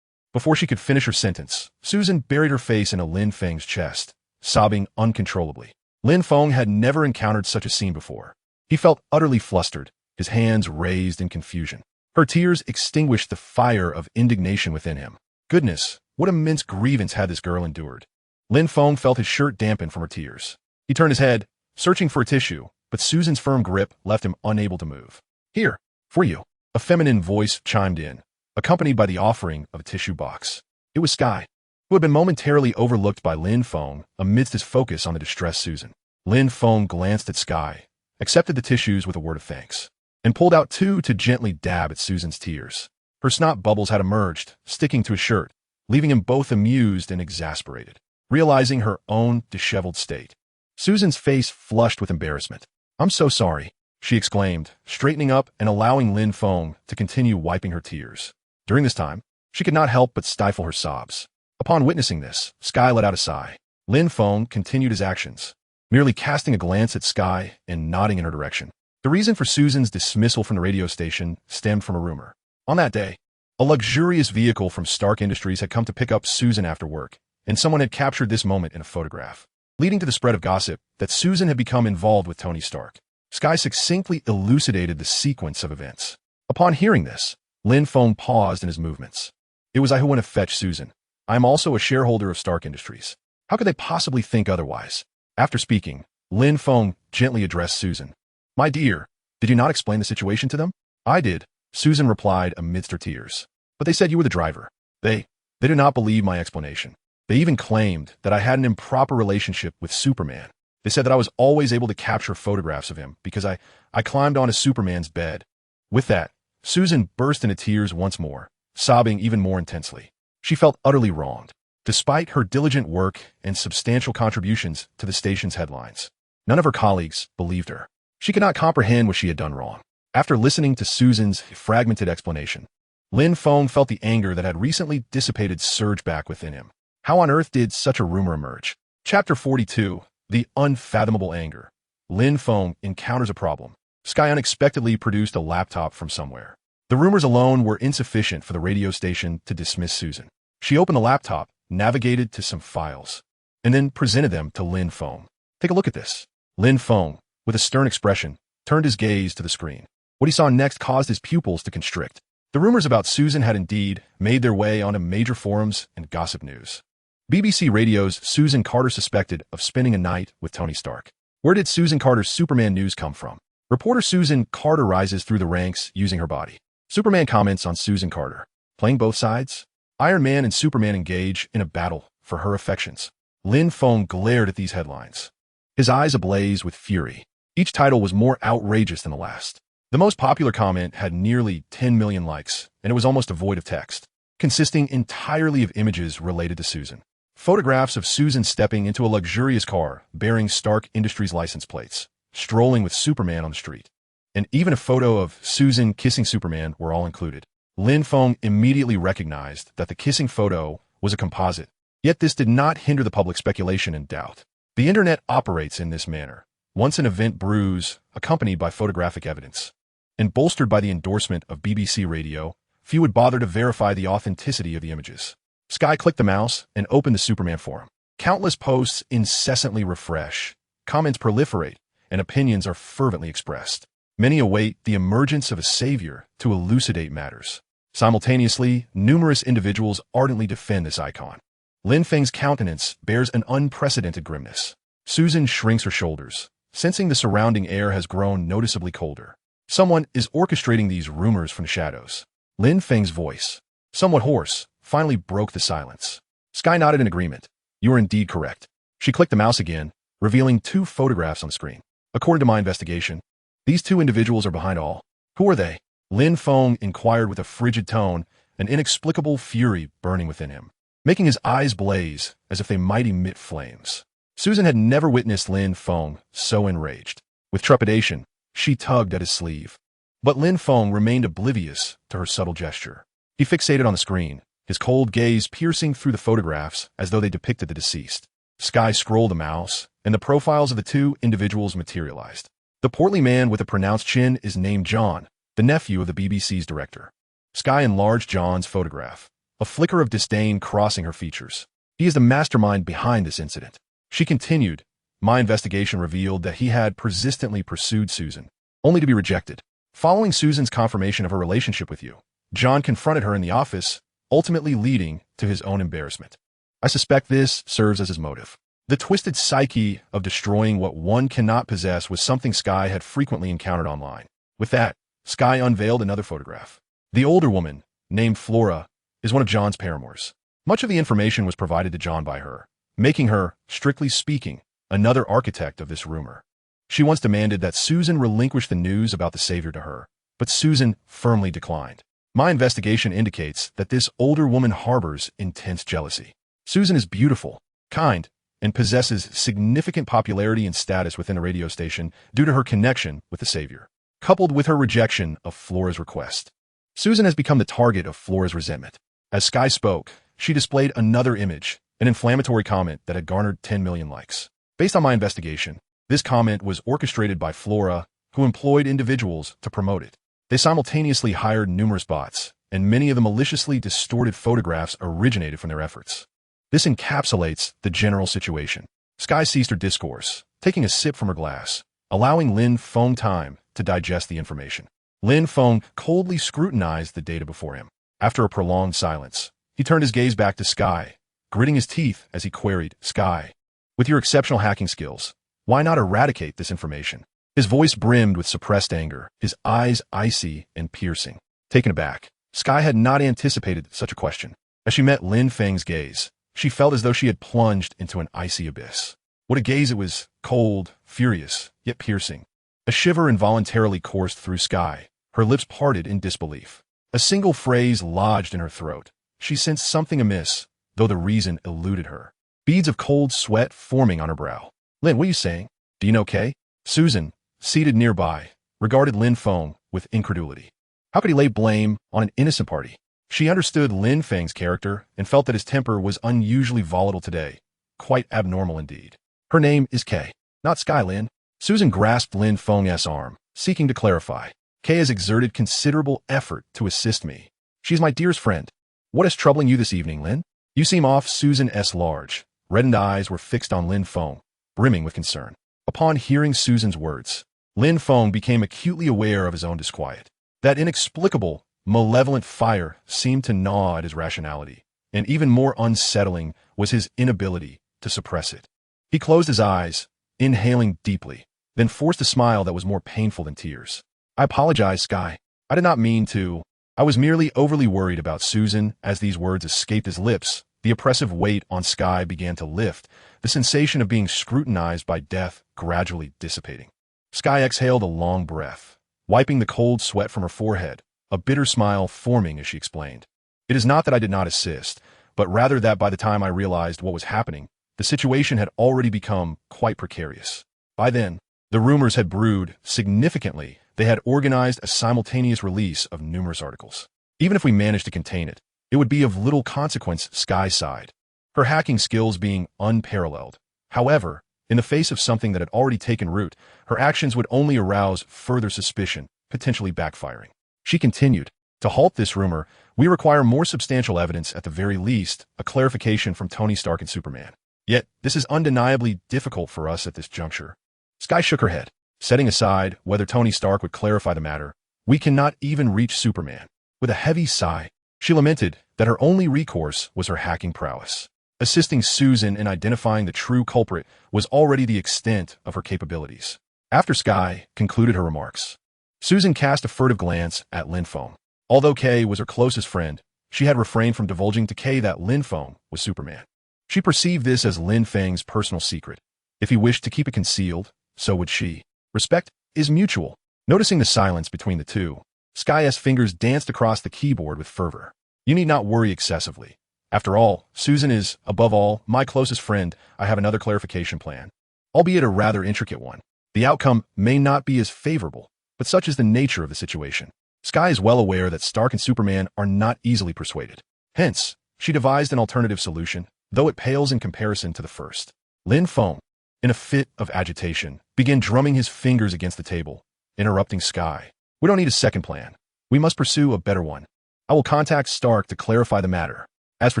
Before she could finish her sentence, Susan buried her face in Lin Feng's chest, sobbing uncontrollably. Lin Feng had never encountered such a scene before. He felt utterly flustered, his hands raised in confusion. Her tears extinguished the fire of indignation within him. Goodness, what immense grievance had this girl endured? Lin Feng felt his shirt dampen from her tears. He turned his head, searching for a tissue, but Susan's firm grip left him unable to move. Here, for you. A feminine voice chimed in, accompanied by the offering of a tissue box. It was Sky, who had been momentarily overlooked by Lin Feng amidst his focus on the distressed Susan. Lin Feng glanced at Sky, accepted the tissues with a word of thanks, and pulled out two to gently dab at Susan's tears. Her snot bubbles had emerged, sticking to his shirt, leaving him both amused and exasperated. Realizing her own disheveled state, Susan's face flushed with embarrassment. I'm so sorry, she exclaimed, straightening up and allowing Lin Feng to continue wiping her tears. During this time, she could not help but stifle her sobs. Upon witnessing this, Sky let out a sigh. Lin Feng continued his actions, merely casting a glance at Sky and nodding in her direction. The reason for Susan's dismissal from the radio station stemmed from a rumor. On that day, a luxurious vehicle from Stark Industries had come to pick up Susan after work, and someone had captured this moment in a photograph, leading to the spread of gossip that Susan had become involved with Tony Stark. Sky succinctly elucidated the sequence of events. Upon hearing this, Lin Feng paused in his movements. It was I who went to fetch Susan. I am also a shareholder of Stark Industries. How could they possibly think otherwise? After speaking, Lin Feng gently addressed Susan. My dear, did you not explain the situation to them? I did, Susan replied amidst her tears. But they said you were the driver. They did not believe my explanation. They even claimed that I had an improper relationship with Superman. They said that I was always able to capture photographs of him because I climbed onto Superman's bed. With that, Susan burst into tears once more, sobbing even more intensely. She felt utterly wronged. Despite her diligent work and substantial contributions to the station's headlines, none of her colleagues believed her. She could not comprehend what she had done wrong. After listening to Susan's fragmented explanation, Lin Feng felt the anger that had recently dissipated surge back within him. How on earth did such a rumor emerge? Chapter 42. The Unfathomable Anger. Lin Feng encounters a problem. Sky unexpectedly produced a laptop from somewhere. The rumors alone were insufficient for the radio station to dismiss Susan. She opened the laptop, navigated to some files, and then presented them to Lin Feng. Take a look at this. Lin Feng, with a stern expression, turned his gaze to the screen. What he saw next caused his pupils to constrict. The rumors about Susan had indeed made their way onto major forums and gossip news. BBC Radio's Susan Carter suspected of spending a night with Tony Stark. Where did Susan Carter's Superman news come from? Reporter Susan Carter rises through the ranks using her body. Superman comments on Susan Carter. Playing both sides? Iron Man and Superman engage in a battle for her affections. Lin Feng glared at these headlines, his eyes ablaze with fury. Each title was more outrageous than the last. The most popular comment had nearly 10 million likes, and it was almost devoid of text, consisting entirely of images related to Susan. Photographs of Susan stepping into a luxurious car bearing Stark Industries license plates, strolling with Superman on the street, and even a photo of Susan kissing Superman were all included. Lin Feng immediately recognized that the kissing photo was a composite, yet this did not hinder the public speculation and doubt. The internet operates in this manner. Once an event brews, accompanied by photographic evidence, and bolstered by the endorsement of BBC Radio, few would bother to verify the authenticity of the images. Sky clicked the mouse and opened the Superman forum. Countless posts incessantly refresh, comments proliferate, and opinions are fervently expressed. Many await the emergence of a savior to elucidate matters. Simultaneously, numerous individuals ardently defend this icon. Lin Feng's countenance bears an unprecedented grimness. Susan shrinks her shoulders, sensing the surrounding air has grown noticeably colder. Someone is orchestrating these rumors from the shadows. Lin Feng's voice, somewhat hoarse, finally broke the silence. Sky nodded in agreement. You are indeed correct. She clicked the mouse again, revealing two photographs on the screen. According to my investigation, these two individuals are behind all. Who are they? Lin Feng inquired with a frigid tone, an inexplicable fury burning within him, making his eyes blaze as if they might emit flames. Susan had never witnessed Lin Feng so enraged. With trepidation, she tugged at his sleeve. But Lin Feng remained oblivious to her subtle gesture. He fixated on the screen, his cold gaze piercing through the photographs as though they depicted the deceased. Sky scrolled the mouse, and the profiles of the two individuals materialized. The portly man with a pronounced chin is named John, the nephew of the BBC's director. Sky enlarged John's photograph, a flicker of disdain crossing her features. He is the mastermind behind this incident. She continued, my investigation revealed that he had persistently pursued Susan, only to be rejected. Following Susan's confirmation of her relationship with you, John confronted her in the office, ultimately leading to his own embarrassment. I suspect this serves as his motive. The twisted psyche of destroying what one cannot possess was something Sky had frequently encountered online. With that, Sky unveiled another photograph. The older woman, named Flora, is one of John's paramours. Much of the information was provided to John by her, making her, strictly speaking, another architect of this rumor. She once demanded that Susan relinquish the news about the savior to her, but Susan firmly declined. My investigation indicates that this older woman harbors intense jealousy. Susan is beautiful, kind, and possesses significant popularity and status within a radio station due to her connection with the savior, coupled with her rejection of Flora's request. Susan has become the target of Flora's resentment. As Sky spoke, she displayed another image, an inflammatory comment that had garnered 10 million likes. Based on my investigation, this comment was orchestrated by Flora, who employed individuals to promote it. They simultaneously hired numerous bots, and many of the maliciously distorted photographs originated from their efforts. This encapsulates the general situation. Sky ceased her discourse, taking a sip from her glass, allowing Lin Feng time to digest the information. Lin Feng coldly scrutinized the data before him. After a prolonged silence, he turned his gaze back to Sky, gritting his teeth as he queried, Sky, with your exceptional hacking skills, why not eradicate this information? His voice brimmed with suppressed anger, his eyes icy and piercing. Taken aback, Sky had not anticipated such a question. As she met Lin Feng's gaze, she felt as though she had plunged into an icy abyss. What a gaze it was, cold, furious, yet piercing. A shiver involuntarily coursed through Sky, her lips parted in disbelief. A single phrase lodged in her throat. She sensed something amiss, though the reason eluded her. Beads of cold sweat forming on her brow. Lin, what are you saying? Do you know Kay? Susan, seated nearby, regarded Lin Feng with incredulity. How could he lay blame on an innocent party? She understood Lin Feng's character and felt that his temper was unusually volatile today, quite abnormal indeed. Her name is Kay, not Sky, Lin. Susan grasped Lin Feng's arm, seeking to clarify. Kay has exerted considerable effort to assist me. She's my dearest friend. What is troubling you this evening, Lin? You seem off. Susan's large, reddened eyes were fixed on Lin Feng, brimming with concern. Upon hearing Susan's words, Lin Feng became acutely aware of his own disquiet. That inexplicable, malevolent fire seemed to gnaw at his rationality, and even more unsettling was his inability to suppress it. He closed his eyes, inhaling deeply, then forced a smile that was more painful than tears. I apologize, Sky. I did not mean to. I was merely overly worried about Susan. As these words escaped his lips, the oppressive weight on Sky began to lift, the sensation of being scrutinized by death gradually dissipating. Sky exhaled a long breath, wiping the cold sweat from her forehead, a bitter smile forming as she explained. It is not that I did not assist, but rather that by the time I realized what was happening, the situation had already become quite precarious. By then, the rumors had brewed significantly. They had organized a simultaneous release of numerous articles. Even if we managed to contain it, it would be of little consequence, Sky sighed, her hacking skills being unparalleled. However, in the face of something that had already taken root, her actions would only arouse further suspicion, potentially backfiring. She continued, to halt this rumor, we require more substantial evidence, at the very least, a clarification from Tony Stark and Superman. Yet, this is undeniably difficult for us at this juncture. Sky shook her head, setting aside whether Tony Stark would clarify the matter. We cannot even reach Superman. With a heavy sigh, she lamented that her only recourse was her hacking prowess. Assisting Susan in identifying the true culprit was already the extent of her capabilities. After Sky concluded her remarks, Susan cast a furtive glance at Lin Feng. Although Kay was her closest friend, she had refrained from divulging to Kay that Lin Feng was Superman. She perceived this as Lin Feng's personal secret. If he wished to keep it concealed, so would she. Respect is mutual. Noticing the silence between the two, Sky's fingers danced across the keyboard with fervor. You need not worry excessively. After all, Susan is, above all, my closest friend. I have another clarification plan, albeit a rather intricate one. The outcome may not be as favorable, but such is the nature of the situation. Skye is well aware that Stark and Superman are not easily persuaded. Hence, she devised an alternative solution, though it pales in comparison to the first. Lin Feng, in a fit of agitation, began drumming his fingers against the table, interrupting Skye. We don't need a second plan. We must pursue a better one. I will contact Stark to clarify the matter. As for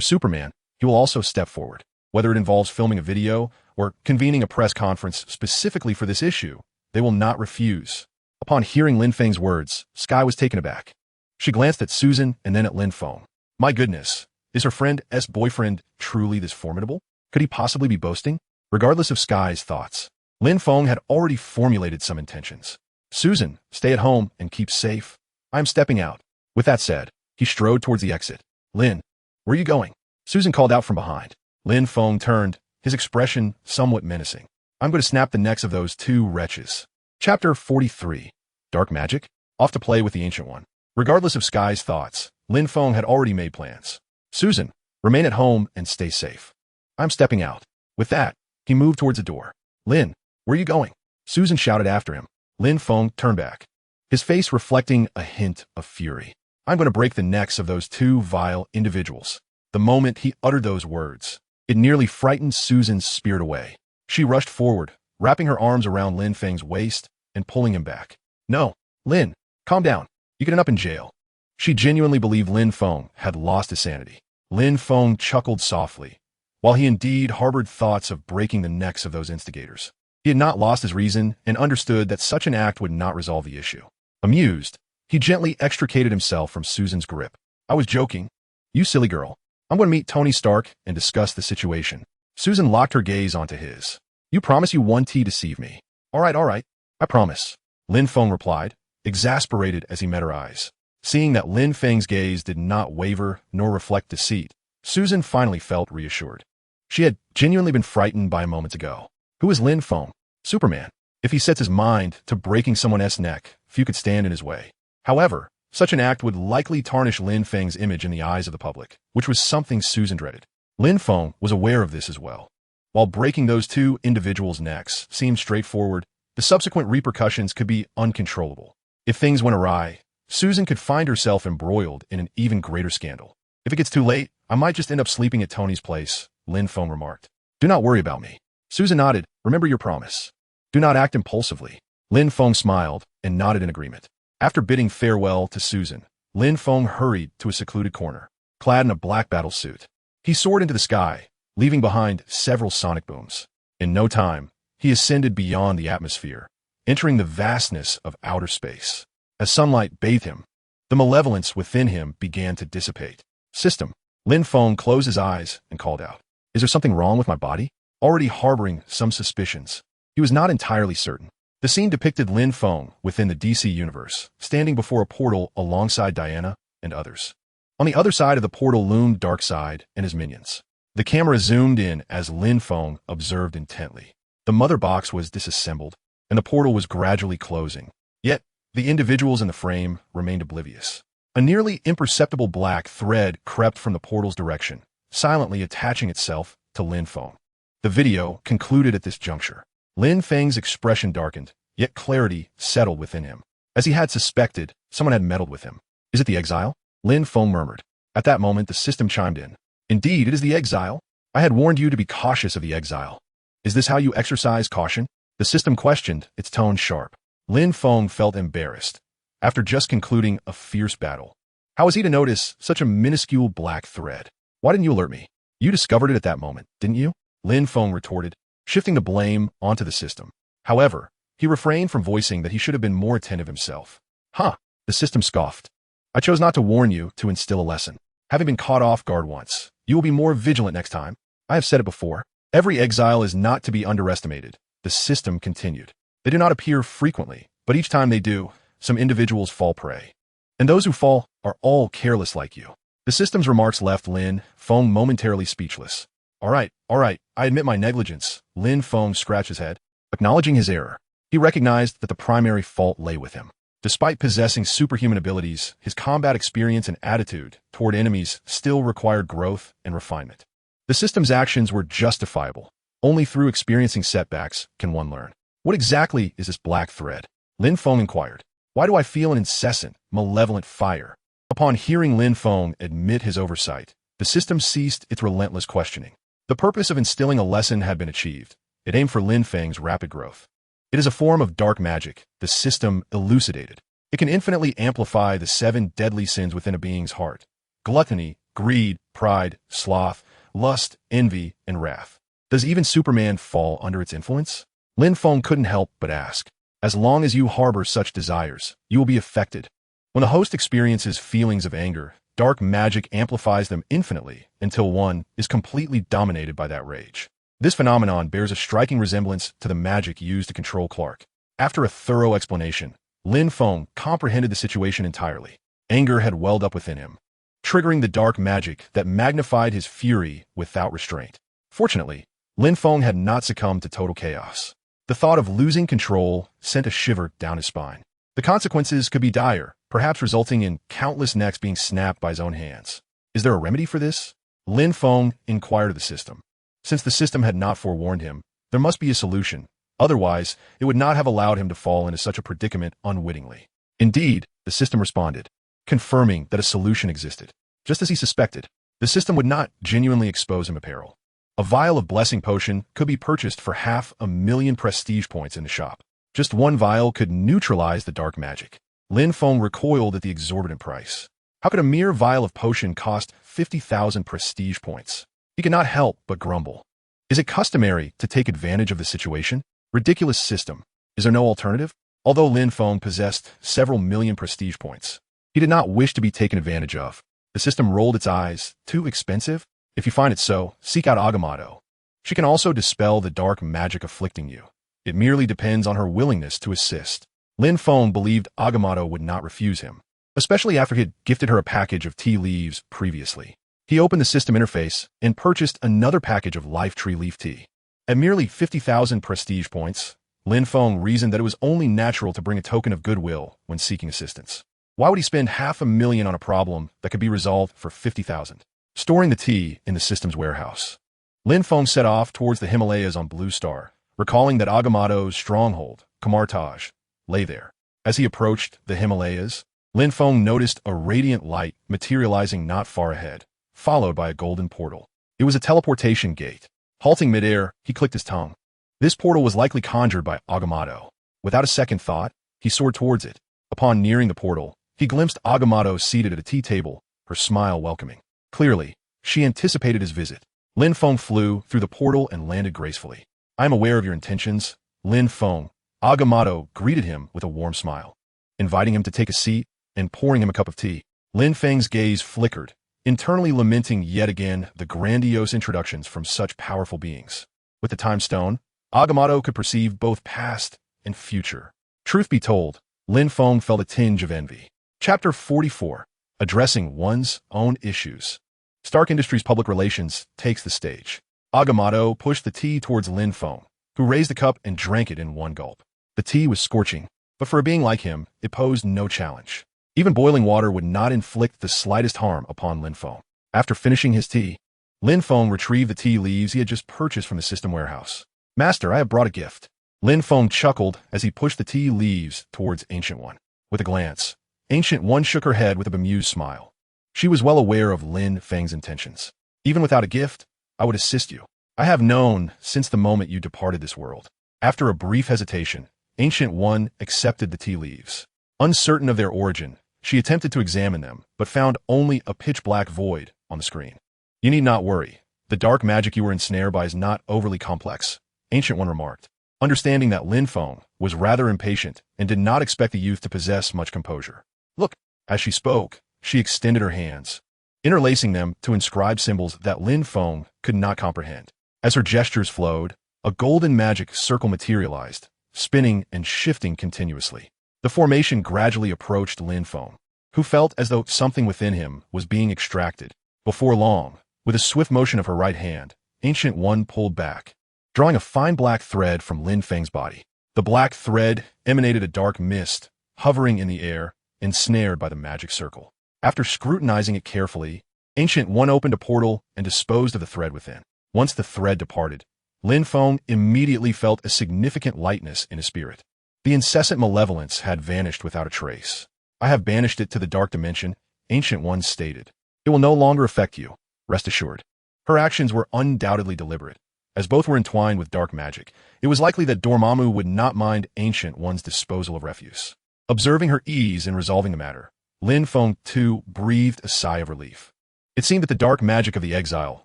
Superman, he will also step forward. Whether it involves filming a video or convening a press conference specifically for this issue, they will not refuse. Upon hearing Lin Feng's words, Skye was taken aback. She glanced at Susan and then at Lin Feng. My goodness, is her friend's boyfriend truly this formidable? Could he possibly be boasting? Regardless of Skye's thoughts, Lin Feng had already formulated some intentions. Susan, stay at home and keep safe. I am stepping out. With that said, he strode towards the exit. Lin, where are you going? Susan called out from behind. Lin Feng turned, his expression somewhat menacing. I'm going to snap the necks of those two wretches. Chapter 43. Dark Magic? Off to play with the Ancient One. Regardless of Skye's thoughts, Lin Feng had already made plans. Susan, remain at home and stay safe. I'm stepping out. With that, he moved towards the door. Lin, where are you going? Susan shouted after him. Lin Feng turned back, his face reflecting a hint of fury. I'm going to break the necks of those two vile individuals. The moment he uttered those words, it nearly frightened Susan's spirit away. She rushed forward, wrapping her arms around Lin Feng's waist and pulling him back. No, Lin, calm down. You could end up in jail. She genuinely believed Lin Feng had lost his sanity. Lin Feng chuckled softly, while he indeed harbored thoughts of breaking the necks of those instigators. He had not lost his reason and understood that such an act would not resolve the issue. Amused, he gently extricated himself from Susan's grip. I was joking. You silly girl. I'm going to meet Tony Stark and discuss the situation. Susan locked her gaze onto his. You promise you won't deceive me. All right. I promise. Lin Feng replied, exasperated as he met her eyes. Seeing that Lin Feng's gaze did not waver nor reflect deceit, Susan finally felt reassured. She had genuinely been frightened by moments ago. Who is Lin Feng? Superman. If he sets his mind to breaking someone else's neck, few could stand in his way. However, such an act would likely tarnish Lin Feng's image in the eyes of the public, which was something Susan dreaded. Lin Feng was aware of this as well. While breaking those two individuals' necks seemed straightforward, the subsequent repercussions could be uncontrollable. If things went awry, Susan could find herself embroiled in an even greater scandal. If it gets too late, I might just end up sleeping at Tony's place, Lin Feng remarked. Do not worry about me. Susan nodded. Remember your promise. Do not act impulsively. Lin Feng smiled and nodded in agreement. After bidding farewell to Susan, Lin Feng hurried to a secluded corner, clad in a black battle suit. He soared into the sky, leaving behind several sonic booms. In no time, he ascended beyond the atmosphere, entering the vastness of outer space. As sunlight bathed him, the malevolence within him began to dissipate. System. Lin Feng closed his eyes and called out. Is there something wrong with my body? Already harboring some suspicions, he was not entirely certain. The scene depicted Lin Feng within the DC universe, standing before a portal alongside Diana and others. On the other side of the portal loomed Darkseid and his minions. The camera zoomed in as Lin Feng observed intently. The mother box was disassembled, and the portal was gradually closing. Yet, the individuals in the frame remained oblivious. A nearly imperceptible black thread crept from the portal's direction, silently attaching itself to Lin Feng. The video concluded at this juncture. Lin Feng's expression darkened, yet clarity settled within him. As he had suspected, someone had meddled with him. Is it the exile? Lin Feng murmured. At that moment, the system chimed in. Indeed, it is the exile. I had warned you to be cautious of the exile. Is this how you exercise caution? The system questioned, its tone sharp. Lin Feng felt embarrassed, after just concluding a fierce battle. How was he to notice such a minuscule black thread? Why didn't you alert me? You discovered it at that moment, didn't you? Lin Feng retorted, shifting the blame onto the system. However, he refrained from voicing that he should have been more attentive himself. Huh, the system scoffed. I chose not to warn you to instill a lesson. Having been caught off guard once, you will be more vigilant next time. I have said it before. Every exile is not to be underestimated. The system continued. They do not appear frequently, but each time they do, some individuals fall prey. And those who fall are all careless like you. The system's remarks left Lin Feng momentarily speechless. All right, I admit my negligence. Lin Feng scratched his head, acknowledging his error. He recognized that the primary fault lay with him. Despite possessing superhuman abilities, his combat experience and attitude toward enemies still required growth and refinement. The system's actions were justifiable. Only through experiencing setbacks can one learn. What exactly is this black thread? Lin Feng inquired. Why do I feel an incessant, malevolent fire? Upon hearing Lin Feng admit his oversight, the system ceased its relentless questioning. The purpose of instilling a lesson had been achieved. It aimed for Lin Feng's rapid growth. It is a form of dark magic, the system elucidated. It can infinitely amplify the 7 deadly sins within a being's heart: gluttony, greed, pride, sloth, lust, envy, and wrath. Does even Superman fall under its influence? Lin Feng couldn't help but ask. As long as you harbor such desires, you will be affected. When the host experiences feelings of anger, dark magic amplifies them infinitely until one is completely dominated by that rage. This phenomenon bears a striking resemblance to the magic used to control Clark. After a thorough explanation, Lin Feng comprehended the situation entirely. Anger had welled up within him, triggering the dark magic that magnified his fury without restraint. Fortunately, Lin Feng had not succumbed to total chaos. The thought of losing control sent a shiver down his spine. The consequences could be dire, perhaps resulting in countless necks being snapped by his own hands. Is there a remedy for this? Lin Feng inquired of the system. Since the system had not forewarned him, there must be a solution. Otherwise, it would not have allowed him to fall into such a predicament unwittingly. Indeed, the system responded, confirming that a solution existed. Just as he suspected, the system would not genuinely expose him to peril. A vial of blessing potion could be purchased for 500,000 prestige points in the shop. Just one vial could neutralize the dark magic. Lin Feng recoiled at the exorbitant price. How could a mere vial of potion cost 50,000 prestige points? He could not help but grumble. Is it customary to take advantage of the situation? Ridiculous system. Is there no alternative? Although Lin Feng possessed several million prestige points, he did not wish to be taken advantage of. The system rolled its eyes. Too expensive? If you find it so, seek out Agamotto. She can also dispel the dark magic afflicting you. It merely depends on her willingness to assist. Lin Feng believed Agamotto would not refuse him, especially after he had gifted her a package of tea leaves previously. He opened the system interface and purchased another package of life tree leaf tea. At merely 50,000 prestige points, Lin Feng reasoned that it was only natural to bring a token of goodwill when seeking assistance. Why would he spend 500,000 on a problem that could be resolved for 50,000? Storing the tea in the system's warehouse, Lin Feng set off towards the Himalayas on Blue Star, recalling that Agamotto's stronghold, Kamartaj, lay there. As he approached the Himalayas, Lin Feng noticed a radiant light materializing not far ahead, followed by a golden portal. It was a teleportation gate. Halting midair, he clicked his tongue. This portal was likely conjured by Agamotto. Without a second thought, he soared towards it. Upon nearing the portal, he glimpsed Agamotto seated at a tea table, her smile welcoming. Clearly, she anticipated his visit. Lin Feng flew through the portal and landed gracefully. I am aware of your intentions, Lin Feng. Agamotto greeted him with a warm smile, inviting him to take a seat and pouring him a cup of tea. Lin Feng's gaze flickered, internally lamenting yet again the grandiose introductions from such powerful beings. With the time stone, Agamotto could perceive both past and future. Truth be told, Lin Feng felt a tinge of envy. Chapter 44. Addressing one's own issues. Stark Industries Public Relations takes the stage. Agamotto pushed the tea towards Lin Feng, who raised the cup and drank it in one gulp. The tea was scorching, but for a being like him, it posed no challenge. Even boiling water would not inflict the slightest harm upon Lin Feng. After finishing his tea, Lin Feng retrieved the tea leaves he had just purchased from the system warehouse. Master, I have brought a gift. Lin Feng chuckled as he pushed the tea leaves towards Ancient One. With a glance, Ancient One shook her head with a bemused smile. She was well aware of Lin Feng's intentions. Even without a gift, I would assist you. I have known since the moment you departed this world. After a brief hesitation, Ancient One accepted the tea leaves. Uncertain of their origin, she attempted to examine them, but found only a pitch-black void on the screen. You need not worry. The dark magic you were ensnared by is not overly complex, Ancient One remarked, understanding that Lin Feng was rather impatient and did not expect the youth to possess much composure. Look, as she spoke, she extended her hands, interlacing them to inscribe symbols that Lin Feng could not comprehend. As her gestures flowed, a golden magic circle materialized, spinning and shifting continuously. The formation gradually approached Lin Feng, who felt as though something within him was being extracted. Before long, with a swift motion of her right hand, Ancient One pulled back, drawing a fine black thread from Lin Feng's body. The black thread emanated a dark mist, hovering in the air, ensnared by the magic circle. After scrutinizing it carefully, Ancient One opened a portal and disposed of the thread within. Once the thread departed, Lin Feng immediately felt a significant lightness in his spirit. The incessant malevolence had vanished without a trace. I have banished it to the dark dimension, Ancient One stated. It will no longer affect you, rest assured. Her actions were undoubtedly deliberate. As both were entwined with dark magic, it was likely that Dormammu would not mind Ancient One's disposal of refuse. Observing her ease in resolving the matter, Lin Feng, too, breathed a sigh of relief. It seemed that the dark magic of the exile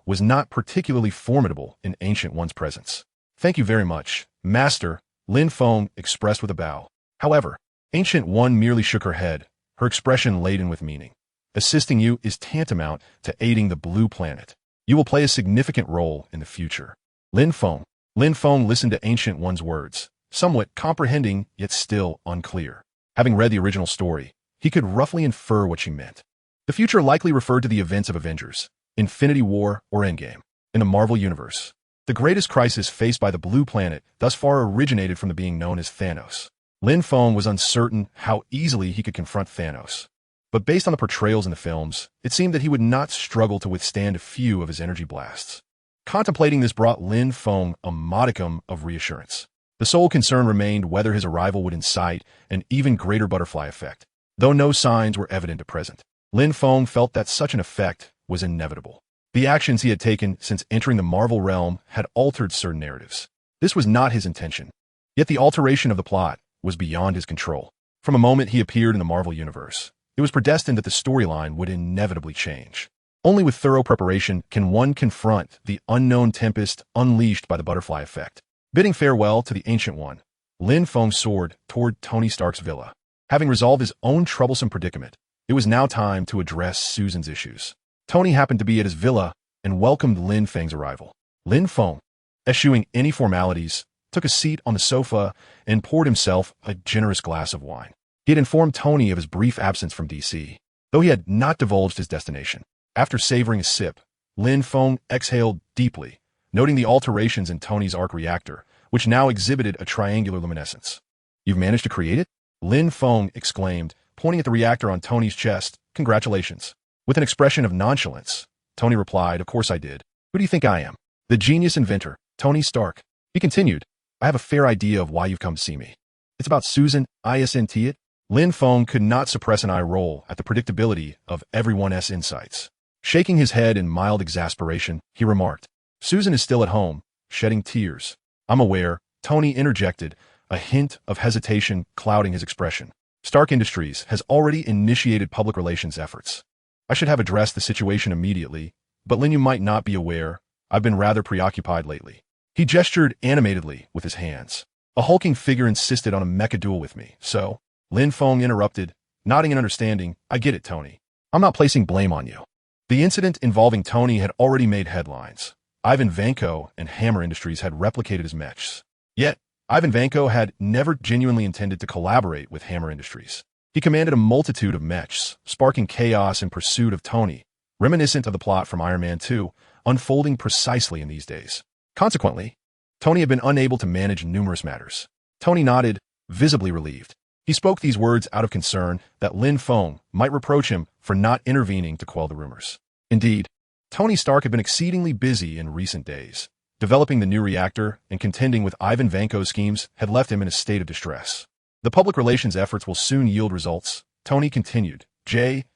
was not particularly formidable in Ancient One's presence. Thank you very much, Master, Lin Feng expressed with a bow. However, Ancient One merely shook her head, her expression laden with meaning. Assisting you is tantamount to aiding the Blue Planet. You will play a significant role in the future. Lin Feng listened to Ancient One's words, somewhat comprehending yet still unclear. Having read the original story, he could roughly infer what she meant. The future likely referred to the events of Avengers, Infinity War, or Endgame. In the Marvel Universe, the greatest crisis faced by the Blue Planet thus far originated from the being known as Thanos. Lin Feng was uncertain how easily he could confront Thanos. But based on the portrayals in the films, it seemed that he would not struggle to withstand a few of his energy blasts. Contemplating this brought Lin Feng a modicum of reassurance. The sole concern remained whether his arrival would incite an even greater butterfly effect. Though no signs were evident at present, Lin Feng felt that such an effect was inevitable. The actions he had taken since entering the Marvel realm had altered certain narratives. This was not his intention. Yet the alteration of the plot was beyond his control. From the moment he appeared in the Marvel Universe, it was predestined that the storyline would inevitably change. Only with thorough preparation can one confront the unknown tempest unleashed by the butterfly effect. Bidding farewell to the Ancient One, Lin Feng soared toward Tony Stark's villa. Having resolved his own troublesome predicament, it was now time to address Susan's issues. Tony happened to be at his villa and welcomed Lin Feng's arrival. Lin Feng, eschewing any formalities, took a seat on the sofa and poured himself a generous glass of wine. He had informed Tony of his brief absence from DC, though he had not divulged his destination. After savoring a sip, Lin Feng exhaled deeply, noting the alterations in Tony's arc reactor, which now exhibited a triangular luminescence. You've managed to create it? Lin Feng exclaimed, pointing at the reactor on Tony's chest. Congratulations. With an expression of nonchalance, Tony replied, Of course I did. Who do you think I am? The genius inventor, Tony Stark. He continued, I have a fair idea of why you've come to see me. It's about Susan, isn't it? Lin Feng could not suppress an eye roll at the predictability of everyone's insights. Shaking his head in mild exasperation, he remarked, Susan is still at home, shedding tears. I'm aware, Tony interjected, a hint of hesitation clouding his expression. Stark Industries has already initiated public relations efforts. I should have addressed the situation immediately, but Lin, you might not be aware, I've been rather preoccupied lately. He gestured animatedly with his hands. A hulking figure insisted on a mecha duel with me, so, Lin Feng interrupted, nodding in understanding, I get it, Tony. I'm not placing blame on you. The incident involving Tony had already made headlines. Ivan Vanko and Hammer Industries had replicated his mechs. Yet, Ivan Vanko had never genuinely intended to collaborate with Hammer Industries. He commanded a multitude of mechs, sparking chaos in pursuit of Tony, reminiscent of the plot from Iron Man 2, unfolding precisely in these days. Consequently, Tony had been unable to manage numerous matters. Tony nodded, visibly relieved. He spoke these words out of concern that Lin Feng might reproach him for not intervening to quell the rumors. Indeed, Tony Stark had been exceedingly busy in recent days. Developing the new reactor and contending with Ivan Vanko's schemes had left him in a state of distress. The public relations efforts will soon yield results, Tony continued. J.A.R.V.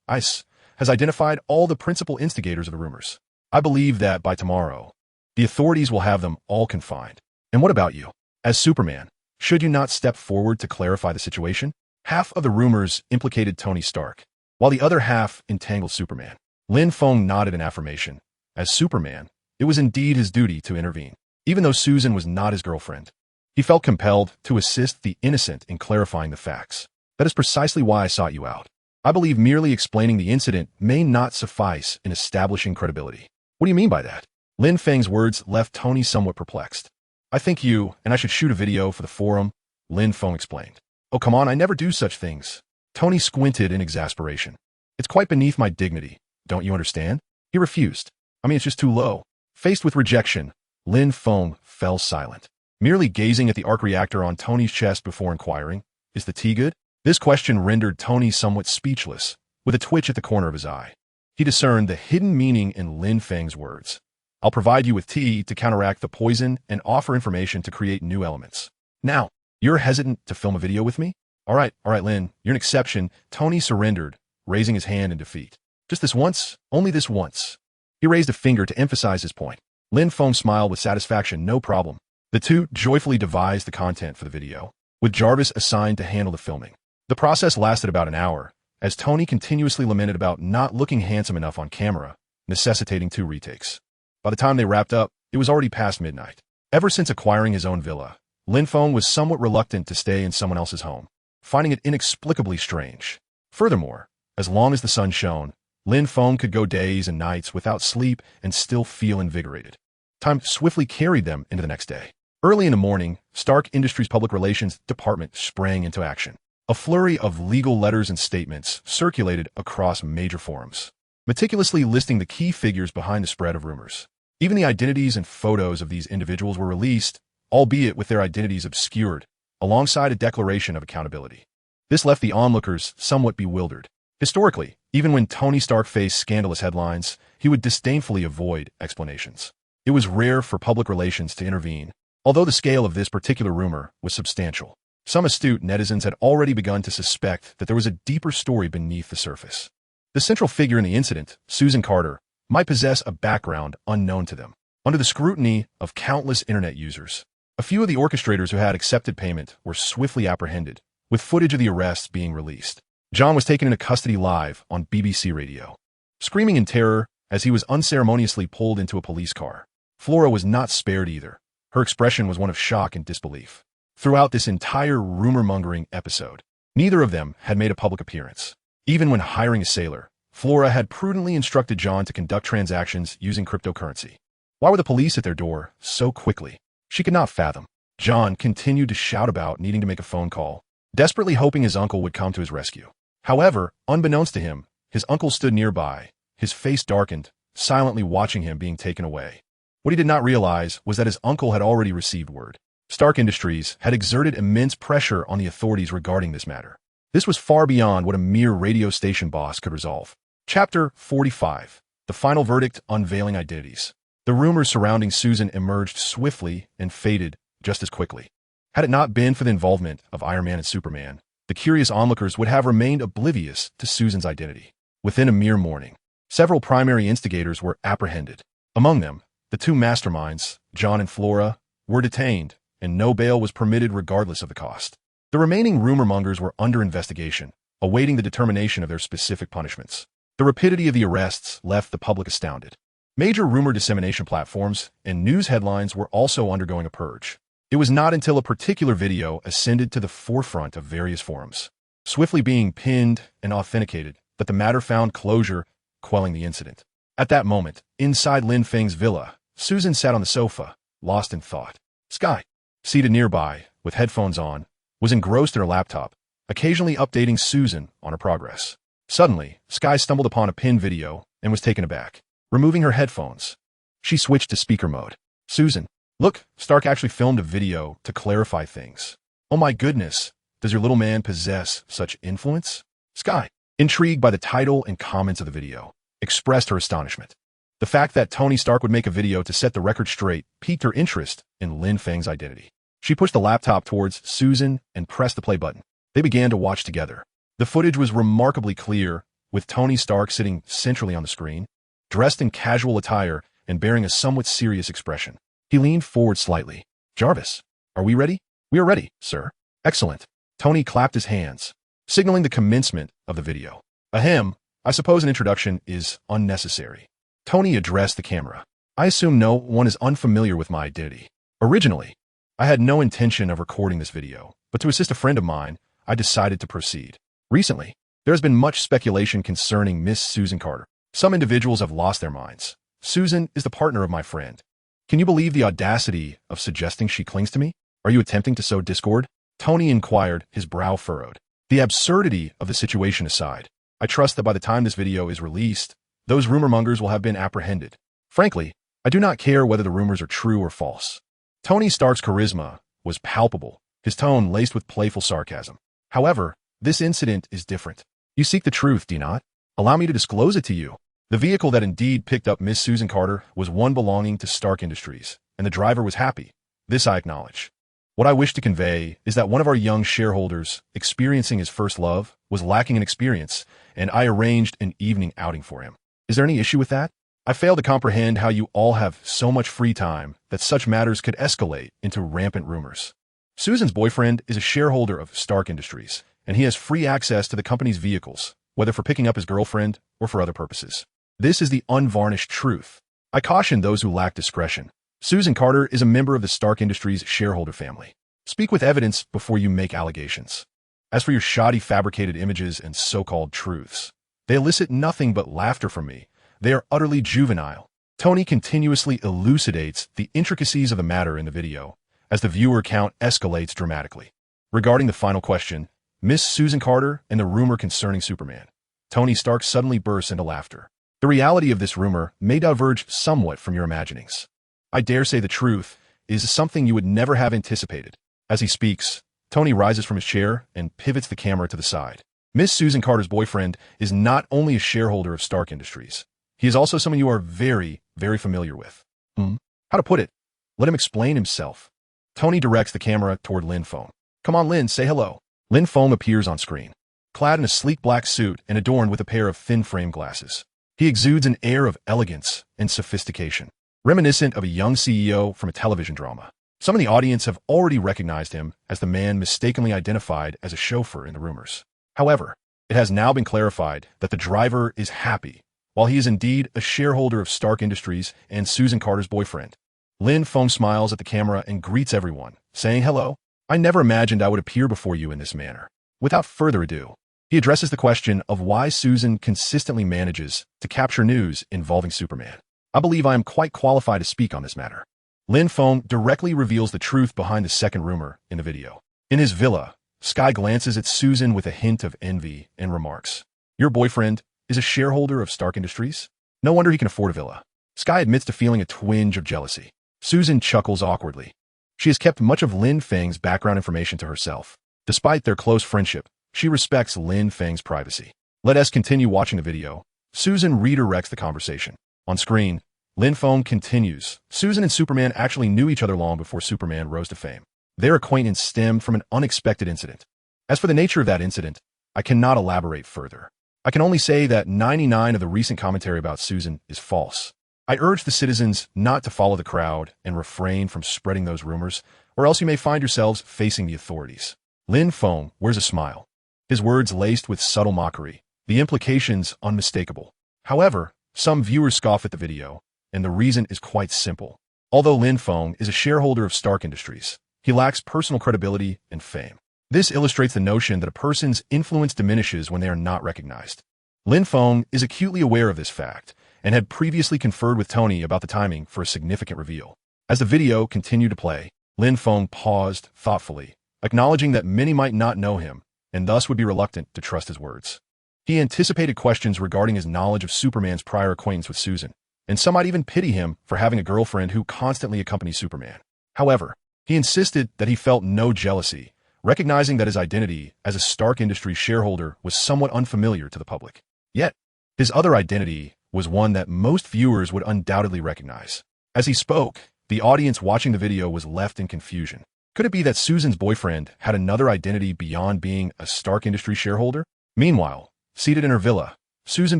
ICE has identified all the principal instigators of the rumors. I believe that by tomorrow, the authorities will have them all confined. And what about you? As Superman, should you not step forward to clarify the situation? Half of the rumors implicated Tony Stark, while the other half entangled Superman. Lin Feng nodded in affirmation. As Superman, it was indeed his duty to intervene. Even though Susan was not his girlfriend, he felt compelled to assist the innocent in clarifying the facts. That is precisely why I sought you out. I believe merely explaining the incident may not suffice in establishing credibility. What do you mean by that? Lin Feng's words left Tony somewhat perplexed. I think you and I should shoot a video for the forum, Lin Feng explained. Oh, come on, I never do such things. Tony squinted in exasperation. It's quite beneath my dignity. Don't you understand? He refused. I mean, it's just too low. Faced with rejection, Lin Feng fell silent. merely gazing at the arc reactor on Tony's chest before inquiring, "Is the tea good?" This question rendered Tony somewhat speechless, with a twitch at the corner of his eye. He discerned the hidden meaning in Lin Feng's words. "I'll provide you with tea to counteract the poison and offer information to create new elements. Now, you're hesitant to film a video with me? All right, Lin, you're an exception." Tony surrendered, raising his hand in defeat. "Just this once, only this once." He raised a finger to emphasize his point. Lin Feng smiled with satisfaction. "No problem." The two joyfully devised the content for the video, with Jarvis assigned to handle the filming. The process lasted about an hour, as Tony continuously lamented about not looking handsome enough on camera, necessitating 2 retakes. By the time they wrapped up, it was already past midnight. Ever since acquiring his own villa, Lin Feng was somewhat reluctant to stay in someone else's home, finding it inexplicably strange. Furthermore, as long as the sun shone, Lin Feng could go days and nights without sleep and still feel invigorated. Time swiftly carried them into the next day. Early in the morning, Stark Industries' public relations department sprang into action. A flurry of legal letters and statements circulated across major forums, meticulously listing the key figures behind the spread of rumors. Even the identities and photos of these individuals were released, albeit with their identities obscured, alongside a declaration of accountability. This left the onlookers somewhat bewildered. Historically, even when Tony Stark faced scandalous headlines, he would disdainfully avoid explanations. It was rare for public relations to intervene, although the scale of this particular rumor was substantial. Some astute netizens had already begun to suspect that there was a deeper story beneath the surface. The central figure in the incident, Susan Carter, might possess a background unknown to them. Under the scrutiny of countless internet users, a few of the orchestrators who had accepted payment were swiftly apprehended, with footage of the arrests being released. John was taken into custody live on BBC Radio, screaming in terror as he was unceremoniously pulled into a police car. Flora was not spared either. Her expression was one of shock and disbelief. Throughout this entire rumor-mongering episode, neither of them had made a public appearance. Even when hiring a sailor, Flora had prudently instructed John to conduct transactions using cryptocurrency. Why were the police at their door so quickly? She could not fathom. John continued to shout about needing to make a phone call, desperately hoping his uncle would come to his rescue. However, unbeknownst to him, his uncle stood nearby, his face darkened, silently watching him being taken away. What he did not realize was that his uncle had already received word. Stark Industries had exerted immense pressure on the authorities regarding this matter. This was far beyond what a mere radio station boss could resolve. Chapter 45. The Final Verdict: Unveiling Identities. The rumors surrounding Susan emerged swiftly and faded just as quickly. Had it not been for the involvement of Iron Man and Superman, the curious onlookers would have remained oblivious to Susan's identity. Within a mere morning, several primary instigators were apprehended. Among them, the 2 masterminds, John and Flora, were detained, and no bail was permitted regardless of the cost. The remaining rumor-mongers were under investigation, awaiting the determination of their specific punishments. The rapidity of the arrests left the public astounded. Major rumor dissemination platforms and news headlines were also undergoing a purge. It was not until a particular video ascended to the forefront of various forums, swiftly being pinned and authenticated, that the matter found closure, quelling the incident. At that moment, inside Lin Feng's villa, Susan sat on the sofa, lost in thought. Sky, seated nearby, with headphones on, was engrossed in her laptop, occasionally updating Susan on her progress. Suddenly, Sky stumbled upon a pinned video and was taken aback. Removing her headphones, she switched to speaker mode. "Susan, look, Stark actually filmed a video to clarify things. Oh my goodness, does your little man possess such influence?" Sky, intrigued by the title and comments of the video, expressed her astonishment. The fact that Tony Stark would make a video to set the record straight piqued her interest in Lin Feng's identity. She pushed the laptop towards Susan and pressed the play button. They began to watch together. The footage was remarkably clear, with Tony Stark sitting centrally on the screen, dressed in casual attire and bearing a somewhat serious expression. He leaned forward slightly. "Jarvis, are we ready?" "We are ready, sir." "Excellent." Tony clapped his hands, signaling the commencement of the video. "Ahem, I suppose an introduction is unnecessary." Tony addressed the camera. "I assume no one is unfamiliar with my identity. Originally, I had no intention of recording this video, but to assist a friend of mine, I decided to proceed. Recently, there has been much speculation concerning Miss Susan Carter. Some individuals have lost their minds. Susan is the partner of my friend. Can you believe the audacity of suggesting she clings to me? Are you attempting to sow discord?" Tony inquired, his brow furrowed. "The absurdity of the situation aside, I trust that by the time this video is released, those rumor mongers will have been apprehended. Frankly, I do not care whether the rumors are true or false. Tony Stark's charisma was palpable, his tone laced with playful sarcasm. However, this incident is different. You seek the truth, do you not? Allow me to disclose it to you. The vehicle that indeed picked up Miss Susan Carter was one belonging to Stark Industries, and the driver was happy. This I acknowledge. What I wish to convey is that one of our young shareholders, experiencing his first love, was lacking in experience, and I arranged an evening outing for him. Is there any issue with that? I fail to comprehend how you all have so much free time that such matters could escalate into rampant rumors. Susan's boyfriend is a shareholder of Stark Industries, and he has free access to the company's vehicles, whether for picking up his girlfriend or for other purposes. This is the unvarnished truth. I caution those who lack discretion. Susan Carter is a member of the Stark Industries shareholder family. Speak with evidence before you make allegations. As for your shoddy fabricated images and so-called truths, they elicit nothing but laughter from me. They are utterly juvenile. Tony continuously elucidates the intricacies of the matter in the video, as the viewer count escalates dramatically. Regarding the final question, Miss Susan Carter and the rumor concerning Superman, Tony Stark suddenly bursts into laughter. The reality of this rumor may diverge somewhat from your imaginings. I dare say the truth is something you would never have anticipated. As he speaks, Tony rises from his chair and pivots the camera to the side. Miss Susan Carter's boyfriend is not only a shareholder of Stark Industries, he is also someone you are very, very familiar with. How to put it? Let him explain himself. Tony directs the camera toward Lin Feng. Come on, Lin, say hello. Lin Feng appears on screen, clad in a sleek black suit and adorned with a pair of thin frame glasses. He exudes an air of elegance and sophistication, reminiscent of a young CEO from a television drama. Some in the audience have already recognized him as the man mistakenly identified as a chauffeur in the rumors. However, it has now been clarified that the driver is happy, while he is indeed a shareholder of Stark Industries and Susan Carter's boyfriend. Lin Feng smiles at the camera and greets everyone, saying, "Hello. I never imagined I would appear before you in this manner." Without further ado, he addresses the question of why Susan consistently manages to capture news involving Superman. I believe I am quite qualified to speak on this matter. Lin Feng directly reveals the truth behind the second rumor in the video. In his villa, Sky glances at Susan with a hint of envy and remarks, "Your boyfriend is a shareholder of Stark Industries? No wonder he can afford a villa." Sky admits to feeling a twinge of jealousy. Susan chuckles awkwardly. She has kept much of Lin Feng's background information to herself. Despite their close friendship, she respects Lin Feng's privacy. Let us continue watching the video. Susan redirects the conversation. On screen, Lin Feng continues. Susan and Superman actually knew each other long before Superman rose to fame. Their acquaintance stemmed from an unexpected incident. As for the nature of that incident, I cannot elaborate further. I can only say that 99% of the recent commentary about Susan is false. I urge the citizens not to follow the crowd and refrain from spreading those rumors, or else you may find yourselves facing the authorities. Lin Feng wears a smile, his words laced with subtle mockery, the implications unmistakable. However, some viewers scoff at the video, and the reason is quite simple. Although Lin Feng is a shareholder of Stark Industries, he lacks personal credibility and fame. This illustrates the notion that a person's influence diminishes when they are not recognized. Lin Feng is acutely aware of this fact, and had previously conferred with Tony about the timing for a significant reveal. As the video continued to play, Lin Feng paused thoughtfully, acknowledging that many might not know him, and thus would be reluctant to trust his words. He anticipated questions regarding his knowledge of Superman's prior acquaintance with Susan, and some might even pity him for having a girlfriend who constantly accompanies Superman. However, he insisted that he felt no jealousy, recognizing that his identity as a Stark Industries shareholder was somewhat unfamiliar to the public. Yet, his other identity was one that most viewers would undoubtedly recognize. As he spoke, the audience watching the video was left in confusion. Could it be that Susan's boyfriend had another identity beyond being a Stark Industries shareholder? Meanwhile, seated in her villa, Susan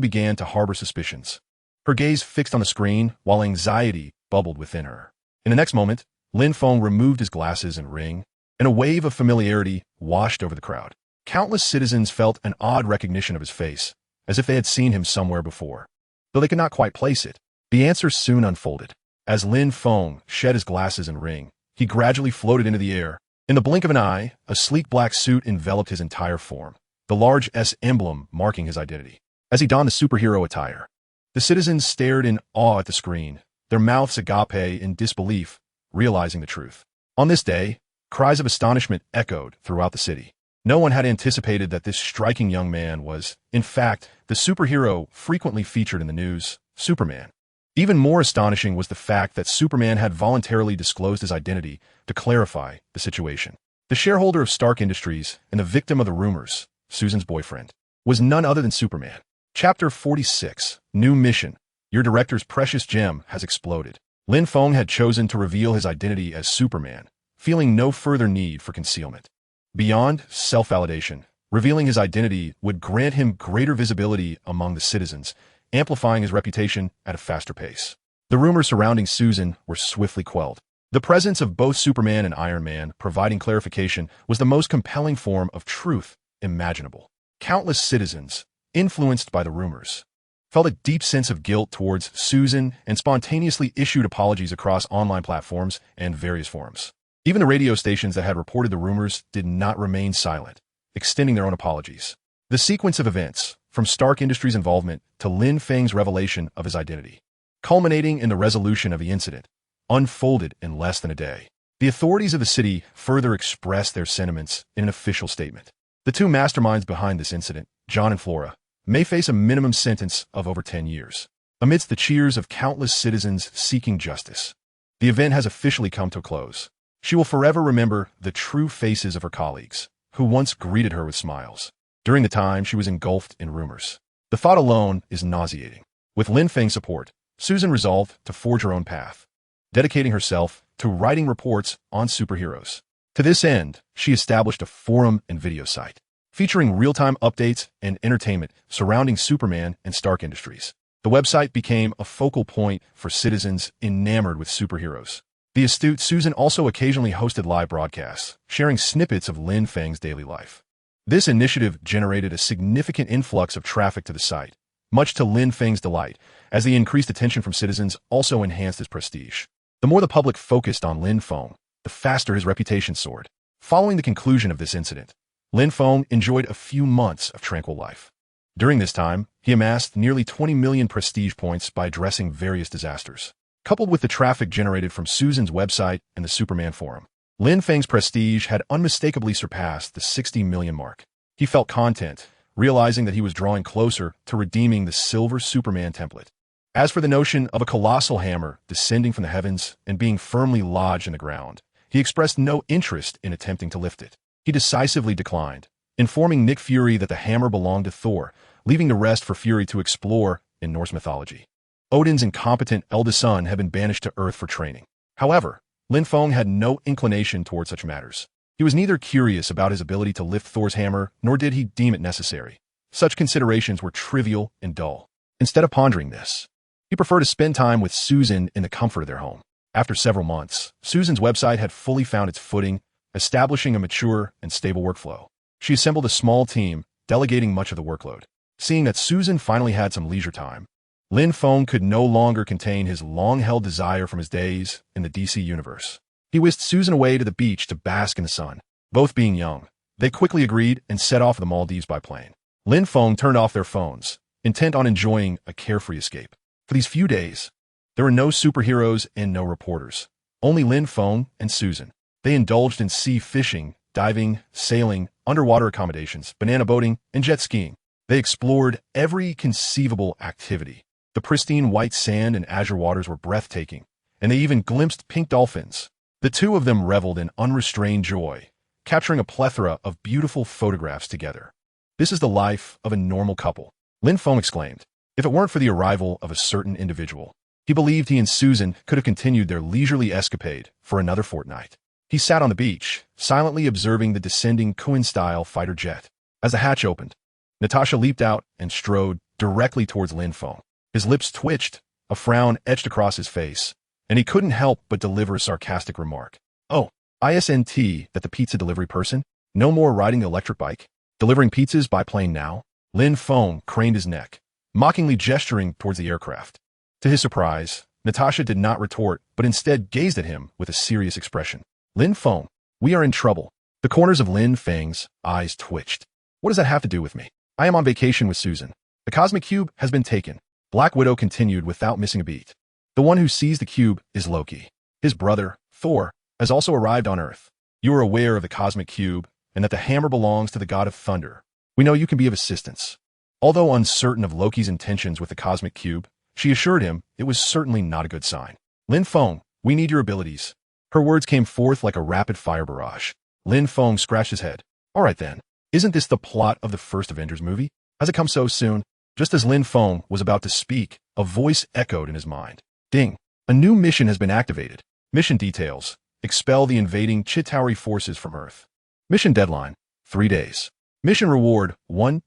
began to harbor suspicions. Her gaze fixed on the screen while anxiety bubbled within her. In the next moment, Lin Feng removed his glasses and ring, and a wave of familiarity washed over the crowd. Countless citizens felt an odd recognition of his face, as if they had seen him somewhere before. Though they could not quite place it, the answer soon unfolded. As Lin Feng shed his glasses and ring, he gradually floated into the air. In the blink of an eye, a sleek black suit enveloped his entire form, the large S emblem marking his identity. As he donned the superhero attire, the citizens stared in awe at the screen, their mouths agape in disbelief, realizing the truth. On this day, cries of astonishment echoed throughout the city. No one had anticipated that this striking young man was, in fact, the superhero frequently featured in the news, Superman. Even more astonishing was the fact that Superman had voluntarily disclosed his identity to clarify the situation. The shareholder of Stark Industries and the victim of the rumors, Susan's boyfriend, was none other than Superman. Chapter 46, New Mission. Your director's precious gem has exploded. Lin Feng had chosen to reveal his identity as Superman, feeling no further need for concealment. Beyond self-validation, revealing his identity would grant him greater visibility among the citizens, amplifying his reputation at a faster pace. The rumors surrounding Susan were swiftly quelled. The presence of both Superman and Iron Man providing clarification was the most compelling form of truth imaginable. Countless citizens, influenced by the rumors, felt a deep sense of guilt towards Susan and spontaneously issued apologies across online platforms and various forums. Even the radio stations that had reported the rumors did not remain silent, extending their own apologies. The sequence of events, from Stark Industries' involvement to Lin Feng's revelation of his identity, culminating in the resolution of the incident, unfolded in less than a day. The authorities of the city further expressed their sentiments in an official statement. The two masterminds behind this incident, John and Flora, may face a minimum sentence of over 10 years. Amidst the cheers of countless citizens seeking justice, the event has officially come to a close. She will forever remember the true faces of her colleagues, who once greeted her with smiles. During the time she was engulfed in rumors. The thought alone is nauseating. With Lin Feng's support, Susan resolved to forge her own path, dedicating herself to writing reports on superheroes. To this end, she established a forum and video site, featuring real-time updates and entertainment surrounding Superman and Stark Industries. The website became a focal point for citizens enamored with superheroes. The astute Susan also occasionally hosted live broadcasts, sharing snippets of Lin Feng's daily life. This initiative generated a significant influx of traffic to the site, much to Lin Feng's delight, as the increased attention from citizens also enhanced his prestige. The more the public focused on Lin Feng, the faster his reputation soared. Following the conclusion of this incident, Lin Feng enjoyed a few months of tranquil life. During this time, he amassed nearly 20 million prestige points by addressing various disasters. Coupled with the traffic generated from Susan's website and the Superman forum, Lin Feng's prestige had unmistakably surpassed the 60 million mark. He felt content, realizing that he was drawing closer to redeeming the silver Superman template. As for the notion of a colossal hammer descending from the heavens and being firmly lodged in the ground, he expressed no interest in attempting to lift it. He decisively declined, informing Nick Fury that the hammer belonged to Thor, leaving the rest for Fury to explore in Norse mythology. Odin's incompetent eldest son had been banished to Earth for training. However, Lin Feng had no inclination toward such matters. He was neither curious about his ability to lift Thor's hammer, nor did he deem it necessary. Such considerations were trivial and dull. Instead of pondering this, he preferred to spend time with Susan in the comfort of their home. After several months, Susan's website had fully found its footing, establishing a mature and stable workflow. She assembled a small team, delegating much of the workload. Seeing that Susan finally had some leisure time, Lin Feng could no longer contain his long-held desire from his days in the DC universe. He whisked Susan away to the beach to bask in the sun. Both being young, they quickly agreed and set off for the Maldives by plane. Lin Feng turned off their phones, intent on enjoying a carefree escape. For these few days, there were no superheroes and no reporters, only Lin Feng and Susan. They indulged in sea fishing, diving, sailing, underwater accommodations, banana boating, and jet skiing. They explored every conceivable activity. The pristine white sand and azure waters were breathtaking, and they even glimpsed pink dolphins. The two of them reveled in unrestrained joy, capturing a plethora of beautiful photographs together. This is the life of a normal couple, Lin Feng exclaimed. If it weren't for the arrival of a certain individual, he believed he and Susan could have continued their leisurely escapade for another fortnight. He sat on the beach, silently observing the descending Cohen-style fighter jet. As the hatch opened, Natasha leaped out and strode directly towards Lin Feng. His lips twitched, a frown etched across his face, and he couldn't help but deliver a sarcastic remark. Oh, isn't that the pizza delivery person? No more riding the electric bike? Delivering pizzas by plane now? Lin Feng craned his neck, mockingly gesturing towards the aircraft. To his surprise, Natasha did not retort, but instead gazed at him with a serious expression. Lin Feng, we are in trouble. The corners of Lin Feng's eyes twitched. What does that have to do with me? I am on vacation with Susan. The cosmic cube has been taken. Black Widow continued without missing a beat. The one who seized the cube is Loki. His brother, Thor, has also arrived on Earth. You are aware of the cosmic cube and that the hammer belongs to the god of thunder. We know you can be of assistance. Although uncertain of Loki's intentions with the cosmic cube, She assured him it was certainly not a good sign. Lin Feng, we need your abilities. Her words came forth like a rapid-fire barrage. Lin Feng scratched his head. All right then. Isn't this the plot of the first Avengers movie? Has it come so soon? Just as Lin Feng was about to speak, a voice echoed in his mind. Ding! A new mission has been activated. Mission details. Expel the invading Chitauri forces from Earth. Mission deadline. 3 days. Mission reward.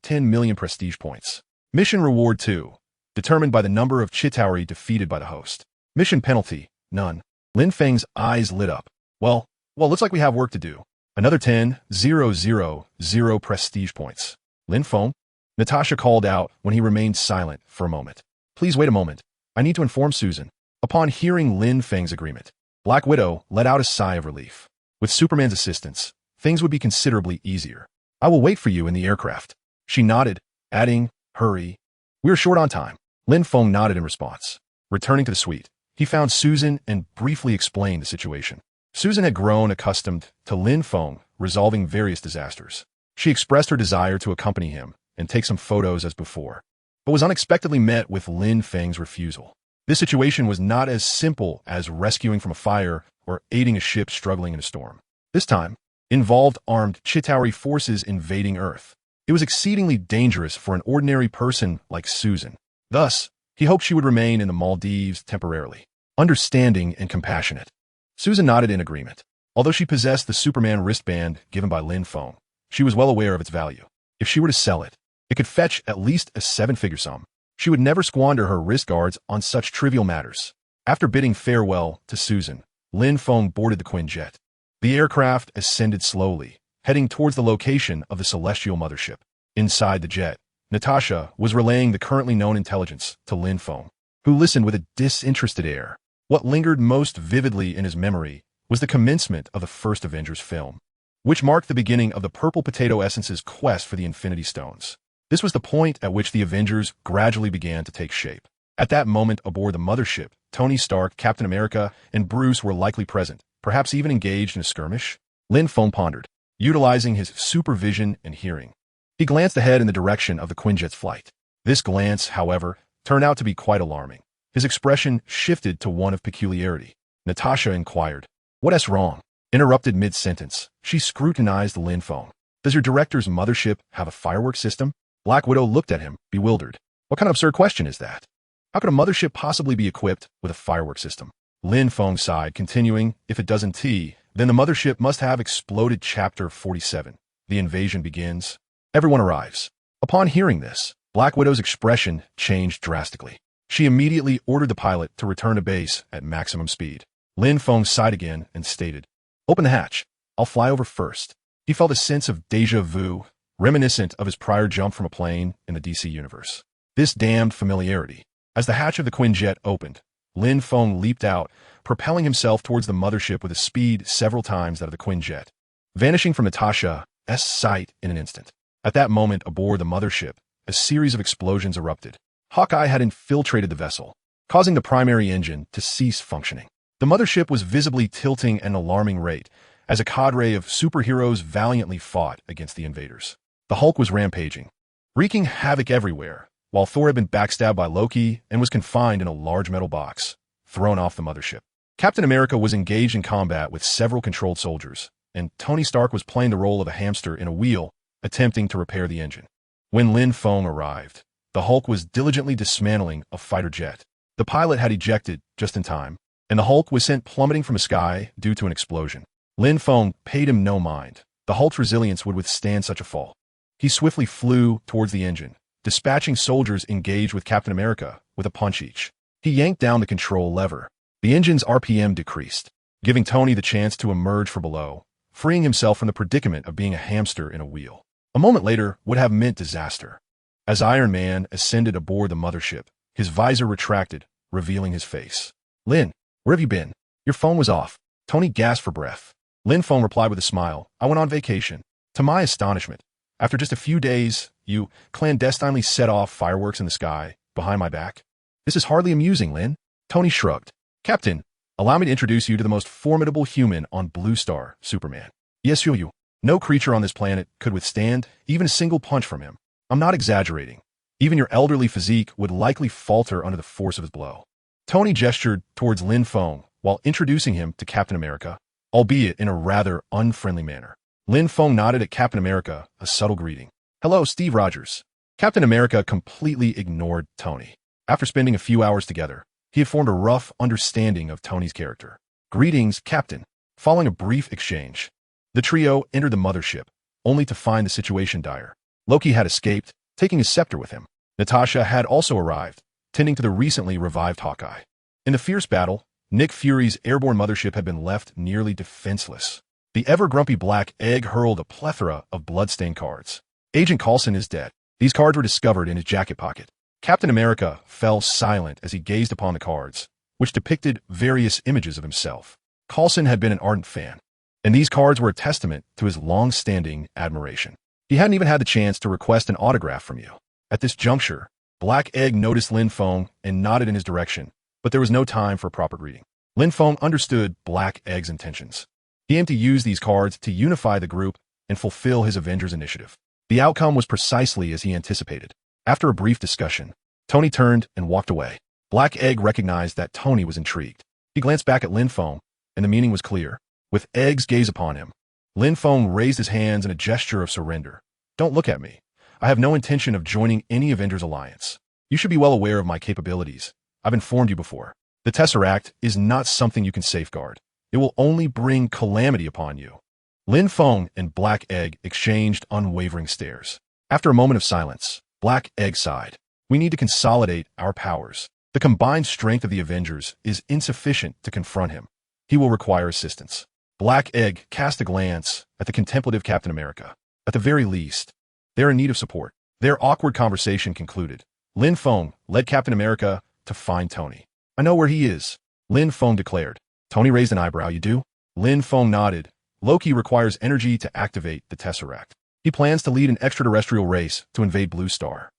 10 million prestige points. Mission reward 2. Determined by the number of Chitauri defeated by the host. Mission penalty. None. Lin Feng's eyes lit up. Well, looks like we have work to do. Another 10,000 prestige points. Lin Feng? Natasha called out when he remained silent for a moment. Please wait a moment. I need to inform Susan. Upon hearing Lin Feng's agreement, Black Widow let out a sigh of relief. With Superman's assistance, things would be considerably easier. I will wait for you in the aircraft. She nodded, adding, hurry. We are short on time. Lin Feng nodded in response. Returning to the suite, he found Susan and briefly explained the situation. Susan had grown accustomed to Lin Feng resolving various disasters. She expressed her desire to accompany him and take some photos as before, but was unexpectedly met with Lin Feng's refusal. This situation was not as simple as rescuing from a fire or aiding a ship struggling in a storm. This time, involved armed Chitauri forces invading Earth. It was exceedingly dangerous for an ordinary person like Susan. Thus, he hoped she would remain in the Maldives temporarily, understanding and compassionate. Susan nodded in agreement. Although she possessed the Superman wristband given by Lin Feng, she was well aware of its value. If she were to sell it, it could fetch at least a 7-figure sum. She would never squander her wrist guards on such trivial matters. After bidding farewell to Susan, Lin Feng boarded the Quinjet. The aircraft ascended slowly, heading towards the location of the celestial mothership. Inside the jet, Natasha was relaying the currently known intelligence to Lin Feng, who listened with a disinterested air. What lingered most vividly in his memory was the commencement of the first Avengers film, which marked the beginning of the Purple Potato Essence's quest for the Infinity Stones. This was the point at which the Avengers gradually began to take shape. At that moment aboard the mothership, Tony Stark, Captain America, and Bruce were likely present, perhaps even engaged in a skirmish. Lin Feng pondered, utilizing his supervision and hearing. He glanced ahead in the direction of the Quinjet's flight. This glance, however, turned out to be quite alarming. His expression shifted to one of peculiarity. Natasha inquired, "What's wrong?" Interrupted mid-sentence, she scrutinized Lin Feng. "Does your director's mothership have a fireworks system?" Black Widow looked at him, bewildered. What kind of absurd question is that? How could a mothership possibly be equipped with a fireworks system? Lin Feng sighed, continuing, "If it doesn't, then the mothership must have exploded. Chapter 47. The invasion begins. Everyone arrives." Upon hearing this, Black Widow's expression changed drastically. She immediately ordered the pilot to return to base at maximum speed. Lin Feng sighed again and stated, "Open the hatch. I'll fly over first." He felt a sense of déjà vu, reminiscent of his prior jump from a plane in the DC universe. This damned familiarity. As the hatch of the Quinjet opened, Lin Feng leaped out, propelling himself towards the mothership with a speed several times that of the Quinjet, vanishing from Natasha's sight in an instant. At that moment aboard the mothership, a series of explosions erupted. Hawkeye had infiltrated the vessel, causing the primary engine to cease functioning. The mothership was visibly tilting at an alarming rate as a cadre of superheroes valiantly fought against the invaders. The Hulk was rampaging, wreaking havoc everywhere, while Thor had been backstabbed by Loki and was confined in a large metal box, thrown off the mothership. Captain America was engaged in combat with several controlled soldiers, and Tony Stark was playing the role of a hamster in a wheel, attempting to repair the engine. When Lin Feng arrived, the Hulk was diligently dismantling a fighter jet. The pilot had ejected just in time, and the Hulk was sent plummeting from the sky due to an explosion. Lin Feng paid him no mind. The Hulk's resilience would withstand such a fall. He swiftly flew towards the engine, dispatching soldiers engaged with Captain America with a punch each. He yanked down the control lever. The engine's RPM decreased, giving Tony the chance to emerge from below, freeing himself from the predicament of being a hamster in a wheel. A moment later would have meant disaster. As Iron Man ascended aboard the mothership, his visor retracted, revealing his face. "Lin, where have you been?" "Your phone was off." Tony gasped for breath. Lin Feng replied with a smile, "I went on vacation." To my astonishment, after just a few days, you clandestinely set off fireworks in the sky, behind my back. "This is hardly amusing, Lin." Tony shrugged. "Captain, allow me to introduce you to the most formidable human on Blue Star, Superman. Yes, you. No creature on this planet could withstand even a single punch from him. I'm not exaggerating. Even your elderly physique would likely falter under the force of his blow. Tony gestured towards Lin Feng while introducing him to Captain America, albeit in a rather unfriendly manner. Lin Feng nodded at Captain America, a subtle greeting. "Hello, Steve Rogers." Captain America completely ignored Tony. After spending a few hours together, he had formed a rough understanding of Tony's character. "Greetings, Captain." Following a brief exchange, the trio entered the mothership, only to find the situation dire. Loki had escaped, taking his scepter with him. Natasha had also arrived, tending to the recently revived Hawkeye. In the fierce battle, Nick Fury's airborne mothership had been left nearly defenseless. The ever-grumpy Black Egg hurled a plethora of blood-stained cards. Agent Coulson is dead. These cards were discovered in his jacket pocket. Captain America fell silent as he gazed upon the cards, which depicted various images of himself. Coulson had been an ardent fan, and these cards were a testament to his long-standing admiration. He hadn't even had the chance to request an autograph from you. At this juncture, Black Egg noticed Lin Feng and nodded in his direction, but there was no time for a proper greeting. Lin Feng understood Black Egg's intentions. He aimed to use these cards to unify the group and fulfill his Avengers initiative. The outcome was precisely as he anticipated. After a brief discussion, Tony turned and walked away. Black Egg recognized that Tony was intrigued. He glanced back at Lin Feng, and the meaning was clear. With Egg's gaze upon him, Lin Feng raised his hands in a gesture of surrender. "Don't look at me. I have no intention of joining any Avengers alliance. You should be well aware of my capabilities. I've informed you before. The Tesseract is not something you can safeguard. It will only bring calamity upon you." Lin Feng and Black Egg exchanged unwavering stares. After a moment of silence, Black Egg sighed. "We need to consolidate our powers. The combined strength of the Avengers is insufficient to confront him. He will require assistance." Black Egg cast a glance at the contemplative Captain America. At the very least, they're in need of support. Their awkward conversation concluded. Lin Feng led Captain America to find Tony. "I know where he is," Lin Feng declared. Tony raised an eyebrow. "You do?" Lin Feng nodded. "Loki requires energy to activate the Tesseract. He plans to lead an extraterrestrial race to invade Blue Star.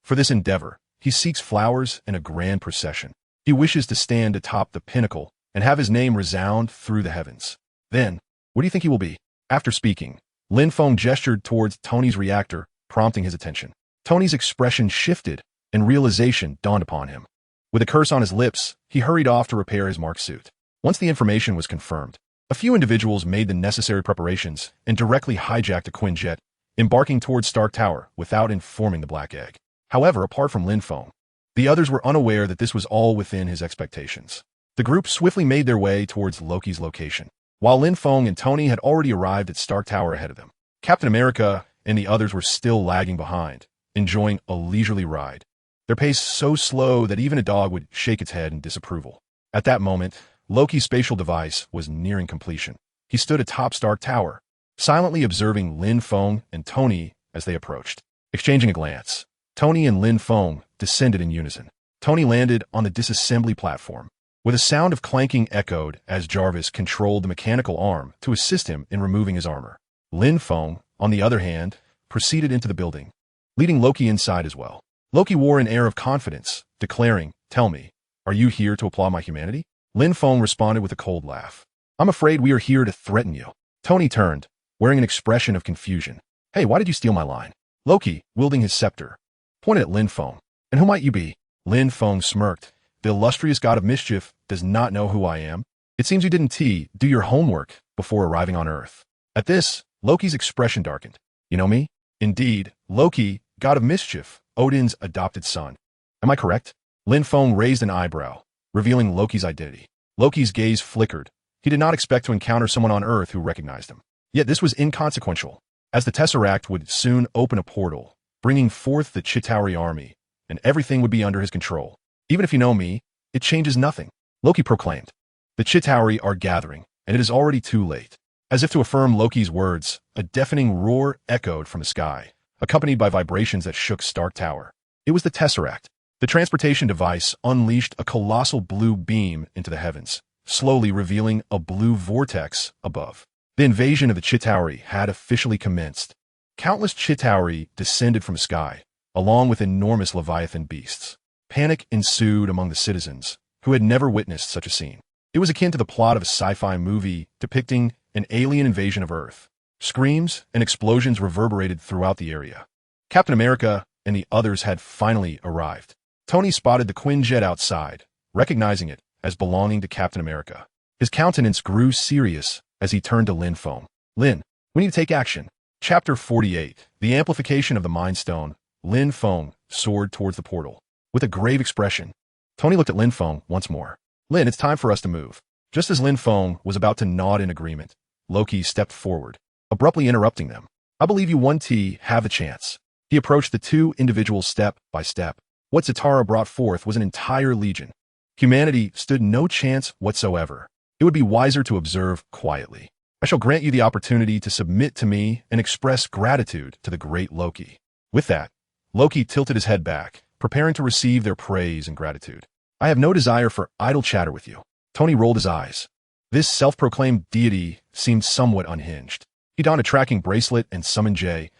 For this endeavor, he seeks flowers in a grand procession. He wishes to stand atop the pinnacle and have his name resound through the heavens. Then, what do you think he will be?" After speaking, Lin Feng gestured towards Tony's reactor, prompting his attention. Tony's expression shifted, and realization dawned upon him. With a curse on his lips, he hurried off to repair his marked suit. Once the information was confirmed, a few individuals made the necessary preparations and directly hijacked a Quinjet, embarking towards Stark Tower without informing the Black Egg. However, apart from Lin Feng, the others were unaware that this was all within his expectations. The group swiftly made their way towards Loki's location, while Lin Feng and Tony had already arrived at Stark Tower ahead of them. Captain America and the others were still lagging behind, enjoying a leisurely ride, their pace so slow that even a dog would shake its head in disapproval. At that moment, Loki's spatial device was nearing completion. He stood atop Stark Tower, silently observing Lin Feng and Tony as they approached. Exchanging a glance, Tony and Lin Feng descended in unison. Tony landed on the disassembly platform, with a sound of clanking echoed as Jarvis controlled the mechanical arm to assist him in removing his armor. Lin Feng, on the other hand, proceeded into the building, leading Loki inside as well. Loki wore an air of confidence, declaring, "Tell me, are you here to applaud my humanity?" Lin Feng responded with a cold laugh. "I'm afraid we are here to threaten you." Tony turned, wearing an expression of confusion. "Hey, why did you steal my line?" Loki, wielding his scepter, pointed at Lin Feng. "And who might you be?" Lin Feng smirked. "The illustrious god of mischief does not know who I am. It seems you didn't do your homework before arriving on Earth." At this, Loki's expression darkened. "You know me?" "Indeed, Loki, god of mischief, Odin's adopted son. Am I correct?" Lin Feng raised an eyebrow, revealing Loki's identity. Loki's gaze flickered. He did not expect to encounter someone on Earth who recognized him. Yet this was inconsequential, as the Tesseract would soon open a portal, bringing forth the Chitauri army, and everything would be under his control. "Even if you know me, it changes nothing," Loki proclaimed. "The Chitauri are gathering, and it is already too late." As if to affirm Loki's words, a deafening roar echoed from the sky, accompanied by vibrations that shook Stark Tower. It was the Tesseract. The transportation device unleashed a colossal blue beam into the heavens, slowly revealing a blue vortex above. The invasion of the Chitauri had officially commenced. Countless Chitauri descended from the sky, along with enormous Leviathan beasts. Panic ensued among the citizens, who had never witnessed such a scene. It was akin to the plot of a sci-fi movie depicting an alien invasion of Earth. Screams and explosions reverberated throughout the area. Captain America and the others had finally arrived. Tony spotted the Quinjet outside, recognizing it as belonging to Captain America. His countenance grew serious as he turned to Lin Feng. Lin, we need to take action. Chapter 48. The Amplification of the Mind Stone. Lin Feng soared towards the portal. With a grave expression, Tony looked at Lin Feng once more. Lin, it's time for us to move. Just as Lin Feng was about to nod in agreement, Loki stepped forward, abruptly interrupting them. I believe you 1T have the chance. He approached the two individuals step by step. What Zatara brought forth was an entire legion. Humanity stood no chance whatsoever. It would be wiser to observe quietly. I shall grant you the opportunity to submit to me and express gratitude to the great Loki. With that, Loki tilted his head back, preparing to receive their praise and gratitude. I have no desire for idle chatter with you. Tony rolled his eyes. This self-proclaimed deity seemed somewhat unhinged. He donned a tracking bracelet and summoned J-A-R-V-I-S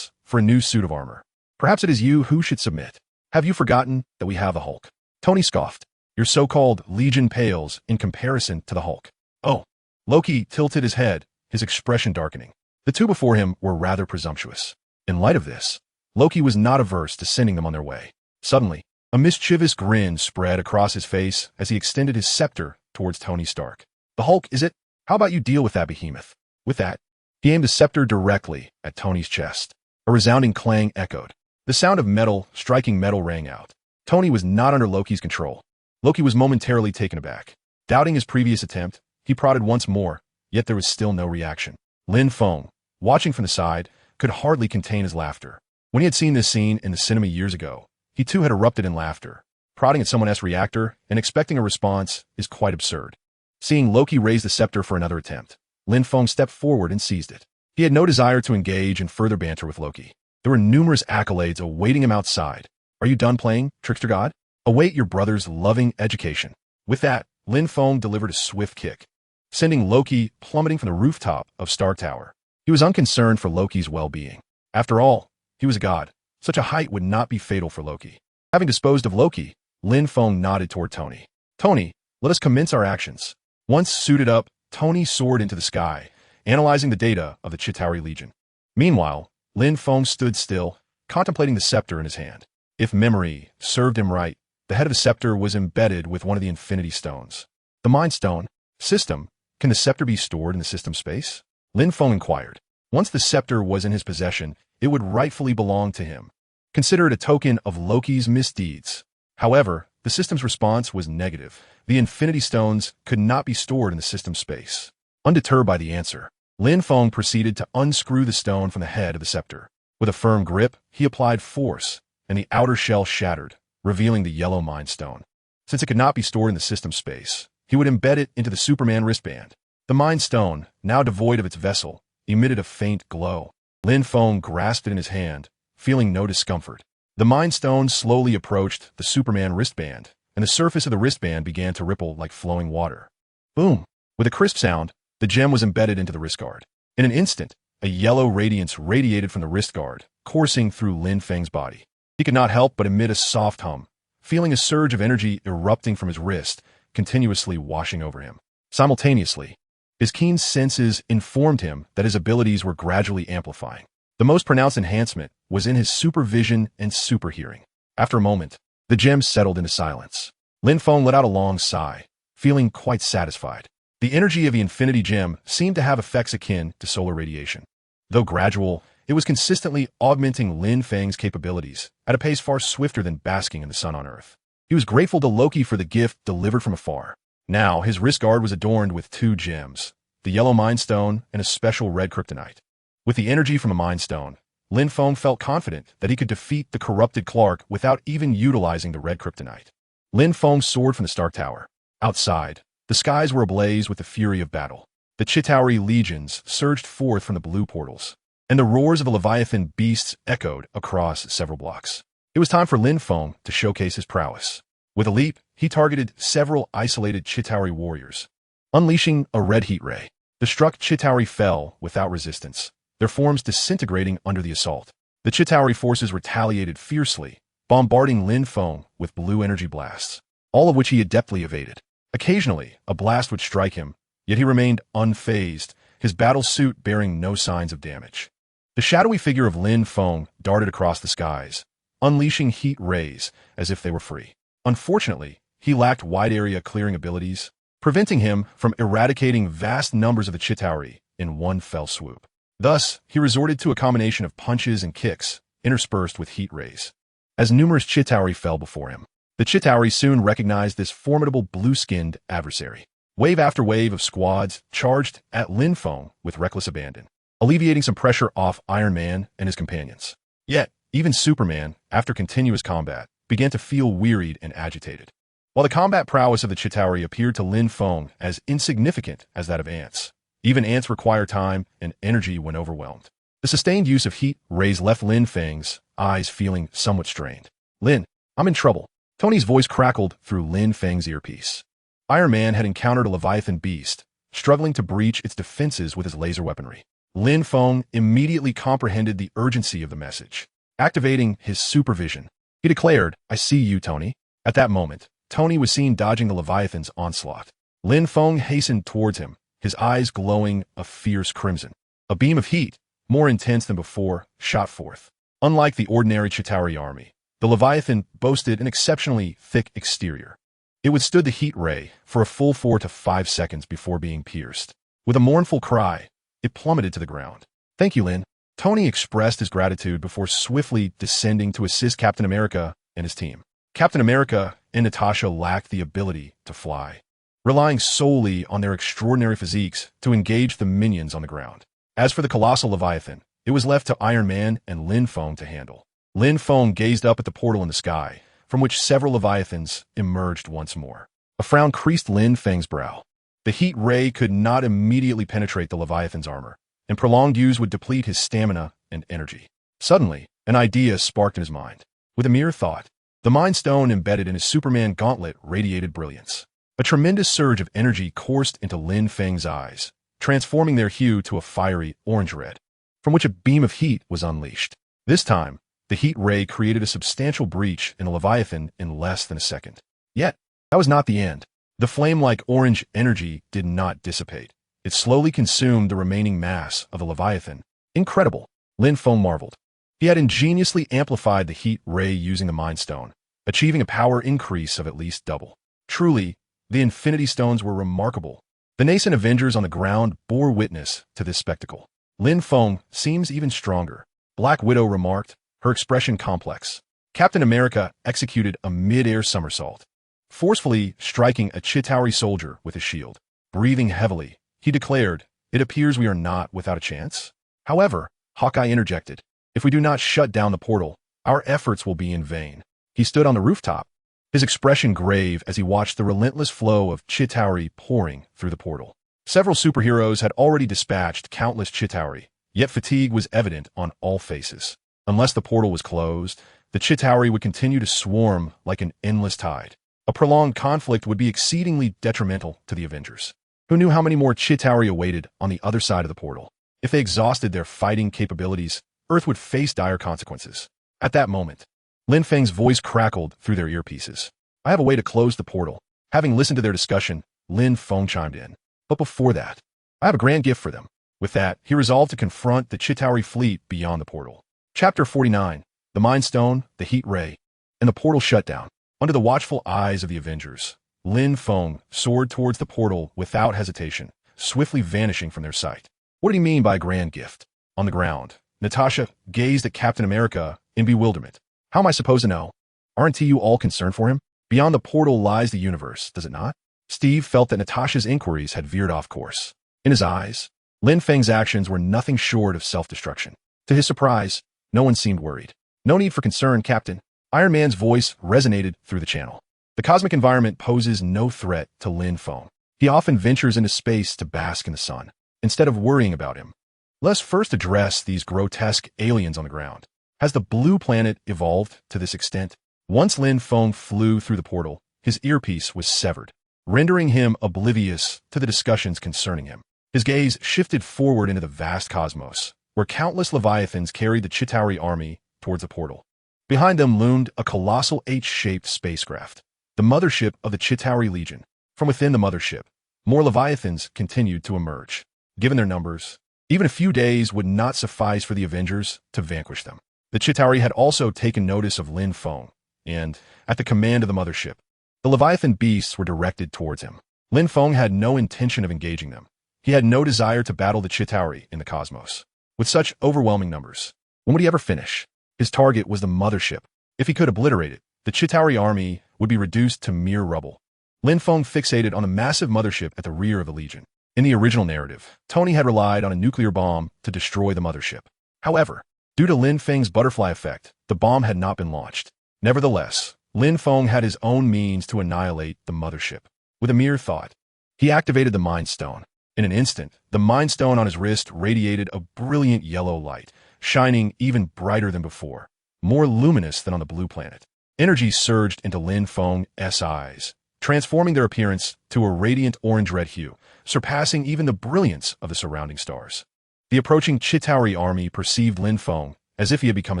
for a new suit of armor. Perhaps it is you who should submit. Have you forgotten that we have the Hulk? Tony scoffed. Your so-called Legion pales in comparison to the Hulk. Oh. Loki tilted his head, his expression darkening. The two before him were rather presumptuous. In light of this, Loki was not averse to sending them on their way. Suddenly, a mischievous grin spread across his face as he extended his scepter towards Tony Stark. The Hulk, is it? How about you deal with that behemoth? With that, he aimed the scepter directly at Tony's chest. A resounding clang echoed. The sound of metal striking metal rang out. Tony was not under Loki's control. Loki was momentarily taken aback. Doubting his previous attempt, he prodded once more, yet there was still no reaction. Lin Feng, watching from the side, could hardly contain his laughter. When he had seen this scene in the cinema years ago, he too had erupted in laughter. Prodding at someone else's reactor and expecting a response is quite absurd. Seeing Loki raise the scepter for another attempt, Lin Feng stepped forward and seized it. He had no desire to engage in further banter with Loki. There were numerous accolades awaiting him outside. Are you done playing, trickster god? Await your brother's loving education. With that, Lin Feng delivered a swift kick, sending Loki plummeting from the rooftop of Stark Tower. He was unconcerned for Loki's well-being. After all, he was a god. Such a height would not be fatal for Loki. Having disposed of Loki, Lin Feng nodded toward Tony. Tony, let us commence our actions. Once suited up, Tony soared into the sky, analyzing the data of the Chitauri Legion. Meanwhile, Lin Feng stood still, contemplating the scepter in his hand. If memory served him right, the head of the scepter was embedded with one of the Infinity Stones. The Mind Stone. System. Can the scepter be stored in the system space? Lin Feng inquired. Once the scepter was in his possession, it would rightfully belong to him. Consider it a token of Loki's misdeeds. However, the system's response was negative. The Infinity Stones could not be stored in the system space. Undeterred by the answer, Lin Feng proceeded to unscrew the stone from the head of the scepter. With a firm grip, he applied force, and the outer shell shattered, revealing the yellow Mind Stone. Since it could not be stored in the system space, he would embed it into the Superman wristband. The Mind Stone, now devoid of its vessel, emitted a faint glow. Lin Feng grasped it in his hand, feeling no discomfort. The Mind Stone slowly approached the Superman wristband, and the surface of the wristband began to ripple like flowing water. Boom! With a crisp sound, the gem was embedded into the wrist guard. In an instant, a yellow radiance radiated from the wrist guard, coursing through Lin Feng's body. He could not help but emit a soft hum, feeling a surge of energy erupting from his wrist, continuously washing over him. Simultaneously, his keen senses informed him that his abilities were gradually amplifying. The most pronounced enhancement was in his supervision and superhearing. After a moment, the gem settled into silence. Lin Feng let out a long sigh, feeling quite satisfied. The energy of the Infinity Gem seemed to have effects akin to solar radiation. Though gradual, it was consistently augmenting Lin Feng's capabilities at a pace far swifter than basking in the sun on Earth. He was grateful to Loki for the gift delivered from afar. Now, his wrist guard was adorned with two gems, the yellow Mind Stone and a special red kryptonite. With the energy from the Mind Stone, Lin Feng felt confident that he could defeat the corrupted Clark without even utilizing the red kryptonite. Lin Feng soared from the Stark Tower. Outside, the skies were ablaze with the fury of battle. The Chitauri legions surged forth from the blue portals, and the roars of the Leviathan beasts echoed across several blocks. It was time for Lin Feng to showcase his prowess. With a leap, he targeted several isolated Chitauri warriors. Unleashing a red heat ray, the struck Chitauri fell without resistance, their forms disintegrating under the assault. The Chitauri forces retaliated fiercely, bombarding Lin Feng with blue energy blasts, all of which he adeptly evaded. Occasionally, a blast would strike him, yet he remained unfazed, his battle suit bearing no signs of damage. The shadowy figure of Lin Feng darted across the skies, unleashing heat rays as if they were free. Unfortunately, he lacked wide-area clearing abilities, preventing him from eradicating vast numbers of the Chitauri in one fell swoop. Thus, he resorted to a combination of punches and kicks, interspersed with heat rays. As numerous Chitauri fell before him, the Chitauri soon recognized this formidable blue-skinned adversary. Wave after wave of squads charged at Lin Feng with reckless abandon, alleviating some pressure off Iron Man and his companions. Yet, even Superman, after continuous combat, began to feel wearied and agitated. While the combat prowess of the Chitauri appeared to Lin Feng as insignificant as that of ants, even ants require time and energy when overwhelmed. The sustained use of heat rays left Lin Feng's eyes feeling somewhat strained. "Lin, I'm in trouble." Tony's voice crackled through Lin Feng's earpiece. Iron Man had encountered a Leviathan beast, struggling to breach its defenses with his laser weaponry. Lin Feng immediately comprehended the urgency of the message. Activating his supervision, he declared, "I see you, Tony." At that moment, Tony was seen dodging the Leviathan's onslaught. Lin Feng hastened towards him, his eyes glowing a fierce crimson. A beam of heat, more intense than before, shot forth. Unlike the ordinary Chitauri army, the Leviathan boasted an exceptionally thick exterior. It withstood the heat ray for a full 4 to 5 seconds before being pierced. With a mournful cry, it plummeted to the ground. "Thank you, Lin." Tony expressed his gratitude before swiftly descending to assist Captain America and his team. Captain America and Natasha lacked the ability to fly, relying solely on their extraordinary physiques to engage the minions on the ground. As for the colossal Leviathan, it was left to Iron Man and Lin Feng to handle. Lin Feng gazed up at the portal in the sky, from which several Leviathans emerged once more. A frown creased Lin Feng's brow. The heat ray could not immediately penetrate the Leviathan's armor, and prolonged use would deplete his stamina and energy. Suddenly, an idea sparked in his mind. With a mere thought, the Mind Stone embedded in his Superman gauntlet radiated brilliance. A tremendous surge of energy coursed into Lin Feng's eyes, transforming their hue to a fiery orange-red, from which a beam of heat was unleashed. This time, the heat ray created a substantial breach in the Leviathan in less than a second. Yet, that was not the end. The flame-like orange energy did not dissipate. It slowly consumed the remaining mass of the Leviathan. Incredible, Lin Feng marveled. He had ingeniously amplified the heat ray using the Mind Stone, achieving a power increase of at least double. Truly, the Infinity Stones were remarkable. The nascent Avengers on the ground bore witness to this spectacle. "Lin Feng seems even stronger," Black Widow remarked, her expression complex. Captain America executed a mid-air somersault, forcefully striking a Chitauri soldier with his shield. Breathing heavily, he declared, "It appears we are not without a chance." However, Hawkeye interjected, "If we do not shut down the portal, our efforts will be in vain." He stood on the rooftop, his expression grave as he watched the relentless flow of Chitauri pouring through the portal. Several superheroes had already dispatched countless Chitauri, yet fatigue was evident on all faces. Unless the portal was closed, the Chitauri would continue to swarm like an endless tide. A prolonged conflict would be exceedingly detrimental to the Avengers. Who knew how many more Chitauri awaited on the other side of the portal? If they exhausted their fighting capabilities, Earth would face dire consequences. At that moment, Lin Feng's voice crackled through their earpieces. "I have a way to close the portal." Having listened to their discussion, Lin Feng chimed in. "But before that, I have a grand gift for them." With that, he resolved to confront the Chitauri fleet beyond the portal. Chapter 49, The Mind Stone, the Heat Ray, and the portal shut down. Under the watchful eyes of the Avengers, Lin Feng soared towards the portal without hesitation, swiftly vanishing from their sight. What did he mean by a grand gift? On the ground, Natasha gazed at Captain America in bewilderment. "How am I supposed to know? Aren't you all concerned for him? Beyond the portal lies the universe, does it not?" Steve felt that Natasha's inquiries had veered off course. In his eyes, Lin Feng's actions were nothing short of self-destruction. To his surprise, no one seemed worried. "No need for concern, Captain." Iron Man's voice resonated through the channel. "The cosmic environment poses no threat to Lin Feng. He often ventures into space to bask in the sun. Instead of worrying about him, let's first address these grotesque aliens on the ground. Has the blue planet evolved to this extent?" Once Lin Feng flew through the portal, his earpiece was severed, rendering him oblivious to the discussions concerning him. His gaze shifted forward into the vast cosmos, where countless Leviathans carried the Chitauri army towards the portal. Behind them loomed a colossal H-shaped spacecraft, the mothership of the Chitauri Legion. From within the mothership, more Leviathans continued to emerge. Given their numbers, Even a few days would not suffice for the Avengers to vanquish them. The Chitauri had also taken notice of Lin Feng, and, at the command of the mothership, the Leviathan beasts were directed towards him. Lin Feng had no intention of engaging them. He had no desire to battle the Chitauri in the cosmos. With such overwhelming numbers, when would he ever finish? His target was the mothership. If he could obliterate it, the Chitauri army would be reduced to mere rubble. Lin Feng fixated on the massive mothership at the rear of the Legion. In the original narrative, Tony had relied on a nuclear bomb to destroy the mothership. However, due to Lin Feng's butterfly effect, the bomb had not been launched. Nevertheless, Lin Feng had his own means to annihilate the mothership. With a mere thought, he activated the Mind Stone. In an instant, the Mind Stone on his wrist radiated a brilliant yellow light, shining even brighter than before, more luminous than on the blue planet. Energy surged into Lin Feng's eyes, transforming their appearance to a radiant orange-red hue, surpassing even the brilliance of the surrounding stars. The approaching Chitauri army perceived Lin Feng as if he had become a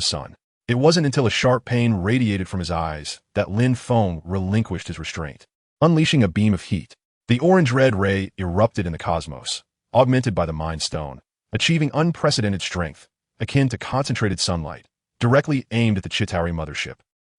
sun. It wasn't until a sharp pain radiated from his eyes that Lin Feng relinquished his restraint. Unleashing a beam of heat, the orange-red ray erupted in the cosmos, augmented by the Mind Stone, achieving unprecedented strength, akin to concentrated sunlight, directly aimed at the Chitauri mothership.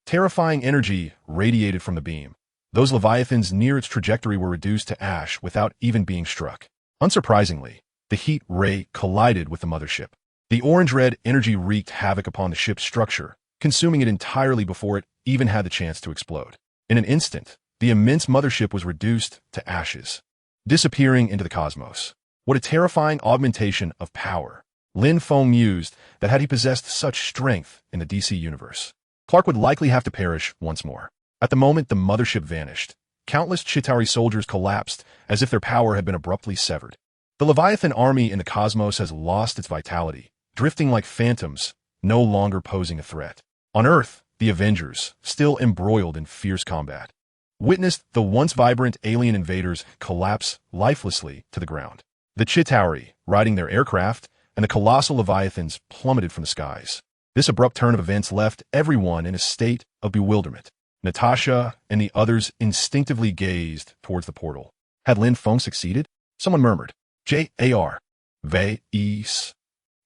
Terrifying energy radiated from the beam. Those Leviathans near its trajectory were reduced to ash without even being struck. Unsurprisingly, the heat ray collided with the mothership. The orange-red energy wreaked havoc upon the ship's structure, consuming it entirely before it even had the chance to explode. In an instant, the immense mothership was reduced to ashes, disappearing into the cosmos. What a terrifying augmentation of power. Lin Feng mused that had he possessed such strength in the DC universe, Clark would likely have to perish once more. At the moment the mothership vanished, countless Chitauri soldiers collapsed as if their power had been abruptly severed. The Leviathan army in the cosmos has lost its vitality, drifting like phantoms, no longer posing a threat. On Earth, the Avengers, still embroiled in fierce combat, witnessed the once vibrant alien invaders collapse lifelessly to the ground. The Chitauri, riding their aircraft, and the colossal Leviathans plummeted from the skies. This abrupt turn of events left everyone in a state of bewilderment. Natasha and the others instinctively gazed towards the portal. Had Lin Feng succeeded? Someone murmured. J.A.R. V.E.S.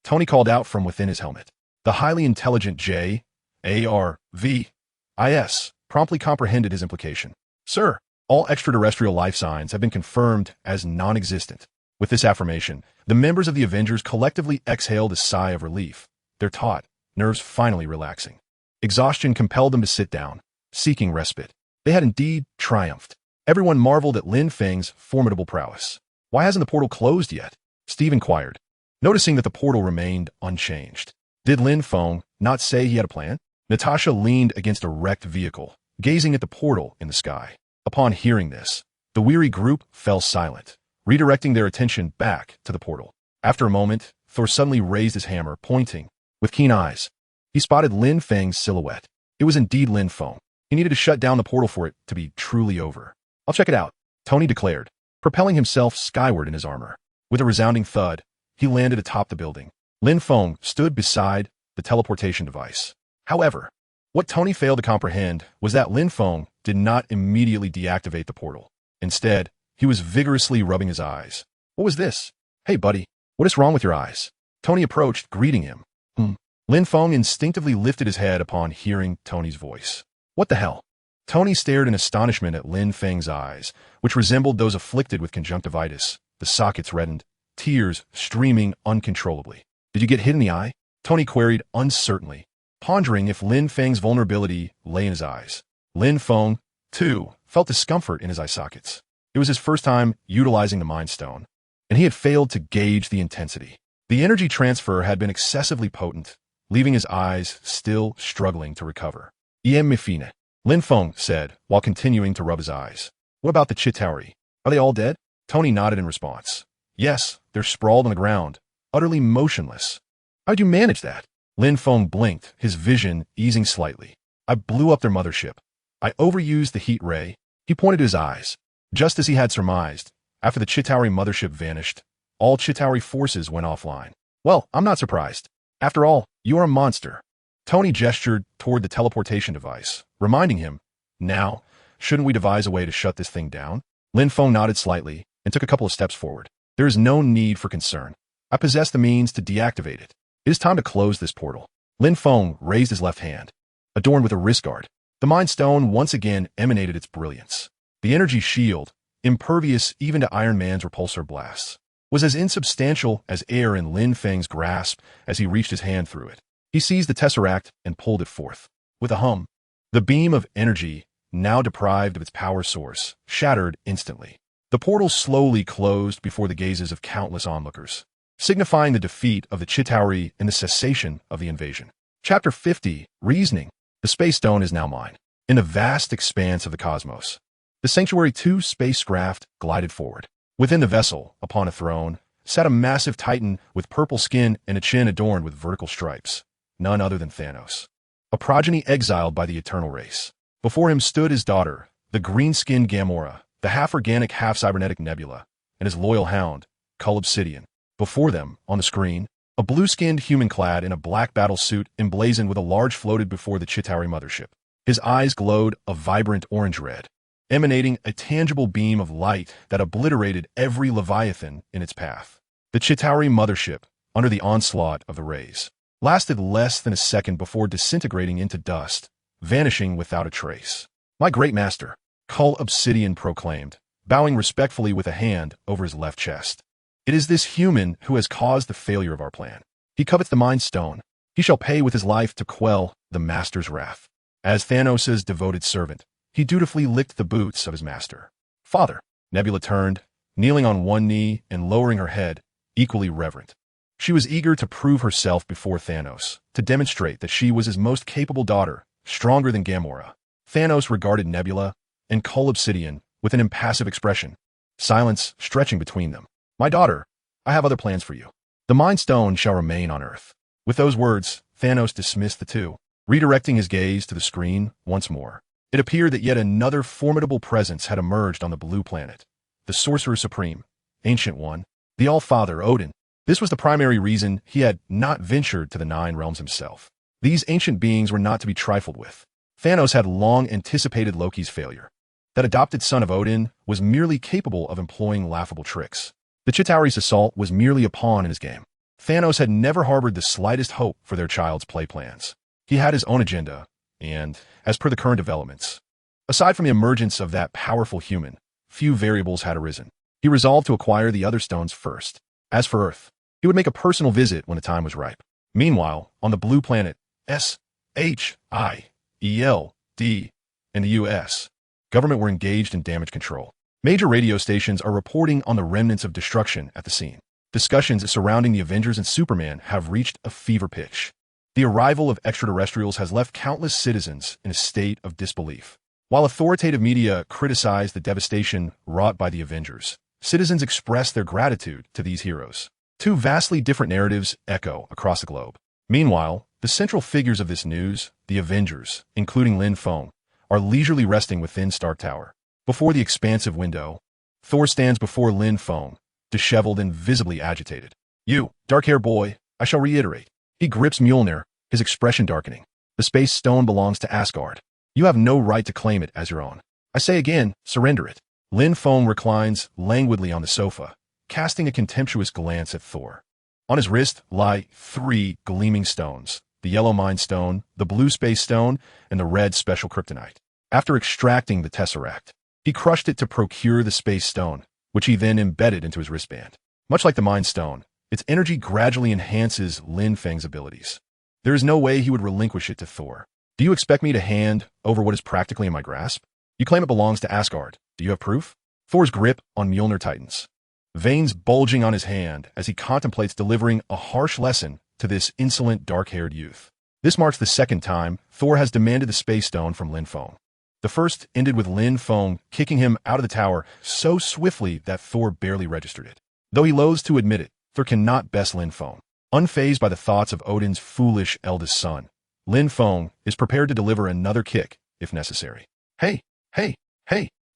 Tony called out from within his helmet. The highly intelligent J.A.R.V.I.S. promptly comprehended his implication. Sir, all extraterrestrial life signs have been confirmed as non-existent. With this affirmation, the members of the Avengers collectively exhaled a sigh of relief, their taut nerves finally relaxing. Exhaustion compelled them to sit down, seeking respite. They had indeed triumphed. Everyone marveled at Lin Feng's formidable prowess. Why hasn't the portal closed yet? Steve inquired, noticing that the portal remained unchanged. Did Lin Feng not say he had a plan? Natasha leaned against a wrecked vehicle, gazing at the portal in the sky. Upon hearing this, the weary group fell silent, redirecting their attention back to the portal. After a moment, Thor suddenly raised his hammer, pointing. With keen eyes, he spotted Lin Feng's silhouette. It was indeed Lin Feng. He needed to shut down the portal for it to be truly over. I'll check it out, Tony declared, propelling himself skyward in his armor. With a resounding thud, he landed atop the building. Lin Feng stood beside the teleportation device. However, what Tony failed to comprehend was that Lin Feng did not immediately deactivate the portal. Instead, he was vigorously rubbing his eyes. What was this? Hey, buddy, what is wrong with your eyes? Tony approached, greeting him. Lin Feng instinctively lifted his head upon hearing Tony's voice. What the hell? Tony stared in astonishment at Lin Feng's eyes, which resembled those afflicted with conjunctivitis. The sockets reddened, tears streaming uncontrollably. Did you get hit in the eye? Tony queried uncertainly, pondering if Lin Feng's vulnerability lay in his eyes. Lin Feng, too, felt discomfort in his eye sockets. It was his first time utilizing the Mind Stone, and he had failed to gauge the intensity. The energy transfer had been excessively potent, leaving his eyes still struggling to recover. Mifine, Lin Feng said, while continuing to rub his eyes. What about the Chitauri? Are they all dead? Tony nodded in response. Yes, they're sprawled on the ground, utterly motionless. How'd you manage that? Lin Feng blinked, his vision easing slightly. I blew up their mothership. I overused the heat ray. He pointed to his eyes. Just as he had surmised, after the Chitauri mothership vanished, all Chitauri forces went offline. Well, I'm not surprised. After all, you are a monster. Tony gestured toward the teleportation device, reminding him, now, shouldn't we devise a way to shut this thing down? Lin Feng nodded slightly and took a couple of steps forward. There is no need for concern. I possess the means to deactivate it. It is time to close this portal. Lin Feng raised his left hand, adorned with a wrist guard. The Mind Stone once again emanated its brilliance. The energy shield, impervious even to Iron Man's repulsor blasts, was as insubstantial as air in Lin Feng's grasp as he reached his hand through it. He seized the tesseract and pulled it forth. With a hum, the beam of energy, now deprived of its power source, shattered instantly. The portal slowly closed before the gazes of countless onlookers, signifying the defeat of the Chitauri and the cessation of the invasion. Chapter 50, Reasoning. The Space Stone is now mine. In the vast expanse of the cosmos, the Sanctuary 2 spacecraft glided forward. Within the vessel, upon a throne, sat a massive titan with purple skin and a chin adorned with vertical stripes, none other than Thanos, a progeny exiled by the eternal race. Before him stood his daughter, the green-skinned Gamora, the half-organic, half-cybernetic Nebula, and his loyal hound, Cull Obsidian. Before them, on the screen, a blue-skinned human clad in a black battle suit emblazoned with a large floated before the Chitauri mothership. His eyes glowed a vibrant orange-red, emanating a tangible beam of light that obliterated every Leviathan in its path. The Chitauri mothership, under the onslaught of the rays, lasted less than a second before disintegrating into dust, vanishing without a trace. "My great master," Cull Obsidian proclaimed, bowing respectfully with a hand over his left chest. "It is this human who has caused the failure of our plan. He covets the Mind Stone. He shall pay with his life to quell the master's wrath." As Thanos' devoted servant, he dutifully licked the boots of his master. "Father," Nebula turned, kneeling on one knee and lowering her head, equally reverent. She was eager to prove herself before Thanos, to demonstrate that she was his most capable daughter, stronger than Gamora. Thanos regarded Nebula and Cull Obsidian with an impassive expression, silence stretching between them. "My daughter, I have other plans for you. The Mind Stone shall remain on Earth." With those words, Thanos dismissed the two, redirecting his gaze to the screen once more. It appeared that yet another formidable presence had emerged on the blue planet. The Sorcerer Supreme, Ancient One, the All-Father Odin. This was the primary reason he had not ventured to the Nine Realms himself. These ancient beings were not to be trifled with. Thanos had long anticipated Loki's failure. That adopted son of Odin was merely capable of employing laughable tricks. The Chitauri's assault was merely a pawn in his game. Thanos had never harbored the slightest hope for their child's play plans. He had his own agenda, and, as per the current developments, aside from the emergence of that powerful human, few variables had arisen. He resolved to acquire the other stones first. As for Earth, he would make a personal visit when the time was ripe. Meanwhile, on the blue planet, SHIELD and the U.S. government were engaged in damage control. Major radio stations are reporting on the remnants of destruction at the scene. Discussions surrounding the Avengers and Superman have reached a fever pitch. The arrival of extraterrestrials has left countless citizens in a state of disbelief. While authoritative media criticize the devastation wrought by the Avengers, citizens express their gratitude to these heroes. Two vastly different narratives echo across the globe. Meanwhile, the central figures of this news, the Avengers, including Lin Feng, are leisurely resting within Stark Tower. Before the expansive window, Thor stands before Lin Feng, disheveled and visibly agitated. "You, dark-haired boy, I shall reiterate." He grips Mjolnir, his expression darkening. "The Space Stone belongs to Asgard. You have no right to claim it as your own. I say again, surrender it." Lin Feng reclines languidly on the sofa, casting a contemptuous glance at Thor. On his wrist lie 3 gleaming stones, the yellow Mind Stone, the blue Space Stone, and the red Special Kryptonite. After extracting the Tesseract, he crushed it to procure the Space Stone, which he then embedded into his wristband. Much like the Mind Stone, its energy gradually enhances Lin Feng's abilities. There is no way he would relinquish it to Thor. "Do you expect me to hand over what is practically in my grasp? You claim it belongs to Asgard. Do you have proof?" Thor's grip on Mjolnir tightens, veins bulging on his hand as he contemplates delivering a harsh lesson to this insolent dark-haired youth. This marks the second time Thor has demanded the Space Stone from Lin Feng. The first ended with Lin Feng kicking him out of the tower so swiftly that Thor barely registered it. Though he loathes to admit it, Thor cannot best Lin Feng. Unfazed by the thoughts of Odin's foolish eldest son, Lin Feng is prepared to deliver another kick if necessary. Hey!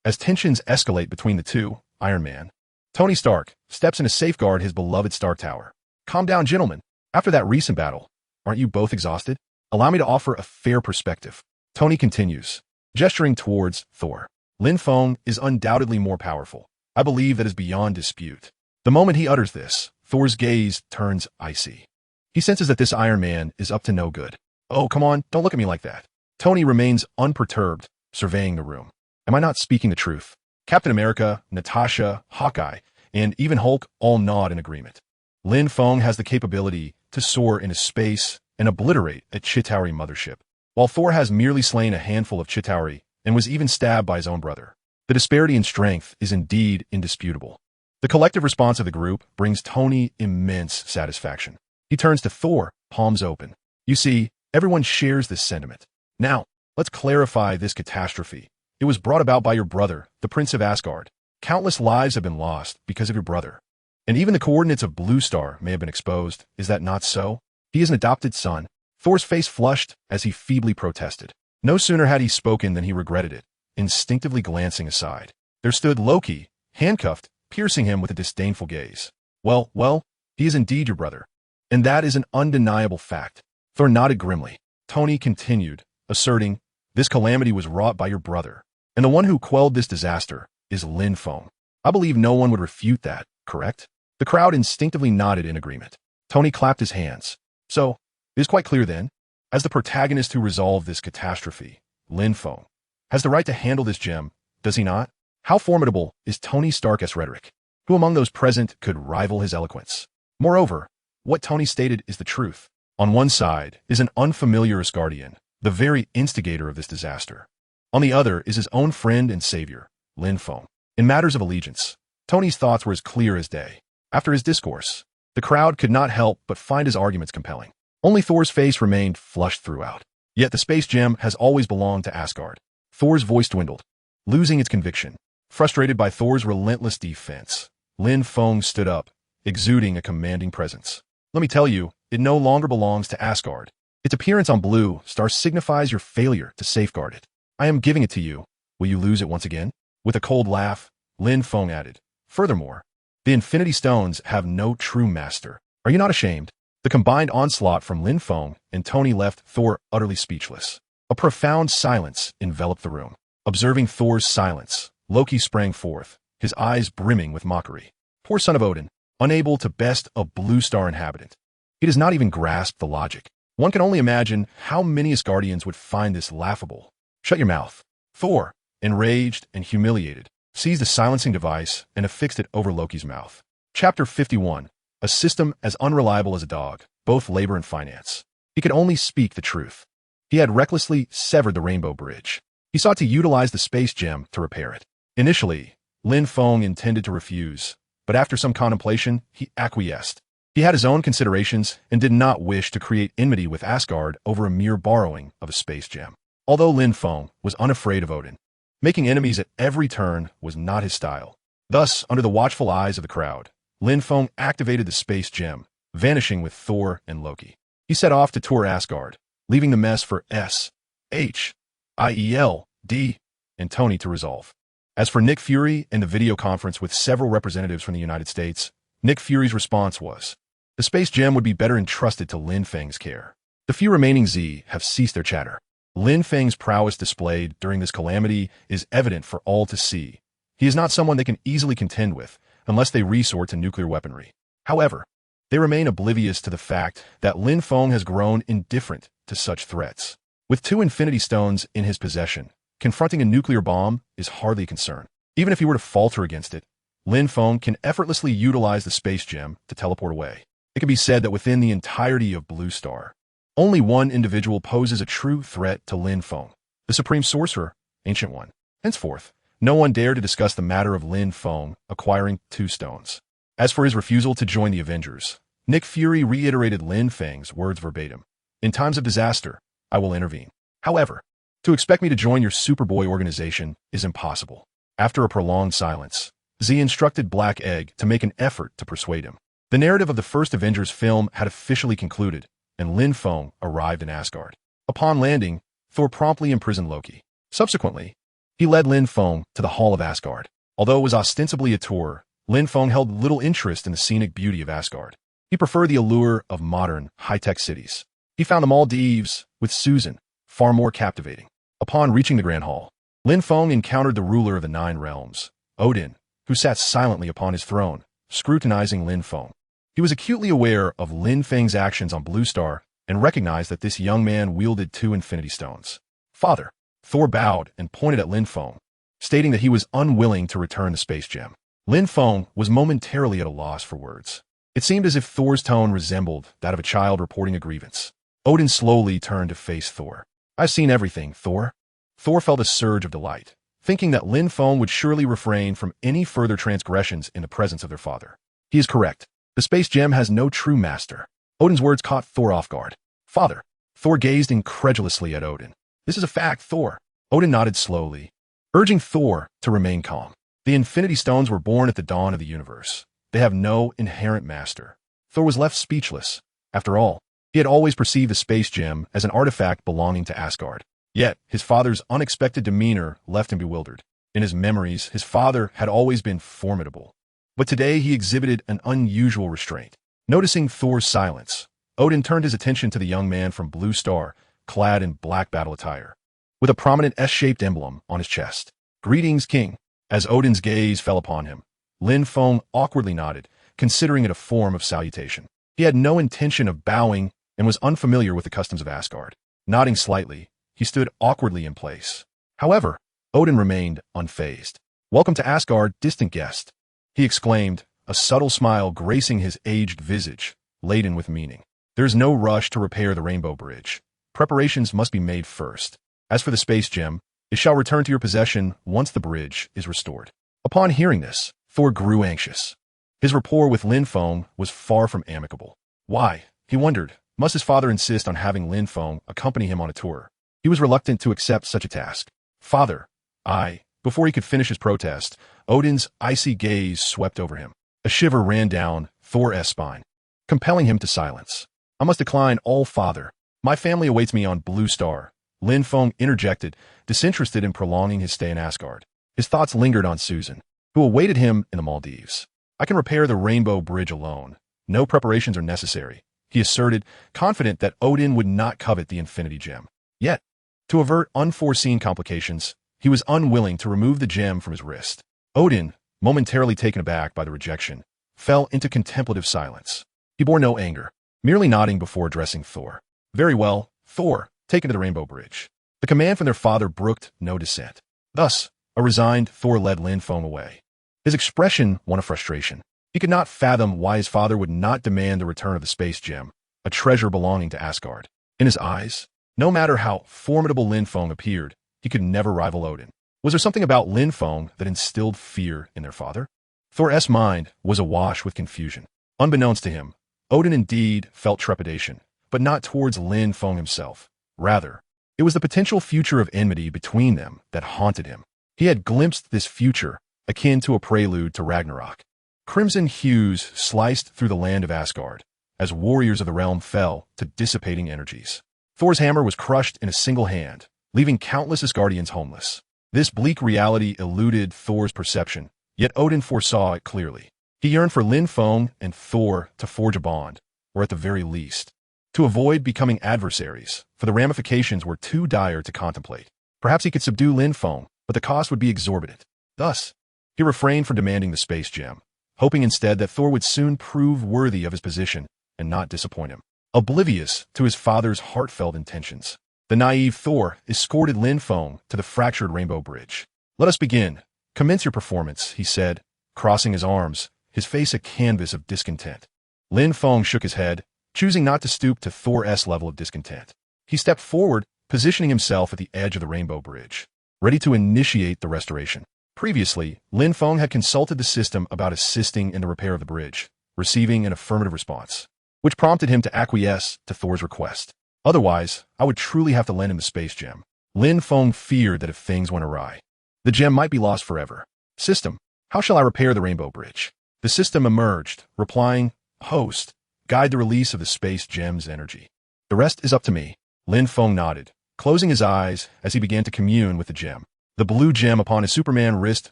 As tensions escalate between the two, Iron Man, Tony Stark, steps in to safeguard his beloved Stark Tower. "Calm down, gentlemen. After that recent battle, aren't you both exhausted? Allow me to offer a fair perspective." Tony continues, gesturing towards Thor. "Lin Feng is undoubtedly more powerful. I believe that is beyond dispute." The moment he utters this, Thor's gaze turns icy. He senses that this Iron Man is up to no good. Oh, come on, don't look at me like that. Tony remains unperturbed, surveying the room. Am I not speaking the truth? Captain America, Natasha, Hawkeye, and even Hulk all nod in agreement. Lin Feng has the capability to soar into space and obliterate a Chitauri mothership, while Thor has merely slain a handful of Chitauri and was even stabbed by his own brother. The disparity in strength is indeed indisputable. The collective response of the group brings Tony immense satisfaction. He turns to Thor, palms open. You see, everyone shares this sentiment. Now, let's clarify this catastrophe. It was brought about by your brother, the Prince of Asgard. Countless lives have been lost because of your brother. And even the coordinates of Blue Star may have been exposed. Is that not so? He is an adopted son. Thor's face flushed as he feebly protested. No sooner had he spoken than he regretted it, instinctively glancing aside. There stood Loki, handcuffed, piercing him with a disdainful gaze. Well, he is indeed your brother. And that is an undeniable fact. Thor nodded grimly. Tony continued, asserting, this calamity was wrought by your brother. And the one who quelled this disaster is Lin Feng. I believe no one would refute that, correct? The crowd instinctively nodded in agreement. Tony clapped his hands. So, it is quite clear then, as the protagonist who resolved this catastrophe, Lin Feng has the right to handle this gem, does he not? How formidable is Tony Stark's rhetoric? Who among those present could rival his eloquence? Moreover, what Tony stated is the truth. On one side is an unfamiliar Asgardian, the very instigator of this disaster. On the other is his own friend and savior, Lin Feng. In matters of allegiance, Tony's thoughts were as clear as day. After his discourse, the crowd could not help but find his arguments compelling. Only Thor's face remained flushed throughout. Yet the space gem has always belonged to Asgard. Thor's voice dwindled, losing its conviction. Frustrated by Thor's relentless defense, Lin Feng stood up, exuding a commanding presence. Let me tell you, it no longer belongs to Asgard. Its appearance on Blue Star signifies your failure to safeguard it. I am giving it to you. Will you lose it once again? With a cold laugh, Lin Feng added, furthermore, the Infinity Stones have no true master. Are you not ashamed? The combined onslaught from Lin Feng and Tony left Thor utterly speechless. A profound silence enveloped the room. Observing Thor's silence, Loki sprang forth, his eyes brimming with mockery. Poor son of Odin, unable to best a Blue Star inhabitant. He does not even grasp the logic. One can only imagine how many Asgardians would find this laughable. Shut your mouth. Thor, enraged and humiliated, seized a silencing device and affixed it over Loki's mouth. Chapter 51. A system as unreliable as a dog, both labor and finance. He could only speak the truth. He had recklessly severed the Rainbow Bridge. He sought to utilize the space gem to repair it. Initially, Lin Feng intended to refuse, but after some contemplation, he acquiesced. He had his own considerations and did not wish to create enmity with Asgard over a mere borrowing of a space gem. Although Lin Feng was unafraid of Odin, making enemies at every turn was not his style. Thus, under the watchful eyes of the crowd, Lin Feng activated the space gem, vanishing with Thor and Loki. He set off to tour Asgard, leaving the mess for S, H, I, E, L, D, and Tony to resolve. As for Nick Fury and the video conference with several representatives from the United States, Nick Fury's response was, the space gem would be better entrusted to Lin Feng's care. The few remaining Z have ceased their chatter. Lin Feng's prowess displayed during this calamity is evident for all to see. He is not someone they can easily contend with, unless they resort to nuclear weaponry. However, they remain oblivious to the fact that Lin Feng has grown indifferent to such threats. With 2 Infinity Stones in his possession, confronting a nuclear bomb is hardly a concern. Even if he were to falter against it, Lin Feng can effortlessly utilize the space gem to teleport away. It can be said that within the entirety of Blue Star, only one individual poses a true threat to Lin Feng, the Supreme Sorcerer, Ancient One. Henceforth, no one dared to discuss the matter of Lin Feng acquiring 2 stones. As for his refusal to join the Avengers, Nick Fury reiterated Lin Feng's words verbatim. In times of disaster, I will intervene. However, to expect me to join your Superboy organization is impossible. After a prolonged silence, Z instructed Black Egg to make an effort to persuade him. The narrative of the first Avengers film had officially concluded, and Lin Feng arrived in Asgard. Upon landing, Thor promptly imprisoned Loki. Subsequently, he led Lin Feng to the Hall of Asgard. Although it was ostensibly a tour, Lin Feng held little interest in the scenic beauty of Asgard. He preferred the allure of modern, high-tech cities. He found the Maldives, with Susan, far more captivating. Upon reaching the Grand Hall, Lin Feng encountered the ruler of the 9 realms, Odin, who sat silently upon his throne, scrutinizing Lin Feng. He was acutely aware of Lin Feng's actions on Blue Star and recognized that this young man wielded 2 Infinity Stones. Father, Thor bowed and pointed at Lin Feng, stating that he was unwilling to return the space gem. Lin Feng was momentarily at a loss for words. It seemed as if Thor's tone resembled that of a child reporting a grievance. Odin slowly turned to face Thor. "I've seen everything, Thor." Thor felt a surge of delight, thinking that Lin Feng would surely refrain from any further transgressions in the presence of their father. He is correct. The space gem has no true master. Odin's words caught Thor off guard. "Father." Thor gazed incredulously at Odin. "This is a fact, Thor." Odin nodded slowly, urging Thor to remain calm. The Infinity Stones were born at the dawn of the universe. They have no inherent master. Thor was left speechless. After all, he had always perceived the space gem as an artifact belonging to Asgard. Yet, his father's unexpected demeanor left him bewildered. In his memories, his father had always been formidable. But today he exhibited an unusual restraint. Noticing Thor's silence, Odin turned his attention to the young man from Blue Star, clad in black battle attire, with a prominent S-shaped emblem on his chest. "Greetings, King." As Odin's gaze fell upon him, Lin Feng awkwardly nodded, considering it a form of salutation. He had no intention of bowing and was unfamiliar with the customs of Asgard. Nodding slightly, he stood awkwardly in place. However, Odin remained unfazed. "Welcome to Asgard, distant guest," he exclaimed, a subtle smile gracing his aged visage, laden with meaning. "There is no rush to repair the Rainbow Bridge. Preparations must be made first. As for the space gem, it shall return to your possession once the bridge is restored." Upon hearing this, Thor grew anxious. His rapport with Lin Feng was far from amicable. Why, he wondered, must his father insist on having Lin Feng accompany him on a tour? He was reluctant to accept such a task. "Father, I..." Before he could finish his protest, Odin's icy gaze swept over him. A shiver ran down Thor's spine, compelling him to silence. "I must decline all, father. My family awaits me on Blue Star." Lin Feng interjected, disinterested in prolonging his stay in Asgard. His thoughts lingered on Susan, who awaited him in the Maldives. "I can repair the Rainbow Bridge alone. No preparations are necessary," he asserted, confident that Odin would not covet the Infinity Gem. Yet, to avert unforeseen complications, he was unwilling to remove the gem from his wrist. Odin, momentarily taken aback by the rejection, fell into contemplative silence. He bore no anger, merely nodding before addressing Thor. "Very well, Thor, take him to the Rainbow Bridge." The command from their father brooked no dissent. Thus, a resigned Thor led Lin Feng away. His expression one of frustration. He could not fathom why his father would not demand the return of the space gem, a treasure belonging to Asgard. In his eyes, no matter how formidable Lin Feng appeared, he could never rival Odin. Was there something about Lin Feng that instilled fear in their father? Thor's mind was awash with confusion. Unbeknownst to him, Odin indeed felt trepidation, but not towards Lin Feng himself. Rather, it was the potential future of enmity between them that haunted him. He had glimpsed this future, akin to a prelude to Ragnarok. Crimson hues sliced through the land of Asgard, as warriors of the realm fell to dissipating energies. Thor's hammer was crushed in a single hand, leaving countless Asgardians homeless. This bleak reality eluded Thor's perception, yet Odin foresaw it clearly. He yearned for Lin Feng and Thor to forge a bond, or at the very least, to avoid becoming adversaries, for the ramifications were too dire to contemplate. Perhaps he could subdue Lin Feng, but the cost would be exorbitant. Thus, he refrained from demanding the space gem, hoping instead that Thor would soon prove worthy of his position and not disappoint him. Oblivious to his father's heartfelt intentions, the naive Thor escorted Lin Feng to the fractured Rainbow Bridge. "Let us begin. Commence your performance," he said, crossing his arms, his face a canvas of discontent. Lin Feng shook his head, choosing not to stoop to Thor's level of discontent. He stepped forward, positioning himself at the edge of the Rainbow Bridge, ready to initiate the restoration. Previously, Lin Feng had consulted the system about assisting in the repair of the bridge, receiving an affirmative response, which prompted him to acquiesce to Thor's request. Otherwise, I would truly have to lend him the space gem. Lin Feng feared that if things went awry, the gem might be lost forever. "System, how shall I repair the Rainbow Bridge?" The system emerged, replying, "Host, guide the release of the space gem's energy. The rest is up to me." Lin Feng nodded, closing his eyes as he began to commune with the gem. The blue gem upon his Superman wrist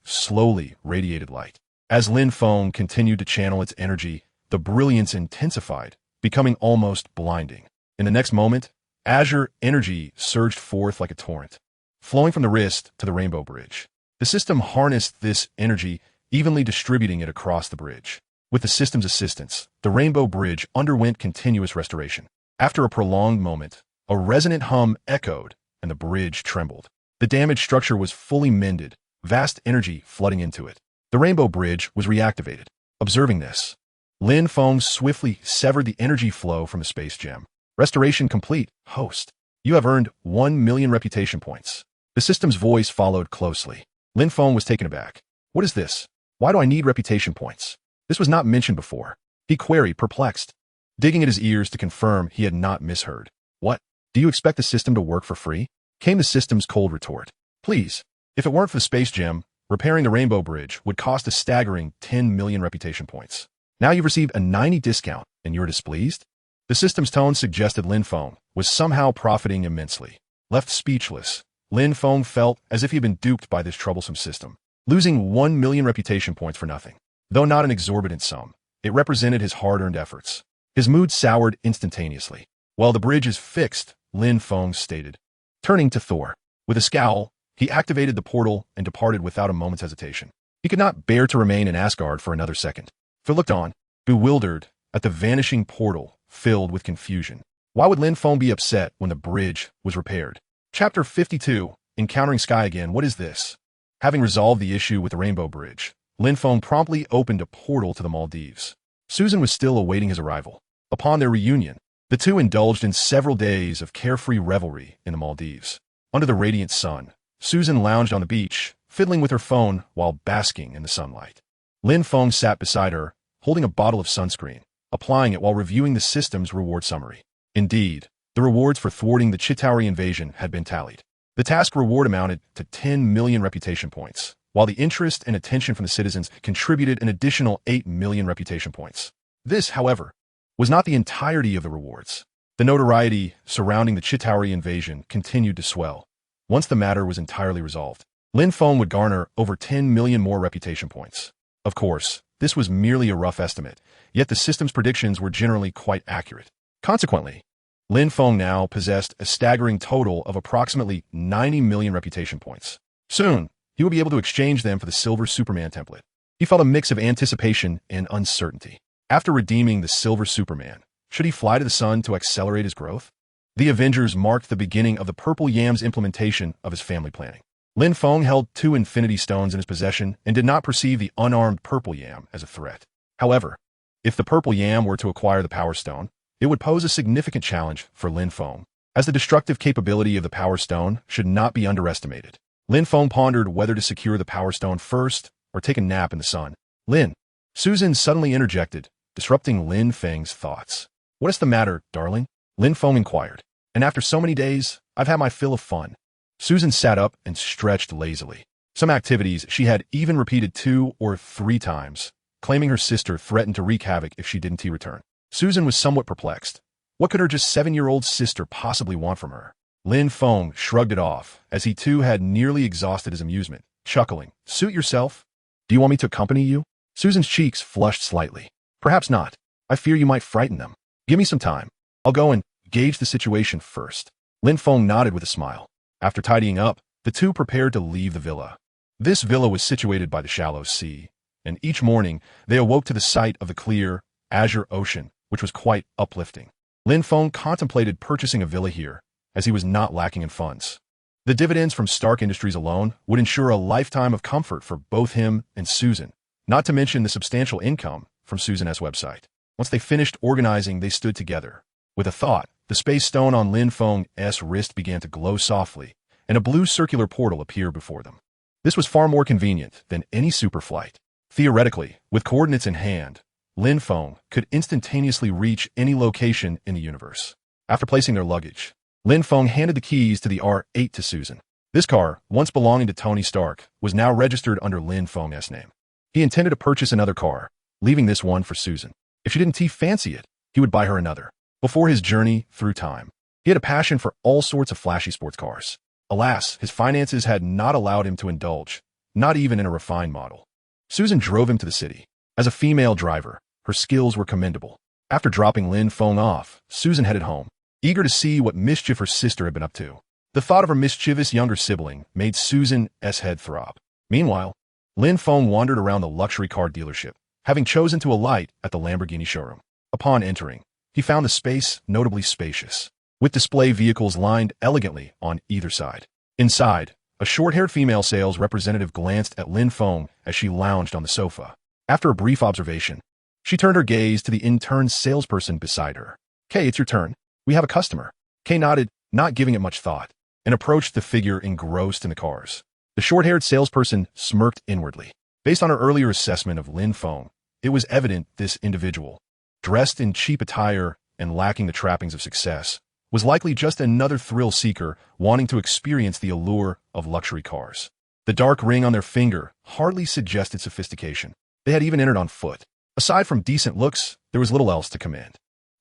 slowly radiated light. As Lin Feng continued to channel its energy, the brilliance intensified, becoming almost blinding. In the next moment, azure energy surged forth like a torrent, flowing from the wrist to the Rainbow Bridge. The system harnessed this energy, evenly distributing it across the bridge. With the system's assistance, the Rainbow Bridge underwent continuous restoration. After a prolonged moment, a resonant hum echoed, and the bridge trembled. The damaged structure was fully mended, vast energy flooding into it. The Rainbow Bridge was reactivated. Observing this, Lin Feng swiftly severed the energy flow from the space gem. Restoration complete, host. You have earned 1 million reputation points. The system's voice followed closely. Lin Feng was taken aback. What is this? Why do I need reputation points? This was not mentioned before. He queried, perplexed, digging at his ears to confirm he had not misheard. What? Do you expect the system to work for free? Came the system's cold retort. Please, if it weren't for the space gem, repairing the Rainbow Bridge would cost a staggering 10 million reputation points. Now you've received a 90 discount, and you're displeased? The system's tone suggested Lin Feng was somehow profiting immensely. Left speechless, Lin Feng felt as if he had been duped by this troublesome system. Losing 1 million reputation points for nothing. Though not an exorbitant sum, it represented his hard-earned efforts. His mood soured instantaneously. While the bridge is fixed, Lin Feng stated. Turning to Thor. With a scowl, he activated the portal and departed without a moment's hesitation. He could not bear to remain in Asgard for another second. Thor looked on, bewildered, at the vanishing portal, filled with confusion. Why would Lin Feng be upset when the bridge was repaired? Chapter 52, Encountering Sky Again. What is this? Having resolved the issue with the Rainbow Bridge, Lin Feng promptly opened a portal to the Maldives. Susan was still awaiting his arrival. Upon their reunion, the two indulged in several days of carefree revelry in the Maldives. Under the radiant sun, Susan lounged on the beach, fiddling with her phone while basking in the sunlight. Lin Feng sat beside her, holding a bottle of sunscreen, applying it while reviewing the system's reward summary. Indeed, the rewards for thwarting the Chitauri invasion had been tallied. The task reward amounted to 10 million reputation points, while the interest and attention from the citizens contributed an additional 8 million reputation points. This, however, was not the entirety of the rewards. The notoriety surrounding the Chitauri invasion continued to swell. Once the matter was entirely resolved, Lin Feng would garner over 10 million more reputation points. Of course, this was merely a rough estimate, yet the system's predictions were generally quite accurate. Consequently, Lin Feng now possessed a staggering total of approximately 90 million reputation points. Soon, he would be able to exchange them for the Silver Superman template. He felt a mix of anticipation and uncertainty. After redeeming the Silver Superman, should he fly to the sun to accelerate his growth? The Avengers marked the beginning of the Purple Yam's implementation of his family planning. Lin Feng held 2 Infinity Stones in his possession and did not perceive the unarmed Purple Yam as a threat. However, if the Purple Yam were to acquire the Power Stone, it would pose a significant challenge for Lin Feng, as the destructive capability of the Power Stone should not be underestimated. Lin Feng pondered whether to secure the Power Stone first or take a nap in the sun. Lin. Susan suddenly interjected, disrupting Lin Feng's thoughts. What is the matter, darling? Lin Feng inquired. And after so many days, I've had my fill of fun. Susan sat up and stretched lazily. Some activities she had even repeated 2 or 3 times, claiming her sister threatened to wreak havoc if she didn't return. Susan was somewhat perplexed. What could her just 7-year-old sister possibly want from her? Lin Feng shrugged it off, as he too had nearly exhausted his amusement, chuckling. Suit yourself? Do you want me to accompany you? Susan's cheeks flushed slightly. Perhaps not. I fear you might frighten them. Give me some time. I'll go and gauge the situation first. Lin Feng nodded with a smile. After tidying up, the two prepared to leave the villa. This villa was situated by the shallow sea, and each morning they awoke to the sight of the clear, azure ocean, which was quite uplifting. Lin Feng contemplated purchasing a villa here, as he was not lacking in funds. The dividends from Stark Industries alone would ensure a lifetime of comfort for both him and Susan, not to mention the substantial income from Susan's website. Once they finished organizing, they stood together. With a thought, the space stone on Lin Feng's wrist began to glow softly, and a blue circular portal appeared before them. This was far more convenient than any superflight. Theoretically, with coordinates in hand, Lin Feng could instantaneously reach any location in the universe. After placing their luggage, Lin Feng handed the keys to the R8 to Susan. This car, once belonging to Tony Stark, was now registered under Lin Feng's name. He intended to purchase another car, leaving this one for Susan. If she didn't fancy it, he would buy her another. Before his journey through time, he had a passion for all sorts of flashy sports cars. Alas, his finances had not allowed him to indulge, not even in a refined model. Susan drove him to the city. As a female driver, her skills were commendable. After dropping Lin Feng off, Susan headed home, eager to see what mischief her sister had been up to. The thought of her mischievous younger sibling made Susan's head throb. Meanwhile, Lin Feng wandered around the luxury car dealership, having chosen to alight at the Lamborghini showroom. Upon entering, he found the space notably spacious, with display vehicles lined elegantly on either side. Inside, a short-haired female sales representative glanced at Lin Feng as she lounged on the sofa. After a brief observation, she turned her gaze to the intern salesperson beside her. "Kay, it's your turn. We have a customer." Kay nodded, not giving it much thought, and approached the figure engrossed in the cars. The short-haired salesperson smirked inwardly. Based on her earlier assessment of Lin Feng, it was evident this individual, dressed in cheap attire and lacking the trappings of success, was likely just another thrill-seeker wanting to experience the allure of luxury cars. The dark ring on their finger hardly suggested sophistication. They had even entered on foot. Aside from decent looks, there was little else to commend.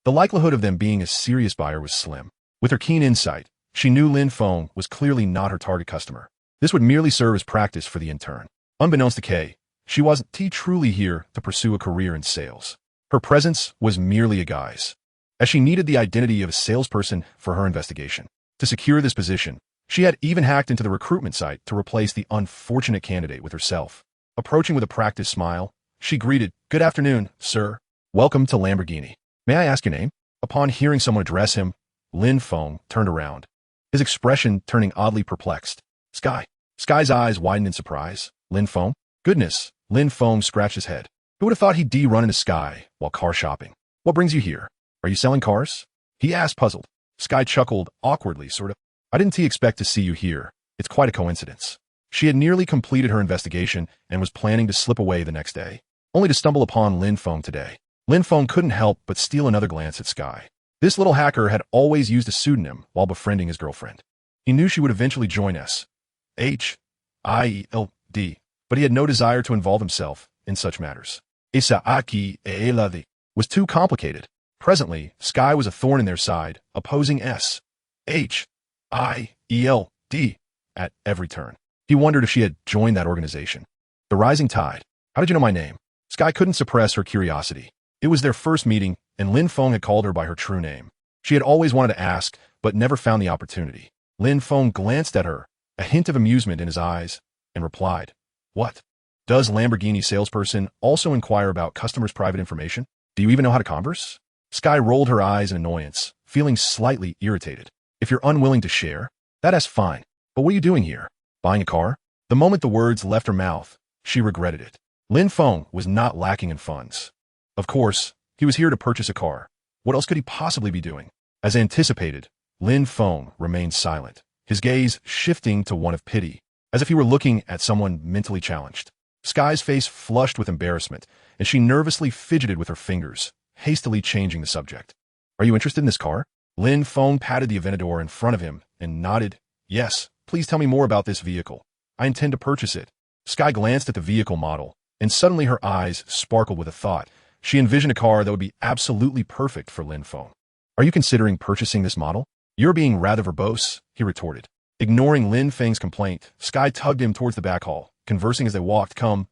The likelihood of them being a serious buyer was slim. With her keen insight, she knew Lin Feng was clearly not her target customer. This would merely serve as practice for the intern. Unbeknownst to Kay, she wasn't truly here to pursue a career in sales. Her presence was merely a guise, as she needed the identity of a salesperson for her investigation. To secure this position, she had even hacked into the recruitment site to replace the unfortunate candidate with herself. Approaching with a practiced smile, she greeted, "Good afternoon, sir. Welcome to Lamborghini. May I ask your name?" Upon hearing someone address him, Lin Feng turned around, his expression turning oddly perplexed. "Sky." Sky's eyes widened in surprise. "Lin Feng?" "Goodness," Lin Feng scratched his head. Who would have thought he'd run into Sky while car shopping? "What brings you here? Are you selling cars?" he asked, puzzled. Sky chuckled awkwardly, sort of. "I didn't expect to see you here. It's quite a coincidence." She had nearly completed her investigation and was planning to slip away the next day, only to stumble upon Lin Feng today. Lin Feng couldn't help but steal another glance at Sky. This little hacker had always used a pseudonym while befriending his girlfriend. He knew she would eventually join SHIELD, but he had no desire to involve himself in such matters. Isaaki Eiladi was too complicated. Presently, Sky was a thorn in their side, opposing SHIELD at every turn. He wondered if she had joined that organization. The rising tide. "How did you know my name?" Sky couldn't suppress her curiosity. It was their first meeting, and Lin Feng had called her by her true name. She had always wanted to ask, but never found the opportunity. Lin Feng glanced at her, a hint of amusement in his eyes, and replied, "What? Does Lamborghini salesperson also inquire about customers' private information? Do you even know how to converse?" Sky rolled her eyes in annoyance, feeling slightly irritated. "If you're unwilling to share, that's fine. But what are you doing here? Buying a car?" The moment the words left her mouth, she regretted it. Lin Feng was not lacking in funds. Of course, he was here to purchase a car. What else could he possibly be doing? As anticipated, Lin Feng remained silent, his gaze shifting to one of pity, as if he were looking at someone mentally challenged. Sky's face flushed with embarrassment, and she nervously fidgeted with her fingers, hastily changing the subject. "Are you interested in this car?" Lin Feng patted the Aventador in front of him and nodded. "Yes, please tell me more about this vehicle. I intend to purchase it." Sky glanced at the vehicle model, and suddenly her eyes sparkled with a thought. She envisioned a car that would be absolutely perfect for Lin Feng. "Are you considering purchasing this model?" "You're being rather verbose," he retorted. Ignoring Lin Feng's complaint, Sky tugged him towards the back hall, conversing as they walked. Come.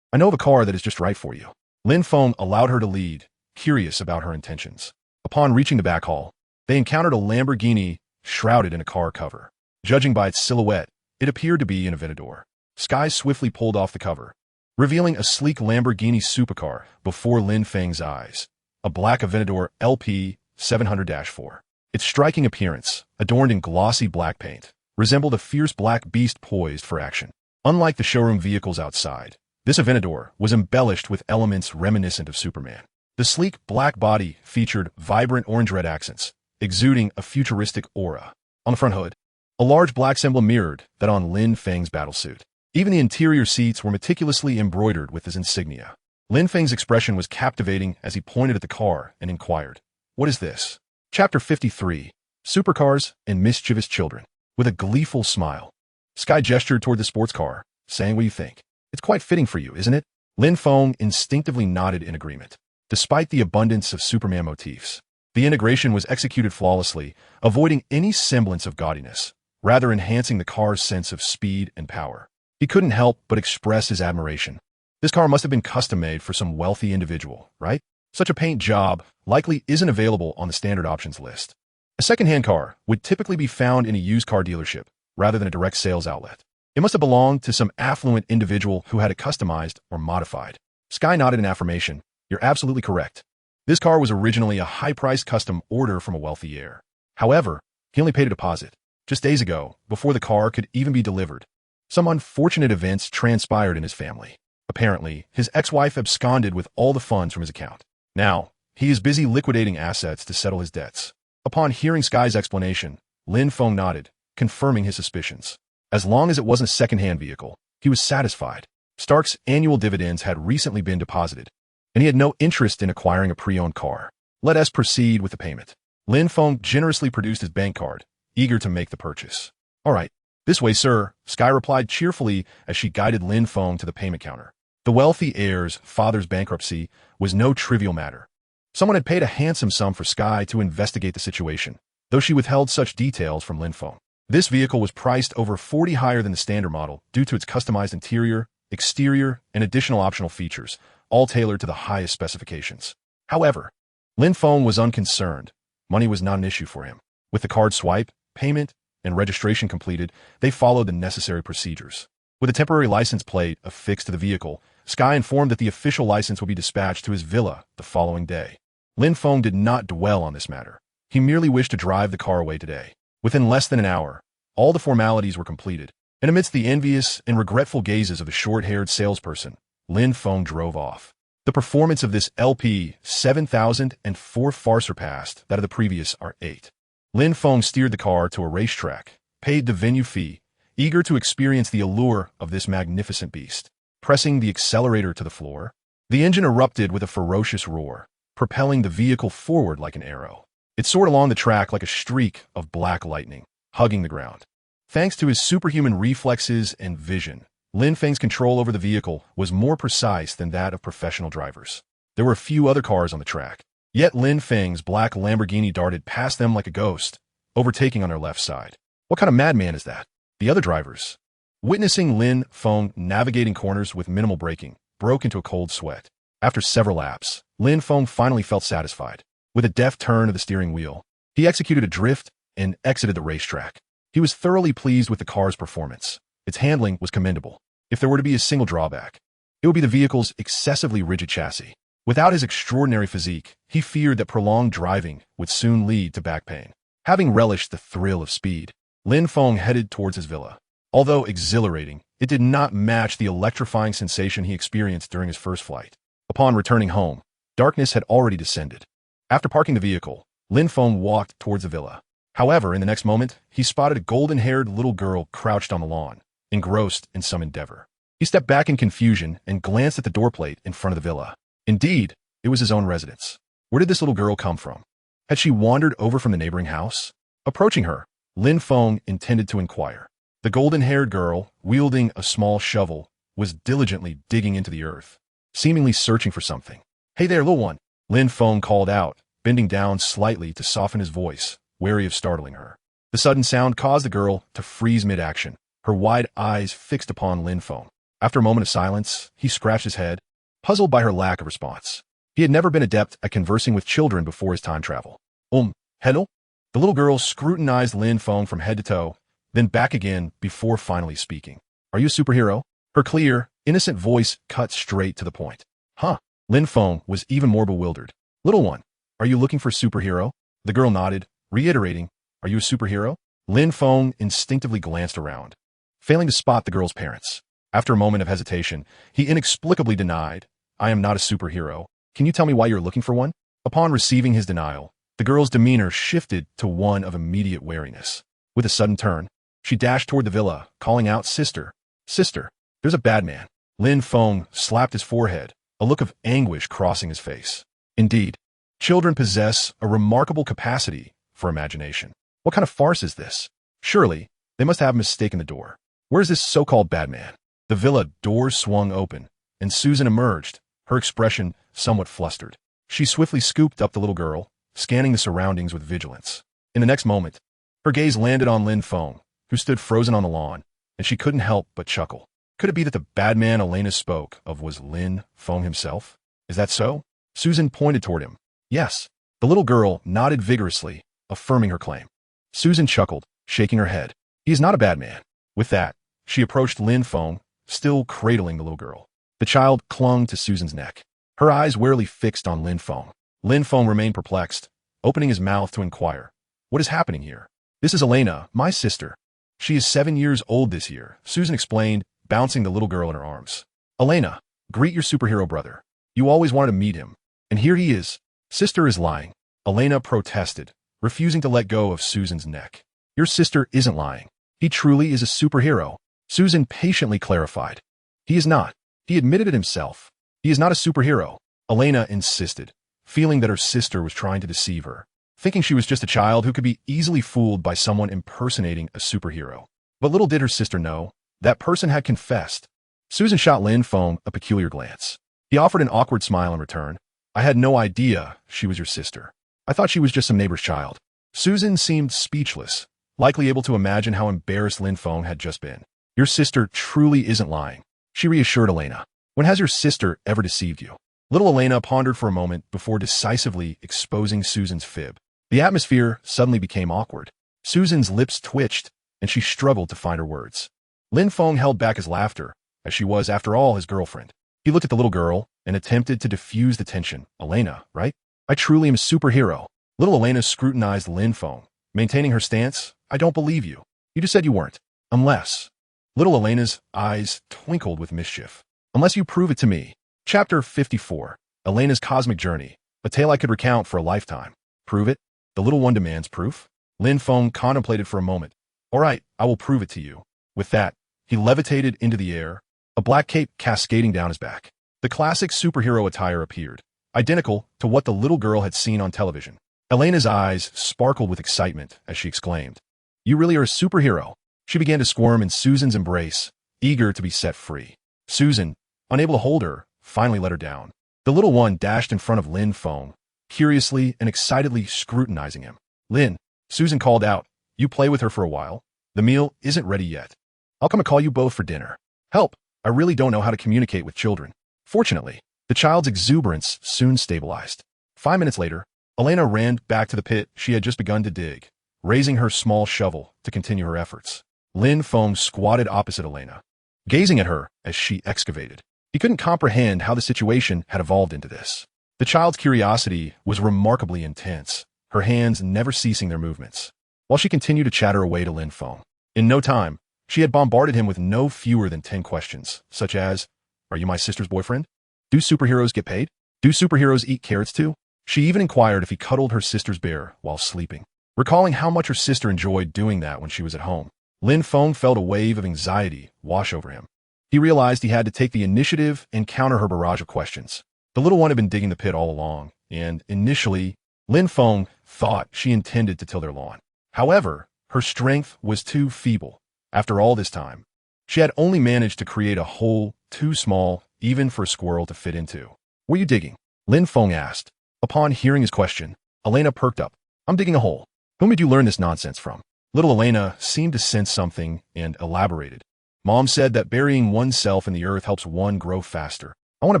I know of a car that is just right for you." Lin Feng allowed her to lead, curious about her intentions. Upon reaching the back hall, they encountered a Lamborghini shrouded in a car cover. Judging by its silhouette, it appeared to be an Aventador. Sky swiftly pulled off the cover, revealing a sleek Lamborghini supercar before Lin Feng's eyes, a black Aventador LP 700-4. Its striking appearance, adorned in glossy black paint, resembled a fierce black beast poised for action. Unlike the showroom vehicles outside, this Aventador was embellished with elements reminiscent of Superman. The sleek black body featured vibrant orange-red accents, exuding a futuristic aura. On the front hood, a large black emblem mirrored that on Lin Feng's battlesuit. Even the interior seats were meticulously embroidered with his insignia. Lin Feng's expression was captivating as he pointed at the car and inquired, "What is this?" Chapter 53, Supercars and Mischievous Children. With a gleeful smile, Sky gestured toward the sports car, saying, "What do you think? It's quite fitting for you, isn't it?" Lin Feng instinctively nodded in agreement. Despite the abundance of Superman motifs, the integration was executed flawlessly, avoiding any semblance of gaudiness, rather enhancing the car's sense of speed and power. He couldn't help but express his admiration. This car must have been custom-made for some wealthy individual, right? Such a paint job likely isn't available on the standard options list. A second-hand car would typically be found in a used car dealership rather than a direct sales outlet. It must have belonged to some affluent individual who had it customized or modified. Sky nodded in affirmation. You're absolutely correct. This car was originally a high-priced custom order from a wealthy heir. However, he only paid a deposit. Just days ago, before the car could even be delivered, some unfortunate events transpired in his family. Apparently, his ex-wife absconded with all the funds from his account. Now, he is busy liquidating assets to settle his debts. Upon hearing Sky's explanation, Lin Feng nodded, confirming his suspicions. As long as it wasn't a second-hand vehicle, he was satisfied. Stark's annual dividends had recently been deposited, and he had no interest in acquiring a pre-owned car. Let us proceed with the payment. Lin Feng generously produced his bank card, eager to make the purchase. All right, this way, sir, Sky replied cheerfully as she guided Lin Feng to the payment counter. The wealthy heir's father's bankruptcy was no trivial matter. Someone had paid a handsome sum for Sky to investigate the situation, though she withheld such details from Lin Feng. This vehicle was priced over 40 higher than the standard model due to its customized interior, exterior, and additional optional features, all tailored to the highest specifications. However, Lin Feng was unconcerned. Money was not an issue for him. With the card swipe, payment, and registration completed, they followed the necessary procedures. With a temporary license plate affixed to the vehicle, Sky informed that the official license would be dispatched to his villa the following day. Lin Feng did not dwell on this matter. He merely wished to drive the car away today. Within less than an hour, all the formalities were completed, and amidst the envious and regretful gazes of the short-haired salesperson, Lin Feng drove off. The performance of this LP 7004 far surpassed that of the previous R8. Lin Feng steered the car to a racetrack, paid the venue fee, eager to experience the allure of this magnificent beast. Pressing the accelerator to the floor, the engine erupted with a ferocious roar, propelling the vehicle forward like an arrow. It soared along the track like a streak of black lightning, hugging the ground. Thanks to his superhuman reflexes and vision, Lin Feng's control over the vehicle was more precise than that of professional drivers. There were a few other cars on the track, yet Lin Feng's black Lamborghini darted past them like a ghost, overtaking on their left side. What kind of madman is that? The other drivers, witnessing Lin Feng navigating corners with minimal braking, broke into a cold sweat. After several laps, Lin Feng finally felt satisfied. With a deft turn of the steering wheel, he executed a drift and exited the racetrack. He was thoroughly pleased with the car's performance. Its handling was commendable. If there were to be a single drawback, it would be the vehicle's excessively rigid chassis. Without his extraordinary physique, he feared that prolonged driving would soon lead to back pain. Having relished the thrill of speed, Lin Feng headed towards his villa. Although exhilarating, it did not match the electrifying sensation he experienced during his first flight. Upon returning home, darkness had already descended. After parking the vehicle, Lin Feng walked towards the villa. However, in the next moment, he spotted a golden-haired little girl crouched on the lawn, engrossed in some endeavor. He stepped back in confusion and glanced at the door plate in front of the villa. Indeed, it was his own residence. Where did this little girl come from? Had she wandered over from the neighboring house? Approaching her, Lin Feng intended to inquire. The golden-haired girl, wielding a small shovel, was diligently digging into the earth, seemingly searching for something. Hey there, little one, Lin Feng called out, bending down slightly to soften his voice, wary of startling her. The sudden sound caused the girl to freeze mid-action, her wide eyes fixed upon Lin Feng. After a moment of silence, he scratched his head, puzzled by her lack of response. He had never been adept at conversing with children before his time travel. Hello? The little girl scrutinized Lin Feng from head to toe, then back again before finally speaking. Are you a superhero? Her clear, innocent voice cut straight to the point. Huh? Lin Feng was even more bewildered. Little one, are you looking for a superhero? The girl nodded, reiterating, are you a superhero? Lin Feng instinctively glanced around, failing to spot the girl's parents. After a moment of hesitation, he inexplicably denied, I am not a superhero. Can you tell me why you're looking for one? Upon receiving his denial, the girl's demeanor shifted to one of immediate wariness. With a sudden turn, she dashed toward the villa, calling out, Sister, there's a bad man. Lin Feng slapped his forehead, a look of anguish crossing his face. Indeed, children possess a remarkable capacity for imagination. What kind of farce is this? Surely, they must have mistaken the door. Where is this so-called bad man? The villa doors swung open, and Susan emerged, her expression somewhat flustered. She swiftly scooped up the little girl, scanning the surroundings with vigilance. In the next moment, her gaze landed on Lin Feng, who stood frozen on the lawn, and she couldn't help but chuckle. Could it be that the bad man Elena spoke of was Lin Feng himself? Is that so? Susan pointed toward him. Yes. The little girl nodded vigorously, affirming her claim. Susan chuckled, shaking her head. He is not a bad man. With that, she approached Lin Feng, still cradling the little girl. The child clung to Susan's neck, her eyes warily fixed on Lin Feng. Lin Feng remained perplexed, opening his mouth to inquire, "What is happening here?" "This is Elena, my sister. She is 7 years old this year," Susan explained, bouncing the little girl in her arms. "Elena, greet your superhero brother. You always wanted to meet him. And here he is." "Sister is lying," Elena protested, refusing to let go of Susan's neck. "Your sister isn't lying. He truly is a superhero," Susan patiently clarified. "He is not. He admitted it himself. He is not a superhero," Elena insisted, feeling that her sister was trying to deceive her, thinking she was just a child who could be easily fooled by someone impersonating a superhero. But little did her sister know, that person had confessed. Susan shot Lin Feng a peculiar glance. He offered an awkward smile in return. "I had no idea she was your sister. I thought she was just some neighbor's child." Susan seemed speechless, likely able to imagine how embarrassed Lin Feng had just been. "Your sister truly isn't lying," she reassured Elena. "When has your sister ever deceived you?" Little Elena pondered for a moment before decisively exposing Susan's fib. The atmosphere suddenly became awkward. Susan's lips twitched, and she struggled to find her words. Lin Feng held back his laughter, as she was, after all, his girlfriend. He looked at the little girl and attempted to diffuse the tension. "Elena, right? I truly am a superhero." Little Elena scrutinized Lin Feng, maintaining her stance. "I don't believe you. You just said you weren't. Unless..." Little Elena's eyes twinkled with mischief. "Unless you prove it to me." Chapter 54. Elena's Cosmic Journey, a tale I could recount for a lifetime. "Prove it?" The little one demands proof. Lin Feng contemplated for a moment. "All right, I will prove it to you." With that, he levitated into the air, a black cape cascading down his back. The classic superhero attire appeared, identical to what the little girl had seen on television. Elena's eyes sparkled with excitement as she exclaimed, "You really are a superhero." She began to squirm in Susan's embrace, eager to be set free. Susan, unable to hold her, finally let her down. The little one dashed in front of Lin Feng, curiously and excitedly scrutinizing him. "Lin," Susan called out, "you play with her for a while. The meal isn't ready yet. I'll come and call you both for dinner." "Help, I really don't know how to communicate with children." Fortunately, the child's exuberance soon stabilized. 5 minutes later, Elena ran back to the pit she had just begun to dig, raising her small shovel to continue her efforts. Lin Feng squatted opposite Elena, gazing at her as she excavated. He couldn't comprehend how the situation had evolved into this. The child's curiosity was remarkably intense, her hands never ceasing their movements, while she continued to chatter away to Lin Feng. In no time, she had bombarded him with no fewer than 10 questions, such as, "Are you my sister's boyfriend? Do superheroes get paid? Do superheroes eat carrots too?" She even inquired if he cuddled her sister's bear while sleeping, recalling how much her sister enjoyed doing that when she was at home. Lin Feng felt a wave of anxiety wash over him. He realized he had to take the initiative and counter her barrage of questions. The little one had been digging the pit all along, and initially, Lin Feng thought she intended to till their lawn. However, her strength was too feeble. After all this time, she had only managed to create a hole too small even for a squirrel to fit into. "Were you digging?" Lin Feng asked. Upon hearing his question, Elena perked up. "I'm digging a hole. Whom did you learn this nonsense from?" Little Elena seemed to sense something and elaborated. "Mom said that burying oneself in the earth helps one grow faster. I want to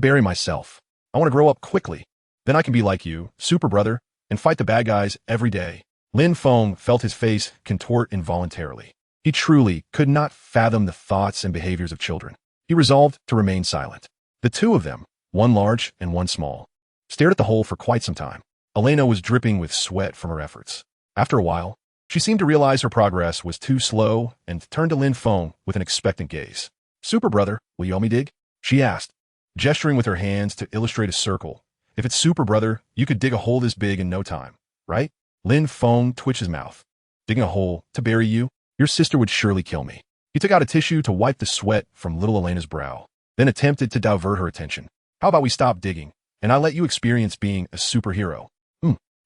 bury myself. I want to grow up quickly. Then I can be like you, super brother, and fight the bad guys every day." Lin Feng felt his face contort involuntarily. He truly could not fathom the thoughts and behaviors of children. He resolved to remain silent. The two of them, one large and one small, stared at the hole for quite some time. Elena was dripping with sweat from her efforts. After a while, she seemed to realize her progress was too slow and turned to Lin Feng with an expectant gaze. "Super brother, will you help me dig?" she asked, gesturing with her hands to illustrate a circle. "If it's super brother, you could dig a hole this big in no time, right?" Lin Feng twitched his mouth. "Digging a hole to bury you? Your sister would surely kill me." He took out a tissue to wipe the sweat from little Elena's brow, then attempted to divert her attention. "How about we stop digging, and I let you experience being a superhero?"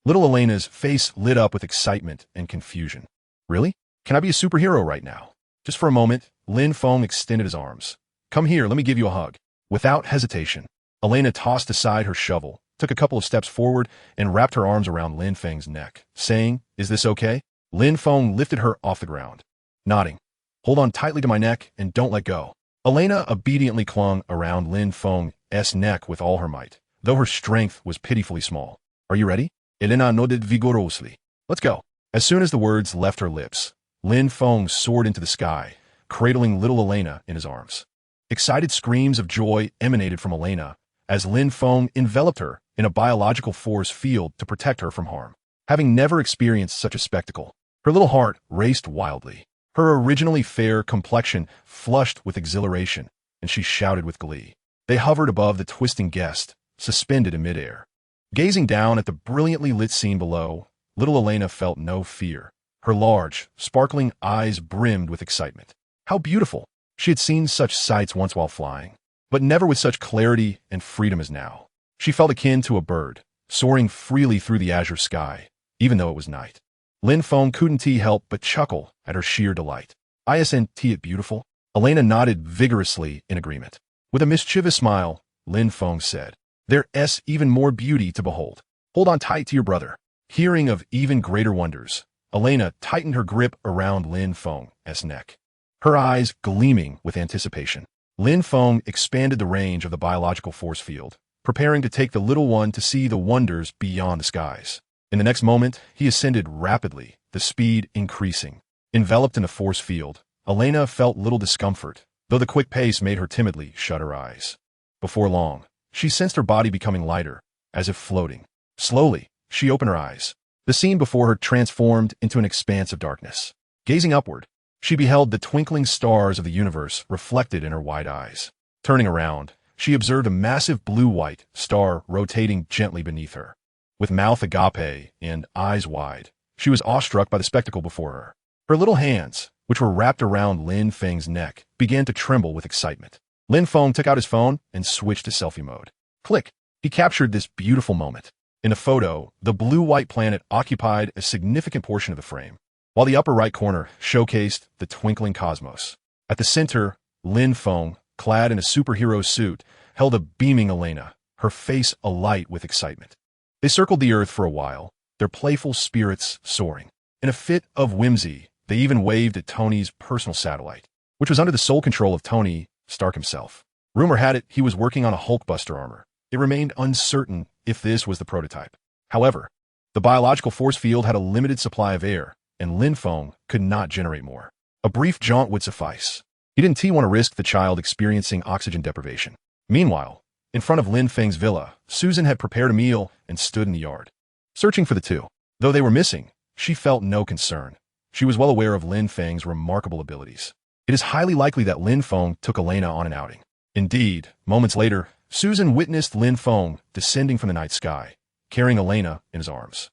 Little Elena's face lit up with excitement and confusion. "Really? Can I be a superhero right now?" Just for a moment, Lin Feng extended his arms. "Come here, let me give you a hug." Without hesitation, Elena tossed aside her shovel, took a couple of steps forward, and wrapped her arms around Lin Feng's neck, saying, "Is this okay?" Lin Feng lifted her off the ground, nodding. "Hold on tightly to my neck and don't let go." Elena obediently clung around Lin Feng's neck with all her might, though her strength was pitifully small. "Are you ready?" Elena nodded vigorously. "Let's go." As soon as the words left her lips, Lin Feng soared into the sky, cradling little Elena in his arms. Excited screams of joy emanated from Elena as Lin Feng enveloped her in a biological force field to protect her from harm. Having never experienced such a spectacle, her little heart raced wildly. Her originally fair complexion flushed with exhilaration, and she shouted with glee. They hovered above the twisting guest, suspended in midair. Gazing down at the brilliantly lit scene below, little Elena felt no fear. Her large, sparkling eyes brimmed with excitement. How beautiful! She had seen such sights once while flying, but never with such clarity and freedom as now. She felt akin to a bird, soaring freely through the azure sky, even though it was night. Lin Feng couldn't help but chuckle at her sheer delight. Isn't it beautiful? Elena nodded vigorously in agreement. With a mischievous smile, Lin Feng said, "There's even more beauty to behold. Hold on tight to your brother." Hearing of even greater wonders, Elena tightened her grip around Lin Feng's neck, her eyes gleaming with anticipation. Lin Feng expanded the range of the biological force field, preparing to take the little one to see the wonders beyond the skies. In the next moment, he ascended rapidly, the speed increasing. Enveloped in the force field, Elena felt little discomfort, though the quick pace made her timidly shut her eyes. Before long, she sensed her body becoming lighter, as if floating. Slowly, she opened her eyes. The scene before her transformed into an expanse of darkness. Gazing upward, she beheld the twinkling stars of the universe reflected in her wide eyes. Turning around, she observed a massive blue-white star rotating gently beneath her. With mouth agape and eyes wide, she was awestruck by the spectacle before her. Her little hands, which were wrapped around Lin Feng's neck, began to tremble with excitement. Lin Feng took out his phone and switched to selfie mode. Click! He captured this beautiful moment. In the photo, the blue-white planet occupied a significant portion of the frame, while the upper right corner showcased the twinkling cosmos. At the center, Lin Feng, clad in a superhero suit, held a beaming Elena, her face alight with excitement. They circled the Earth for a while, their playful spirits soaring. In a fit of whimsy, they even waved at Tony's personal satellite, which was under the sole control of Tony Stark himself. Rumor had it he was working on a Hulkbuster armor. It remained uncertain if this was the prototype. However, the biological force field had a limited supply of air, and Lin Feng could not generate more. A brief jaunt would suffice. He didn't want to risk the child experiencing oxygen deprivation. Meanwhile, in front of Lin Feng's villa, Susan had prepared a meal and stood in the yard, searching for the two. Though they were missing, she felt no concern. She was well aware of Lin Feng's remarkable abilities. It is highly likely that Lin Feng took Elena on an outing. Indeed, moments later, Susan witnessed Lin Feng descending from the night sky, carrying Elena in his arms.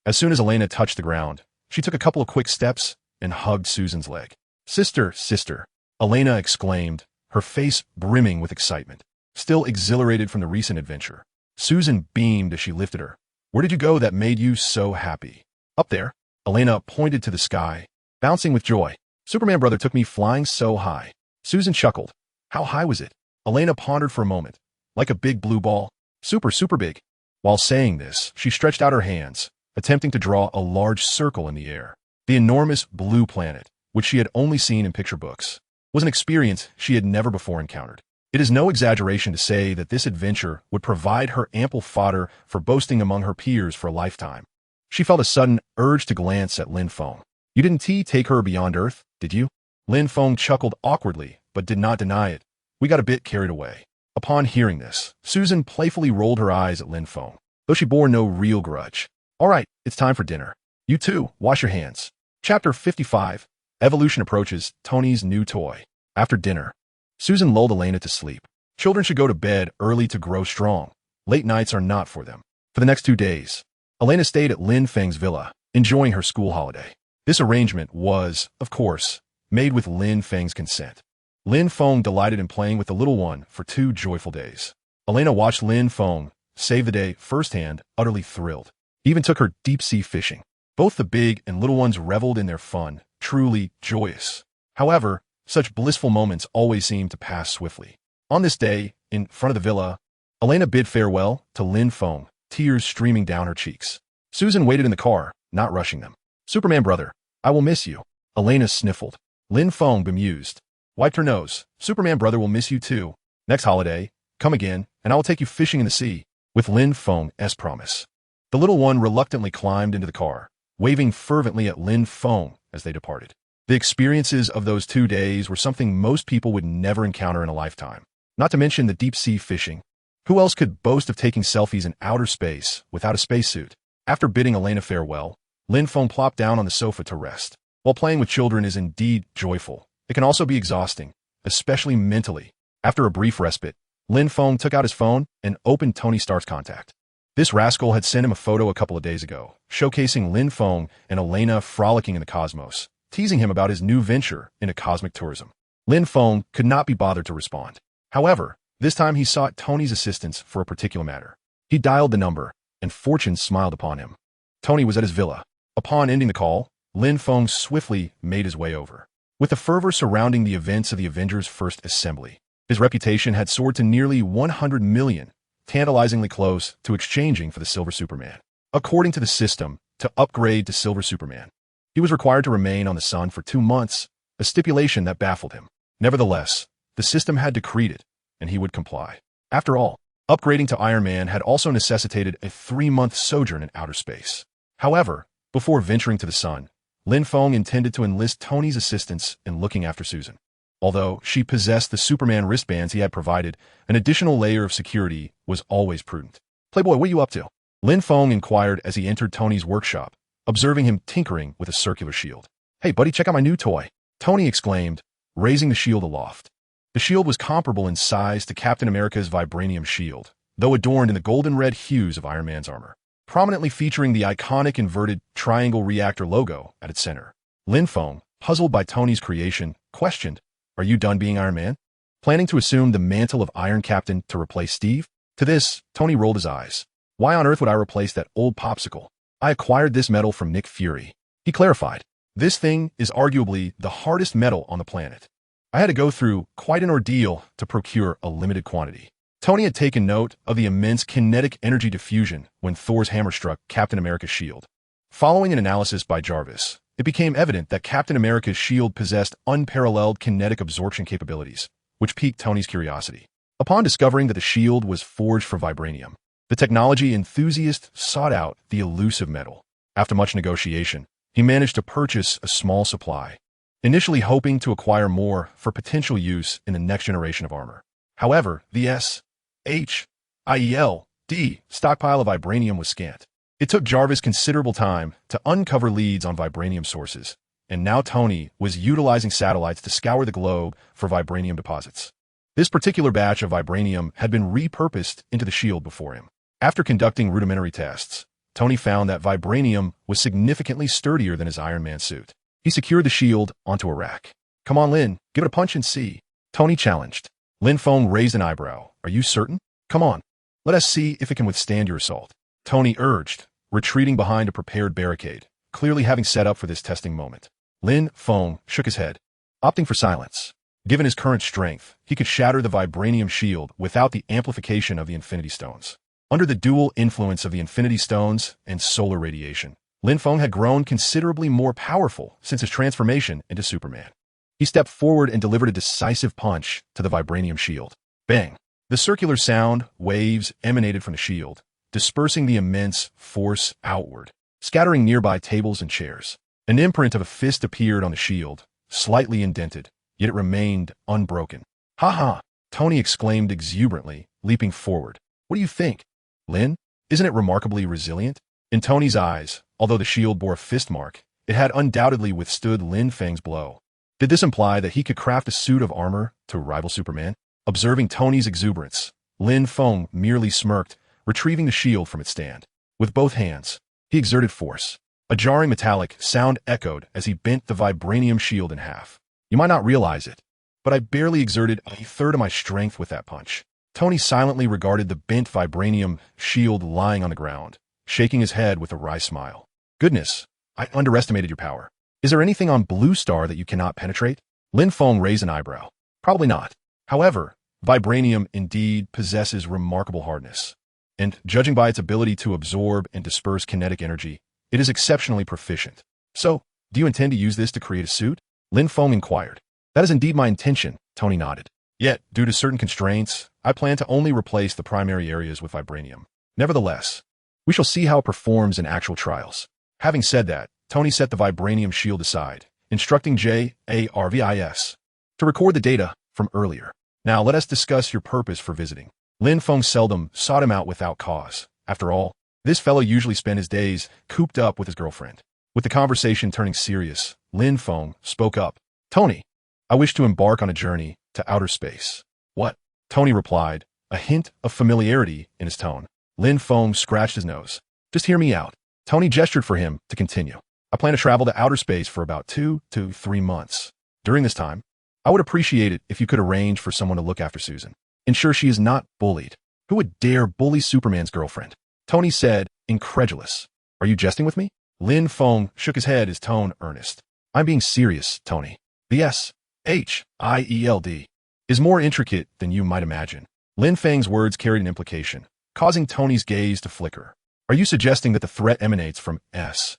As soon as Elena touched the ground, she took a couple of quick steps and hugged Susan's leg. "Sister, sister," Elena exclaimed, her face brimming with excitement, still exhilarated from the recent adventure. Susan beamed as she lifted her. "Where did you go that made you so happy?" "Up there." Elena pointed to the sky, bouncing with joy. "Superman brother took me flying so high." Susan chuckled. "How high was it?" Elena pondered for a moment. "Like a big blue ball. Super big." While saying this, she stretched out her hands, attempting to draw a large circle in the air. The enormous blue planet, which she had only seen in picture books, was an experience she had never before encountered. It is no exaggeration to say that this adventure would provide her ample fodder for boasting among her peers for a lifetime. She felt a sudden urge to glance at Lin Feng. "You didn't take her beyond Earth, did you?" Lin Feng chuckled awkwardly, but did not deny it. "We got a bit carried away." Upon hearing this, Susan playfully rolled her eyes at Lin Feng, though she bore no real grudge. "All right, it's time for dinner. You too, wash your hands." Chapter 55. Evolution approaches Tony's new toy. After dinner, Susan lulled Elena to sleep. Children should go to bed early to grow strong. Late nights are not for them. For the next 2 days, Elena stayed at Lin Feng's villa, enjoying her school holiday. This arrangement was, of course, made with Lin Feng's consent. Lin Feng delighted in playing with the little one for 2 joyful days. Elena watched Lin Feng save the day firsthand, utterly thrilled. Even took her deep-sea fishing. Both the big and little ones reveled in their fun, truly joyous. However, such blissful moments always seem to pass swiftly. On this day, in front of the villa, Elena bid farewell to Lin Feng, tears streaming down her cheeks. Susan waited in the car, not rushing them. "Superman brother, I will miss you." Elena sniffled. Lin Feng, bemused, wiped her nose. "Superman brother will miss you too. Next holiday, come again, and I will take you fishing in the sea," with Lin Feng's promise. The little one reluctantly climbed into the car, waving fervently at Lin Feng as they departed. The experiences of those 2 days were something most people would never encounter in a lifetime. Not to mention the deep-sea fishing. Who else could boast of taking selfies in outer space without a spacesuit? After bidding Elena farewell, Lin Feng plopped down on the sofa to rest. While playing with children is indeed joyful, it can also be exhausting, especially mentally. After a brief respite, Lin Feng took out his phone and opened Tony Stark's contact. This rascal had sent him a photo a couple of days ago, showcasing Lin Feng and Elena frolicking in the cosmos, teasing him about his new venture into cosmic tourism. Lin Feng could not be bothered to respond. However, this time he sought Tony's assistance for a particular matter. He dialed the number, and fortune smiled upon him. Tony was at his villa. Upon ending the call, Lin Feng swiftly made his way over. With the fervor surrounding the events of the Avengers' first assembly, his reputation had soared to nearly 100 million, tantalizingly close to exchanging for the Silver Superman. According to the system, to upgrade to Silver Superman, he was required to remain on the sun for 2 months, a stipulation that baffled him. Nevertheless, the system had decreed it, and he would comply. After all, upgrading to Iron Man had also necessitated a 3-month sojourn in outer space. However, before venturing to the sun, Lin Feng intended to enlist Tony's assistance in looking after Susan. Although she possessed the Superman wristbands he had provided, an additional layer of security was always prudent. "Playboy, what are you up to?" Lin Feng inquired as he entered Tony's workshop, observing him tinkering with a circular shield. "Hey buddy, check out my new toy," Tony exclaimed, raising the shield aloft. The shield was comparable in size to Captain America's vibranium shield, though adorned in the golden-red hues of Iron Man's armor, prominently featuring the iconic inverted triangle reactor logo at its center. Lin Feng, puzzled by Tony's creation, questioned, "Are you done being Iron Man? Planning to assume the mantle of Iron Captain to replace Steve?" To this, Tony rolled his eyes. "Why on earth would I replace that old popsicle? I acquired this metal from Nick Fury." He clarified, "This thing is arguably the hardest metal on the planet. I had to go through quite an ordeal to procure a limited quantity." Tony had taken note of the immense kinetic energy diffusion when Thor's hammer struck Captain America's shield. Following an analysis by Jarvis, it became evident that Captain America's shield possessed unparalleled kinetic absorption capabilities, which piqued Tony's curiosity. Upon discovering that the shield was forged for vibranium, the technology enthusiast sought out the elusive metal. After much negotiation, he managed to purchase a small supply, initially hoping to acquire more for potential use in the next generation of armor. However, the SHIELD stockpile of vibranium was scant. It took Jarvis considerable time to uncover leads on vibranium sources, and now Tony was utilizing satellites to scour the globe for vibranium deposits. This particular batch of vibranium had been repurposed into the shield before him. After conducting rudimentary tests, Tony found that vibranium was significantly sturdier than his Iron Man suit. He secured the shield onto a rack. "Come on, Lin, give it a punch and see," Tony challenged. Lin Feng raised an eyebrow. "Are you certain? Come on, let us see if it can withstand your assault," Tony urged, retreating behind a prepared barricade, clearly having set up for this testing moment. Lin Feng shook his head, opting for silence. Given his current strength, he could shatter the vibranium shield without the amplification of the Infinity Stones. Under the dual influence of the Infinity Stones and solar radiation, Lin Feng had grown considerably more powerful since his transformation into Superman. He stepped forward and delivered a decisive punch to the vibranium shield. Bang! The circular sound waves emanated from the shield, dispersing the immense force outward, scattering nearby tables and chairs. An imprint of a fist appeared on the shield, slightly indented, yet it remained unbroken. "Ha ha!" Tony exclaimed exuberantly, leaping forward. "What do you think, Lin? Isn't it remarkably resilient?" In Tony's eyes, although the shield bore a fist mark, it had undoubtedly withstood Lin Feng's blow. Did this imply that he could craft a suit of armor to rival Superman? Observing Tony's exuberance, Lin Feng merely smirked, retrieving the shield from its stand. With both hands, he exerted force. A jarring metallic sound echoed as he bent the vibranium shield in half. "You might not realize it, but I barely exerted a third of my strength with that punch." Tony silently regarded the bent vibranium shield lying on the ground, shaking his head with a wry smile. "Goodness, I underestimated your power. Is there anything on Blue Star that you cannot penetrate?" Lin Feng raised an eyebrow. "Probably not. However, vibranium indeed possesses remarkable hardness, and judging by its ability to absorb and disperse kinetic energy, it is exceptionally proficient. So, do you intend to use this to create a suit?" Lin Feng inquired. "That is indeed my intention," Tony nodded. "Yet, due to certain constraints, I plan to only replace the primary areas with vibranium. Nevertheless, we shall see how it performs in actual trials." Having said that, Tony set the vibranium shield aside instructing JARVIS to record the data from earlier. Now let us discuss your purpose for visiting. Lin Feng seldom sought him out without cause. After all, this fellow usually spent his days cooped up with his girlfriend. With the conversation turning serious, Lin Feng spoke up. Tony, I wish to embark on a journey to outer space. What? Tony replied, a hint of familiarity in his tone. Lin Feng scratched his nose. Just hear me out. Tony gestured for him to continue. I plan to travel to outer space for about 2 to 3 months. During this time, I would appreciate it if you could arrange for someone to look after Susan. Ensure she is not bullied. Who would dare bully Superman's girlfriend? Tony said, incredulous. Are you jesting with me? Lin Feng shook his head, his tone earnest. I'm being serious, Tony. The SHIELD is more intricate than you might imagine. Lin Feng's words carried an implication, causing Tony's gaze to flicker. Are you suggesting that the threat emanates from SHIELD?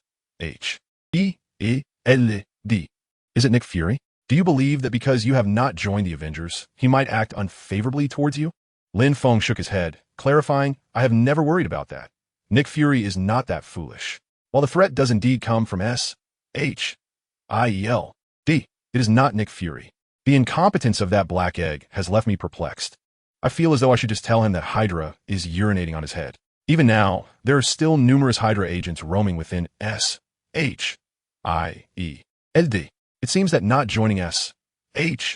Is it Nick Fury? Do you believe that because you have not joined the Avengers, he might act unfavorably towards you? Lin Feng shook his head, clarifying, I have never worried about that. Nick Fury is not that foolish. While the threat does indeed come from SHIELD, it is not Nick Fury. The incompetence of that black egg has left me perplexed. I feel as though I should just tell him that Hydra is urinating on his head. Even now, there are still numerous Hydra agents roaming within SHIELD. It seems that not joining SHIELD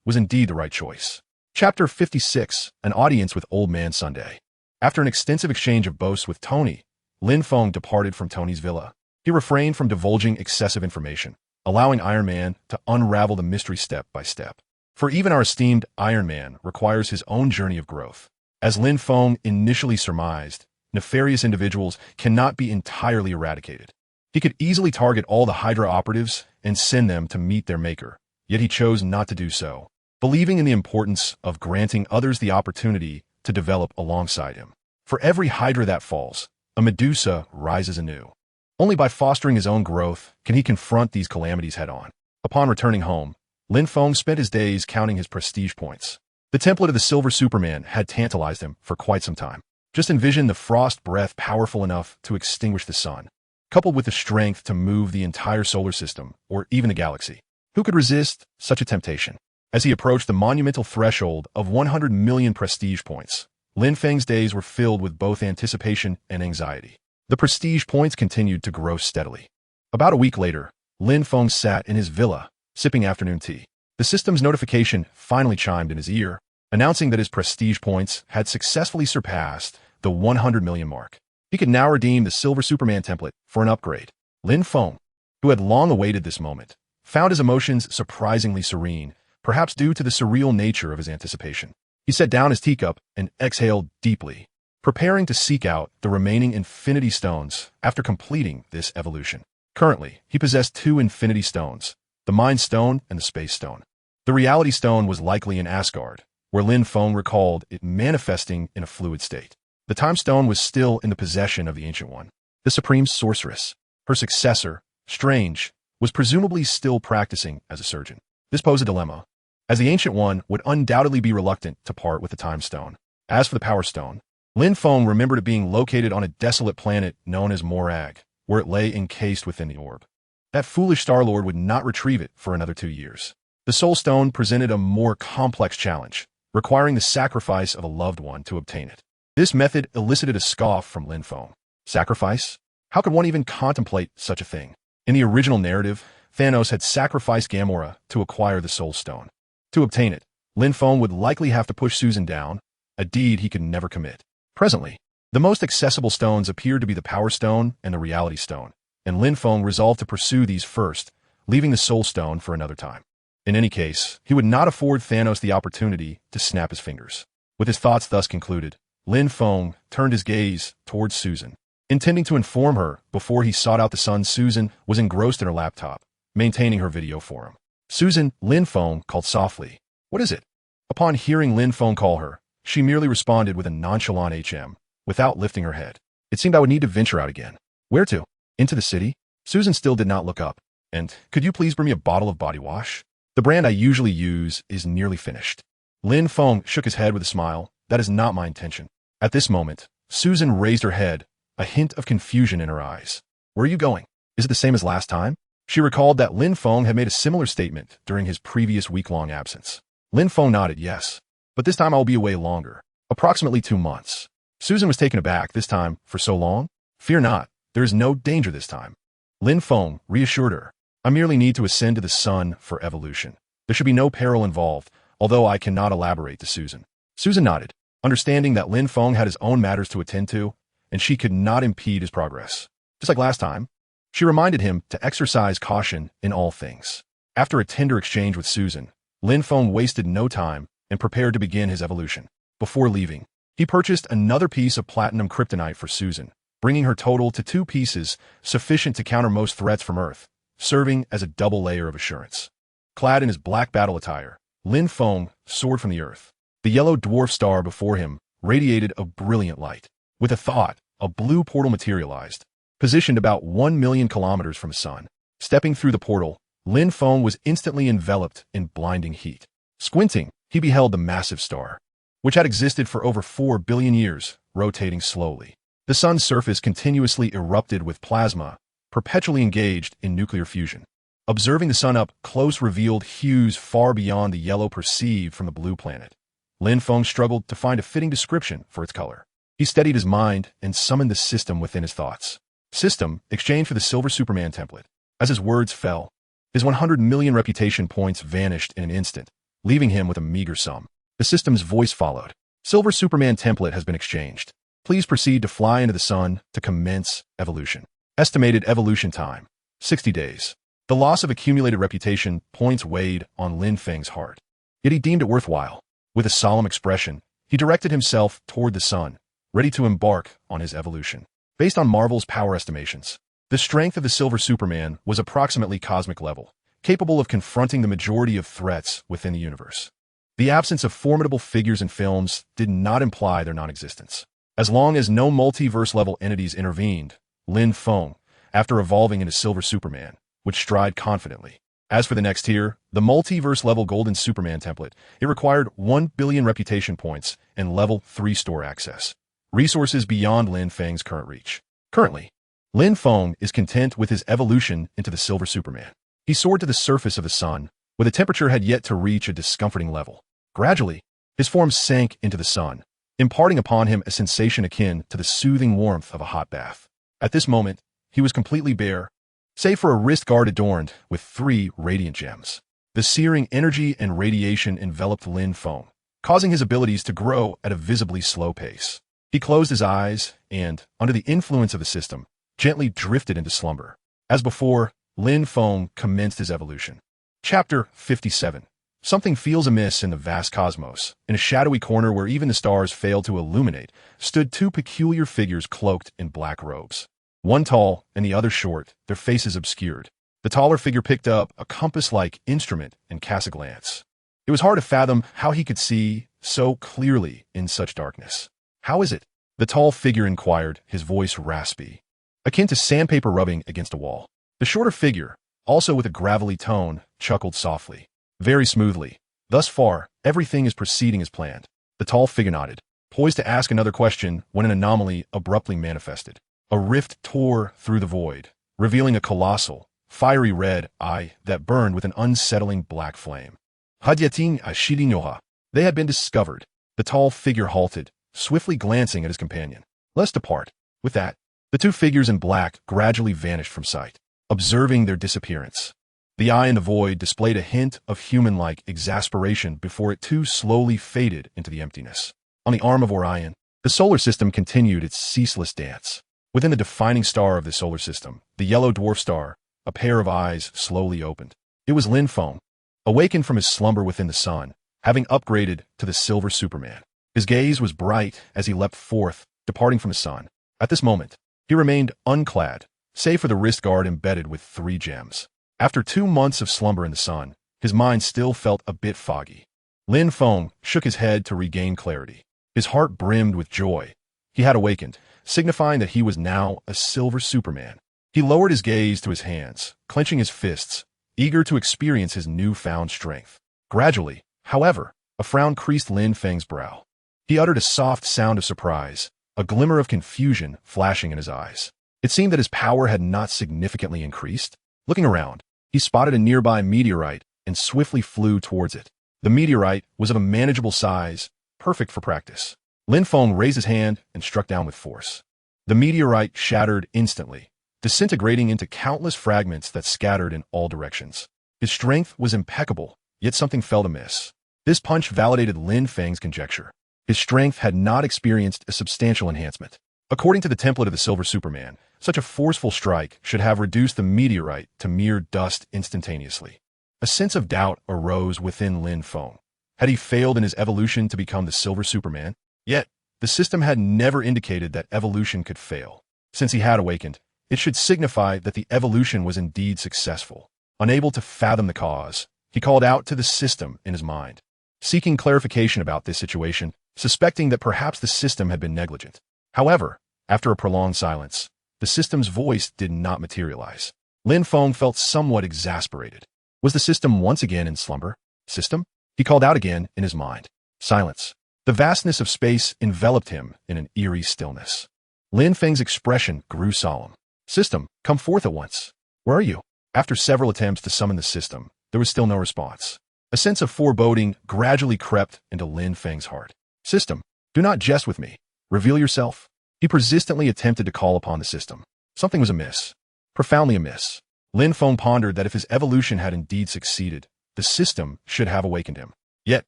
was indeed the right choice. Chapter 56, An Audience with Old Man Sunday. After an extensive exchange of boasts with Tony, Lin Feng departed from Tony's villa. He refrained from divulging excessive information, allowing Iron Man to unravel the mystery step by step. For even our esteemed Iron Man requires his own journey of growth. As Lin Feng initially surmised, nefarious individuals cannot be entirely eradicated. He could easily target all the Hydra operatives and send them to meet their maker, yet he chose not to do so, believing in the importance of granting others the opportunity to develop alongside him. For every Hydra that falls, a Medusa rises anew. Only by fostering his own growth can he confront these calamities head-on. Upon returning home, Lin Feng spent his days counting his prestige points. The template of the Silver Superman had tantalized him for quite some time. Just envision the frost breath powerful enough to extinguish the sun, coupled with the strength to move the entire solar system, or even the galaxy. Who could resist such a temptation? As he approached the monumental threshold of 100 million prestige points, Lin Feng's days were filled with both anticipation and anxiety. The prestige points continued to grow steadily. About a week later, Lin Feng sat in his villa, sipping afternoon tea. The system's notification finally chimed in his ear, announcing that his prestige points had successfully surpassed the 100 million mark. He could now redeem the Silver Superman template for an upgrade. Lin Feng, who had long awaited this moment, found his emotions surprisingly serene, perhaps due to the surreal nature of his anticipation. He set down his teacup and exhaled deeply, preparing to seek out the remaining Infinity Stones after completing this evolution. Currently, he possessed 2 Infinity Stones, the Mind Stone and the Space Stone. The Reality Stone was likely in Asgard, where Lin Feng recalled it manifesting in a fluid state. The Time Stone was still in the possession of the Ancient One, the Supreme Sorceress. Her successor, Strange, was presumably still practicing as a surgeon. This posed a dilemma, as the Ancient One would undoubtedly be reluctant to part with the Time Stone. As for the Power Stone, Lin Feng remembered it being located on a desolate planet known as Morag, where it lay encased within the orb. That foolish Star-Lord would not retrieve it for another 2 years. The Soul Stone presented a more complex challenge, requiring the sacrifice of a loved one to obtain it. This method elicited a scoff from Lin Feng. Sacrifice? How could one even contemplate such a thing? In the original narrative, Thanos had sacrificed Gamora to acquire the Soul Stone. To obtain it, Lin Feng would likely have to push Susan down, a deed he could never commit. Presently, the most accessible stones appeared to be the Power Stone and the Reality Stone, and Lin Feng resolved to pursue these first, leaving the Soul Stone for another time. In any case, he would not afford Thanos the opportunity to snap his fingers. With his thoughts thus concluded, Lin Feng turned his gaze towards Susan. Intending to inform her before he sought out the sun, Susan was engrossed in her laptop, maintaining her video for him. Susan, Lin Feng called softly. What is it? Upon hearing Lin Feng call her, she merely responded with a nonchalant HM, without lifting her head. It seemed I would need to venture out again. Where to? Into the city? Susan still did not look up. And could you please bring me a bottle of body wash? The brand I usually use is nearly finished. Lin Feng shook his head with a smile. That is not my intention. At this moment, Susan raised her head, a hint of confusion in her eyes. Where are you going? Is it the same as last time? She recalled that Lin Feng had made a similar statement during his previous week-long absence. Lin Feng nodded yes, but this time I will be away longer, approximately 2 months. Susan was taken aback. This time, for so long? Fear not, there is no danger this time. Lin Feng reassured her. I merely need to ascend to the sun for evolution. There should be no peril involved, although I cannot elaborate to Susan. Susan nodded, understanding that Lin Feng had his own matters to attend to, and she could not impede his progress. Just like last time, she reminded him to exercise caution in all things. After a tender exchange with Susan, Lin Feng wasted no time and prepared to begin his evolution. Before leaving, he purchased another piece of platinum kryptonite for Susan, bringing her total to 2 pieces, sufficient to counter most threats from Earth, serving as a double layer of assurance. Clad in his black battle attire, Lin Feng soared from the Earth. The yellow dwarf star before him radiated a brilliant light. With a thought, a blue portal materialized, positioned about 1 million kilometers from the sun. Stepping through the portal, Lin Feng was instantly enveloped in blinding heat. Squinting, he beheld the massive star, which had existed for over 4 billion years, rotating slowly. The sun's surface continuously erupted with plasma, perpetually engaged in nuclear fusion. Observing the sun up close revealed hues far beyond the yellow perceived from the blue planet. Lin Feng struggled to find a fitting description for its color. He steadied his mind and summoned the system within his thoughts. System exchanged for the Silver Superman template. As his words fell, his 100 million reputation points vanished in an instant, leaving him with a meager sum. The system's voice followed. Silver Superman template has been exchanged. Please proceed to fly into the sun to commence evolution. Estimated evolution time, 60 days. The loss of accumulated reputation points weighed on Lin Feng's heart. Yet he deemed it worthwhile. With a solemn expression, he directed himself toward the sun, ready to embark on his evolution. Based on Marvel's power estimations, the strength of the Silver Superman was approximately cosmic level, capable of confronting the majority of threats within the universe. The absence of formidable figures in films did not imply their non-existence. As long as no multiverse-level entities intervened, Lin Feng, after evolving into Silver Superman, would stride confidently. As for the next tier, the multiverse-level Golden Superman template, it required 1 billion reputation points and level 3 store access. Resources beyond Lin Feng's current reach. Currently, Lin Feng is content with his evolution into the Silver Superman. He soared to the surface of the sun, where the temperature had yet to reach a discomforting level. Gradually, his form sank into the sun, imparting upon him a sensation akin to the soothing warmth of a hot bath. At this moment, he was completely bare, save for a wrist guard adorned with 3 radiant gems. The searing energy and radiation enveloped Lin Feng, causing his abilities to grow at a visibly slow pace. He closed his eyes and, under the influence of the system, gently drifted into slumber. As before, Lin Feng commenced his evolution. Chapter 57. Something feels amiss in the vast cosmos. In a shadowy corner where even the stars failed to illuminate, stood 2 peculiar figures cloaked in black robes. One tall and the other short, their faces obscured. The taller figure picked up a compass-like instrument and cast a glance. It was hard to fathom how he could see so clearly in such darkness. How is it? The tall figure inquired, his voice raspy, akin to sandpaper rubbing against a wall. The shorter figure, also with a gravelly tone, chuckled softly. Very smoothly. Thus far, everything is proceeding as planned. The tall figure nodded, poised to ask another question when an anomaly abruptly manifested. A rift tore through the void, revealing a colossal, fiery red eye that burned with an unsettling black flame. Hadyatin Ashidinyoha. They had been discovered. The tall figure halted, swiftly glancing at his companion. Let's depart. With that, the 2 figures in black gradually vanished from sight. Observing their disappearance, the eye in the void displayed a hint of human-like exasperation before it too slowly faded into the emptiness. On the arm of Orion, the solar system continued its ceaseless dance. Within the defining star of the solar system, the yellow dwarf star, a pair of eyes slowly opened. It was Lin Feng, awakened from his slumber within the sun, having upgraded to the Silver Superman. His gaze was bright as he leapt forth, departing from the sun. At this moment, he remained unclad, save for the wrist guard embedded with 3 gems. After 2 months of slumber in the sun, his mind still felt a bit foggy. Lin Feng shook his head to regain clarity. His heart brimmed with joy. He had awakened, signifying that he was now a Silver Superman. He lowered his gaze to his hands, clenching his fists, eager to experience his newfound strength. Gradually, however, a frown creased Lin Feng's brow. He uttered a soft sound of surprise, a glimmer of confusion flashing in his eyes. It seemed that his power had not significantly increased. Looking around, he spotted a nearby meteorite and swiftly flew towards it. The meteorite was of a manageable size, perfect for practice. Lin Feng raised his hand and struck down with force. The meteorite shattered instantly, disintegrating into countless fragments that scattered in all directions. His strength was impeccable, yet something felt amiss. This punch validated Lin Feng's conjecture. His strength had not experienced a substantial enhancement. According to the template of the Silver Superman, such a forceful strike should have reduced the meteorite to mere dust instantaneously. A sense of doubt arose within Lin Feng. Had he failed in his evolution to become the Silver Superman? Yet, the system had never indicated that evolution could fail. Since he had awakened, it should signify that the evolution was indeed successful. Unable to fathom the cause, he called out to the system in his mind, seeking clarification about this situation, suspecting that perhaps the system had been negligent. However, after a prolonged silence, the system's voice did not materialize. Lin Feng felt somewhat exasperated. Was the system once again in slumber? System? He called out again in his mind. Silence. The vastness of space enveloped him in an eerie stillness. Lin Feng's expression grew solemn. System, come forth at once. Where are you? After several attempts to summon the system, there was still no response. A sense of foreboding gradually crept into Lin Feng's heart. System, do not jest with me. Reveal yourself. He persistently attempted to call upon the system. Something was amiss. Profoundly amiss. Lin Feng pondered that if his evolution had indeed succeeded, the system should have awakened him. Yet,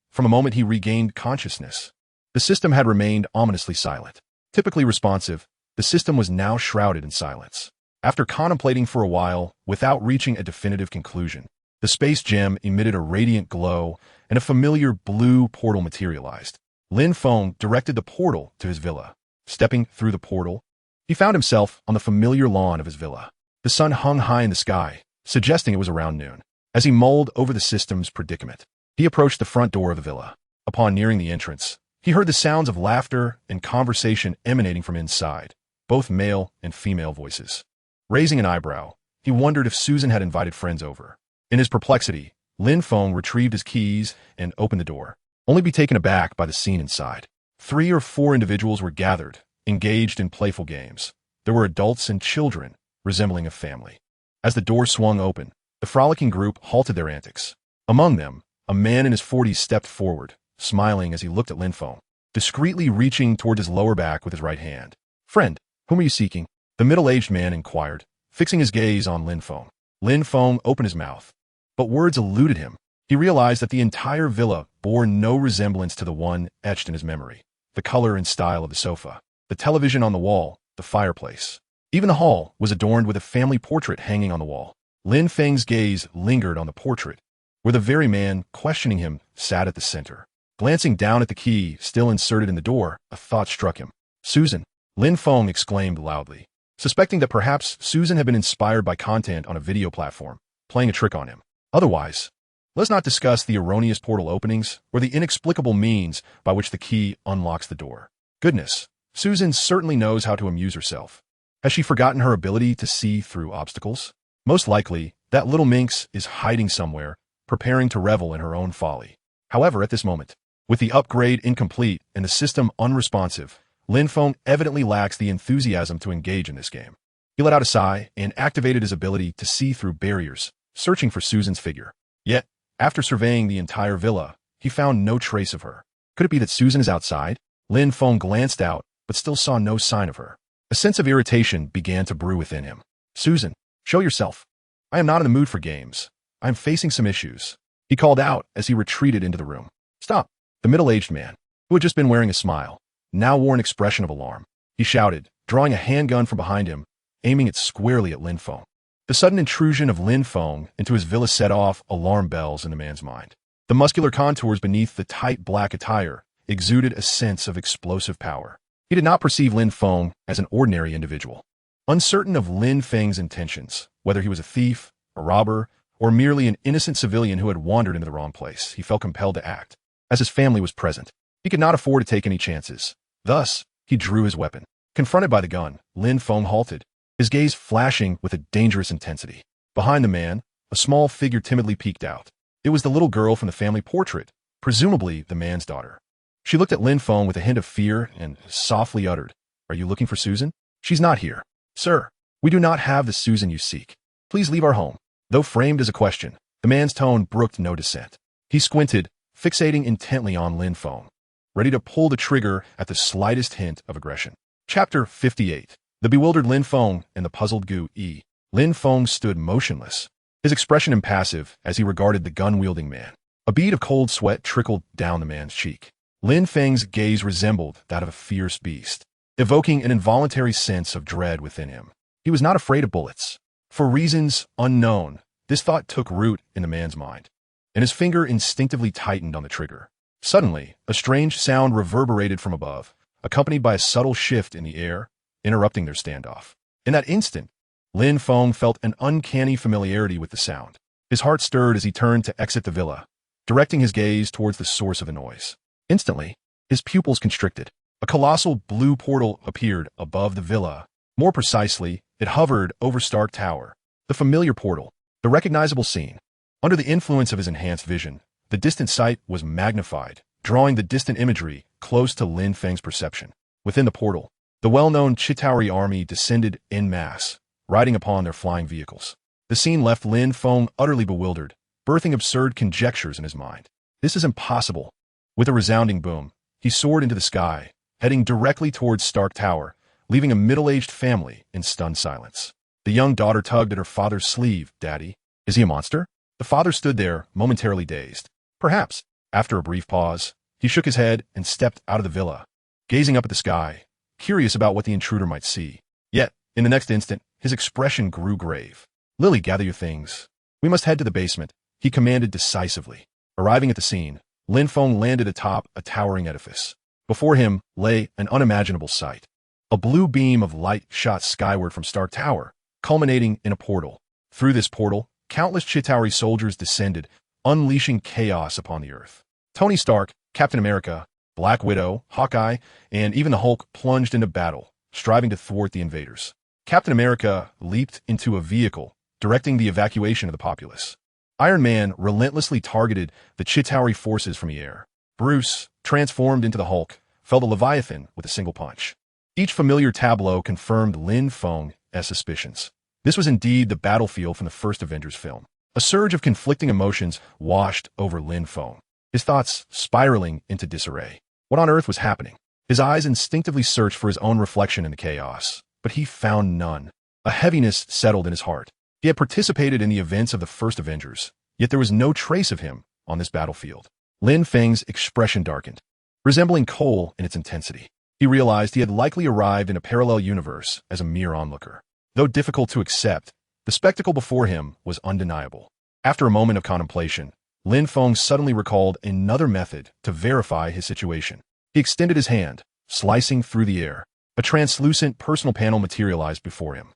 from a moment he regained consciousness, the system had remained ominously silent. Typically responsive, the system was now shrouded in silence. After contemplating for a while, without reaching a definitive conclusion, the space gem emitted a radiant glow, and a familiar blue portal materialized. Lin Feng directed the portal to his villa. Stepping through the portal, he found himself on the familiar lawn of his villa. The sun hung high in the sky, suggesting it was around noon. As he mulled over the system's predicament, he approached the front door of the villa. Upon nearing the entrance, he heard the sounds of laughter and conversation emanating from inside, both male and female voices. Raising an eyebrow, he wondered if Susan had invited friends over. In his perplexity, Lin Feng retrieved his keys and opened the door, only to be taken aback by the scene inside. 3 or 4 individuals were gathered, engaged in playful games. There were adults and children, resembling a family. As the door swung open, the frolicking group halted their antics. Among them, a man in his 40s stepped forward, smiling as he looked at Lin Feng, discreetly reaching toward his lower back with his right hand. Friend, whom are you seeking? The middle-aged man inquired, fixing his gaze on Lin Feng. Lin Feng opened his mouth, but words eluded him. He realized that the entire villa bore no resemblance to the one etched in his memory. The color and style of the sofa, the television on the wall, the fireplace. Even the hall was adorned with a family portrait hanging on the wall. Lin Feng's gaze lingered on the portrait, where the very man questioning him sat at the center. Glancing down at the key still inserted in the door, a thought struck him. Susan, Lin Feng exclaimed loudly, suspecting that perhaps Susan had been inspired by content on a video platform, playing a trick on him. Otherwise, let's not discuss the erroneous portal openings or the inexplicable means by which the key unlocks the door. Goodness, Susan certainly knows how to amuse herself. Has she forgotten her ability to see through obstacles? Most likely, that little minx is hiding somewhere, preparing to revel in her own folly. However, at this moment, with the upgrade incomplete and the system unresponsive, Lin Feng evidently lacks the enthusiasm to engage in this game. He let out a sigh and activated his ability to see through barriers, searching for Susan's figure. Yet, after surveying the entire villa, he found no trace of her. Could it be that Susan is outside? Lin Feng glanced out, but still saw no sign of her. A sense of irritation began to brew within him. Susan, show yourself. I am not in the mood for games. I am facing some issues. He called out as he retreated into the room. Stop. The middle-aged man, who had just been wearing a smile, now wore an expression of alarm. He shouted, drawing a handgun from behind him, aiming it squarely at Lin Feng. The sudden intrusion of Lin Feng into his villa set off alarm bells in the man's mind. The muscular contours beneath the tight black attire exuded a sense of explosive power. He did not perceive Lin Feng as an ordinary individual. Uncertain of Lin Feng's intentions, whether he was a thief, a robber, or merely an innocent civilian who had wandered into the wrong place, he felt compelled to act. As his family was present, he could not afford to take any chances. Thus, he drew his weapon. Confronted by the gun, Lin Feng halted, his gaze flashing with a dangerous intensity. Behind the man, a small figure timidly peeked out. It was the little girl from the family portrait, presumably the man's daughter. She looked at Lin Feng with a hint of fear and softly uttered, Are you looking for Susan? She's not here. "Sir, we do not have the Susan you seek. Please leave our home." Though framed as a question, the man's tone brooked no dissent. He squinted, fixating intently on Lin Feng, ready to pull the trigger at the slightest hint of aggression. Chapter 58. The bewildered Lin Feng and the puzzled Gu Yi. Lin Feng stood motionless, his expression impassive as he regarded the gun-wielding man. A bead of cold sweat trickled down the man's cheek. Lin Feng's gaze resembled that of a fierce beast, evoking an involuntary sense of dread within him. He was not afraid of bullets. For reasons unknown, this thought took root in the man's mind, and his finger instinctively tightened on the trigger. Suddenly, a strange sound reverberated from above, accompanied by a subtle shift in the air, interrupting their standoff. In that instant, Lin Feng felt an uncanny familiarity with the sound. His heart stirred as he turned to exit the villa, directing his gaze towards the source of the noise. Instantly, his pupils constricted. A colossal blue portal appeared above the villa. More precisely, it hovered over Stark Tower. The familiar portal, the recognizable scene. Under the influence of his enhanced vision, the distant sight was magnified, drawing the distant imagery close to Lin Feng's perception. Within the portal, the well-known Chitauri army descended en masse, riding upon their flying vehicles. The scene left Lin Feng utterly bewildered, birthing absurd conjectures in his mind. This is impossible. With a resounding boom, he soared into the sky, heading directly towards Stark Tower, leaving a middle-aged family in stunned silence. The young daughter tugged at her father's sleeve. "Daddy, is he a monster?" The father stood there, momentarily dazed. "Perhaps." After a brief pause, he shook his head and stepped out of the villa, gazing up at the sky, curious about what the intruder might see. Yet, in the next instant, his expression grew grave. "Lily, gather your things. We must head to the basement," he commanded decisively. Arriving at the scene, Lin Feng landed atop a towering edifice. Before him lay an unimaginable sight. A blue beam of light shot skyward from Stark Tower, culminating in a portal. Through this portal, countless Chitauri soldiers descended, unleashing chaos upon the earth. Tony Stark, Captain America, Black Widow, Hawkeye, and even the Hulk plunged into battle, striving to thwart the invaders. Captain America leaped into a vehicle, directing the evacuation of the populace. Iron Man relentlessly targeted the Chitauri forces from the air. Bruce, transformed into the Hulk, felled the Leviathan with a single punch. Each familiar tableau confirmed Lin Feng's suspicions. This was indeed the battlefield from the first Avengers film. A surge of conflicting emotions washed over Lin Feng, his thoughts spiraling into disarray. What on earth was happening? His eyes instinctively searched for his own reflection in the chaos, but he found none. A heaviness settled in his heart. He had participated in the events of the first Avengers, yet there was no trace of him on this battlefield. Lin Feng's expression darkened, resembling coal in its intensity. He realized he had likely arrived in a parallel universe as a mere onlooker. Though difficult to accept, the spectacle before him was undeniable. After a moment of contemplation, Lin Feng suddenly recalled another method to verify his situation. He extended his hand, slicing through the air. A translucent personal panel materialized before him.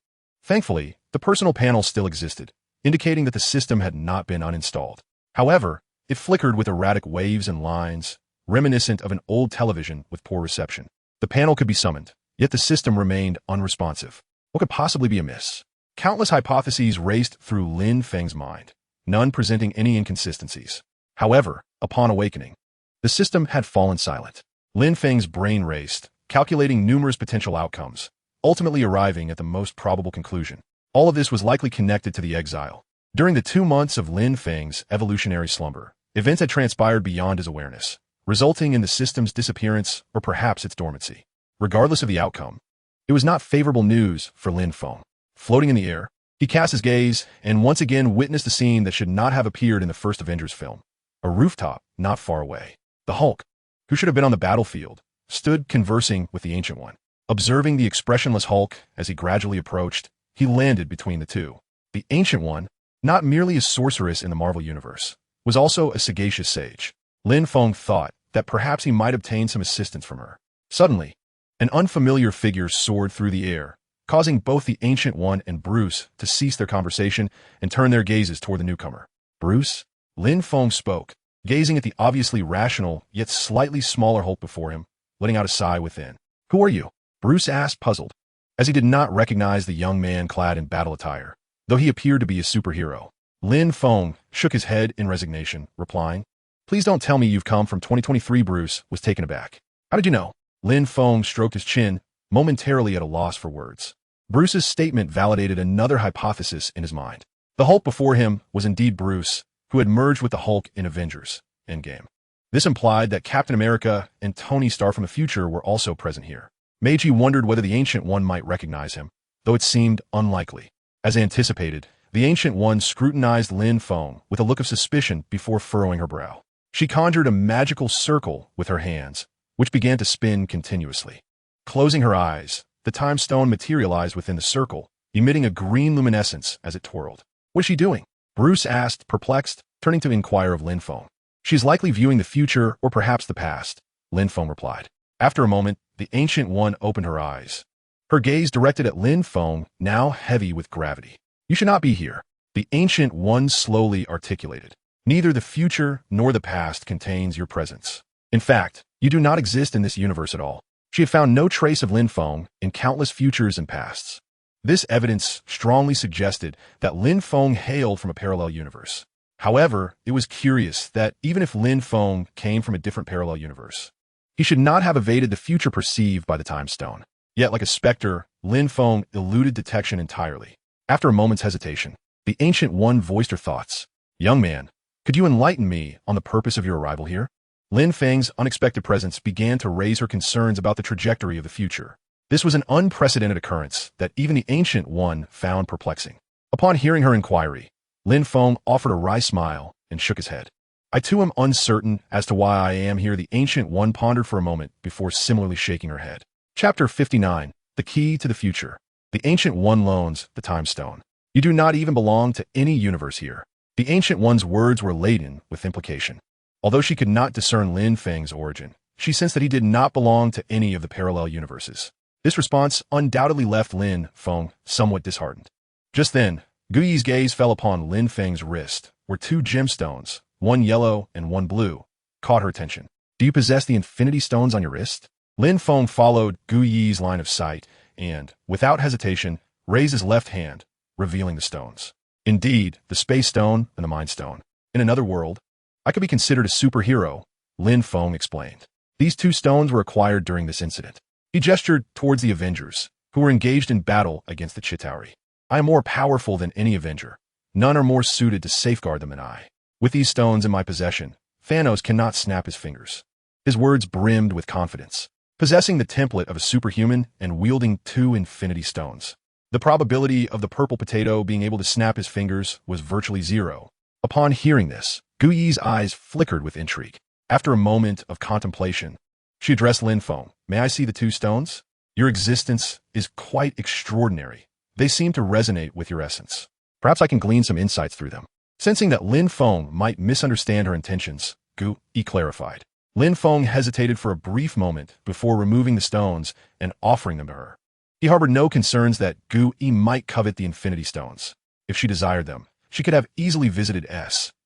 Thankfully, the personal panel still existed, indicating that the system had not been uninstalled. However, it flickered with erratic waves and lines, reminiscent of an old television with poor reception. The panel could be summoned, yet the system remained unresponsive. What could possibly be amiss? Countless hypotheses raced through Lin Feng's mind, none presenting any inconsistencies. However, upon awakening, the system had fallen silent. Lin Feng's brain raced, calculating numerous potential outcomes, ultimately arriving at the most probable conclusion. All of this was likely connected to the exile. During the 2 months of Lin Feng's evolutionary slumber, events had transpired beyond his awareness, resulting in the system's disappearance or perhaps its dormancy. Regardless of the outcome, it was not favorable news for Lin Feng. Floating in the air, he cast his gaze and once again witnessed a scene that should not have appeared in the first Avengers film. A rooftop not far away. The Hulk, who should have been on the battlefield, stood conversing with the Ancient One. Observing the expressionless Hulk as he gradually approached, he landed between the two. The Ancient One, not merely a sorceress in the Marvel Universe, was also a sagacious sage. Lin Feng thought that perhaps he might obtain some assistance from her. Suddenly, an unfamiliar figure soared through the air, causing both the Ancient One and Bruce to cease their conversation and turn their gazes toward the newcomer. "Bruce?" Lin Feng spoke, gazing at the obviously rational yet slightly smaller Hulk before him, letting out a sigh within. "Who are you?" Bruce asked, puzzled, as he did not recognize the young man clad in battle attire, though he appeared to be a superhero. Lin Feng shook his head in resignation, replying, "Please don't tell me you've come from 2023." Bruce was taken aback. "How did you know?" Lin Feng stroked his chin, momentarily at a loss for words. Bruce's statement validated another hypothesis in his mind. The Hulk before him was indeed Bruce, who had merged with the Hulk in Avengers Endgame. This implied that Captain America and Tony Stark from the future were also present here. Meiji wondered whether the Ancient One might recognize him, though it seemed unlikely. As anticipated, the Ancient One scrutinized Lin Feng with a look of suspicion before furrowing her brow. She conjured a magical circle with her hands, which began to spin continuously. Closing her eyes, the time stone materialized within the circle, emitting a green luminescence as it twirled. "What is she doing?" Bruce asked, perplexed, turning to inquire of Lin Feng. "She's likely viewing the future or perhaps the past," Lin Feng replied. After a moment, the Ancient One opened her eyes. Her gaze directed at Lin Feng, now heavy with gravity. "You should not be here," the Ancient One slowly articulated. "Neither the future nor the past contains your presence. In fact, you do not exist in this universe at all." She had found no trace of Lin Feng in countless futures and pasts. This evidence strongly suggested that Lin Feng hailed from a parallel universe. However, it was curious that even if Lin Feng came from a different parallel universe, he should not have evaded the future perceived by the Time Stone. Yet, like a specter, Lin Feng eluded detection entirely. After a moment's hesitation, the Ancient One voiced her thoughts. "Young man, could you enlighten me on the purpose of your arrival here?" Lin Feng's unexpected presence began to raise her concerns about the trajectory of the future. This was an unprecedented occurrence that even the Ancient One found perplexing. Upon hearing her inquiry, Lin Feng offered a wry smile and shook his head. "I too am uncertain as to why I am here," the Ancient One pondered for a moment before similarly shaking her head. Chapter 59, The Key to the Future. The Ancient One loans the Time Stone. "You do not even belong to any universe here." The Ancient One's words were laden with implication. Although she could not discern Lin Feng's origin, she sensed that he did not belong to any of the parallel universes. This response undoubtedly left Lin Feng somewhat disheartened. Just then, Gu Yi's gaze fell upon Lin Feng's wrist, where two gemstones, one yellow and one blue, caught her attention. "Do you possess the Infinity Stones on your wrist?" Lin Feng followed Gu Yi's line of sight and, without hesitation, raised his left hand, revealing the stones. "Indeed, the Space Stone and the Mind Stone. In another world, I could be considered a superhero," Lin Feng explained. "These two stones were acquired during this incident." He gestured towards the Avengers, who were engaged in battle against the Chitauri. "I am more powerful than any Avenger. None are more suited to safeguard them than I. With these stones in my possession, Thanos cannot snap his fingers." His words brimmed with confidence. Possessing the template of a superhuman and wielding two Infinity Stones, the probability of the purple potato being able to snap his fingers was virtually zero. Upon hearing this, Gu Yi's eyes flickered with intrigue. After a moment of contemplation, she addressed Lin Feng. "May I see the two stones? Your existence is quite extraordinary. They seem to resonate with your essence. Perhaps I can glean some insights through them." Sensing that Lin Feng might misunderstand her intentions, Gu Yi clarified. Lin Feng hesitated for a brief moment before removing the stones and offering them to her. He harbored no concerns that Gu Yi might covet the Infinity Stones. If she desired them, she could have easily visited S.H.L.D.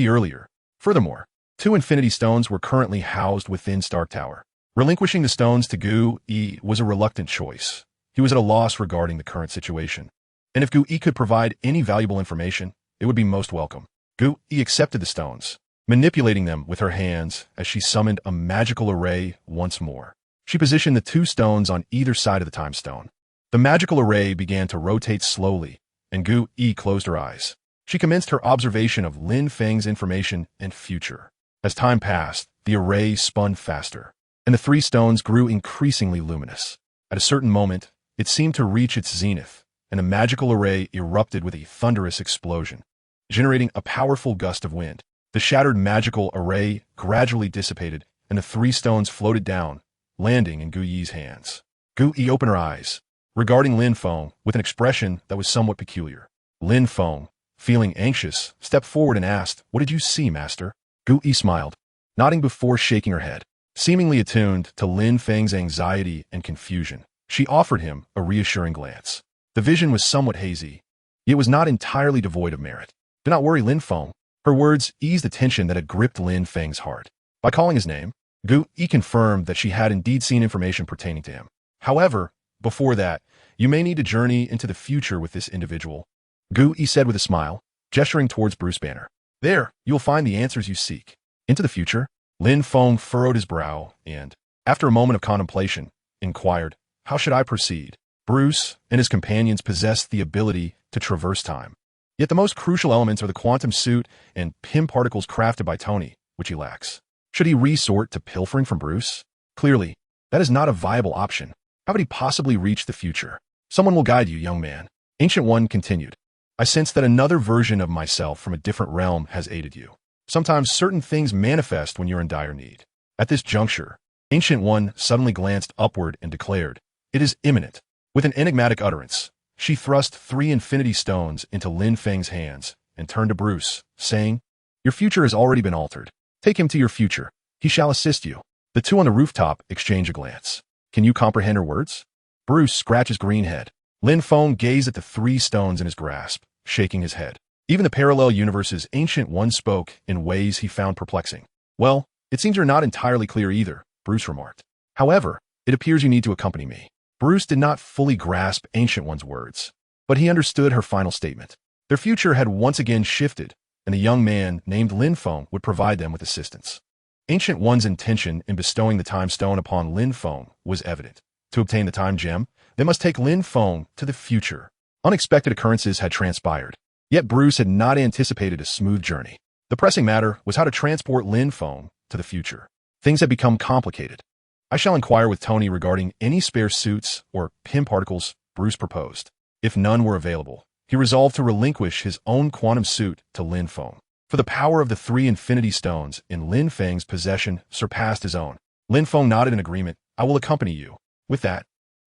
earlier. Furthermore, two Infinity Stones were currently housed within Stark Tower. Relinquishing the stones to Gu Yi was a reluctant choice. He was at a loss regarding the current situation. And if Gu Yi could provide any valuable information, it would be most welcome. Gu Yi accepted the stones, manipulating them with her hands as she summoned a magical array once more. She positioned the two stones on either side of the Time Stone. The magical array began to rotate slowly, and Gu Yi closed her eyes. She commenced her observation of Lin Feng's information and future. As time passed, the array spun faster, and the three stones grew increasingly luminous. At a certain moment, it seemed to reach its zenith, and the magical array erupted with a thunderous explosion, generating a powerful gust of wind. The shattered magical array gradually dissipated, and the three stones floated down, landing in Gu Yi's hands. Gu Yi opened her eyes, regarding Lin Feng with an expression that was somewhat peculiar. Lin Feng, feeling anxious, stepped forward and asked, "What did you see, master?" Gu Yi smiled, nodding before shaking her head. Seemingly attuned to Lin Feng's anxiety and confusion, she offered him a reassuring glance. The vision was somewhat hazy, yet was not entirely devoid of merit. "Do not worry, Lin Feng." Her words eased the tension that had gripped Lin Feng's heart. By calling his name, Gu Yi confirmed that she had indeed seen information pertaining to him. "However, before that, you may need to journey into the future with this individual," Gu Yi said with a smile, gesturing towards Bruce Banner. "There, you will find the answers you seek." "Into the future?" Lin Feng furrowed his brow and, after a moment of contemplation, inquired, "How should I proceed?" Bruce and his companions possessed the ability to traverse time. Yet the most crucial elements are the quantum suit and Pym particles crafted by Tony, which he lacks. Should he resort to pilfering from Bruce? Clearly, that is not a viable option. How would he possibly reach the future? Someone will guide you, young man. Ancient One continued. I sense that another version of myself from a different realm has aided you. Sometimes certain things manifest when you're in dire need. At this juncture, Ancient One suddenly glanced upward and declared, "It is imminent." With an enigmatic utterance, she thrust 3 infinity stones into Lin Feng's hands and turned to Bruce, saying, "Your future has already been altered. Take him to your future. He shall assist you." The two on the rooftop exchange a glance. Can you comprehend her words? Bruce scratched his green head. Lin Feng gazed at the 3 stones in his grasp, shaking his head. Even the parallel universe's Ancient One spoke in ways he found perplexing. "Well, it seems you're not entirely clear either," Bruce remarked. "However, it appears you need to accompany me." Bruce did not fully grasp Ancient One's words, but he understood her final statement. Their future had once again shifted, and the young man named Lin Feng would provide them with assistance. Ancient One's intention in bestowing the Time Stone upon Lin Feng was evident. To obtain the Time Gem, they must take Lin Feng to the future. Unexpected occurrences had transpired, yet Bruce had not anticipated a smooth journey. The pressing matter was how to transport Lin Feng to the future. Things had become complicated. "I shall inquire with Tony regarding any spare suits or Pym particles," Bruce proposed. If none were available, he resolved to relinquish his own quantum suit to Lin Feng. For the power of the 3 infinity stones in Lin Feng's possession surpassed his own. Lin Feng nodded in agreement. "I will accompany you." With that,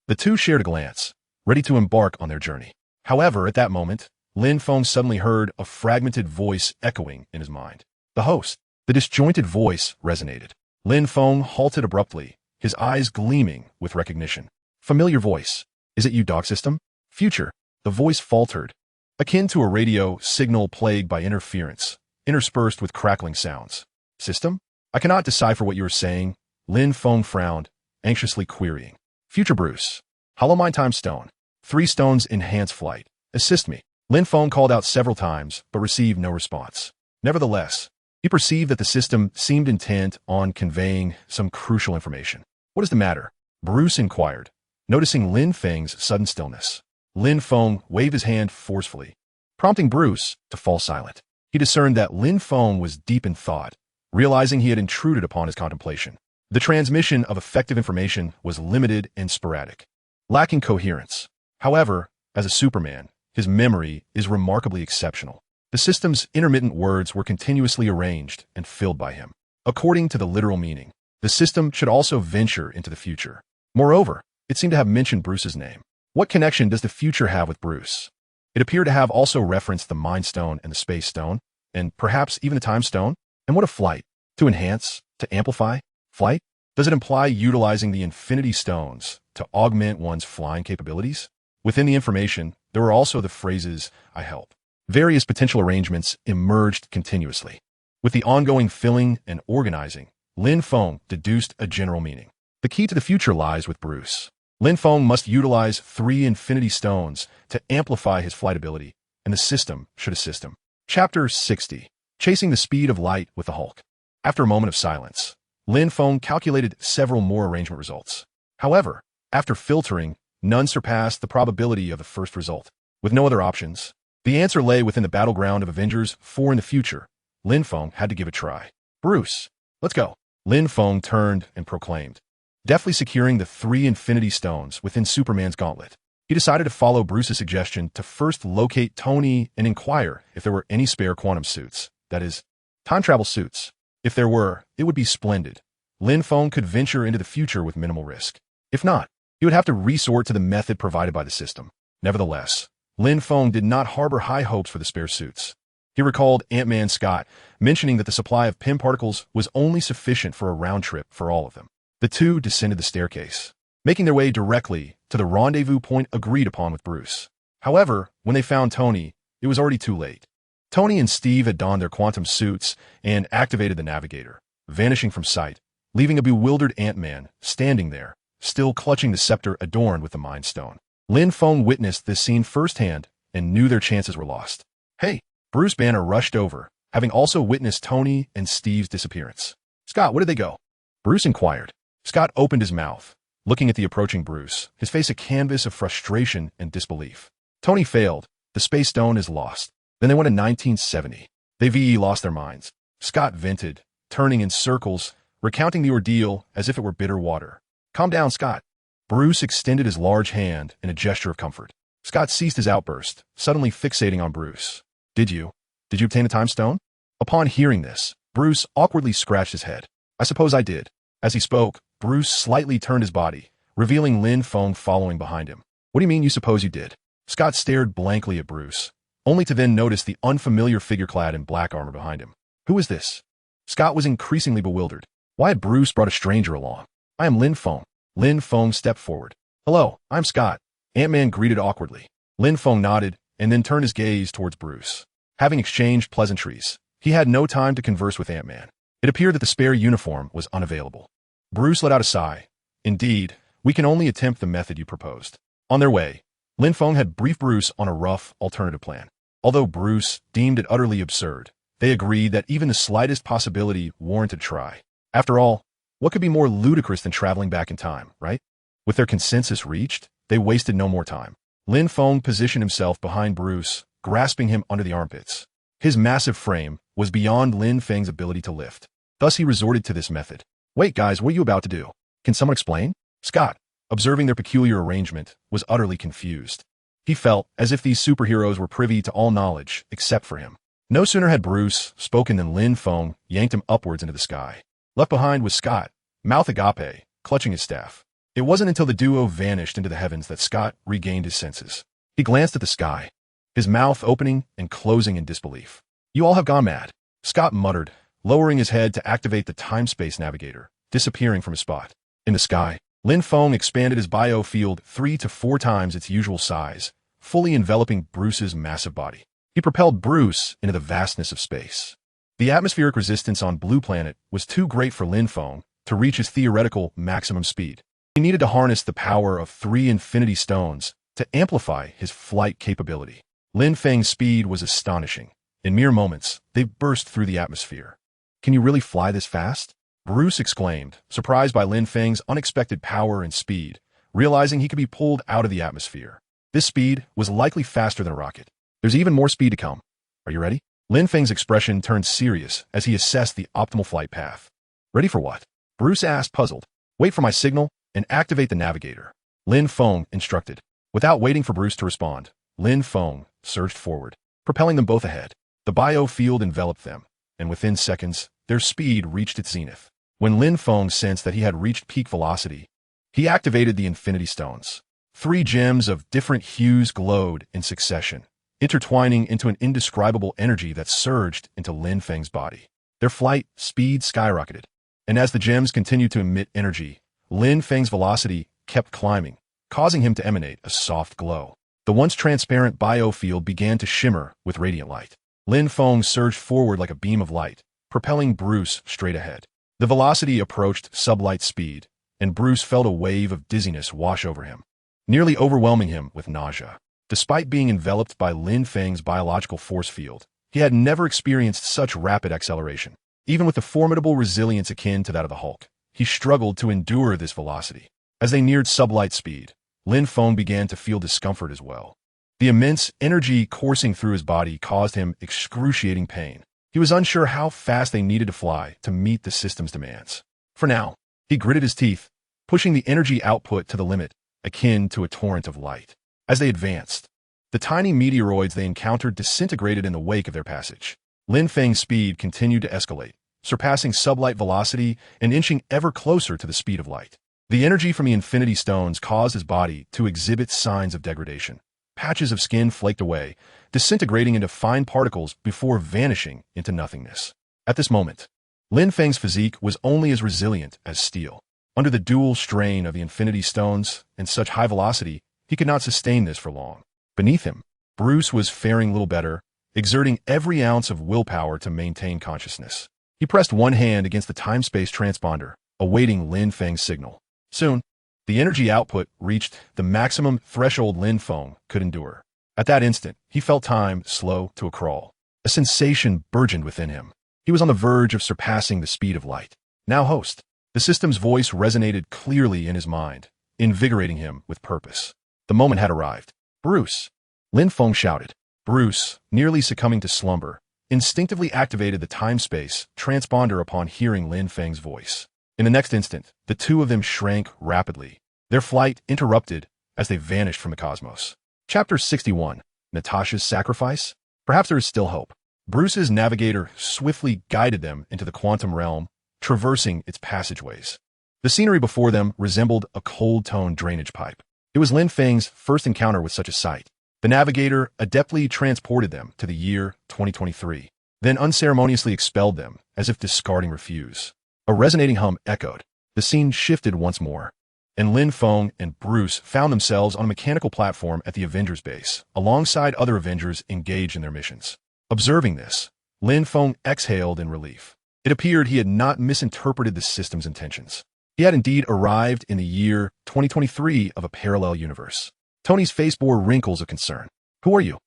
the two shared a glance, ready to embark on their journey. However, at that moment, Lin Feng suddenly heard a fragmented voice echoing in his mind. The host. The disjointed voice resonated. Lin Feng halted abruptly, his eyes gleaming with recognition. Familiar voice. "Is it you, Dog System?" "Future." The voice faltered, akin to a radio signal plagued by interference, interspersed with crackling sounds. "System? I cannot decipher what you are saying." Lin Feng frowned, anxiously querying. "Future Bruce. Hollow Mind Time Stone. 3 stones enhance flight. Assist me." Lin Feng called out several times, but received no response. Nevertheless, he perceived that the system seemed intent on conveying some crucial information. "What is the matter?" Bruce inquired, noticing Lin Feng's sudden stillness. Lin Feng waved his hand forcefully, prompting Bruce to fall silent. He discerned that Lin Feng was deep in thought, realizing he had intruded upon his contemplation. The transmission of effective information was limited and sporadic, lacking coherence. However, as a Superman, his memory is remarkably exceptional. The system's intermittent words were continuously arranged and filled by him. According to the literal meaning, the system should also venture into the future. Moreover, it seemed to have mentioned Bruce's name. What connection does the future have with Bruce? It appeared to have also referenced the Mind Stone and the Space Stone, and perhaps even the Time Stone. And what of flight? To enhance? To amplify? Flight? Does it imply utilizing the Infinity Stones to augment one's flying capabilities? Within the information, there were also the phrases, "I help." Various potential arrangements emerged continuously. With the ongoing filling and organizing, Lin Feng deduced a general meaning. The key to the future lies with Bruce. Lin Feng must utilize 3 infinity stones to amplify his flight ability, and the system should assist him. Chapter 60. Chasing the Speed of Light with the Hulk. After a moment of silence, Lin Feng calculated several more arrangement results. However, after filtering, none surpassed the probability of the first result. With no other options, the answer lay within the battleground of Avengers 4 in the future. Lin Feng had to give it a try. "Bruce, let's go." Lin Feng turned and proclaimed, deftly securing the 3 infinity stones within Superman's gauntlet. He decided to follow Bruce's suggestion to first locate Tony and inquire if there were any spare quantum suits, that is, time travel suits. If there were, it would be splendid. Lin Feng could venture into the future with minimal risk. If not, he would have to resort to the method provided by the system. Nevertheless, Lin Feng did not harbor high hopes for the spare suits. He recalled Ant-Man Scott mentioning that the supply of Pym particles was only sufficient for a round trip for all of them. The two descended the staircase, making their way directly to the rendezvous point agreed upon with Bruce. However, when they found Tony, it was already too late. Tony and Steve had donned their quantum suits and activated the navigator, vanishing from sight, leaving a bewildered Ant-Man standing there, still clutching the scepter adorned with the Mind Stone. Lin Feng witnessed this scene firsthand and knew their chances were lost. "Hey!" Bruce Banner rushed over, having also witnessed Tony and Steve's disappearance. "Scott, where did they go?" Bruce inquired. Scott opened his mouth, looking at the approaching Bruce, his face a canvas of frustration and disbelief. Tony failed. The Space Stone is lost. Then they went to 1970. They VE lost their minds. Scott vented, turning in circles, recounting the ordeal as if it were bitter water. Calm down, Scott. Bruce extended his large hand in a gesture of comfort. Scott ceased his outburst, suddenly fixating on Bruce. Did you obtain a time stone? Upon hearing this, Bruce awkwardly scratched his head. I suppose I did. As he spoke, Bruce slightly turned his body, revealing Lin Feng following behind him. What do you mean you suppose you did? Scott stared blankly at Bruce, only to then notice the unfamiliar figure clad in black armor behind him. Who is this? Scott was increasingly bewildered. Why had Bruce brought a stranger along? I am Lin Feng. Lin Feng stepped forward. Hello, I'm Scott. Ant-Man greeted awkwardly. Lin Feng nodded and then turned his gaze towards Bruce. Having exchanged pleasantries, he had no time to converse with Ant-Man. It appeared that the spare uniform was unavailable. Bruce let out a sigh. Indeed, we can only attempt the method you proposed. On their way, Lin Feng had briefed Bruce on a rough, alternative plan. Although Bruce deemed it utterly absurd, they agreed that even the slightest possibility warranted a try. After all, what could be more ludicrous than traveling back in time, right? With their consensus reached, they wasted no more time. Lin Feng positioned himself behind Bruce, grasping him under the armpits. His massive frame was beyond Lin Feng's ability to lift. Thus he resorted to this method. Wait, guys, what are you about to do? Can someone explain? Scott, observing their peculiar arrangement, was utterly confused. He felt as if these superheroes were privy to all knowledge except for him. No sooner had Bruce spoken than Lin Feng yanked him upwards into the sky. Left behind was Scott, mouth agape, clutching his staff. It wasn't until the duo vanished into the heavens that Scott regained his senses. He glanced at the sky, his mouth opening and closing in disbelief. You all have gone mad, Scott muttered, lowering his head to activate the time-space navigator, disappearing from his spot. In the sky, Lin Feng expanded his biofield 3 to 4 times its usual size, fully enveloping Bruce's massive body. He propelled Bruce into the vastness of space. The atmospheric resistance on Blue Planet was too great for Lin Feng to reach his theoretical maximum speed. He needed to harness the power of 3 Infinity Stones to amplify his flight capability. Lin Feng's speed was astonishing. In mere moments, they burst through the atmosphere. Can you really fly this fast? Bruce exclaimed, surprised by Lin Feng's unexpected power and speed, realizing he could be pulled out of the atmosphere. This speed was likely faster than a rocket. There's even more speed to come. Are you ready? Lin Feng's expression turned serious as he assessed the optimal flight path. Ready for what? Bruce asked, puzzled. Wait for my signal and activate the navigator. Lin Feng instructed. Without waiting for Bruce to respond, Lin Feng surged forward, propelling them both ahead. The biofield enveloped them, and within seconds, their speed reached its zenith. When Lin Feng sensed that he had reached peak velocity, he activated the Infinity Stones. 3 gems of different hues glowed in succession, intertwining into an indescribable energy that surged into Lin Feng's body. Their flight speed skyrocketed, and as the gems continued to emit energy, Lin Feng's velocity kept climbing, causing him to emanate a soft glow. The once transparent biofield began to shimmer with radiant light. Lin Feng surged forward like a beam of light, propelling Bruce straight ahead. The velocity approached sublight speed, and Bruce felt a wave of dizziness wash over him, nearly overwhelming him with nausea. Despite being enveloped by Lin Feng's biological force field, he had never experienced such rapid acceleration. Even with the formidable resilience akin to that of the Hulk, he struggled to endure this velocity. As they neared sublight speed, Lin Feng began to feel discomfort as well. The immense energy coursing through his body caused him excruciating pain. He was unsure how fast they needed to fly to meet the system's demands. For now, he gritted his teeth, pushing the energy output to the limit, akin to a torrent of light. As they advanced, the tiny meteoroids they encountered disintegrated in the wake of their passage. Lin Feng's speed continued to escalate, surpassing sublight velocity and inching ever closer to the speed of light. The energy from the Infinity Stones caused his body to exhibit signs of degradation. Patches of skin flaked away, disintegrating into fine particles before vanishing into nothingness. At this moment, Lin Feng's physique was only as resilient as steel. Under the dual strain of the Infinity Stones and such high velocity, he could not sustain this for long. Beneath him, Bruce was faring little better, exerting every ounce of willpower to maintain consciousness. He pressed one hand against the time-space transponder, awaiting Lin Feng's signal. Soon, the energy output reached the maximum threshold Lin Feng could endure. At that instant, he felt time slow to a crawl. A sensation burgeoned within him. He was on the verge of surpassing the speed of light. Now host. The system's voice resonated clearly in his mind, invigorating him with purpose. The moment had arrived. Bruce! Lin Feng shouted. Bruce, nearly succumbing to slumber, instinctively activated the time-space transponder upon hearing Lin Feng's voice. In the next instant, the two of them shrank rapidly, their flight interrupted as they vanished from the cosmos. Chapter 61. Natasha's Sacrifice? Perhaps there is still hope. Bruce's navigator swiftly guided them into the quantum realm, traversing its passageways. The scenery before them resembled a cold-toned drainage pipe. It was Lin Feng's first encounter with such a sight. The navigator adeptly transported them to the year 2023, then unceremoniously expelled them as if discarding refuse. A resonating hum echoed. The scene shifted once more, and Lin Feng and Bruce found themselves on a mechanical platform at the Avengers base, alongside other Avengers engaged in their missions. Observing this, Lin Feng exhaled in relief. It appeared he had not misinterpreted the system's intentions. He had indeed arrived in the year 2023 of a parallel universe. Tony's face bore wrinkles of concern. "Who are you?"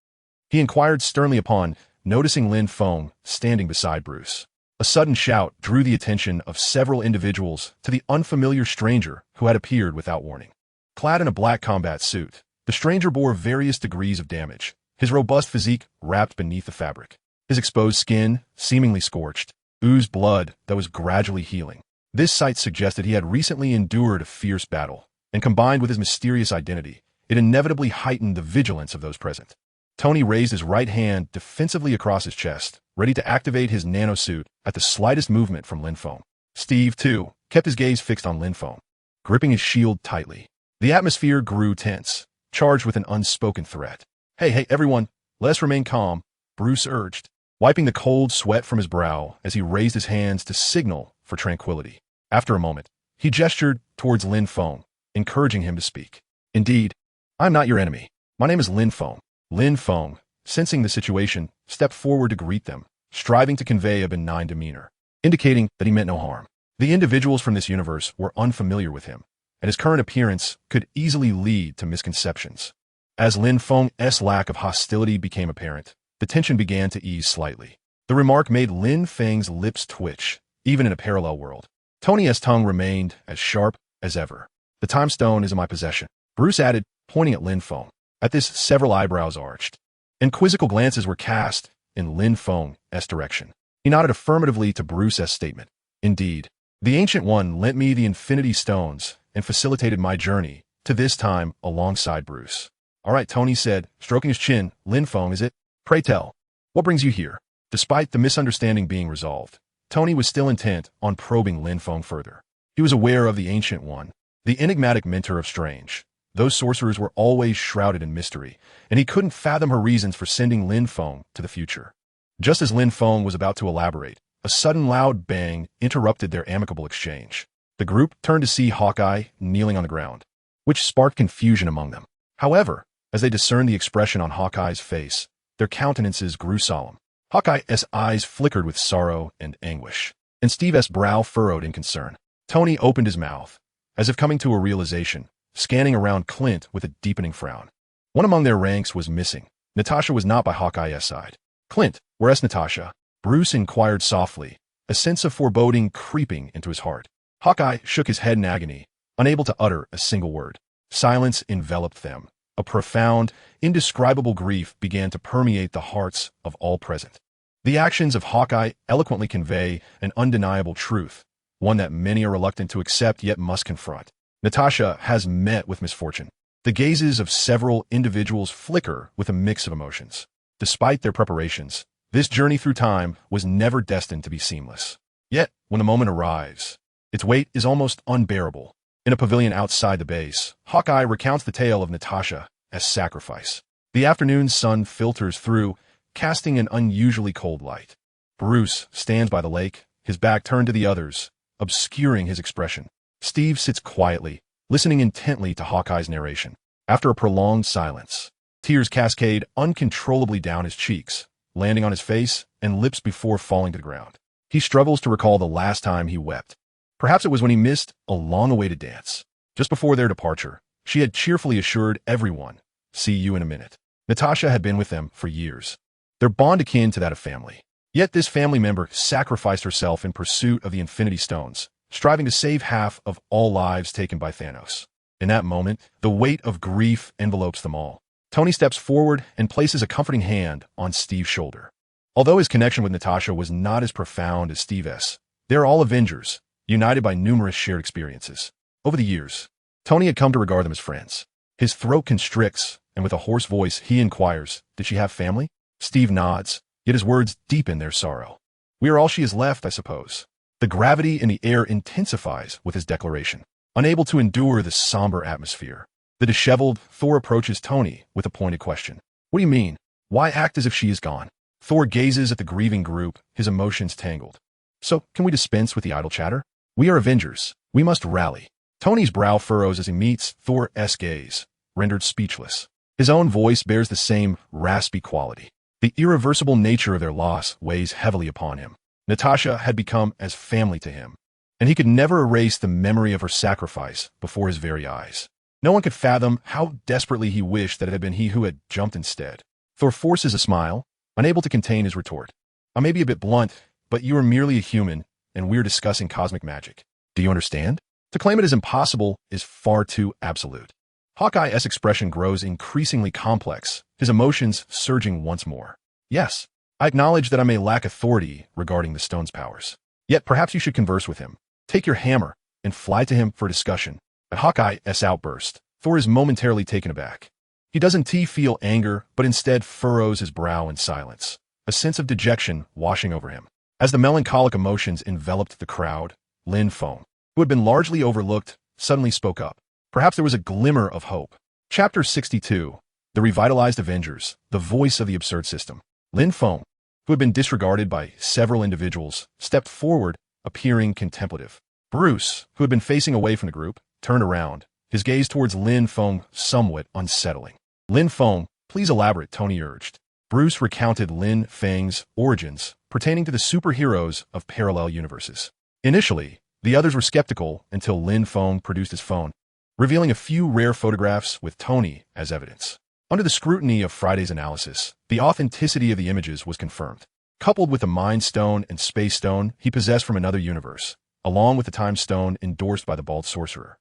he inquired sternly upon noticing Lin Feng standing beside Bruce. A sudden shout drew the attention of several individuals to the unfamiliar stranger who had appeared without warning. Clad in a black combat suit, the stranger bore various degrees of damage, his robust physique wrapped beneath the fabric. His exposed skin, seemingly scorched, oozed blood that was gradually healing. This sight suggested he had recently endured a fierce battle, and combined with his mysterious identity, it inevitably heightened the vigilance of those present. Tony raised his right hand defensively across his chest, ready to activate his nanosuit at the slightest movement from Lin Feng. Steve, too, kept his gaze fixed on Lin Feng, gripping his shield tightly. The atmosphere grew tense, charged with an unspoken threat. Hey, everyone, let us remain calm," Bruce urged, wiping the cold sweat from his brow as he raised his hands to signal for tranquility. After a moment, he gestured towards Lin Feng, encouraging him to speak. "Indeed, I'm not your enemy. My name is Lin Feng." Lin Feng, sensing the situation, stepped forward to greet them, striving to convey a benign demeanor, indicating that he meant no harm. The individuals from this universe were unfamiliar with him, and his current appearance could easily lead to misconceptions. As Lin Feng's lack of hostility became apparent, the tension began to ease slightly. The remark made Lin Feng's lips twitch, even in a parallel world. Tony's tongue remained as sharp as ever. "The time stone is in my possession," Bruce added, pointing at Lin Feng. At this, several eyebrows arched, and quizzical glances were cast in Lin Feng's direction. He nodded affirmatively to Bruce's statement. "Indeed, the Ancient One lent me the Infinity Stones and facilitated my journey to this time alongside Bruce." "All right," Tony said, stroking his chin. "Lin Feng, is it? Pray tell, what brings you here?" Despite the misunderstanding being resolved, Tony was still intent on probing Lin Feng further. He was aware of the Ancient One, the enigmatic mentor of Strange. Those sorcerers were always shrouded in mystery, and he couldn't fathom her reasons for sending Lin Feng to the future. Just as Lin Feng was about to elaborate, a sudden loud bang interrupted their amicable exchange. The group turned to see Hawkeye kneeling on the ground, which sparked confusion among them. However, as they discerned the expression on Hawkeye's face, their countenances grew solemn. Hawkeye's eyes flickered with sorrow and anguish, and Steve's brow furrowed in concern. Tony opened his mouth, as if coming to a realization, scanning around Clint with a deepening frown. One among their ranks was missing. Natasha was not by Hawkeye's side. "Clint, where's Natasha?" Bruce inquired softly, a sense of foreboding creeping into his heart. Hawkeye shook his head in agony, unable to utter a single word. Silence enveloped them. A profound, indescribable grief began to permeate the hearts of all present. The actions of Hawkeye eloquently convey an undeniable truth, one that many are reluctant to accept yet must confront. Natasha has met with misfortune. The gazes of several individuals flicker with a mix of emotions. Despite their preparations, this journey through time was never destined to be seamless. Yet, when the moment arrives, its weight is almost unbearable. In a pavilion outside the base, Hawkeye recounts the tale of Natasha as sacrifice. The afternoon sun filters through, casting an unusually cold light. Bruce stands by the lake, his back turned to the others, obscuring his expression. Steve sits quietly, listening intently to Hawkeye's narration. After a prolonged silence, tears cascade uncontrollably down his cheeks, landing on his face and lips before falling to the ground. He struggles to recall the last time he wept. Perhaps it was when he missed a long-awaited dance. Just before their departure, she had cheerfully assured everyone, "See you in a minute." Natasha had been with them for years, their bond akin to that of family. Yet this family member sacrificed herself in pursuit of the Infinity Stones, striving to save half of all lives taken by Thanos. In that moment, the weight of grief envelopes them all. Tony steps forward and places a comforting hand on Steve's shoulder. Although his connection with Natasha was not as profound as Steve's, they're all Avengers, united by numerous shared experiences. Over the years, Tony had come to regard them as friends. His throat constricts, and with a hoarse voice, he inquires, "Did she have family?" Steve nods, yet his words deepen their sorrow. "We are all she has left, I suppose." The gravity in the air intensifies with his declaration. Unable to endure the somber atmosphere, the disheveled Thor approaches Tony with a pointed question. "What do you mean? Why act as if she is gone?" Thor gazes at the grieving group, his emotions tangled. "So, can we dispense with the idle chatter? We are Avengers. We must rally." Tony's brow furrows as he meets Thor's gaze, rendered speechless. His own voice bears the same raspy quality. The irreversible nature of their loss weighs heavily upon him. Natasha had become as family to him, and he could never erase the memory of her sacrifice before his very eyes. No one could fathom how desperately he wished that it had been he who had jumped instead. Thor forces a smile, unable to contain his retort. "I may be a bit blunt, but you are merely a human, and we're discussing cosmic magic. Do you understand? To claim it as impossible is far too absolute." Hawkeye's expression grows increasingly complex, his emotions surging once more. "Yes, I acknowledge that I may lack authority regarding the stone's powers. Yet perhaps you should converse with him. Take your hammer and fly to him for discussion." At Hawkeye's outburst, Thor is momentarily taken aback. He doesn't feel anger, but instead furrows his brow in silence, a sense of dejection washing over him. As the melancholic emotions enveloped the crowd, Lin Feng, who had been largely overlooked, suddenly spoke up. Perhaps there was a glimmer of hope. Chapter 62, The Revitalized Avengers, the Voice of the Absurd System. Lin Feng, who had been disregarded by several individuals, stepped forward, appearing contemplative. Bruce, who had been facing away from the group, turned around, his gaze towards Lin Feng somewhat unsettling. "Lin Feng, please elaborate," Tony urged. Bruce recounted Lin Feng's origins pertaining to the superheroes of parallel universes. Initially, the others were skeptical until Lin Feng produced his phone, revealing a few rare photographs with Tony as evidence. Under the scrutiny of Friday's analysis, the authenticity of the images was confirmed. Coupled with the Mind Stone and Space Stone he possessed from another universe, along with the Time Stone endorsed by the Bald Sorcerer,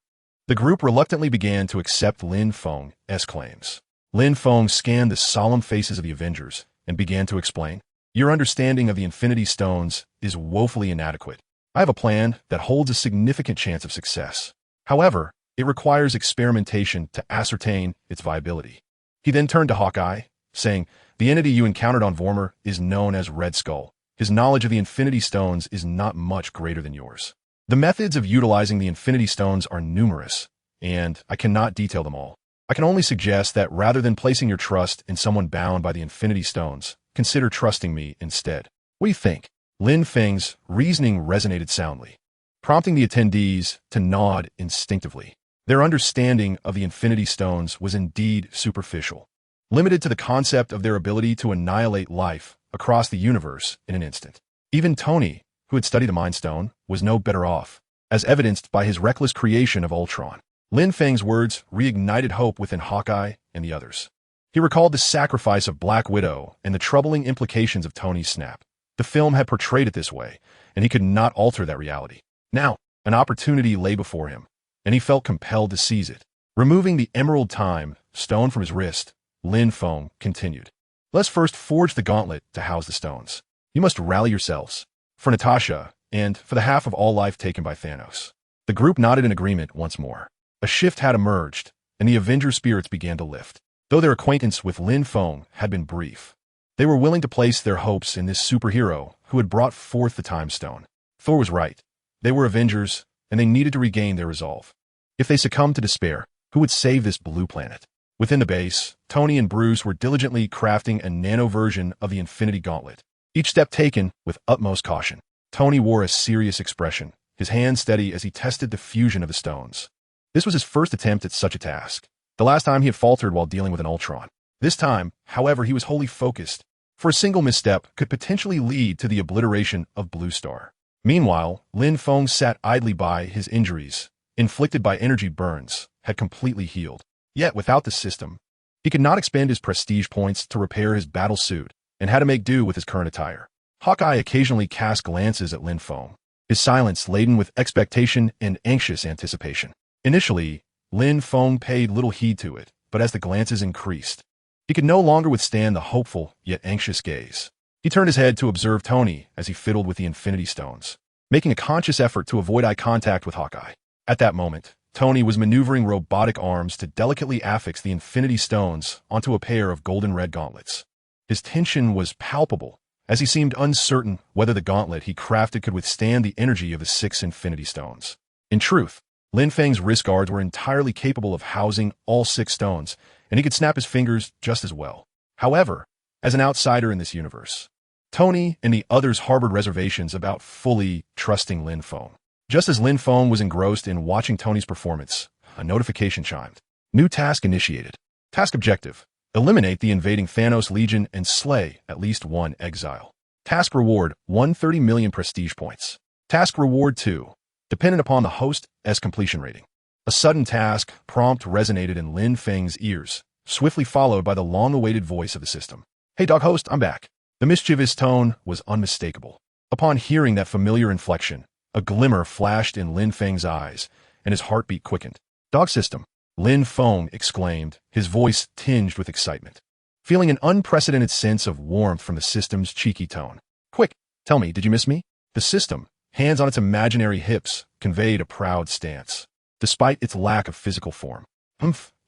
the group reluctantly began to accept Lin Feng's claims. Lin Feng scanned the solemn faces of the Avengers and began to explain. "Your understanding of the Infinity Stones is woefully inadequate. I have a plan that holds a significant chance of success. However, it requires experimentation to ascertain its viability." He then turned to Hawkeye, saying, "The entity you encountered on Vormir is known as Red Skull. His knowledge of the Infinity Stones is not much greater than yours. The methods of utilizing the Infinity Stones are numerous, and I cannot detail them all. I can only suggest that rather than placing your trust in someone bound by the Infinity Stones, consider trusting me instead. What do you think?" Lin Feng's reasoning resonated soundly, prompting the attendees to nod instinctively. Their understanding of the Infinity Stones was indeed superficial, limited to the concept of their ability to annihilate life across the universe in an instant. Even Tony, who had studied the Mind Stone, was no better off, as evidenced by his reckless creation of Ultron. Lin Feng's words reignited hope within Hawkeye and the others. He recalled the sacrifice of Black Widow and the troubling implications of Tony's snap. The film had portrayed it this way, and he could not alter that reality. Now, an opportunity lay before him, and he felt compelled to seize it. Removing the Emerald Time Stone from his wrist, Lin Feng continued. "Let's first forge the gauntlet to house the stones. You must rally yourselves. For Natasha, and for the half of all life taken by Thanos." The group nodded in agreement once more. A shift had emerged, and the Avengers' spirits began to lift. Though their acquaintance with Lin Feng had been brief, they were willing to place their hopes in this superhero who had brought forth the Time Stone. Thor was right. They were Avengers, and they needed to regain their resolve. If they succumbed to despair, who would save this blue planet? Within the base, Tony and Bruce were diligently crafting a nano version of the Infinity Gauntlet, each step taken with utmost caution. Tony wore a serious expression, his hands steady as he tested the fusion of the stones. This was his first attempt at such a task. The last time he had faltered while dealing with an Ultron. This time, however, he was wholly focused, for a single misstep could potentially lead to the obliteration of Blue Star. Meanwhile, Lin Feng sat idly by. His injuries, inflicted by energy burns, had completely healed. Yet without the system, he could not expend his prestige points to repair his battle suit and had to make do with his current attire. Hawkeye occasionally cast glances at Lin Feng, his silence laden with expectation and anxious anticipation. Initially, Lin Feng paid little heed to it, but as the glances increased, he could no longer withstand the hopeful yet anxious gaze. He turned his head to observe Tony as he fiddled with the Infinity Stones, making a conscious effort to avoid eye contact with Hawkeye. At that moment, Tony was maneuvering robotic arms to delicately affix the Infinity Stones onto a pair of golden-red gauntlets. His tension was palpable, as he seemed uncertain whether the gauntlet he crafted could withstand the energy of the 6 Infinity Stones. In truth, Lin Feng's wrist guards were entirely capable of housing all 6 stones, and he could snap his fingers just as well. However, as an outsider in this universe, Tony and the others harbored reservations about fully trusting Lin Feng. Just as Lin Feng was engrossed in watching Tony's performance, a notification chimed. New task initiated. Task objective: eliminate the invading Thanos Legion and slay at least 1 exile. Task reward: 130 million prestige points. Task reward 2, dependent upon the host's completion rating. A sudden task prompt resonated in Lin Feng's ears, swiftly followed by the long-awaited voice of the system. Hey dog host, I'm back. The mischievous tone was unmistakable. Upon hearing that familiar inflection, a glimmer flashed in Lin Feng's eyes, and his heartbeat quickened. Dog system, Lin Feng exclaimed, his voice tinged with excitement, feeling an unprecedented sense of warmth from the system's cheeky tone. Quick, tell me, did you miss me? The system, hands on its imaginary hips, conveyed a proud stance, despite its lack of physical form.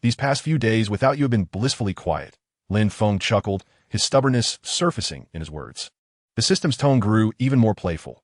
These past few days without you have been blissfully quiet, Lin Feng chuckled, his stubbornness surfacing in his words. The system's tone grew even more playful.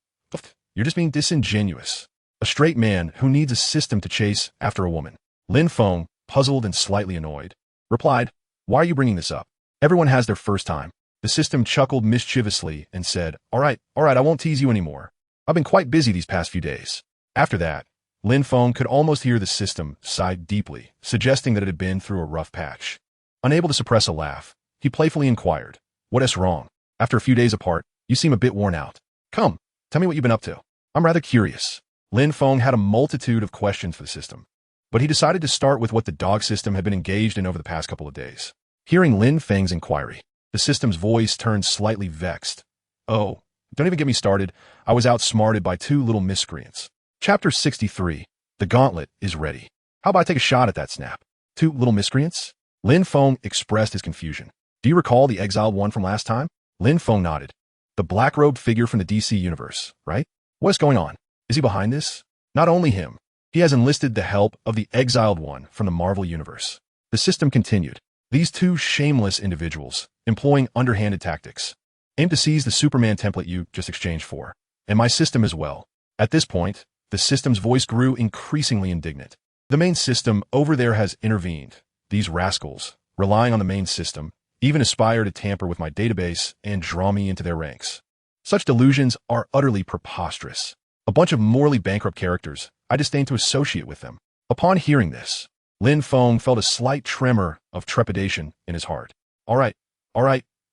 You're just being disingenuous. A straight man who needs a system to chase after a woman. Lin Feng, puzzled and slightly annoyed, replied, Why are you bringing this up? Everyone has their first time. The system chuckled mischievously and said, All right, I won't tease you anymore. I've been quite busy these past few days. After that, Lin Feng could almost hear the system sigh deeply, suggesting that it had been through a rough patch. Unable to suppress a laugh, he playfully inquired, What's wrong? After a few days apart, you seem a bit worn out. Come, tell me what you've been up to. I'm rather curious. Lin Feng had a multitude of questions for the system, but he decided to start with what the dog system had been engaged in over the past couple of days. Hearing Lin Feng's inquiry, the system's voice turned slightly vexed. Oh, don't even get me started. I was outsmarted by 2 little miscreants. Chapter 63. The gauntlet is ready. How about I take a shot at that snap? 2 little miscreants? Lin Feng expressed his confusion. Do you recall the exiled one from last time? Lin Feng nodded. The black-robed figure from the DC universe, right? What's going on? Is he behind this? Not only him. He has enlisted the help of the exiled one from the Marvel universe. The system continued. These 2 shameless individuals, employing underhanded tactics, aim to seize the Superman template you just exchanged for, and my system as well. At this point, the system's voice grew increasingly indignant. The main system over there has intervened. These rascals, relying on the main system, even aspire to tamper with my database and draw me into their ranks. Such delusions are utterly preposterous. A bunch of morally bankrupt characters. I disdain to associate with them. Upon hearing this, Lin Feng felt a slight tremor of trepidation in his heart. All right,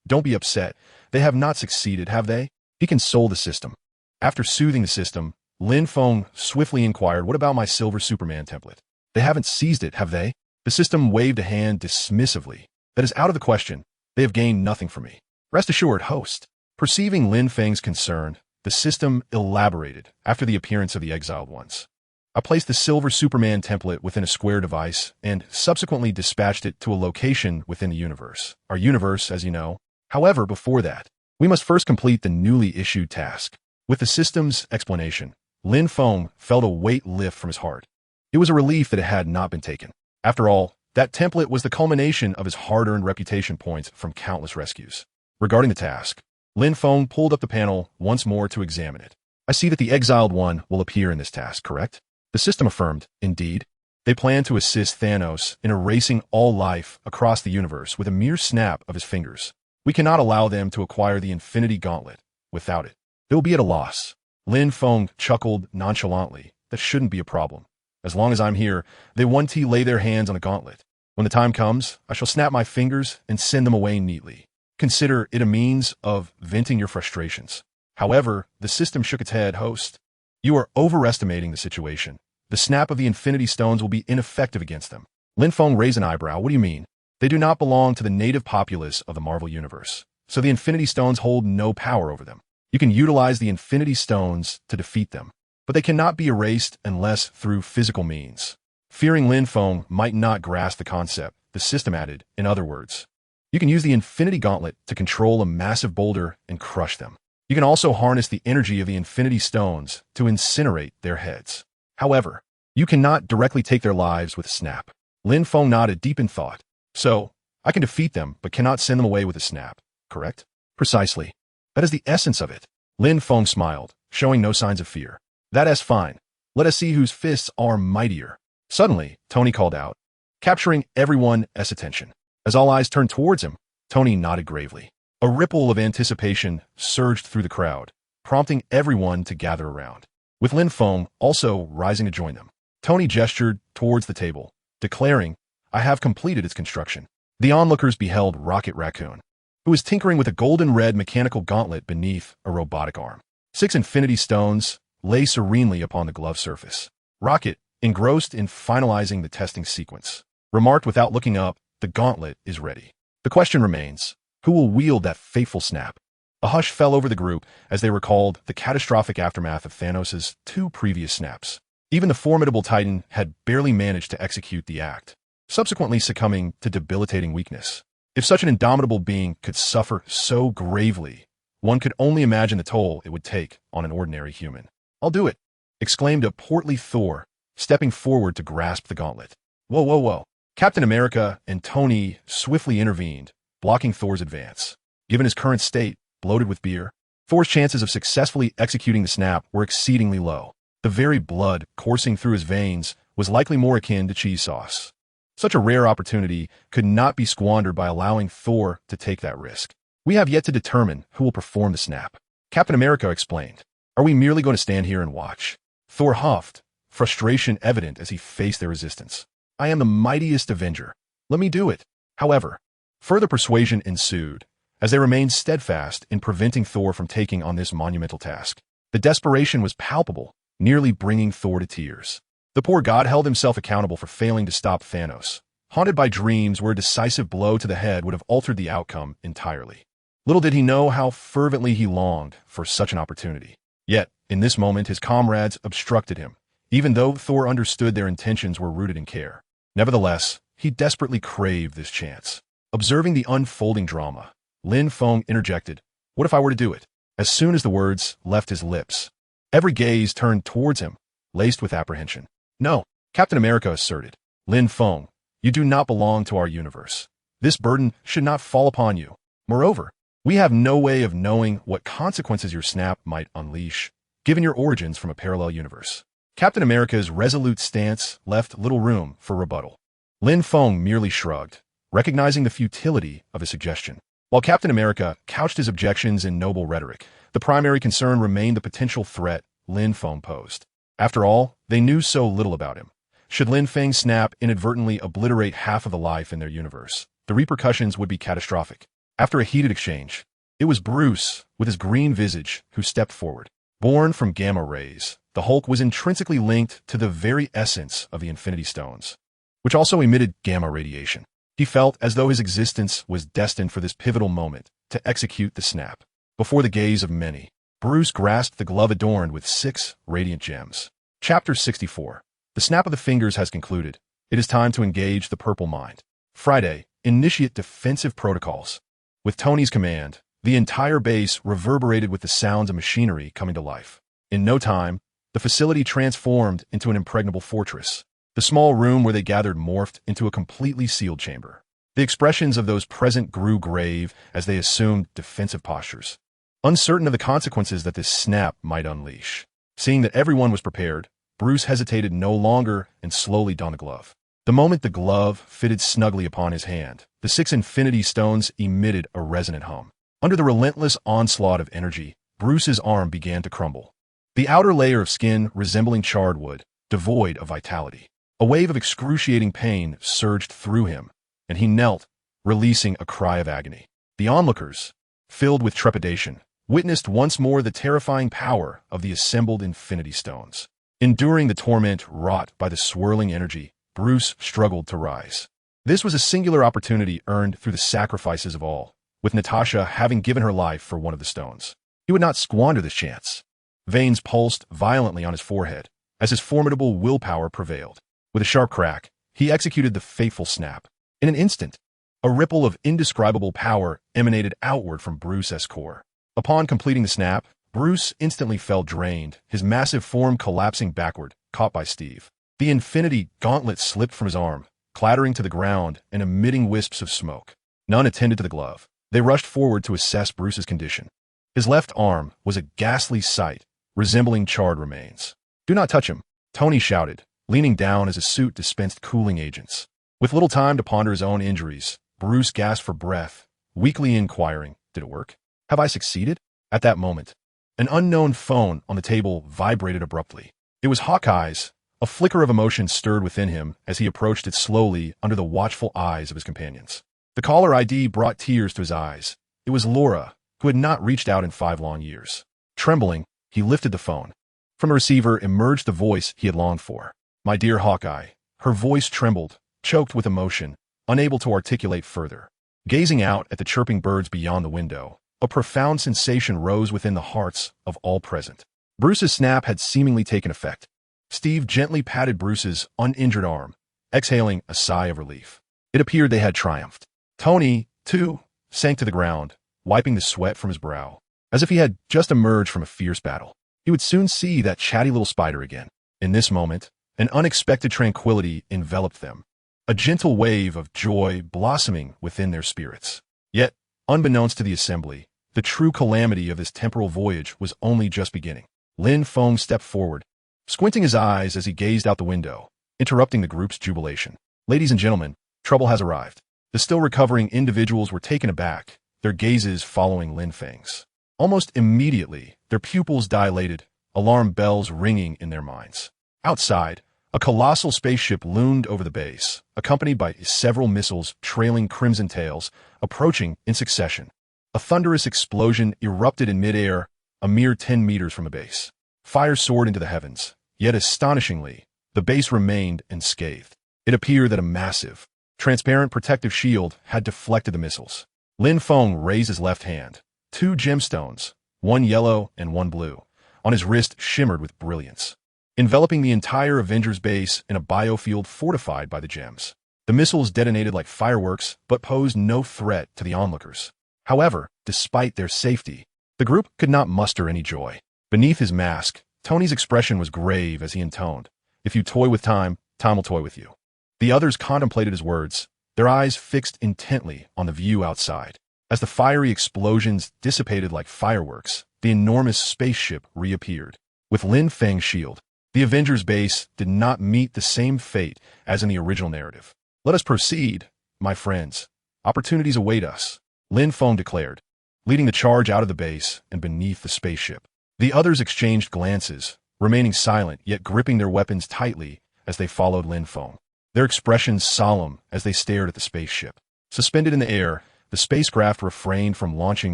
don't be upset. They have not succeeded, have they? He consoled the system. After soothing the system, Lin Feng swiftly inquired, What about my silver Superman template? They haven't seized it, have they? The system waved a hand dismissively. That is out of the question. They have gained nothing from me. Rest assured, host. Perceiving Lin Feng's concern, the system elaborated after the appearance of the exiled ones. I placed the silver Superman template within a square device and subsequently dispatched it to a location within the universe. Our universe, as you know. However, before that, we must first complete the newly issued task. With the system's explanation, Lin Feng felt a weight lift from his heart. It was a relief that it had not been taken. After all, that template was the culmination of his hard-earned reputation points from countless rescues. Regarding the task, Lin Feng pulled up the panel once more to examine it. I see that the exiled one will appear in this task, correct? The system affirmed, indeed. They plan to assist Thanos in erasing all life across the universe with a mere snap of his fingers. We cannot allow them to acquire the Infinity Gauntlet without it. They will be at a loss. Lin Feng chuckled nonchalantly. That shouldn't be a problem. As long as I'm here, they won't lay their hands on the gauntlet. When the time comes, I shall snap my fingers and send them away neatly. Consider it a means of venting your frustrations. However, the system shook its head, host. You are overestimating the situation. The snap of the Infinity Stones will be ineffective against them. Lin Feng raised an eyebrow. What do you mean? They do not belong to the native populace of the Marvel Universe, so the Infinity Stones hold no power over them. You can utilize the Infinity Stones to defeat them, but they cannot be erased unless through physical means. Fearing Lin Feng might not grasp the concept, the system added, in other words. You can use the Infinity Gauntlet to control a massive boulder and crush them. You can also harness the energy of the Infinity Stones to incinerate their heads. However, you cannot directly take their lives with a snap. Lin Feng nodded deep in thought. So, I can defeat them, but cannot send them away with a snap, correct? Precisely. That is the essence of it. Lin Feng smiled, showing no signs of fear. That is fine. Let us see whose fists are mightier. Suddenly, Tony called out, capturing everyone's attention. As all eyes turned towards him, Tony nodded gravely. A ripple of anticipation surged through the crowd, prompting everyone to gather around, with Lin Feng also rising to join them. Tony gestured towards the table, declaring, I have completed its construction. The onlookers beheld Rocket Raccoon, who was tinkering with a golden-red mechanical gauntlet beneath a robotic arm. 6 Infinity Stones lay serenely upon the glove surface. Rocket, engrossed in finalizing the testing sequence, remarked without looking up, the gauntlet is ready. The question remains, who will wield that fateful snap? A hush fell over the group as they recalled the catastrophic aftermath of Thanos' 2 previous snaps. Even the formidable Titan had barely managed to execute the act, subsequently succumbing to debilitating weakness. If such an indomitable being could suffer so gravely, one could only imagine the toll it would take on an ordinary human. I'll do it, exclaimed a portly Thor, stepping forward to grasp the gauntlet. Whoa, whoa, whoa. Captain America and Tony swiftly intervened, blocking Thor's advance. Given his current state, bloated with beer, Thor's chances of successfully executing the snap were exceedingly low. The very blood coursing through his veins was likely more akin to cheese sauce. Such a rare opportunity could not be squandered by allowing Thor to take that risk. We have yet to determine who will perform the snap, Captain America explained. Are we merely going to stand here and watch? Thor huffed, frustration evident as he faced their resistance. I am the mightiest Avenger. Let me do it. However, further persuasion ensued, as they remained steadfast in preventing Thor from taking on this monumental task. The desperation was palpable, nearly bringing Thor to tears. The poor god held himself accountable for failing to stop Thanos, haunted by dreams where a decisive blow to the head would have altered the outcome entirely. Little did he know how fervently he longed for such an opportunity. Yet, in this moment his comrades obstructed him, even though Thor understood their intentions were rooted in care. Nevertheless, he desperately craved this chance. Observing the unfolding drama, Lin Feng interjected, what if I were to do it? As soon as the words left his lips, every gaze turned towards him, laced with apprehension. No, Captain America asserted. Lin Feng, you do not belong to our universe. This burden should not fall upon you. Moreover, we have no way of knowing what consequences your snap might unleash, given your origins from a parallel universe. Captain America's resolute stance left little room for rebuttal. Lin Feng merely shrugged, recognizing the futility of his suggestion. While Captain America couched his objections in noble rhetoric, the primary concern remained the potential threat Lin Feng posed. After all, they knew so little about him. Should Lin Feng's snap inadvertently obliterate half of the life in their universe, the repercussions would be catastrophic. After a heated exchange, it was Bruce, with his green visage, who stepped forward. Born from gamma rays, the Hulk was intrinsically linked to the very essence of the Infinity Stones, which also emitted gamma radiation. He felt as though his existence was destined for this pivotal moment to execute the snap. Before the gaze of many, Bruce grasped the glove adorned with 6 radiant gems. Chapter 64. The snap of the fingers has concluded. It is time to engage the purple mind. Friday, initiate defensive protocols. With Tony's command, the entire base reverberated with the sounds of machinery coming to life. In no time, the facility transformed into an impregnable fortress. The small room where they gathered morphed into a completely sealed chamber. The expressions of those present grew grave as they assumed defensive postures, uncertain of the consequences that this snap might unleash. Seeing that everyone was prepared, Bruce hesitated no longer and slowly donned the glove. The moment the glove fitted snugly upon his hand, the 6 Infinity Stones emitted a resonant hum. Under the relentless onslaught of energy, Bruce's arm began to crumble. The outer layer of skin resembling charred wood, devoid of vitality. A wave of excruciating pain surged through him, and he knelt, releasing a cry of agony. The onlookers, filled with trepidation, witnessed once more the terrifying power of the assembled Infinity Stones. Enduring the torment wrought by the swirling energy, Bruce struggled to rise. This was a singular opportunity earned through the sacrifices of all, with Natasha having given her life for one of the stones. He would not squander this chance. Veins pulsed violently on his forehead, as his formidable willpower prevailed. With a sharp crack, he executed the fateful snap. In an instant, a ripple of indescribable power emanated outward from Bruce's core. Upon completing the snap, Bruce instantly fell drained, his massive form collapsing backward, caught by Steve. The Infinity Gauntlet slipped from his arm, clattering to the ground and emitting wisps of smoke. None attended to the glove. They rushed forward to assess Bruce's condition. His left arm was a ghastly sight, resembling charred remains. "Do not touch him," Tony shouted, leaning down as his suit dispensed cooling agents. With little time to ponder his own injuries, Bruce gasped for breath, weakly inquiring, "Did it work? Have I succeeded?" At that moment, an unknown phone on the table vibrated abruptly. It was Hawkeye's. A flicker of emotion stirred within him as he approached it slowly under the watchful eyes of his companions. The caller ID brought tears to his eyes. It was Laura, who had not reached out in 5 long years. Trembling, he lifted the phone. From the receiver emerged the voice he had longed for. "My dear Hawkeye." Her voice trembled, choked with emotion, unable to articulate further. Gazing out at the chirping birds beyond the window, a profound sensation rose within the hearts of all present. Bruce's snap had seemingly taken effect. Steve gently patted Bruce's uninjured arm, exhaling a sigh of relief. It appeared they had triumphed. Tony, too, sank to the ground, wiping the sweat from his brow, as if he had just emerged from a fierce battle. He would soon see that chatty little spider again. In this moment, an unexpected tranquility enveloped them, a gentle wave of joy blossoming within their spirits. Yet, unbeknownst to the assembly, the true calamity of this temporal voyage was only just beginning. Lin Feng stepped forward, squinting his eyes as he gazed out the window, interrupting the group's jubilation. "Ladies and gentlemen, trouble has arrived." The still recovering individuals were taken aback, their gazes following Lin Feng's. Almost immediately, their pupils dilated, alarm bells ringing in their minds. Outside, a colossal spaceship loomed over the base, accompanied by several missiles trailing crimson tails, approaching in succession. A thunderous explosion erupted in midair, a mere 10 meters from the base. Fire soared into the heavens, yet astonishingly, the base remained unscathed. It appeared that a massive, transparent protective shield had deflected the missiles. Lin Feng raised his left hand. 2 gemstones, one yellow and one blue, on his wrist shimmered with brilliance, enveloping the entire Avengers base in a biofield fortified by the gems. The missiles detonated like fireworks, but posed no threat to the onlookers. However, despite their safety, the group could not muster any joy. Beneath his mask, Tony's expression was grave as he intoned, "If you toy with time, time will toy with you." The others contemplated his words, their eyes fixed intently on the view outside. As the fiery explosions dissipated like fireworks, the enormous spaceship reappeared. With Lin Feng's shield, the Avengers base did not meet the same fate as in the original narrative. "Let us proceed, my friends. Opportunities await us," Lin Feng declared, leading the charge out of the base and beneath the spaceship. The others exchanged glances, remaining silent yet gripping their weapons tightly as they followed Lin Feng, their expressions solemn as they stared at the spaceship. Suspended in the air, the spacecraft refrained from launching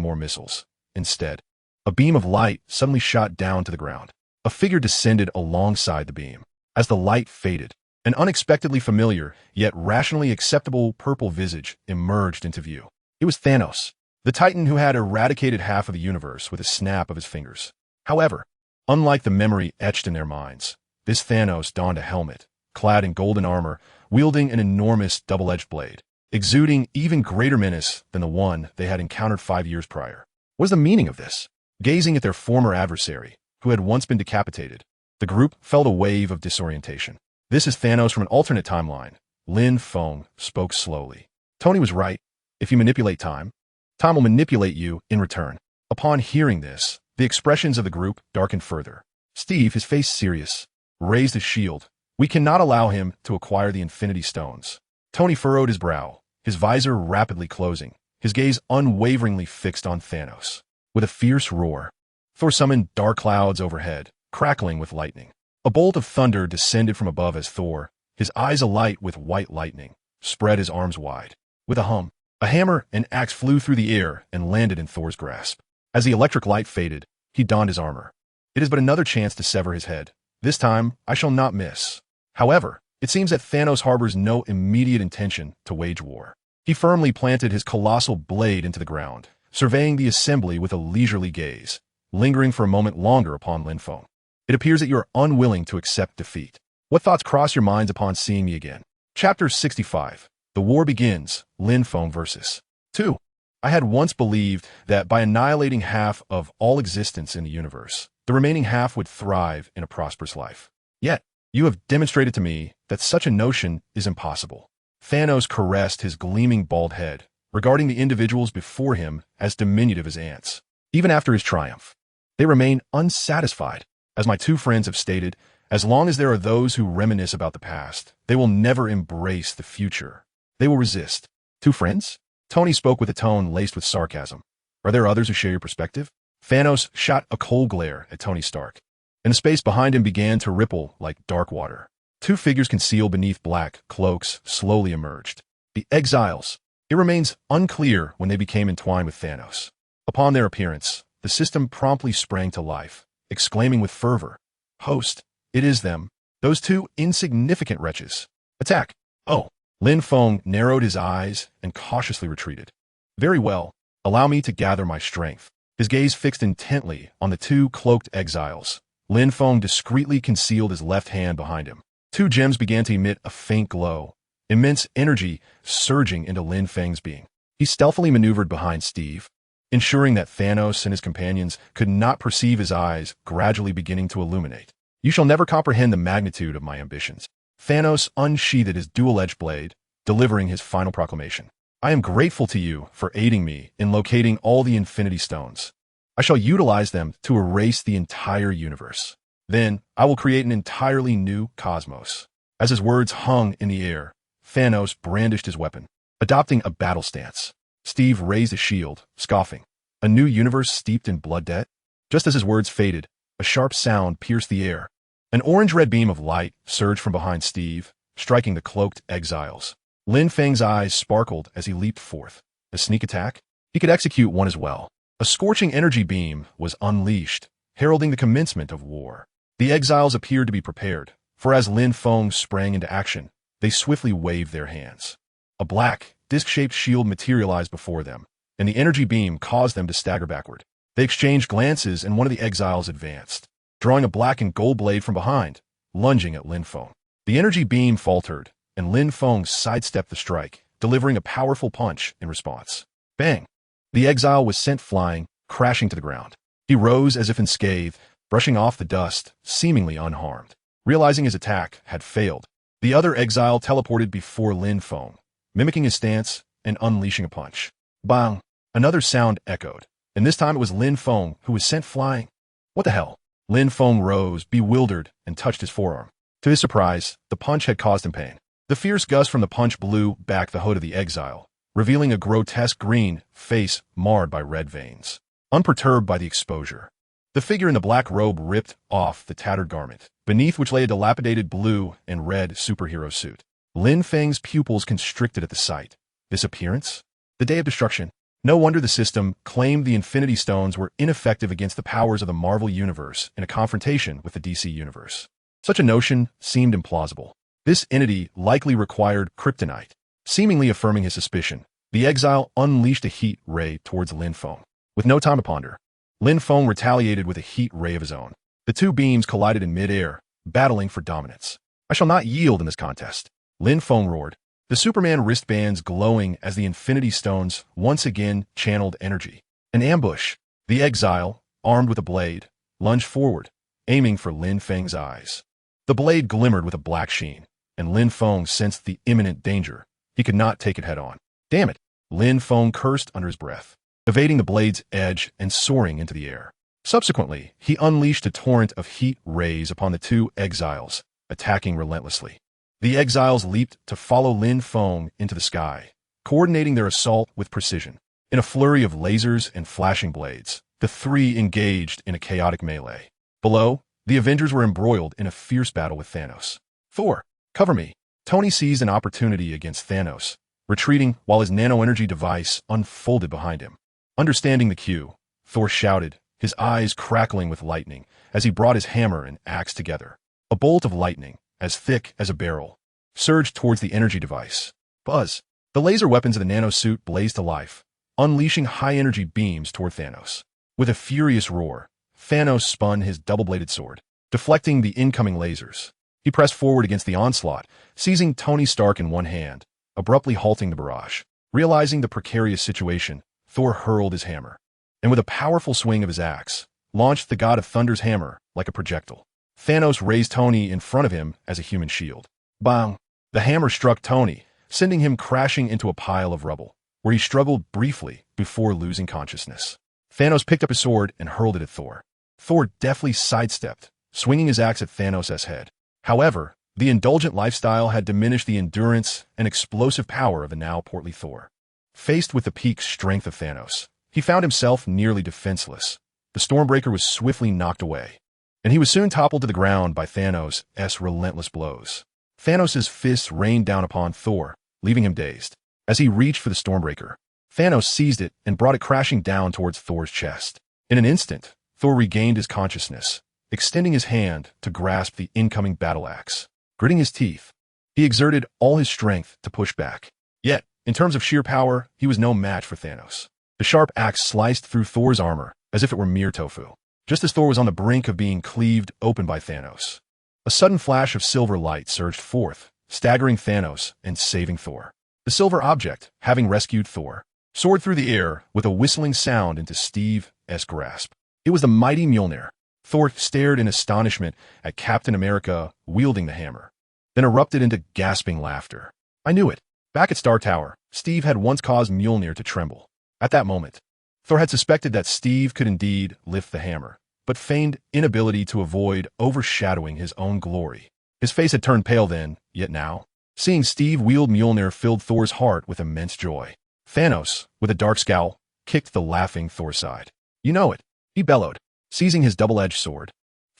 more missiles. Instead, a beam of light suddenly shot down to the ground. A figure descended alongside the beam. As the light faded, an unexpectedly familiar, yet rationally acceptable purple visage emerged into view. It was Thanos, the Titan who had eradicated half of the universe with a snap of his fingers. However, unlike the memory etched in their minds, this Thanos donned a helmet, clad in golden armor, wielding an enormous double-edged blade, exuding even greater menace than the one they had encountered 5 years prior. What was the meaning of this? Gazing at their former adversary, who had once been decapitated, the group felt a wave of disorientation. "This is Thanos from an alternate timeline," Lin Feng spoke slowly. "Tony was right. If you manipulate time, time will manipulate you in return." Upon hearing this, the expressions of the group darkened further. Steve, his face serious, raised his shield. "We cannot allow him to acquire the Infinity Stones." Tony furrowed his brow, his visor rapidly closing, his gaze unwaveringly fixed on Thanos. With a fierce roar, Thor summoned dark clouds overhead, crackling with lightning. A bolt of thunder descended from above as Thor, his eyes alight with white lightning, spread his arms wide. With a hum, a hammer and axe flew through the air and landed in Thor's grasp. As the electric light faded, he donned his armor. "It is but another chance to sever his head. This time, I shall not miss." However, it seems that Thanos harbors no immediate intention to wage war. He firmly planted his colossal blade into the ground, surveying the assembly with a leisurely gaze, lingering for a moment longer upon Lin Feng. "It appears that you are unwilling to accept defeat. What thoughts cross your minds upon seeing me again? Chapter 65. The War Begins, Lin Feng versus 2. I had once believed that by annihilating half of all existence in the universe, the remaining half would thrive in a prosperous life. Yet, you have demonstrated to me that such a notion is impossible. Thanos caressed his gleaming bald head, regarding the individuals before him as diminutive as ants. Even after his triumph, they remain unsatisfied. As my two friends have stated, as long as there are those who reminisce about the past, they will never embrace the future. They will resist. Two friends? Tony spoke with a tone laced with sarcasm. Are there others who share your perspective? Thanos shot a cold glare at Tony Stark, and the space behind him began to ripple like dark water. Two figures concealed beneath black cloaks slowly emerged. The exiles. It remains unclear when they became entwined with Thanos. Upon their appearance, the system promptly sprang to life, exclaiming with fervor, "Host, it is them, those two insignificant wretches. Attack!" Oh. Lin Feng narrowed his eyes and cautiously retreated. Very well, allow me to gather my strength. His gaze fixed intently on the two cloaked exiles. Lin Feng discreetly concealed his left hand behind him. Two gems began to emit a faint glow, immense energy surging into Lin Feng's being. He stealthily maneuvered behind Steve, ensuring that Thanos and his companions could not perceive his eyes gradually beginning to illuminate. You shall never comprehend the magnitude of my ambitions. Thanos unsheathed his dual-edged blade, delivering his final proclamation. I am grateful to you for aiding me in locating all the Infinity Stones. I shall utilize them to erase the entire universe. Then, I will create an entirely new cosmos. As his words hung in the air, Thanos brandished his weapon, adopting a battle stance. Steve raised a shield, scoffing. A new universe steeped in blood debt? Just as his words faded, a sharp sound pierced the air. An orange-red beam of light surged from behind Steve, striking the cloaked exiles. Lin Feng's eyes sparkled as he leaped forth. A sneak attack? He could execute one as well. A scorching energy beam was unleashed, heralding the commencement of war. The exiles appeared to be prepared, for as Lin Feng sprang into action, they swiftly waved their hands. A black, disc-shaped shield materialized before them, and the energy beam caused them to stagger backward. They exchanged glances, and one of the exiles advanced, drawing a black and gold blade from behind, lunging at Lin Feng. The energy beam faltered, and Lin Feng sidestepped the strike, delivering a powerful punch in response. Bang! The exile was sent flying, crashing to the ground. He rose as if unscathed, brushing off the dust, seemingly unharmed. Realizing his attack had failed, the other exile teleported before Lin Feng, mimicking his stance and unleashing a punch. Bang! Another sound echoed, and this time it was Lin Feng who was sent flying. What the hell? Lin Feng rose, bewildered, and touched his forearm. To his surprise, the punch had caused him pain. The fierce gust from the punch blew back the hood of the exile, revealing a grotesque green face marred by red veins. Unperturbed by the exposure, the figure in the black robe ripped off the tattered garment, beneath which lay a dilapidated blue and red superhero suit. Lin Feng's pupils constricted at the sight. This appearance? The day of destruction. No wonder the system claimed the Infinity Stones were ineffective against the powers of the Marvel Universe in a confrontation with the DC Universe. Such a notion seemed implausible. This entity likely required kryptonite. Seemingly affirming his suspicion, the exile unleashed a heat ray towards Lin Feng. With no time to ponder, Lin Feng retaliated with a heat ray of his own. The two beams collided in midair, battling for dominance. I shall not yield in this contest, Lin Feng roared, the Superman wristbands glowing as the Infinity Stones once again channeled energy. An ambush. The exile, armed with a blade, lunged forward, aiming for Lin Feng's eyes. The blade glimmered with a black sheen, and Lin Feng sensed the imminent danger. He could not take it head-on. Damn it! Lin Feng cursed under his breath, evading the blade's edge and soaring into the air. Subsequently, he unleashed a torrent of heat rays upon the two exiles, attacking relentlessly. The exiles leaped to follow Lin Feng into the sky, coordinating their assault with precision. In a flurry of lasers and flashing blades, the three engaged in a chaotic melee. Below, the Avengers were embroiled in a fierce battle with Thanos. Thor, cover me. Tony seized an opportunity against Thanos, retreating while his nano-energy device unfolded behind him. Understanding the cue, Thor shouted, his eyes crackling with lightning as he brought his hammer and axe together. A bolt of lightning, as thick as a barrel, surged towards the energy device. Buzz! The laser weapons of the nanosuit blazed to life, unleashing high-energy beams toward Thanos. With a furious roar, Thanos spun his double-bladed sword, deflecting the incoming lasers. He pressed forward against the onslaught, seizing Tony Stark in one hand, abruptly halting the barrage. Realizing the precarious situation, Thor hurled his hammer, and with a powerful swing of his axe, launched the God of Thunder's hammer like a projectile. Thanos raised Tony in front of him as a human shield. Bang! The hammer struck Tony, sending him crashing into a pile of rubble, where he struggled briefly before losing consciousness. Thanos picked up his sword and hurled it at Thor. Thor deftly sidestepped, swinging his axe at Thanos' head. However, the indulgent lifestyle had diminished the endurance and explosive power of the now portly Thor. Faced with the peak strength of Thanos, he found himself nearly defenseless. The Stormbreaker was swiftly knocked away, and he was soon toppled to the ground by Thanos' relentless blows. Thanos' fists rained down upon Thor, leaving him dazed. As he reached for the Stormbreaker, Thanos seized it and brought it crashing down towards Thor's chest. In an instant, Thor regained his consciousness, extending his hand to grasp the incoming battle axe. Gritting his teeth, he exerted all his strength to push back. Yet, in terms of sheer power, he was no match for Thanos. The sharp axe sliced through Thor's armor as if it were mere tofu. Just as Thor was on the brink of being cleaved open by Thanos, a sudden flash of silver light surged forth, staggering Thanos and saving Thor. The silver object, having rescued Thor, soared through the air with a whistling sound into Steve's grasp. It was the mighty Mjolnir. Thor stared in astonishment at Captain America wielding the hammer, then erupted into gasping laughter. I knew it. Back at Star Tower, Steve had once caused Mjolnir to tremble. At that moment, Thor had suspected that Steve could indeed lift the hammer, but feigned inability to avoid overshadowing his own glory. His face had turned pale then, yet now, seeing Steve wield Mjolnir filled Thor's heart with immense joy. Thanos, with a dark scowl, kicked the laughing Thor's side. You know it, he bellowed. Seizing his double-edged sword,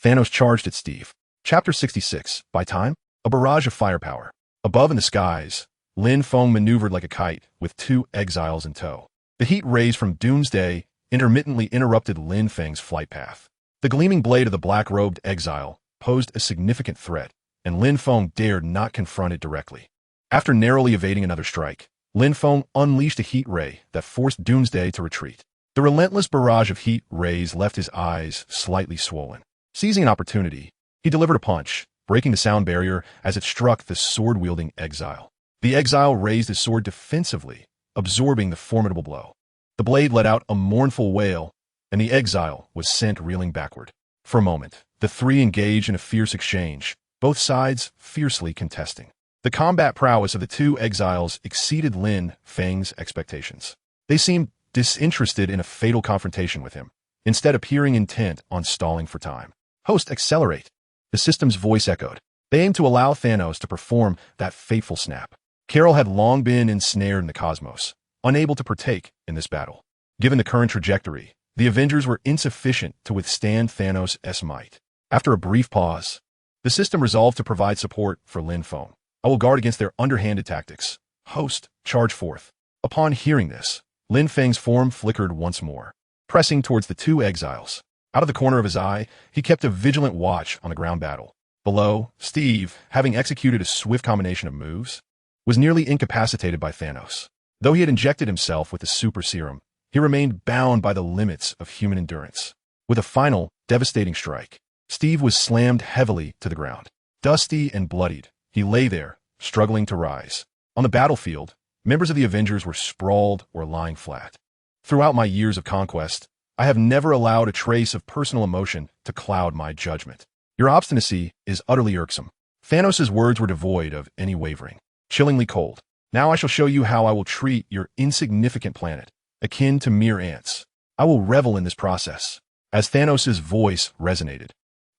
Thanos charged at Steve. Chapter 66, By Time? A barrage of firepower. Above in the skies, Lin Feng maneuvered like a kite, with 2 exiles in tow. The heat rays from Doomsday intermittently interrupted Lin Feng's flight path. The gleaming blade of the black-robed exile posed a significant threat, and Lin Feng dared not confront it directly. After narrowly evading another strike, Lin Feng unleashed a heat ray that forced Doomsday to retreat. The relentless barrage of heat rays left his eyes slightly swollen. Seizing an opportunity, he delivered a punch, breaking the sound barrier as it struck the sword-wielding exile. The exile raised his sword defensively, absorbing the formidable blow. The blade let out a mournful wail, and the exile was sent reeling backward. For a moment, the three engaged in a fierce exchange, both sides fiercely contesting. The combat prowess of the 2 exiles exceeded Lin Feng's expectations. They seemed disinterested in a fatal confrontation with him, instead appearing intent on stalling for time. Host, accelerate. The system's voice echoed. They aimed to allow Thanos to perform that fateful snap. Carol had long been ensnared in the cosmos, unable to partake in this battle. Given the current trajectory, the Avengers were insufficient to withstand Thanos' might. After a brief pause, the system resolved to provide support for Lin Feng. I will guard against their underhanded tactics. Host, charge forth. Upon hearing this, Lin Feng's form flickered once more, pressing towards the 2 exiles. Out of the corner of his eye, he kept a vigilant watch on the ground battle. Below, Steve, having executed a swift combination of moves, was nearly incapacitated by Thanos. Though he had injected himself with the super serum, he remained bound by the limits of human endurance. With a final, devastating strike, Steve was slammed heavily to the ground. Dusty and bloodied, he lay there, struggling to rise. On the battlefield, members of the Avengers were sprawled or lying flat. Throughout my years of conquest, I have never allowed a trace of personal emotion to cloud my judgment. Your obstinacy is utterly irksome. Thanos' words were devoid of any wavering, chillingly cold. Now I shall show you how I will treat your insignificant planet, akin to mere ants. I will revel in this process. As Thanos' voice resonated,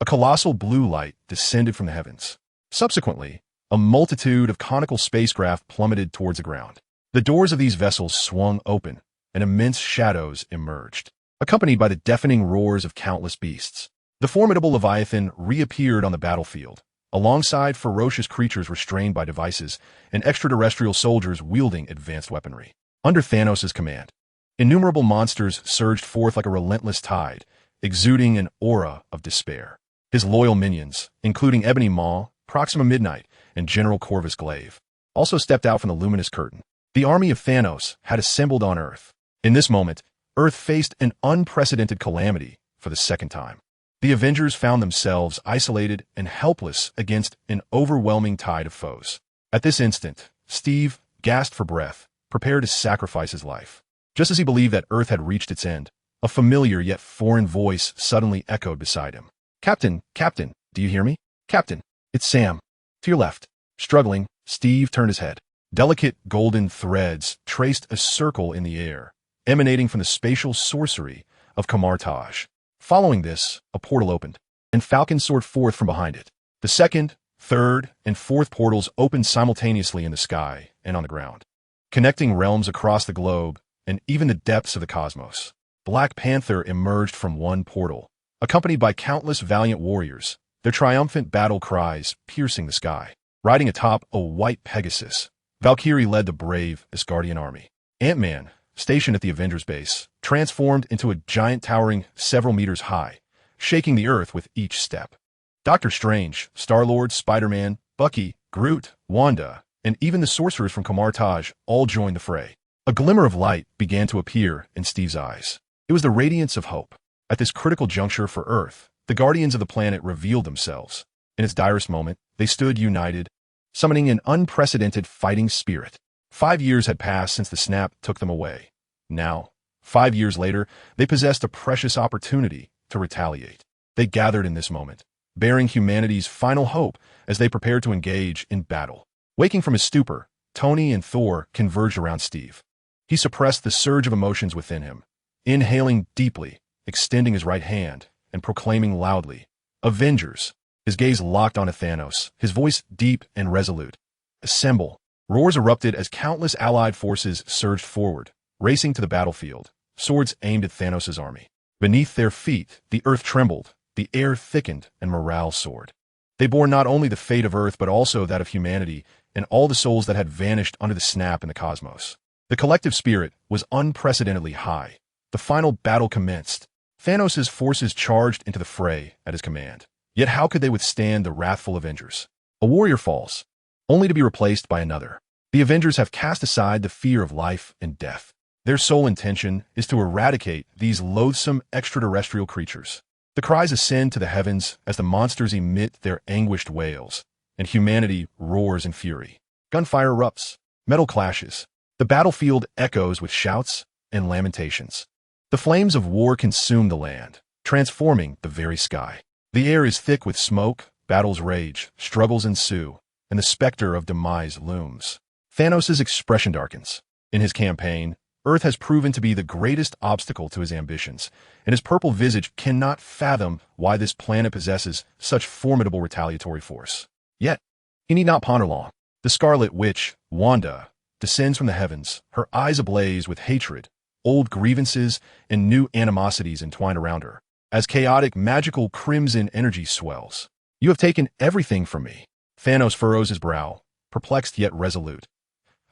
a colossal blue light descended from the heavens. Subsequently, a multitude of conical spacecraft plummeted towards the ground. The doors of these vessels swung open, and immense shadows emerged, accompanied by the deafening roars of countless beasts. The formidable Leviathan reappeared on the battlefield, alongside ferocious creatures restrained by devices and extraterrestrial soldiers wielding advanced weaponry. Under Thanos' command, innumerable monsters surged forth like a relentless tide, exuding an aura of despair. His loyal minions, including Ebony Maw, Proxima Midnight, and General Corvus Glaive, also stepped out from the luminous curtain. The army of Thanos had assembled on Earth. In this moment, Earth faced an unprecedented calamity for the second time. The Avengers found themselves isolated and helpless against an overwhelming tide of foes. At this instant, Steve gasped for breath, prepared to sacrifice his life. Just as he believed that Earth had reached its end, a familiar yet foreign voice suddenly echoed beside him. "Captain, Captain, do you hear me? Captain, it's Sam. To your left." Struggling, Steve turned his head. Delicate golden threads traced a circle in the air, emanating from the spatial sorcery of Kamartaj. Following this, a portal opened, and falcons soared forth from behind it. The second, third, and fourth portals opened simultaneously in the sky and on the ground, connecting realms across the globe and even the depths of the cosmos. Black Panther emerged from one portal, accompanied by countless valiant warriors, their triumphant battle cries piercing the sky. Riding atop a white Pegasus, Valkyrie led the brave Asgardian army. Ant-Man, stationed at the Avengers base, transformed into a giant towering several meters high, shaking the earth with each step. Doctor Strange, Star-Lord, Spider-Man, Bucky, Groot, Wanda, and even the sorcerers from Kamartaj all joined the fray. A glimmer of light began to appear in Steve's eyes. It was the radiance of hope. At this critical juncture for Earth, the guardians of the planet revealed themselves. In its direst moment, they stood united, summoning an unprecedented fighting spirit. 5 years had passed since the snap took them away. Now, 5 years later, they possessed a precious opportunity to retaliate. They gathered in this moment, bearing humanity's final hope as they prepared to engage in battle. Waking from his stupor, Tony and Thor converged around Steve. He suppressed the surge of emotions within him, inhaling deeply, extending his right hand, and proclaiming loudly, "Avengers!" His gaze locked onto Thanos, his voice deep and resolute. "Assemble!" Roars erupted as countless allied forces surged forward, racing to the battlefield, swords aimed at Thanos' army. Beneath their feet, the earth trembled, the air thickened, and morale soared. They bore not only the fate of Earth but also that of humanity and all the souls that had vanished under the snap in the cosmos. The collective spirit was unprecedentedly high. The final battle commenced. Thanos' forces charged into the fray at his command. Yet how could they withstand the wrathful Avengers? A warrior falls, only to be replaced by another. The Avengers have cast aside the fear of life and death. Their sole intention is to eradicate these loathsome extraterrestrial creatures. The cries ascend to the heavens as the monsters emit their anguished wails, and humanity roars in fury. Gunfire erupts, metal clashes. The battlefield echoes with shouts and lamentations. The flames of war consume the land, transforming the very sky. The air is thick with smoke, battles rage, struggles ensue, and the specter of demise looms. Thanos' expression darkens. In his campaign, Earth has proven to be the greatest obstacle to his ambitions, and his purple visage cannot fathom why this planet possesses such formidable retaliatory force. Yet, he need not ponder long. The Scarlet Witch, Wanda, descends from the heavens, her eyes ablaze with hatred. Old grievances and new animosities entwine around her, as chaotic, magical crimson energy swells. "You have taken everything from me." Thanos furrows his brow, perplexed yet resolute.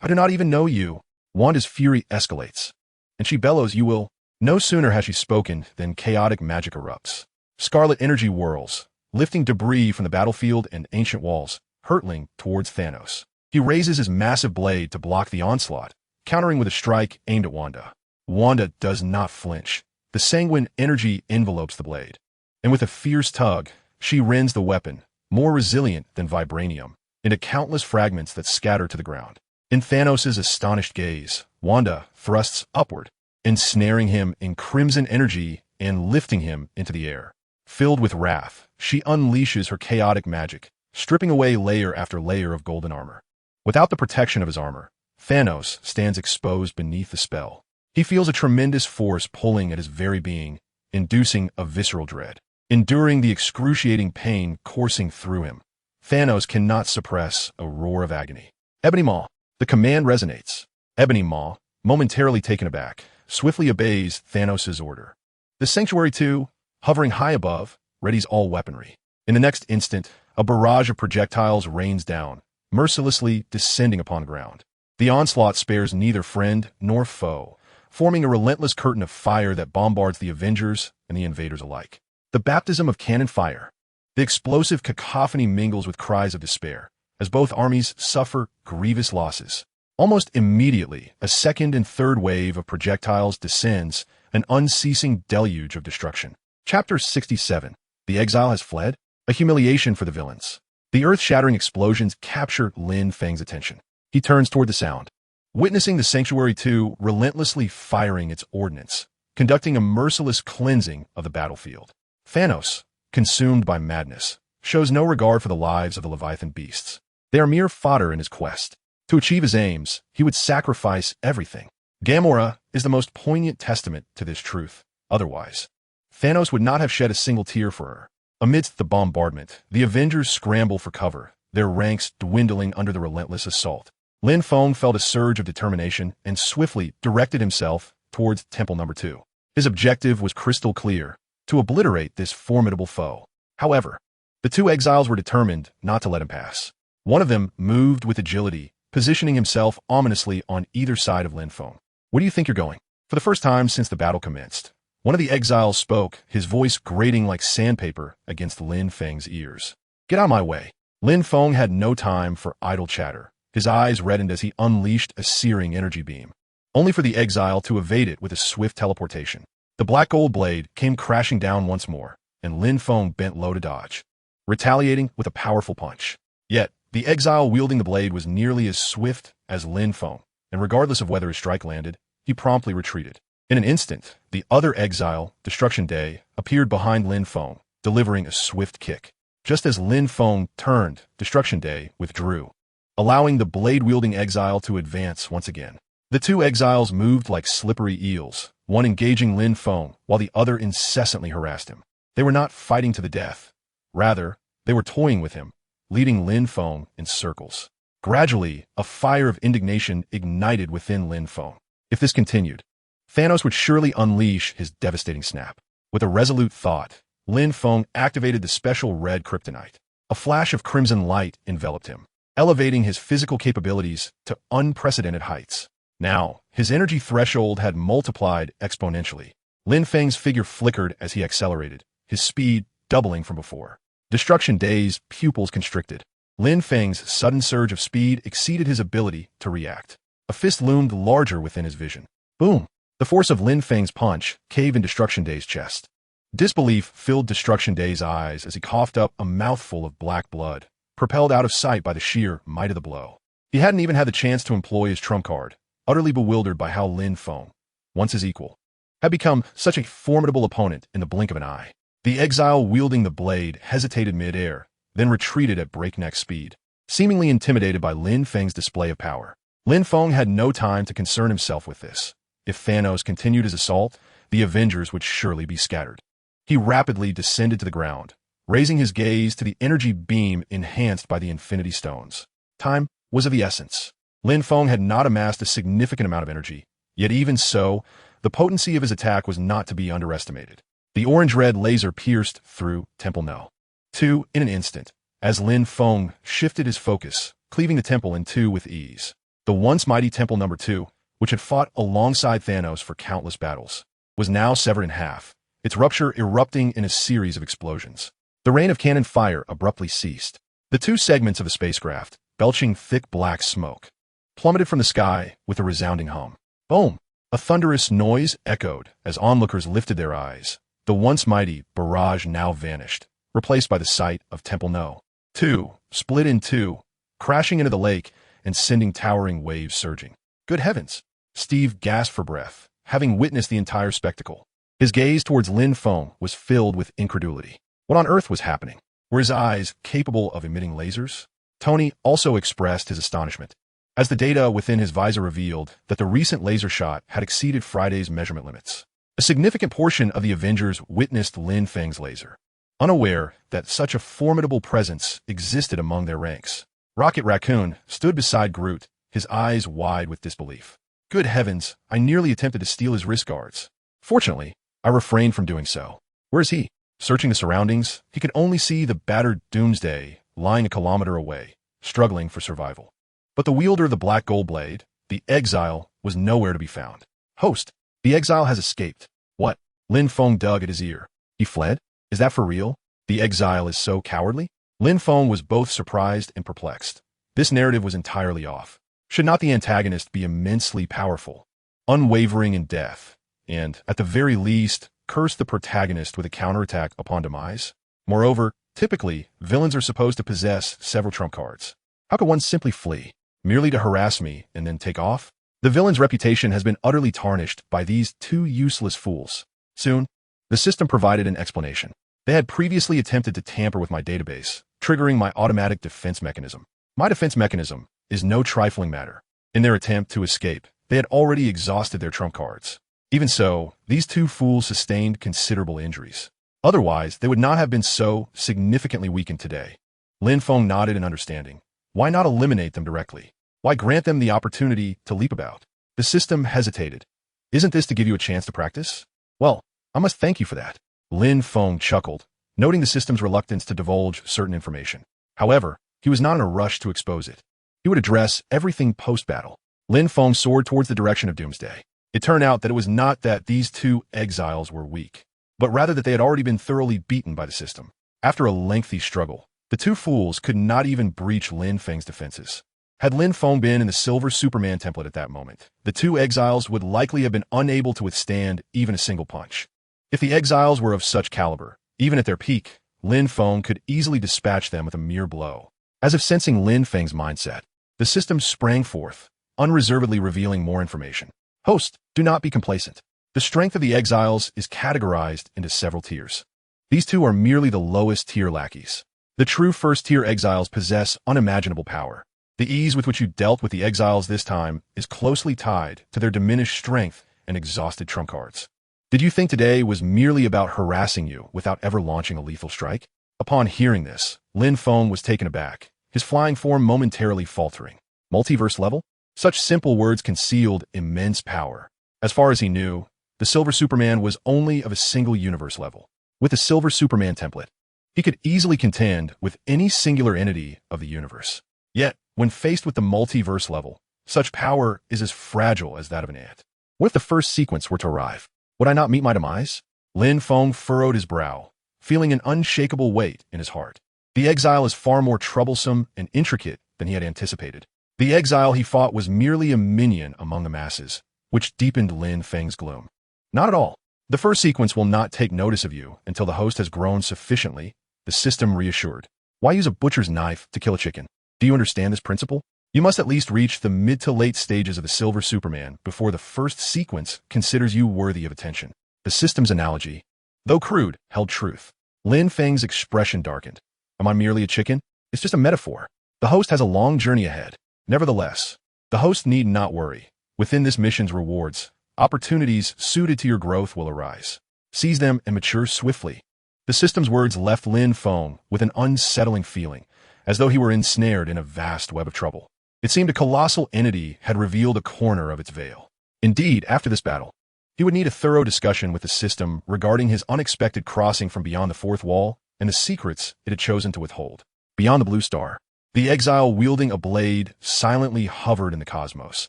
"I do not even know you." Wanda's fury escalates, and she bellows, "You will." No sooner has she spoken than chaotic magic erupts. Scarlet energy whirls, lifting debris from the battlefield and ancient walls, hurtling towards Thanos. He raises his massive blade to block the onslaught, countering with a strike aimed at Wanda. Wanda does not flinch. The sanguine energy envelopes the blade, and with a fierce tug, she rends the weapon, more resilient than vibranium, into countless fragments that scatter to the ground. In Thanos' astonished gaze, Wanda thrusts upward, ensnaring him in crimson energy and lifting him into the air. Filled with wrath, she unleashes her chaotic magic, stripping away layer after layer of golden armor. Without the protection of his armor, Thanos stands exposed beneath the spell. He feels a tremendous force pulling at his very being, inducing a visceral dread. Enduring the excruciating pain coursing through him, Thanos cannot suppress a roar of agony. "Ebony Maw!" The command resonates. Ebony Maw, momentarily taken aback, swiftly obeys Thanos' order. The Sanctuary 2, hovering high above, readies all weaponry. In the next instant, a barrage of projectiles rains down, mercilessly descending upon the ground. The onslaught spares neither friend nor foe, forming a relentless curtain of fire that bombards the Avengers and the invaders alike. The baptism of cannon fire. The explosive cacophony mingles with cries of despair, as both armies suffer grievous losses. Almost immediately, a second and third wave of projectiles descends, an unceasing deluge of destruction. Chapter 67. The exile has fled? A humiliation for the villains. The earth-shattering explosions capture Lin Feng's attention. He turns toward the sound, witnessing the Sanctuary 2 relentlessly firing its ordnance, conducting a merciless cleansing of the battlefield. Thanos, consumed by madness, shows no regard for the lives of the Leviathan beasts. They are mere fodder in his quest. To achieve his aims, he would sacrifice everything. Gamora is the most poignant testament to this truth. Otherwise, Thanos would not have shed a single tear for her. Amidst the bombardment, the Avengers scramble for cover, their ranks dwindling under the relentless assault. Lin Feng felt a surge of determination and swiftly directed himself towards Temple No. 2. His objective was crystal clear: to obliterate this formidable foe. However, the two exiles were determined not to let him pass. One of them moved with agility, positioning himself ominously on either side of Lin Feng. "Where do you think you're going?" For the first time since the battle commenced, one of the exiles spoke, his voice grating like sandpaper against Lin Feng's ears. "Get out of my way." Lin Feng had no time for idle chatter. His eyes reddened as he unleashed a searing energy beam, only for the exile to evade it with a swift teleportation. The black gold blade came crashing down once more, and Lin Feng bent low to dodge, retaliating with a powerful punch. Yet, the exile wielding the blade was nearly as swift as Lin Feng, and regardless of whether his strike landed, he promptly retreated. In an instant, the other exile, Destruction Day, appeared behind Lin Feng, delivering a swift kick. Just as Lin Feng turned, Destruction Day withdrew, allowing the blade-wielding exile to advance once again. The two exiles moved like slippery eels, one engaging Lin Feng while the other incessantly harassed him. They were not fighting to the death. Rather, they were toying with him, leading Lin Feng in circles. Gradually, a fire of indignation ignited within Lin Feng. If this continued, Thanos would surely unleash his devastating snap. With a resolute thought, Lin Feng activated the special red kryptonite. A flash of crimson light enveloped him, elevating his physical capabilities to unprecedented heights. Now, his energy threshold had multiplied exponentially. Lin Feng's figure flickered as he accelerated, his speed doubling from before. Destruction Day's pupils constricted. Lin Feng's sudden surge of speed exceeded his ability to react. A fist loomed larger within his vision. Boom! The force of Lin Feng's punch caved in Destruction Day's chest. Disbelief filled Destruction Day's eyes as he coughed up a mouthful of black blood, propelled out of sight by the sheer might of the blow. He hadn't even had the chance to employ his trump card, utterly bewildered by how Lin Feng, once his equal, had become such a formidable opponent in the blink of an eye. The exile wielding the blade hesitated mid-air, then retreated at breakneck speed, seemingly intimidated by Lin Feng's display of power. Lin Feng had no time to concern himself with this. If Thanos continued his assault, the Avengers would surely be scattered. He rapidly descended to the ground, raising his gaze to the energy beam enhanced by the Infinity Stones. Time was of the essence. Lin Feng had not amassed a significant amount of energy, yet even so, the potency of his attack was not to be underestimated. The orange-red laser pierced through Temple No. 2 in an instant, as Lin Feng shifted his focus, cleaving the temple in two with ease. The once mighty Temple No. 2, which had fought alongside Thanos for countless battles, was now severed in half, its rupture erupting in a series of explosions. The rain of cannon fire abruptly ceased. The two segments of the spacecraft, belching thick black smoke, plummeted from the sky with a resounding hum. Boom! A thunderous noise echoed as onlookers lifted their eyes. The once mighty barrage now vanished, replaced by the sight of Temple No. 2, split in two, crashing into the lake and sending towering waves surging. Good heavens! Steve gasped for breath, having witnessed the entire spectacle. His gaze towards Lin Feng was filled with incredulity. What on earth was happening? Were his eyes capable of emitting lasers? Tony also expressed his astonishment, as the data within his visor revealed that the recent laser shot had exceeded Friday's measurement limits. A significant portion of the Avengers witnessed Lin Feng's laser, unaware that such a formidable presence existed among their ranks. Rocket Raccoon stood beside Groot, his eyes wide with disbelief. Good heavens, I nearly attempted to steal his wrist guards. Fortunately, I refrained from doing so. Where is he? Searching the surroundings, he could only see the battered Doomsday lying a kilometer away, struggling for survival. But the wielder of the black gold blade, the exile, was nowhere to be found. Host, the exile has escaped. What? Lin Feng dug at his ear. He fled? Is that for real? The exile is so cowardly? Lin Feng was both surprised and perplexed. This narrative was entirely off. Should not the antagonist be immensely powerful, unwavering in death, and, at the very least, curse the protagonist with a counterattack upon demise? Moreover, typically, villains are supposed to possess several trump cards. How could one simply flee, merely to harass me and then take off? The villain's reputation has been utterly tarnished by these two useless fools. Soon, the system provided an explanation. They had previously attempted to tamper with my database, triggering my automatic defense mechanism. My defense mechanism is no trifling matter. In their attempt to escape, they had already exhausted their trump cards. Even so, these two fools sustained considerable injuries. Otherwise, they would not have been so significantly weakened today. Lin Feng nodded in understanding. Why not eliminate them directly? Why grant them the opportunity to leap about? The system hesitated. Isn't this to give you a chance to practice? Well, I must thank you for that. Lin Feng chuckled, noting the system's reluctance to divulge certain information. However, he was not in a rush to expose it. He would address everything post-battle. Lin Feng soared towards the direction of Doomsday. It turned out that it was not that these two exiles were weak, but rather that they had already been thoroughly beaten by the system. After a lengthy struggle, the two fools could not even breach Lin Feng's defenses. Had Lin Feng been in the Silver Superman template at that moment, the two exiles would likely have been unable to withstand even a single punch. If the exiles were of such caliber, even at their peak, Lin Feng could easily dispatch them with a mere blow. As if sensing Lin Feng's mindset, the system sprang forth, unreservedly revealing more information. Host, do not be complacent. The strength of the exiles is categorized into several tiers. These two are merely the lowest tier lackeys. The true first-tier exiles possess unimaginable power. The ease with which you dealt with the exiles this time is closely tied to their diminished strength and exhausted trump cards. Did you think today was merely about harassing you without ever launching a lethal strike? Upon hearing this, Lin Feng was taken aback, his flying form momentarily faltering. Multiverse level? Such simple words concealed immense power. As far as he knew, the Silver Superman was only of a single universe level. With the Silver Superman template, he could easily contend with any singular entity of the universe. Yet, when faced with the multiverse level, such power is as fragile as that of an ant. What if the first sequence were to arrive? Would I not meet my demise? Lin Feng furrowed his brow, feeling an unshakable weight in his heart. The exile is far more troublesome and intricate than he had anticipated. The exile he fought was merely a minion among the masses, which deepened Lin Feng's gloom. Not at all. The first sequence will not take notice of you until the host has grown sufficiently, the system reassured. Why use a butcher's knife to kill a chicken? Do you understand this principle? You must at least reach the mid to late stages of the Silver Superman before the first sequence considers you worthy of attention. The system's analogy, though crude, held truth. Lin Feng's expression darkened. Am I merely a chicken? It's just a metaphor. The host has a long journey ahead. Nevertheless, the host need not worry. Within this mission's rewards, opportunities suited to your growth will arise. Seize them and mature swiftly. The system's words left Lin Feng with an unsettling feeling, as though he were ensnared in a vast web of trouble. It seemed a colossal entity had revealed a corner of its veil. Indeed, after this battle, he would need a thorough discussion with the system regarding his unexpected crossing from beyond the fourth wall and the secrets it had chosen to withhold. Beyond the blue star, the exile wielding a blade silently hovered in the cosmos,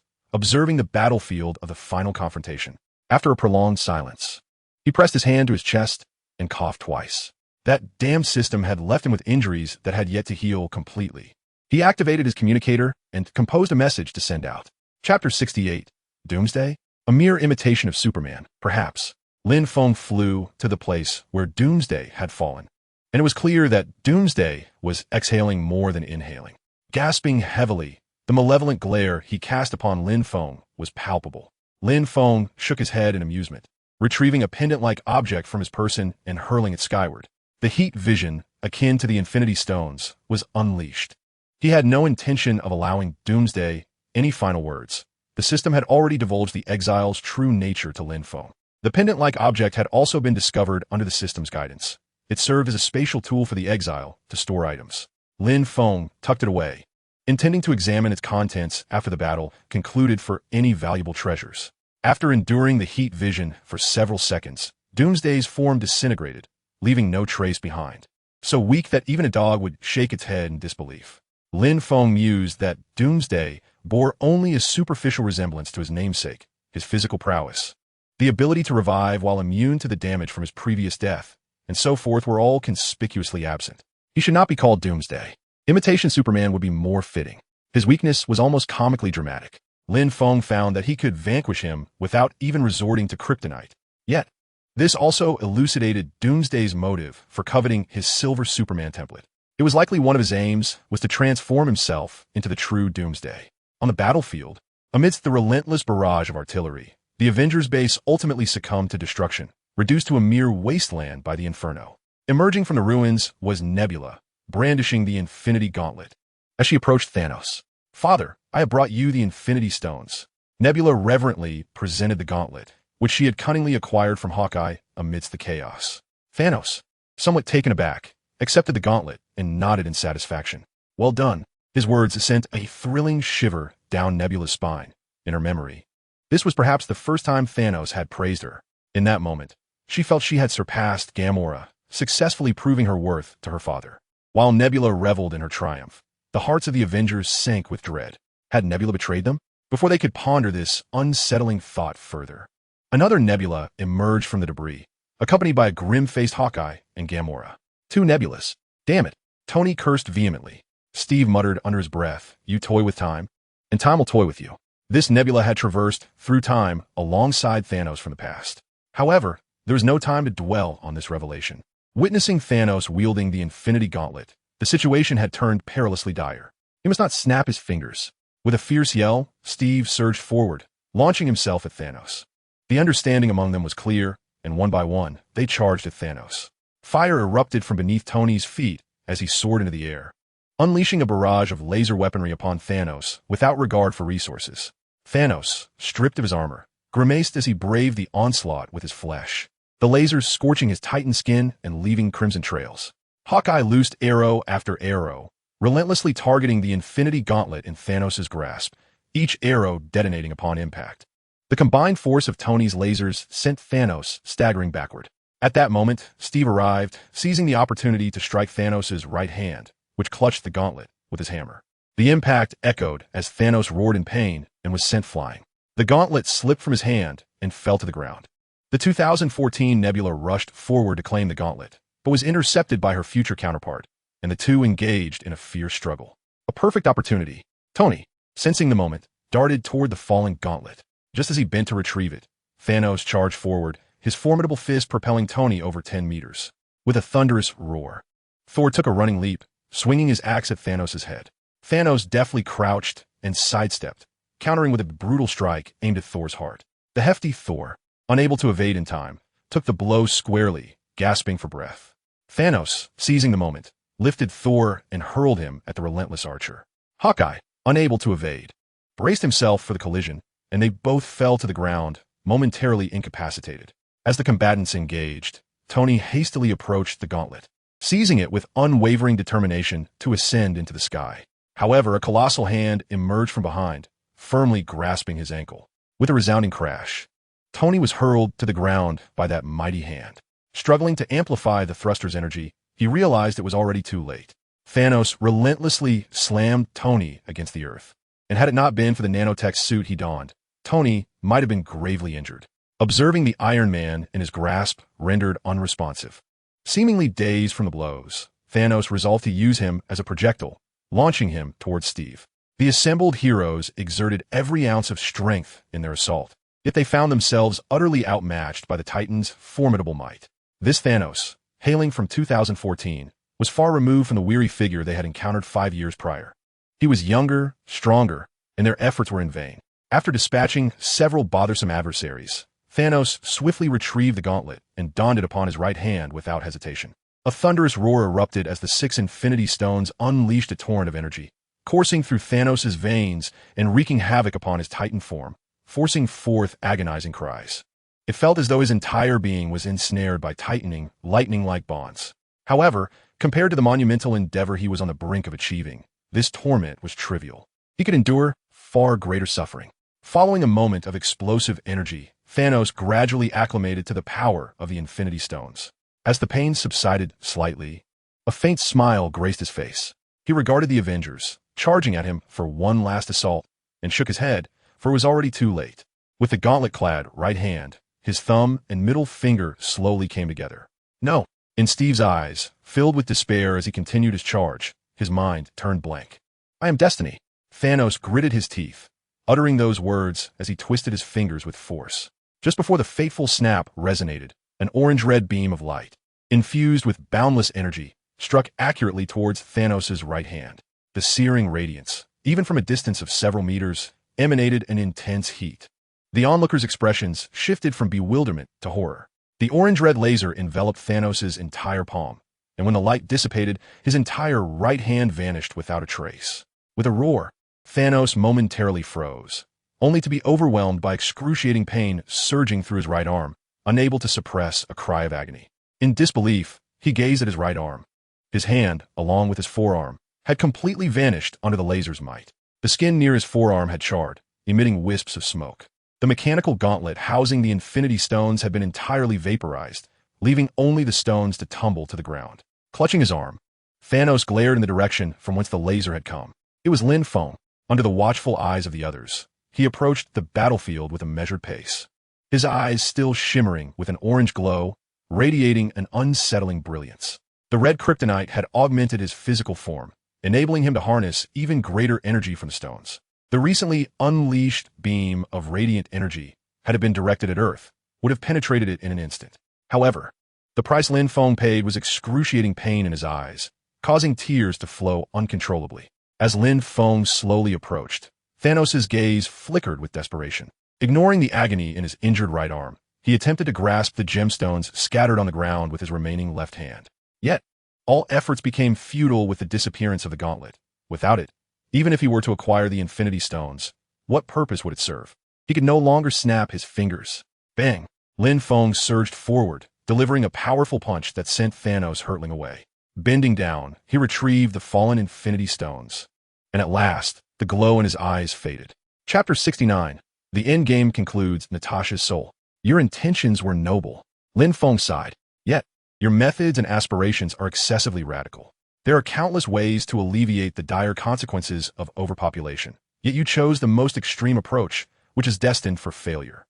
observing the battlefield of the final confrontation. After a prolonged silence, he pressed his hand to his chest and coughed twice. That damned system had left him with injuries that had yet to heal completely. He activated his communicator and composed a message to send out. Chapter 68, Doomsday? A mere imitation of Superman, perhaps. Lin Feng flew to the place where Doomsday had fallen, and it was clear that Doomsday was exhaling more than inhaling. Gasping heavily, the malevolent glare he cast upon Lin Feng was palpable. Lin Feng shook his head in amusement, retrieving a pendant-like object from his person and hurling it skyward. The heat vision, akin to the Infinity Stones, was unleashed. He had no intention of allowing Doomsday any final words. The system had already divulged the exile's true nature to Lin Feng. The pendant-like object had also been discovered under the system's guidance. It served as a spatial tool for the exile to store items. Lin Feng tucked it away, intending to examine its contents after the battle concluded for any valuable treasures. After enduring the heat vision for several seconds, Doomsday's form disintegrated, leaving no trace behind. So weak that even a dog would shake its head in disbelief. Lin Feng mused that Doomsday bore only a superficial resemblance to his namesake, his physical prowess. The ability to revive while immune to the damage from his previous death, and so forth were all conspicuously absent. He should not be called Doomsday. Imitation Superman would be more fitting. His weakness was almost comically dramatic. Lin Feng found that he could vanquish him without even resorting to kryptonite. Yet, This also elucidated Doomsday's motive for coveting his Silver Superman template. It was likely one of his aims was to transform himself into the true Doomsday. On the battlefield, amidst the relentless barrage of artillery, the Avengers base ultimately succumbed to destruction, reduced to a mere wasteland by the Inferno. Emerging from the ruins was Nebula, brandishing the Infinity Gauntlet. As she approached Thanos, "Father, I have brought you the Infinity Stones." Nebula reverently presented the gauntlet, which she had cunningly acquired from Hawkeye amidst the chaos. Thanos, somewhat taken aback, accepted the gauntlet and nodded in satisfaction. "Well done." His words sent a thrilling shiver down Nebula's spine. In her memory, this was perhaps the first time Thanos had praised her. In that moment, she felt she had surpassed Gamora, successfully proving her worth to her father. While Nebula reveled in her triumph, the hearts of the Avengers sank with dread. Had Nebula betrayed them? Before they could ponder this unsettling thought further, another Nebula emerged from the debris, accompanied by a grim-faced Hawkeye and Gamora. Two Nebulas. Damn it. Tony cursed vehemently. Steve muttered under his breath, "You toy with time, and time will toy with you." This Nebula had traversed through time alongside Thanos from the past. However, there was no time to dwell on this revelation. Witnessing Thanos wielding the Infinity Gauntlet, the situation had turned perilously dire. He must not snap his fingers. With a fierce yell, Steve surged forward, launching himself at Thanos. The understanding among them was clear, and one by one, they charged at Thanos. Fire erupted from beneath Tony's feet as he soared into the air, unleashing a barrage of laser weaponry upon Thanos without regard for resources. Thanos, stripped of his armor, grimaced as he braved the onslaught with his flesh, the lasers scorching his titan skin and leaving crimson trails. Hawkeye loosed arrow after arrow, relentlessly targeting the Infinity Gauntlet in Thanos' grasp, each arrow detonating upon impact. The combined force of Tony's lasers sent Thanos staggering backward. At that moment, Steve arrived, seizing the opportunity to strike Thanos' right hand, which clutched the gauntlet, with his hammer. The impact echoed as Thanos roared in pain and was sent flying. The gauntlet slipped from his hand and fell to the ground. The 2014 Nebula rushed forward to claim the gauntlet, but was intercepted by her future counterpart, and the two engaged in a fierce struggle. A perfect opportunity. Tony, sensing the moment, darted toward the falling gauntlet. Just as he bent to retrieve it, Thanos charged forward, his formidable fist propelling Tony over 10 meters. With a thunderous roar, Thor took a running leap, swinging his axe at Thanos' head. Thanos deftly crouched and sidestepped, countering with a brutal strike aimed at Thor's heart. The hefty Thor, unable to evade in time, took the blow squarely, gasping for breath. Thanos, seizing the moment, lifted Thor and hurled him at the relentless archer. Hawkeye, unable to evade, braced himself for the collision, and they both fell to the ground, momentarily incapacitated. As the combatants engaged, Tony hastily approached the gauntlet, seizing it with unwavering determination to ascend into the sky. However, a colossal hand emerged from behind, firmly grasping his ankle. With a resounding crash, Tony was hurled to the ground by that mighty hand. Struggling to amplify the thruster's energy, he realized it was already too late. Thanos relentlessly slammed Tony against the earth, and had it not been for the nanotech suit he donned, Tony might have been gravely injured. Observing the Iron Man in his grasp rendered unresponsive. Seemingly dazed from the blows, Thanos resolved to use him as a projectile, launching him towards Steve. The assembled heroes exerted every ounce of strength in their assault, yet they found themselves utterly outmatched by the Titan's formidable might. This Thanos, hailing from 2014, was far removed from the weary figure they had encountered 5 years prior. He was younger, stronger, and their efforts were in vain. After dispatching several bothersome adversaries, Thanos swiftly retrieved the gauntlet and donned it upon his right hand without hesitation. A thunderous roar erupted as the 6 Infinity Stones unleashed a torrent of energy, coursing through Thanos' veins and wreaking havoc upon his Titan form, forcing forth agonizing cries. It felt as though his entire being was ensnared by tightening, lightning-like bonds. However, compared to the monumental endeavor he was on the brink of achieving, this torment was trivial. He could endure far greater suffering. Following a moment of explosive energy, Thanos gradually acclimated to the power of the Infinity Stones. As the pain subsided slightly, a faint smile graced his face. He regarded the Avengers, charging at him for one last assault, and shook his head, for it was already too late. With the gauntlet-clad right hand, his thumb and middle finger slowly came together. No. In Steve's eyes, filled with despair as he continued his charge, his mind turned blank. I am destiny. Thanos gritted his teeth, uttering those words as he twisted his fingers with force. Just before the fateful snap resonated, An orange-red beam of light, infused with boundless energy, struck accurately towards Thanos' right hand. The searing radiance, even from a distance of several meters, emanated an intense heat. The onlookers' expressions shifted from bewilderment to horror. The orange-red laser enveloped Thanos' entire palm, and when the light dissipated, his entire right hand vanished without a trace. With a roar, Thanos momentarily froze, only to be overwhelmed by excruciating pain surging through his right arm, unable to suppress a cry of agony. In disbelief, he gazed at his right arm. His hand, along with his forearm, had completely vanished under the laser's might. The skin near his forearm had charred, emitting wisps of smoke. The mechanical gauntlet housing the Infinity Stones had been entirely vaporized, leaving only the stones to tumble to the ground. Clutching his arm, Thanos glared in the direction from whence the laser had come. It was Lin Feng, under the watchful eyes of the others. He approached the battlefield with a measured pace, his eyes still shimmering with an orange glow, radiating an unsettling brilliance. The red kryptonite had augmented his physical form, enabling him to harness even greater energy from the stones. The recently unleashed beam of radiant energy, had it been directed at Earth, would have penetrated it in an instant. However, the price Lin Feng paid was excruciating pain in his eyes, causing tears to flow uncontrollably. As Lin Feng slowly approached, Thanos' gaze flickered with desperation. Ignoring the agony in his injured right arm, he attempted to grasp the gemstones scattered on the ground with his remaining left hand. Yet, all efforts became futile with the disappearance of the gauntlet. Without it, even if he were to acquire the Infinity Stones, what purpose would it serve? He could no longer snap his fingers. Bang! Lin Feng surged forward, delivering a powerful punch that sent Thanos hurtling away. Bending down, he retrieved the fallen Infinity Stones. And at last, the glow in his eyes faded. Chapter 69. The endgame concludes. Natasha's soul. Your intentions were noble. Lin Feng sighed. Yet, your methods and aspirations are excessively radical. There are countless ways to alleviate the dire consequences of overpopulation, yet you chose the most extreme approach, which is destined for failure.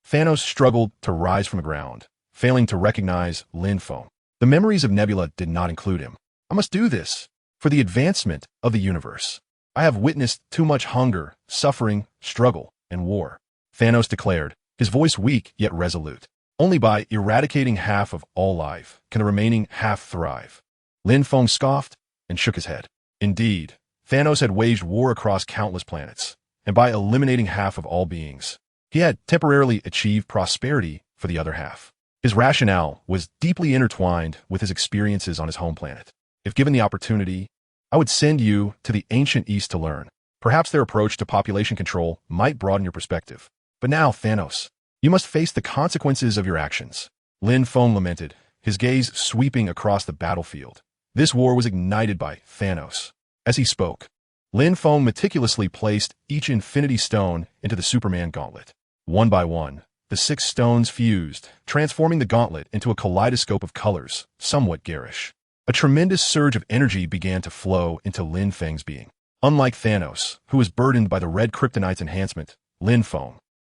Thanos struggled to rise from the ground, failing to recognize Lin Feng. The memories of Nebula did not include him. I must do this for the advancement of the universe. I have witnessed too much hunger, suffering, struggle, and war, Thanos declared, his voice weak yet resolute. Only by eradicating half of all life can the remaining half thrive. Lin Feng scoffed and shook his head. Indeed, Thanos had waged war across countless planets, and by eliminating half of all beings, he had temporarily achieved prosperity for the other half. His rationale was deeply intertwined with his experiences on his home planet. If given the opportunity, I would send you to the ancient East to learn. Perhaps their approach to population control might broaden your perspective. But now, Thanos, you must face the consequences of your actions. Lin Feng lamented, his gaze sweeping across the battlefield. This war was ignited by Thanos. As he spoke, Lin Feng meticulously placed each Infinity Stone into the Superman gauntlet. One by one, the 6 stones fused, transforming the gauntlet into a kaleidoscope of colors, somewhat garish. A tremendous surge of energy began to flow into Lin Feng's being. Unlike Thanos, who was burdened by the red kryptonite's enhancement, Lin Feng,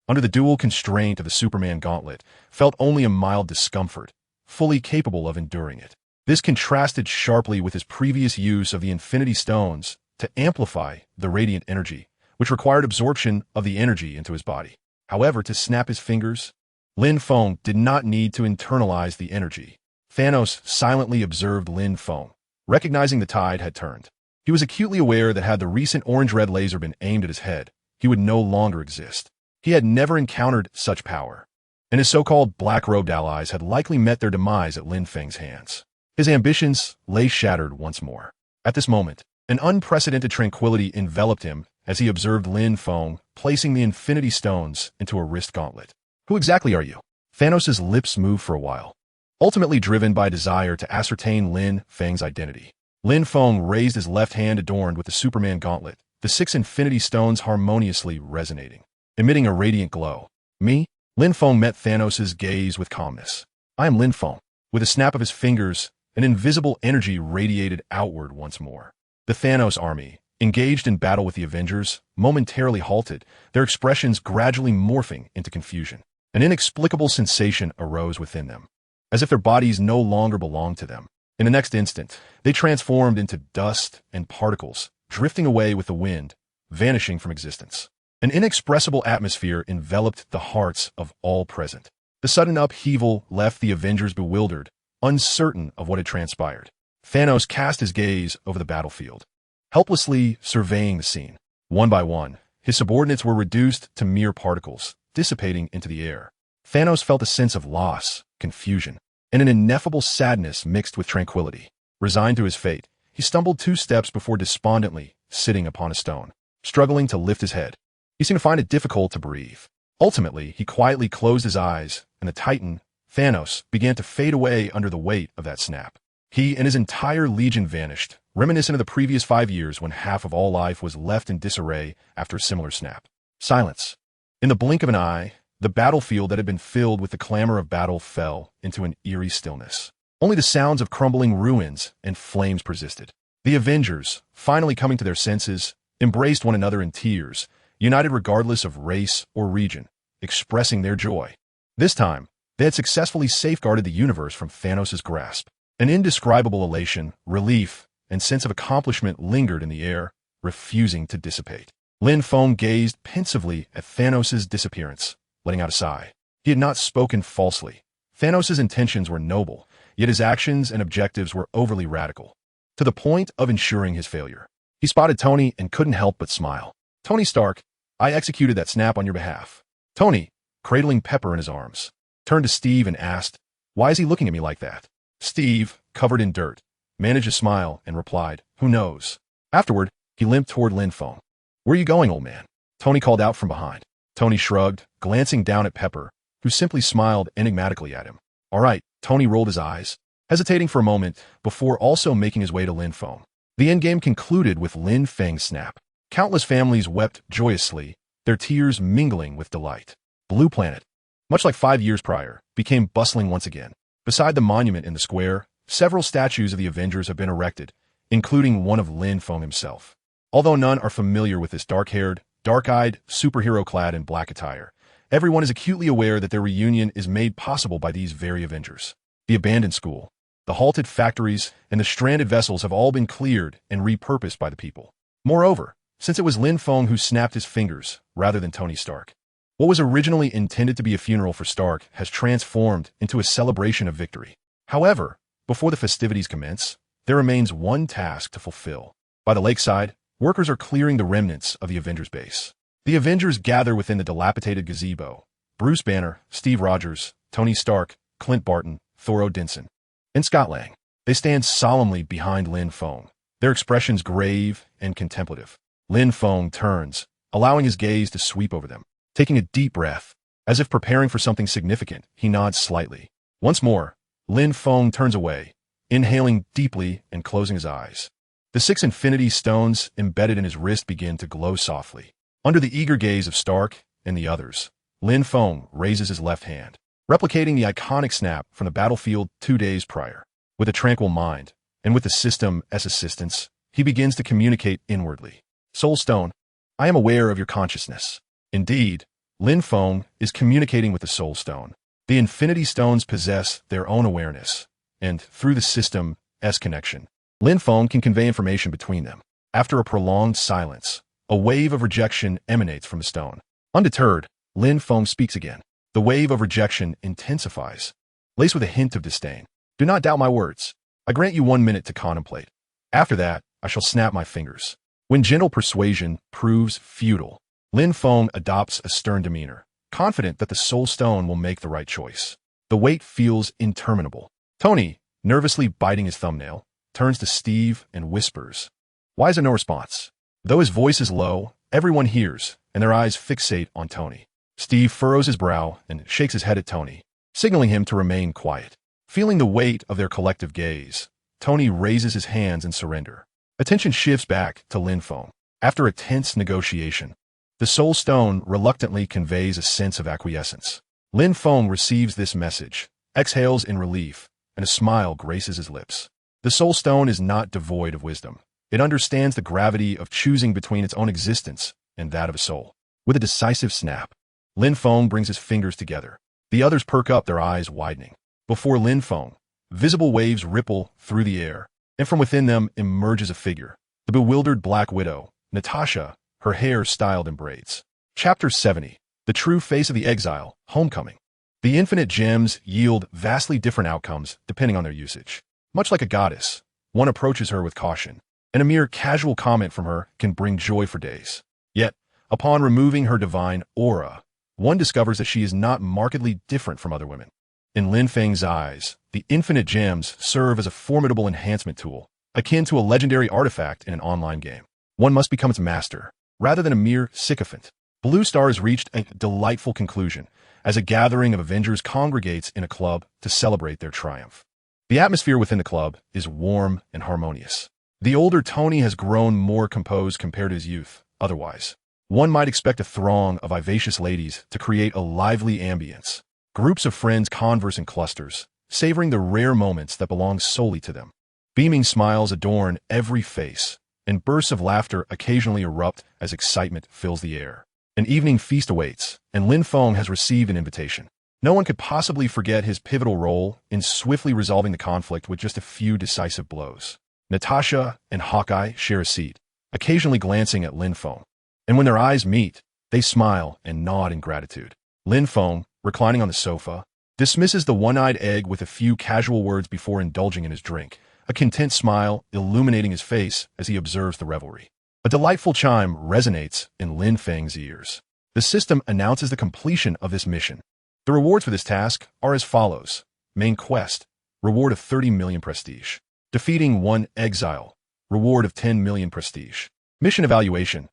under the dual constraint of the Superman gauntlet, felt only a mild discomfort, fully capable of enduring it. This contrasted sharply with his previous use of the Infinity Stones to amplify the radiant energy, which required absorption of the energy into his body. However, to snap his fingers, Lin Feng did not need to internalize the energy. Thanos silently observed Lin Feng, recognizing the tide had turned. He was acutely aware that had the recent orange-red laser been aimed at his head, he would no longer exist. He had never encountered such power, and his so-called black-robed allies had likely met their demise at Lin Feng's hands. His ambitions lay shattered once more. At this moment, an unprecedented tranquility enveloped him as he observed Lin Feng placing the Infinity Stones into a wrist gauntlet. Who exactly are you? Thanos' lips moved for a while, ultimately driven by a desire to ascertain Lin Feng's identity. Lin Feng raised his left hand adorned with the Superman gauntlet, the 6 Infinity Stones harmoniously resonating, emitting a radiant glow. Me? Lin Feng met Thanos' gaze with calmness. I am Lin Feng. With a snap of his fingers, an invisible energy radiated outward once more. The Thanos army, engaged in battle with the Avengers, momentarily halted, their expressions gradually morphing into confusion. An inexplicable sensation arose within them, as if their bodies no longer belonged to them. In the next instant, they transformed into dust and particles, drifting away with the wind, vanishing from existence. An inexpressible atmosphere enveloped the hearts of all present. The The sudden upheaval left the Avengers bewildered, uncertain of what had transpired. Thanos cast his gaze over the battlefield, helplessly surveying the scene. One by one, his subordinates were reduced to mere particles, dissipating into the air. Thanos felt a sense of loss, confusion, and an ineffable sadness mixed with tranquility. Resigned to his fate, he stumbled 2 steps before despondently sitting upon a stone, struggling to lift his head. He seemed to find it difficult to breathe. Ultimately, he quietly closed his eyes, and the Titan, Thanos, began to fade away under the weight of that snap. He and his entire legion vanished, reminiscent of the previous 5 years when half of all life was left in disarray after a similar snap. Silence. In the blink of an eye, the battlefield that had been filled with the clamor of battle fell into an eerie stillness. Only the sounds of crumbling ruins and flames persisted. The Avengers, finally coming to their senses, embraced one another in tears, united regardless of race or region, expressing their joy. This time, they had successfully safeguarded the universe from Thanos' grasp. An indescribable elation, relief, and sense of accomplishment lingered in the air, refusing to dissipate. Lin Feng gazed pensively at Thanos' disappearance, letting out a sigh. He had not spoken falsely. Thanos' intentions were noble, yet his actions and objectives were overly radical, to the point of ensuring his failure. He spotted Tony and couldn't help but smile. "Tony Stark, I executed that snap on your behalf." Tony, cradling Pepper in his arms, turned to Steve and asked, "Why is he looking at me like that?" Steve, covered in dirt, managed a smile and replied, "Who knows?" Afterward, he limped toward Lin Feng. "Where are you going, old man?" Tony called out from behind. Tony shrugged, glancing down at Pepper, who simply smiled enigmatically at him. "All right." Tony rolled his eyes, hesitating for a moment before also making his way to Lin Feng. The endgame concluded with Lin Feng's snap. Countless families wept joyously, their tears mingling with delight. Blue Planet, much like 5 years prior, became bustling once again. Beside the monument in the square, several statues of the Avengers have been erected, including one of Lin Feng himself. Although none are familiar with this dark-haired, dark-eyed, superhero clad in black attire, everyone is acutely aware that their reunion is made possible by these very Avengers. The abandoned school, the halted factories, and the stranded vessels have all been cleared and repurposed by the people. Moreover, since it was Lin Feng who snapped his fingers rather than Tony Stark, what was originally intended to be a funeral for Stark has transformed into a celebration of victory. However, before the festivities commence, there remains one task to fulfill. By the lakeside, workers are clearing the remnants of the Avengers base. The Avengers gather within the dilapidated gazebo. Bruce Banner, Steve Rogers, Tony Stark, Clint Barton, Thor Odinson, and Scott Lang. They stand solemnly behind Lin Feng, their expressions grave and contemplative. Lin Feng turns, allowing his gaze to sweep over them. Taking a deep breath, as if preparing for something significant, he nods slightly. Once more, Lin Feng turns away, inhaling deeply and closing his eyes. The 6 infinity stones embedded in his wrist begin to glow softly. Under the eager gaze of Stark and the others, Lin Feng raises his left hand, replicating the iconic snap from the battlefield 2 days prior. With a tranquil mind, and with the system's assistance, he begins to communicate inwardly. "Soul Stone, I am aware of your consciousness." Indeed, Lin Feng is communicating with the Soul Stone. The Infinity Stones possess their own awareness, and through the system's connection, Lin Feng can convey information between them. After a prolonged silence, a wave of rejection emanates from the stone. Undeterred, Lin Feng speaks again. The wave of rejection intensifies, laced with a hint of disdain. "Do not doubt my words. I grant you 1 minute to contemplate. After that, I shall snap my fingers." When gentle persuasion proves futile, Lin Feng adopts a stern demeanor, confident that the Soul Stone will make the right choice. The wait feels interminable. Tony, nervously biting his thumbnail, turns to Steve and whispers, "Why is there no response?" Though his voice is low, everyone hears, and their eyes fixate on Tony. Steve furrows his brow and shakes his head at Tony, signaling him to remain quiet. Feeling the weight of their collective gaze, Tony raises his hands in surrender. Attention shifts back to Lin Feng. After a tense negotiation, the Soul Stone reluctantly conveys a sense of acquiescence. Lin Feng receives this message, exhales in relief, and a smile graces his lips. The Soul Stone is not devoid of wisdom. It understands the gravity of choosing between its own existence and that of a soul. With a decisive snap, Lin Feng brings his fingers together. The others perk up, their eyes widening. Before Lin Feng, visible waves ripple through the air, and from within them emerges a figure, the bewildered Black Widow, Natasha, her hair styled in braids. Chapter 70. The True Face of the Exile, Homecoming. The infinite gems yield vastly different outcomes depending on their usage. Much like a goddess, one approaches her with caution, and a mere casual comment from her can bring joy for days. Yet, upon removing her divine aura, one discovers that she is not markedly different from other women. In Lin Feng's eyes, the infinite gems serve as a formidable enhancement tool, akin to a legendary artifact in an online game. One must become its master, rather than a mere sycophant. Blue Star has reached a delightful conclusion, as a gathering of Avengers congregates in a club to celebrate their triumph. The atmosphere within the club is warm and harmonious. The older Tony has grown more composed compared to his youth. Otherwise, one might expect a throng of vivacious ladies to create a lively ambience. Groups of friends converse in clusters, savoring the rare moments that belong solely to them. Beaming smiles adorn every face, and bursts of laughter occasionally erupt as excitement fills the air. An evening feast awaits, and Lin Feng has received an invitation. No one could possibly forget his pivotal role in swiftly resolving the conflict with just a few decisive blows. Natasha and Hawkeye share a seat, occasionally glancing at Lin Feng. And when their eyes meet, they smile and nod in gratitude. Lin Feng, reclining on the sofa, dismisses the one-eyed egg with a few casual words before indulging in his drink, a content smile illuminating his face as he observes the revelry. A delightful chime resonates in Lin Feng's ears. The system announces the completion of this mission. The rewards for this task are as follows. Main quest, reward of 30 million prestige. Defeating one exile, reward of 10 million prestige. Mission evaluation,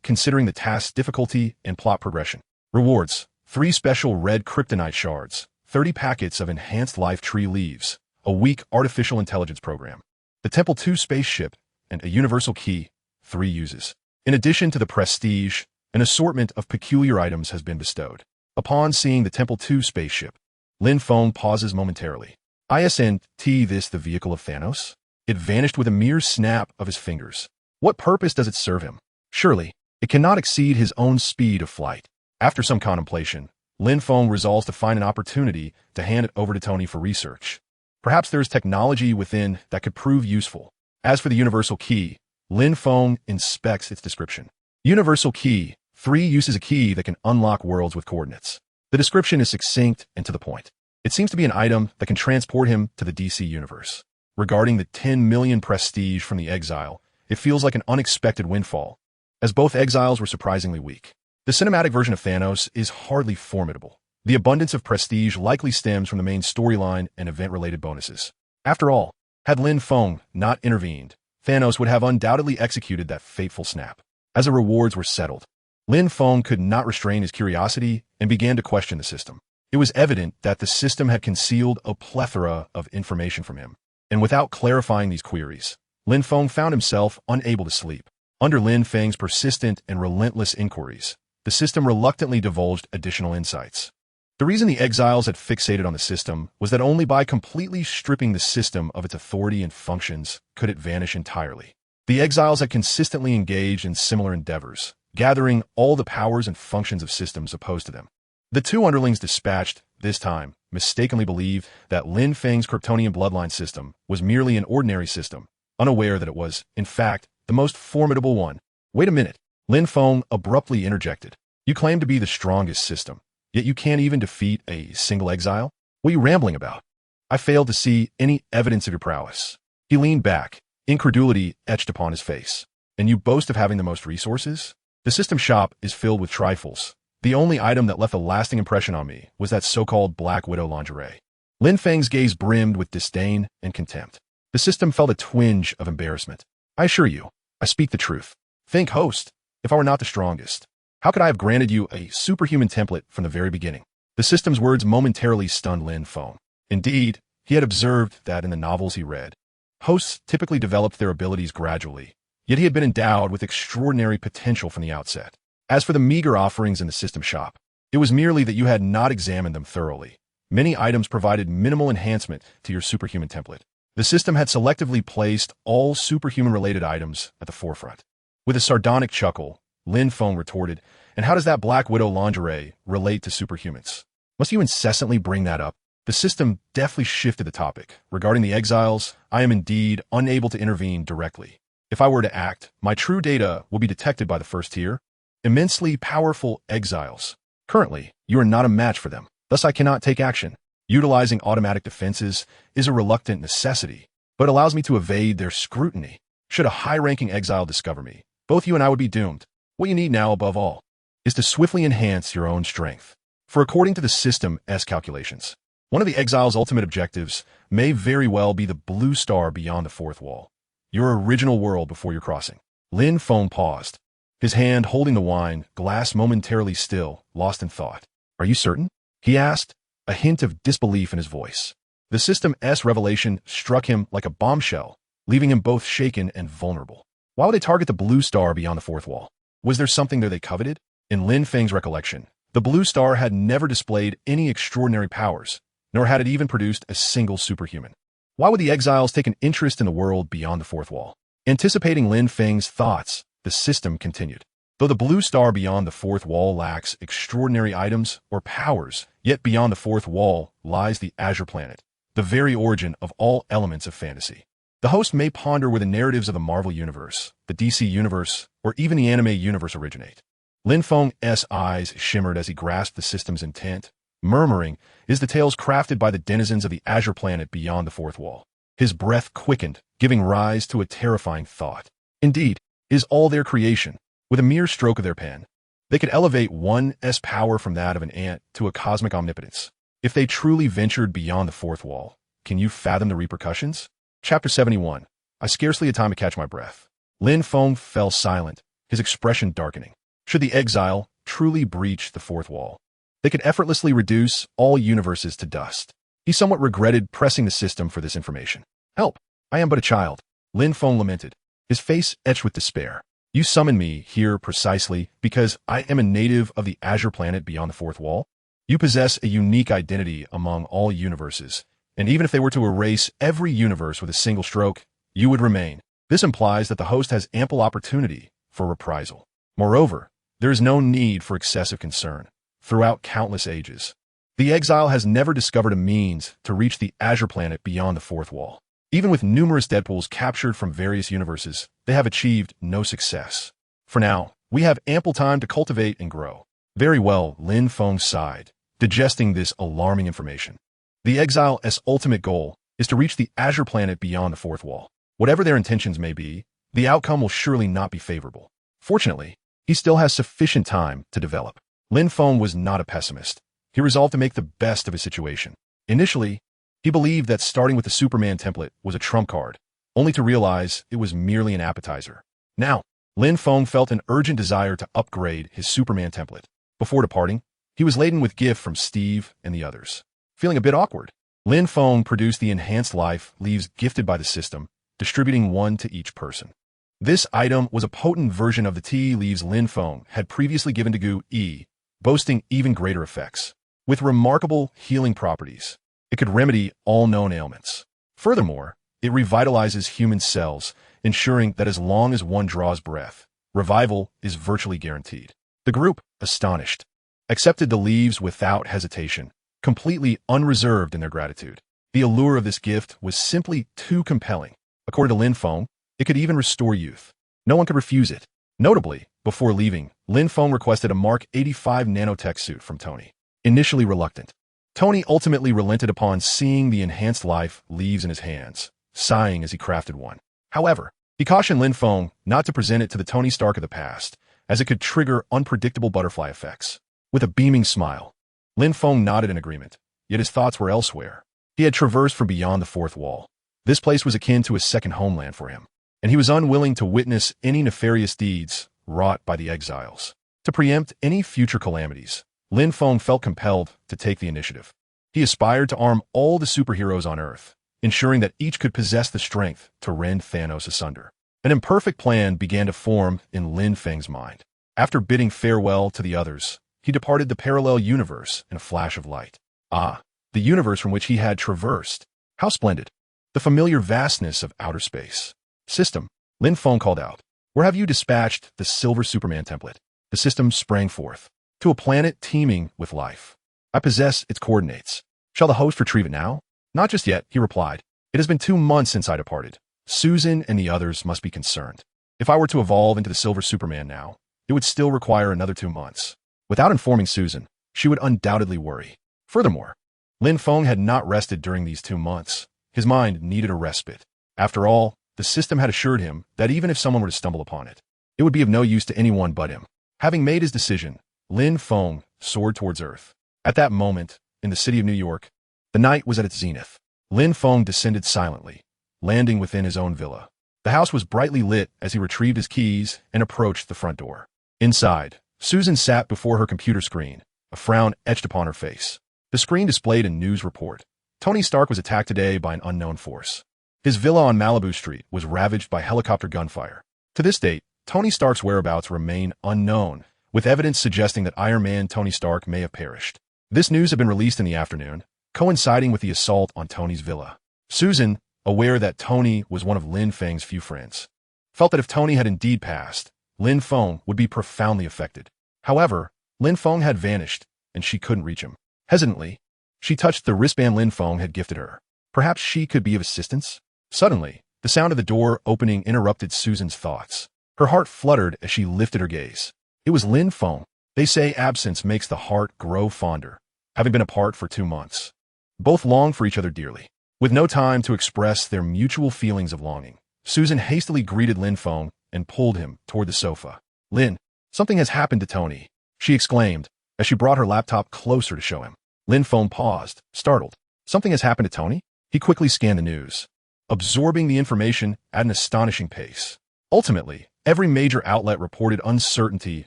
considering the task's difficulty and plot progression. Rewards, 3 special red kryptonite shards, 30 packets of enhanced life tree leaves, a weak artificial intelligence program, the Temple 2 spaceship, and a universal key, 3 uses. In addition to the prestige, an assortment of peculiar items has been bestowed. Upon seeing the Temple 2 spaceship, Lin Feng pauses momentarily. Isn't this the vehicle of Thanos? It vanished with a mere snap of his fingers. What purpose does it serve him? Surely, it cannot exceed his own speed of flight. After some contemplation, Lin Feng resolves to find an opportunity to hand it over to Tony for research. Perhaps there is technology within that could prove useful. As for the universal key, Lin Feng inspects its description. Universal key, 3 uses a key that can unlock worlds with coordinates. The description is succinct and to the point. It seems to be an item that can transport him to the DC universe. Regarding the 10 million prestige from the exile, it feels like an unexpected windfall, as both exiles were surprisingly weak. The cinematic version of Thanos is hardly formidable. The abundance of prestige likely stems from the main storyline and event-related bonuses. After all, had Lin Feng not intervened, Thanos would have undoubtedly executed that fateful snap. As the rewards were settled, Lin Feng could not restrain his curiosity and began to question the system. It was evident that the system had concealed a plethora of information from him, and without clarifying these queries, Lin Feng found himself unable to sleep. Under Lin Feng's persistent and relentless inquiries, the system reluctantly divulged additional insights. The reason the exiles had fixated on the system was that only by completely stripping the system of its authority and functions could it vanish entirely. The exiles had consistently engaged in similar endeavors, gathering all the powers and functions of systems opposed to them. The 2 underlings dispatched, this time, mistakenly believed that Lin Feng's Kryptonian bloodline system was merely an ordinary system, unaware that it was, in fact, the most formidable one. Wait a minute, Lin Feng abruptly interjected. You claim to be the strongest system, yet you can't even defeat a single exile? What are you rambling about? I failed to see any evidence of your prowess. He leaned back, incredulity etched upon his face. And you boast of having the most resources? The system shop is filled with trifles. The only item that left a lasting impression on me was that so-called Black Widow lingerie. Lin Feng's gaze brimmed with disdain and contempt. The system felt a twinge of embarrassment. I assure you, I speak the truth. Think, host, if I were not the strongest, how could I have granted you a superhuman template from the very beginning? The system's words momentarily stunned Lin Feng. Indeed, he had observed that in the novels he read, hosts typically developed their abilities gradually, yet he had been endowed with extraordinary potential from the outset. As for the meager offerings in the system shop, it was merely that you had not examined them thoroughly. Many items provided minimal enhancement to your superhuman template. The system had selectively placed all superhuman-related items at the forefront. With a sardonic chuckle, Lin Feng retorted, and how does that Black Widow lingerie relate to superhumans? Must you incessantly bring that up? The system deftly shifted the topic. Regarding the exiles, I am indeed unable to intervene directly. If I were to act, my true data will be detected by the first tier. Immensely powerful exiles. Currently, you are not a match for them. Thus I cannot take action. Utilizing automatic defenses is a reluctant necessity, but allows me to evade their scrutiny. Should a high-ranking exile discover me, both you and I would be doomed. What you need now, above all, is to swiftly enhance your own strength. For according to the system's calculations, one of the exile's ultimate objectives may very well be the blue star beyond the fourth wall, your original world before your crossing. Lin Feng paused, his hand holding the wine glass momentarily still, lost in thought. Are you certain? He asked, a hint of disbelief in his voice. The system's revelation struck him like a bombshell, leaving him both shaken and vulnerable. Why would they target the blue star beyond the fourth wall? Was there something there they coveted? In Lin Feng's recollection, the blue star had never displayed any extraordinary powers, nor had it even produced a single superhuman. Why would the exiles take an interest in the world beyond the fourth wall? Anticipating Lin Feng's thoughts, the system continued. Though the blue star beyond the fourth wall lacks extraordinary items or powers, yet beyond the fourth wall lies the Azure Planet, the very origin of all elements of fantasy. The host may ponder where the narratives of the Marvel Universe, the DC Universe, or even the anime universe originate. Lin Feng's eyes shimmered as he grasped the system's intent, murmuring, "Is the tales crafted by the denizens of the Azure Planet beyond the fourth wall?" His breath quickened, giving rise to a terrifying thought. Indeed, is all their creation, with a mere stroke of their pen. They could elevate one's power from that of an ant to a cosmic omnipotence. If they truly ventured beyond the fourth wall, can you fathom the repercussions? Chapter 71. I scarcely had time to catch my breath. Lin Feng fell silent, his expression darkening. Should the exile truly breach the fourth wall, they could effortlessly reduce all universes to dust. He somewhat regretted pressing the system for this information. Help! I am but a child, Lin Feng lamented, his face etched with despair. You summoned me here precisely because I am a native of the Azure Planet beyond the fourth wall. You possess a unique identity among all universes, and even if they were to erase every universe with a single stroke, you would remain. This implies that the host has ample opportunity for reprisal. Moreover, there is no need for excessive concern. Throughout countless ages, the exile has never discovered a means to reach the Azure Planet beyond the fourth wall. Even with numerous Deadpools captured from various universes, they have achieved no success. For now, we have ample time to cultivate and grow. Very well, Lin Feng sighed, digesting this alarming information. The exile's ultimate goal is to reach the Azure Planet beyond the fourth wall. Whatever their intentions may be, the outcome will surely not be favorable. Fortunately, he still has sufficient time to develop. Lin Feng was not a pessimist. He resolved to make the best of his situation. Initially, he believed that starting with the Superman template was a trump card, only to realize it was merely an appetizer. Now, Lin Feng felt an urgent desire to upgrade his Superman template. Before departing, he was laden with gifts from Steve and the others. Feeling a bit awkward, Lin Feng produced the enhanced life leaves gifted by the system, distributing one to each person. This item was a potent version of the tea leaves Lin Feng had previously given to Gu Yi, boasting even greater effects. With remarkable healing properties, it could remedy all known ailments. Furthermore, it revitalizes human cells, ensuring that as long as one draws breath, revival is virtually guaranteed. The group, astonished, accepted the leaves without hesitation, completely unreserved in their gratitude. The allure of this gift was simply too compelling. According to Lin Feng, it could even restore youth. No one could refuse it. Notably, before leaving, Lin Feng requested a Mark 85 nanotech suit from Tony. Initially reluctant, Tony ultimately relented upon seeing the enhanced life leaves in his hands, sighing as he crafted one. However, he cautioned Lin Feng not to present it to the Tony Stark of the past, as it could trigger unpredictable butterfly effects. With a beaming smile, Lin Feng nodded in agreement, yet his thoughts were elsewhere. He had traversed from beyond the fourth wall. This place was akin to a second homeland for him, and he was unwilling to witness any nefarious deeds wrought by the exiles. To preempt any future calamities, Lin Feng felt compelled to take the initiative. He aspired to arm all the superheroes on Earth, ensuring that each could possess the strength to rend Thanos asunder. An imperfect plan began to form in Lin Feng's mind. After bidding farewell to the others, he departed the parallel universe in a flash of light. Ah, the universe from which he had traversed. How splendid! The familiar vastness of outer space. System, Lin Feng called out. Where have you dispatched the Silver Superman template? The system sprang forth. To a planet teeming with life. I possess its coordinates. Shall the host retrieve it now? Not just yet, he replied. It has been 2 months since I departed. Susan and the others must be concerned. If I were to evolve into the Silver Superman now, it would still require another 2 months. Without informing Susan, she would undoubtedly worry. Furthermore, Lin Feng had not rested during these 2 months. His mind needed a respite. After all, the system had assured him that even if someone were to stumble upon it, it would be of no use to anyone but him. Having made his decision, Lin Feng soared towards Earth. At that moment, in the city of New York, the night was at its zenith. Lin Feng descended silently, landing within his own villa. The house was brightly lit as he retrieved his keys and approached the front door. Inside, Susan sat before her computer screen, a frown etched upon her face. The screen displayed a news report. Tony Stark was attacked today by an unknown force. His villa on Malibu Street was ravaged by helicopter gunfire. To this date, Tony Stark's whereabouts remain unknown, with evidence suggesting that Iron Man Tony Stark may have perished. This news had been released in the afternoon, coinciding with the assault on Tony's villa. Susan, aware that Tony was one of Lin Feng's few friends, felt that if Tony had indeed passed, Lin Feng would be profoundly affected. However, Lin Feng had vanished, and she couldn't reach him. Hesitantly, she touched the wristband Lin Feng had gifted her. Perhaps she could be of assistance? Suddenly, the sound of the door opening interrupted Susan's thoughts. Her heart fluttered as she lifted her gaze. It was Lin Feng. They say absence makes the heart grow fonder. Having been apart for 2 months, both longed for each other dearly. With no time to express their mutual feelings of longing, Susan hastily greeted Lin Feng and pulled him toward the sofa. Lin, something has happened to Tony, she exclaimed as she brought her laptop closer to show him. Lin Feng paused, startled. Something has happened to Tony? He quickly scanned the news, absorbing the information at an astonishing pace. Ultimately, every major outlet reported uncertainty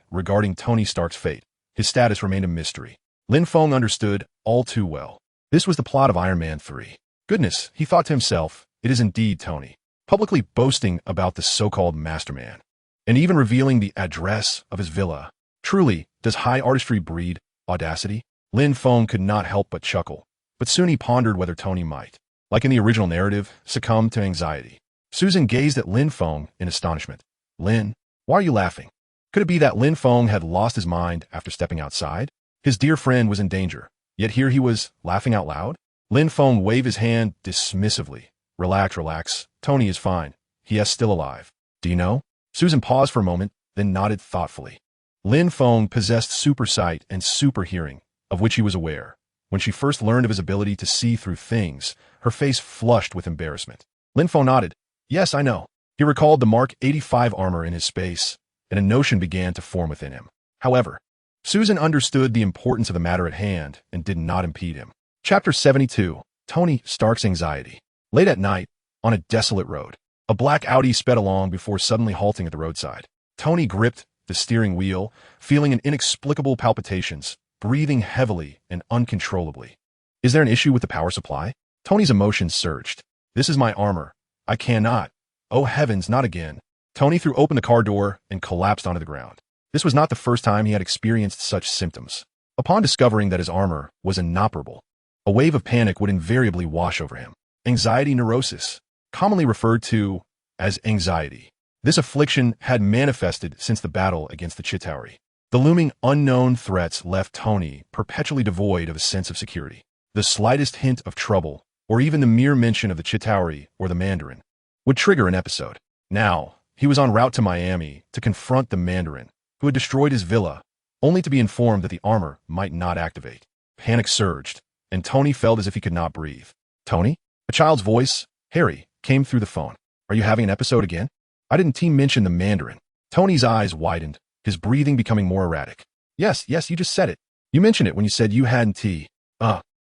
regarding Tony Stark's fate. His status remained a mystery. Lin Feng understood all too well. This was the plot of Iron Man 3. Goodness, he thought to himself, it is indeed Tony, publicly boasting about the so-called masterman, and even revealing the address of his villa. Truly, does high artistry breed audacity? Lin Feng could not help but chuckle, but soon he pondered whether Tony might, like in the original narrative, succumb to anxiety. Susan gazed at Lin Feng in astonishment. Lin, why are you laughing? Could it be that Lin Feng had lost his mind after stepping outside? His dear friend was in danger, yet here he was laughing out loud? Lin Feng waved his hand dismissively. Relax, relax. Tony is fine. He is still alive. Do you know? Susan paused for a moment, then nodded thoughtfully. Lin Feng possessed super sight and super hearing, of which he was aware. When she first learned of his ability to see through things, her face flushed with embarrassment. Lin Feng nodded. Yes, I know. He recalled the Mark 85 armor in his space, and a notion began to form within him. However, Susan understood the importance of the matter at hand and did not impede him. Chapter 72. Tony Stark's Anxiety. Late at night, on a desolate road, a black Audi sped along before suddenly halting at the roadside. Tony gripped the steering wheel, feeling an inexplicable palpitations, breathing heavily and uncontrollably. Is there an issue with the power supply? Tony's emotions surged. This is my armor. I cannot. Oh heavens, not again. Tony threw open the car door and collapsed onto the ground. This was not the first time he had experienced such symptoms. Upon discovering that his armor was inoperable, a wave of panic would invariably wash over him. Anxiety neurosis, commonly referred to as anxiety. This affliction had manifested since the battle against the Chitauri. The looming unknown threats left Tony perpetually devoid of a sense of security. The slightest hint of trouble, or even the mere mention of the Chitauri or the Mandarin, would trigger an episode. Now, he was en route to Miami to confront the Mandarin, who had destroyed his villa, only to be informed that the armor might not activate. Panic surged, and Tony felt as if he could not breathe. Tony? A child's voice, Harry, came through the phone. Are you having an episode again? I didn't mention the Mandarin. Tony's eyes widened, his breathing becoming more erratic. Yes, you just said it. You mentioned it when you said you hadn't tea.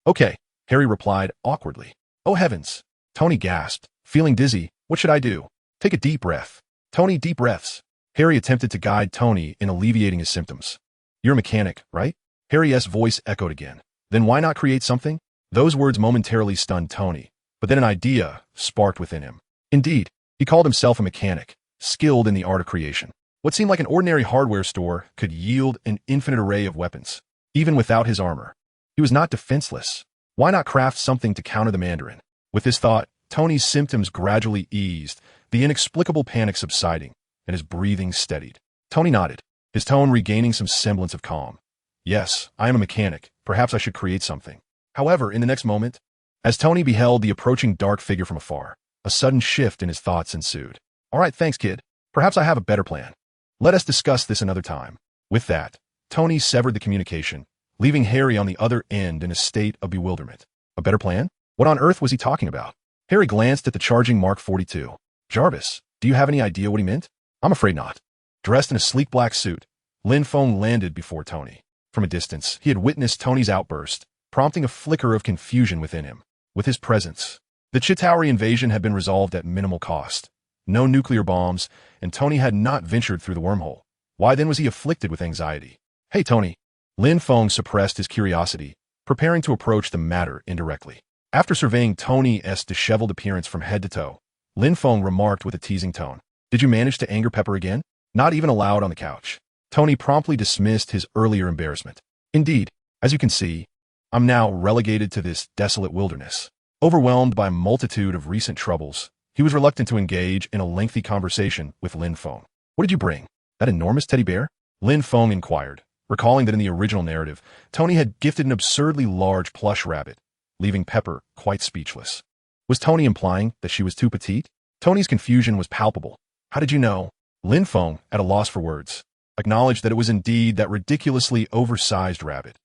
Okay, Harry replied awkwardly. Oh heavens. Tony gasped, feeling dizzy. What should I do? Take a deep breath. Tony, deep breaths. Harry attempted to guide Tony in alleviating his symptoms. You're a mechanic, right? Harry's voice echoed again. Then why not create something? Those words momentarily stunned Tony, but then an idea sparked within him. Indeed, he called himself a mechanic, skilled in the art of creation. What seemed like an ordinary hardware store could yield an infinite array of weapons, even without his armor. He was not defenseless. Why not craft something to counter the Mandarin? With this thought, Tony's symptoms gradually eased, the inexplicable panic subsiding, and his breathing steadied. Tony nodded, his tone regaining some semblance of calm. Yes, I am a mechanic. Perhaps I should create something. However, in the next moment, as Tony beheld the approaching dark figure from afar, a sudden shift in his thoughts ensued. All right, thanks, kid. Perhaps I have a better plan. Let us discuss this another time. With that, Tony severed the communication, leaving Harry on the other end in a state of bewilderment. A better plan? What on earth was he talking about? Harry glanced at the charging Mark 42. Jarvis, do you have any idea what he meant? I'm afraid not. Dressed in a sleek black suit, Lin Feng landed before Tony. From a distance, he had witnessed Tony's outburst, prompting a flicker of confusion within him. With his presence, the Chitauri invasion had been resolved at minimal cost. No nuclear bombs, and Tony had not ventured through the wormhole. Why then was he afflicted with anxiety? Hey, Tony. Lin Feng suppressed his curiosity, preparing to approach the matter indirectly. After surveying Tony's disheveled appearance from head to toe, Lin Feng remarked with a teasing tone, "Did you manage to anger Pepper again?" Not even allowed on the couch. Tony promptly dismissed his earlier embarrassment. Indeed, as you can see, I'm now relegated to this desolate wilderness. Overwhelmed by a multitude of recent troubles, he was reluctant to engage in a lengthy conversation with Lin Feng. What did you bring? That enormous teddy bear? Lin Feng inquired, recalling that in the original narrative, Tony had gifted an absurdly large plush rabbit, leaving Pepper quite speechless. Was Tony implying that she was too petite? Tony's confusion was palpable. How did you know? Lin Feng, at a loss for words, acknowledged that it was indeed that ridiculously oversized rabbit.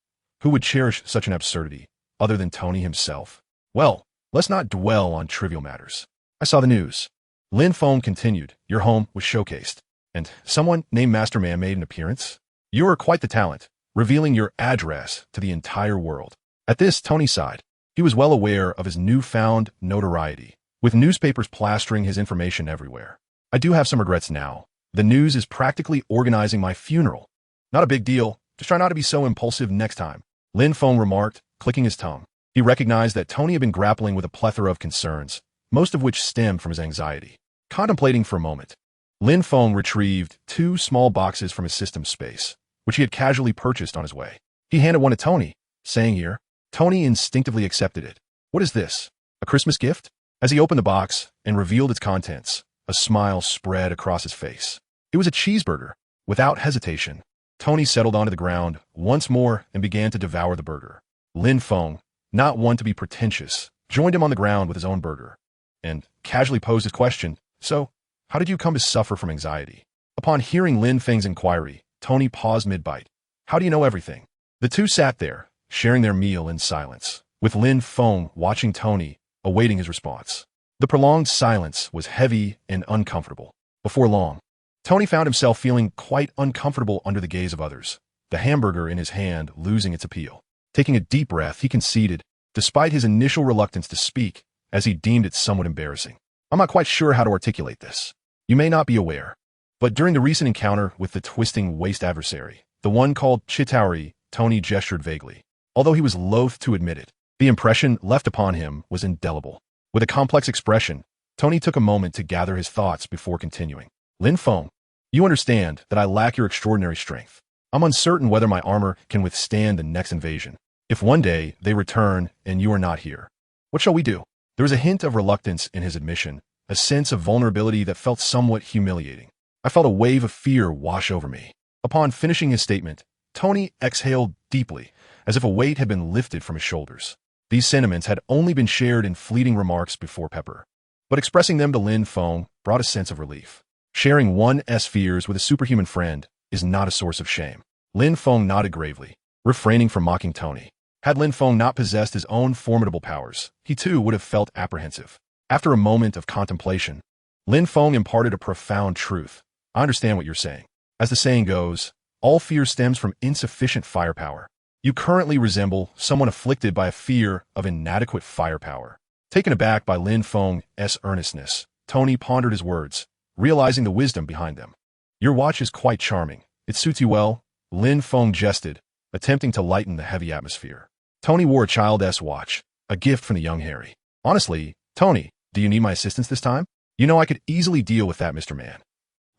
Who would cherish such an absurdity, other than Tony himself? Well, let's not dwell on trivial matters. I saw the news. Lin Feng continued, your home was showcased, and someone named Master Man made an appearance. You are quite the talent, revealing your address to the entire world. At this, Tony sighed. He was well aware of his newfound notoriety, with newspapers plastering his information everywhere. I do have some regrets now. The news is practically organizing my funeral. Not a big deal. Just try not to be so impulsive next time, Lin Feng remarked, clicking his tongue. He recognized that Tony had been grappling with a plethora of concerns, most of which stemmed from his anxiety. Contemplating for a moment, Lin Feng retrieved 2 small boxes from his system space, which he had casually purchased on his way. He handed one to Tony, saying here. Tony instinctively accepted it. What is this? A Christmas gift? As he opened the box and revealed its contents, a smile spread across his face. It was a cheeseburger. Without hesitation, Tony settled onto the ground once more and began to devour the burger. Lin Feng, not one to be pretentious, joined him on the ground with his own burger, and casually posed his question, so, how did you come to suffer from anxiety? Upon hearing Lin Feng's inquiry, Tony paused mid-bite. How do you know everything? The two sat there, sharing their meal in silence, with Lin Feng watching Tony, awaiting his response. The prolonged silence was heavy and uncomfortable. Before long, Tony found himself feeling quite uncomfortable under the gaze of others, the hamburger in his hand losing its appeal. Taking a deep breath, he conceded, despite his initial reluctance to speak, as he deemed it somewhat embarrassing. I'm not quite sure how to articulate this. You may not be aware, but during the recent encounter with the twisting waist adversary, the one called Chitauri, Tony gestured vaguely. Although he was loath to admit it, the impression left upon him was indelible. With a complex expression, Tony took a moment to gather his thoughts before continuing. Lin Feng, you understand that I lack your extraordinary strength. I'm uncertain whether my armor can withstand the next invasion. If one day they return and you are not here, what shall we do? There was a hint of reluctance in his admission, a sense of vulnerability that felt somewhat humiliating. I felt a wave of fear wash over me. Upon finishing his statement, Tony exhaled deeply, as if a weight had been lifted from his shoulders. These sentiments had only been shared in fleeting remarks before Pepper, but expressing them to Lin Feng brought a sense of relief. Sharing one's fears with a superhuman friend is not a source of shame. Lin Feng nodded gravely, refraining from mocking Tony. Had Lin Feng not possessed his own formidable powers, he too would have felt apprehensive. After a moment of contemplation, Lin Feng imparted a profound truth. I understand what you're saying. As the saying goes, all fear stems from insufficient firepower. You currently resemble someone afflicted by a fear of inadequate firepower. Taken aback by Lin Feng's earnestness, Tony pondered his words, realizing the wisdom behind them. Your watch is quite charming. It suits you well, Lin Feng jested, attempting to lighten the heavy atmosphere. Tony wore a child's watch, a gift from the young Harry. Honestly, Tony, do you need my assistance this time? You know I could easily deal with that, Mr. Man.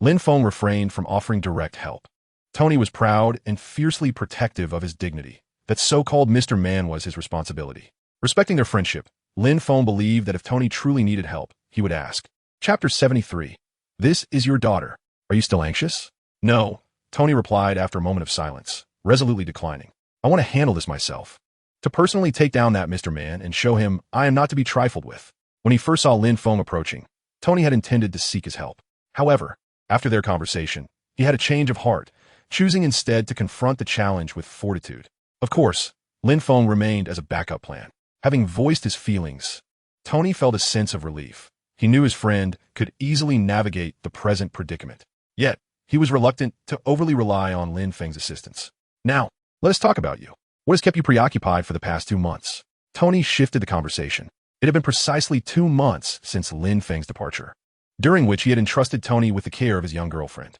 Lin Feng refrained from offering direct help. Tony was proud and fiercely protective of his dignity. That so-called Mr. Man was his responsibility. Respecting their friendship, Lin Feng believed that if Tony truly needed help, he would ask. Chapter 73. This is your daughter. Are you still anxious? No, Tony replied after a moment of silence, resolutely declining. I want to handle this myself. To personally take down that Mr. Man and show him I am not to be trifled with. When he first saw Lin Feng approaching, Tony had intended to seek his help. However, after their conversation, he had a change of heart, choosing instead to confront the challenge with fortitude. Of course, Lin Feng remained as a backup plan. Having voiced his feelings, Tony felt a sense of relief. He knew his friend could easily navigate the present predicament. Yet, he was reluctant to overly rely on Lin Feng's assistance. Now, let us talk about you. What has kept you preoccupied for the past 2 months? Tony shifted the conversation. It had been precisely 2 months since Lin Feng's departure, during which he had entrusted Tony with the care of his young girlfriend.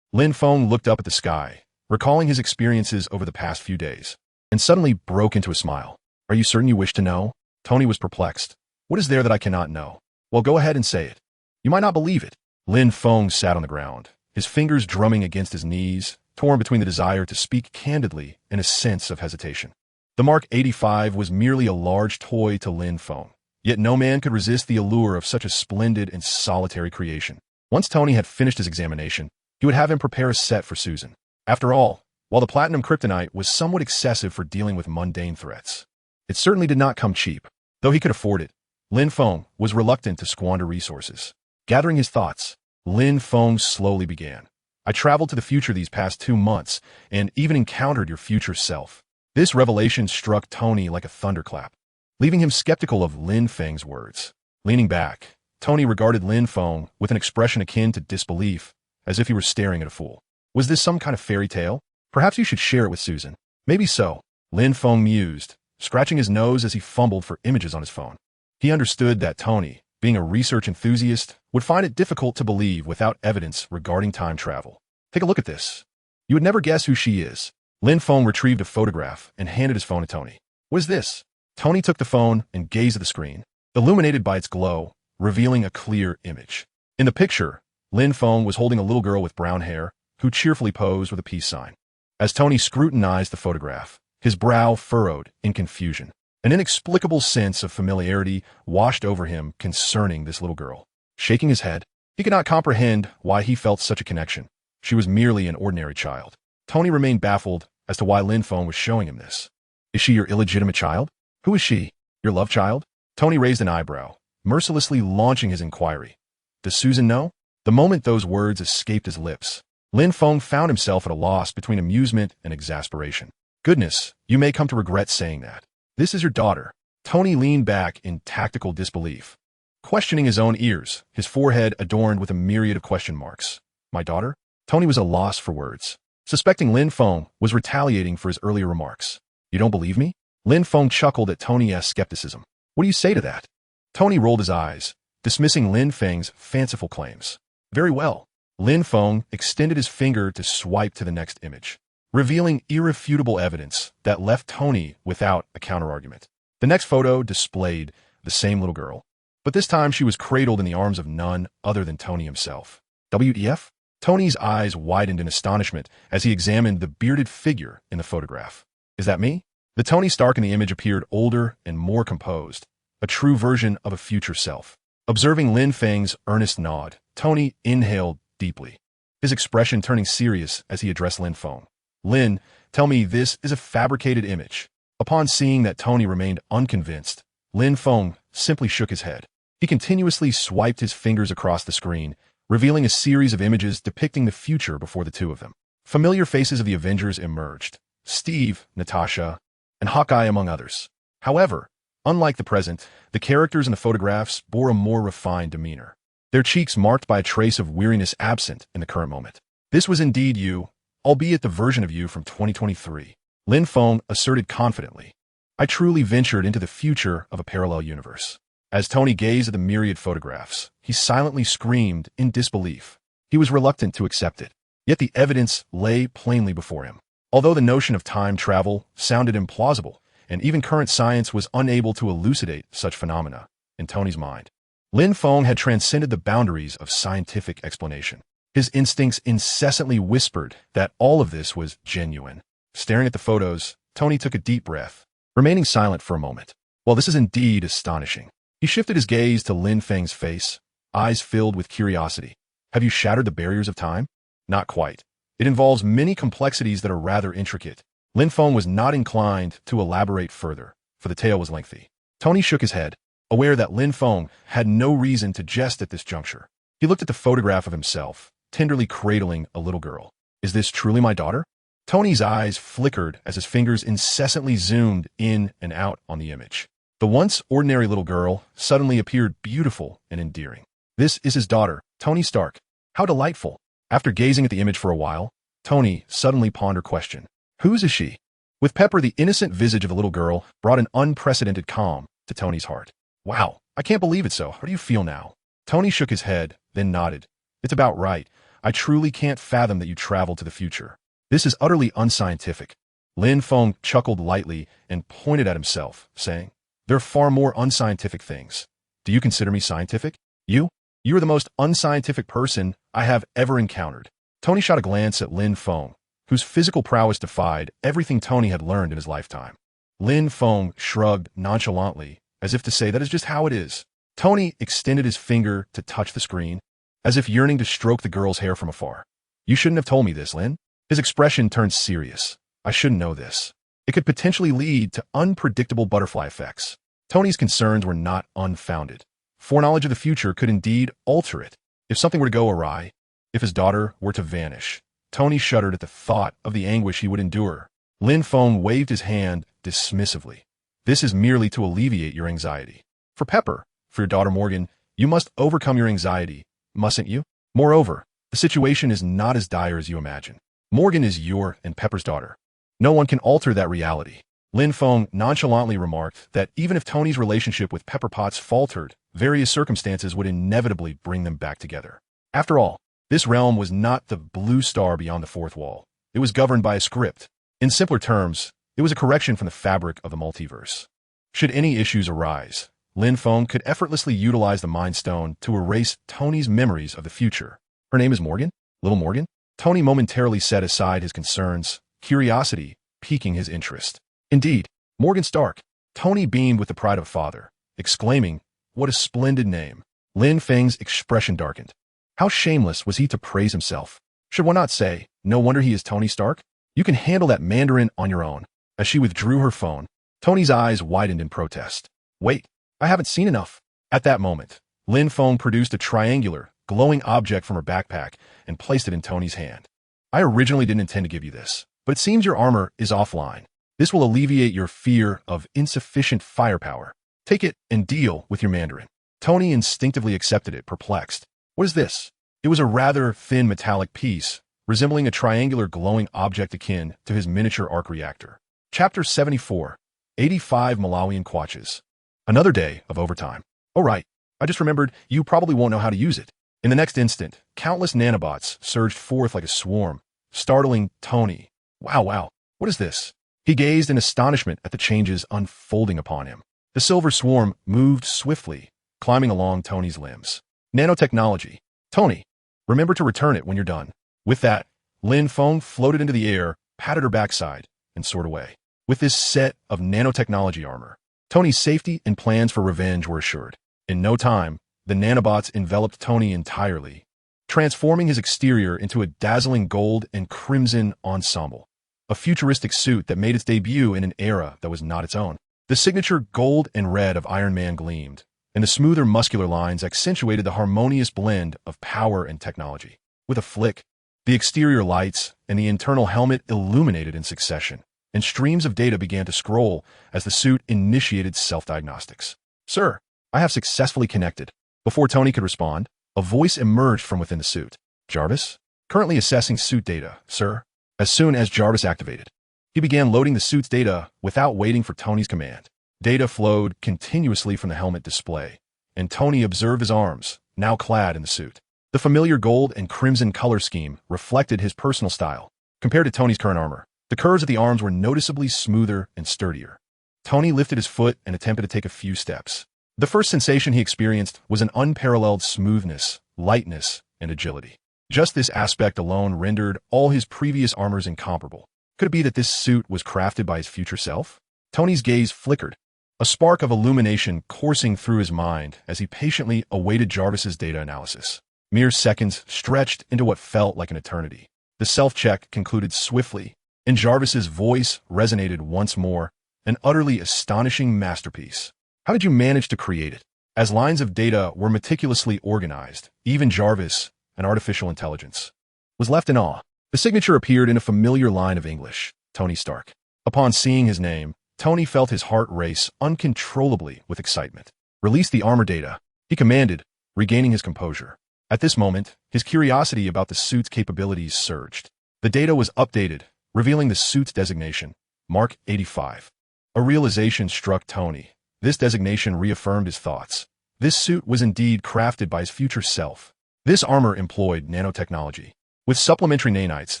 Lin Feng looked up at the sky, recalling his experiences over the past few days, and suddenly broke into a smile. Are you certain you wish to know? Tony was perplexed. What is there that I cannot know? Well, go ahead and say it. You might not believe it. Lin Feng sat on the ground, his fingers drumming against his knees, torn between the desire to speak candidly and a sense of hesitation. The Mark 85 was merely a large toy to Lin Feng, yet no man could resist the allure of such a splendid and solitary creation. Once Tony had finished his examination, he would have him prepare a set for Susan. After all, while the platinum kryptonite was somewhat excessive for dealing with mundane threats, it certainly did not come cheap. Though he could afford it, Lin Feng was reluctant to squander resources. Gathering his thoughts, Lin Feng slowly began. I traveled to the future these past 2 months and even encountered your future self. This revelation struck Tony like a thunderclap, leaving him skeptical of Lin Feng's words. Leaning back, Tony regarded Lin Feng with an expression akin to disbelief, as if he were staring at a fool. Was this some kind of fairy tale? Perhaps you should share it with Susan. Maybe so, Lin Feng mused, scratching his nose as he fumbled for images on his phone. He understood that Tony, being a research enthusiast, would find it difficult to believe without evidence regarding time travel. Take a look at this. You would never guess who she is. Lin Feng retrieved a photograph and handed his phone to Tony. What is this? Tony took the phone and gazed at the screen, illuminated by its glow, revealing a clear image. In the picture, Lin Feng was holding a little girl with brown hair, who cheerfully posed with a peace sign. As Tony scrutinized the photograph, his brow furrowed in confusion. An inexplicable sense of familiarity washed over him concerning this little girl. Shaking his head, he could not comprehend why he felt such a connection. She was merely an ordinary child. Tony remained baffled as to why Lin Feng was showing him this. Is she your illegitimate child? Who is she? Your love child? Tony raised an eyebrow, mercilessly launching his inquiry. Does Susan know? The moment those words escaped his lips, Lin Feng found himself at a loss between amusement and exasperation. Goodness, you may come to regret saying that. This is your daughter. Tony leaned back in tactical disbelief, questioning his own ears, his forehead adorned with a myriad of question marks. My daughter? Tony was at a loss for words, suspecting Lin Feng was retaliating for his earlier remarks. You don't believe me? Lin Feng chuckled at Tony's skepticism. What do you say to that? Tony rolled his eyes, dismissing Lin Feng's fanciful claims. Very well. Lin Feng extended his finger to swipe to the next image, revealing irrefutable evidence that left Tony without a counterargument. The next photo displayed the same little girl, but this time she was cradled in the arms of none other than Tony himself. WTF? Tony's eyes widened in astonishment as he examined the bearded figure in the photograph. Is that me? The Tony Stark in the image appeared older and more composed, a true version of a future self. Observing Lin Feng's earnest nod, Tony inhaled deeply, his expression turning serious as he addressed Lin Feng. Lin, tell me this is a fabricated image. Upon seeing that Tony remained unconvinced, Lin Feng simply shook his head. He continuously swiped his fingers across the screen, revealing a series of images depicting the future before the two of them. Familiar faces of the Avengers emerged, Steve, Natasha, and Hawkeye among others. However, unlike the present, the characters in the photographs bore a more refined demeanor, their cheeks marked by a trace of weariness absent in the current moment. This was indeed you, albeit the version of you from 2023, Lin Feng asserted confidently. I truly ventured into the future of a parallel universe. As Tony gazed at the myriad photographs, he silently screamed in disbelief. He was reluctant to accept it, yet the evidence lay plainly before him. Although the notion of time travel sounded implausible, and even current science was unable to elucidate such phenomena, in Tony's mind, Lin Feng had transcended the boundaries of scientific explanation. His instincts incessantly whispered that all of this was genuine. Staring at the photos, Tony took a deep breath, remaining silent for a moment. Well, this is indeed astonishing. He shifted his gaze to Lin Feng's face, eyes filled with curiosity. Have you shattered the barriers of time? Not quite. It involves many complexities that are rather intricate. Lin Feng was not inclined to elaborate further, for the tale was lengthy. Tony shook his head, aware that Lin Feng had no reason to jest at this juncture. He looked at the photograph of himself, tenderly cradling a little girl. Is this truly my daughter? Tony's eyes flickered as his fingers incessantly zoomed in and out on the image. The once ordinary little girl suddenly appeared beautiful and endearing. This is his daughter, Tony Stark. How delightful. After gazing at the image for a while, Tony suddenly pondered a question. Whose is she? With Pepper, the innocent visage of the little girl brought an unprecedented calm to Tony's heart. Wow, I can't believe it so. How do you feel now? Tony shook his head, then nodded. It's about right. I truly can't fathom that you traveled to the future. This is utterly unscientific. Lin Feng chuckled lightly and pointed at himself, saying, There are far more unscientific things. Do you consider me scientific? You are the most unscientific person I have ever encountered. Tony shot a glance at Lin Feng, whose physical prowess defied everything Tony had learned in his lifetime. Lin Feng shrugged nonchalantly, as if to say that is just how it is. Tony extended his finger to touch the screen, as if yearning to stroke the girl's hair from afar. You shouldn't have told me this, Lin. His expression turned serious. I shouldn't know this. It could potentially lead to unpredictable butterfly effects. Tony's concerns were not unfounded. Foreknowledge of the future could indeed alter it. If something were to go awry, if his daughter were to vanish, Tony shuddered at the thought of the anguish he would endure. Lin Feng waved his hand dismissively. This is merely to alleviate your anxiety. For Pepper, for your daughter Morgan, you must overcome your anxiety, mustn't you? Moreover, the situation is not as dire as you imagine. Morgan is your and Pepper's daughter. No one can alter that reality. Lin Feng nonchalantly remarked that even if Tony's relationship with Pepper Potts faltered, various circumstances would inevitably bring them back together. After all, this realm was not the blue star beyond the fourth wall. It was governed by a script. In simpler terms, it was a correction from the fabric of the multiverse. Should any issues arise, Lin Feng could effortlessly utilize the Mind Stone to erase Tony's memories of the future. Her name is Morgan? Little Morgan? Tony momentarily set aside his concerns, curiosity piquing his interest. Indeed, Morgan Stark. Tony beamed with the pride of a father, exclaiming, What a splendid name. Lin Feng's expression darkened. How shameless was he to praise himself? Should one not say, no wonder he is Tony Stark? You can handle that Mandarin on your own. As she withdrew her phone, Tony's eyes widened in protest. Wait, I haven't seen enough. At that moment, Lin Feng produced a triangular, glowing object from her backpack and placed it in Tony's hand. I originally didn't intend to give you this, but it seems your armor is offline. This will alleviate your fear of insufficient firepower. Take it and deal with your Mandarin. Tony instinctively accepted it, perplexed. What is this? It was a rather thin metallic piece, resembling a triangular glowing object akin to his miniature arc reactor. Chapter 74, 85 Malawian Kwaches. Another day of overtime. Oh right, I just remembered you probably won't know how to use it. In the next instant, countless nanobots surged forth like a swarm, startling Tony. Wow, what is this? He gazed in astonishment at the changes unfolding upon him. The silver swarm moved swiftly, climbing along Tony's limbs. Nanotechnology. Tony, remember to return it when you're done. With that, Lin Feng floated into the air, patted her backside, and soared away. With this set of nanotechnology armor, Tony's safety and plans for revenge were assured. In no time, the nanobots enveloped Tony entirely, transforming his exterior into a dazzling gold and crimson ensemble. A futuristic suit that made its debut in an era that was not its own. The signature gold and red of Iron Man gleamed, and the smoother muscular lines accentuated the harmonious blend of power and technology. With a flick, the exterior lights and the internal helmet illuminated in succession, and streams of data began to scroll as the suit initiated self-diagnostics. Sir, I have successfully connected. Before Tony could respond, a voice emerged from within the suit. Jarvis? Currently assessing suit data, sir. As soon as Jarvis activated, he began loading the suit's data without waiting for Tony's command. Data flowed continuously from the helmet display, and Tony observed his arms, now clad in the suit. The familiar gold and crimson color scheme reflected his personal style. Compared to Tony's current armor, the curves of the arms were noticeably smoother and sturdier. Tony lifted his foot and attempted to take a few steps. The first sensation he experienced was an unparalleled smoothness, lightness, and agility. Just this aspect alone rendered all his previous armors incomparable. Could it be that this suit was crafted by his future self? Tony's gaze flickered, a spark of illumination coursing through his mind as he patiently awaited Jarvis's data analysis. Mere seconds stretched into what felt like an eternity. The self-check concluded swiftly, and Jarvis's voice resonated once more, an utterly astonishing masterpiece. How did you manage to create it? As lines of data were meticulously organized, even Jarvis, an artificial intelligence, was left in awe. The signature appeared in a familiar line of English, Tony Stark. Upon seeing his name, Tony felt his heart race uncontrollably with excitement. "Release the armor data," he commanded, regaining his composure. At this moment, his curiosity about the suit's capabilities surged. The data was updated, revealing the suit's designation, Mark 85. A realization struck Tony. This designation reaffirmed his thoughts. This suit was indeed crafted by his future self. This armor employed nanotechnology, with supplementary nanites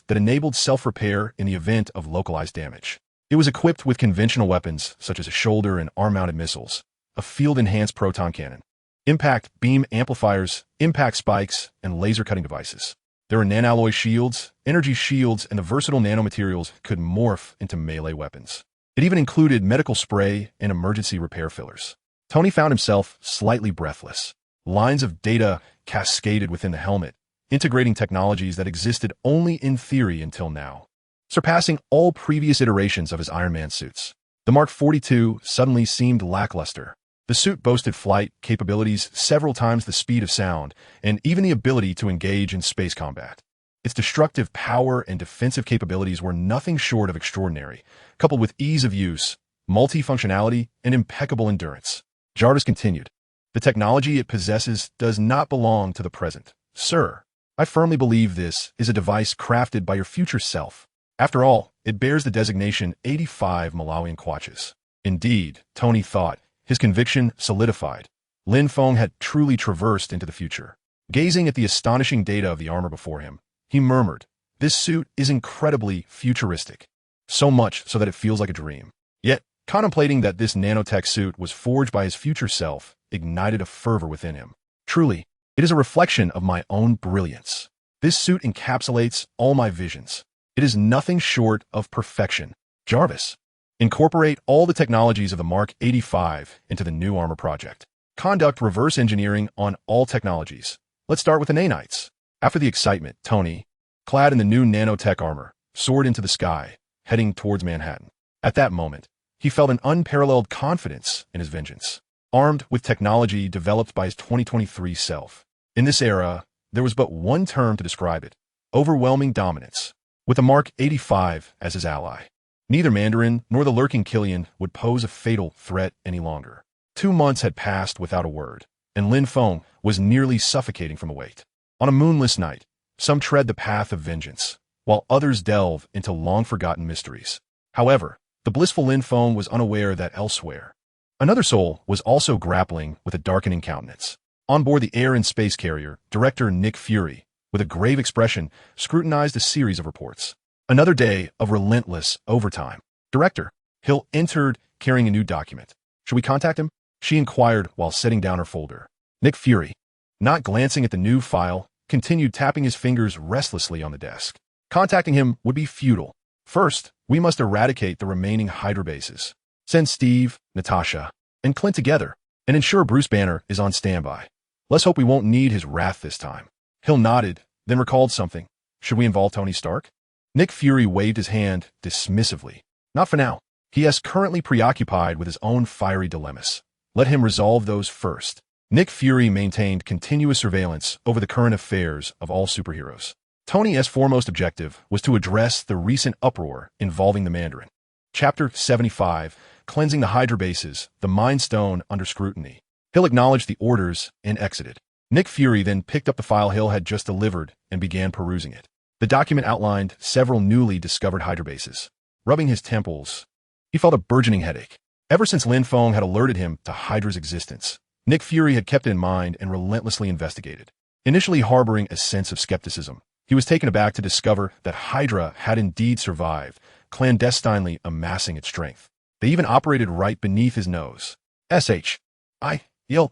that enabled self-repair in the event of localized damage. It was equipped with conventional weapons such as a shoulder and arm-mounted missiles, a field-enhanced proton cannon, impact beam amplifiers, impact spikes, and laser-cutting devices. There were nanalloy shields, energy shields, and the versatile nanomaterials could morph into melee weapons. It even included medical spray and emergency repair fillers. Tony found himself slightly breathless. Lines of data cascaded within the helmet, integrating technologies that existed only in theory until now, surpassing all previous iterations of his Iron Man suits. The Mark 42 suddenly seemed lackluster. The suit boasted flight capabilities several times the speed of sound, and even the ability to engage in space combat. Its destructive power and defensive capabilities were nothing short of extraordinary, coupled with ease of use, multifunctionality, and impeccable endurance. Jarvis continued, "The technology it possesses does not belong to the present, sir. I firmly believe this is a device crafted by your future self. After all, it bears the designation 85 Malawian kwaches." Indeed, Tony thought, his conviction solidified. Lin Feng had truly traversed into the future. Gazing at the astonishing data of the armor before him, he murmured, "This suit is incredibly futuristic, so much so that it feels like a dream." Yet, contemplating that this nanotech suit was forged by his future self ignited a fervor within him. "Truly, it is a reflection of my own brilliance. This suit encapsulates all my visions. It is nothing short of perfection." Jarvis, incorporate all the technologies of the Mark 85 into the new armor project. Conduct reverse engineering on all technologies. Let's start with the nanites. After the excitement, Tony, clad in the new nanotech armor, soared into the sky, heading towards Manhattan. At that moment, he felt an unparalleled confidence in his vengeance, armed with technology developed by his 2023 self. In this era, there was but one term to describe it: overwhelming dominance. With the Mark 85 as his ally, neither Mandarin nor the lurking Killian would pose a fatal threat any longer. 2 months had passed without a word, and Lin Feng was nearly suffocating from the weight. On a moonless night, some tread the path of vengeance, while others delve into long-forgotten mysteries. However, the blissful Lin Feng was unaware that elsewhere, another soul was also grappling with a darkening countenance. On board the air and space carrier, director Nick Fury, with a grave expression, scrutinized a series of reports. Another day of relentless overtime. "Director," Hill entered carrying a new document. "Should we contact him?" she inquired while setting down her folder. Nick Fury, not glancing at the new file, continued tapping his fingers restlessly on the desk. "Contacting him would be futile. First, we must eradicate the remaining Hydra bases. Send Steve, Natasha, and Clint together, and ensure Bruce Banner is on standby. Let's hope we won't need his wrath this time." Hill nodded, then recalled something. "Should we involve Tony Stark?" Nick Fury waved his hand dismissively. "Not for now. He is currently preoccupied with his own fiery dilemmas. Let him resolve those first." Nick Fury maintained continuous surveillance over the current affairs of all superheroes. Tony's foremost objective was to address the recent uproar involving the Mandarin. Chapter 75, Cleansing the Hydra Bases, the Mind Stone Under Scrutiny. Hill acknowledged the orders and exited. Nick Fury then picked up the file Hill had just delivered and began perusing it. The document outlined several newly discovered Hydra bases. Rubbing his temples, he felt a burgeoning headache. Ever since Lin Feng had alerted him to Hydra's existence, Nick Fury had kept it in mind and relentlessly investigated. Initially harboring a sense of skepticism, he was taken aback to discover that Hydra had indeed survived, clandestinely amassing its strength. They even operated right beneath his nose. SHIELD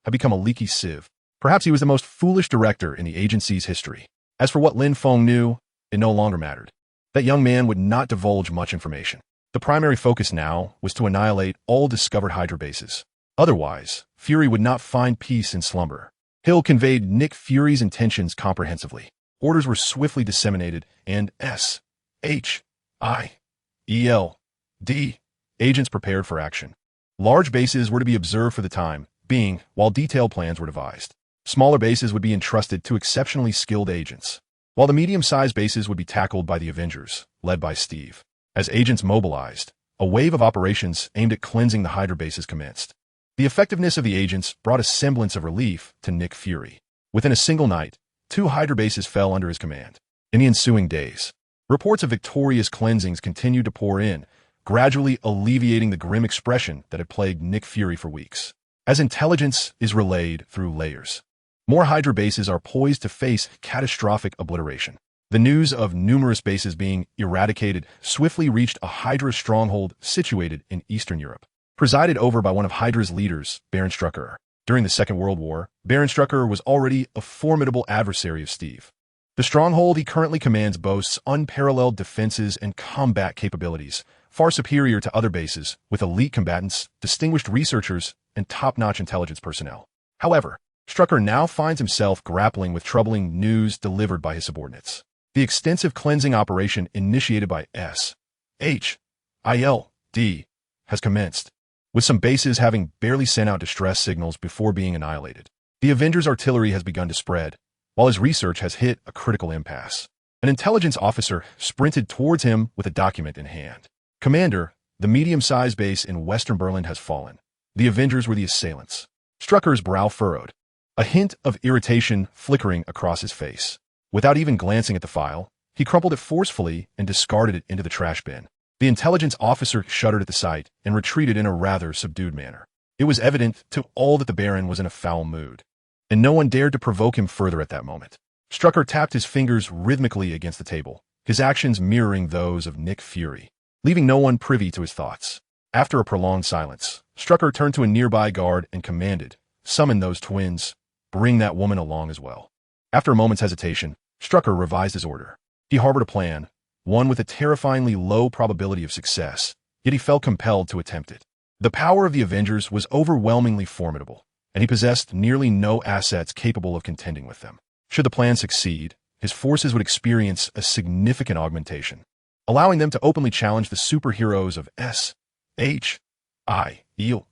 had become a leaky sieve. Perhaps he was the most foolish director in the agency's history. As for what Lin Feng knew, it no longer mattered. That young man would not divulge much information. The primary focus now was to annihilate all discovered Hydra bases. Otherwise, Fury would not find peace in slumber. Hill conveyed Nick Fury's intentions comprehensively. Orders were swiftly disseminated, and SHIELD agents prepared for action. Large bases were to be observed for the time being, while detailed plans were devised. Smaller bases would be entrusted to exceptionally skilled agents. while the medium-sized bases would be tackled by the Avengers, led by Steve. As agents mobilized, a wave of operations aimed at cleansing the Hydra bases commenced. The effectiveness of the agents brought a semblance of relief to Nick Fury. Within a single night, 2 Hydra bases fell under his command. In the ensuing days, reports of victorious cleansings continued to pour in, gradually alleviating the grim expression that had plagued Nick Fury for weeks. As intelligence is relayed through layers, more Hydra bases are poised to face catastrophic obliteration. The news of numerous bases being eradicated swiftly reached a Hydra stronghold situated in Eastern Europe, presided over by one of Hydra's leaders, Baron Strucker. During the Second World War, Baron Strucker was already a formidable adversary of Steve. The stronghold he currently commands boasts unparalleled defenses and combat capabilities, far superior to other bases, with elite combatants, distinguished researchers, and top-notch intelligence personnel. However, Strucker now finds himself grappling with troubling news delivered by his subordinates. The extensive cleansing operation initiated by SHIELD has commenced, with some bases having barely sent out distress signals before being annihilated. The Avengers' artillery has begun to spread, while his research has hit a critical impasse. An intelligence officer sprinted towards him with a document in hand. "Commander, the medium-sized base in Western Berlin has fallen. The Avengers were the assailants." Strucker's brow furrowed, a hint of irritation flickering across his face. Without even glancing at the file, he crumpled it forcefully and discarded it into the trash bin. The intelligence officer shuddered at the sight and retreated in a rather subdued manner. It was evident to all that the Baron was in a foul mood, and no one dared to provoke him further at that moment. Strucker tapped his fingers rhythmically against the table, his actions mirroring those of Nick Fury, leaving no one privy to his thoughts. After a prolonged silence, Strucker turned to a nearby guard and commanded, "Summon those twins. Bring that woman along as well." After a moment's hesitation, Strucker revised his order. He harbored a plan, one with a terrifyingly low probability of success, yet he felt compelled to attempt it. The power of the Avengers was overwhelmingly formidable, and he possessed nearly no assets capable of contending with them. Should the plan succeed, his forces would experience a significant augmentation, allowing them to openly challenge the superheroes of SHIELD.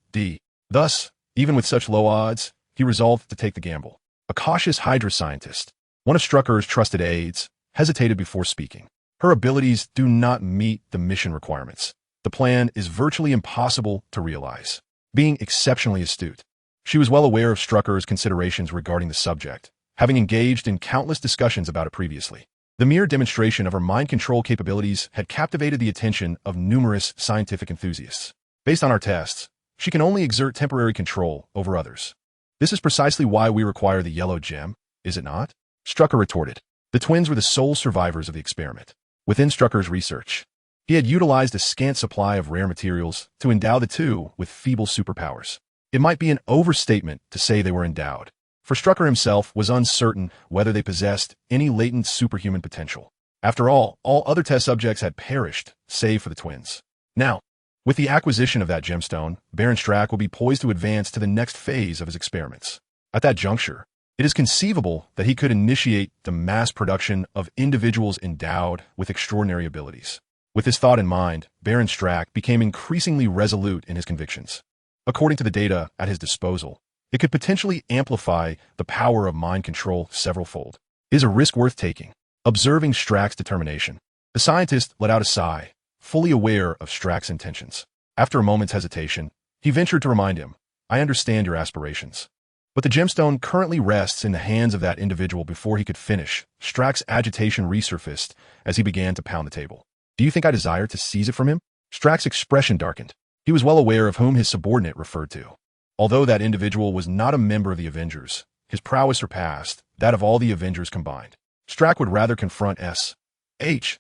Thus, even with such low odds, he resolved to take the gamble. A cautious Hydra scientist, one of Strucker's trusted aides, hesitated before speaking. "Her abilities do not meet the mission requirements. The plan is virtually impossible to realize." Being exceptionally astute, she was well aware of Strucker's considerations regarding the subject, having engaged in countless discussions about it previously. The mere demonstration of her mind control capabilities had captivated the attention of numerous scientific enthusiasts. "Based on our tests, she can only exert temporary control over others. This is precisely why we require the yellow gem, is it not?" Strucker retorted. The twins were the sole survivors of the experiment. Within Strucker's research, he had utilized a scant supply of rare materials to endow the two with feeble superpowers. It might be an overstatement to say they were endowed, for Strucker himself was uncertain whether they possessed any latent superhuman potential. After all other test subjects had perished, save for the twins. Now, with the acquisition of that gemstone, Baron Strack will be poised to advance to the next phase of his experiments. At that juncture, it is conceivable that he could initiate the mass production of individuals endowed with extraordinary abilities. With this thought in mind, Baron Strack became increasingly resolute in his convictions. According to the data at his disposal, it could potentially amplify the power of mind control several-fold. Is a risk worth taking? Observing Strack's determination, the scientist let out a sigh, fully aware of Strack's intentions. After a moment's hesitation, he ventured to remind him, "I understand your aspirations, but the gemstone currently rests in the hands of that individual." Before he could finish, Strack's agitation resurfaced as he began to pound the table. "Do you think I desire to seize it from him?" Strack's expression darkened. He was well aware of whom his subordinate referred to. Although that individual was not a member of the Avengers, his prowess surpassed that of all the Avengers combined. Strack would rather confront SHIELD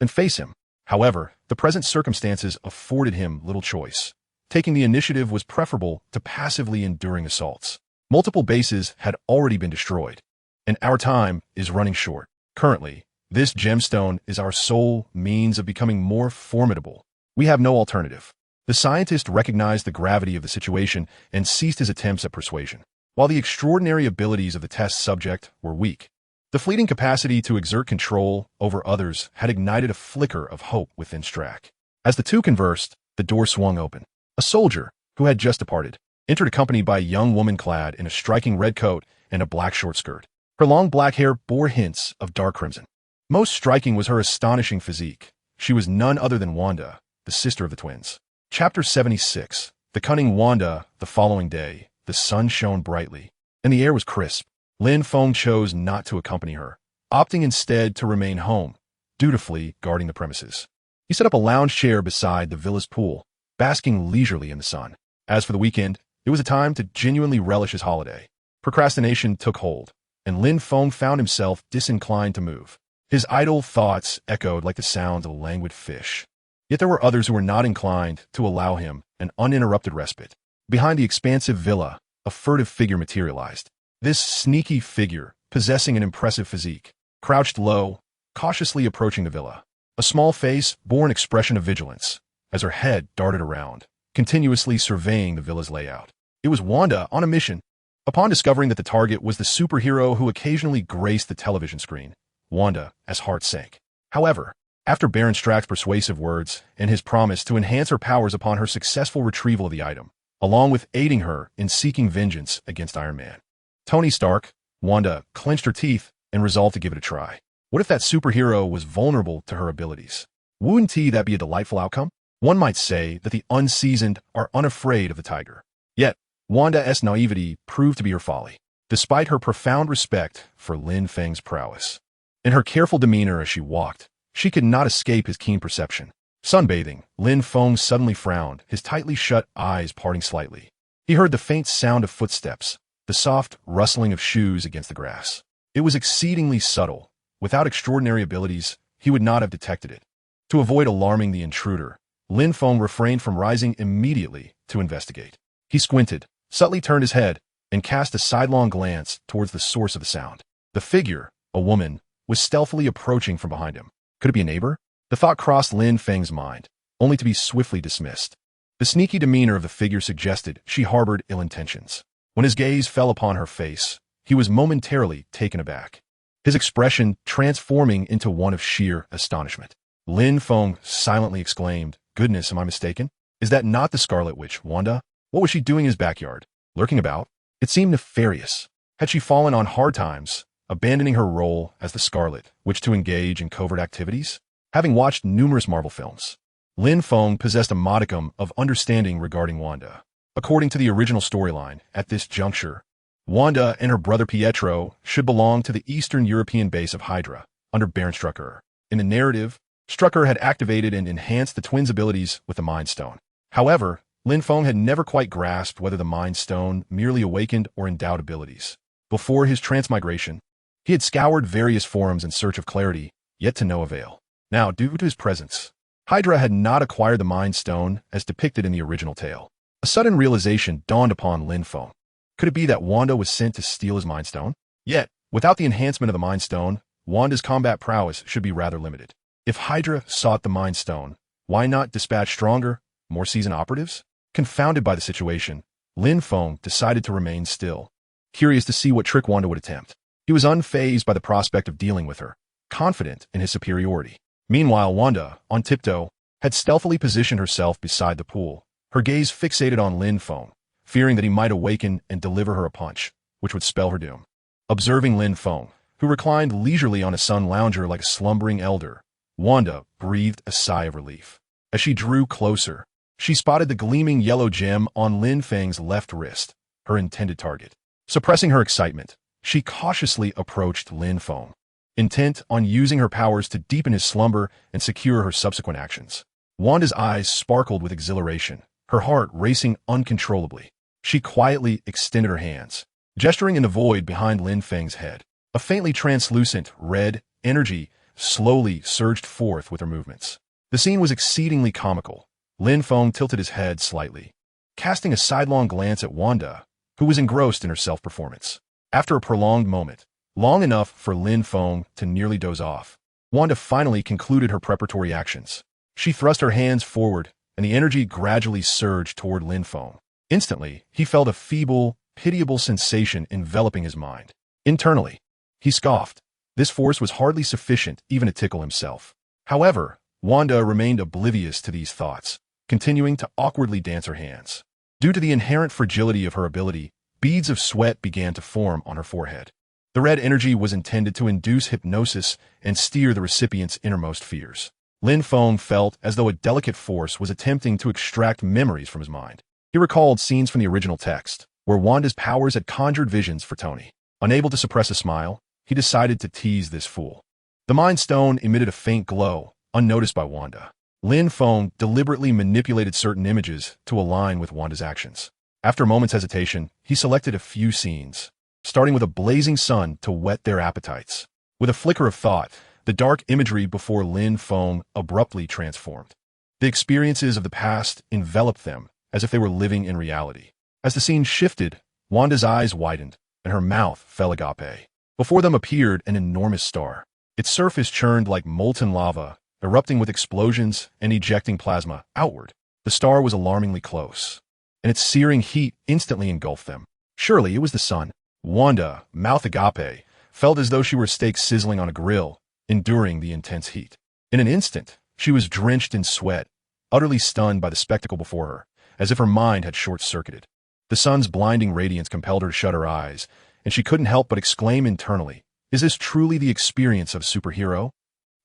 than face him. However, the present circumstances afforded him little choice. Taking the initiative was preferable to passively enduring assaults. Multiple bases had already been destroyed, and our time is running short. Currently, this gemstone is our sole means of becoming more formidable. We have no alternative. The scientist recognized the gravity of the situation and ceased his attempts at persuasion. While the extraordinary abilities of the test subject were weak, the fleeting capacity to exert control over others had ignited a flicker of hope within Strack. As the two conversed, the door swung open. A soldier, who had just departed, entered accompanied by a young woman clad in a striking red coat and a black short skirt. Her long black hair bore hints of dark crimson. Most striking was her astonishing physique. She was none other than Wanda, the sister of the twins. Chapter 76. The Cunning Wanda. The following day, the sun shone brightly, and the air was crisp. Lin Feng chose not to accompany her, opting instead to remain home, dutifully guarding the premises. He set up a lounge chair beside the villa's pool, basking leisurely in the sun. As for the weekend, it was a time to genuinely relish his holiday. Procrastination took hold, and Lin Feng found himself disinclined to move. His idle thoughts echoed like the sound of a languid fish. Yet there were others who were not inclined to allow him an uninterrupted respite. Behind the expansive villa, a furtive figure materialized. This sneaky figure, possessing an impressive physique, crouched low, cautiously approaching the villa. A small face bore an expression of vigilance, as her head darted around, continuously surveying the villa's layout. It was Wanda on a mission. Upon discovering that the target was the superhero who occasionally graced the television screen, Wanda's heart sank. However, after Baron Strack's persuasive words and his promise to enhance her powers upon her successful retrieval of the item, along with aiding her in seeking vengeance against Iron Man, Tony Stark, Wanda clenched her teeth and resolved to give it a try. What if that superhero was vulnerable to her abilities? Wouldn't that be a delightful outcome? One might say that the unseasoned are unafraid of the tiger. Yet, Wanda's naivety proved to be her folly, despite her profound respect for Lin Feng's prowess. In her careful demeanor as she walked, she could not escape his keen perception. Sunbathing, Lin Feng suddenly frowned, his tightly shut eyes parting slightly. He heard the faint sound of footsteps, the soft rustling of shoes against the grass. It was exceedingly subtle. Without extraordinary abilities, he would not have detected it. To avoid alarming the intruder, Lin Feng refrained from rising immediately to investigate. He squinted, subtly turned his head, and cast a sidelong glance towards the source of the sound. The figure, a woman, was stealthily approaching from behind him. Could it be a neighbor? The thought crossed Lin Feng's mind, only to be swiftly dismissed. The sneaky demeanor of the figure suggested she harbored ill intentions. When his gaze fell upon her face, he was momentarily taken aback, his expression transforming into one of sheer astonishment. Lin Feng silently exclaimed, "Goodness, am I mistaken? Is that not the Scarlet Witch, Wanda? What was she doing in his backyard? Lurking about?" It seemed nefarious. Had she fallen on hard times, abandoning her role as the Scarlet Witch to engage in covert activities? Having watched numerous Marvel films, Lin Feng possessed a modicum of understanding regarding Wanda. According to the original storyline, at this juncture, Wanda and her brother Pietro should belong to the Eastern European base of Hydra, under Baron Strucker. In the narrative, Strucker had activated and enhanced the twins' abilities with the Mind Stone. However, Lin Feng had never quite grasped whether the Mind Stone merely awakened or endowed abilities. Before his transmigration, he had scoured various forums in search of clarity, yet to no avail. Now, due to his presence, Hydra had not acquired the Mind Stone as depicted in the original tale. A sudden realization dawned upon Lin Feng. Could it be that Wanda was sent to steal his Mind Stone? Yet, without the enhancement of the Mind Stone, Wanda's combat prowess should be rather limited. If Hydra sought the Mind Stone, why not dispatch stronger, more seasoned operatives? Confounded by the situation, Lin Feng decided to remain still, curious to see what trick Wanda would attempt. He was unfazed by the prospect of dealing with her, confident in his superiority. Meanwhile, Wanda, on tiptoe, had stealthily positioned herself beside the pool, her gaze fixated on Lin Feng, fearing that he might awaken and deliver her a punch, which would spell her doom. Observing Lin Feng, who reclined leisurely on a sun lounger like a slumbering elder, Wanda breathed a sigh of relief. As she drew closer, she spotted the gleaming yellow gem on Lin Feng's left wrist, her intended target. Suppressing her excitement, she cautiously approached Lin Feng, intent on using her powers to deepen his slumber and secure her subsequent actions. Wanda's eyes sparkled with exhilaration, her heart racing uncontrollably. She quietly extended her hands, gesturing in the void behind Lin Feng's head. A faintly translucent, red energy slowly surged forth with her movements. The scene was exceedingly comical. Lin Feng tilted his head slightly, casting a sidelong glance at Wanda, who was engrossed in her self-performance. After a prolonged moment, long enough for Lin Feng to nearly doze off, Wanda finally concluded her preparatory actions. She thrust her hands forward, and the energy gradually surged toward Lin Feng. Instantly, he felt a feeble, pitiable sensation enveloping his mind. Internally, he scoffed. This force was hardly sufficient even to tickle himself. However, Wanda remained oblivious to these thoughts, continuing to awkwardly dance her hands. Due to the inherent fragility of her ability, beads of sweat began to form on her forehead. The red energy was intended to induce hypnosis and steer the recipient's innermost fears. Lin Feng felt as though a delicate force was attempting to extract memories from his mind. He recalled scenes from the original text, where Wanda's powers had conjured visions for Tony. Unable to suppress a smile, he decided to tease this fool. The Mind Stone emitted a faint glow, unnoticed by Wanda. Lin Feng deliberately manipulated certain images to align with Wanda's actions. After a moment's hesitation, he selected a few scenes, starting with a blazing sun to whet their appetites. With a flicker of thought, the dark imagery before Lin Feng abruptly transformed. The experiences of the past enveloped them as if they were living in reality. As the scene shifted, Wanda's eyes widened, and her mouth fell agape. Before them appeared an enormous star. Its surface churned like molten lava, erupting with explosions and ejecting plasma outward. The star was alarmingly close, and its searing heat instantly engulfed them. Surely it was the sun. Wanda, mouth agape, felt as though she were a steak sizzling on a grill, enduring the intense heat. In an instant, she was drenched in sweat, utterly stunned by the spectacle before her, as if her mind had short-circuited. The sun's blinding radiance compelled her to shut her eyes, and she couldn't help but exclaim internally, "Is this truly the experience of a superhero?"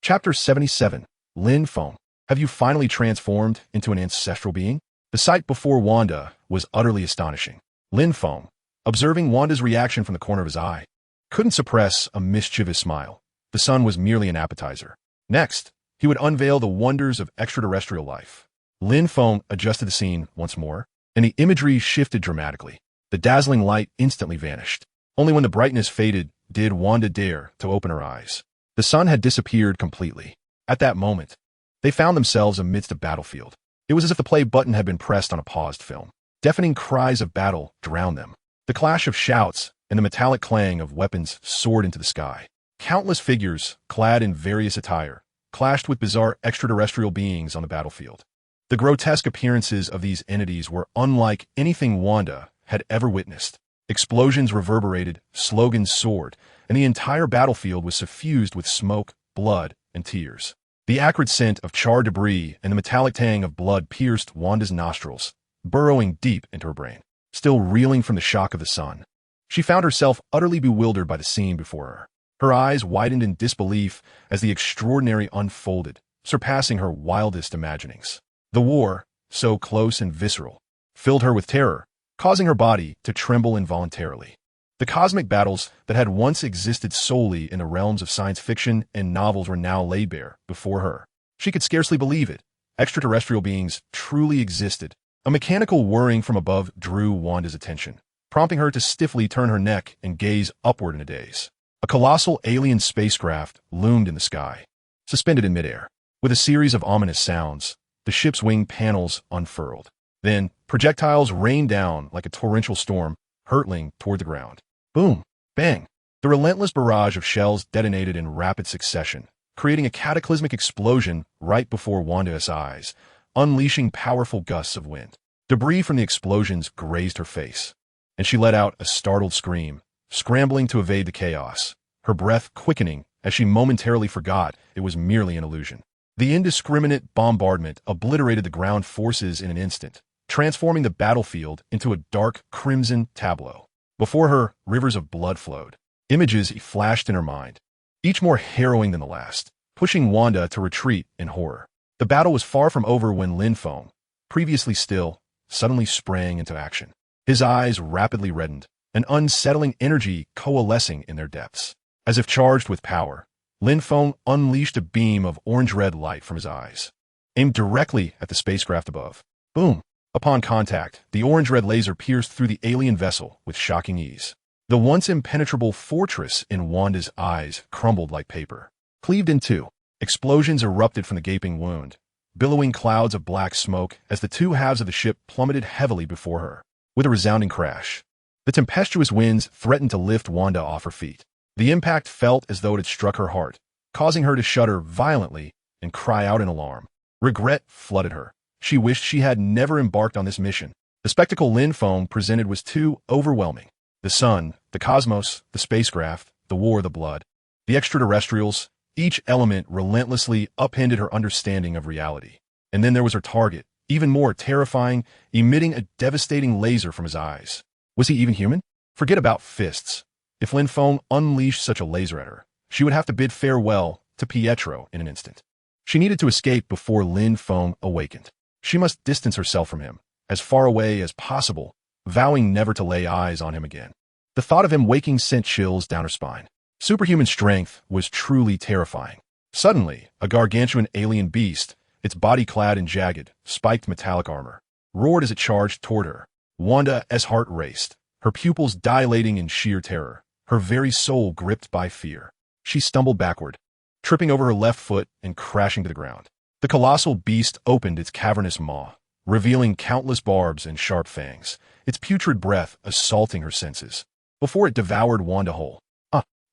Chapter 77. Lin Feng. Have you finally transformed into an ancestral being? The sight before Wanda was utterly astonishing. Lin Feng, observing Wanda's reaction from the corner of his eye, couldn't suppress a mischievous smile. The sun was merely an appetizer. Next, he would unveil the wonders of extraterrestrial life. Lin Feng adjusted the scene once more, and the imagery shifted dramatically. The dazzling light instantly vanished. Only when the brightness faded did Wanda dare to open her eyes. The sun had disappeared completely. At that moment, they found themselves amidst a battlefield. It was as if the play button had been pressed on a paused film. Deafening cries of battle drowned them. The clash of shouts and the metallic clang of weapons soared into the sky. Countless figures, clad in various attire, clashed with bizarre extraterrestrial beings on the battlefield. The grotesque appearances of these entities were unlike anything Wanda had ever witnessed. Explosions reverberated, slogans soared, and the entire battlefield was suffused with smoke, blood, and tears. The acrid scent of charred debris and the metallic tang of blood pierced Wanda's nostrils, burrowing deep into her brain. Still reeling from the shock of the sun, she found herself utterly bewildered by the scene before her. Her eyes widened in disbelief as the extraordinary unfolded, surpassing her wildest imaginings. The war, so close and visceral, filled her with terror, causing her body to tremble involuntarily. The cosmic battles that had once existed solely in the realms of science fiction and novels were now laid bare before her. She could scarcely believe it. Extraterrestrial beings truly existed. A mechanical whirring from above drew Wanda's attention, prompting her to stiffly turn her neck and gaze upward in a daze. A colossal alien spacecraft loomed in the sky, suspended in midair. With a series of ominous sounds, the ship's wing panels unfurled. Then, projectiles rained down like a torrential storm, hurtling toward the ground. Boom! Bang! The relentless barrage of shells detonated in rapid succession, creating a cataclysmic explosion right before Wanda's eyes, unleashing powerful gusts of wind. Debris from the explosions grazed her face, and she let out a startled scream, scrambling to evade the chaos, her breath quickening as she momentarily forgot it was merely an illusion. The indiscriminate bombardment obliterated the ground forces in an instant, transforming the battlefield into a dark crimson tableau. Before her, rivers of blood flowed. Images flashed in her mind, each more harrowing than the last, pushing Wanda to retreat in horror. The battle was far from over when Lin Feng, previously still, suddenly sprang into action. His eyes rapidly reddened, an unsettling energy coalescing in their depths. As if charged with power, Lin Feng unleashed a beam of orange-red light from his eyes, aimed directly at the spacecraft above. Boom! Upon contact, the orange-red laser pierced through the alien vessel with shocking ease. The once impenetrable fortress in Wanda's eyes crumbled like paper. Cleaved in two, explosions erupted from the gaping wound, billowing clouds of black smoke as the two halves of the ship plummeted heavily before her. With a resounding crash, the tempestuous winds threatened to lift Wanda off her feet. The impact felt as though it had struck her heart, causing her to shudder violently and cry out in alarm. Regret flooded her. She wished she had never embarked on this mission. The spectacle Lin Feng presented was too overwhelming. The sun, the cosmos, the spacecraft, the war, the blood, the extraterrestrials, each element relentlessly upended her understanding of reality. And then there was her target, even more terrifying, emitting a devastating laser from his eyes. Was he even human? Forget about fists. If Lin Feng unleashed such a laser at her, she would have to bid farewell to Pietro in an instant. She needed to escape before Lin Feng awakened. She must distance herself from him, as far away as possible, vowing never to lay eyes on him again. The thought of him waking sent chills down her spine. Superhuman strength was truly terrifying. Suddenly, a gargantuan alien beast, its body clad in jagged, spiked metallic armor, roared as it charged toward her. Wanda's heart raced, her pupils dilating in sheer terror, her very soul gripped by fear. She stumbled backward, tripping over her left foot and crashing to the ground. The colossal beast opened its cavernous maw, revealing countless barbs and sharp fangs, its putrid breath assaulting her senses. Before it devoured Wanda whole.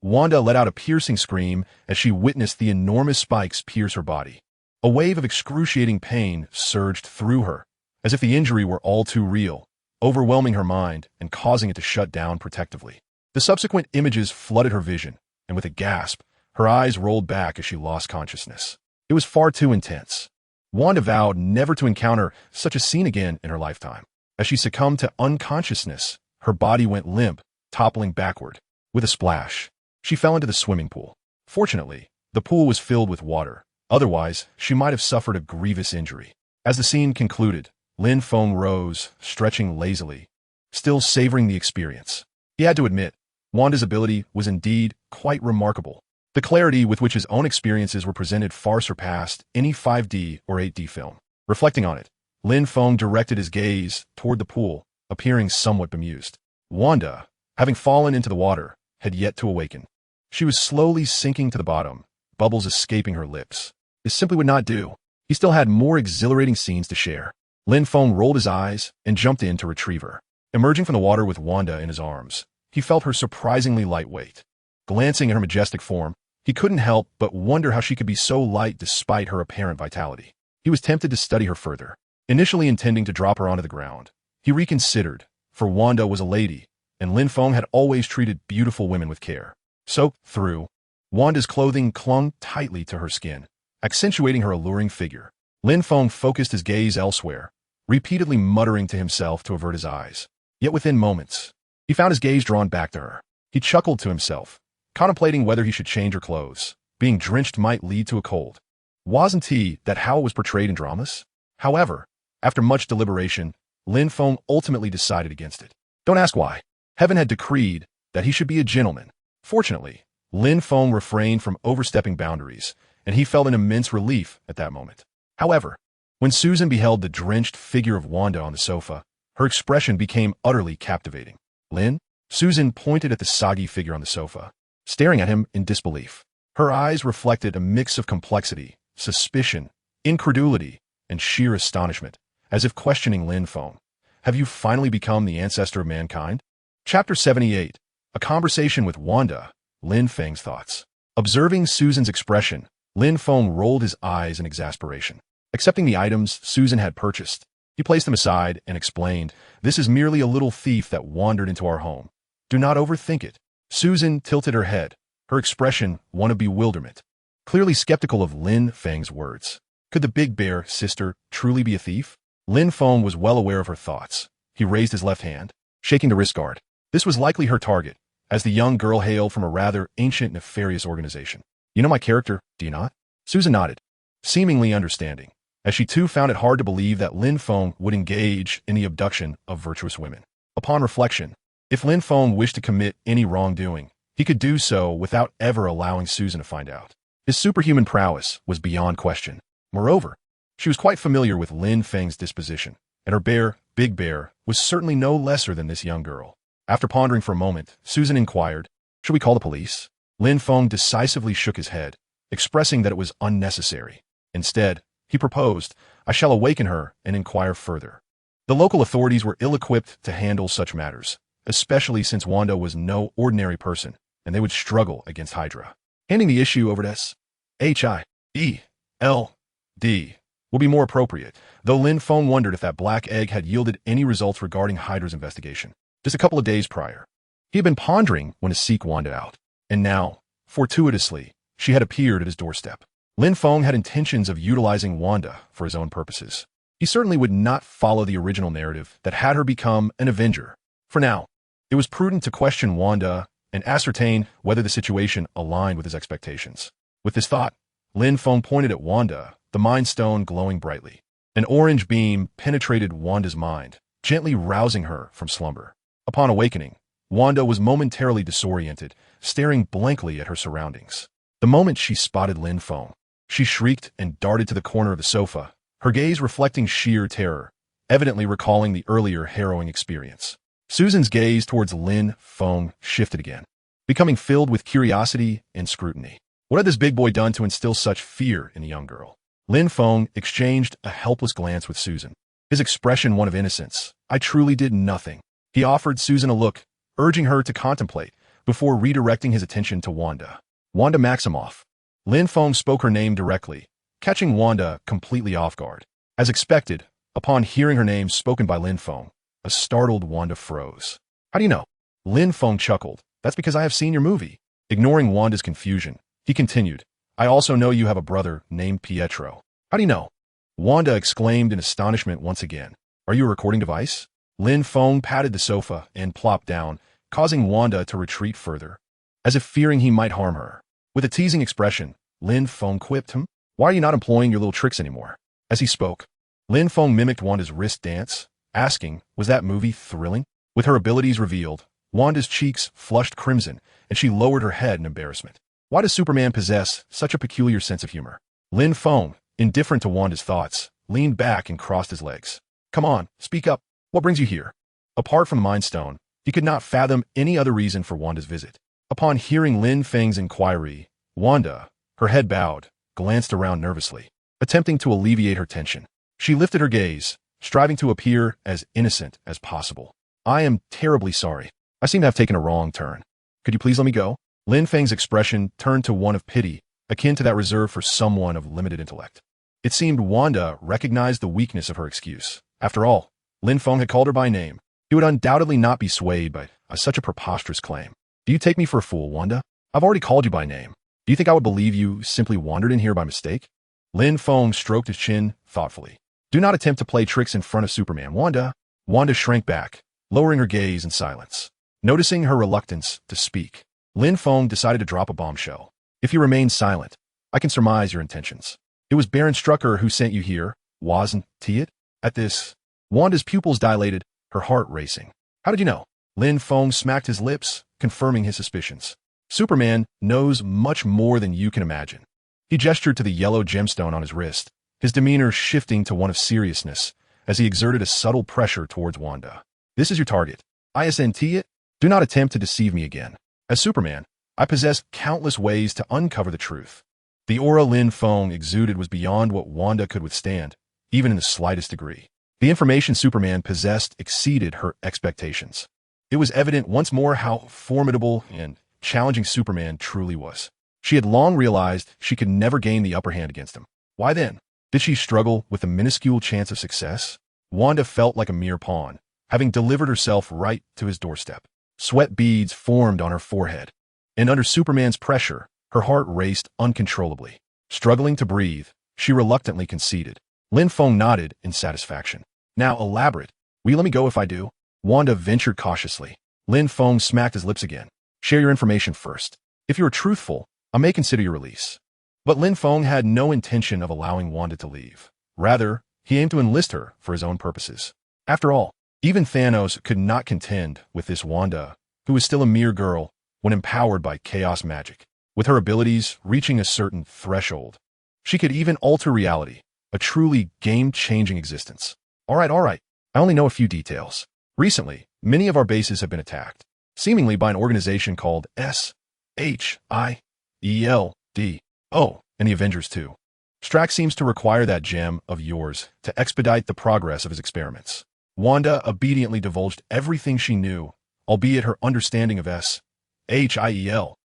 Wanda let out a piercing scream as she witnessed the enormous spikes pierce her body. A wave of excruciating pain surged through her, as if the injury were all too real, overwhelming her mind and causing it to shut down protectively. The subsequent images flooded her vision, and with a gasp, her eyes rolled back as she lost consciousness. It was far too intense. Wanda vowed never to encounter such a scene again in her lifetime. As she succumbed to unconsciousness, her body went limp, toppling backward. With a splash, she fell into the swimming pool. Fortunately, the pool was filled with water. Otherwise, she might have suffered a grievous injury. As the scene concluded, Lin Feng rose, stretching lazily, still savoring the experience. He had to admit, Wanda's ability was indeed quite remarkable. The clarity with which his own experiences were presented far surpassed any 5D or 8D film. Reflecting on it, Lin Feng directed his gaze toward the pool, appearing somewhat bemused. Wanda, having fallen into the water, had yet to awaken. She was slowly sinking to the bottom, bubbles escaping her lips. This simply would not do. He still had more exhilarating scenes to share. Lin Feng rolled his eyes and jumped in to retrieve her. Emerging from the water with Wanda in his arms, he felt her surprisingly lightweight. Glancing at her majestic form, he couldn't help but wonder how she could be so light despite her apparent vitality. He was tempted to study her further. Initially intending to drop her onto the ground, he reconsidered, for Wanda was a lady, and Lin Feng had always treated beautiful women with care. So, through, Wanda's clothing clung tightly to her skin, accentuating her alluring figure. Lin Feng focused his gaze elsewhere, repeatedly muttering to himself to avert his eyes. Yet within moments, he found his gaze drawn back to her. He chuckled to himself, contemplating whether he should change her clothes. Being drenched might lead to a cold. Wasn't he that how it was portrayed in dramas? However, after much deliberation, Lin Feng ultimately decided against it. Don't ask why. Heaven had decreed that he should be a gentleman. Fortunately, Lin Feng refrained from overstepping boundaries, and he felt an immense relief at that moment. However, when Susan beheld the drenched figure of Wanda on the sofa, her expression became utterly captivating. Lin? Susan pointed at the soggy figure on the sofa, staring at him in disbelief. Her eyes reflected a mix of complexity, suspicion, incredulity, and sheer astonishment, as if questioning Lin Feng. Have you finally become the ancestor of mankind? Chapter 78. A Conversation with Wanda. Lin Feng's thoughts. Observing Susan's expression, Lin Feng rolled his eyes in exasperation. Accepting the items Susan had purchased, he placed them aside and explained, "This is merely a little thief that wandered into our home. Do not overthink it." Susan tilted her head, her expression one of bewilderment, clearly skeptical of Lin Feng's words. Could the big bear sister truly be a thief? Lin Feng was well aware of her thoughts. He raised his left hand, shaking the wrist guard. This was likely her target, as the young girl hailed from a rather ancient nefarious organization. You know my character, do you not? Susan nodded, seemingly understanding, as she too found it hard to believe that Lin Feng would engage in the abduction of virtuous women. Upon reflection, if Lin Feng wished to commit any wrongdoing, he could do so without ever allowing Susan to find out. His superhuman prowess was beyond question. Moreover, she was quite familiar with Lin Feng's disposition, and her big bear, was certainly no lesser than this young girl. After pondering for a moment, Susan inquired, "Should we call the police?" Lin Feng decisively shook his head, expressing that it was unnecessary. Instead, he proposed, "I shall awaken her and inquire further." The local authorities were ill-equipped to handle such matters, especially since Wanda was no ordinary person, and they would struggle against Hydra. Handing the issue over to SHIELD will be more appropriate, though Lin Feng wondered if that black egg had yielded any results regarding Hydra's investigation. Just a couple of days prior, he had been pondering when to seek Wanda out, and now, fortuitously, she had appeared at his doorstep. Lin Feng had intentions of utilizing Wanda for his own purposes. He certainly would not follow the original narrative that had her become an Avenger. For now, it was prudent to question Wanda and ascertain whether the situation aligned with his expectations. With this thought, Lin Feng pointed at Wanda, the Mind Stone glowing brightly. An orange beam penetrated Wanda's mind, gently rousing her from slumber. Upon awakening, Wanda was momentarily disoriented, staring blankly at her surroundings. The moment she spotted Lin Feng, she shrieked and darted to the corner of the sofa, her gaze reflecting sheer terror, evidently recalling the earlier harrowing experience. Susan's gaze towards Lin Feng shifted again, becoming filled with curiosity and scrutiny. What had this big boy done to instill such fear in a young girl? Lin Feng exchanged a helpless glance with Susan, his expression one of innocence. I truly did nothing. He offered Susan a look, urging her to contemplate, before redirecting his attention to Wanda. Wanda Maximoff. Lin Feng spoke her name directly, catching Wanda completely off guard. As expected, upon hearing her name spoken by Lin Feng, a startled Wanda froze. How do you know? Lin Feng chuckled. That's because I have seen your movie. Ignoring Wanda's confusion, he continued. I also know you have a brother named Pietro. How do you know? Wanda exclaimed in astonishment once again. Are you a recording device? Lin Feng patted the sofa and plopped down, causing Wanda to retreat further, as if fearing he might harm her. With a teasing expression, Lin Feng quipped him. Why are you not employing your little tricks anymore? As he spoke, Lin Feng mimicked Wanda's wrist dance, asking, was that movie thrilling? With her abilities revealed, Wanda's cheeks flushed crimson, and she lowered her head in embarrassment. Why does Superman possess such a peculiar sense of humor? Lin Feng, indifferent to Wanda's thoughts, leaned back and crossed his legs. Come on, speak up. What brings you here? Apart from the Mind Stone, he could not fathom any other reason for Wanda's visit. Upon hearing Lin Feng's inquiry, Wanda, her head bowed, glanced around nervously, attempting to alleviate her tension. She lifted her gaze, striving to appear as innocent as possible. I am terribly sorry. I seem to have taken a wrong turn. Could you please let me go? Lin Feng's expression turned to one of pity, akin to that reserved for someone of limited intellect. It seemed Wanda recognized the weakness of her excuse. After all, Lin Feng had called her by name. He would undoubtedly not be swayed by such a preposterous claim. Do you take me for a fool, Wanda? I've already called you by name. Do you think I would believe you simply wandered in here by mistake? Lin Feng stroked his chin thoughtfully. Do not attempt to play tricks in front of Superman, Wanda. Wanda shrank back, lowering her gaze in silence. Noticing her reluctance to speak, Lin Feng decided to drop a bombshell. If you remain silent, I can surmise your intentions. It was Baron Strucker who sent you here, wasn't it? At this, Wanda's pupils dilated, her heart racing. How did you know? Lin Feng smacked his lips, confirming his suspicions. Superman knows much more than you can imagine. He gestured to the yellow gemstone on his wrist, his demeanor shifting to one of seriousness as he exerted a subtle pressure towards Wanda. This is your target. Isn't it? Do not attempt to deceive me again. As Superman, I possess countless ways to uncover the truth. The aura Lin Feng exuded was beyond what Wanda could withstand, even in the slightest degree. The information Superman possessed exceeded her expectations. It was evident once more how formidable and challenging Superman truly was. She had long realized she could never gain the upper hand against him. Why then did she struggle with a minuscule chance of success? Wanda felt like a mere pawn, having delivered herself right to his doorstep. Sweat beads formed on her forehead, and under Superman's pressure, her heart raced uncontrollably. Struggling to breathe, she reluctantly conceded. Lin Feng nodded in satisfaction. Now elaborate. Will you let me go if I do? Wanda ventured cautiously. Lin Feng smacked his lips again. Share your information first. If you are truthful, I may consider your release. But Lin Feng had no intention of allowing Wanda to leave. Rather, he aimed to enlist her for his own purposes. After all, even Thanos could not contend with this Wanda, who was still a mere girl when empowered by chaos magic. With her abilities reaching a certain threshold, she could even alter reality, a truly game-changing existence. All right. I only know a few details. Recently, many of our bases have been attacked, seemingly by an organization called Shield. Oh, and the Avengers too. Strax seems to require that gem of yours to expedite the progress of his experiments. Wanda obediently divulged everything she knew, albeit her understanding of Shield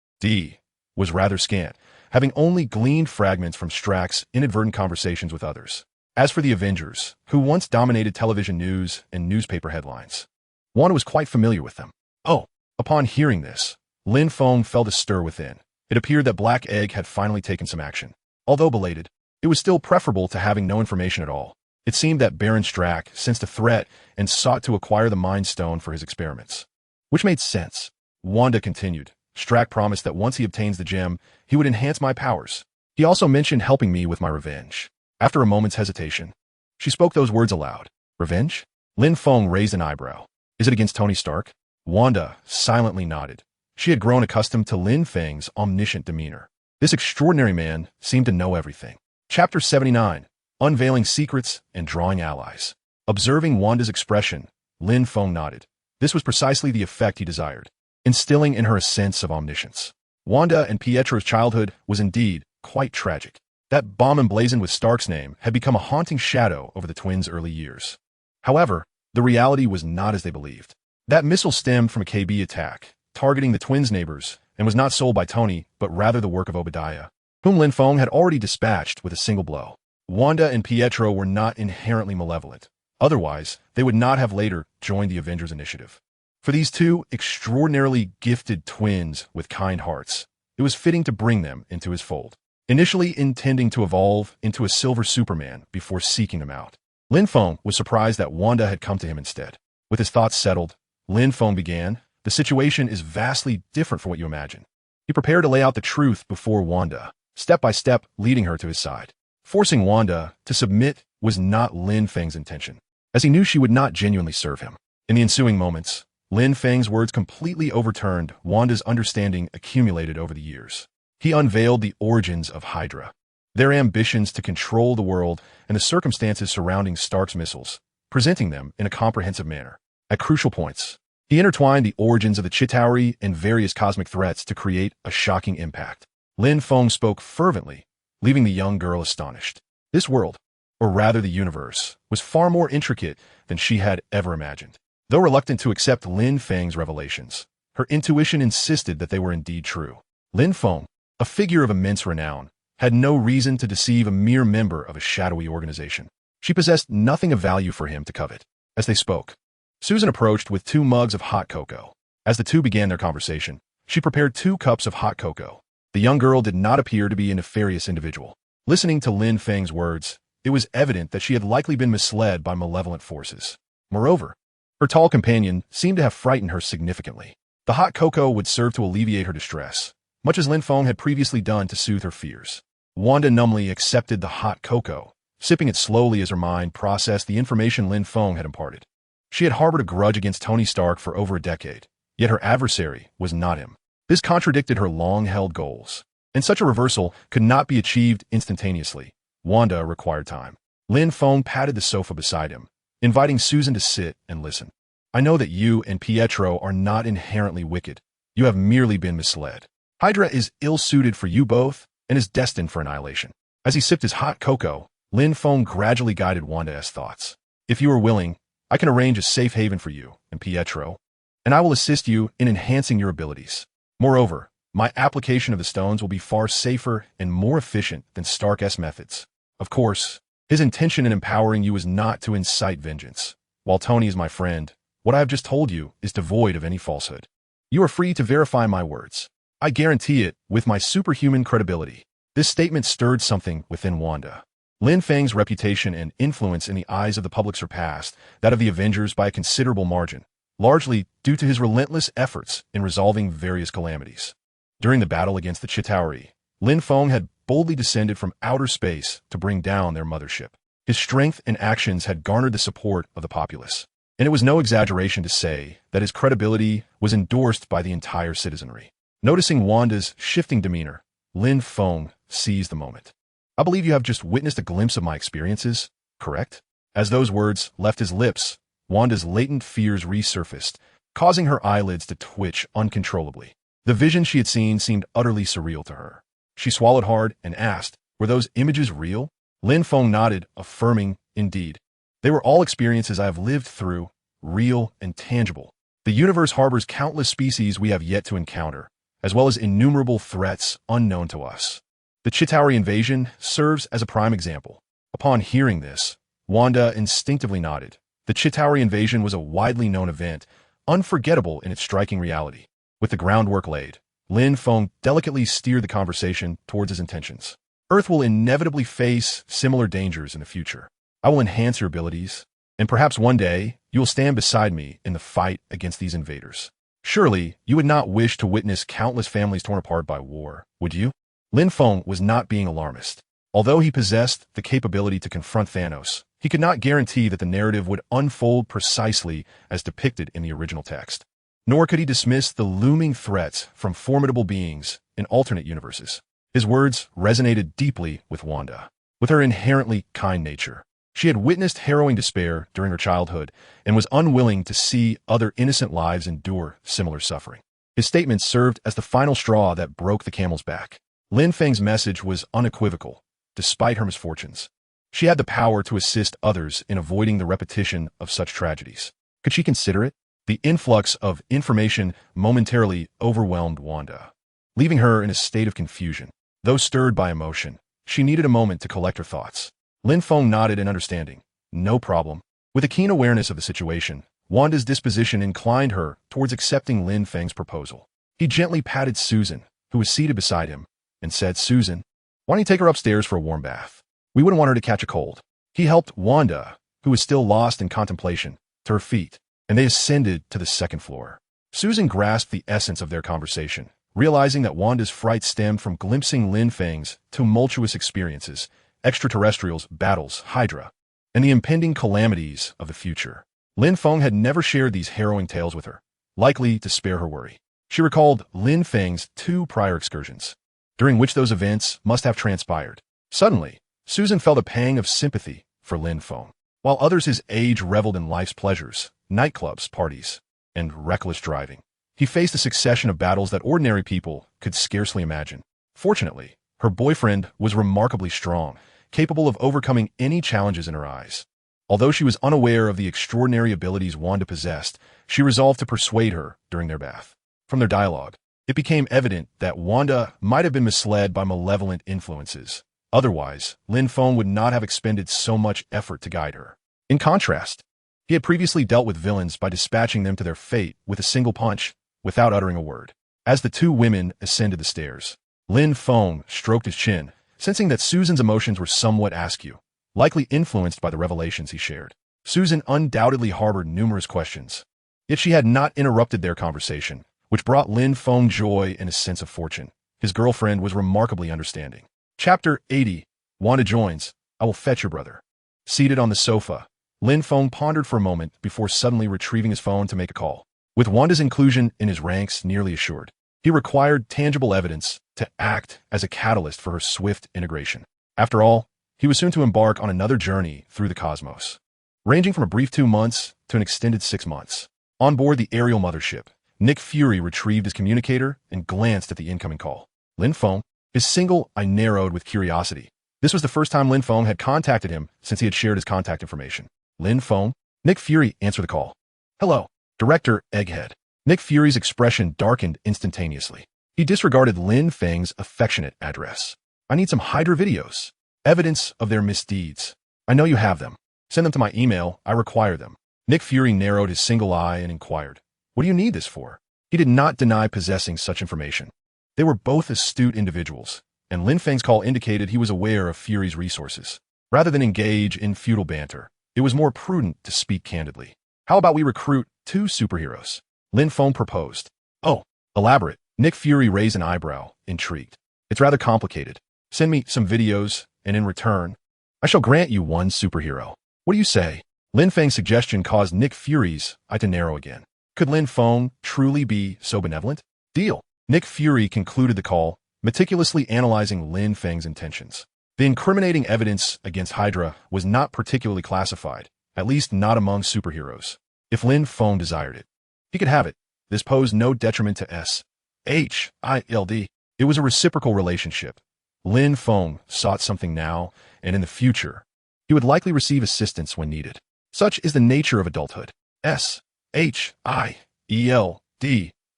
was rather scant, having only gleaned fragments from Strax's inadvertent conversations with others. As for the Avengers, who once dominated television news and newspaper headlines, Wanda was quite familiar with them. Oh, upon hearing this, Lin Feng felt a stir within. It appeared that Black Egg had finally taken some action. Although belated, it was still preferable to having no information at all. It seemed that Baron Strack sensed a threat and sought to acquire the Mind Stone for his experiments. Which made sense. Wanda continued. Strack promised that once he obtains the gem, he would enhance my powers. He also mentioned helping me with my revenge. After a moment's hesitation, she spoke those words aloud. Revenge? Lin Feng raised an eyebrow. Is it against Tony Stark? Wanda silently nodded. She had grown accustomed to Lin Feng's omniscient demeanor. This extraordinary man seemed to know everything. Chapter 79. Unveiling Secrets and Drawing Allies. Observing Wanda's expression, Lin Feng nodded. This was precisely the effect he desired, instilling in her a sense of omniscience. Wanda and Pietro's childhood was indeed quite tragic. That bomb emblazoned with Stark's name had become a haunting shadow over the twins' early years. However, the reality was not as they believed. That missile stemmed from a KB attack, targeting the twins' neighbors, and was not sold by Tony, but rather the work of Obadiah, whom Lin Feng had already dispatched with a single blow. Wanda and Pietro were not inherently malevolent. Otherwise, they would not have later joined the Avengers initiative. For these two extraordinarily gifted twins with kind hearts, it was fitting to bring them into his fold, initially intending to evolve into a silver Superman before seeking them out. Lin Feng was surprised that Wanda had come to him instead. With his thoughts settled, Lin Feng began, the situation is vastly different from what you imagine. He prepared to lay out the truth before Wanda, step by step leading her to his side. Forcing Wanda to submit was not Lin Feng's intention, as he knew she would not genuinely serve him. In the ensuing moments, Lin Feng's words completely overturned Wanda's understanding accumulated over the years. He unveiled the origins of Hydra, their ambitions to control the world, and the circumstances surrounding Stark's missiles, presenting them in a comprehensive manner. At crucial points, he intertwined the origins of the Chitauri and various cosmic threats to create a shocking impact. Lin Feng spoke fervently, leaving the young girl astonished. This world, or rather the universe, was far more intricate than she had ever imagined. Though reluctant to accept Lin Feng's revelations, her intuition insisted that they were indeed true. Lin Feng, a figure of immense renown, had no reason to deceive a mere member of a shadowy organization. She possessed nothing of value for him to covet. As they spoke, Susan approached with 2 mugs of hot cocoa. As the two began their conversation, she prepared 2 cups of hot cocoa. The young girl did not appear to be a nefarious individual. Listening to Lin Feng's words, it was evident that she had likely been misled by malevolent forces. Moreover, her tall companion seemed to have frightened her significantly. The hot cocoa would serve to alleviate her distress, much as Lin Feng had previously done to soothe her fears. Wanda numbly accepted the hot cocoa, sipping it slowly as her mind processed the information Lin Feng had imparted. She had harbored a grudge against Tony Stark for over a decade, yet her adversary was not him. This contradicted her long-held goals, and such a reversal could not be achieved instantaneously. Wanda required time. Lin Feng patted the sofa beside him, inviting Susan to sit and listen. I know that you and Pietro are not inherently wicked. You have merely been misled. Hydra is ill-suited for you both and is destined for annihilation. As he sipped his hot cocoa, Lin Feng gradually guided Wanda's thoughts. If you are willing, I can arrange a safe haven for you and Pietro, and I will assist you in enhancing your abilities. Moreover, my application of the stones will be far safer and more efficient than Stark's methods. Of course, his intention in empowering you is not to incite vengeance. While Tony is my friend, what I have just told you is devoid of any falsehood. You are free to verify my words. I guarantee it with my superhuman credibility. This statement stirred something within Wanda. Lin Feng's reputation and influence in the eyes of the public surpassed that of the Avengers by a considerable margin, largely due to his relentless efforts in resolving various calamities. During the battle against the Chitauri, Lin Feng had boldly descended from outer space to bring down their mothership. His strength and actions had garnered the support of the populace, and it was no exaggeration to say that his credibility was endorsed by the entire citizenry. Noticing Wanda's shifting demeanor, Lin Feng seized the moment. I believe you have just witnessed a glimpse of my experiences, correct? As those words left his lips, Wanda's latent fears resurfaced, causing her eyelids to twitch uncontrollably. The vision she had seen seemed utterly surreal to her. She swallowed hard and asked, were those images real? Lin Feng nodded, affirming, indeed. They were all experiences I have lived through, real and tangible. The universe harbors countless species we have yet to encounter, as well as innumerable threats unknown to us. The Chitauri invasion serves as a prime example. Upon hearing this, Wanda instinctively nodded. The Chitauri invasion was a widely known event, unforgettable in its striking reality. With the groundwork laid, Lin Feng delicately steered the conversation towards his intentions. Earth will inevitably face similar dangers in the future. I will enhance your abilities, and perhaps one day you will stand beside me in the fight against these invaders. Surely, you would not wish to witness countless families torn apart by war, would you? Lin Feng was not being alarmist. Although he possessed the capability to confront Thanos, he could not guarantee that the narrative would unfold precisely as depicted in the original text. Nor could he dismiss the looming threats from formidable beings in alternate universes. His words resonated deeply with Wanda. With her inherently kind nature, she had witnessed harrowing despair during her childhood and was unwilling to see other innocent lives endure similar suffering. His statements served as the final straw that broke the camel's back. Lin Feng's message was unequivocal. Despite her misfortunes, she had the power to assist others in avoiding the repetition of such tragedies. Could she consider it? The influx of information momentarily overwhelmed Wanda, leaving her in a state of confusion. Though stirred by emotion, she needed a moment to collect her thoughts. Lin Feng nodded in understanding. No problem. With a keen awareness of the situation, Wanda's disposition inclined her towards accepting Lin Feng's proposal. He gently patted Susan, who was seated beside him, and said, "Susan, why don't you take her upstairs for a warm bath? We wouldn't want her to catch a cold." He helped Wanda, who was still lost in contemplation, to her feet, and they ascended to the second floor. Susan grasped the essence of their conversation, realizing that Wanda's fright stemmed from glimpsing Lin Feng's tumultuous experiences, extraterrestrials, battles, Hydra, and the impending calamities of the future. Lin Feng had never shared these harrowing tales with her, likely to spare her worry. She recalled Lin Feng's 2 prior excursions, during which those events must have transpired. Suddenly, Susan felt a pang of sympathy for Lin Feng. While others his age reveled in life's pleasures, nightclubs, parties, and reckless driving, he faced a succession of battles that ordinary people could scarcely imagine. Fortunately, her boyfriend was remarkably strong, capable of overcoming any challenges in her eyes. Although she was unaware of the extraordinary abilities Wanda possessed, she resolved to persuade her during their bath. From their dialogue, it became evident that Wanda might have been misled by malevolent influences. Otherwise, Lin Feng would not have expended so much effort to guide her. In contrast, he had previously dealt with villains by dispatching them to their fate with a single punch, without uttering a word. As the 2 women ascended the stairs, Lin Feng stroked his chin, sensing that Susan's emotions were somewhat askew, likely influenced by the revelations he shared. Susan undoubtedly harbored numerous questions, yet she had not interrupted their conversation, which brought Lin Feng joy and a sense of fortune. His girlfriend was remarkably understanding. Chapter 80. Wanda joins. I will fetch your brother. Seated on the sofa, Lin Feng pondered for a moment before suddenly retrieving his phone to make a call. With Wanda's inclusion in his ranks nearly assured, he required tangible evidence to act as a catalyst for her swift integration. After all, he was soon to embark on another journey through the cosmos, ranging from a brief 2 months to an extended 6 months. On board the aerial mothership, Nick Fury retrieved his communicator and glanced at the incoming call. Lin Feng. His single eye narrowed with curiosity. This was the first time Lin Feng had contacted him since he had shared his contact information. Lin Feng. Nick Fury answered the call. Hello, Director Egghead. Nick Fury's expression darkened instantaneously. He disregarded Lin Feng's affectionate address. I need some Hydra videos. Evidence of their misdeeds. I know you have them. Send them to my email. I require them. Nick Fury narrowed his single eye and inquired, what do you need this for? He did not deny possessing such information. They were both astute individuals, and Lin Feng's call indicated he was aware of Fury's resources. Rather than engage in futile banter, it was more prudent to speak candidly. How about we recruit 2 superheroes? Lin Feng proposed. Oh, elaborate. Nick Fury raised an eyebrow, intrigued. It's rather complicated. Send me some videos, and in return, I shall grant you 1 superhero. What do you say? Lin Feng's suggestion caused Nick Fury's eye to narrow again. Could Lin Feng truly be so benevolent? Deal. Nick Fury concluded the call, meticulously analyzing Lin Feng's intentions. The incriminating evidence against Hydra was not particularly classified, at least not among superheroes. If Lin Feng desired it, he could have it. This posed no detriment to S.H.I.L.D. It was a reciprocal relationship. Lin Feng sought something now, and in the future, he would likely receive assistance when needed. Such is the nature of adulthood. S.H.I.E.L.D.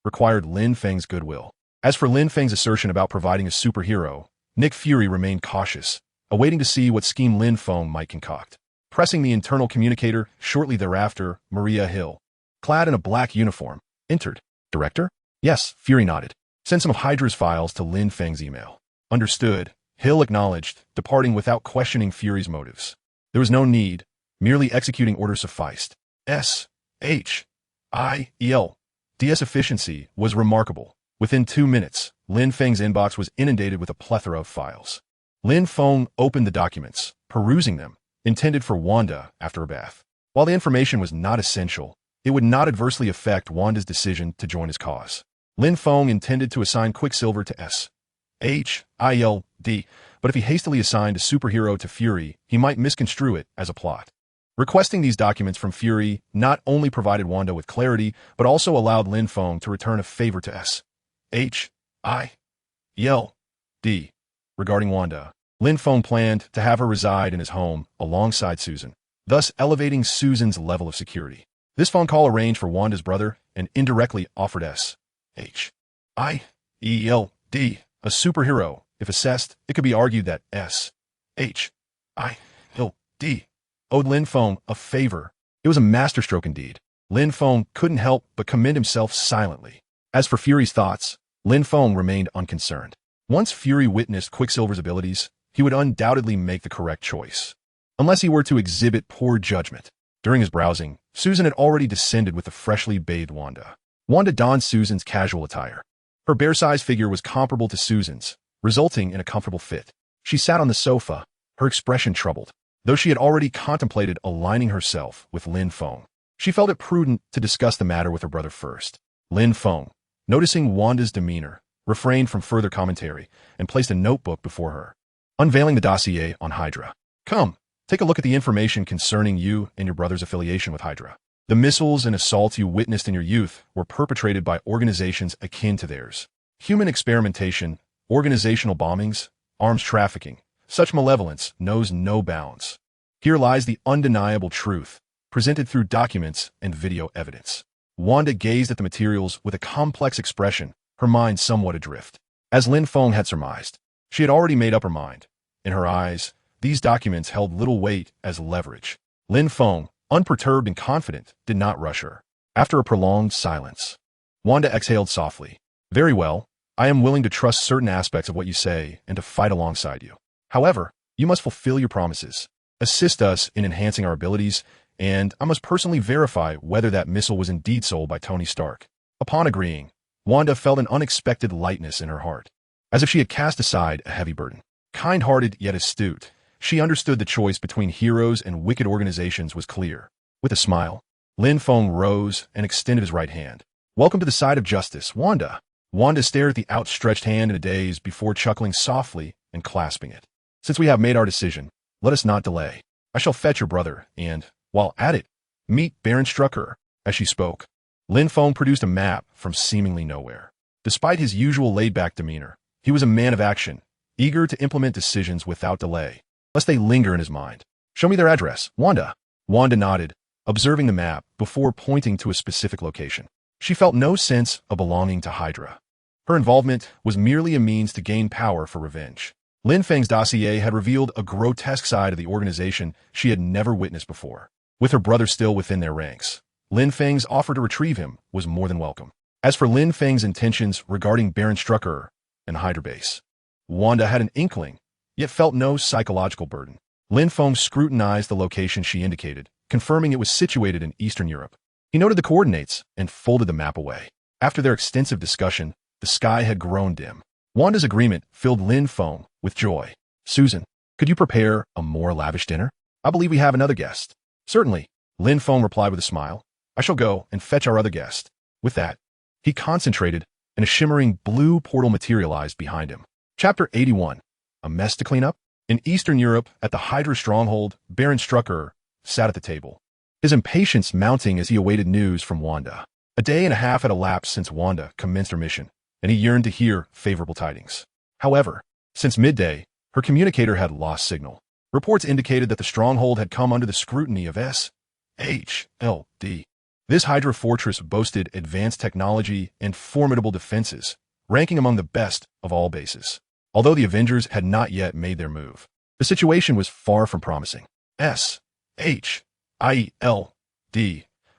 required Lin Feng's goodwill. As for Lin Feng's assertion about providing a superhero, Nick Fury remained cautious, awaiting to see what scheme Lin Feng might concoct. Pressing the internal communicator, shortly thereafter, Maria Hill, clad in a black uniform, entered. Director? Yes, Fury nodded. Send some of Hydra's files to Lin Feng's email. Understood. Hill acknowledged, departing without questioning Fury's motives. There was no need. Merely executing orders sufficed. S.H.I.E.L.D. DS efficiency was remarkable. Within 2 minutes, Lin Feng's inbox was inundated with a plethora of files. Lin Feng opened the documents, perusing them, intended for Wanda after her bath. While the information was not essential, it would not adversely affect Wanda's decision to join his cause. Lin Feng intended to assign Quicksilver to S.H.I.L.D., but if he hastily assigned a superhero to Fury, he might misconstrue it as a plot. Requesting these documents from Fury not only provided Wanda with clarity, but also allowed Lin Feng to return a favor to S.H.I.L.D. Regarding Wanda, Lin Feng planned to have her reside in his home alongside Susan, thus elevating Susan's level of security. This phone call arranged for Wanda's brother and indirectly offered S.H.I.L.D. a superhero. If assessed, it could be argued that S.H.I.L.D. owed Lin Feng a favor. It was a masterstroke indeed. Lin Feng couldn't help but commend himself silently. As for Fury's thoughts, Lin Feng remained unconcerned. Once Fury witnessed Quicksilver's abilities, he would undoubtedly make the correct choice, unless he were to exhibit poor judgment. During his browsing, Susan had already descended with the freshly bathed Wanda. Wanda donned Susan's casual attire. Her bear-sized figure was comparable to Susan's, resulting in a comfortable fit. She sat on the sofa, her expression troubled. Though she had already contemplated aligning herself with Lin Feng, she felt it prudent to discuss the matter with her brother first. Lin Feng, noticing Wanda's demeanor, refrained from further commentary and placed a notebook before her, unveiling the dossier on Hydra. Come, take a look at the information concerning you and your brother's affiliation with Hydra. The missiles and assaults you witnessed in your youth were perpetrated by organizations akin to theirs. Human experimentation, organizational bombings, arms trafficking, such malevolence knows no bounds. Here lies the undeniable truth, presented through documents and video evidence. Wanda gazed at the materials with a complex expression, her mind somewhat adrift. As Lin Feng had surmised, she had already made up her mind. In her eyes, these documents held little weight as leverage. Lin Feng, unperturbed and confident, did not rush her. After a prolonged silence, Wanda exhaled softly. Very well, I am willing to trust certain aspects of what you say and to fight alongside you. However, you must fulfill your promises, assist us in enhancing our abilities, and I must personally verify whether that missile was indeed sold by Tony Stark. Upon agreeing, Wanda felt an unexpected lightness in her heart, as if she had cast aside a heavy burden. Kind-hearted yet astute, she understood the choice between heroes and wicked organizations was clear. With a smile, Lin Feng rose and extended his right hand. Welcome to the side of justice, Wanda. Wanda stared at the outstretched hand in a daze before chuckling softly and clasping it. Since we have made our decision, let us not delay. I shall fetch your brother, and, while at it, meet Baron Strucker. As she spoke, Lin Feng produced a map from seemingly nowhere. Despite his usual laid-back demeanor, he was a man of action, eager to implement decisions without delay, lest they linger in his mind. Show me their address, Wanda. Wanda nodded, observing the map before pointing to a specific location. She felt no sense of belonging to Hydra. Her involvement was merely a means to gain power for revenge. Lin Feng's dossier had revealed a grotesque side of the organization she had never witnessed before. With her brother still within their ranks, Lin Feng's offer to retrieve him was more than welcome. As for Lin Feng's intentions regarding Baron Strucker and Hydra base, Wanda had an inkling, yet felt no psychological burden. Lin Feng scrutinized the location she indicated, confirming it was situated in Eastern Europe. He noted the coordinates and folded the map away. After their extensive discussion, the sky had grown dim. Wanda's agreement filled Lin Feng with joy. Susan, could you prepare a more lavish dinner? I believe we have another guest. Certainly, Lin Feng replied with a smile. I shall go and fetch our other guest. With that, he concentrated, and a shimmering blue portal materialized behind him. Chapter 81. A mess to clean up? In Eastern Europe, at the Hydra stronghold, Baron Strucker sat at the table, his impatience mounting as he awaited news from Wanda. A day and a half had elapsed since Wanda commenced her mission, and he yearned to hear favorable tidings. However, since midday, her communicator had lost signal. Reports indicated that the stronghold had come under the scrutiny of S.H.L.D. This Hydra fortress boasted advanced technology and formidable defenses, ranking among the best of all bases. Although the Avengers had not yet made their move, the situation was far from promising. S.H.I.L.D.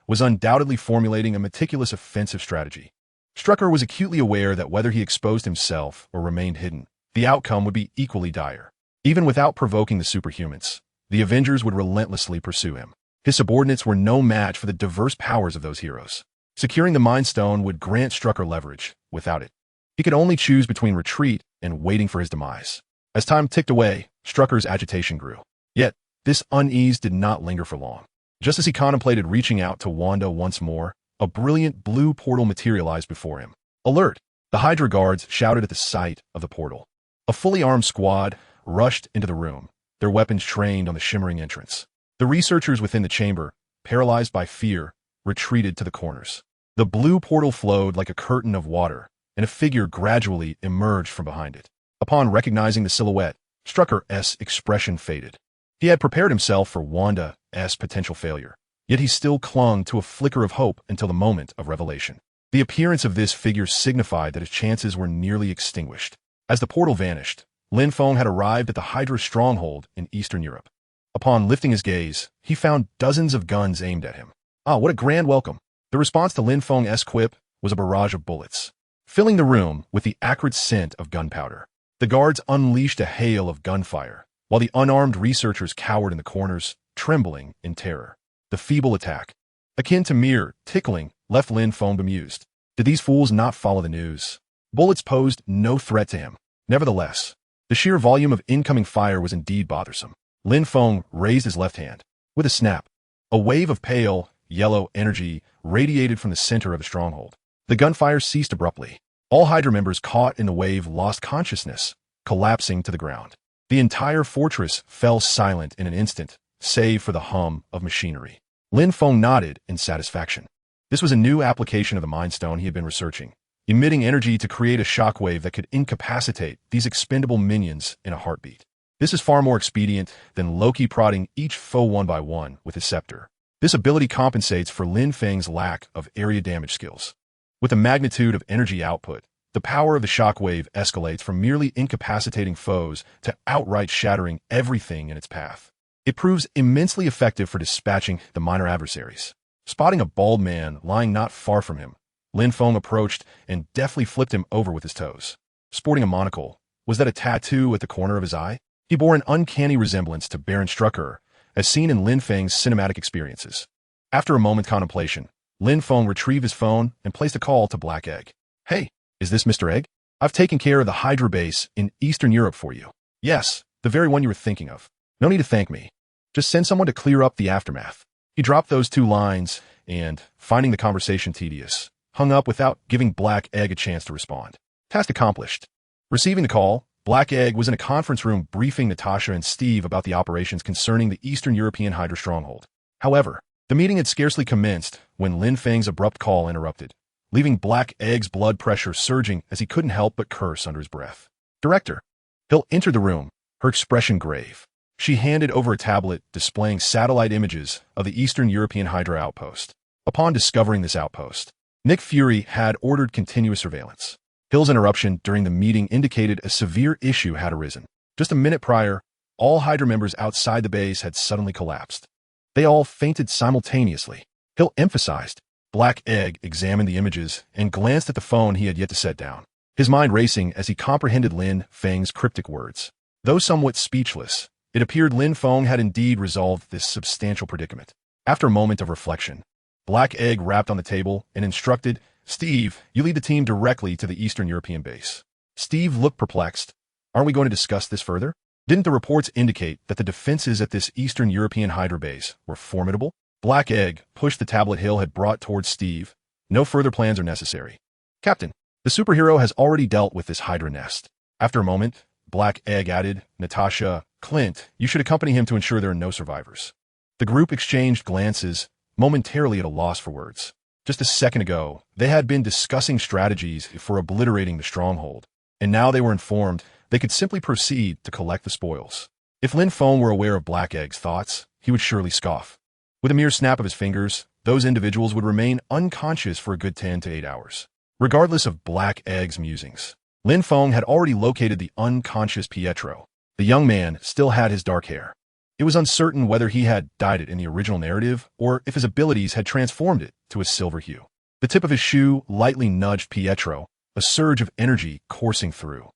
was undoubtedly formulating a meticulous offensive strategy. Strucker was acutely aware that whether he exposed himself or remained hidden, the outcome would be equally dire. Even without provoking the superhumans, the Avengers would relentlessly pursue him. His subordinates were no match for the diverse powers of those heroes. Securing the Mind Stone would grant Strucker leverage. Without it, he could only choose between retreat and waiting for his demise. As time ticked away, Strucker's agitation grew. Yet, this unease did not linger for long. Just as he contemplated reaching out to Wanda once more, a brilliant blue portal materialized before him. Alert! The Hydra guards shouted at the sight of the portal. A fully armed squad rushed into the room, their weapons trained on the shimmering entrance. The researchers within the chamber, paralyzed by fear, retreated to the corners. The blue portal flowed like a curtain of water, and a figure gradually emerged from behind it. Upon recognizing the silhouette, Strucker's expression faded. He had prepared himself for Wanda's potential failure, yet he still clung to a flicker of hope until the moment of revelation. The appearance of this figure signified that his chances were nearly extinguished. As the portal vanished, Lin Feng had arrived at the Hydra stronghold in Eastern Europe. Upon lifting his gaze, he found dozens of guns aimed at him. Ah, what a grand welcome! The response to Lin Feng's quip was a barrage of bullets, filling the room with the acrid scent of gunpowder. The guards unleashed a hail of gunfire, while the unarmed researchers cowered in the corners, trembling in terror. The feeble attack, akin to mere tickling, left Lin Feng bemused. Did these fools not follow the news? Bullets posed no threat to him. Nevertheless, the sheer volume of incoming fire was indeed bothersome. Lin Feng raised his left hand. With a snap, a wave of pale, yellow energy radiated from the center of the stronghold. The gunfire ceased abruptly. All Hydra members caught in the wave lost consciousness, collapsing to the ground. The entire fortress fell silent in an instant, save for the hum of machinery. Lin Feng nodded in satisfaction. This was a new application of the Mind Stone he had been researching, emitting energy to create a shockwave that could incapacitate these expendable minions in a heartbeat. This is far more expedient than Loki prodding each foe one by one with his scepter. This ability compensates for Lin Feng's lack of area damage skills. With the magnitude of energy output, the power of the shockwave escalates from merely incapacitating foes to outright shattering everything in its path. It proves immensely effective for dispatching the minor adversaries. Spotting a bald man lying not far from him, Lin Feng approached and deftly flipped him over with his toes. Sporting a monocle, was that a tattoo at the corner of his eye? He bore an uncanny resemblance to Baron Strucker, as seen in Lin Feng's cinematic experiences. After a moment's contemplation, Lin Feng retrieved his phone and placed a call to Black Egg. Hey, is this Mr. Egg? I've taken care of the Hydra base in Eastern Europe for you. Yes, the very one you were thinking of. No need to thank me. Just send someone to clear up the aftermath. He dropped those 2 lines and, finding the conversation tedious, hung up without giving Black Egg a chance to respond. Task accomplished. Receiving the call, Black Egg was in a conference room briefing Natasha and Steve about the operations concerning the Eastern European Hydra stronghold. However, the meeting had scarcely commenced when Lin Feng's abrupt call interrupted, leaving Black Egg's blood pressure surging as he couldn't help but curse under his breath. Director. Hill entered the room, her expression grave. She handed over a tablet displaying satellite images of the Eastern European Hydra outpost. Upon discovering this outpost, Nick Fury had ordered continuous surveillance. Hill's interruption during the meeting indicated a severe issue had arisen. Just a minute prior, all Hydra members outside the base had suddenly collapsed. They all fainted simultaneously. Hill emphasized. Black Egg examined the images and glanced at the phone he had yet to set down, his mind racing as he comprehended Lin Feng's cryptic words. Though somewhat speechless, it appeared Lin Feng had indeed resolved this substantial predicament. After a moment of reflection, Black Egg rapped on the table and instructed, Steve, you lead the team directly to the Eastern European base. Steve looked perplexed. Aren't we going to discuss this further? Didn't the reports indicate that the defenses at this Eastern European Hydra base were formidable? Black Egg pushed the tablet Hill had brought towards Steve. No further plans are necessary. Captain, the superhero has already dealt with this Hydra nest. After a moment, Black Egg added, Natasha, Clint, you should accompany him to ensure there are no survivors. The group exchanged glances, momentarily at a loss for words. Just a second ago, they had been discussing strategies for obliterating the stronghold, and now they were informed they could simply proceed to collect the spoils. If Lin Feng were aware of Black Egg's thoughts, he would surely scoff. With a mere snap of his fingers, those individuals would remain unconscious for a good 10 to 8 hours. Regardless of Black Egg's musings, Lin Feng had already located the unconscious Pietro. The young man still had his dark hair. It was uncertain whether he had dyed it in the original narrative or if his abilities had transformed it to a silver hue. The tip of his shoe lightly nudged Pietro, a surge of energy coursing through.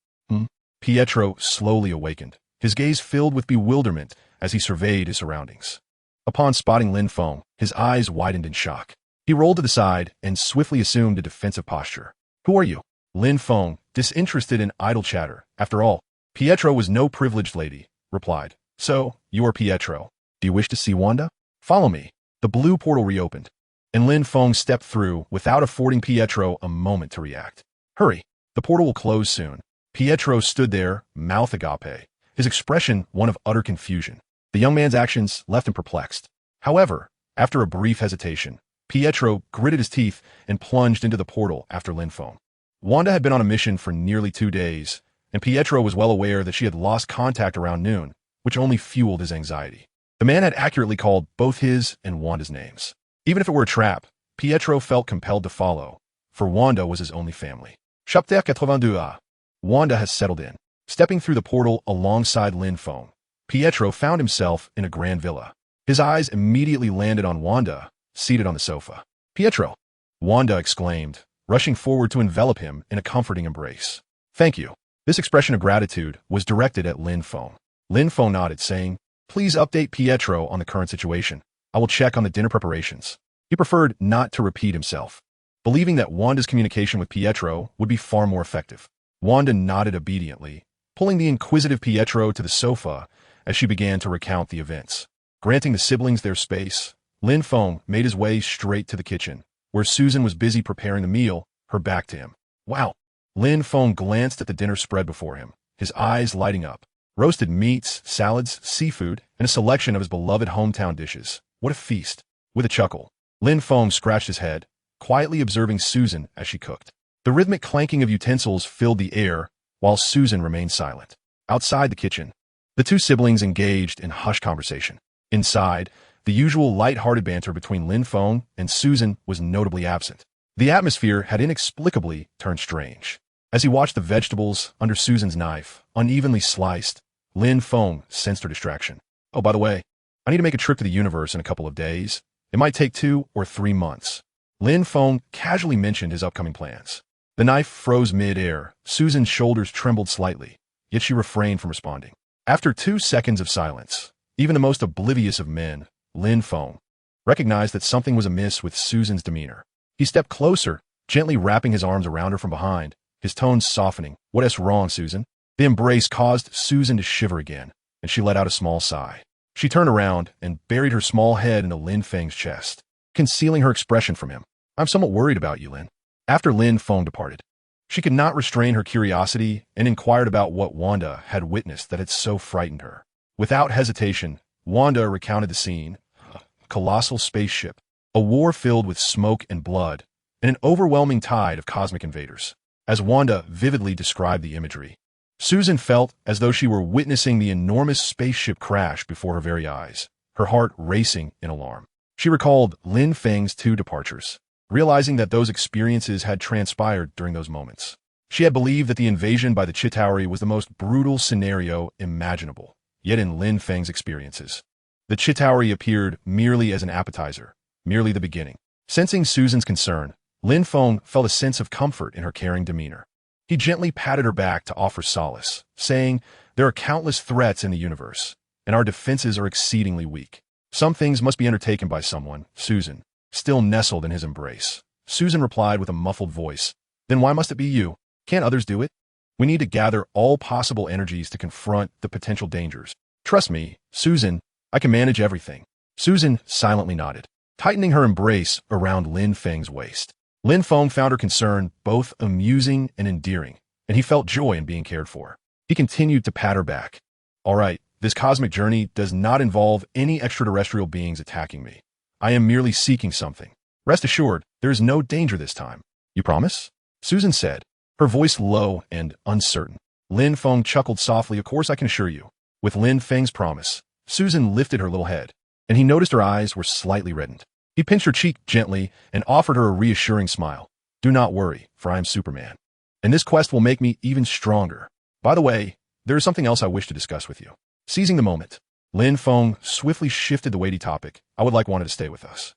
Pietro slowly awakened, his gaze filled with bewilderment as he surveyed his surroundings. Upon spotting Lin Feng, his eyes widened in shock. He rolled to the side and swiftly assumed a defensive posture. Who are you? Lin Feng, disinterested in idle chatter. After all, Pietro was no privileged lady, replied. So, you are Pietro. Do you wish to see Wanda? Follow me. The blue portal reopened, and Lin Feng stepped through without affording Pietro a moment to react. Hurry, the portal will close soon. Pietro stood there, mouth agape, his expression one of utter confusion. The young man's actions left him perplexed. However, after a brief hesitation, Pietro gritted his teeth and plunged into the portal after Lin Feng. Wanda had been on a mission for nearly 2 days, and Pietro was well aware that she had lost contact around noon, which only fueled his anxiety. The man had accurately called both his and Wanda's names. Even if it were a trap, Pietro felt compelled to follow, for Wanda was his only family. Chapter 82. Wanda has settled in. Stepping through the portal alongside Lin Feng, Pietro found himself in a grand villa. His eyes immediately landed on Wanda, seated on the sofa. Pietro! Wanda exclaimed, rushing forward to envelop him in a comforting embrace. Thank you. This expression of gratitude was directed at Lin Feng. Lin Feng nodded, saying, Please update Pietro on the current situation. I will check on the dinner preparations. He preferred not to repeat himself, believing that Wanda's communication with Pietro would be far more effective. Wanda nodded obediently, pulling the inquisitive Pietro to the sofa as she began to recount the events. Granting the siblings their space, Lin Feng made his way straight to the kitchen, where Susan was busy preparing the meal, her back to him. Wow! Lin Feng glanced at the dinner spread before him, his eyes lighting up. Roasted meats, salads, seafood, and a selection of his beloved hometown dishes. What a feast! With a chuckle, Lin Feng scratched his head, quietly observing Susan as she cooked. The rhythmic clanking of utensils filled the air, while Susan remained silent. Outside the kitchen, the two siblings engaged in hushed conversation. Inside, the usual light-hearted banter between Lin Feng and Susan was notably absent. The atmosphere had inexplicably turned strange. As he watched the vegetables under Susan's knife, unevenly sliced, Lin Feng sensed her distraction. Oh, by the way, I need to make a trip to the universe in a couple of days. It might take 2 or 3 months. Lin Feng casually mentioned his upcoming plans. The knife froze mid-air. Susan's shoulders trembled slightly, yet she refrained from responding. After 2 seconds of silence, even the most oblivious of men, Lin Feng recognized that something was amiss with Susan's demeanor. He stepped closer, gently wrapping his arms around her from behind, his tones softening. What is wrong, Susan? The embrace caused Susan to shiver again, and she let out a small sigh. She turned around and buried her small head into Lin Feng's chest, concealing her expression from him. I'm somewhat worried about you, Lin. After Lin Feng departed, she could not restrain her curiosity and inquired about what Wanda had witnessed that had so frightened her. Without hesitation, Wanda recounted the scene: a colossal spaceship, a war filled with smoke and blood, and an overwhelming tide of cosmic invaders. As Wanda vividly described the imagery, Susan felt as though she were witnessing the enormous spaceship crash before her very eyes, her heart racing in alarm. She recalled Lin Feng's 2 departures, realizing that those experiences had transpired during those moments. She had believed that the invasion by the Chitauri was the most brutal scenario imaginable, yet in Lin Feng's experiences, the Chitauri appeared merely as an appetizer, merely the beginning. Sensing Susan's concern, Lin Feng felt a sense of comfort in her caring demeanor. He gently patted her back to offer solace, saying, There are countless threats in the universe, and our defenses are exceedingly weak. Some things must be undertaken by someone, Susan, still nestled in his embrace. Susan replied with a muffled voice, Then why must it be you? Can't others do it? We need to gather all possible energies to confront the potential dangers. Trust me, Susan, I can manage everything. Susan silently nodded, tightening her embrace around Lin Feng's waist. Lin Feng found her concern both amusing and endearing, and he felt joy in being cared for. He continued to pat her back. All right, this cosmic journey does not involve any extraterrestrial beings attacking me. I am merely seeking something. Rest assured, there is no danger this time. You promise? Susan said, her voice low and uncertain. Lin Feng chuckled softly. Of course I can assure you. With Lin Feng's promise, Susan lifted her little head, and he noticed her eyes were slightly reddened. He pinched her cheek gently and offered her a reassuring smile. Do not worry, for I am Superman, and this quest will make me even stronger. By the way, there is something else I wish to discuss with you. Seizing the moment, Lin Feng swiftly shifted the weighty topic. I would like Wanda to stay with us.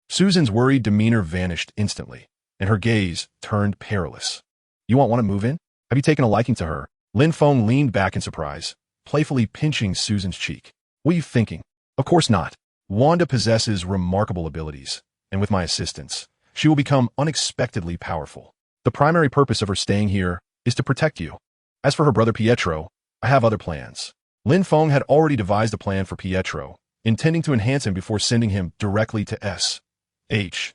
Susan's worried demeanor vanished instantly, and her gaze turned perilous. You want Wanda to move in? Have you taken a liking to her? Lin Feng leaned back in surprise, playfully pinching Susan's cheek. What are you thinking? Of course not. Wanda possesses remarkable abilities, and with my assistance, she will become unexpectedly powerful. The primary purpose of her staying here is to protect you. As for her brother Pietro, I have other plans. Lin Feng had already devised a plan for Pietro, intending to enhance him before sending him directly to S.H.I.E.L.D.,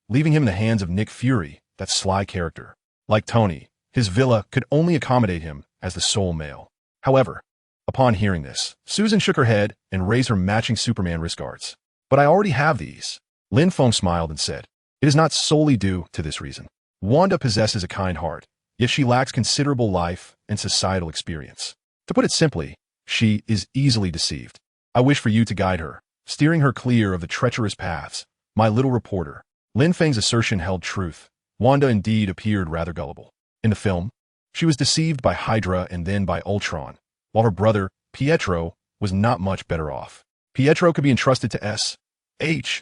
leaving him in the hands of Nick Fury, that sly character. Like Tony, his villa could only accommodate him as the sole male. However, upon hearing this, Susan shook her head and raised her matching Superman wrist guards. But I already have these. Lin Feng smiled and said, it is not solely due to this reason. Wanda possesses a kind heart, yet she lacks considerable life and societal experience. To put it simply, she is easily deceived. I wish for you to guide her, steering her clear of the treacherous paths. My little reporter. Lin Feng's assertion held truth. Wanda indeed appeared rather gullible. In the film, she was deceived by Hydra and then by Ultron, while her brother, Pietro, was not much better off. Pietro could be entrusted to S.H.I.E.L.D.,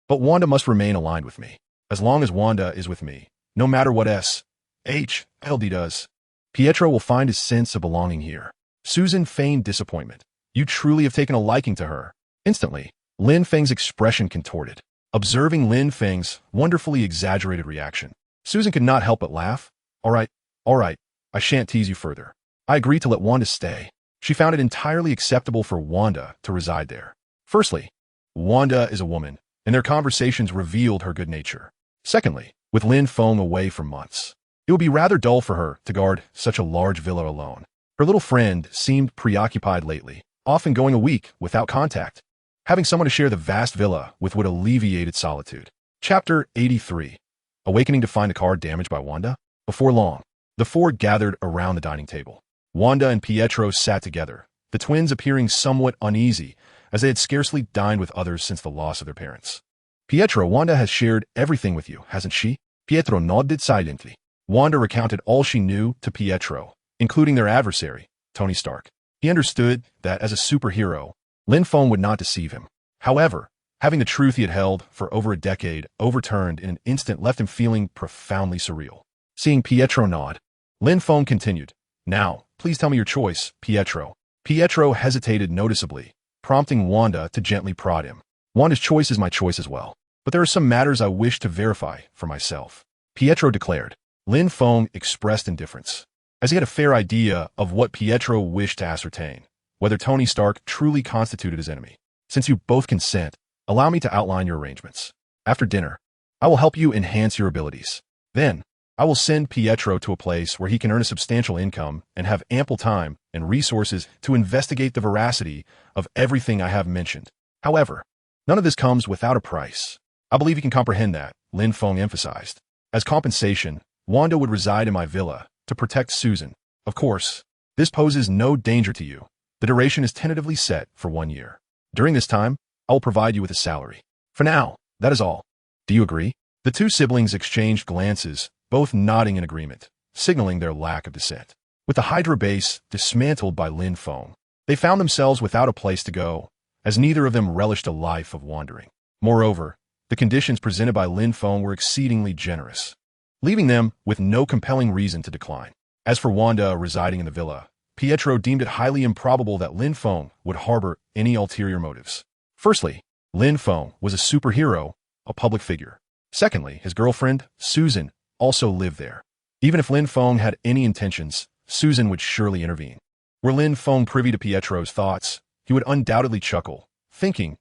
but Wanda must remain aligned with me. As long as Wanda is with me, no matter what S.H.I.E.L.D. does, Pietro will find his sense of belonging here. Susan feigned disappointment. You truly have taken a liking to her. Instantly, Lin Feng's expression contorted. Observing Lin Feng's wonderfully exaggerated reaction, Susan could not help but laugh. All right, I shan't tease you further. I agreed to let Wanda stay. She found it entirely acceptable for Wanda to reside there. Firstly, Wanda is a woman, and their conversations revealed her good nature. Secondly, with Lin Feng away for months, it would be rather dull for her to guard such a large villa alone. Her little friend seemed preoccupied lately, often going a week without contact. Having someone to share the vast villa with would alleviate its solitude. Chapter 83. Awakening to find the car damaged by Wanda? Before long, the four gathered around the dining table. Wanda and Pietro sat together, the twins appearing somewhat uneasy, as they had scarcely dined with others since the loss of their parents. Pietro, Wanda has shared everything with you, hasn't she? Pietro nodded silently. Wanda recounted all she knew to Pietro, including their adversary, Tony Stark. He understood that as a superhero, Lin Feng would not deceive him. However, having the truth he had held for over a decade overturned in an instant left him feeling profoundly surreal. Seeing Pietro nod, Lin Feng continued, Now, please tell me your choice, Pietro. Pietro hesitated noticeably, prompting Wanda to gently prod him. Wanda's choice is my choice as well, but there are some matters I wish to verify for myself, Pietro declared. Lin Feng expressed indifference, as he had a fair idea of what Pietro wished to ascertain, whether Tony Stark truly constituted his enemy. Since you both consent, allow me to outline your arrangements. After dinner, I will help you enhance your abilities. Then, I will send Pietro to a place where he can earn a substantial income and have ample time and resources to investigate the veracity of everything I have mentioned. However, none of this comes without a price. I believe you can comprehend that, Lin Feng emphasized. As compensation, Wanda would reside in my villa to protect Susan. Of course, this poses no danger to you. The duration is tentatively set for 1 year. During this time, I will provide you with a salary. For now, that is all. Do you agree? The two siblings exchanged glances, both nodding in agreement, signaling their lack of dissent. With the Hydra base dismantled by Lin Feng, they found themselves without a place to go, as neither of them relished a life of wandering. Moreover, the conditions presented by Lin Feng were exceedingly generous, leaving them with no compelling reason to decline. As for Wanda residing in the villa, Pietro deemed it highly improbable that Lin Feng would harbor any ulterior motives. Firstly, Lin Feng was a superhero, a public figure. Secondly, his girlfriend, Susan, also lived there. Even if Lin Feng had any intentions, Susan would surely intervene. Were Lin Feng privy to Pietro's thoughts, he would undoubtedly chuckle, thinking,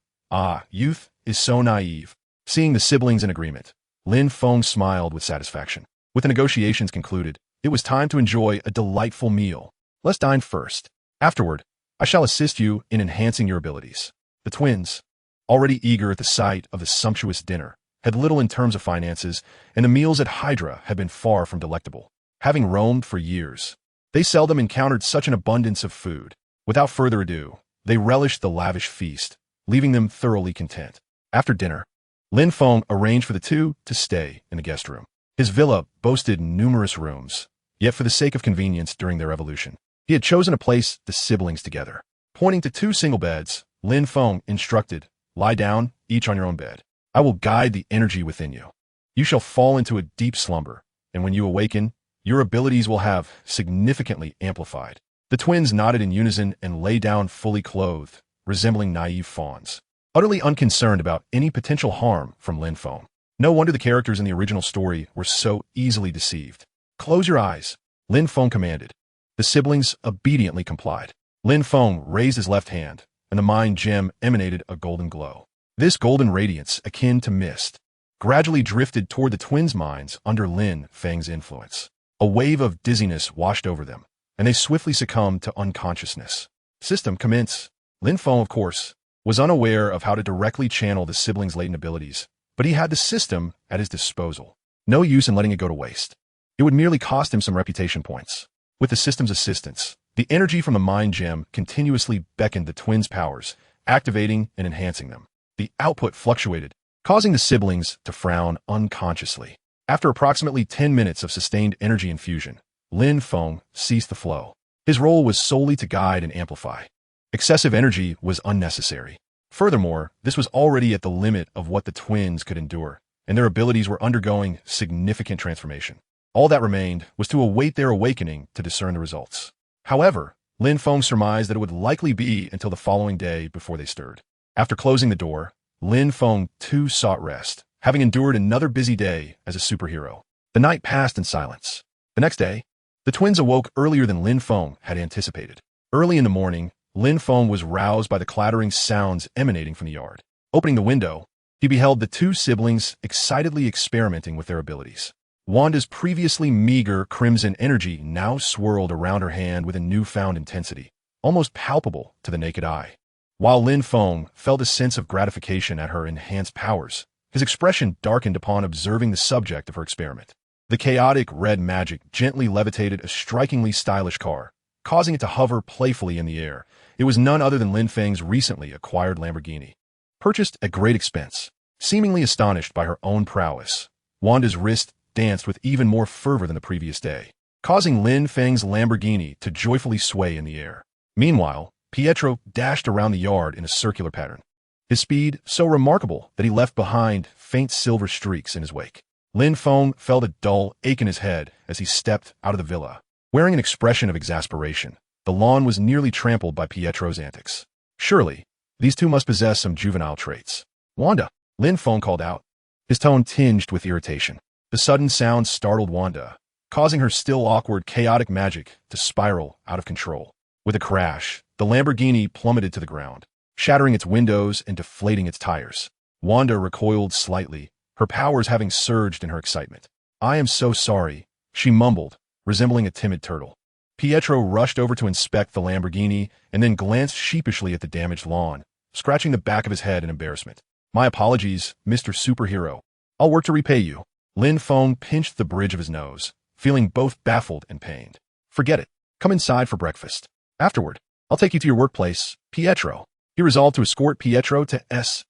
youth is so naive. Seeing the siblings in agreement, Lin Feng smiled with satisfaction. With the negotiations concluded, it was time to enjoy a delightful meal. Let's dine first. Afterward, I shall assist you in enhancing your abilities. The twins, already eager at the sight of the sumptuous dinner, had little in terms of finances, and the meals at Hydra had been far from delectable. Having roamed for years, they seldom encountered such an abundance of food. Without further ado, they relished the lavish feast, leaving them thoroughly content. After dinner, Lin Feng arranged for the two to stay in the guest room. His villa boasted numerous rooms, yet for the sake of convenience during their evolution, he had chosen to place the siblings together. Pointing to 2 single beds, Lin Feng instructed, Lie down, each on your own bed. I will guide the energy within you. You shall fall into a deep slumber, and when you awaken, your abilities will have significantly amplified. The twins nodded in unison and lay down fully clothed, resembling naive fawns. utterly unconcerned about any potential harm from Lin Feng. No wonder the characters in the original story were so easily deceived. "Close your eyes," Lin Feng commanded. The siblings obediently complied. Lin Feng raised his left hand, and the mind gem emanated a golden glow. This golden radiance, akin to mist, gradually drifted toward the twins' minds under Lin Feng's influence. A wave of dizziness washed over them, and they swiftly succumbed to unconsciousness. System commence. Lin Feng, of course, was unaware of how to directly channel the siblings' latent abilities, but he had the system at his disposal. No use in letting it go to waste. It would merely cost him some reputation points. With the system's assistance, the energy from the mind gem continuously beckoned the twins' powers, activating and enhancing them. The output fluctuated, causing the siblings to frown unconsciously. After approximately 10 minutes of sustained energy infusion, Lin Feng ceased the flow. His role was solely to guide and amplify. Excessive energy was unnecessary. Furthermore, this was already at the limit of what the twins could endure, and their abilities were undergoing significant transformation. All that remained was to await their awakening to discern the results. However, Lin Feng surmised that it would likely be until the following day before they stirred. After closing the door, Lin Feng too sought rest, having endured another busy day as a superhero. The night passed in silence. The next day, the twins awoke earlier than Lin Feng had anticipated. Early in the morning, Lin Feng was roused by the clattering sounds emanating from the yard. Opening the window, he beheld the two siblings excitedly experimenting with their abilities. Wanda's previously meager crimson energy now swirled around her hand with a newfound intensity, almost palpable to the naked eye. While Lin Feng felt a sense of gratification at her enhanced powers, his expression darkened upon observing the subject of her experiment. The chaotic red magic gently levitated a strikingly stylish car, causing it to hover playfully in the air. It was none other than Lin Feng's recently acquired Lamborghini. Purchased at great expense. Seemingly astonished by her own prowess, Wanda's wrist danced with even more fervor than the previous day, causing Lin Feng's Lamborghini to joyfully sway in the air. Meanwhile, Pietro dashed around the yard in a circular pattern, his speed so remarkable that he left behind faint silver streaks in his wake. Lin Feng felt a dull ache in his head as he stepped out of the villa. Wearing an expression of exasperation, the lawn was nearly trampled by Pietro's antics. Surely, these two must possess some juvenile traits. "Wanda," Lin Feng called out, his tone tinged with irritation. The sudden sound startled Wanda, causing her still awkward chaotic magic to spiral out of control. With a crash, the Lamborghini plummeted to the ground, shattering its windows and deflating its tires. Wanda recoiled slightly, her powers having surged in her excitement. "I am so sorry," she mumbled, resembling a timid turtle. Pietro rushed over to inspect the Lamborghini and then glanced sheepishly at the damaged lawn, scratching the back of his head in embarrassment. "My apologies, Mr. Superhero. I'll work to repay you." Lin Feng pinched the bridge of his nose, feeling both baffled and pained. "Forget it. Come inside for breakfast. Afterward, I'll take you to your workplace, Pietro." He resolved to escort Pietro to SHIELD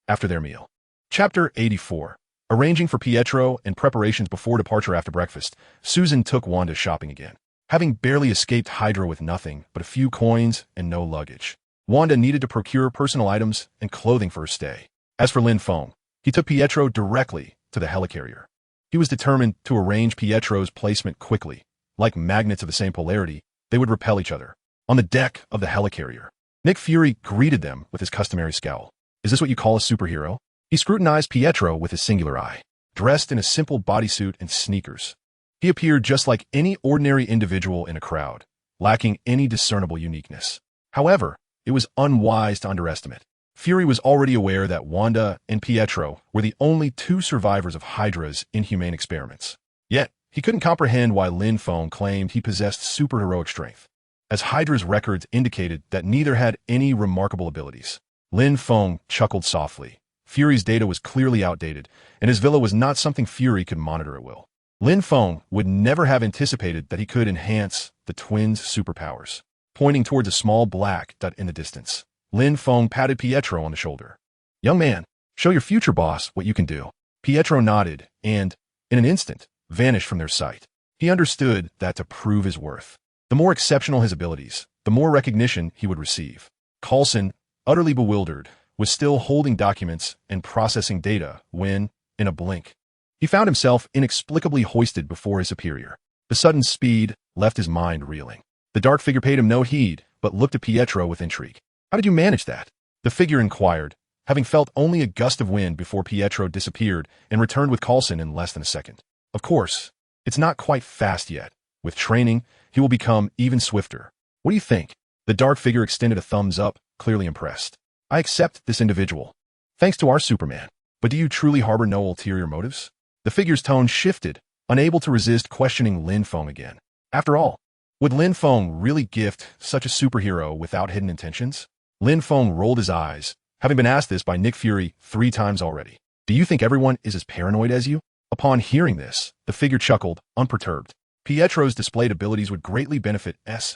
after their meal. Chapter 84. Arranging for Pietro and preparations before departure after breakfast, Susan took Wanda shopping again. Having barely escaped Hydra with nothing but a few coins and no luggage, Wanda needed to procure personal items and clothing for her stay. As for Lin Feng, he took Pietro directly to the helicarrier. He was determined to arrange Pietro's placement quickly. Like magnets of the same polarity, they would repel each other. On the deck of the helicarrier, Nick Fury greeted them with his customary scowl. "Is this what you call a superhero?" He scrutinized Pietro with his singular eye. Dressed in a simple bodysuit and sneakers, he appeared just like any ordinary individual in a crowd, lacking any discernible uniqueness. However, it was unwise to underestimate. Fury was already aware that Wanda and Pietro were the only two survivors of Hydra's inhumane experiments. Yet, he couldn't comprehend why Lin Feng claimed he possessed superheroic strength, as Hydra's records indicated that neither had any remarkable abilities. Lin Feng chuckled softly. Fury's data was clearly outdated, and his villa was not something Fury could monitor at will. Lin Feng would never have anticipated that he could enhance the twins' superpowers. Pointing towards a small black dot in the distance, Lin Feng patted Pietro on the shoulder. "Young man, show your future boss what you can do." Pietro nodded and, in an instant, vanished from their sight. He understood that to prove his worth, the more exceptional his abilities, the more recognition he would receive. Coulson, utterly bewildered, was still holding documents and processing data when, in a blink, he found himself inexplicably hoisted before his superior. The sudden speed left his mind reeling. The dark figure paid him no heed, but looked at Pietro with intrigue. How did you manage that? The figure inquired, having felt only a gust of wind before Pietro disappeared and returned with Coulson in less than a second. Of course, it's not quite fast yet. With training, he will become even swifter. What do you think? The dark figure extended a thumbs up, clearly impressed. I accept this individual. Thanks to our Superman. But do you truly harbor no ulterior motives? The figure's tone shifted, unable to resist questioning Lin Feng again. After all, would Lin Feng really gift such a superhero without hidden intentions? Lin Feng rolled his eyes, having been asked this by Nick Fury 3 times already. Do you think everyone is as paranoid as you? Upon hearing this, the figure chuckled, unperturbed. Pietro's displayed abilities would greatly benefit S.H.I.E.L.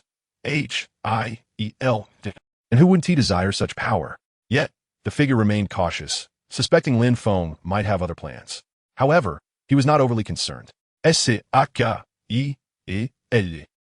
And who wouldn't he desire such power? Yet, the figure remained cautious, suspecting Lin Feng might have other plans. However, he was not overly concerned. S.H.I.E.L.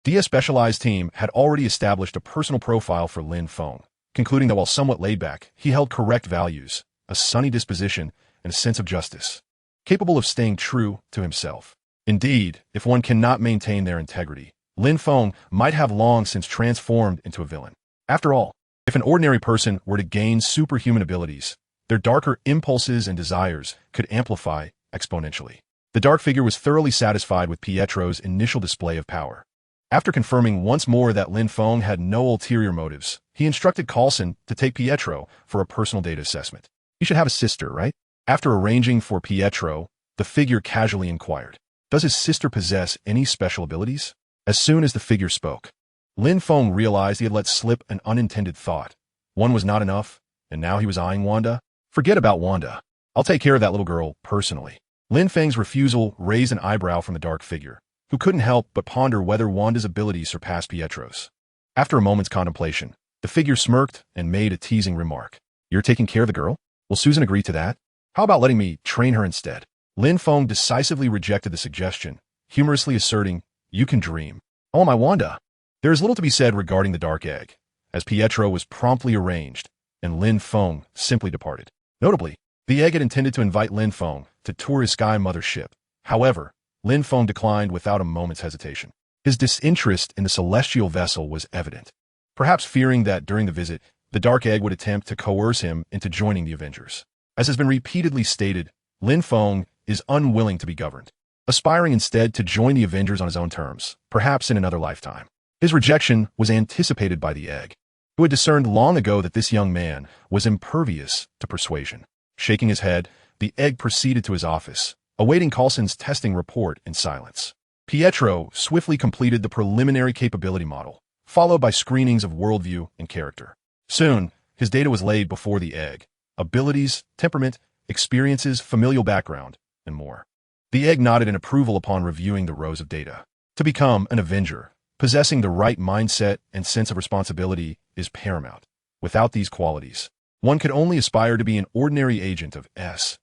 Dia's specialized team had already established a personal profile for Lin Feng, concluding that while somewhat laid back, he held correct values, a sunny disposition, and a sense of justice, capable of staying true to himself. Indeed, if one cannot maintain their integrity, Lin Feng might have long since transformed into a villain. After all, if an ordinary person were to gain superhuman abilities, their darker impulses and desires could amplify exponentially. The dark figure was thoroughly satisfied with Pietro's initial display of power. After confirming once more that Lin Feng had no ulterior motives, he instructed Coulson to take Pietro for a personal data assessment. You should have a sister, right? After arranging for Pietro, the figure casually inquired, does his sister possess any special abilities? As soon as the figure spoke, Lin Feng realized he had let slip an unintended thought. One was not enough, and now he was eyeing Wanda. Forget about Wanda. I'll take care of that little girl personally. Lin Feng's refusal raised an eyebrow from the dark figure, who couldn't help but ponder whether Wanda's abilities surpassed Pietro's. After a moment's contemplation, the figure smirked and made a teasing remark. You're taking care of the girl? Will Susan agree to that? How about letting me train her instead? Lin Feng decisively rejected the suggestion, humorously asserting, you can dream. Oh, my Wanda! There is little to be said regarding the dark egg, as Pietro was promptly arranged, and Lin Feng simply departed. Notably, the egg had intended to invite Lin Feng to tour his Sky Mother ship. However, Lin Feng declined without a moment's hesitation. His disinterest in the celestial vessel was evident, perhaps fearing that during the visit, the dark egg would attempt to coerce him into joining the Avengers. As has been repeatedly stated, Lin Feng is unwilling to be governed, aspiring instead to join the Avengers on his own terms, perhaps in another lifetime. His rejection was anticipated by the egg, who had discerned long ago that this young man was impervious to persuasion. Shaking his head, the egg proceeded to his office, awaiting Coulson's testing report in silence. Pietro swiftly completed the preliminary capability model, followed by screenings of worldview and character. Soon, his data was laid before the egg: abilities, temperament, experiences, familial background, and more. The egg nodded in approval upon reviewing the rows of data. To become an Avenger, possessing the right mindset and sense of responsibility is paramount. Without these qualities, one could only aspire to be an ordinary agent of S.H.I.E.L.D.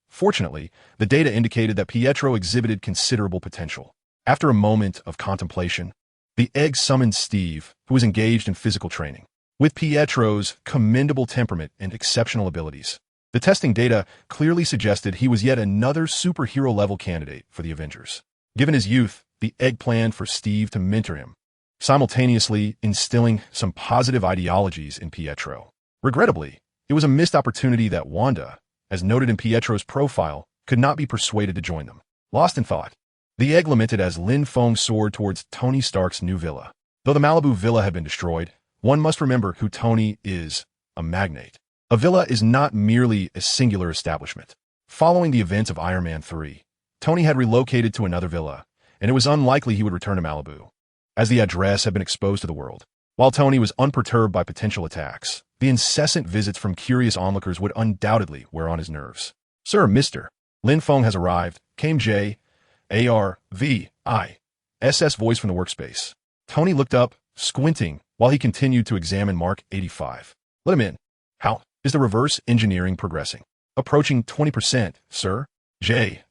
Fortunately, the data indicated that Pietro exhibited considerable potential. After a moment of contemplation, the egg summoned Steve, who was engaged in physical training. With Pietro's commendable temperament and exceptional abilities, the testing data clearly suggested he was yet another superhero-level candidate for the Avengers. Given his youth, the egg planned for Steve to mentor him, simultaneously instilling some positive ideologies in Pietro. Regrettably, it was a missed opportunity that Wanda, as noted in Pietro's profile, could not be persuaded to join them. Lost in thought, the egg lamented as Lin Feng soared towards Tony Stark's new villa. Though the Malibu villa had been destroyed, one must remember who Tony is: a magnate. A villa is not merely a singular establishment. Following the events of Iron Man 3, Tony had relocated to another villa, and it was unlikely he would return to Malibu, as the address had been exposed to the world. While Tony was unperturbed by potential attacks, the incessant visits from curious onlookers would undoubtedly wear on his nerves. Sir, Mr. Lin Feng has arrived, came J.A.R.V.I.S.S. voice from the workspace. Tony looked up, squinting, while he continued to examine Mark 85. Let him in. How is the reverse engineering progressing? Approaching 20%, sir. J.A.R.V.I.S.S.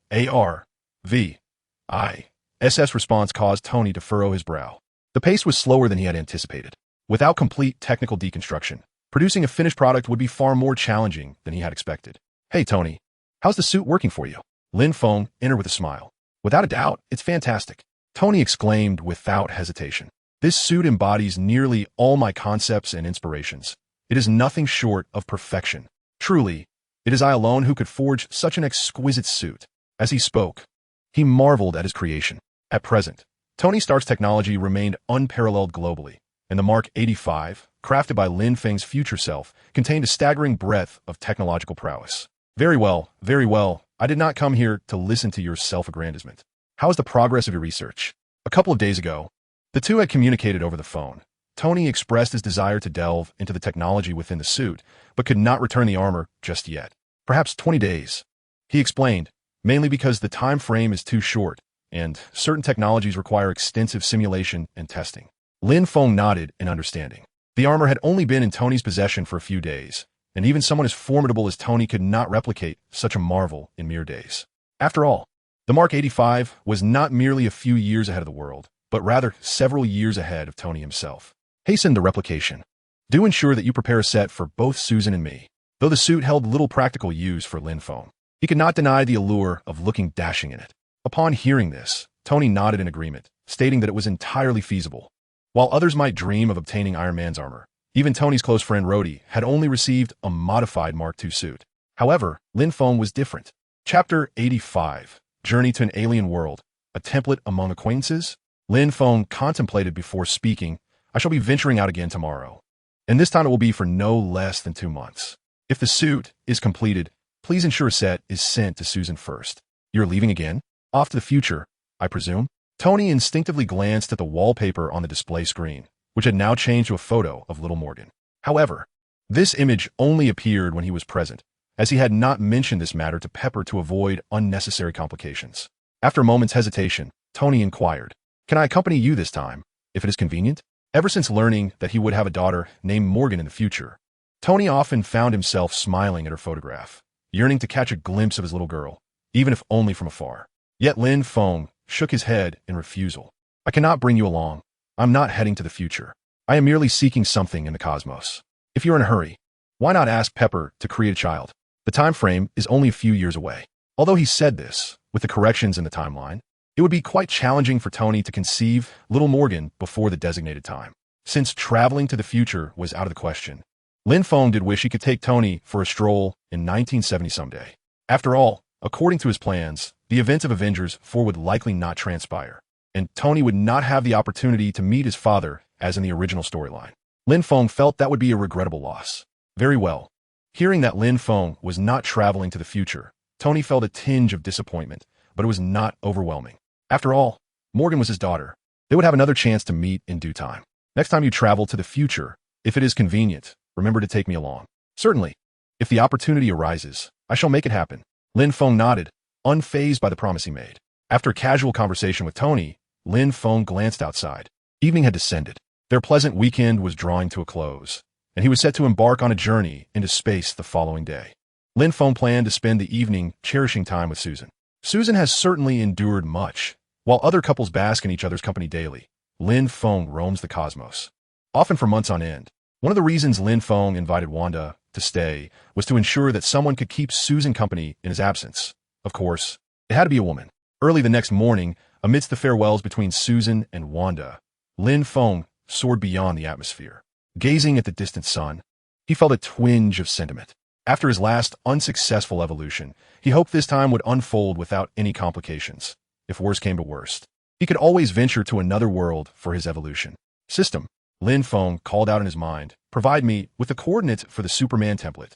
response caused Tony to furrow his brow. The pace was slower than he had anticipated. Without complete technical deconstruction, producing a finished product would be far more challenging than he had expected. Hey, Tony, how's the suit working for you? Lin Feng entered with a smile. Without a doubt, it's fantastic, Tony exclaimed without hesitation. This suit embodies nearly all my concepts and inspirations. It is nothing short of perfection. Truly, it is I alone who could forge such an exquisite suit." As he spoke, he marveled at his creation. At present, Tony Stark's technology remained unparalleled globally, and the Mark 85, crafted by Lin Feng's future self, contained a staggering breadth of technological prowess. Very well, very well. I did not come here to listen to your self-aggrandizement. How is the progress of your research? A couple of days ago, the two had communicated over the phone. Tony expressed his desire to delve into the technology within the suit, but could not return the armor just yet. Perhaps 20 days. He explained, mainly because the time frame is too short, and certain technologies require extensive simulation and testing. Lin Feng nodded in understanding. The armor had only been in Tony's possession for a few days, and even someone as formidable as Tony could not replicate such a marvel in mere days. After all, the Mark 85 was not merely a few years ahead of the world, but rather several years ahead of Tony himself. Hasten the replication. Do ensure that you prepare a set for both Susan and me. Though the suit held little practical use for Lin Feng, he could not deny the allure of looking dashing in it. Upon hearing this, Tony nodded in agreement, stating that it was entirely feasible. While others might dream of obtaining Iron Man's armor, even Tony's close friend Rhodey had only received a modified Mark II suit. However, Lin Feng was different. Chapter 85, Journey to an Alien World, a template among acquaintances? Lin Feng contemplated before speaking, "I shall be venturing out again tomorrow, and this time it will be for no less than 2 months. If the suit is completed, please ensure a set is sent to Susan first." "You're leaving again? Off to the future, I presume?" Tony instinctively glanced at the wallpaper on the display screen, which had now changed to a photo of little Morgan. However, this image only appeared when he was present, as he had not mentioned this matter to Pepper to avoid unnecessary complications. After a moment's hesitation, Tony inquired, "Can I accompany you this time, if it is convenient?" Ever since learning that he would have a daughter named Morgan in the future, Tony often found himself smiling at her photograph, yearning to catch a glimpse of his little girl, even if only from afar. Yet Lin Feng shook his head in refusal. "I cannot bring you along. I'm not heading to the future. I am merely seeking something in the cosmos. If you're in a hurry, why not ask Pepper to create a child? The time frame is only a few years away." Although he said this, with the corrections in the timeline, it would be quite challenging for Tony to conceive little Morgan before the designated time. Since traveling to the future was out of the question, Lin Feng did wish he could take Tony for a stroll in 1970 someday. After all, according to his plans, the events of Avengers 4 would likely not transpire, and Tony would not have the opportunity to meet his father as in the original storyline. Lin Feng felt that would be a regrettable loss. Very well. Hearing that Lin Feng was not traveling to the future, Tony felt a tinge of disappointment, but it was not overwhelming. After all, Morgan was his daughter. They would have another chance to meet in due time. "Next time you travel to the future, if it is convenient, remember to take me along." "Certainly. If the opportunity arises, I shall make it happen." Lin Feng nodded, unfazed by the promise he made. After a casual conversation with Tony, Lin Feng glanced outside. Evening had descended. Their pleasant weekend was drawing to a close, and he was set to embark on a journey into space the following day. Lin Feng planned to spend the evening cherishing time with Susan. Susan has certainly endured much. While other couples bask in each other's company daily, Lin Feng roams the cosmos, often for months on end. One of the reasons Lin Feng invited Wanda to stay was to ensure that someone could keep Susan company in his absence. Of course, it had to be a woman. Early the next morning, amidst the farewells between Susan and Wanda, Lin Feng soared beyond the atmosphere. Gazing at the distant sun, he felt a twinge of sentiment. After his last unsuccessful evolution, he hoped this time would unfold without any complications. If worse came to worst, he could always venture to another world for his evolution. "System," Lin Feng called out in his mind, "provide me with the coordinates for the Superman template."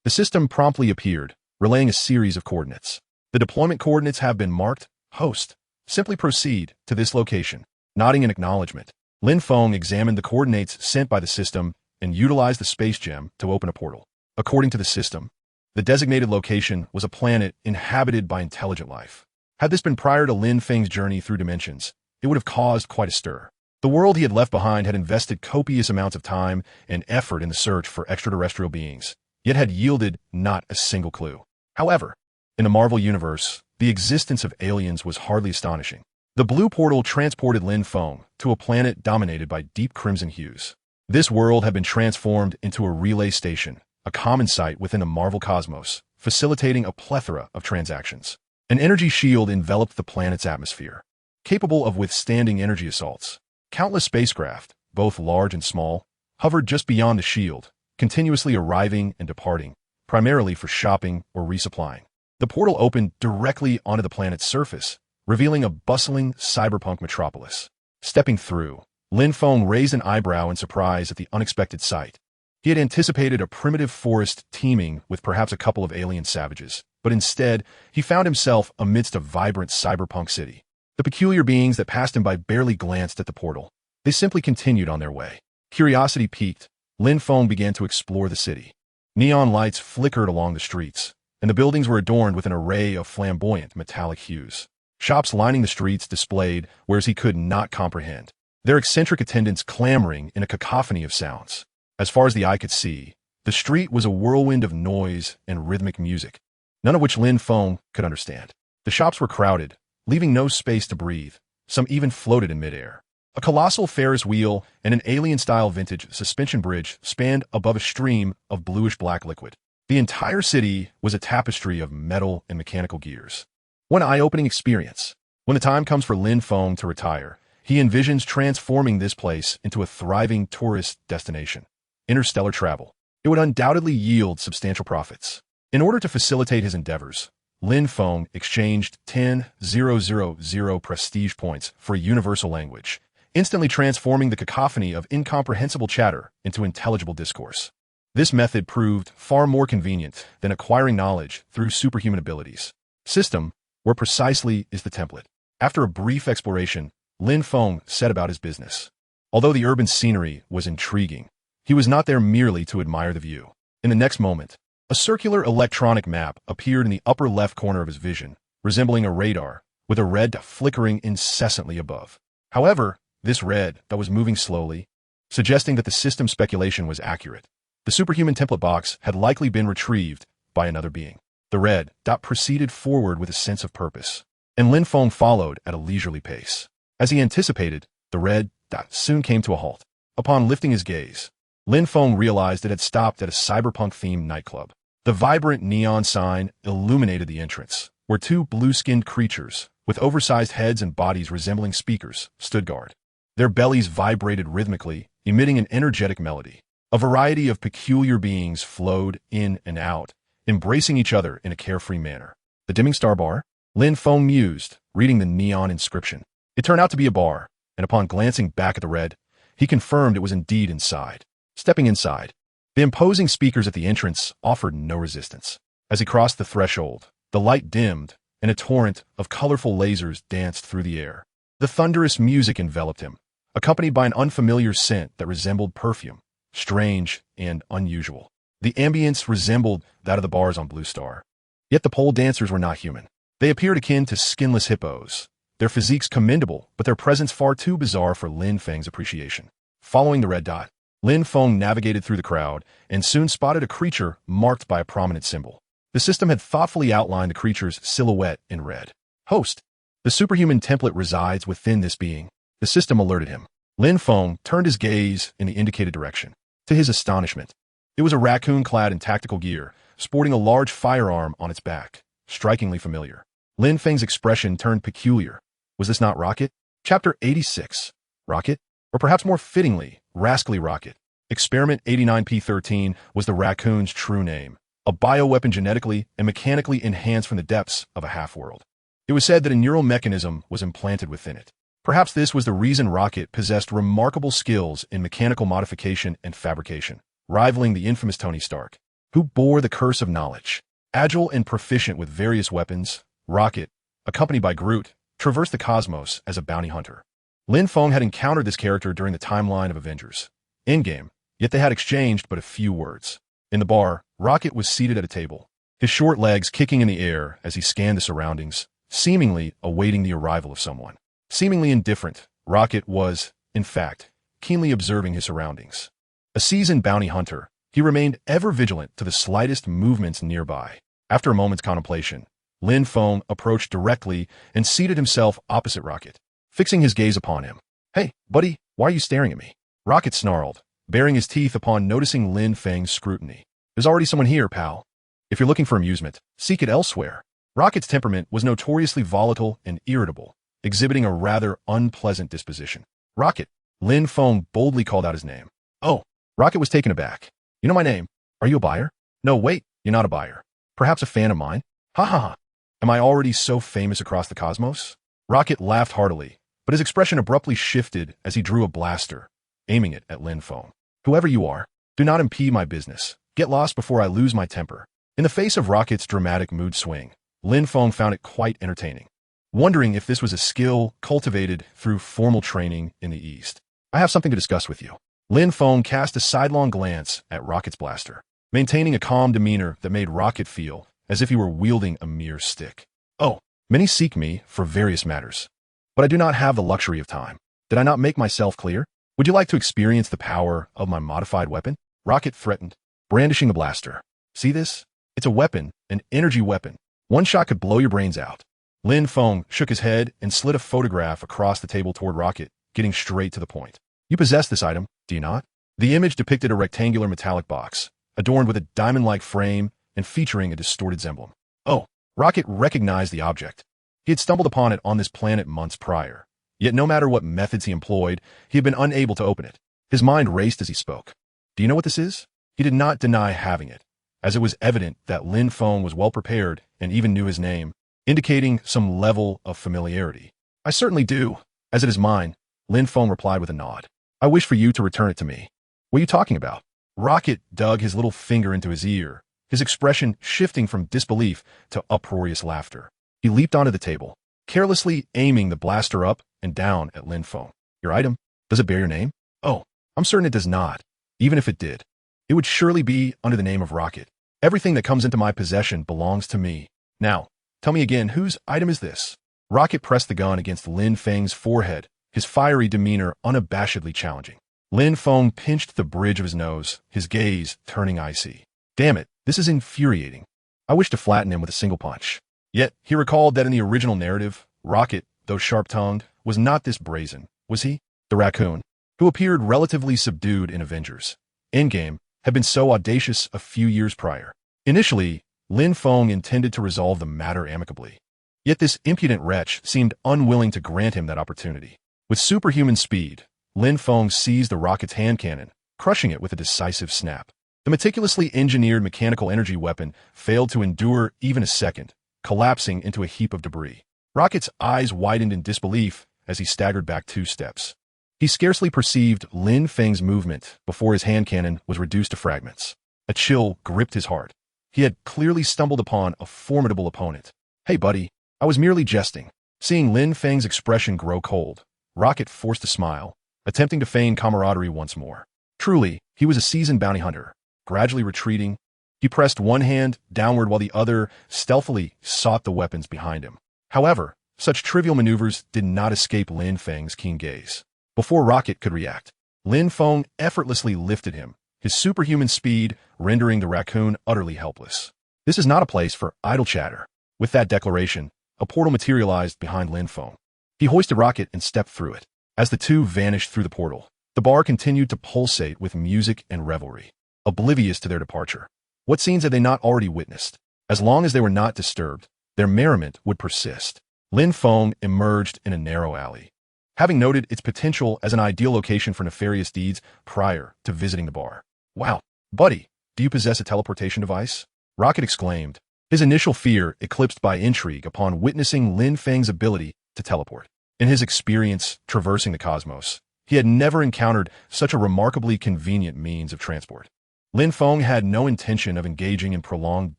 The system promptly appeared, relaying a series of coordinates. "The deployment coordinates have been marked. Host. Simply proceed to this location." Nodding in acknowledgement, Lin Feng examined the coordinates sent by the system and utilized the space gem to open a portal. According to the system, the designated location was a planet inhabited by intelligent life. Had this been prior to Lin Feng's journey through dimensions, it would have caused quite a stir. The world he had left behind had invested copious amounts of time and effort in the search for extraterrestrial beings, yet had yielded not a single clue. However, in the Marvel Universe, the existence of aliens was hardly astonishing. The blue portal transported Lin Feng to a planet dominated by deep crimson hues. This world had been transformed into a relay station, a common sight within the Marvel cosmos, facilitating a plethora of transactions. An energy shield enveloped the planet's atmosphere, capable of withstanding energy assaults. Countless spacecraft, both large and small, hovered just beyond the shield, continuously arriving and departing, primarily for shopping or resupplying. The portal opened directly onto the planet's surface, revealing a bustling cyberpunk metropolis. Stepping through, Lin Feng raised an eyebrow in surprise at the unexpected sight. He had anticipated a primitive forest teeming with perhaps a couple of alien savages, but instead, he found himself amidst a vibrant cyberpunk city. The peculiar beings that passed him by barely glanced at the portal. They simply continued on their way. Curiosity piqued, Lin Feng began to explore the city. Neon lights flickered along the streets, and the buildings were adorned with an array of flamboyant metallic hues. Shops lining the streets displayed wares he could not comprehend, their eccentric attendants clamoring in a cacophony of sounds. As far as the eye could see, the street was a whirlwind of noise and rhythmic music, none of which Lin Feng could understand. The shops were crowded, leaving no space to breathe. Some even floated in midair. A colossal Ferris wheel and an alien-style vintage suspension bridge spanned above a stream of bluish-black liquid. The entire city was a tapestry of metal and mechanical gears. What an eye-opening experience. When the time comes for Lin Feng to retire, he envisions transforming this place into a thriving tourist destination. Interstellar travel. It would undoubtedly yield substantial profits. In order to facilitate his endeavors, Lin Feng exchanged 10,000 prestige points for a universal language, instantly transforming the cacophony of incomprehensible chatter into intelligible discourse. This method proved far more convenient than acquiring knowledge through superhuman abilities. System, where precisely is the template. After a brief exploration, Lin Feng set about his business. Although the urban scenery was intriguing, he was not there merely to admire the view. In the next moment, a circular electronic map appeared in the upper left corner of his vision, resembling a radar, with a red dot flickering incessantly above. However, this red dot was moving slowly, suggesting that the system's speculation was accurate. The superhuman template box had likely been retrieved by another being. The red dot proceeded forward with a sense of purpose, and Lin Feng followed at a leisurely pace. As he anticipated, the red dot soon came to a halt. Upon lifting his gaze, Lin Feng realized it had stopped at a cyberpunk-themed nightclub. The vibrant neon sign illuminated the entrance, where two blue-skinned creatures, with oversized heads and bodies resembling speakers, stood guard. Their bellies vibrated rhythmically, emitting an energetic melody. A variety of peculiar beings flowed in and out, embracing each other in a carefree manner. The dimming star bar? Lin Feng mused, reading the neon inscription. It turned out to be a bar, and upon glancing back at the red, he confirmed it was indeed inside. Stepping inside, the imposing speakers at the entrance offered no resistance. As he crossed the threshold, the light dimmed, and a torrent of colorful lasers danced through the air. The thunderous music enveloped him, accompanied by an unfamiliar scent that resembled perfume, strange and unusual. The ambience resembled that of the bars on Blue Star. Yet the pole dancers were not human. They appeared akin to skinless hippos, their physiques commendable, but their presence far too bizarre for Lin Feng's appreciation. Following the red dot, Lin Feng navigated through the crowd and soon spotted a creature marked by a prominent symbol. The system had thoughtfully outlined the creature's silhouette in red. Host. The superhuman template resides within this being. The system alerted him. Lin Feng turned his gaze in the indicated direction. To his astonishment, it was a raccoon clad in tactical gear, sporting a large firearm on its back. Strikingly familiar. Lin Feng's expression turned peculiar. Was this not Rocket? Chapter 86. Rocket? Or perhaps more fittingly, Rascally Rocket. Experiment 89P13 was the raccoon's true name, a bioweapon genetically and mechanically enhanced from the depths of a half-world. It was said that a neural mechanism was implanted within it. Perhaps this was the reason Rocket possessed remarkable skills in mechanical modification and fabrication, rivaling the infamous Tony Stark, who bore the curse of knowledge. Agile and proficient with various weapons, Rocket, accompanied by Groot, traversed the cosmos as a bounty hunter. Lin Feng had encountered this character during the timeline of Avengers. In-game, yet they had exchanged but a few words. In the bar, Rocket was seated at a table, his short legs kicking in the air as he scanned the surroundings, seemingly awaiting the arrival of someone. Seemingly indifferent, Rocket was, in fact, keenly observing his surroundings. A seasoned bounty hunter, he remained ever vigilant to the slightest movements nearby. After a moment's contemplation, Lin Feng approached directly and seated himself opposite Rocket, fixing his gaze upon him. "Hey, buddy, why are you staring at me?" Rocket snarled, baring his teeth upon noticing Lin Feng's scrutiny. "There's already someone here, pal. If you're looking for amusement, seek it elsewhere." Rocket's temperament was notoriously volatile and irritable, exhibiting a rather unpleasant disposition. "Rocket, Lin Feng boldly called out his name. Oh, Rocket was taken aback. You know my name. Are you a buyer? No, wait, you're not a buyer. Perhaps a fan of mine? Ha ha ha. Am I already so famous across the cosmos? Rocket laughed heartily, but his expression abruptly shifted as he drew a blaster, aiming it at Lin Feng. Whoever you are, do not impede my business. Get lost before I lose my temper. In the face of Rocket's dramatic mood swing, Lin Feng found it quite entertaining, wondering if this was a skill cultivated through formal training in the East. I have something to discuss with you. Lin Feng cast a sidelong glance at Rocket's blaster, maintaining a calm demeanor that made Rocket feel as if he were wielding a mere stick. Oh, many seek me for various matters, but I do not have the luxury of time. Did I not make myself clear? Would you like to experience the power of my modified weapon? Rocket threatened, brandishing a blaster. See this? It's a weapon, an energy weapon. One shot could blow your brains out. Lin Feng shook his head and slid a photograph across the table toward Rocket, getting straight to the point. You possess this item, do you not? The image depicted a rectangular metallic box, adorned with a diamond-like frame and featuring a distorted emblem. Oh, Rocket recognized the object. He had stumbled upon it on this planet months prior. Yet no matter what methods he employed, he had been unable to open it. His mind raced as he spoke. Do you know what this is? He did not deny having it, as it was evident that Lin Feng was well prepared and even knew his name, indicating some level of familiarity. I certainly do. As it is mine, Lin Feng replied with a nod. I wish for you to return it to me. What are you talking about? Rocket dug his little finger into his ear, his expression shifting from disbelief to uproarious laughter. He leaped onto the table, carelessly aiming the blaster up and down at Lin Feng. Your item? Does it bear your name? Oh, I'm certain it does not. Even if it did, it would surely be under the name of Rocket. Everything that comes into my possession belongs to me. Now, tell me again, whose item is this? Rocket pressed the gun against Lin Feng's forehead, his fiery demeanor unabashedly challenging. Lin Feng pinched the bridge of his nose, his gaze turning icy. Damn it, this is infuriating. I wish to flatten him with a single punch. Yet, he recalled that in the original narrative, Rocket, though sharp-tongued, was not this brazen, was he? The raccoon, who appeared relatively subdued in Avengers Endgame, had been so audacious a few years prior. Initially, Lin Feng intended to resolve the matter amicably. Yet this impudent wretch seemed unwilling to grant him that opportunity. With superhuman speed, Lin Feng seized the Rocket's hand cannon, crushing it with a decisive snap. The meticulously engineered mechanical energy weapon failed to endure even a second, collapsing into a heap of debris. Rocket's eyes widened in disbelief as he staggered back 2 steps. He scarcely perceived Lin Feng's movement before his hand cannon was reduced to fragments. A chill gripped his heart. He had clearly stumbled upon a formidable opponent. Hey buddy, I was merely jesting. Seeing Lin Feng's expression grow cold, Rocket forced a smile, attempting to feign camaraderie once more. Truly, he was a seasoned bounty hunter. Gradually retreating, he pressed one hand downward while the other stealthily sought the weapons behind him. However, such trivial maneuvers did not escape Lin Feng's keen gaze. Before Rocket could react, Lin Feng effortlessly lifted him, his superhuman speed rendering the raccoon utterly helpless. This is not a place for idle chatter. With that declaration, a portal materialized behind Lin Feng. He hoisted Rocket and stepped through it. As the two vanished through the portal, the bar continued to pulsate with music and revelry, oblivious to their departure. What scenes had they not already witnessed? As long as they were not disturbed, their merriment would persist. Lin Feng emerged in a narrow alley, having noted its potential as an ideal location for nefarious deeds prior to visiting the bar. Wow, buddy, do you possess a teleportation device? Rocket exclaimed, his initial fear eclipsed by intrigue upon witnessing Lin Feng's ability to teleport. In his experience traversing the cosmos, he had never encountered such a remarkably convenient means of transport. Lin Feng had no intention of engaging in prolonged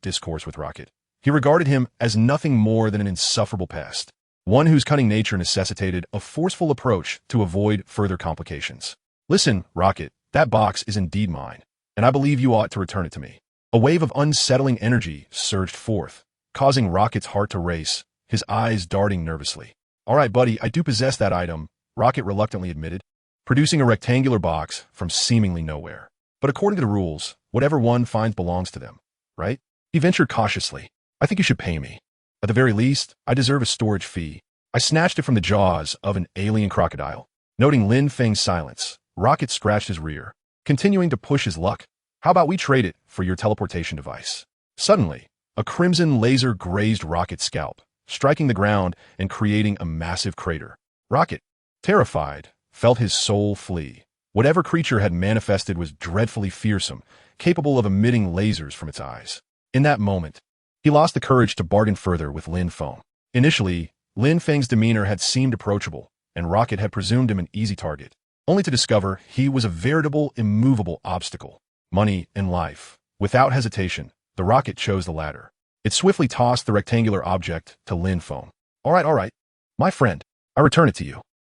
discourse with Rocket. He regarded him as nothing more than an insufferable pest, one whose cunning nature necessitated a forceful approach to avoid further complications. Listen, Rocket, that box is indeed mine, and I believe you ought to return it to me. A wave of unsettling energy surged forth, causing Rocket's heart to race, his eyes darting nervously. All right, buddy, I do possess that item, Rocket reluctantly admitted, producing a rectangular box from seemingly nowhere. But according to the rules, whatever one finds belongs to them, right? He ventured cautiously. I think you should pay me. At the very least, I deserve a storage fee. I snatched it from the jaws of an alien crocodile. Noting Lin Feng's silence, Rocket scratched his rear, continuing to push his luck. How about we trade it for your teleportation device? Suddenly, a crimson laser grazed Rocket's scalp, striking the ground and creating a massive crater. Rocket, terrified, felt his soul flee. Whatever creature had manifested was dreadfully fearsome, capable of emitting lasers from its eyes. In that moment, he lost the courage to bargain further with Lin Feng. Initially, Lin Feng's demeanor had seemed approachable, and Rocket had presumed him an easy target, only to discover he was a veritable, immovable obstacle. Money and life. Without hesitation, the Rocket chose the latter. It swiftly tossed the rectangular object to Lin Feng. All right, my friend. I return it to you.